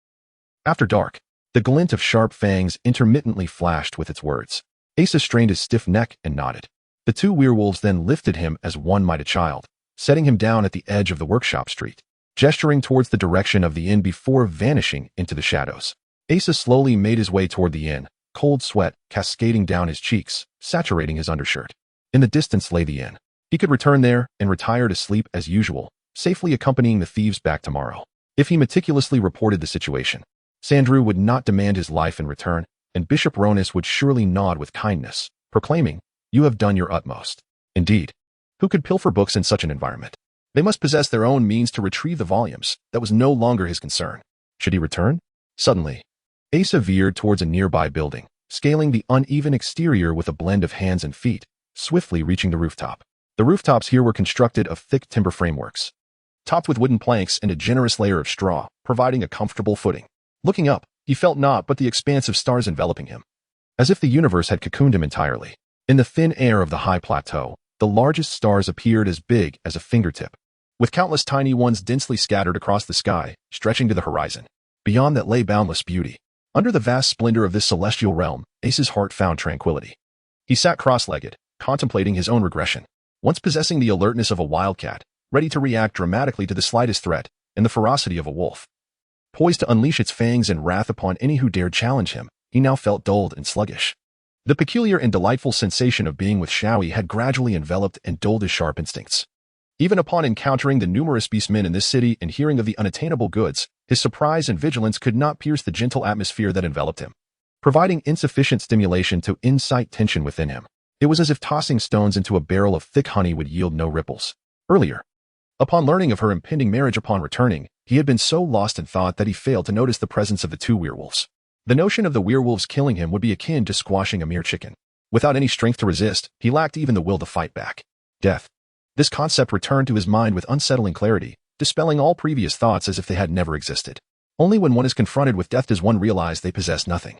After dark, the glint of sharp fangs intermittently flashed with its words. Asa strained his stiff neck and nodded. The two werewolves then lifted him as one might a child, setting him down at the edge of the workshop street, gesturing towards the direction of the inn before vanishing into the shadows. Asa slowly made his way toward the inn, cold sweat cascading down his cheeks, saturating his undershirt. In the distance lay the inn. He could return there and retire to sleep as usual, safely accompanying the thieves back tomorrow. If he meticulously reported the situation, Sandrew would not demand his life in return, and Bishop Ronis would surely nod with kindness, proclaiming, "You have done your utmost." Indeed, who could pilfer books in such an environment? They must possess their own means to retrieve the volumes. That was no longer his concern. Should he return? Suddenly, Asa veered towards a nearby building, scaling the uneven exterior with a blend of hands and feet, swiftly reaching the rooftop. The rooftops here were constructed of thick timber frameworks, topped with wooden planks and a generous layer of straw, providing a comfortable footing. Looking up, he felt naught but the expanse of stars enveloping him, as if the universe had cocooned him entirely. In the thin air of the high plateau, the largest stars appeared as big as a fingertip, with countless tiny ones densely scattered across the sky, stretching to the horizon. Beyond that lay boundless beauty. Under the vast splendor of this celestial realm, Ace's heart found tranquility. He sat cross-legged, contemplating his own regression, once possessing the alertness of a wildcat, ready to react dramatically to the slightest threat, and the ferocity of a wolf, poised to unleash its fangs in wrath upon any who dared challenge him. He now felt dulled and sluggish. The peculiar and delightful sensation of being with Shawi had gradually enveloped and dulled his sharp instincts. Even upon encountering the numerous beastmen in this city and hearing of the unattainable goods, his surprise and vigilance could not pierce the gentle atmosphere that enveloped him, providing insufficient stimulation to incite tension within him. It was as if tossing stones into a barrel of thick honey would yield no ripples. Earlier, upon learning of her impending marriage upon returning, he had been so lost in thought that he failed to notice the presence of the two werewolves. The notion of the werewolves killing him would be akin to squashing a mere chicken. Without any strength to resist, he lacked even the will to fight back. Death. This concept returned to his mind with unsettling clarity, dispelling all previous thoughts as if they had never existed. Only when one is confronted with death does one realize they possess nothing.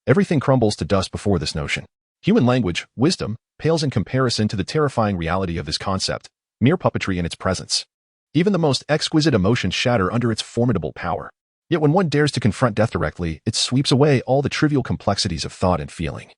Everything crumbles to dust before this notion. Human language, wisdom, pales in comparison to the terrifying reality of this concept, mere puppetry in its presence. Even the most exquisite emotions shatter under its formidable power. Yet when one dares to confront death directly, it sweeps away all the trivial complexities of thought and feeling,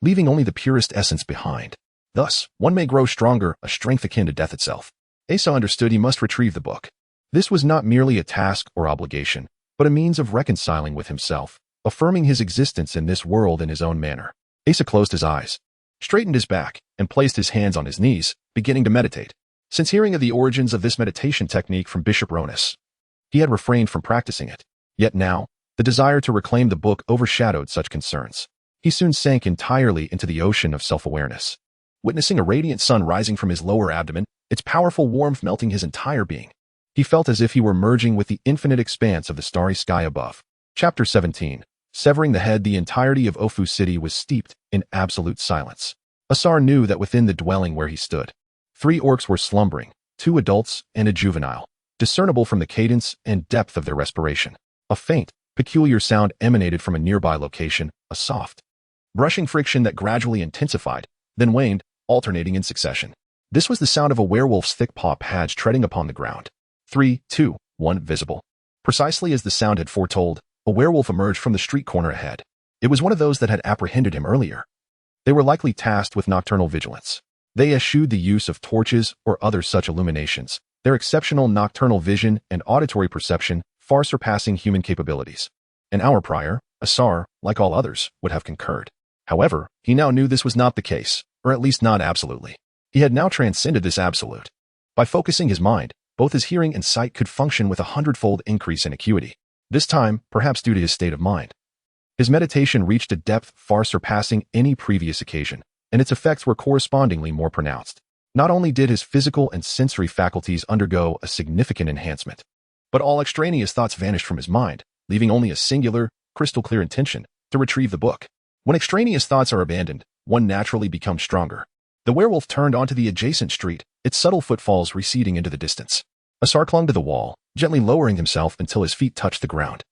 leaving only the purest essence behind. Thus, one may grow stronger, a strength akin to death itself. Asa understood he must retrieve the book. This was not merely a task or obligation, but a means of reconciling with himself, affirming his existence in this world in his own manner. Asa closed his eyes, straightened his back, and placed his hands on his knees, beginning to meditate. Since hearing of the origins of this meditation technique from Bishop Ronis, he had refrained from practicing it. Yet now, the desire to reclaim the book overshadowed such concerns. He soon sank entirely into the ocean of self-awareness. Witnessing a radiant sun rising from his lower abdomen, its powerful warmth melting his entire being, he felt as if he were merging with the infinite expanse of the starry sky above. Chapter 17. Severing the head. The entirety of Ofu City was steeped in absolute silence. Asar knew that within the dwelling where he stood, 3 orcs were slumbering, 2 adults and a juvenile, discernible from the cadence and depth of their respiration. A faint, peculiar sound emanated from a nearby location, a soft, brushing friction that gradually intensified, then waned, alternating in succession. This was the sound of a werewolf's thick paw pads treading upon the ground. 3, 2, 1 visible. Precisely as the sound had foretold, a werewolf emerged from the street corner ahead. It was one of those that had apprehended him earlier. They were likely tasked with nocturnal vigilance. They eschewed the use of torches or other such illuminations, their exceptional nocturnal vision and auditory perception far surpassing human capabilities. An hour prior, Asar, like all others, would have concurred. However, he now knew this was not the case, or at least not absolutely. He had now transcended this absolute. By focusing his mind, both his hearing and sight could function with a 100-fold increase in acuity. This time, perhaps due to his state of mind. His meditation reached a depth far surpassing any previous occasion, and its effects were correspondingly more pronounced. Not only did his physical and sensory faculties undergo a significant enhancement, but all extraneous thoughts vanished from his mind, leaving only a singular, crystal-clear intention to retrieve the book. When extraneous thoughts are abandoned, one naturally becomes stronger. The werewolf turned onto the adjacent street, its subtle footfalls receding into the distance. Asar clung to the wall, gently lowering himself until his feet touched the ground,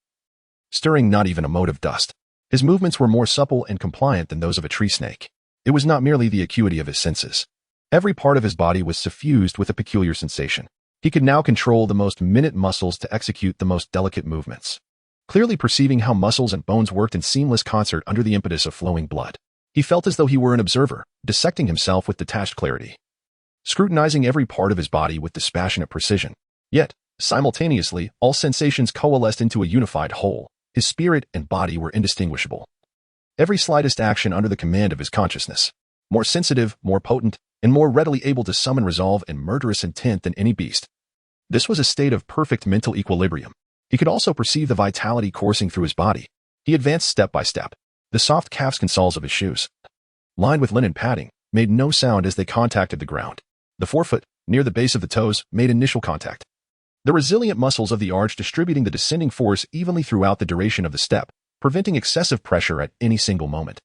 stirring not even a mote of dust. His movements were more supple and compliant than those of a tree snake. It was not merely the acuity of his senses. Every part of his body was suffused with a peculiar sensation. He could now control the most minute muscles to execute the most delicate movements, clearly perceiving how muscles and bones worked in seamless concert under the impetus of flowing blood. He felt as though he were an observer, dissecting himself with detached clarity, scrutinizing every part of his body with dispassionate precision. Yet, simultaneously, all sensations coalesced into a unified whole. His spirit and body were indistinguishable. Every slightest action under the command of his consciousness, more sensitive, more potent, and more readily able to summon resolve and murderous intent than any beast. This was a state of perfect mental equilibrium. He could also perceive the vitality coursing through his body. He advanced step by step. The soft calfskin soles of his shoes, lined with linen padding, made no sound as they contacted the ground. The forefoot, near the base of the toes, made initial contact. The resilient muscles of the arch distributing the descending force evenly throughout the duration of the step, preventing excessive pressure at any single moment.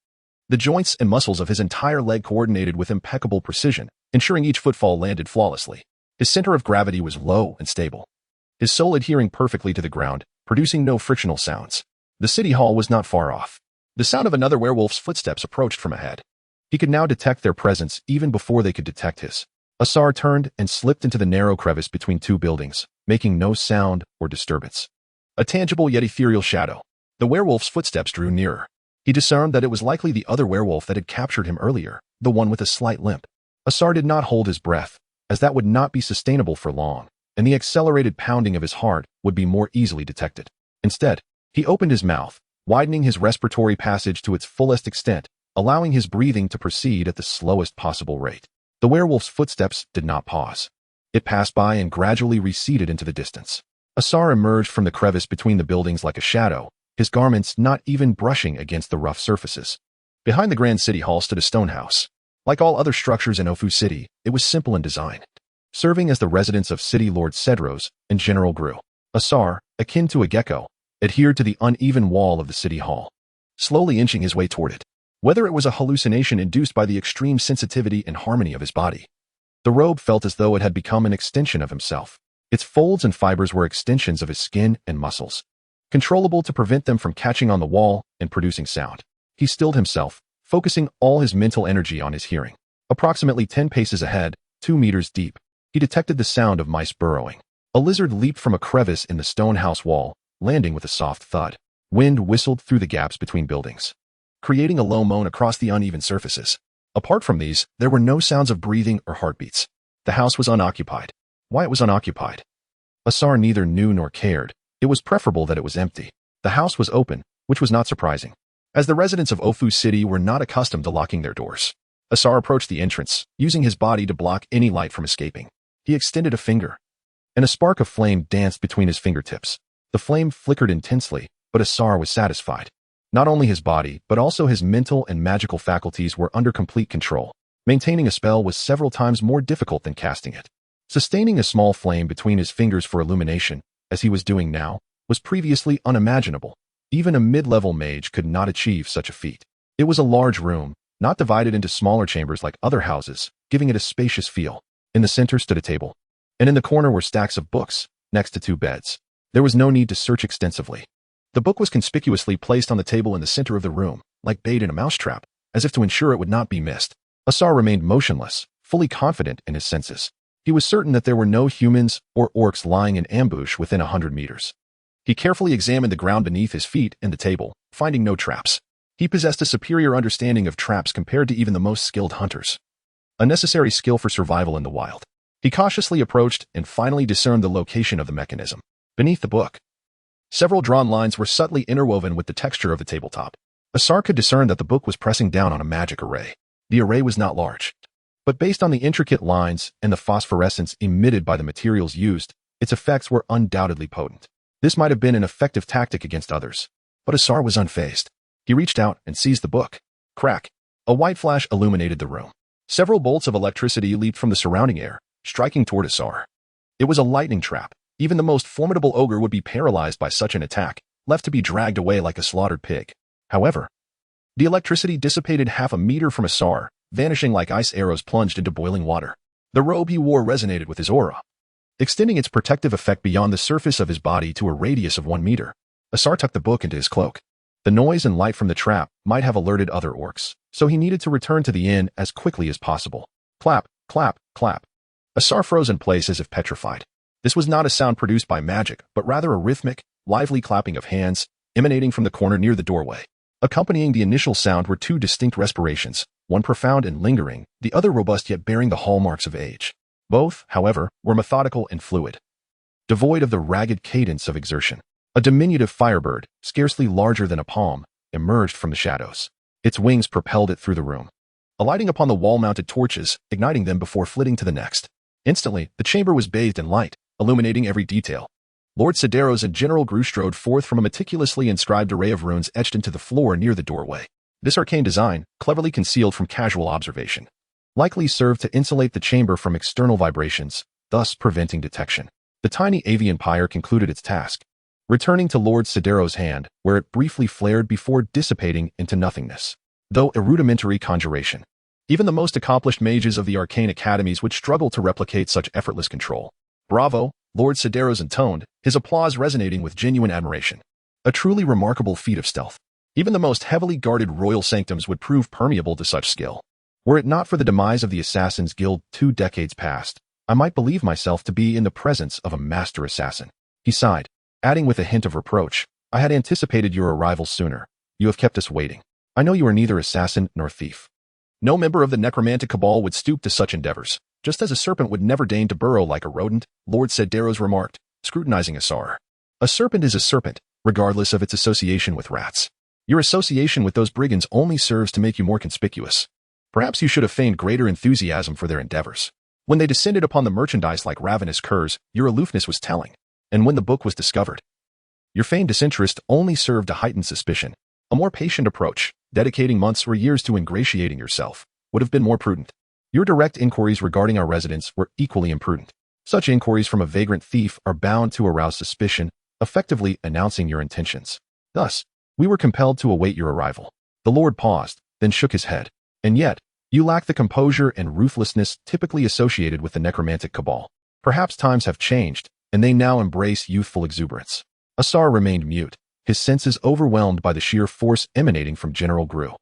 The joints and muscles of his entire leg coordinated with impeccable precision, ensuring each footfall landed flawlessly. His center of gravity was low and stable, his sole adhering perfectly to the ground, producing no frictional sounds. The city hall was not far off. The sound of another werewolf's footsteps approached from ahead. He could now detect their presence even before they could detect his. Asar turned and slipped into the narrow crevice between 2 buildings, making no sound or disturbance. A tangible yet ethereal shadow. The werewolf's footsteps drew nearer. He discerned that it was likely the other werewolf that had captured him earlier, the one with a slight limp. Asar did not hold his breath, as that would not be sustainable for long, and the accelerated pounding of his heart would be more easily detected. Instead, he opened his mouth, widening his respiratory passage to its fullest extent, allowing his breathing to proceed at the slowest possible rate. The werewolf's footsteps did not pause. It passed by and gradually receded into the distance. Asar emerged from the crevice between the buildings like a shadow, his garments not even brushing against the rough surfaces. Behind the Grand City Hall stood a stone house. Like all other structures in Ofu City, it was simple in design, serving as the residence of City Lord Cedros and General Gru. Asar, akin to a gecko, adhered to the uneven wall of the city hall, slowly inching his way toward it. Whether it was a hallucination induced by the extreme sensitivity and harmony of his body, the robe felt as though it had become an extension of himself. Its folds and fibers were extensions of his skin and muscles, controllable to prevent them from catching on the wall and producing sound. He stilled himself, focusing all his mental energy on his hearing. Approximately 10 paces ahead, 2 meters deep, he detected the sound of mice burrowing. A lizard leaped from a crevice in the stone house wall, landing with a soft thud. Wind whistled through the gaps between buildings, creating a low moan across the uneven surfaces. Apart from these, there were no sounds of breathing or heartbeats. The house was unoccupied. Why it was unoccupied? Asar neither knew nor cared. It was preferable that it was empty. The house was open, which was not surprising, as the residents of Ofu City were not accustomed to locking their doors. Asar approached the entrance, using his body to block any light from escaping. He extended a finger, and a spark of flame danced between his fingertips. The flame flickered intensely, but Asar was satisfied. Not only his body, but also his mental and magical faculties were under complete control. Maintaining a spell was several times more difficult than casting it. Sustaining a small flame between his fingers for illumination, as he was doing now, was previously unimaginable. Even a mid-level mage could not achieve such a feat. It was a large room, not divided into smaller chambers like other houses, giving it a spacious feel. In the center stood a table, and in the corner were stacks of books, next to 2 beds. There was no need to search extensively. The book was conspicuously placed on the table in the center of the room, like bait in a mousetrap, as if to ensure it would not be missed. Asar remained motionless, fully confident in his senses. He was certain that there were no humans or orcs lying in ambush within 100 meters. He carefully examined the ground beneath his feet and the table, finding no traps. He possessed a superior understanding of traps compared to even the most skilled hunters, a necessary skill for survival in the wild. He cautiously approached and finally discerned the location of the mechanism. Beneath the book, several drawn lines were subtly interwoven with the texture of the tabletop. Asar could discern that the book was pressing down on a magic array. The array was not large, but based on the intricate lines and the phosphorescence emitted by the materials used, its effects were undoubtedly potent. This might have been an effective tactic against others, but Asar was unfazed. He reached out and seized the book. Crack! A white flash illuminated the room. Several bolts of electricity leaped from the surrounding air, striking toward Asar. It was a lightning trap. Even the most formidable ogre would be paralyzed by such an attack, left to be dragged away like a slaughtered pig. However, the electricity dissipated half a meter from Asar, vanishing like ice arrows plunged into boiling water. The robe he wore resonated with his aura, extending its protective effect beyond the surface of his body to a radius of 1 meter. Asar tucked the book into his cloak. The noise and light from the trap might have alerted other orcs, so he needed to return to the inn as quickly as possible. Clap, clap, clap. Asar froze in place as if petrified. This was not a sound produced by magic, but rather a rhythmic, lively clapping of hands emanating from the corner near the doorway. Accompanying the initial sound were 2 distinct respirations, one profound and lingering, the other robust yet bearing the hallmarks of age. Both, however, were methodical and fluid, devoid of the ragged cadence of exertion. A diminutive firebird, scarcely larger than a palm, emerged from the shadows. Its wings propelled it through the room, alighting upon the wall-mounted torches, igniting them before flitting to the next. Instantly, the chamber was bathed in light, illuminating every detail. Lord Sideros and General Gru strode forth from a meticulously inscribed array of runes etched into the floor near the doorway. This arcane design, cleverly concealed from casual observation, likely served to insulate the chamber from external vibrations, thus preventing detection. The tiny avian pyre concluded its task, returning to Lord Sideros' hand, where it briefly flared before dissipating into nothingness. Though a rudimentary conjuration, even the most accomplished mages of the arcane academies would struggle to replicate such effortless control. Bravo, Lord Sideros intoned, his applause resonating with genuine admiration. A truly remarkable feat of stealth. Even the most heavily guarded royal sanctums would prove permeable to such skill. Were it not for the demise of the Assassin's Guild 2 decades past, I might believe myself to be in the presence of a master assassin. He sighed, adding with a hint of reproach, I had anticipated your arrival sooner. You have kept us waiting. I know you are neither assassin nor thief. No member of the necromantic cabal would stoop to such endeavors, just as a serpent would never deign to burrow like a rodent, Lord Sideros remarked, scrutinizing Asar. A serpent is a serpent, regardless of its association with rats. Your association with those brigands only serves to make you more conspicuous. Perhaps you should have feigned greater enthusiasm for their endeavors. When they descended upon the merchandise like ravenous curs, your aloofness was telling. And when the book was discovered, your feigned disinterest only served to heighten suspicion. A more patient approach, dedicating months or years to ingratiating yourself, would have been more prudent. Your direct inquiries regarding our residence were equally imprudent. Such inquiries from a vagrant thief are bound to arouse suspicion, effectively announcing your intentions. Thus, we were compelled to await your arrival. The Lord paused, then shook his head. And yet, you lack the composure and ruthlessness typically associated with the necromantic cabal. Perhaps times have changed, and they now embrace youthful exuberance. Asar remained mute, his senses overwhelmed by the sheer force emanating from General Gru.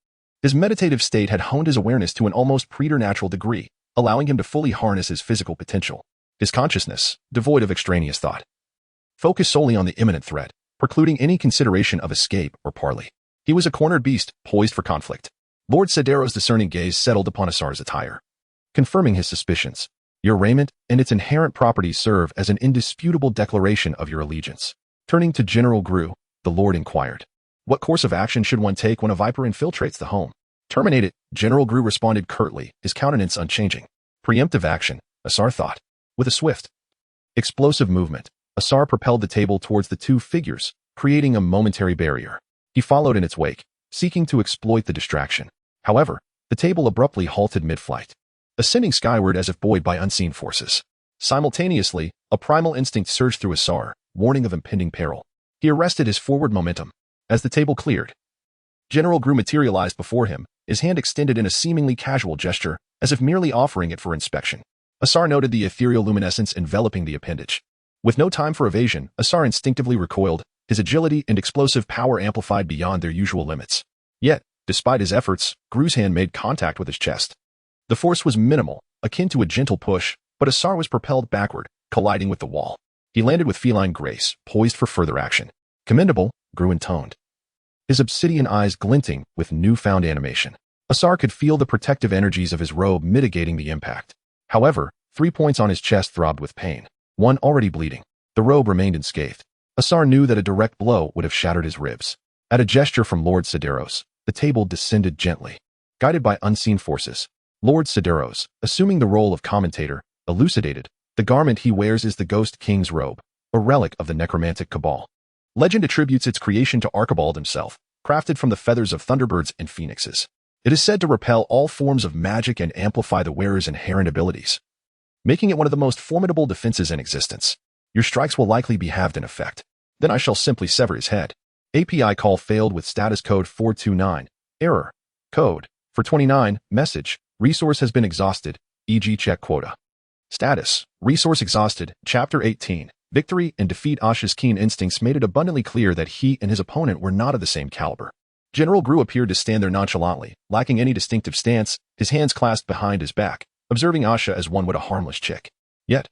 His meditative state had honed his awareness to an almost preternatural degree, allowing him to fully harness his physical potential. His consciousness, devoid of extraneous thought, focused solely on the imminent threat, precluding any consideration of escape or parley. He was a cornered beast, poised for conflict. Lord Sedero's discerning gaze settled upon Asar's attire, confirming his suspicions. Your raiment and its inherent properties serve as an indisputable declaration of your allegiance. Turning to General Gru, the Lord inquired, what course of action should one take when a viper infiltrates the home? Terminate it, General Gru responded curtly, his countenance unchanging. Preemptive action, Asar thought. With a swift, explosive movement, Asar propelled the table towards the two figures, creating a momentary barrier. He followed in its wake, seeking to exploit the distraction. However, the table abruptly halted mid-flight, ascending skyward as if buoyed by unseen forces. Simultaneously, a primal instinct surged through Asar, warning of impending peril. He arrested his forward momentum. As the table cleared, General Gru materialized before him, his hand extended in a seemingly casual gesture, as if merely offering it for inspection. Asar noted the ethereal luminescence enveloping the appendage. With no time for evasion, Asar instinctively recoiled, his agility and explosive power amplified beyond their usual limits. Yet, despite his efforts, Gru's hand made contact with his chest. The force was minimal, akin to a gentle push, but Asar was propelled backward, colliding with the wall. He landed with feline grace, poised for further action. Commendable, Gru intoned, his obsidian eyes glinting with newfound animation. Asar could feel the protective energies of his robe mitigating the impact. However, 3 points on his chest throbbed with pain, one already bleeding. The robe remained unscathed. Asar knew that a direct blow would have shattered his ribs. At a gesture from Lord Sederos, the table descended gently. Guided by unseen forces, Lord Sederos, assuming the role of commentator, elucidated, the garment he wears is the Ghost King's robe, a relic of the necromantic cabal. Legend attributes its creation to Archibald himself, crafted from the feathers of thunderbirds and phoenixes. It is said to repel all forms of magic and amplify the wearer's inherent abilities, making it one of the most formidable defenses in existence. Your strikes will likely be halved in effect. Then I shall simply sever his head. API call failed with status code 429. Error. Code. For 29. Message. Resource has been exhausted, e.g. check quota. Status. Resource exhausted. Chapter 18. Victory and defeat. Asha's keen instincts made it abundantly clear that he and his opponent were not of the same caliber. General Gru appeared to stand there nonchalantly, lacking any distinctive stance, his hands clasped behind his back, observing Asha as one would a harmless chick. Yet,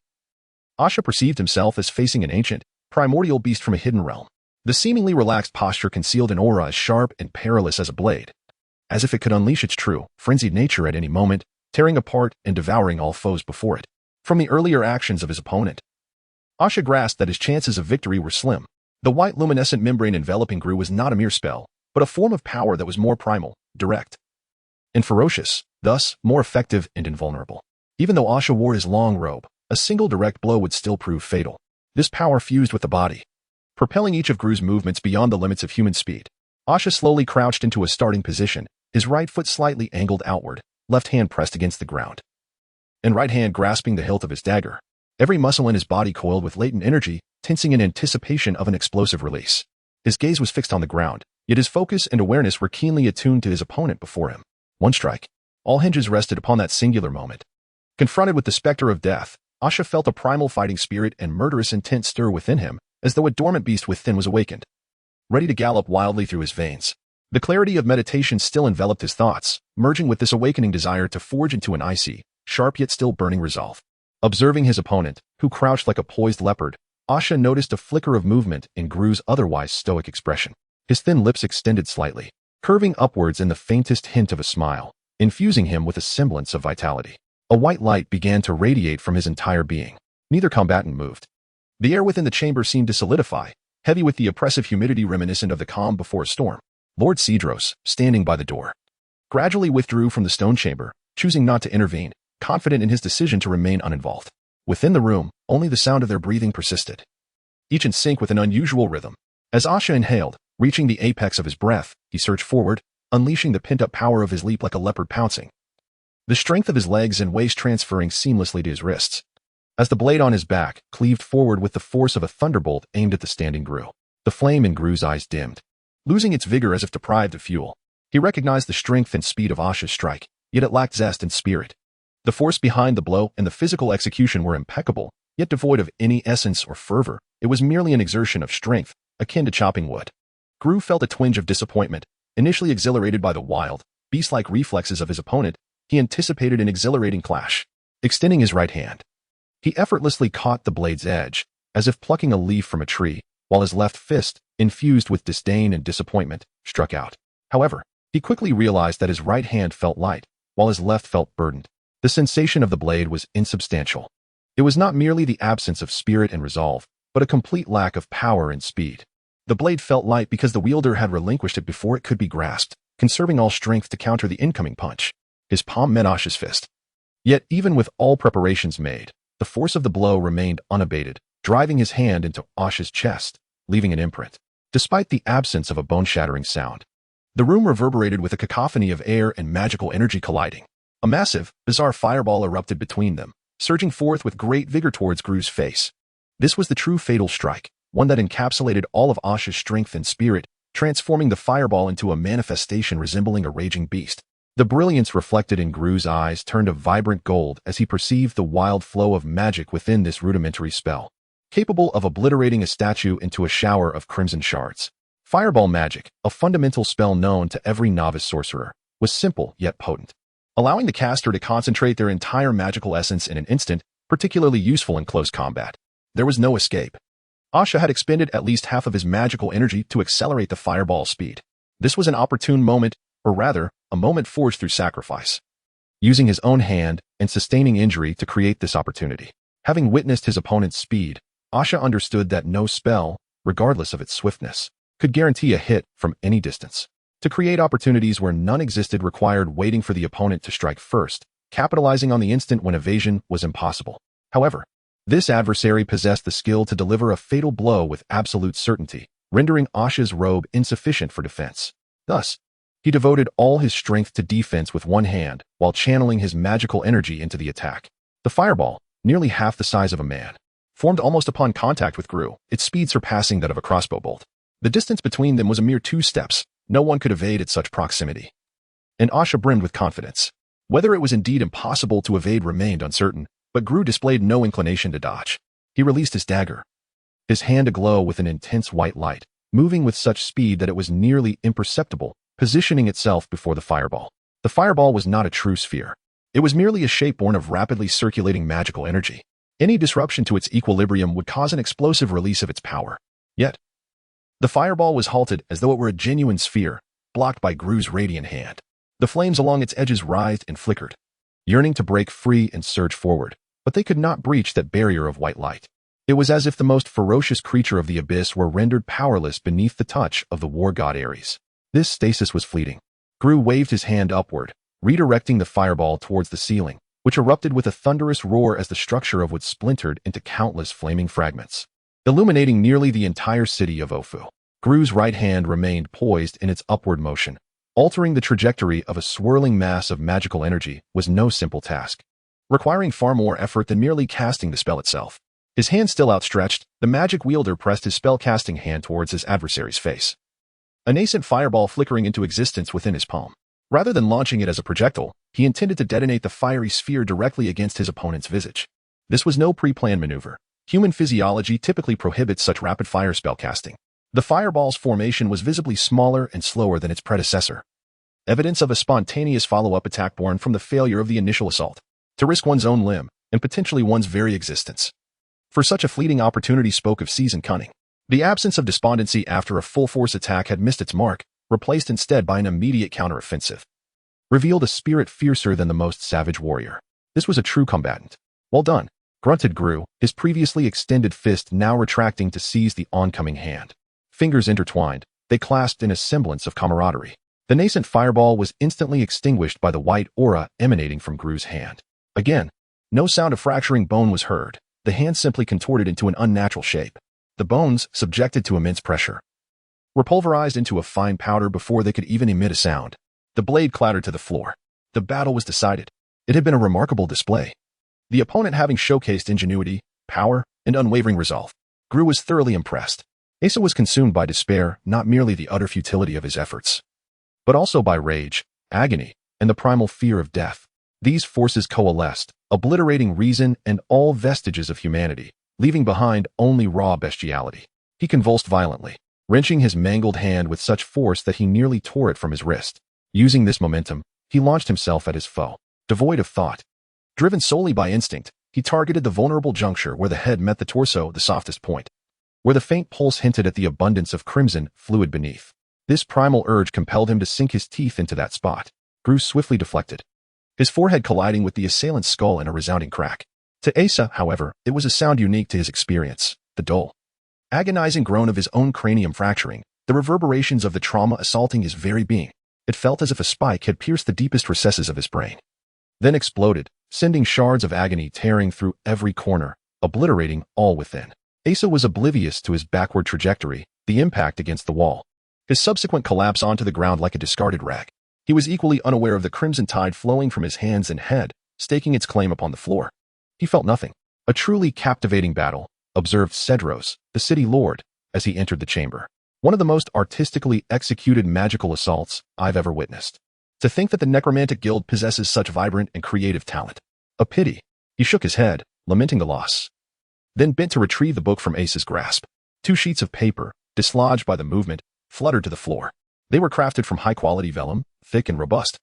Asha perceived himself as facing an ancient, primordial beast from a hidden realm. The seemingly relaxed posture concealed an aura as sharp and perilous as a blade, as if it could unleash its true, frenzied nature at any moment, tearing apart and devouring all foes before it. From the earlier actions of his opponent, Asha grasped that his chances of victory were slim. The white luminescent membrane enveloping Gru was not a mere spell, but a form of power that was more primal, direct, and ferocious, thus more effective and invulnerable. Even though Asha wore his long robe, a single direct blow would still prove fatal. This power fused with the body, propelling each of Gru's movements beyond the limits of human speed. Asha slowly crouched into a starting position, his right foot slightly angled outward, left hand pressed against the ground, and right hand grasping the hilt of his dagger. Every muscle in his body coiled with latent energy, tensing in anticipation of an explosive release. His gaze was fixed on the ground, yet his focus and awareness were keenly attuned to his opponent before him. One strike. All hinges rested upon that singular moment. Confronted with the specter of death, Asha felt a primal fighting spirit and murderous intent stir within him, as though a dormant beast within was awakened, ready to gallop wildly through his veins. The clarity of meditation still enveloped his thoughts, merging with this awakening desire to forge into an icy, sharp yet still burning resolve. Observing his opponent, who crouched like a poised leopard, Asha noticed a flicker of movement in Gru's otherwise stoic expression. His thin lips extended slightly, curving upwards in the faintest hint of a smile, infusing him with a semblance of vitality. A white light began to radiate from his entire being. Neither combatant moved. The air within the chamber seemed to solidify, heavy with the oppressive humidity reminiscent of the calm before a storm. Lord Cedros, standing by the door, gradually withdrew from the stone chamber, choosing not to intervene, confident in his decision to remain uninvolved. Within the room, only the sound of their breathing persisted, each in sync with an unusual rhythm. As Asha inhaled, reaching the apex of his breath, he surged forward, unleashing the pent-up power of his leap like a leopard pouncing, the strength of his legs and waist transferring seamlessly to his wrists. As the blade on his back cleaved forward with the force of a thunderbolt aimed at the standing Gru, the flame in Gru's eyes dimmed, losing its vigor as if deprived of fuel. He recognized the strength and speed of Asha's strike, yet it lacked zest and spirit. The force behind the blow and the physical execution were impeccable, yet devoid of any essence or fervor. It was merely an exertion of strength, akin to chopping wood. Gru felt a twinge of disappointment. Initially exhilarated by the wild, beast-like reflexes of his opponent, he anticipated an exhilarating clash. Extending his right hand, he effortlessly caught the blade's edge, as if plucking a leaf from a tree, while his left fist, infused with disdain and disappointment, struck out. However, he quickly realized that his right hand felt light, while his left felt burdened. The sensation of the blade was insubstantial. It was not merely the absence of spirit and resolve, but a complete lack of power and speed. The blade felt light because the wielder had relinquished it before it could be grasped, conserving all strength to counter the incoming punch. His palm met Ash's fist. Yet, even with all preparations made, the force of the blow remained unabated, driving his hand into Ash's chest, leaving an imprint. Despite the absence of a bone-shattering sound, the room reverberated with a cacophony of air and magical energy colliding. A massive, bizarre fireball erupted between them, surging forth with great vigor towards Gru's face. This was the true fatal strike, one that encapsulated all of Ash's strength and spirit, transforming the fireball into a manifestation resembling a raging beast. The brilliance reflected in Gru's eyes turned a vibrant gold as he perceived the wild flow of magic within this rudimentary spell, capable of obliterating a statue into a shower of crimson shards. Fireball magic, a fundamental spell known to every novice sorcerer, was simple yet potent, allowing the caster to concentrate their entire magical essence in an instant, particularly useful in close combat. There was no escape. Asha had expended at least half of his magical energy to accelerate the fireball's speed. This was an opportune moment, or rather, a moment forged through sacrifice. Using his own hand and sustaining injury to create this opportunity. Having witnessed his opponent's speed, Asha understood that no spell, regardless of its swiftness, could guarantee a hit from any distance. To create opportunities where none existed required waiting for the opponent to strike first, capitalizing on the instant when evasion was impossible. However, this adversary possessed the skill to deliver a fatal blow with absolute certainty, rendering Asha's robe insufficient for defense. Thus, he devoted all his strength to defense with one hand, while channeling his magical energy into the attack. The fireball, nearly half the size of a man, formed almost upon contact with Gru, its speed surpassing that of a crossbow bolt. The distance between them was a mere 2 steps. No one could evade at such proximity. And Asha brimmed with confidence. Whether it was indeed impossible to evade remained uncertain, but Gru displayed no inclination to dodge. He released his dagger, his hand aglow with an intense white light, moving with such speed that it was nearly imperceptible, positioning itself before the fireball. The fireball was not a true sphere. It was merely a shape born of rapidly circulating magical energy. Any disruption to its equilibrium would cause an explosive release of its power. Yet, the fireball was halted as though it were a genuine sphere, blocked by Gru's radiant hand. The flames along its edges writhed and flickered, yearning to break free and surge forward, but they could not breach that barrier of white light. It was as if the most ferocious creature of the abyss were rendered powerless beneath the touch of the war god Ares. This stasis was fleeting. Gru waved his hand upward, redirecting the fireball towards the ceiling, which erupted with a thunderous roar as the structure of wood splintered into countless flaming fragments, illuminating nearly the entire city of Ofu. Gru's right hand remained poised in its upward motion. Altering the trajectory of a swirling mass of magical energy was no simple task, requiring far more effort than merely casting the spell itself. His hand still outstretched, the magic wielder pressed his spell-casting hand towards his adversary's face, a nascent fireball flickering into existence within his palm. Rather than launching it as a projectile, he intended to detonate the fiery sphere directly against his opponent's visage. This was no pre-planned maneuver. Human physiology typically prohibits such rapid-fire spellcasting. The fireball's formation was visibly smaller and slower than its predecessor, evidence of a spontaneous follow-up attack born from the failure of the initial assault, to risk one's own limb, and potentially one's very existence. For such a fleeting opportunity spoke of seasoned cunning. The absence of despondency after a full-force attack had missed its mark, replaced instead by an immediate counteroffensive, revealed a spirit fiercer than the most savage warrior. This was a true combatant. Well done, grunted Gru, his previously extended fist now retracting to seize the oncoming hand. Fingers intertwined, they clasped in a semblance of camaraderie. The nascent fireball was instantly extinguished by the white aura emanating from Gru's hand. Again, no sound of fracturing bone was heard. The hand simply contorted into an unnatural shape. The bones, subjected to immense pressure, were pulverized into a fine powder before they could even emit a sound. The blade clattered to the floor. The battle was decided. It had been a remarkable display, the opponent having showcased ingenuity, power, and unwavering resolve. Gru was thoroughly impressed. Asa was consumed by despair, not merely the utter futility of his efforts, but also by rage, agony, and the primal fear of death. These forces coalesced, obliterating reason and all vestiges of humanity, leaving behind only raw bestiality. He convulsed violently, wrenching his mangled hand with such force that he nearly tore it from his wrist. Using this momentum, he launched himself at his foe. Devoid of thought, driven solely by instinct, he targeted the vulnerable juncture where the head met the torso, the softest point, where the faint pulse hinted at the abundance of crimson fluid beneath. This primal urge compelled him to sink his teeth into that spot. Grew swiftly deflected, his forehead colliding with the assailant's skull in a resounding crack. To Asa, however, it was a sound unique to his experience, the dull, agonizing groan of his own cranium fracturing, the reverberations of the trauma assaulting his very being. It felt as if a spike had pierced the deepest recesses of his brain, then exploded, sending shards of agony tearing through every corner, obliterating all within. Asa was oblivious to his backward trajectory, the impact against the wall, his subsequent collapse onto the ground like a discarded rag. He was equally unaware of the crimson tide flowing from his hands and head, staking its claim upon the floor. He felt nothing. A truly captivating battle, observed Cedros, the city lord, as he entered the chamber. One of the most artistically executed magical assaults I've ever witnessed. To think that the Necromantic Guild possesses such vibrant and creative talent. A pity. He shook his head, lamenting the loss, then bent to retrieve the book from Asa's grasp. 2 sheets of paper, dislodged by the movement, fluttered to the floor. They were crafted from high-quality vellum, thick and robust,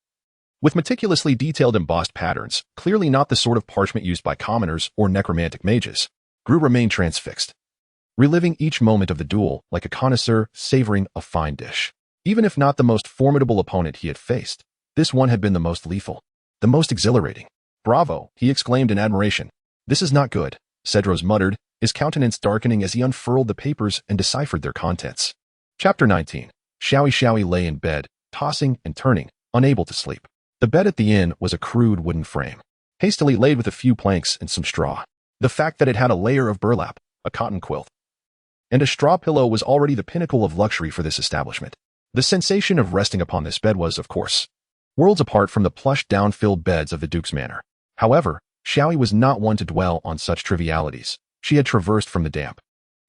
with meticulously detailed embossed patterns, clearly not the sort of parchment used by commoners or necromantic mages. Gru remained transfixed, reliving each moment of the duel like a connoisseur savoring a fine dish. Even if not the most formidable opponent he had faced, this one had been the most lethal, the most exhilarating. "Bravo," he exclaimed in admiration. "This is not good," Cedros muttered, his countenance darkening as he unfurled the papers and deciphered their contents. Chapter 19. Shawi lay in bed, tossing and turning, unable to sleep. The bed at the inn was a crude wooden frame, hastily laid with a few planks and some straw. The fact that it had a layer of burlap, a cotton quilt, and a straw pillow was already the pinnacle of luxury for this establishment. The sensation of resting upon this bed was, of course, worlds apart from the plush down-filled beds of the Duke's manor. However, Shawi was not one to dwell on such trivialities. She had traversed from the damp,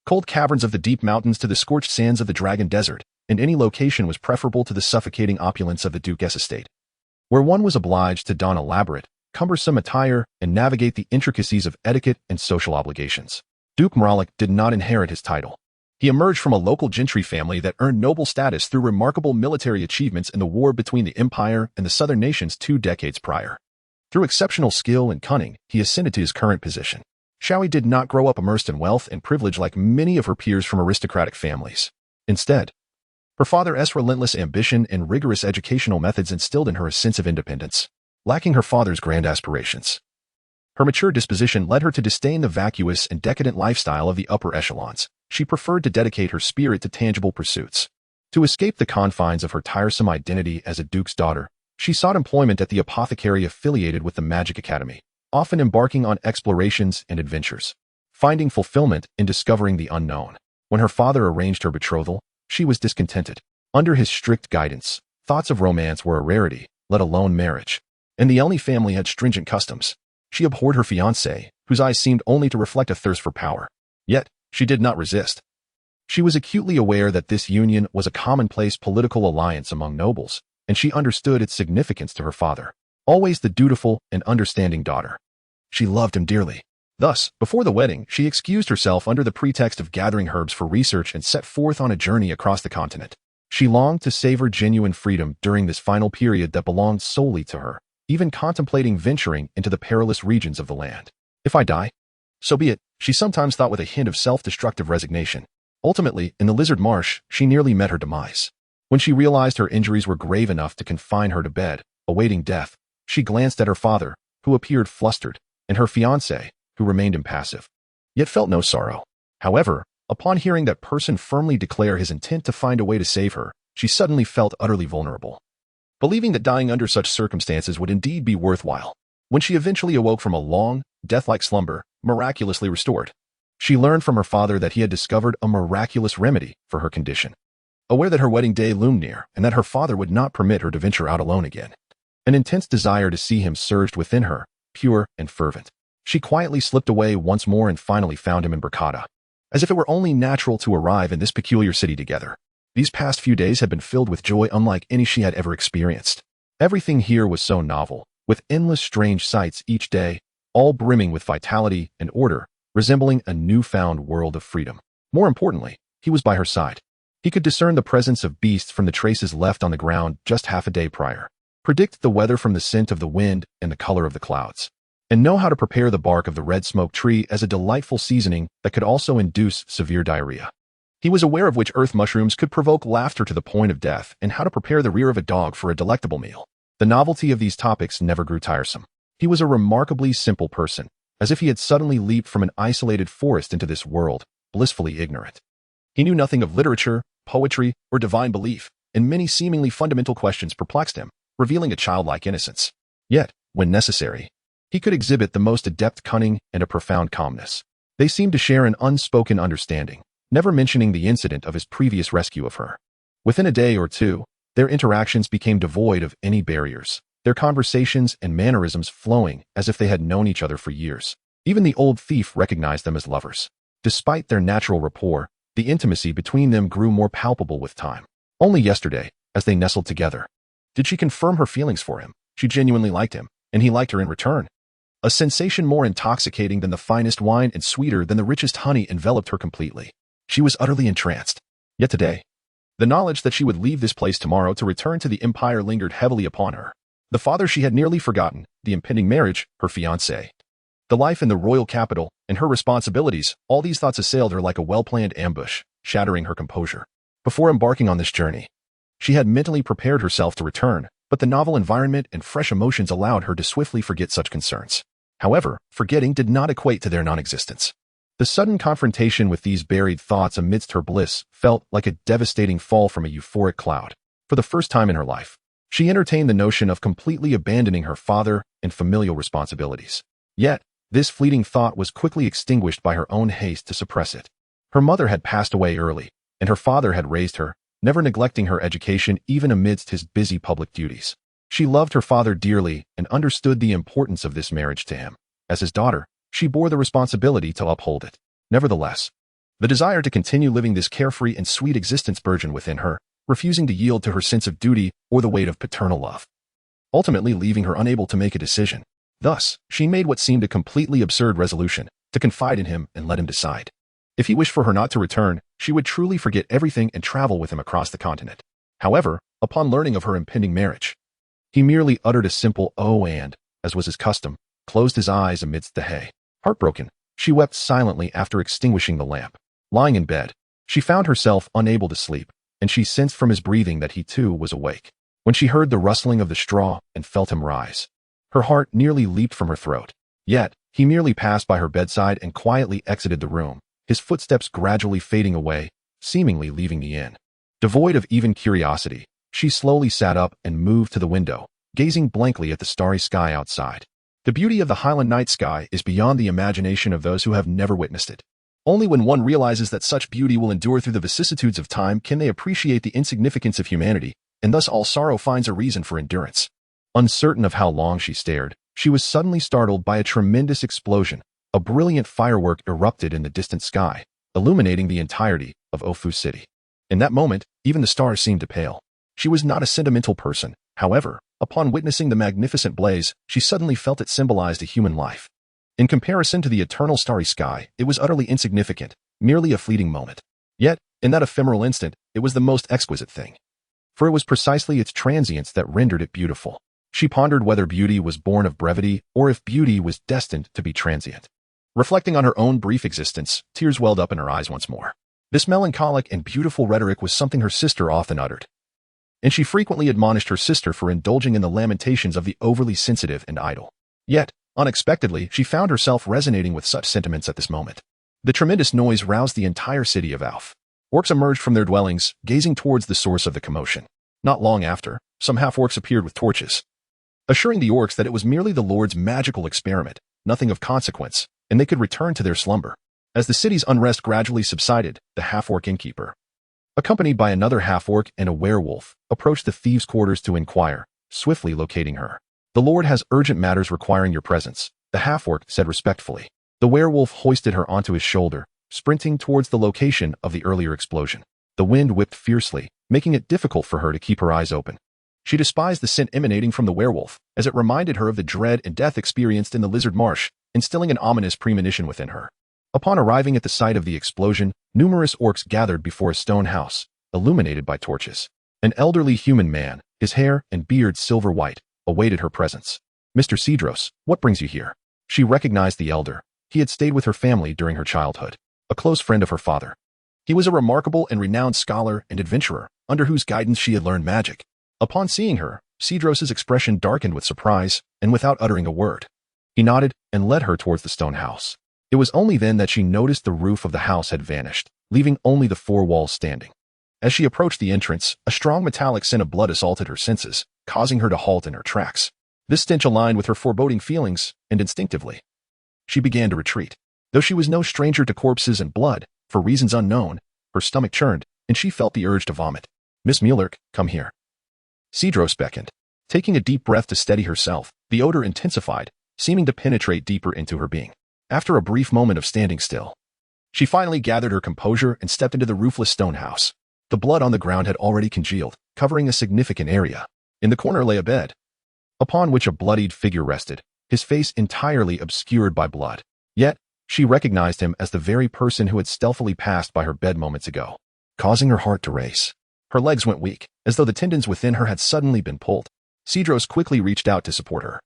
cold caverns of the deep mountains to the scorched sands of the Dragon Desert, and any location was preferable to the suffocating opulence of the Duke's estate, where one was obliged to don elaborate, cumbersome attire and navigate the intricacies of etiquette and social obligations. Duke Mralik did not inherit his title. He emerged from a local gentry family that earned noble status through remarkable military achievements in the war between the Empire and the southern nations 2 decades prior. Through exceptional skill and cunning, he ascended to his current position. Shawi did not grow up immersed in wealth and privilege like many of her peers from aristocratic families. Instead, her father's relentless ambition and rigorous educational methods instilled in her a sense of independence, lacking her father's grand aspirations. Her mature disposition led her to disdain the vacuous and decadent lifestyle of the upper echelons. She preferred to dedicate her spirit to tangible pursuits. To escape the confines of her tiresome identity as a duke's daughter, she sought employment at the apothecary affiliated with the Magic Academy, often embarking on explorations and adventures, finding fulfillment in discovering the unknown. When her father arranged her betrothal, she was discontented. Under his strict guidance, thoughts of romance were a rarity, let alone marriage. And the Elney family had stringent customs. She abhorred her fiancé, whose eyes seemed only to reflect a thirst for power. Yet, she did not resist. She was acutely aware that this union was a commonplace political alliance among nobles, and she understood its significance to her father, always the dutiful and understanding daughter. She loved him dearly. Thus, before the wedding, she excused herself under the pretext of gathering herbs for research and set forth on a journey across the continent. She longed to savor genuine freedom during this final period that belonged solely to her, even contemplating venturing into the perilous regions of the land. "If I die, so be it," she sometimes thought with a hint of self-destructive resignation. Ultimately, in the Lizard Marsh, she nearly met her demise. When she realized her injuries were grave enough to confine her to bed, awaiting death, she glanced at her father, who appeared flustered, and her fiancé, who remained impassive, yet felt no sorrow. However, upon hearing that person firmly declare his intent to find a way to save her, she suddenly felt utterly vulnerable, believing that dying under such circumstances would indeed be worthwhile. When she eventually awoke from a long, death-like slumber, miraculously restored, she learned from her father that he had discovered a miraculous remedy for her condition. Aware that her wedding day loomed near and that her father would not permit her to venture out alone again, an intense desire to see him surged within her, pure and fervent. She quietly slipped away once more and finally found him in Bracada, as if it were only natural to arrive in this peculiar city together. These past few days had been filled with joy unlike any she had ever experienced. Everything here was so novel, with endless strange sights each day, all brimming with vitality and order, resembling a newfound world of freedom. More importantly, he was by her side. He could discern the presence of beasts from the traces left on the ground just half a day prior, predict the weather from the scent of the wind and the color of the clouds, and know how to prepare the bark of the red smoke tree as a delightful seasoning that could also induce severe diarrhea. He was aware of which earth mushrooms could provoke laughter to the point of death and how to prepare the rear of a dog for a delectable meal. The novelty of these topics never grew tiresome. He was a remarkably simple person, as if he had suddenly leaped from an isolated forest into this world, blissfully ignorant. He knew nothing of literature, poetry, or divine belief, and many seemingly fundamental questions perplexed him, revealing a childlike innocence. Yet, when necessary, he could exhibit the most adept cunning and a profound calmness. They seemed to share an unspoken understanding, never mentioning the incident of his previous rescue of her. Within a day or two, their interactions became devoid of any barriers, their conversations and mannerisms flowing as if they had known each other for years. Even the old thief recognized them as lovers. Despite their natural rapport, the intimacy between them grew more palpable with time. Only yesterday, as they nestled together, did she confirm her feelings for him. She genuinely liked him, and he liked her in return. A sensation more intoxicating than the finest wine and sweeter than the richest honey enveloped her completely. She was utterly entranced. Yet today, the knowledge that she would leave this place tomorrow to return to the empire lingered heavily upon her. The father she had nearly forgotten, the impending marriage, her fiancé, the life in the royal capital, and her responsibilities, all these thoughts assailed her like a well-planned ambush, shattering her composure. Before embarking on this journey, she had mentally prepared herself to return, but the novel environment and fresh emotions allowed her to swiftly forget such concerns. However, forgetting did not equate to their non-existence. The sudden confrontation with these buried thoughts amidst her bliss felt like a devastating fall from a euphoric cloud. For the first time in her life, she entertained the notion of completely abandoning her father and familial responsibilities. Yet, this fleeting thought was quickly extinguished by her own haste to suppress it. Her mother had passed away early, and her father had raised her, never neglecting her education even amidst his busy public duties. She loved her father dearly and understood the importance of this marriage to him. As his daughter, she bore the responsibility to uphold it. Nevertheless, the desire to continue living this carefree and sweet existence burgeoned within her, refusing to yield to her sense of duty or the weight of paternal love, ultimately leaving her unable to make a decision. Thus, she made what seemed a completely absurd resolution, to confide in him and let him decide. If he wished for her not to return, she would truly forget everything and travel with him across the continent. However, upon learning of her impending marriage, he merely uttered a simple "oh" and, as was his custom, closed his eyes amidst the hay. Heartbroken, she wept silently after extinguishing the lamp. Lying in bed, she found herself unable to sleep, and she sensed from his breathing that he too was awake. When she heard the rustling of the straw and felt him rise, her heart nearly leaped from her throat. Yet, he merely passed by her bedside and quietly exited the room, his footsteps gradually fading away, seemingly leaving the inn. Devoid of even curiosity, she slowly sat up and moved to the window, gazing blankly at the starry sky outside. The beauty of the Highland night sky is beyond the imagination of those who have never witnessed it. Only when one realizes that such beauty will endure through the vicissitudes of time can they appreciate the insignificance of humanity, and thus all sorrow finds a reason for endurance. Uncertain of how long she stared, she was suddenly startled by a tremendous explosion. A brilliant firework erupted in the distant sky, illuminating the entirety of Ofu City. In that moment, even the stars seemed to pale. She was not a sentimental person. However, upon witnessing the magnificent blaze, she suddenly felt it symbolized a human life. In comparison to the eternal starry sky, it was utterly insignificant, merely a fleeting moment. Yet, in that ephemeral instant, it was the most exquisite thing. For it was precisely its transience that rendered it beautiful. She pondered whether beauty was born of brevity or if beauty was destined to be transient. Reflecting on her own brief existence, tears welled up in her eyes once more. This melancholic and beautiful rhetoric was something her sister often uttered, and she frequently admonished her sister for indulging in the lamentations of the overly sensitive and idle. Yet, unexpectedly, she found herself resonating with such sentiments at this moment. The tremendous noise roused the entire city of Alf. Orcs emerged from their dwellings, gazing towards the source of the commotion. Not long after, some half-orcs appeared with torches, assuring the orcs that it was merely the Lord's magical experiment, nothing of consequence, and they could return to their slumber. As the city's unrest gradually subsided, the half-orc innkeeper, accompanied by another half-orc and a werewolf, approached the thieves' quarters to inquire, swiftly locating her. "The Lord has urgent matters requiring your presence," the half-orc said respectfully. The werewolf hoisted her onto his shoulder, sprinting towards the location of the earlier explosion. The wind whipped fiercely, making it difficult for her to keep her eyes open. She despised the scent emanating from the werewolf, as it reminded her of the dread and death experienced in the Lizard Marsh, instilling an ominous premonition within her. Upon arriving at the site of the explosion, numerous orcs gathered before a stone house, illuminated by torches. An elderly human man, his hair and beard silver white, awaited her presence. "Mr. Cedros, what brings you here?" She recognized the elder. He had stayed with her family during her childhood, a close friend of her father. He was a remarkable and renowned scholar and adventurer, under whose guidance she had learned magic. Upon seeing her, Cedros's expression darkened with surprise, and without uttering a word, he nodded and led her towards the stone house. It was only then that she noticed the roof of the house had vanished, leaving only the four walls standing. As she approached the entrance, a strong metallic scent of blood assaulted her senses, causing her to halt in her tracks. This stench aligned with her foreboding feelings, and instinctively, she began to retreat. Though she was no stranger to corpses and blood, for reasons unknown, her stomach churned, and she felt the urge to vomit. "Miss Mueller, come here." Cedros beckoned. Taking a deep breath to steady herself, the odor intensified, seeming to penetrate deeper into her being. After a brief moment of standing still, she finally gathered her composure and stepped into the roofless stone house. The blood on the ground had already congealed, covering a significant area. In the corner lay a bed, upon which a bloodied figure rested, his face entirely obscured by blood. Yet, she recognized him as the very person who had stealthily passed by her bed moments ago, causing her heart to race. Her legs went weak, as though the tendons within her had suddenly been pulled. Cedros quickly reached out to support her.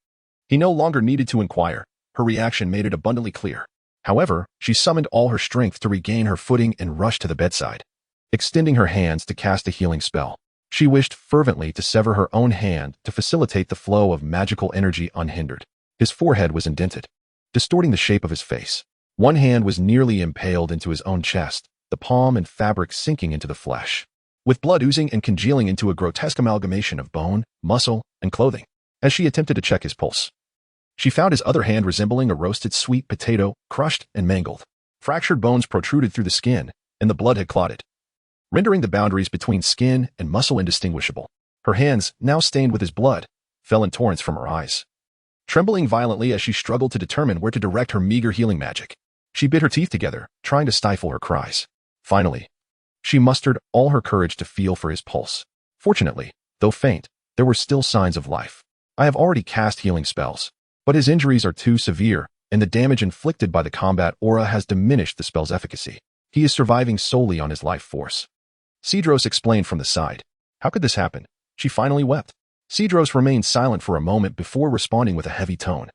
He no longer needed to inquire. Her reaction made it abundantly clear. However, she summoned all her strength to regain her footing and rushed to the bedside. Extending her hands to cast a healing spell, she wished fervently to sever her own hand to facilitate the flow of magical energy unhindered. His forehead was indented, distorting the shape of his face. One hand was nearly impaled into his own chest, the palm and fabric sinking into the flesh, with blood oozing and congealing into a grotesque amalgamation of bone, muscle, and clothing. As she attempted to check his pulse, she found his other hand resembling a roasted sweet potato, crushed and mangled. Fractured bones protruded through the skin, and the blood had clotted, rendering the boundaries between skin and muscle indistinguishable. Her hands, now stained with his blood, fell in torrents from her eyes, trembling violently as she struggled to determine where to direct her meager healing magic. She bit her teeth together, trying to stifle her cries. Finally, she mustered all her courage to feel for his pulse. Fortunately, though faint, there were still signs of life. "I have already cast healing spells, but his injuries are too severe, and the damage inflicted by the combat aura has diminished the spell's efficacy. He is surviving solely on his life force," Cedros explained from the side. "How could this happen?" She finally wept. Cedros remained silent for a moment before responding with a heavy tone.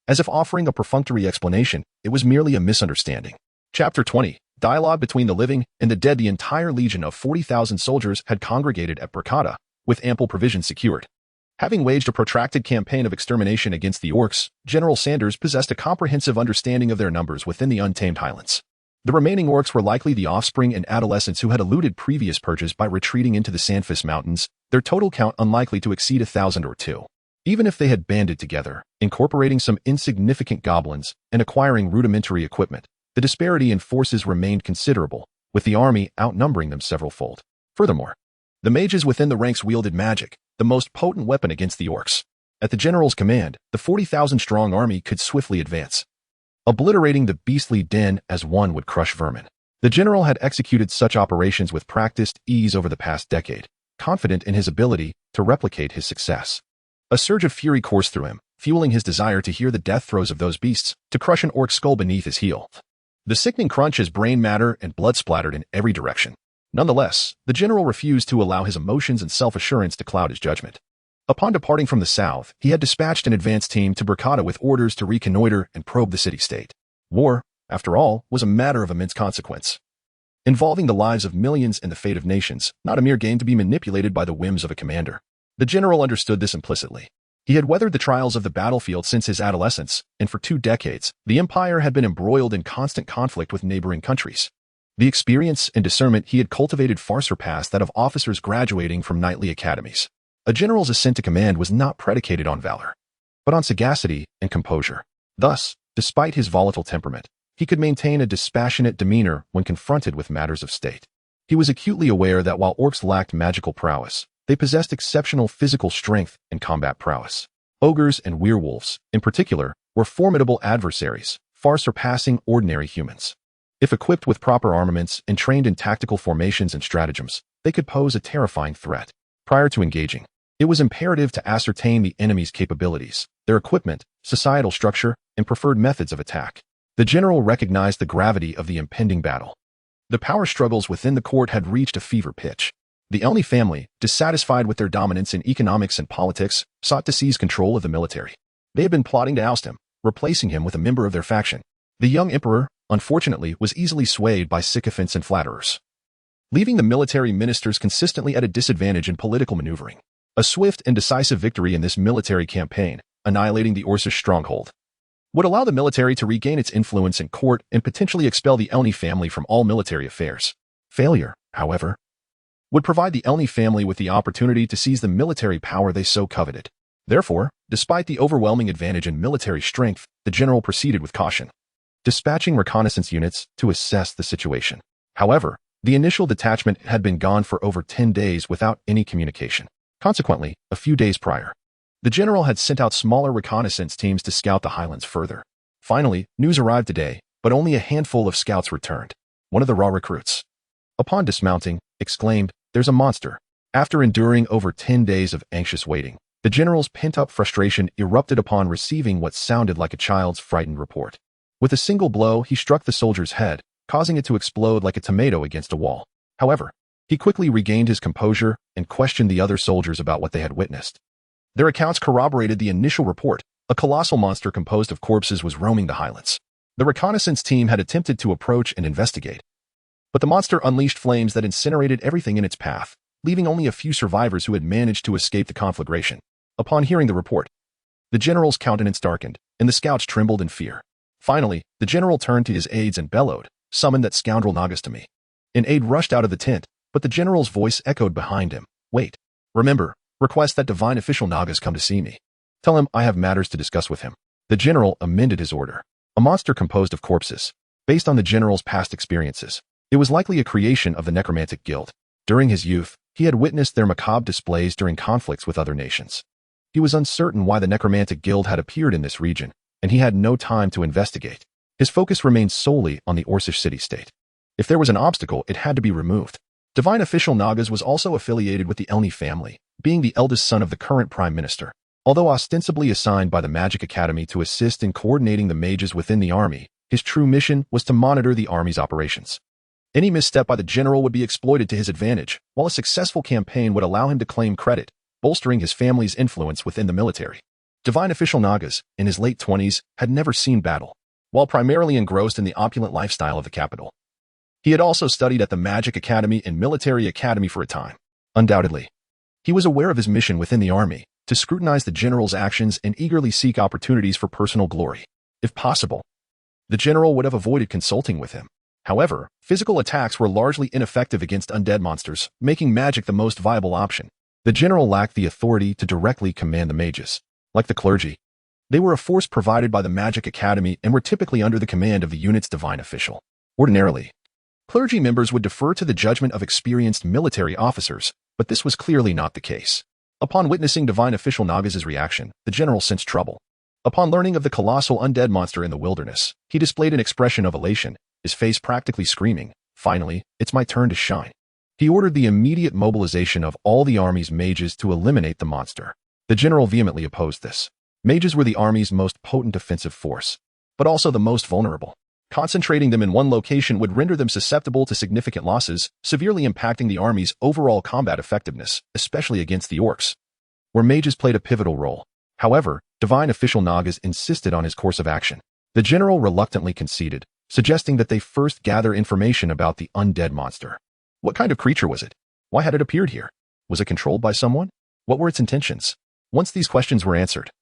As if offering a perfunctory explanation, it was merely a misunderstanding. Chapter 20. Dialogue between the living and the dead. The entire legion of 40,000 soldiers had congregated at Bracada, with ample provisions secured. Having waged a protracted campaign of extermination against the orcs, General Sanders possessed a comprehensive understanding of their numbers within the untamed highlands. The remaining orcs were likely the offspring and adolescents who had eluded previous purges by retreating into the Sandfist Mountains, their total count unlikely to exceed 1,000 or 2. Even if they had banded together, incorporating some insignificant goblins and acquiring rudimentary equipment, the disparity in forces remained considerable, with the army outnumbering them several-fold. Furthermore, the mages within the ranks wielded magic, the most potent weapon against the orcs. At the general's command, the 40,000-strong army could swiftly advance, obliterating the beastly den as one would crush vermin. The general had executed such operations with practiced ease over the past decade, confident in his ability to replicate his success. A surge of fury coursed through him, fueling his desire to hear the death throes of those beasts, to crush an orc skull beneath his heel. The sickening crunch as brain matter and blood splattered in every direction. Nonetheless, the general refused to allow his emotions and self-assurance to cloud his judgment. Upon departing from the south, he had dispatched an advance team to Bracada with orders to reconnoiter and probe the city-state. War, after all, was a matter of immense consequence, involving the lives of millions and the fate of nations, not a mere game to be manipulated by the whims of a commander. The general understood this implicitly. He had weathered the trials of the battlefield since his adolescence, and for 2 decades, the empire had been embroiled in constant conflict with neighboring countries. The experience and discernment he had cultivated far surpassed that of officers graduating from knightly academies. A general's ascent to command was not predicated on valor, but on sagacity and composure. Thus, despite his volatile temperament, he could maintain a dispassionate demeanor when confronted with matters of state. He was acutely aware that while orcs lacked magical prowess, they possessed exceptional physical strength and combat prowess. Ogres and werewolves, in particular, were formidable adversaries, far surpassing ordinary humans. If equipped with proper armaments and trained in tactical formations and stratagems, they could pose a terrifying threat. Prior to engaging, it was imperative to ascertain the enemy's capabilities, their equipment, societal structure, and preferred methods of attack. The general recognized the gravity of the impending battle. The power struggles within the court had reached a fever pitch. The Elney family, dissatisfied with their dominance in economics and politics, sought to seize control of the military. They had been plotting to oust him, replacing him with a member of their faction. The young emperor, unfortunately, was easily swayed by sycophants and flatterers, leaving the military ministers consistently at a disadvantage in political maneuvering. A swift and decisive victory in this military campaign, annihilating the Orcish stronghold, would allow the military to regain its influence in court and potentially expel the Elney family from all military affairs. Failure, however, would provide the Elney family with the opportunity to seize the military power they so coveted. Therefore, despite the overwhelming advantage in military strength, the general proceeded with caution, dispatching reconnaissance units to assess the situation. However, the initial detachment had been gone for over 10 days without any communication. Consequently, a few days prior, the general had sent out smaller reconnaissance teams to scout the highlands further. Finally, news arrived today, but only a handful of scouts returned. One of the raw recruits, upon dismounting, exclaimed, "There's a monster." After enduring over 10 days of anxious waiting, the general's pent-up frustration erupted upon receiving what sounded like a child's frightened report. With a single blow, he struck the soldier's head, causing it to explode like a tomato against a wall. However, he quickly regained his composure and questioned the other soldiers about what they had witnessed. Their accounts corroborated the initial report. A colossal monster composed of corpses was roaming the highlands. The reconnaissance team had attempted to approach and investigate, but the monster unleashed flames that incinerated everything in its path, leaving only a few survivors who had managed to escape the conflagration. Upon hearing the report, the general's countenance darkened, and the scouts trembled in fear. Finally, the general turned to his aides and bellowed, "Summon that scoundrel Nagas to me." An aide rushed out of the tent, but the general's voice echoed behind him. "Wait. Remember, request that divine official Nagas come to see me. Tell him I have matters to discuss with him." The general amended his order. A monster composed of corpses. Based on the general's past experiences, it was likely a creation of the Necromantic Guild. During his youth, he had witnessed their macabre displays during conflicts with other nations. He was uncertain why the Necromantic Guild had appeared in this region, and he had no time to investigate. His focus remained solely on the Orcish city-state. If there was an obstacle, it had to be removed. Divine Official Nagas was also affiliated with the Elney family, being the eldest son of the current prime minister. Although ostensibly assigned by the Magic Academy to assist in coordinating the mages within the army, his true mission was to monitor the army's operations. Any misstep by the general would be exploited to his advantage, while a successful campaign would allow him to claim credit, bolstering his family's influence within the military. Divine Official Nagas, in his late 20s, had never seen battle. While primarily engrossed in the opulent lifestyle of the capital, he had also studied at the Magic Academy and Military Academy for a time. Undoubtedly, he was aware of his mission within the army, to scrutinize the general's actions and eagerly seek opportunities for personal glory. If possible, the general would have avoided consulting with him. However, physical attacks were largely ineffective against undead monsters, making magic the most viable option. The general lacked the authority to directly command the mages. Like the clergy, they were a force provided by the Magic Academy and were typically under the command of the unit's divine official. Ordinarily, clergy members would defer to the judgment of experienced military officers, but this was clearly not the case. Upon witnessing Divine Official Nagas' reaction, the general sensed trouble. Upon learning of the colossal undead monster in the wilderness, he displayed an expression of elation, his face practically screaming, "Finally, it's my turn to shine." He ordered the immediate mobilization of all the army's mages to eliminate the monster. The general vehemently opposed this. Mages were the army's most potent offensive force, but also the most vulnerable. Concentrating them in one location would render them susceptible to significant losses, severely impacting the army's overall combat effectiveness, especially against the orcs, where mages played a pivotal role. However, Divine Official Nagas insisted on his course of action. The general reluctantly conceded, suggesting that they first gather information about the undead monster. What kind of creature was it? Why had it appeared here? Was it controlled by someone? What were its intentions? Once these questions were answered,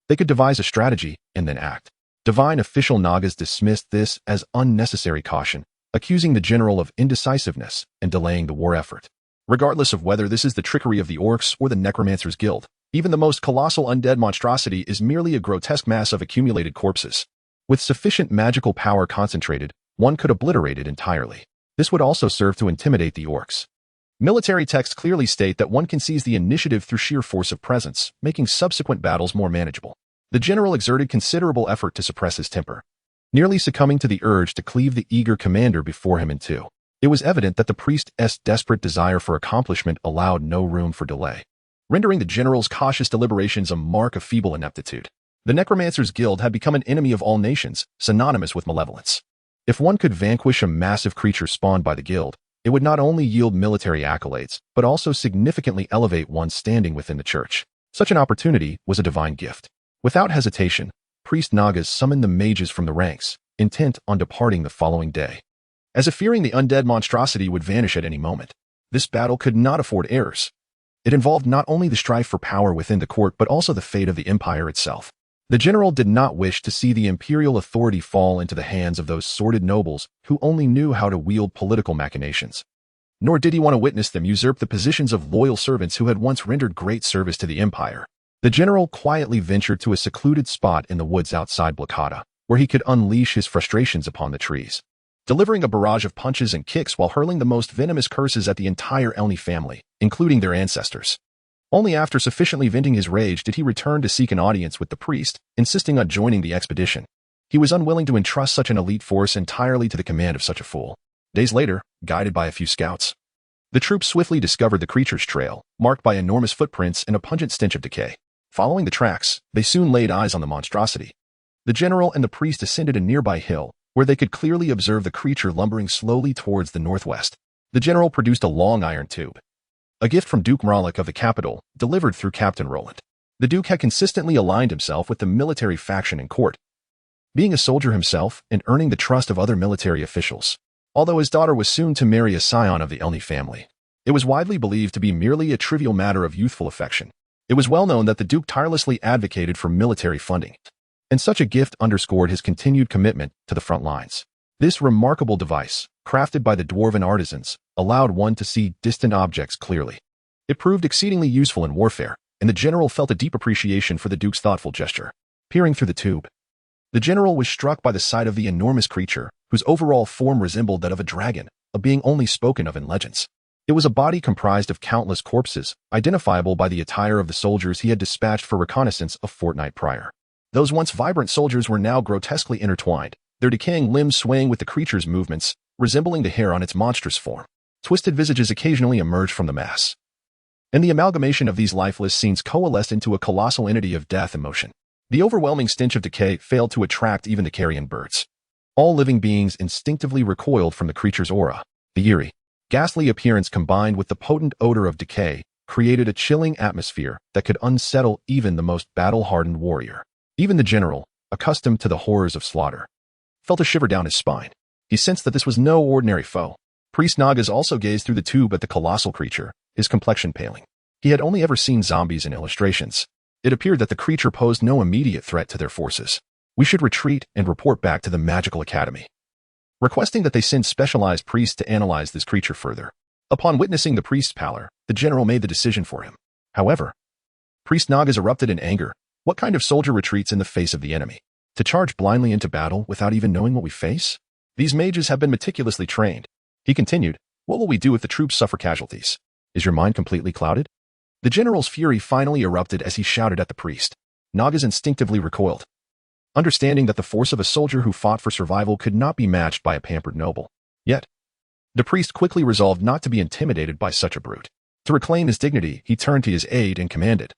they could devise a strategy and then act. Divine Official Nagas dismissed this as unnecessary caution, accusing the general of indecisiveness and delaying the war effort. Regardless of whether this is the trickery of the orcs or the Necromancer's Guild, even the most colossal undead monstrosity is merely a grotesque mass of accumulated corpses. With sufficient magical power concentrated, one could obliterate it entirely. This would also serve to intimidate the orcs. Military texts clearly state that one can seize the initiative through sheer force of presence, making subsequent battles more manageable. The general exerted considerable effort to suppress his temper, nearly succumbing to the urge to cleave the eager commander before him in two. It was evident that the priest's desperate desire for accomplishment allowed no room for delay, rendering the general's cautious deliberations a mark of feeble ineptitude. The Necromancer's Guild had become an enemy of all nations, synonymous with malevolence. If one could vanquish a massive creature spawned by the guild, it would not only yield military accolades, but also significantly elevate one's standing within the church. Such an opportunity was a divine gift. Without hesitation, Priest Nagas summoned the mages from the ranks, intent on departing the following day. As if fearing the undead monstrosity would vanish at any moment, this battle could not afford errors. It involved not only the strife for power within the court but also the fate of the empire itself. The general did not wish to see the imperial authority fall into the hands of those sordid nobles who only knew how to wield political machinations. Nor did he want to witness them usurp the positions of loyal servants who had once rendered great service to the empire. The general quietly ventured to a secluded spot in the woods outside Blokada, where he could unleash his frustrations upon the trees, delivering a barrage of punches and kicks while hurling the most venomous curses at the entire Elni family, including their ancestors. Only after sufficiently venting his rage did he return to seek an audience with the priest, insisting on joining the expedition. He was unwilling to entrust such an elite force entirely to the command of such a fool. Days later, guided by a few scouts, the troops swiftly discovered the creature's trail, marked by enormous footprints and a pungent stench of decay. Following the tracks, they soon laid eyes on the monstrosity. The general and the priest ascended a nearby hill, where they could clearly observe the creature lumbering slowly towards the northwest. The general produced a long iron tube, a gift from Duke Mralik of the capital, delivered through Captain Roland. The Duke had consistently aligned himself with the military faction in court, being a soldier himself and earning the trust of other military officials. Although his daughter was soon to marry a scion of the Elni family, it was widely believed to be merely a trivial matter of youthful affection. It was well known that the Duke tirelessly advocated for military funding, and such a gift underscored his continued commitment to the front lines. This remarkable device, crafted by the dwarven artisans, allowed one to see distant objects clearly. It proved exceedingly useful in warfare, and the general felt a deep appreciation for the Duke's thoughtful gesture. Peering through the tube, the general was struck by the sight of the enormous creature, whose overall form resembled that of a dragon, a being only spoken of in legends. It was a body comprised of countless corpses, identifiable by the attire of the soldiers he had dispatched for reconnaissance a fortnight prior. Those once vibrant soldiers were now grotesquely intertwined, their decaying limbs swaying with the creature's movements, resembling the hair on its monstrous form. Twisted visages occasionally emerged from the mass, and the amalgamation of these lifeless scenes coalesced into a colossal entity of death and motion. The overwhelming stench of decay failed to attract even the carrion birds. All living beings instinctively recoiled from the creature's aura. The eerie, ghastly appearance combined with the potent odor of decay created a chilling atmosphere that could unsettle even the most battle-hardened warrior. Even the general, accustomed to the horrors of slaughter, felt a shiver down his spine. He sensed that this was no ordinary foe. Priest Nagas also gazed through the tube at the colossal creature, his complexion paling. He had only ever seen zombies in illustrations. It appeared that the creature posed no immediate threat to their forces. We should retreat and report back to the Magical Academy, requesting that they send specialized priests to analyze this creature further. Upon witnessing the priest's pallor, the general made the decision for him. However, Priest Nagas erupted in anger. What kind of soldier retreats in the face of the enemy? To charge blindly into battle without even knowing what we face? These mages have been meticulously trained. He continued, what will we do if the troops suffer casualties? Is your mind completely clouded? The general's fury finally erupted as he shouted at the priest. Nagas instinctively recoiled, understanding that the force of a soldier who fought for survival could not be matched by a pampered noble. Yet, the priest quickly resolved not to be intimidated by such a brute. To reclaim his dignity, he turned to his aide and commanded,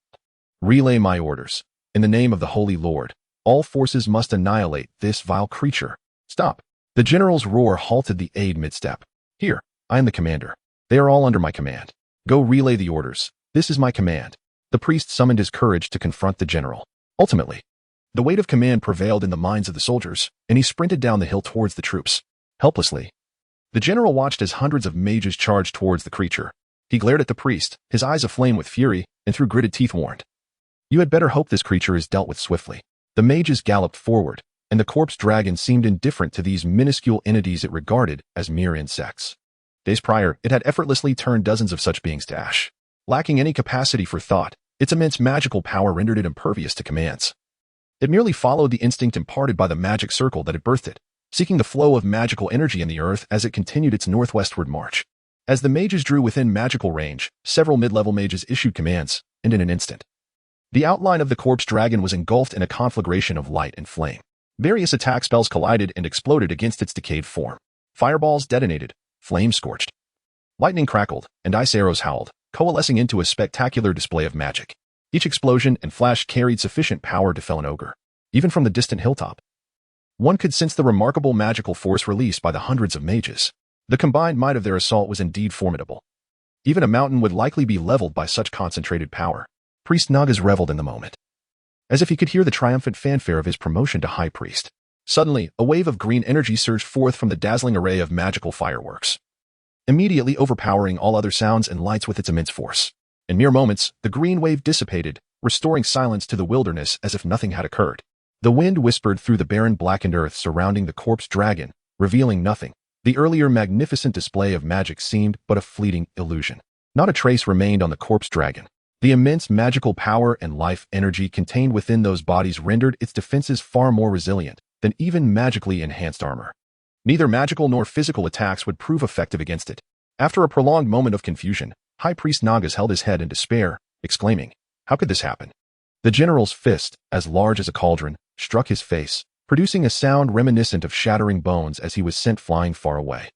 relay my orders. In the name of the Holy Lord, all forces must annihilate this vile creature. Stop. The general's roar halted the aide mid-step. Here, I am the commander. They are all under my command. Go relay the orders. This is my command. The priest summoned his courage to confront the general. Ultimately, the weight of command prevailed in the minds of the soldiers, and he sprinted down the hill towards the troops. Helplessly, the general watched as hundreds of mages charged towards the creature. He glared at the priest, his eyes aflame with fury, and through gritted teeth warned, you had better hope this creature is dealt with swiftly. The mages galloped forward, and the corpse dragon seemed indifferent to these minuscule entities it regarded as mere insects. Days prior, it had effortlessly turned dozens of such beings to ash. Lacking any capacity for thought, its immense magical power rendered it impervious to commands. It merely followed the instinct imparted by the magic circle that had birthed it, seeking the flow of magical energy in the earth as it continued its northwestward march. As the mages drew within magical range, several mid-level mages issued commands, and in an instant, the outline of the corpse dragon was engulfed in a conflagration of light and flame. Various attack spells collided and exploded against its decayed form. Fireballs detonated, flames scorched, lightning crackled, and ice arrows howled, coalescing into a spectacular display of magic. Each explosion and flash carried sufficient power to fell an ogre, even from the distant hilltop. One could sense the remarkable magical force released by the hundreds of mages. The combined might of their assault was indeed formidable. Even a mountain would likely be leveled by such concentrated power. Priest Nagas reveled in the moment, as if he could hear the triumphant fanfare of his promotion to high priest. Suddenly, a wave of green energy surged forth from the dazzling array of magical fireworks, immediately overpowering all other sounds and lights with its immense force. In mere moments, the green wave dissipated, restoring silence to the wilderness as if nothing had occurred. The wind whispered through the barren blackened earth surrounding the corpse dragon, revealing nothing. The earlier magnificent display of magic seemed but a fleeting illusion. Not a trace remained on the corpse dragon. The immense magical power and life energy contained within those bodies rendered its defenses far more resilient than even magically enhanced armor. Neither magical nor physical attacks would prove effective against it. After a prolonged moment of confusion, High Priest Nagas held his head in despair, exclaiming, "How could this happen?" The general's fist, as large as a cauldron, struck his face, producing a sound reminiscent of shattering bones as he was sent flying far away.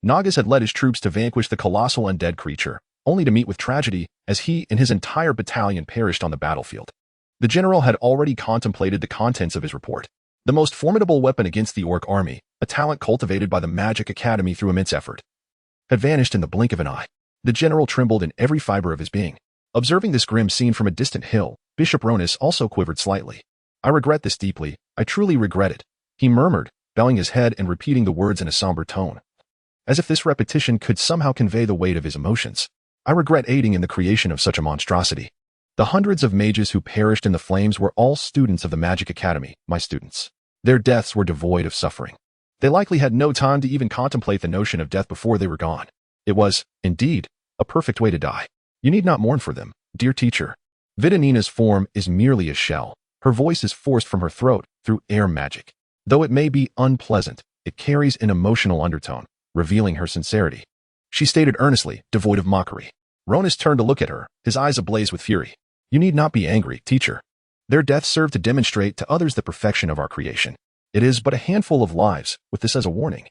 Nagas had led his troops to vanquish the colossal undead creature, only to meet with tragedy as he and his entire battalion perished on the battlefield. The general had already contemplated the contents of his report. The most formidable weapon against the orc army, a talent cultivated by the Magic Academy through immense effort, had vanished in the blink of an eye. The general trembled in every fiber of his being. Observing this grim scene from a distant hill, Bishop Ronis also quivered slightly. "I regret this deeply. I truly regret it," he murmured, bowing his head and repeating the words in a somber tone, as if this repetition could somehow convey the weight of his emotions. "I regret aiding in the creation of such a monstrosity. The hundreds of mages who perished in the flames were all students of the Magic Academy, my students. Their deaths were devoid of suffering. They likely had no time to even contemplate the notion of death before they were gone. It was, indeed, a perfect way to die. You need not mourn for them, dear teacher. Vidanina's form is merely a shell. Her voice is forced from her throat through air magic. Though it may be unpleasant, it carries an emotional undertone, revealing her sincerity." She stated earnestly, devoid of mockery. Ronis turned to look at her, his eyes ablaze with fury. "You need not be angry, teacher. Their deaths serve to demonstrate to others the perfection of our creation. It is but a handful of lives, with this as a warning.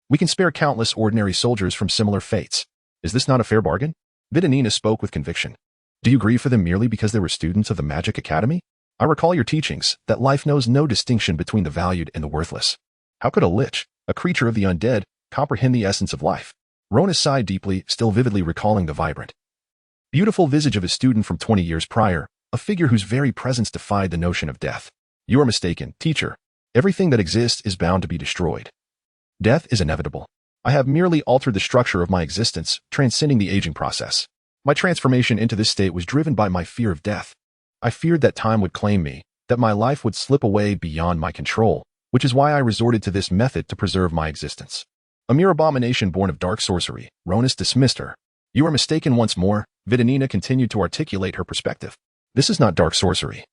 We can spare countless ordinary soldiers from similar fates. Is this not a fair bargain?" Vidanina spoke with conviction. "Do you grieve for them merely because they were students of the Magic Academy? I recall your teachings, that life knows no distinction between the valued and the worthless. How could a lich, a creature of the undead, comprehend the essence of life?" Ronis sighed deeply, still vividly recalling the vibrant, beautiful visage of his student from 20 years prior, a figure whose very presence defied the notion of death. "You are mistaken, teacher. Everything that exists is bound to be destroyed. Death is inevitable. I have merely altered the structure of my existence, transcending the aging process. My transformation into this state was driven by my fear of death. I feared that time would claim me, that my life would slip away beyond my control, which is why I resorted to this method to preserve my existence." A mere abomination born of dark sorcery, Ronis dismissed her. "You are mistaken once more," Vidanina continued to articulate her perspective. "This is not dark sorcery.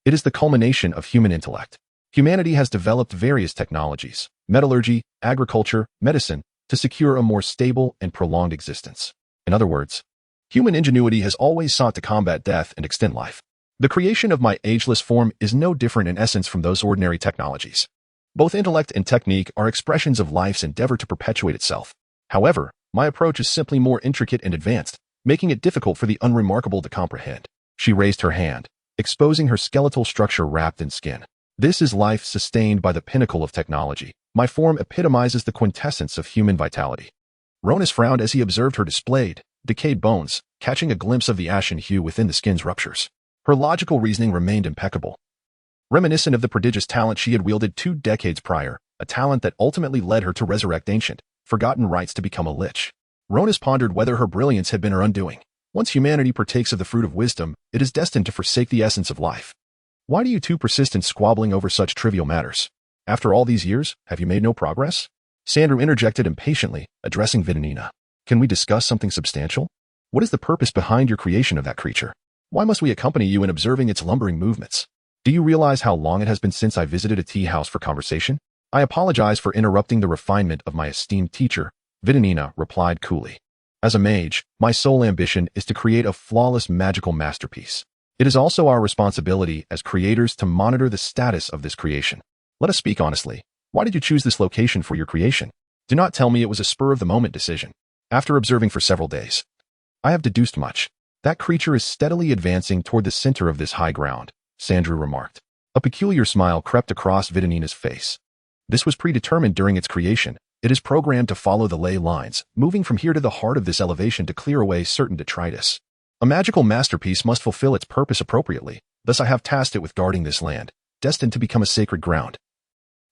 It is the culmination of human intellect. Humanity has developed various technologies, metallurgy, agriculture, medicine, to secure a more stable and prolonged existence. In other words, human ingenuity has always sought to combat death and extend life. The creation of my ageless form is no different in essence from those ordinary technologies. Both intellect and technique are expressions of life's endeavor to perpetuate itself. However, my approach is simply more intricate and advanced, making it difficult for the unremarkable to comprehend." She raised her hand, exposing her skeletal structure wrapped in skin. "This is life sustained by the pinnacle of technology. My form epitomizes the quintessence of human vitality." Ronis frowned as he observed her displayed, decayed bones, catching a glimpse of the ashen hue within the skin's ruptures. Her logical reasoning remained impeccable, reminiscent of the prodigious talent she had wielded 2 decades prior, a talent that ultimately led her to resurrect ancient, forgotten rites to become a lich. Ronis pondered whether her brilliance had been her undoing. Once humanity partakes of the fruit of wisdom, it is destined to forsake the essence of life. "Why do you two persist in squabbling over such trivial matters? After all these years, have you made no progress?" Sandru interjected impatiently, addressing Vidanina. "Can we discuss something substantial? What is the purpose behind your creation of that creature? Why must we accompany you in observing its lumbering movements? Do you realize how long it has been since I visited a tea house for conversation?" "I apologize for interrupting the refinement of my esteemed teacher," Vidanina replied coolly. "As a mage, my sole ambition is to create a flawless magical masterpiece. It is also our responsibility as creators to monitor the status of this creation. Let us speak honestly. Why did you choose this location for your creation? Do not tell me it was a spur-of-the-moment decision. After observing for several days, I have deduced much. That creature is steadily advancing toward the center of this high ground," Sandru remarked. A peculiar smile crept across Vidanina's face. This was predetermined during its creation. It is programmed to follow the ley lines, moving from here to the heart of this elevation to clear away certain detritus. A magical masterpiece must fulfill its purpose appropriately, thus I have tasked it with guarding this land, destined to become a sacred ground.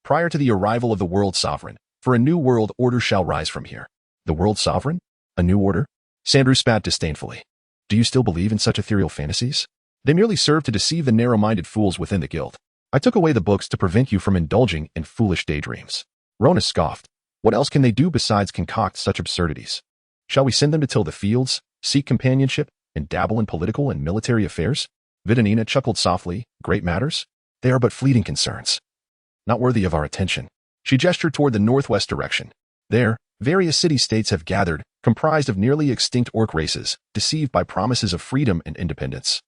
Prior to the arrival of the world sovereign, for a new world order shall rise from here. The world sovereign? A new order? Sandrew spat disdainfully. Do you still believe in such ethereal fantasies? They merely serve to deceive the narrow-minded fools within the guild. I took away the books to prevent you from indulging in foolish daydreams. Rona scoffed. What else can they do besides concoct such absurdities? Shall we send them to till the fields, seek companionship, and dabble in political and military affairs? Vidanina chuckled softly. Great matters? They are but fleeting concerns. Not worthy of our attention. She gestured toward the northwest direction. There, various city-states have gathered, comprised of nearly extinct orc races, deceived by promises of freedom and independence.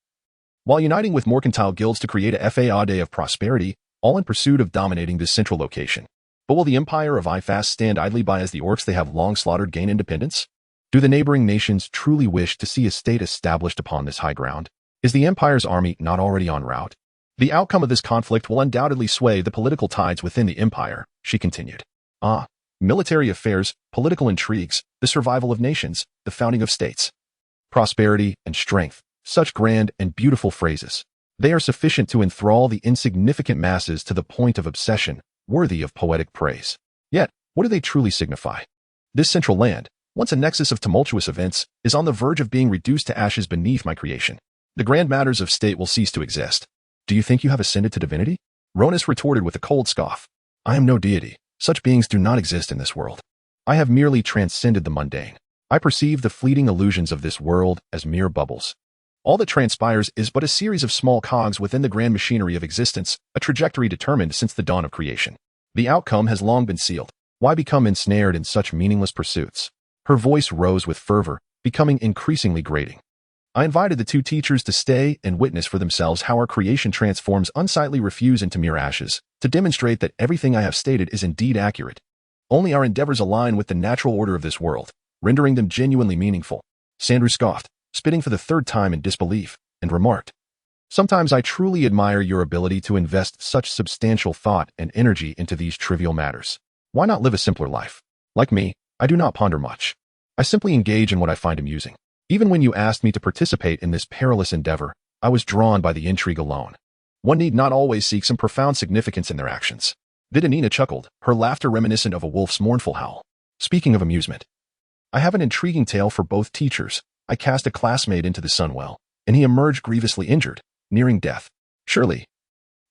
While uniting with mercantile guilds to create a FAA day of prosperity, all in pursuit of dominating this central location. But will the empire of Ifast stand idly by as the orcs they have long slaughtered gain independence? Do the neighboring nations truly wish to see a state established upon this high ground? Is the empire's army not already en route? The outcome of this conflict will undoubtedly sway the political tides within the empire, she continued. Military affairs, political intrigues, the survival of nations, the founding of states. Prosperity and strength, such grand and beautiful phrases. They are sufficient to enthrall the insignificant masses to the point of obsession, worthy of poetic praise. Yet, what do they truly signify? This central land, once a nexus of tumultuous events, is on the verge of being reduced to ashes beneath my creation. The grand matters of state will cease to exist. Do you think you have ascended to divinity? Ronus retorted with a cold scoff. I am no deity. Such beings do not exist in this world. I have merely transcended the mundane. I perceive the fleeting illusions of this world as mere bubbles. All that transpires is but a series of small cogs within the grand machinery of existence, a trajectory determined since the dawn of creation. The outcome has long been sealed. Why become ensnared in such meaningless pursuits? Her voice rose with fervor, becoming increasingly grating. I invited the two teachers to stay and witness for themselves how our creation transforms unsightly refuse into mere ashes, to demonstrate that everything I have stated is indeed accurate. Only our endeavors align with the natural order of this world, rendering them genuinely meaningful. Sandrew scoffed, spitting for the third time in disbelief, and remarked, Sometimes I truly admire your ability to invest such substantial thought and energy into these trivial matters. Why not live a simpler life? Like me, I do not ponder much. I simply engage in what I find amusing. Even when you asked me to participate in this perilous endeavor, I was drawn by the intrigue alone. One need not always seek some profound significance in their actions. Vidanina chuckled, her laughter reminiscent of a wolf's mournful howl. Speaking of amusement, I have an intriguing tale for both teachers. I cast a classmate into the sunwell, and he emerged grievously injured, nearing death. Surely,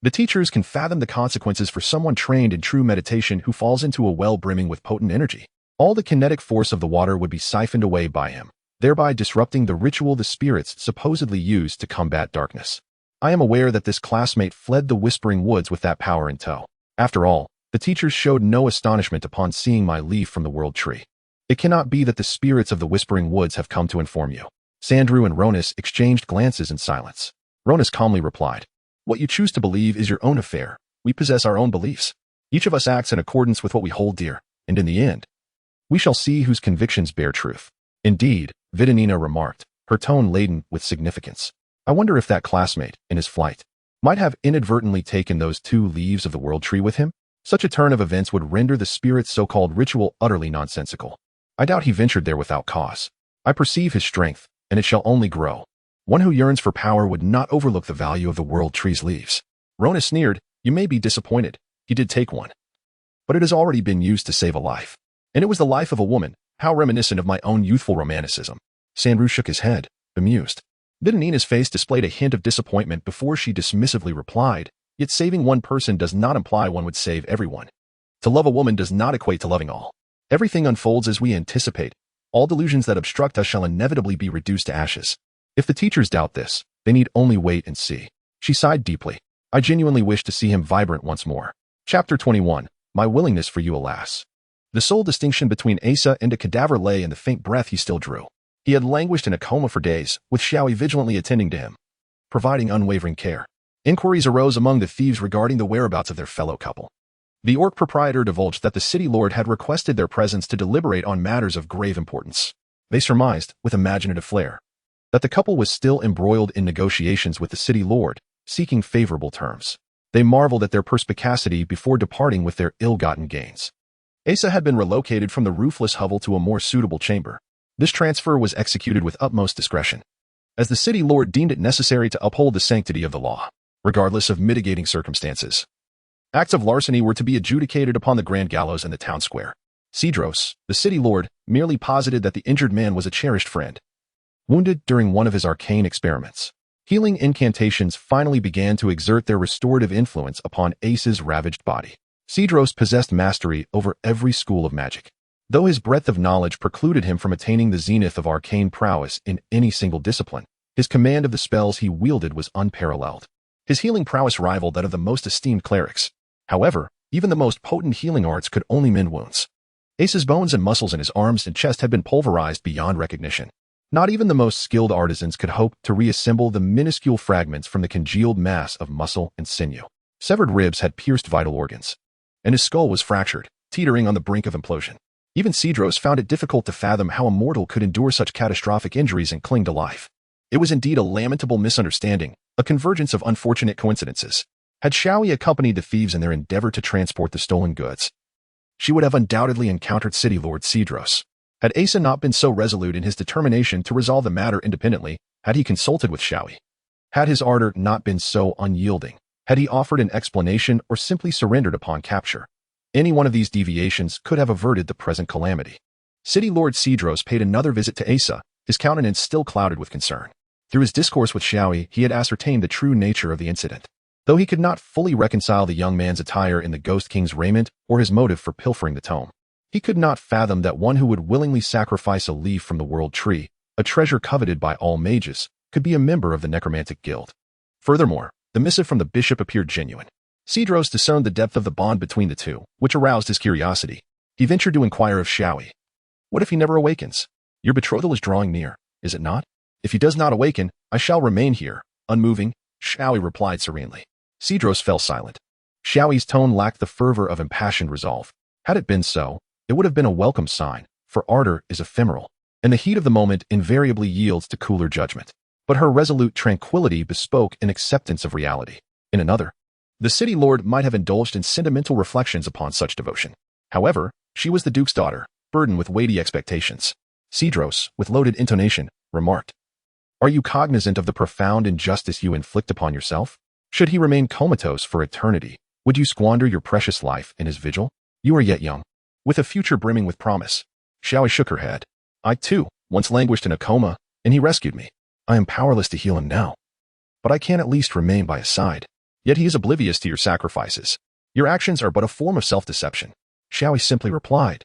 the teachers can fathom the consequences for someone trained in true meditation who falls into a well brimming with potent energy. All the kinetic force of the water would be siphoned away by him, thereby disrupting the ritual the spirits supposedly use to combat darkness. I am aware that this classmate fled the Whispering Woods with that power in tow. After all, the teachers showed no astonishment upon seeing my leaf from the world tree. It cannot be that the spirits of the Whispering Woods have come to inform you. Sandrew and Ronus exchanged glances in silence. Ronus calmly replied, What you choose to believe is your own affair. We possess our own beliefs. Each of us acts in accordance with what we hold dear, and in the end, we shall see whose convictions bear truth. Indeed, Vidanina remarked, her tone laden with significance. I wonder if that classmate, in his flight, might have inadvertently taken those 2 leaves of the world tree with him? Such a turn of events would render the spirit's so-called ritual utterly nonsensical. I doubt he ventured there without cause. I perceive his strength, and it shall only grow. One who yearns for power would not overlook the value of the world tree's leaves. Rona sneered, You may be disappointed. He did take one. But it has already been used to save a life. And it was the life of a woman. How reminiscent of my own youthful romanticism. Sandrew shook his head, bemused. Vidanina's face displayed a hint of disappointment before she dismissively replied, Yet saving one person does not imply one would save everyone. To love a woman does not equate to loving all. Everything unfolds as we anticipate. All delusions that obstruct us shall inevitably be reduced to ashes. If the teachers doubt this, they need only wait and see. She sighed deeply. I genuinely wish to see him vibrant once more. Chapter 21. My willingness for you, alas. The sole distinction between Asa and a cadaver lay in the faint breath he still drew. He had languished in a coma for days, with Xiaoi vigilantly attending to him, providing unwavering care. Inquiries arose among the thieves regarding the whereabouts of their fellow couple. The orc proprietor divulged that the city lord had requested their presence to deliberate on matters of grave importance. They surmised, with imaginative flair, that the couple was still embroiled in negotiations with the city lord, seeking favorable terms. They marveled at their perspicacity before departing with their ill-gotten gains. Asa had been relocated from the roofless hovel to a more suitable chamber. This transfer was executed with utmost discretion, as the city lord deemed it necessary to uphold the sanctity of the law, regardless of mitigating circumstances. Acts of larceny were to be adjudicated upon the grand gallows in the town square. Cedros, the city lord, merely posited that the injured man was a cherished friend, wounded during one of his arcane experiments. Healing incantations finally began to exert their restorative influence upon Ace's ravaged body. Cedros possessed mastery over every school of magic, though his breadth of knowledge precluded him from attaining the zenith of arcane prowess in any single discipline. His command of the spells he wielded was unparalleled. His healing prowess rivaled that of the most esteemed clerics. However, even the most potent healing arts could only mend wounds. Ace's bones and muscles in his arms and chest had been pulverized beyond recognition. Not even the most skilled artisans could hope to reassemble the minuscule fragments from the congealed mass of muscle and sinew. Severed ribs had pierced vital organs, and his skull was fractured, teetering on the brink of implosion. Even Cedros found it difficult to fathom how a mortal could endure such catastrophic injuries and cling to life. It was indeed a lamentable misunderstanding, a convergence of unfortunate coincidences. Had Xiaoi accompanied the thieves in their endeavor to transport the stolen goods, she would have undoubtedly encountered City Lord Cedros. Had Asa not been so resolute in his determination to resolve the matter independently, had he consulted with Xiaoi, had his ardor not been so unyielding, had he offered an explanation or simply surrendered upon capture, any one of these deviations could have averted the present calamity. City Lord Cedros paid another visit to Asa, his countenance still clouded with concern. Through his discourse with Xiaoi, he had ascertained the true nature of the incident. Though he could not fully reconcile the young man's attire in the Ghost King's raiment or his motive for pilfering the tome, he could not fathom that one who would willingly sacrifice a leaf from the world tree, a treasure coveted by all mages, could be a member of the necromantic guild. Furthermore, the missive from the bishop appeared genuine. Cedros discerned the depth of the bond between the two, which aroused his curiosity. He ventured to inquire of Xiaoi. What if he never awakens? Your betrothal is drawing near, is it not? If he does not awaken, I shall remain here, unmoving, Xiaoi replied serenely. Cedros fell silent. Xiaoi's tone lacked the fervor of impassioned resolve. Had it been so, it would have been a welcome sign, for ardor is ephemeral, and the heat of the moment invariably yields to cooler judgment. But her resolute tranquility bespoke an acceptance of reality. In another, the city lord might have indulged in sentimental reflections upon such devotion. However, she was the duke's daughter, burdened with weighty expectations. Cedros, with loaded intonation, remarked, "Are you cognizant of the profound injustice you inflict upon yourself? Should he remain comatose for eternity, would you squander your precious life in his vigil? You are yet young, with a future brimming with promise." Xiaoi shook her head. "I, too, once languished in a coma, and he rescued me. I am powerless to heal him now, but I can at least remain by his side. Yet he is oblivious to your sacrifices. Your actions are but a form of self-deception." Xiaoi simply replied,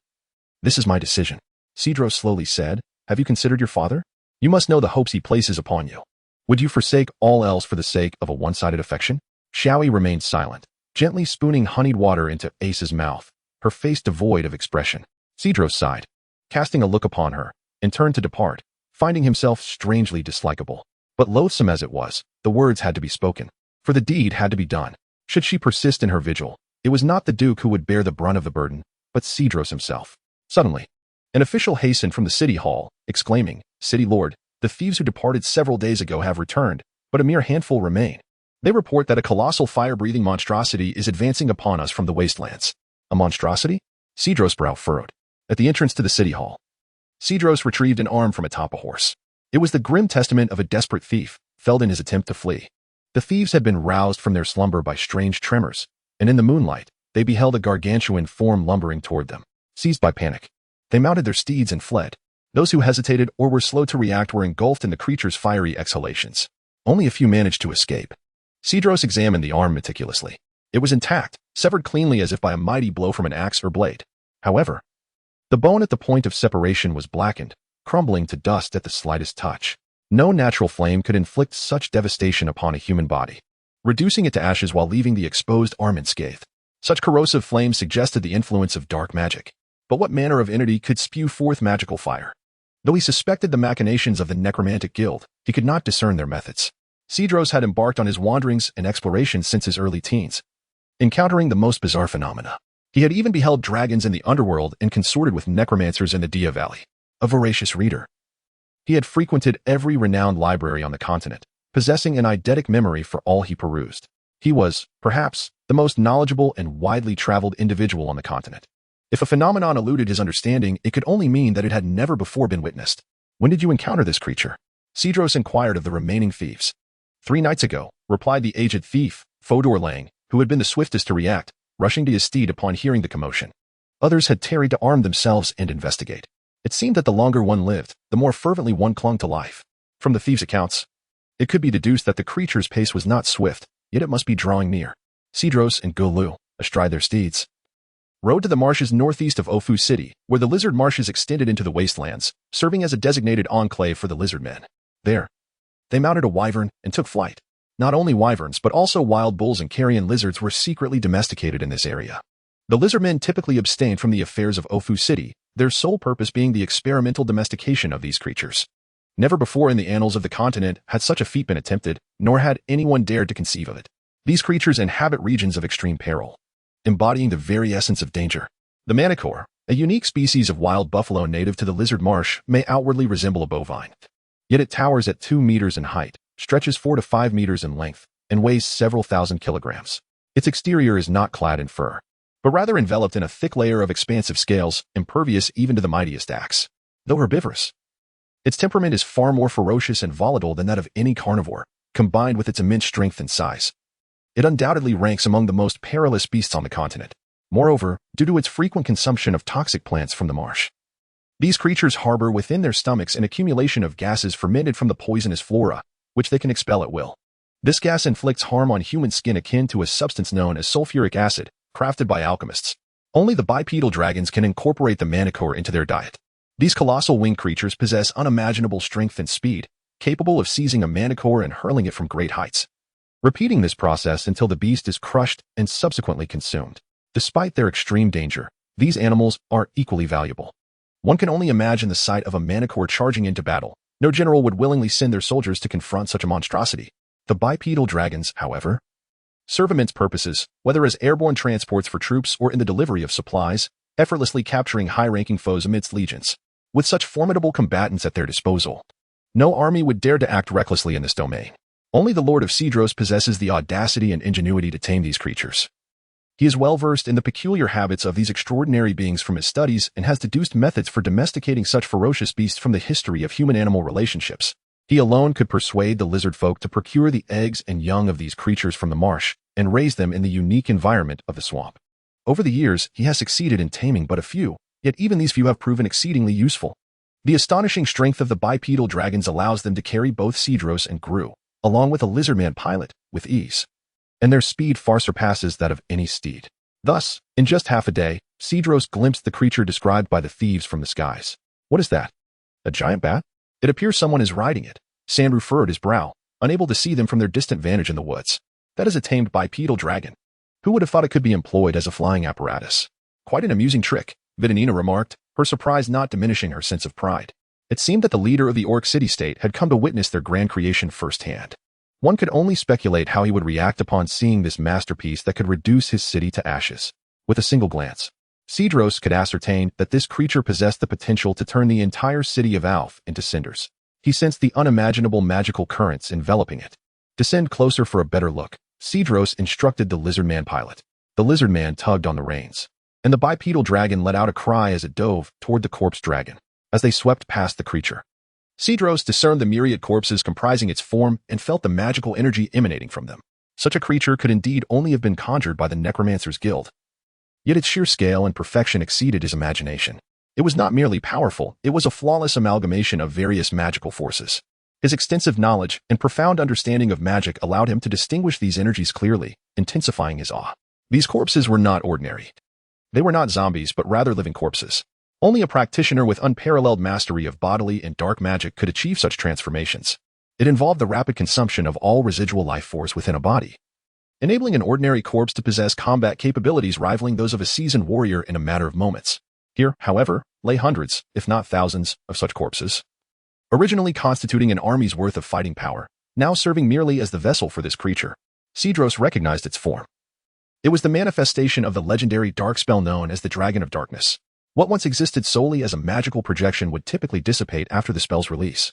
"This is my decision." Cedros slowly said, "Have you considered your father? You must know the hopes he places upon you. Would you forsake all else for the sake of a one-sided affection?" Xiaoi remained silent, gently spooning honeyed water into Ace's mouth, her face devoid of expression. Cedros sighed, casting a look upon her, and turned to depart, finding himself strangely dislikable. But loathsome as it was, the words had to be spoken, for the deed had to be done. Should she persist in her vigil, it was not the Duke who would bear the brunt of the burden, but Cedros himself. Suddenly, an official hastened from the city hall, exclaiming, "City Lord, the thieves who departed several days ago have returned, but a mere handful remain. They report that a colossal fire-breathing monstrosity is advancing upon us from the wastelands." A monstrosity? Cedros' brow furrowed. At the entrance to the city hall, Cedros retrieved an arm from atop a horse. It was the grim testament of a desperate thief, felled in his attempt to flee. The thieves had been roused from their slumber by strange tremors, and in the moonlight, they beheld a gargantuan form lumbering toward them. Seized by panic, they mounted their steeds and fled. Those who hesitated or were slow to react were engulfed in the creature's fiery exhalations. Only a few managed to escape. Cedros examined the arm meticulously. It was intact, severed cleanly as if by a mighty blow from an axe or blade. However, the bone at the point of separation was blackened, crumbling to dust at the slightest touch. No natural flame could inflict such devastation upon a human body, reducing it to ashes while leaving the exposed arm unscathed. Such corrosive flames suggested the influence of dark magic. But what manner of entity could spew forth magical fire? Though he suspected the machinations of the necromantic guild, he could not discern their methods. Cedros had embarked on his wanderings and explorations since his early teens, encountering the most bizarre phenomena. He had even beheld dragons in the underworld and consorted with necromancers in the Dia Valley. A voracious reader, he had frequented every renowned library on the continent, possessing an eidetic memory for all he perused. He was, perhaps, the most knowledgeable and widely traveled individual on the continent. If a phenomenon eluded his understanding, it could only mean that it had never before been witnessed. When did you encounter this creature? Cedros inquired of the remaining thieves. 3 nights ago, replied the aged thief, Fodor Lang, who had been the swiftest to react, rushing to his steed upon hearing the commotion. Others had tarried to arm themselves and investigate. It seemed that the longer one lived, the more fervently one clung to life. From the thieves' accounts, it could be deduced that the creature's pace was not swift, yet it must be drawing near. Cedros and Gulu, astride their steeds, rode to the marshes northeast of Ofu City, where the lizard marshes extended into the wastelands, serving as a designated enclave for the lizard men. There, they mounted a wyvern and took flight. Not only wyverns but also wild bulls and carrion lizards were secretly domesticated in this area. The lizardmen typically abstained from the affairs of Ofu City, their sole purpose being the experimental domestication of these creatures. Never before in the annals of the continent had such a feat been attempted, nor had anyone dared to conceive of it. These creatures inhabit regions of extreme peril, embodying the very essence of danger. The manicore, a unique species of wild buffalo native to the lizard marsh, may outwardly resemble a bovine. Yet it towers at 2 meters in height, stretches 4 to 5 meters in length, and weighs several thousand kilograms. Its exterior is not clad in fur, but rather enveloped in a thick layer of expansive scales, impervious even to the mightiest axe. Though herbivorous, its temperament is far more ferocious and volatile than that of any carnivore, combined with its immense strength and size. It undoubtedly ranks among the most perilous beasts on the continent. Moreover, due to its frequent consumption of toxic plants from the marsh, these creatures harbor within their stomachs an accumulation of gases fermented from the poisonous flora, which they can expel at will. This gas inflicts harm on human skin akin to a substance known as sulfuric acid, crafted by alchemists. Only the bipedal dragons can incorporate the manicore into their diet. These colossal winged creatures possess unimaginable strength and speed, capable of seizing a manicore and hurling it from great heights, repeating this process until the beast is crushed and subsequently consumed. Despite their extreme danger, these animals are equally valuable. One can only imagine the sight of a manicore charging into battle. No general would willingly send their soldiers to confront such a monstrosity. The bipedal dragons, however, serve immense purposes, whether as airborne transports for troops or in the delivery of supplies, effortlessly capturing high-ranking foes amidst legions. With such formidable combatants at their disposal, no army would dare to act recklessly in this domain. Only the Lord of Cedros possesses the audacity and ingenuity to tame these creatures. He is well versed in the peculiar habits of these extraordinary beings from his studies and has deduced methods for domesticating such ferocious beasts from the history of human-animal relationships. He alone could persuade the lizard folk to procure the eggs and young of these creatures from the marsh and raise them in the unique environment of the swamp. Over the years, he has succeeded in taming but a few, yet even these few have proven exceedingly useful. The astonishing strength of the bipedal dragons allows them to carry both Cedros and Gru, along with a lizardman pilot, with ease, and their speed far surpasses that of any steed. Thus, in just half a day, Cedros glimpsed the creature described by the thieves from the skies. What is that? A giant bat? It appears someone is riding it. Sandru furrowed his brow, unable to see them from their distant vantage in the woods. That is a tamed bipedal dragon. Who would have thought it could be employed as a flying apparatus? Quite an amusing trick, Vidanina remarked, her surprise not diminishing her sense of pride. It seemed that the leader of the Orc city-state had come to witness their grand creation firsthand. One could only speculate how he would react upon seeing this masterpiece that could reduce his city to ashes. With a single glance, Cedros could ascertain that this creature possessed the potential to turn the entire city of Alf into cinders. He sensed the unimaginable magical currents enveloping it. Descend closer for a better look, Cedros instructed the lizardman pilot. The lizardman tugged on the reins, and the bipedal dragon let out a cry as it dove toward the corpse dragon. As they swept past the creature, Cedros discerned the myriad corpses comprising its form and felt the magical energy emanating from them. Such a creature could indeed only have been conjured by the Necromancer's Guild. Yet its sheer scale and perfection exceeded his imagination. It was not merely powerful, it was a flawless amalgamation of various magical forces. His extensive knowledge and profound understanding of magic allowed him to distinguish these energies clearly, intensifying his awe. These corpses were not ordinary. They were not zombies, but rather living corpses. Only a practitioner with unparalleled mastery of bodily and dark magic could achieve such transformations. It involved the rapid consumption of all residual life force within a body, enabling an ordinary corpse to possess combat capabilities rivaling those of a seasoned warrior in a matter of moments. Here, however, lay hundreds, if not thousands, of such corpses, originally constituting an army's worth of fighting power, now serving merely as the vessel for this creature. Cedros recognized its form. It was the manifestation of the legendary dark spell known as the Dragon of Darkness. What once existed solely as a magical projection would typically dissipate after the spell's release.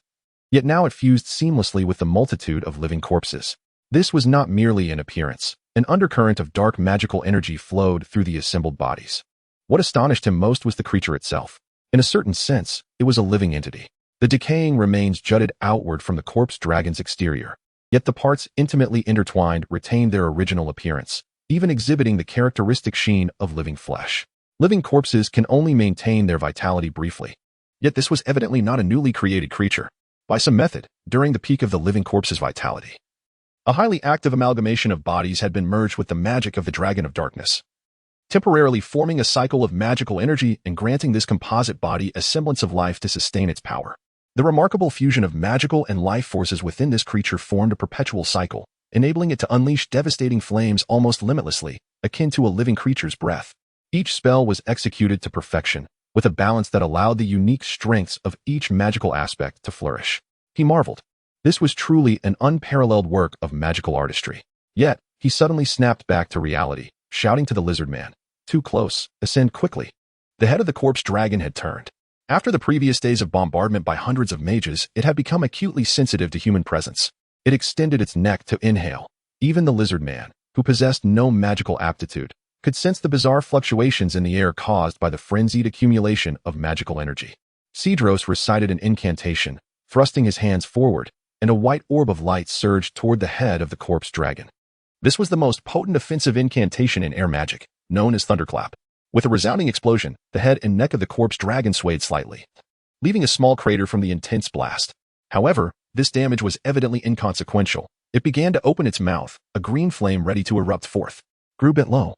Yet now it fused seamlessly with the multitude of living corpses. This was not merely an appearance. An undercurrent of dark magical energy flowed through the assembled bodies. What astonished him most was the creature itself. In a certain sense, it was a living entity. The decaying remains jutted outward from the corpse dragon's exterior, yet the parts intimately intertwined retained their original appearance, even exhibiting the characteristic sheen of living flesh. Living corpses can only maintain their vitality briefly. Yet this was evidently not a newly created creature. By some method, during the peak of the living corpse's vitality, a highly active amalgamation of bodies had been merged with the magic of the Dragon of Darkness, temporarily forming a cycle of magical energy and granting this composite body a semblance of life to sustain its power. The remarkable fusion of magical and life forces within this creature formed a perpetual cycle, enabling it to unleash devastating flames almost limitlessly, akin to a living creature's breath. Each spell was executed to perfection, with a balance that allowed the unique strengths of each magical aspect to flourish. He marveled. This was truly an unparalleled work of magical artistry. Yet, he suddenly snapped back to reality, shouting to the lizard man, "Too close, ascend quickly." The head of the corpse dragon had turned. After the previous days of bombardment by hundreds of mages, it had become acutely sensitive to human presence. It extended its neck to inhale. Even the lizard man, who possessed no magical aptitude, could sense the bizarre fluctuations in the air caused by the frenzied accumulation of magical energy. Cedros recited an incantation, thrusting his hands forward, and a white orb of light surged toward the head of the corpse dragon. This was the most potent offensive incantation in air magic, known as Thunderclap. With a resounding explosion, the head and neck of the corpse dragon swayed slightly, leaving a small crater from the intense blast. However, this damage was evidently inconsequential. It began to open its mouth, a green flame ready to erupt forth. Grew bent low,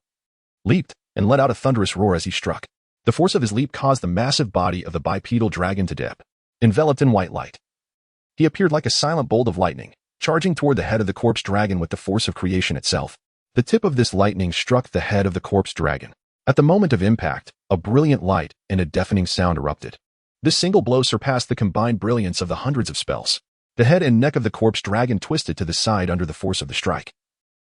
leaped, and let out a thunderous roar as he struck. The force of his leap caused the massive body of the bipedal dragon to dip, enveloped in white light. He appeared like a silent bolt of lightning, charging toward the head of the corpse dragon with the force of creation itself. The tip of this lightning struck the head of the corpse dragon. At the moment of impact, a brilliant light and a deafening sound erupted. This single blow surpassed the combined brilliance of the hundreds of spells. The head and neck of the corpse dragon twisted to the side under the force of the strike,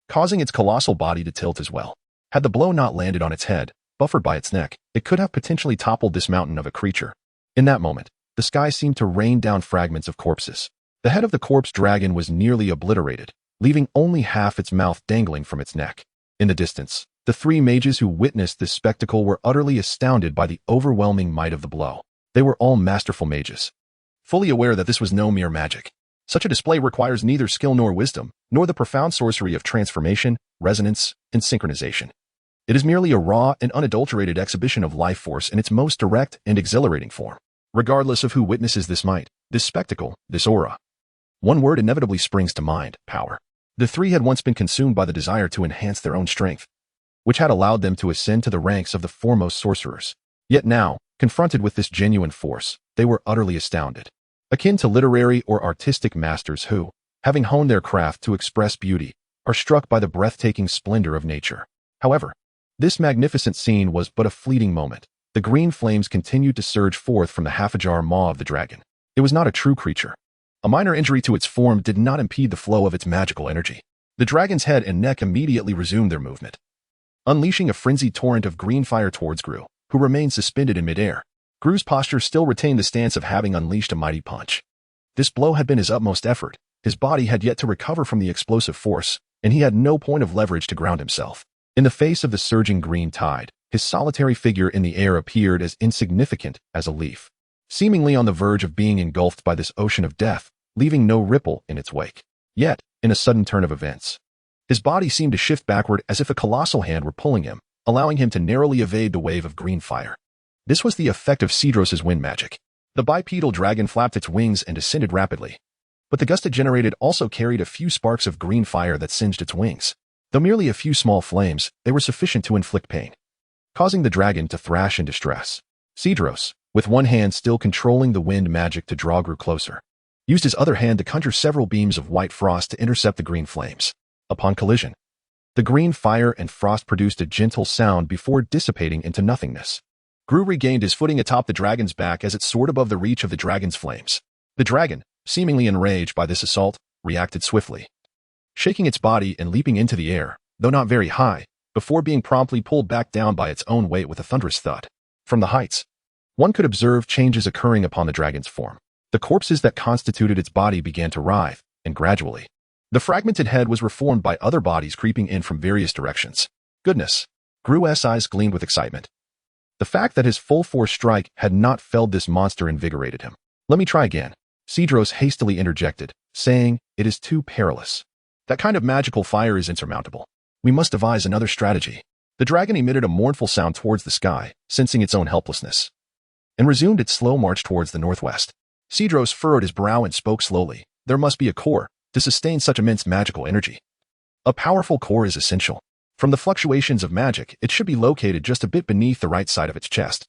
causing its colossal body to tilt as well. Had the blow not landed on its head, buffered by its neck, it could have potentially toppled this mountain of a creature. In that moment, the sky seemed to rain down fragments of corpses. The head of the corpse dragon was nearly obliterated, leaving only half its mouth dangling from its neck. In the distance, the three mages who witnessed this spectacle were utterly astounded by the overwhelming might of the blow. They were all masterful mages, fully aware that this was no mere magic. Such a display requires neither skill nor wisdom, nor the profound sorcery of transformation, resonance, and synchronization. It is merely a raw and unadulterated exhibition of life force in its most direct and exhilarating form. Regardless of who witnesses this might, this spectacle, this aura, one word inevitably springs to mind: power. The three had once been consumed by the desire to enhance their own strength, which had allowed them to ascend to the ranks of the foremost sorcerers. Yet now, confronted with this genuine force, they were utterly astounded. Akin to literary or artistic masters who, having honed their craft to express beauty, are struck by the breathtaking splendor of nature. However, this magnificent scene was but a fleeting moment. The green flames continued to surge forth from the half-ajar maw of the dragon. It was not a true creature. A minor injury to its form did not impede the flow of its magical energy. The dragon's head and neck immediately resumed their movement, unleashing a frenzied torrent of green fire towards Gru, who remained suspended in midair. Gru's posture still retained the stance of having unleashed a mighty punch. This blow had been his utmost effort. His body had yet to recover from the explosive force, and he had no point of leverage to ground himself. In the face of the surging green tide, his solitary figure in the air appeared as insignificant as a leaf, seemingly on the verge of being engulfed by this ocean of death, leaving no ripple in its wake. Yet, in a sudden turn of events, his body seemed to shift backward as if a colossal hand were pulling him, allowing him to narrowly evade the wave of green fire. This was the effect of Cedros' wind magic. The bipedal dragon flapped its wings and descended rapidly, but the gust it generated also carried a few sparks of green fire that singed its wings. Though merely a few small flames, they were sufficient to inflict pain, causing the dragon to thrash in distress. Cedros, with one hand still controlling the wind magic to draw Gru closer, used his other hand to conjure several beams of white frost to intercept the green flames. Upon collision, the green fire and frost produced a gentle sound before dissipating into nothingness. Gru regained his footing atop the dragon's back as it soared above the reach of the dragon's flames. The dragon, seemingly enraged by this assault, reacted swiftly, shaking its body and leaping into the air, though not very high, before being promptly pulled back down by its own weight with a thunderous thud. From the heights, one could observe changes occurring upon the dragon's form. The corpses that constituted its body began to writhe, and gradually, The fragmented head was reformed by other bodies creeping in from various directions. Goodness! Gru's eyes gleamed with excitement. The fact that his full-force strike had not felled this monster invigorated him. Let me try again. Cedros hastily interjected, saying, it is too perilous. That kind of magical fire is insurmountable. We must devise another strategy. The dragon emitted a mournful sound towards the sky, sensing its own helplessness, and resumed its slow march towards the northwest. Cedros furrowed his brow and spoke slowly. There must be a core to sustain such immense magical energy. A powerful core is essential. From the fluctuations of magic, it should be located just a bit beneath the right side of its chest,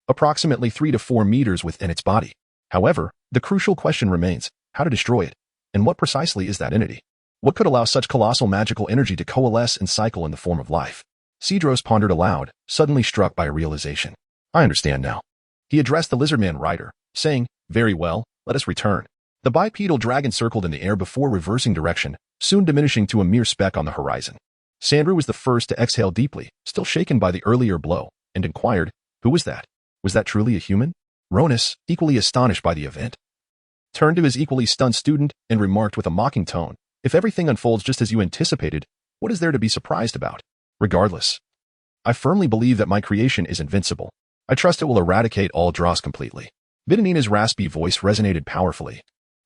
approximately 3 to 4 meters within its body. However, the crucial question remains, how to destroy it, and what precisely is that entity? What could allow such colossal magical energy to coalesce and cycle in the form of life? Cedros pondered aloud, suddenly struck by a realization. I understand now. He addressed the lizardman rider, saying, very well, let us return. The bipedal dragon circled in the air before reversing direction, soon diminishing to a mere speck on the horizon. Sandru was the first to exhale deeply, still shaken by the earlier blow, and inquired, who was that? Was that truly a human? Ronus, equally astonished by the event, turned to his equally stunned student and remarked with a mocking tone, if everything unfolds just as you anticipated, what is there to be surprised about? Regardless, I firmly believe that my creation is invincible. I trust it will eradicate all dross completely. Vidanina's raspy voice resonated powerfully,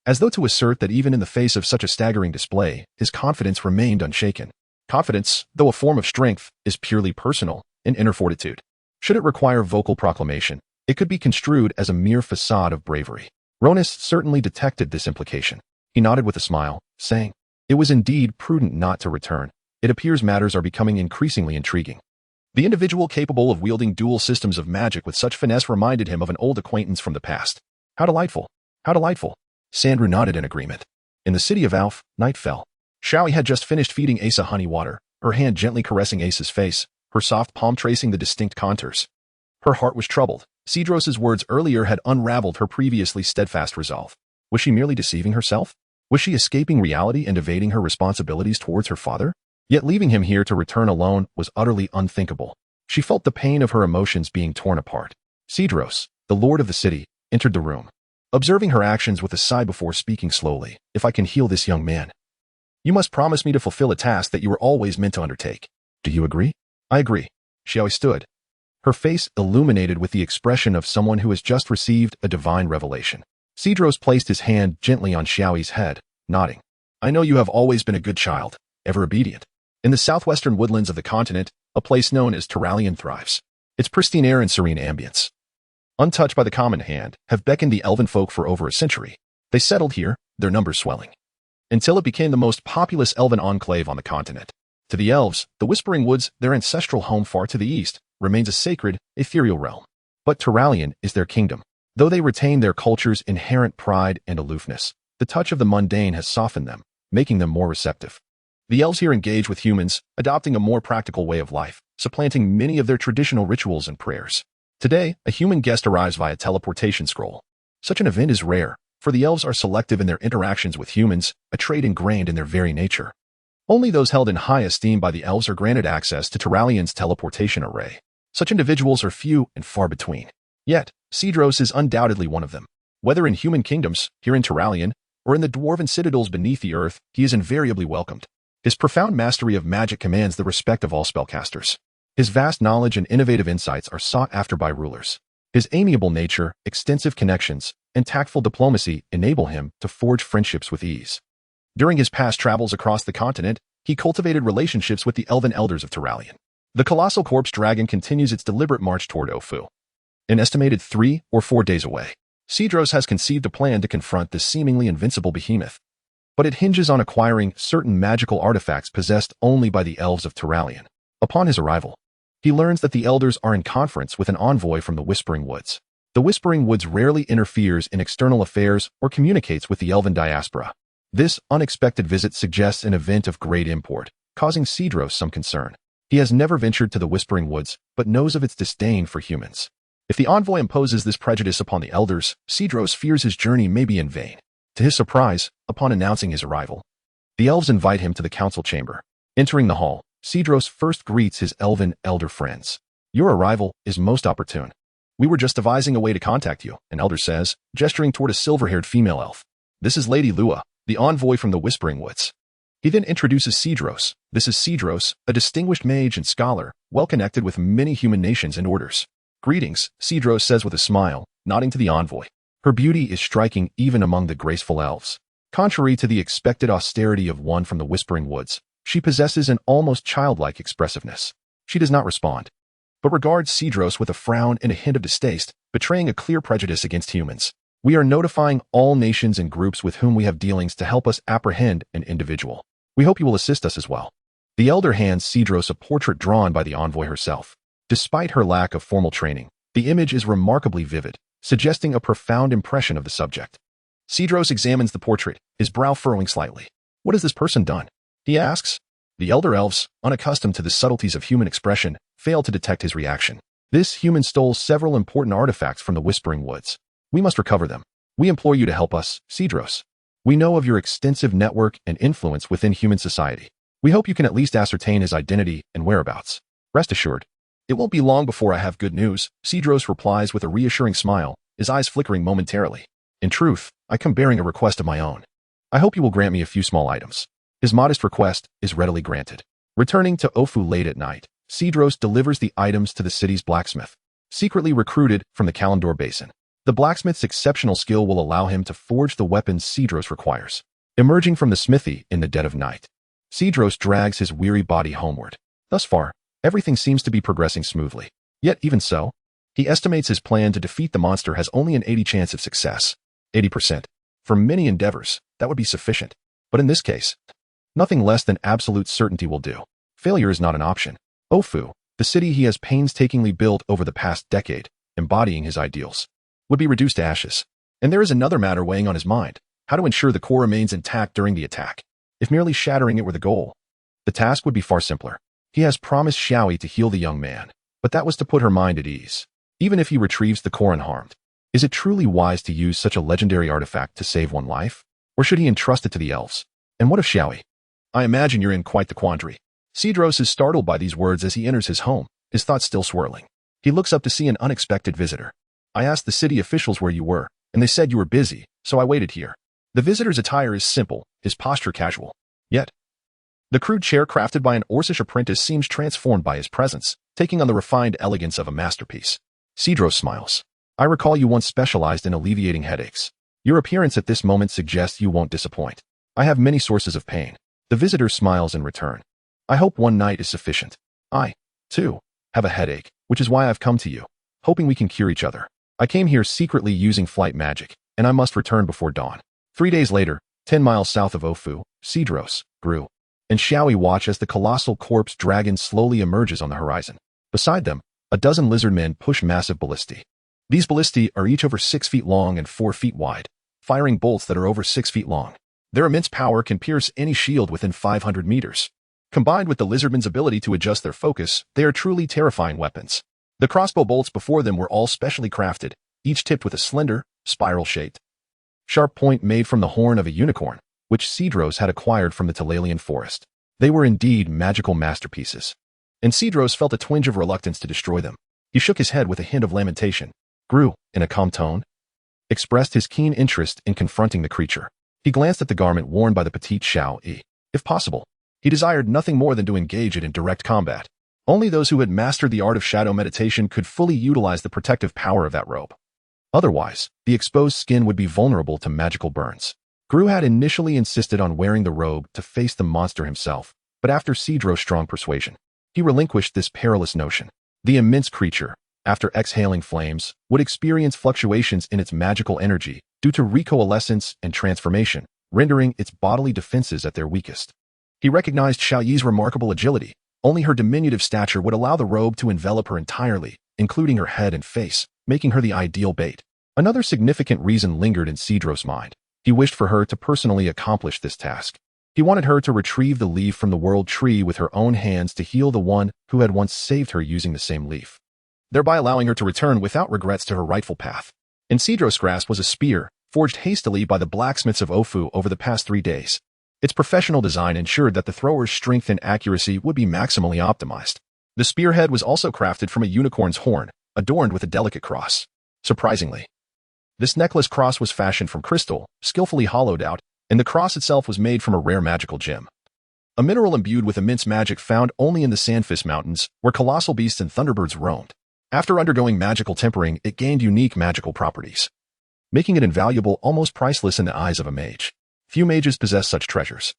as though to assert that even in the face of such a staggering display, his confidence remained unshaken. Confidence, though a form of strength, is purely personal, an inner fortitude. Should it require vocal proclamation, it could be construed as a mere facade of bravery. Ronus certainly detected this implication. He nodded with a smile, saying, it was indeed prudent not to return. It appears matters are becoming increasingly intriguing. The individual capable of wielding dual systems of magic with such finesse reminded him of an old acquaintance from the past. How delightful! How delightful! Sandru nodded in agreement. In the city of Alf, night fell. Xiaoi had just finished feeding Asa honey water, her hand gently caressing Asa's face, her soft palm tracing the distinct contours. Her heart was troubled. Cedros's words earlier had unraveled her previously steadfast resolve. Was she merely deceiving herself? Was she escaping reality and evading her responsibilities towards her father? Yet leaving him here to return alone was utterly unthinkable. She felt the pain of her emotions being torn apart. Cedros, the lord of the city, entered the room, observing her actions with a sigh before speaking slowly. If I can heal this young man, you must promise me to fulfill a task that you were always meant to undertake. Do you agree? I agree. Xiaoi stood, her face illuminated with the expression of someone who has just received a divine revelation. Cedros placed his hand gently on Xiaoi's head, nodding. I know you have always been a good child, ever obedient. In the southwestern woodlands of the continent, a place known as Turalian thrives. Its pristine air and serene ambience, untouched by the common hand, have beckoned the elven folk for over a century. They settled here, their numbers swelling, until it became the most populous elven enclave on the continent. To the elves, the Whispering Woods, their ancestral home far to the east, remains a sacred, ethereal realm. But Turalian is their kingdom. Though they retain their culture's inherent pride and aloofness, the touch of the mundane has softened them, making them more receptive. The elves here engage with humans, adopting a more practical way of life, supplanting many of their traditional rituals and prayers. Today, a human guest arrives via teleportation scroll. Such an event is rare, for the elves are selective in their interactions with humans, a trait ingrained in their very nature. Only those held in high esteem by the elves are granted access to Turalian's teleportation array. Such individuals are few and far between. Yet, Cedros is undoubtedly one of them. Whether in human kingdoms, here in Turalian, or in the dwarven citadels beneath the earth, he is invariably welcomed. His profound mastery of magic commands the respect of all spellcasters. His vast knowledge and innovative insights are sought after by rulers. His amiable nature, extensive connections, and tactful diplomacy enable him to forge friendships with ease. During his past travels across the continent, he cultivated relationships with the elven elders of Turalian. The colossal corpse dragon continues its deliberate march toward Ofu. An estimated 3 or 4 days away, Cedros has conceived a plan to confront this seemingly invincible behemoth. But it hinges on acquiring certain magical artifacts possessed only by the elves of Turalian. Upon his arrival, he learns that the elders are in conference with an envoy from the Whispering Woods. The Whispering Woods rarely interferes in external affairs or communicates with the elven diaspora. This unexpected visit suggests an event of great import, causing Cedros some concern. He has never ventured to the Whispering Woods, but knows of its disdain for humans. If the envoy imposes this prejudice upon the elders, Cedros fears his journey may be in vain. To his surprise, upon announcing his arrival, the elves invite him to the council chamber. Entering the hall, Cedros first greets his elven elder friends. Your arrival is most opportune. We were just devising a way to contact you, an elder says, gesturing toward a silver-haired female elf. This is Lady Lua, the envoy from the Whispering Woods. He then introduces Cedros. This is Cedros, a distinguished mage and scholar, well connected with many human nations and orders. "Greetings," Cedros says with a smile, nodding to the envoy. Her beauty is striking even among the graceful elves. Contrary to the expected austerity of one from the Whispering Woods, she possesses an almost childlike expressiveness. She does not respond, but regards Cedros with a frown and a hint of distaste, betraying a clear prejudice against humans. "We are notifying all nations and groups with whom we have dealings to help us apprehend an individual. We hope you will assist us as well." The elder hands Cedros a portrait drawn by the envoy herself. Despite her lack of formal training, the image is remarkably vivid, suggesting a profound impression of the subject. Cedros examines the portrait, his brow furrowing slightly. "What has this person done?" he asks. The elder elves, unaccustomed to the subtleties of human expression, fail to detect his reaction. "This human stole several important artifacts from the Whispering Woods. We must recover them. We implore you to help us, Cedros. We know of your extensive network and influence within human society. We hope you can at least ascertain his identity and whereabouts. Rest assured, it won't be long before I have good news," Cedros replies with a reassuring smile, his eyes flickering momentarily. "In truth, I come bearing a request of my own. I hope you will grant me a few small items." His modest request is readily granted. Returning to Ofu late at night, Cedros delivers the items to the city's blacksmith, secretly recruited from the Kalimdor Basin. The blacksmith's exceptional skill will allow him to forge the weapons Cedros requires. Emerging from the smithy in the dead of night, Cedros drags his weary body homeward. Thus far, everything seems to be progressing smoothly. Yet even so, he estimates his plan to defeat the monster has only an 80% chance of success. 80%. For many endeavors, that would be sufficient. But in this case, nothing less than absolute certainty will do. Failure is not an option. Ofu, the city he has painstakingly built over the past decade, embodying his ideals, would be reduced to ashes. And there is another matter weighing on his mind: how to ensure the core remains intact during the attack. If merely shattering it were the goal, the task would be far simpler. He has promised Xiaoyi to heal the young man, but that was to put her mind at ease. Even if he retrieves the core unharmed, is it truly wise to use such a legendary artifact to save one life? Or should he entrust it to the elves? And what of Xiaoyi? "I imagine you're in quite the quandary." Cedros is startled by these words as he enters his home, his thoughts still swirling. He looks up to see an unexpected visitor. "I asked the city officials where you were, and they said you were busy, so I waited here." The visitor's attire is simple, his posture casual. Yet, the crude chair crafted by an Orcish apprentice seems transformed by his presence, taking on the refined elegance of a masterpiece. Cedros smiles. "I recall you once specialized in alleviating headaches. Your appearance at this moment suggests you won't disappoint. I have many sources of pain." The visitor smiles in return. "I hope one night is sufficient. I, too, have a headache, which is why I've come to you, hoping we can cure each other. I came here secretly using flight magic, and I must return before dawn." 3 days later, 10 miles south of Ofu, Cedros, Gru, and Xiaoyi watch as the colossal corpse dragon slowly emerges on the horizon. Beside them, a dozen lizard men push massive ballistae. These ballistae are each over 6 feet long and 4 feet wide, firing bolts that are over 6 feet long. Their immense power can pierce any shield within 500 meters. Combined with the lizardmen's ability to adjust their focus, they are truly terrifying weapons. The crossbow bolts before them were all specially crafted, each tipped with a slender, spiral-shaped, sharp point made from the horn of a unicorn, which Cedros had acquired from the Talalian forest. They were indeed magical masterpieces, and Cedros felt a twinge of reluctance to destroy them. He shook his head with a hint of lamentation. Gru, in a calm tone, expressed his keen interest in confronting the creature. He glanced at the garment worn by the petite Xiaoyi. If possible, he desired nothing more than to engage it in direct combat. Only those who had mastered the art of shadow meditation could fully utilize the protective power of that robe. Otherwise, the exposed skin would be vulnerable to magical burns. Gru had initially insisted on wearing the robe to face the monster himself, but after Cedros' strong persuasion, he relinquished this perilous notion. The immense creature, after exhaling flames, would experience fluctuations in its magical energy due to recoalescence and transformation, rendering its bodily defenses at their weakest. He recognized Xiaoyi's remarkable agility. Only her diminutive stature would allow the robe to envelop her entirely, including her head and face, making her the ideal bait. Another significant reason lingered in Cedros' mind. He wished for her to personally accomplish this task. He wanted her to retrieve the leaf from the world tree with her own hands to heal the one who had once saved her using the same leaf, thereby allowing her to return without regrets to her rightful path. In Cedros' grasp was a spear, forged hastily by the blacksmiths of Ofu over the past 3 days. Its professional design ensured that the thrower's strength and accuracy would be maximally optimized. The spearhead was also crafted from a unicorn's horn, adorned with a delicate cross. Surprisingly, this necklace cross was fashioned from crystal, skillfully hollowed out, and the cross itself was made from a rare magical gem. a mineral imbued with immense magic found only in the Sandfist Mountains, where colossal beasts and thunderbirds roamed. After undergoing magical tempering, it gained unique magical properties, making it invaluable, almost priceless in the eyes of a mage. Few mages possess such treasures,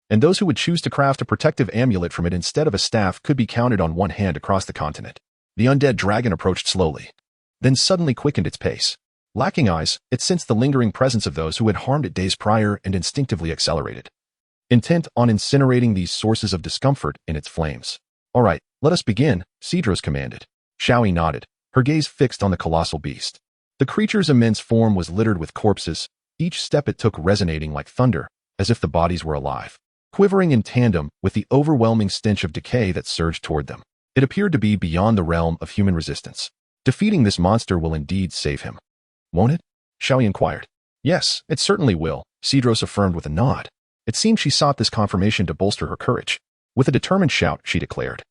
and those who would choose to craft a protective amulet from it instead of a staff could be counted on one hand across the continent. The undead dragon approached slowly, then suddenly quickened its pace. Lacking eyes, it sensed the lingering presence of those who had harmed it days prior and instinctively accelerated, intent on incinerating these sources of discomfort in its flames. "All right, let us begin," Cedros commanded. Xiaoyi nodded, her gaze fixed on the colossal beast. The creature's immense form was littered with corpses, each step it took resonating like thunder, as if the bodies were alive, quivering in tandem with the overwhelming stench of decay that surged toward them. It appeared to be beyond the realm of human resistance. Defeating this monster will indeed save him, won't it? Xiaoyi inquired. Yes, it certainly will, Cedros affirmed with a nod. It seemed she sought this confirmation to bolster her courage. With a determined shout, she declared,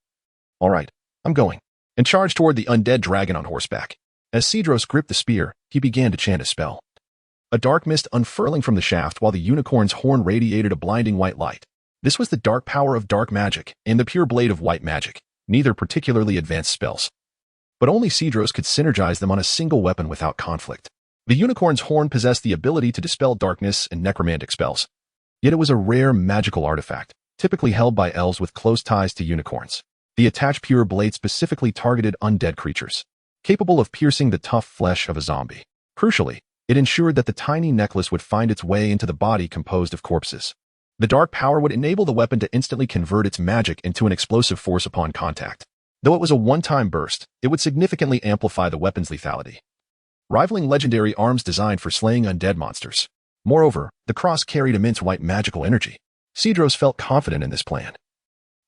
"All right, I'm going," and charged toward the undead dragon on horseback. As Cedros gripped the spear, he began to chant a spell. A dark mist unfurling from the shaft while the unicorn's horn radiated a blinding white light. This was the dark power of dark magic and the pure blade of white magic, neither particularly advanced spells. But only Cedros could synergize them on a single weapon without conflict. The unicorn's horn possessed the ability to dispel darkness and necromantic spells. Yet it was a rare magical artifact, typically held by elves with close ties to unicorns. The attached pure blade specifically targeted undead creatures, capable of piercing the tough flesh of a zombie. Crucially, it ensured that the tiny necklace would find its way into the body composed of corpses. The dark power would enable the weapon to instantly convert its magic into an explosive force upon contact. Though it was a one-time burst, it would significantly amplify the weapon's lethality, rivaling legendary arms designed for slaying undead monsters. Moreover, the cross carried immense white magical energy. Cedros felt confident in this plan.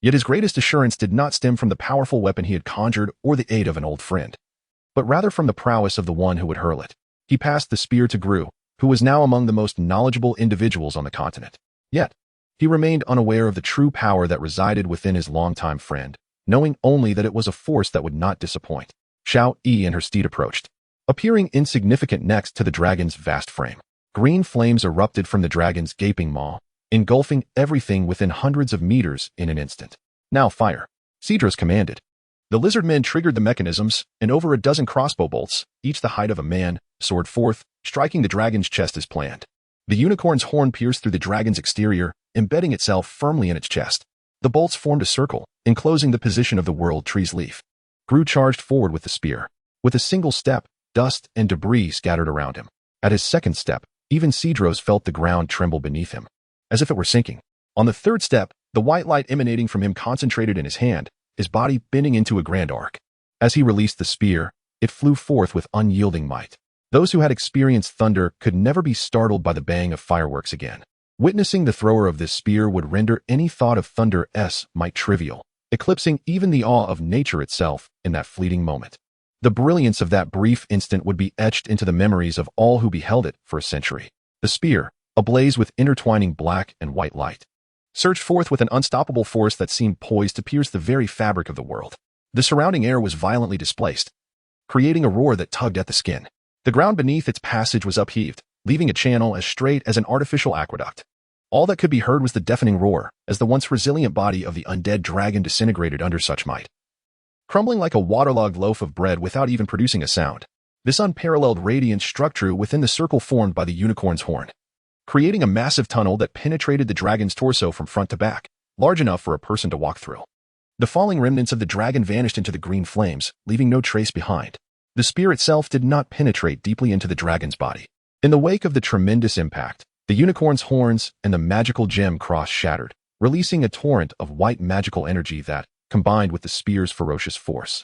Yet his greatest assurance did not stem from the powerful weapon he had conjured or the aid of an old friend, but rather from the prowess of the one who would hurl it. He passed the spear to Gru, who was now among the most knowledgeable individuals on the continent. Yet, he remained unaware of the true power that resided within his longtime friend, knowing only that it was a force that would not disappoint. Xiaoyi and her steed approached, appearing insignificant next to the dragon's vast frame. Green flames erupted from the dragon's gaping maw, engulfing everything within hundreds of meters in an instant. "Now fire," Cedros commanded. The lizard men triggered the mechanisms, and over a dozen crossbow bolts, each the height of a man, soared forth, striking the dragon's chest as planned. The unicorn's horn pierced through the dragon's exterior, embedding itself firmly in its chest. The bolts formed a circle, enclosing the position of the world tree's leaf. Gru charged forward with the spear. With a single step, dust and debris scattered around him. At his second step, even Cedros felt the ground tremble beneath him, as if it were sinking. On the third step, the white light emanating from him concentrated in his hand, his body bending into a grand arc. As he released the spear, it flew forth with unyielding might. Those who had experienced thunder could never be startled by the bang of fireworks again. Witnessing the thrower of this spear would render any thought of thunder's might trivial, eclipsing even the awe of nature itself in that fleeting moment. The brilliance of that brief instant would be etched into the memories of all who beheld it for a century. The spear, ablaze with intertwining black and white light, surged forth with an unstoppable force that seemed poised to pierce the very fabric of the world. The surrounding air was violently displaced, creating a roar that tugged at the skin. The ground beneath its passage was upheaved, leaving a channel as straight as an artificial aqueduct. All that could be heard was the deafening roar, as the once resilient body of the undead dragon disintegrated under such might, crumbling like a waterlogged loaf of bread without even producing a sound. This unparalleled radiance struck true within the circle formed by the unicorn's horn, creating a massive tunnel that penetrated the dragon's torso from front to back, large enough for a person to walk through. The falling remnants of the dragon vanished into the green flames, leaving no trace behind. The spear itself did not penetrate deeply into the dragon's body. In the wake of the tremendous impact, the unicorn's horns and the magical gem cross shattered, releasing a torrent of white magical energy that, combined with the spear's ferocious force,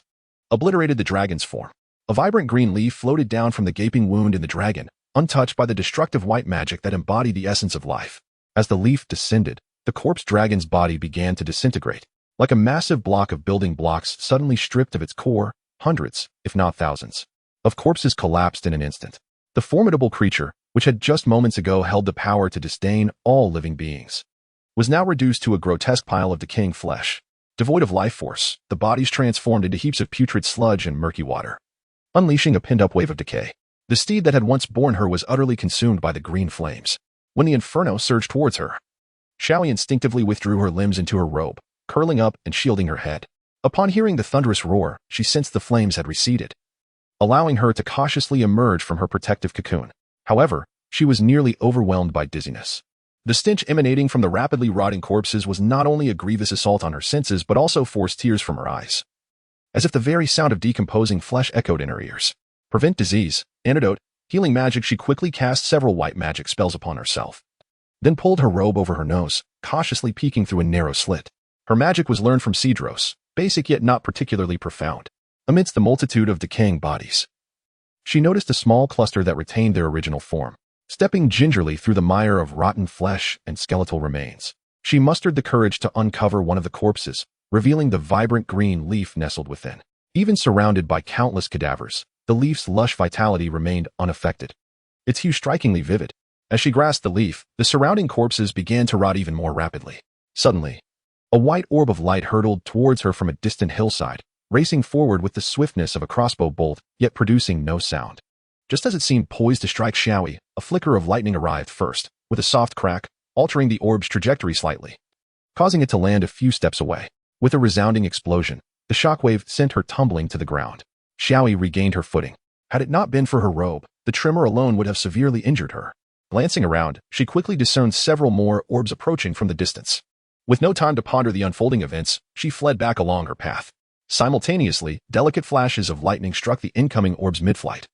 obliterated the dragon's form. A vibrant green leaf floated down from the gaping wound in the dragon, untouched by the destructive white magic that embodied the essence of life. As the leaf descended, the corpse dragon's body began to disintegrate. Like a massive block of building blocks suddenly stripped of its core, hundreds, if not thousands, of corpses collapsed in an instant. The formidable creature, which had just moments ago held the power to disdain all living beings, was now reduced to a grotesque pile of decaying flesh. Devoid of life force, the bodies transformed into heaps of putrid sludge and murky water, unleashing a pinned-up wave of decay. The steed that had once borne her was utterly consumed by the green flames. When the inferno surged towards her, Xiaoi instinctively withdrew her limbs into her robe, curling up and shielding her head. Upon hearing the thunderous roar, she sensed the flames had receded, allowing her to cautiously emerge from her protective cocoon. However, she was nearly overwhelmed by dizziness. The stench emanating from the rapidly rotting corpses was not only a grievous assault on her senses but also forced tears from her eyes, as if the very sound of decomposing flesh echoed in her ears. Prevent disease, antidote, healing magic. She quickly cast several white magic spells upon herself, then pulled her robe over her nose, cautiously peeking through a narrow slit. Her magic was learned from Cedros, basic yet not particularly profound. Amidst the multitude of decaying bodies, she noticed a small cluster that retained their original form. Stepping gingerly through the mire of rotten flesh and skeletal remains, she mustered the courage to uncover one of the corpses, revealing the vibrant green leaf nestled within. Even surrounded by countless cadavers, the leaf's lush vitality remained unaffected, its hue strikingly vivid. As she grasped the leaf, the surrounding corpses began to rot even more rapidly. Suddenly, a white orb of light hurtled towards her from a distant hillside, racing forward with the swiftness of a crossbow bolt, yet producing no sound. Just as it seemed poised to strike Xiaoi, a flicker of lightning arrived first, with a soft crack, altering the orb's trajectory slightly, causing it to land a few steps away. With a resounding explosion, the shockwave sent her tumbling to the ground. Xiaoi regained her footing. Had it not been for her robe, the tremor alone would have severely injured her. Glancing around, she quickly discerned several more orbs approaching from the distance. With no time to ponder the unfolding events, she fled back along her path. Simultaneously, delicate flashes of lightning struck the incoming orbs mid-flight,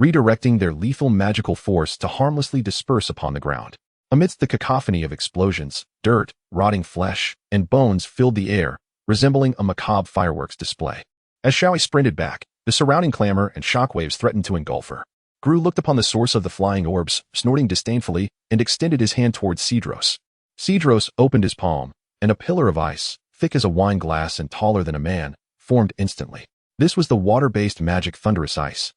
redirecting their lethal magical force to harmlessly disperse upon the ground. Amidst the cacophony of explosions, dirt, rotting flesh, and bones filled the air, resembling a macabre fireworks display. As Xiaoi sprinted back, the surrounding clamor and shockwaves threatened to engulf her. Gru looked upon the source of the flying orbs, snorting disdainfully, and extended his hand towards Cedros. Cedros opened his palm, and a pillar of ice, thick as a wine glass and taller than a man, formed instantly. This was the water-based magic thunderous ice,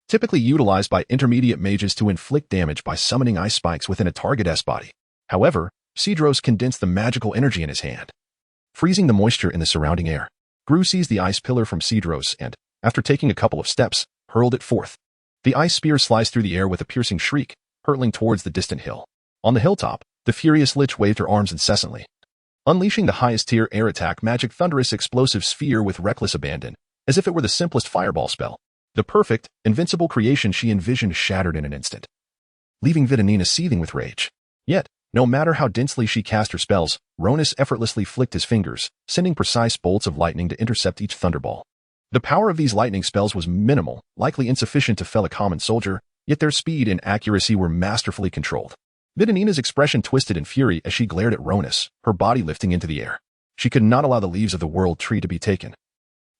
typically utilized by intermediate mages to inflict damage by summoning ice spikes within a target's body. However, Cedros condensed the magical energy in his hand, freezing the moisture in the surrounding air. Gru seized the ice pillar from Cedros and, after taking a couple of steps, hurled it forth. The ice spear sliced through the air with a piercing shriek, hurtling towards the distant hill. On the hilltop, the furious lich waved her arms incessantly, unleashing the highest-tier air attack magic thunderous explosive sphere with reckless abandon, as if it were the simplest fireball spell. The perfect, invincible creation she envisioned shattered in an instant, leaving Vidanina seething with rage. Yet, no matter how densely she cast her spells, Ronus effortlessly flicked his fingers, sending precise bolts of lightning to intercept each thunderball. The power of these lightning spells was minimal, likely insufficient to fell a common soldier, yet their speed and accuracy were masterfully controlled. Vidanina's expression twisted in fury as she glared at Ronus, her body lifting into the air. She could not allow the leaves of the world tree to be taken.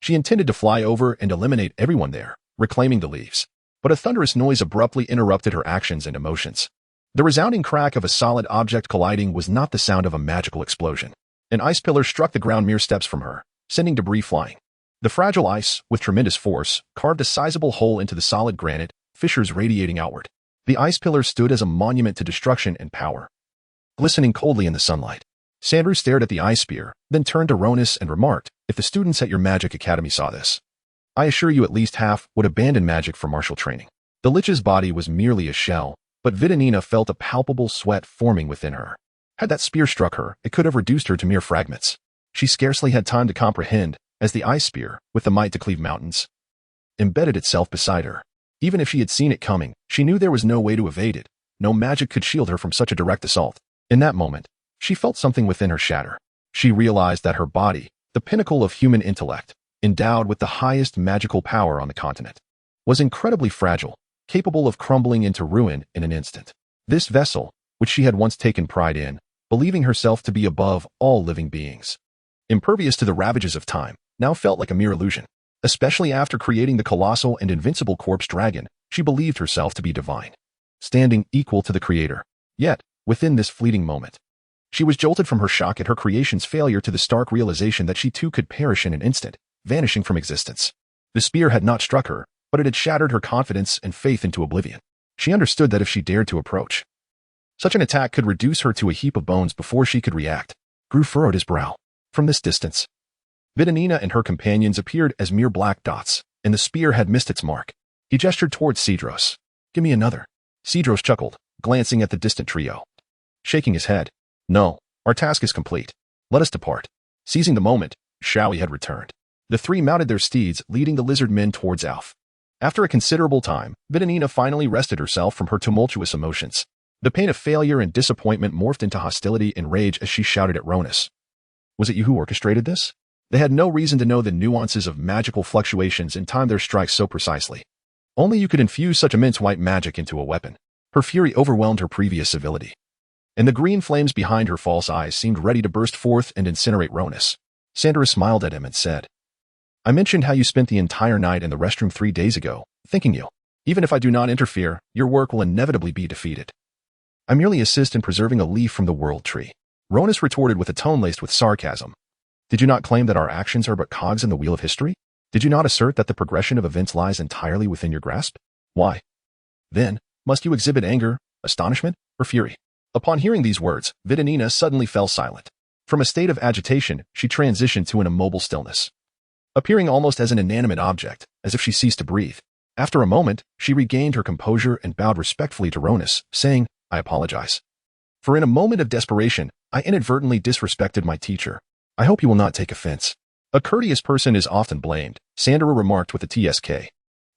She intended to fly over and eliminate everyone there, reclaiming the leaves. But a thunderous noise abruptly interrupted her actions and emotions. The resounding crack of a solid object colliding was not the sound of a magical explosion. An ice pillar struck the ground mere steps from her, sending debris flying. The fragile ice, with tremendous force, carved a sizable hole into the solid granite, fissures radiating outward. The ice pillar stood as a monument to destruction and power, glistening coldly in the sunlight. Sandru stared at the ice spear, then turned to Ronus and remarked, "If the students at your magic academy saw this, I assure you at least half would abandon magic for martial training." The lich's body was merely a shell, but Vidanina felt a palpable sweat forming within her. Had that spear struck her, it could have reduced her to mere fragments. She scarcely had time to comprehend, as the ice spear, with the might to cleave mountains, embedded itself beside her. Even if she had seen it coming, she knew there was no way to evade it. No magic could shield her from such a direct assault. In that moment, she felt something within her shatter. She realized that her body, the pinnacle of human intellect, endowed with the highest magical power on the continent, was incredibly fragile, capable of crumbling into ruin in an instant. This vessel, which she had once taken pride in, believing herself to be above all living beings, impervious to the ravages of time, now felt like a mere illusion. Especially after creating the colossal and invincible corpse dragon, she believed herself to be divine, standing equal to the creator. Yet, within this fleeting moment, she was jolted from her shock at her creation's failure to the stark realization that she too could perish in an instant, vanishing from existence. The spear had not struck her, but it had shattered her confidence and faith into oblivion. She understood that if she dared to approach, such an attack could reduce her to a heap of bones before she could react. Gru furrowed his brow. From this distance, Vidanina and her companions appeared as mere black dots, and the spear had missed its mark. He gestured towards Cedros. "Give me another." Cedros chuckled, glancing at the distant trio. Shaking his head. "No, Our task is complete. Let us depart. Seizing the moment, Shaui had returned. The three mounted their steeds, leading the lizard men towards Alf. After a considerable time, Vidanina finally rested herself from her tumultuous emotions. The pain of failure and disappointment morphed into hostility and rage as she shouted at Ronus. Was it you who orchestrated this? They had no reason to know the nuances of magical fluctuations and time their strikes so precisely. Only you could infuse such immense white magic into a weapon. Her fury overwhelmed her previous civility. And the green flames behind her false eyes seemed ready to burst forth and incinerate Ronus. Sandra smiled at him and said, I mentioned how you spent the entire night in the restroom 3 days ago, thinking you. Even if I do not interfere, your work will inevitably be defeated. I merely assist in preserving a leaf from the world tree. Ronus retorted with a tone laced with sarcasm. Did you not claim that our actions are but cogs in the wheel of history? Did you not assert that the progression of events lies entirely within your grasp? Why? Then, must you exhibit anger, astonishment, or fury? Upon hearing these words, Vidanina suddenly fell silent. From a state of agitation, she transitioned to an immobile stillness. Appearing almost as an inanimate object, as if she ceased to breathe. After a moment, she regained her composure and bowed respectfully to Ronus, saying, I apologize. For in a moment of desperation, I inadvertently disrespected my teacher. I hope you will not take offense. A courteous person is often blamed, Sandra remarked with a TSK.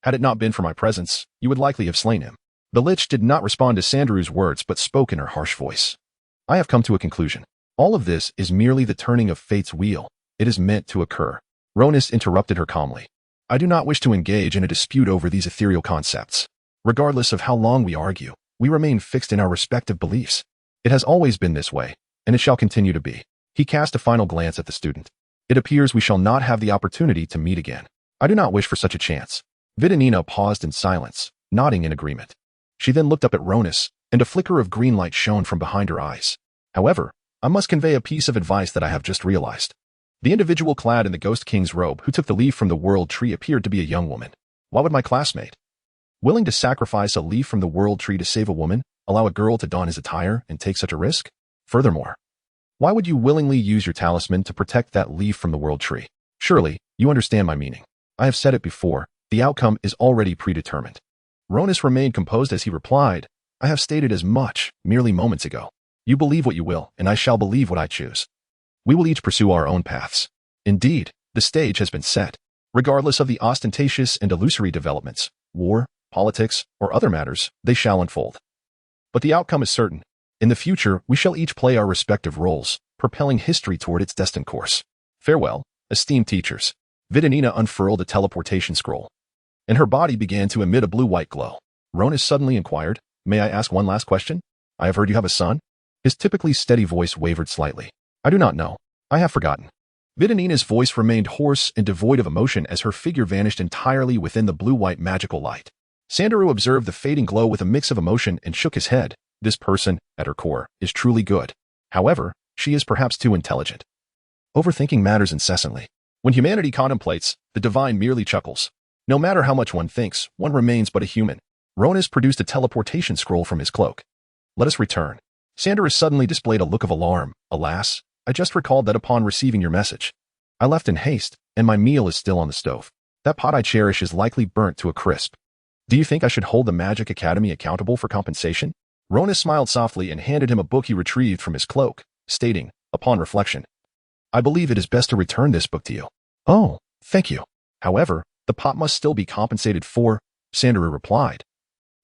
Had it not been for my presence, you would likely have slain him. The Lich did not respond to Sandaru's words but spoke in her harsh voice. I have come to a conclusion. All of this is merely the turning of fate's wheel. It is meant to occur. Ronus interrupted her calmly. I do not wish to engage in a dispute over these ethereal concepts. Regardless of how long we argue, we remain fixed in our respective beliefs. It has always been this way, and it shall continue to be. He cast a final glance at the student. It appears we shall not have the opportunity to meet again. I do not wish for such a chance. Vidanina paused in silence, nodding in agreement. She then looked up at Ronus, and a flicker of green light shone from behind her eyes. However, I must convey a piece of advice that I have just realized. The individual clad in the Ghost King's robe who took the leaf from the world tree appeared to be a young woman. Why would my classmate, willing to sacrifice a leaf from the world tree to save a woman, allow a girl to don his attire and take such a risk? Furthermore, why would you willingly use your talisman to protect that leaf from the world tree? Surely, you understand my meaning. I have said it before, the outcome is already predetermined. Ronus remained composed as he replied, I have stated as much, merely moments ago. You believe what you will, and I shall believe what I choose. We will each pursue our own paths. Indeed, the stage has been set. Regardless of the ostentatious and illusory developments, war, politics, or other matters, they shall unfold. But the outcome is certain. In the future, we shall each play our respective roles, propelling history toward its destined course. Farewell, esteemed teachers. Vidanina unfurled a teleportation scroll, and her body began to emit a blue-white glow. Ronus suddenly inquired, May I ask one last question? I have heard you have a son? His typically steady voice wavered slightly. I do not know. I have forgotten. Vidanina's voice remained hoarse and devoid of emotion as her figure vanished entirely within the blue-white magical light. Sandaru observed the fading glow with a mix of emotion and shook his head. This person, at her core, is truly good. However, she is perhaps too intelligent. Overthinking matters incessantly. When humanity contemplates, the divine merely chuckles. No matter how much one thinks, one remains but a human. Ronus produced a teleportation scroll from his cloak. Let us return. Sandaru suddenly displayed a look of alarm. Alas, I just recalled that upon receiving your message. I left in haste, and my meal is still on the stove. That pot I cherish is likely burnt to a crisp. Do you think I should hold the Magic Academy accountable for compensation? Ronus smiled softly and handed him a book he retrieved from his cloak, stating, upon reflection, I believe it is best to return this book to you. Oh, thank you. However, the pot must still be compensated for, Sandaru replied,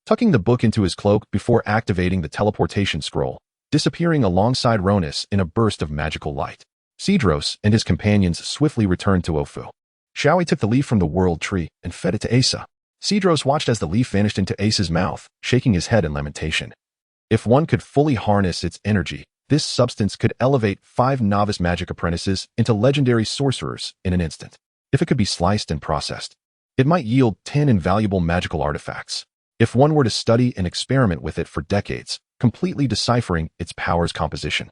tucking the book into his cloak before activating the teleportation scroll, disappearing alongside Ronus in a burst of magical light. Cedros and his companions swiftly returned to Ofu. Shaui took the leaf from the world tree and fed it to Asa. Cedros watched as the leaf vanished into Asa's mouth, shaking his head in lamentation. If one could fully harness its energy, this substance could elevate 5 novice magic apprentices into legendary sorcerers in an instant. If it could be sliced and processed, it might yield 10 invaluable magical artifacts. If one were to study and experiment with it for decades, completely deciphering its power's composition,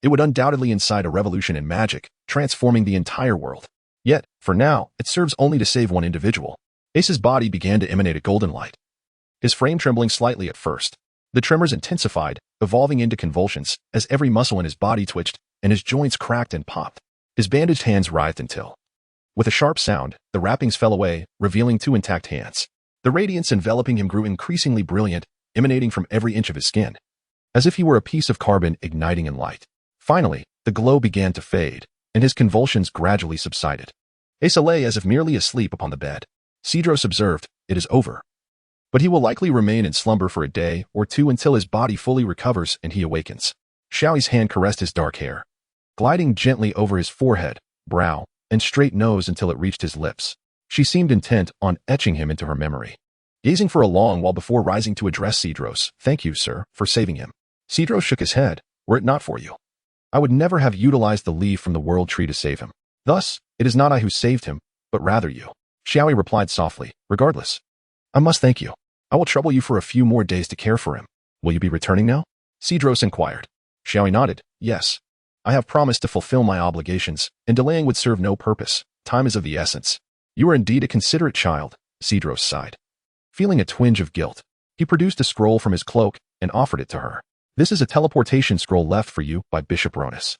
it would undoubtedly incite a revolution in magic, transforming the entire world. Yet, for now, it serves only to save one individual. Ace's body began to emanate a golden light, his frame trembling slightly at first. The tremors intensified, evolving into convulsions as every muscle in his body twitched and his joints cracked and popped. His bandaged hands writhed until, with a sharp sound, the wrappings fell away, revealing 2 intact hands. The radiance enveloping him grew increasingly brilliant, emanating from every inch of his skin, as if he were a piece of carbon igniting in light. Finally, the glow began to fade, and his convulsions gradually subsided. Asa lay as if merely asleep upon the bed. Cedros observed, "It is over. But he will likely remain in slumber for a day or two until his body fully recovers and he awakens." Xiaoi's hand caressed his dark hair, gliding gently over his forehead, brow, and straight nose until it reached his lips. She seemed intent on etching him into her memory. Gazing for a long while before rising to address Cedros, "Thank you, sir, for saving him." Cedros shook his head. "Were it not for you, I would never have utilized the leaf from the world tree to save him. Thus, it is not I who saved him, but rather you." Xiaoi replied softly, "Regardless, I must thank you. I will trouble you for a few more days to care for him. Will you be returning now?" Cedros inquired. Xiaoi nodded. "Yes. I have promised to fulfill my obligations, and delaying would serve no purpose. Time is of the essence." "You are indeed a considerate child," Cedros sighed. Feeling a twinge of guilt, he produced a scroll from his cloak and offered it to her. "This is a teleportation scroll left for you by Bishop Ronus.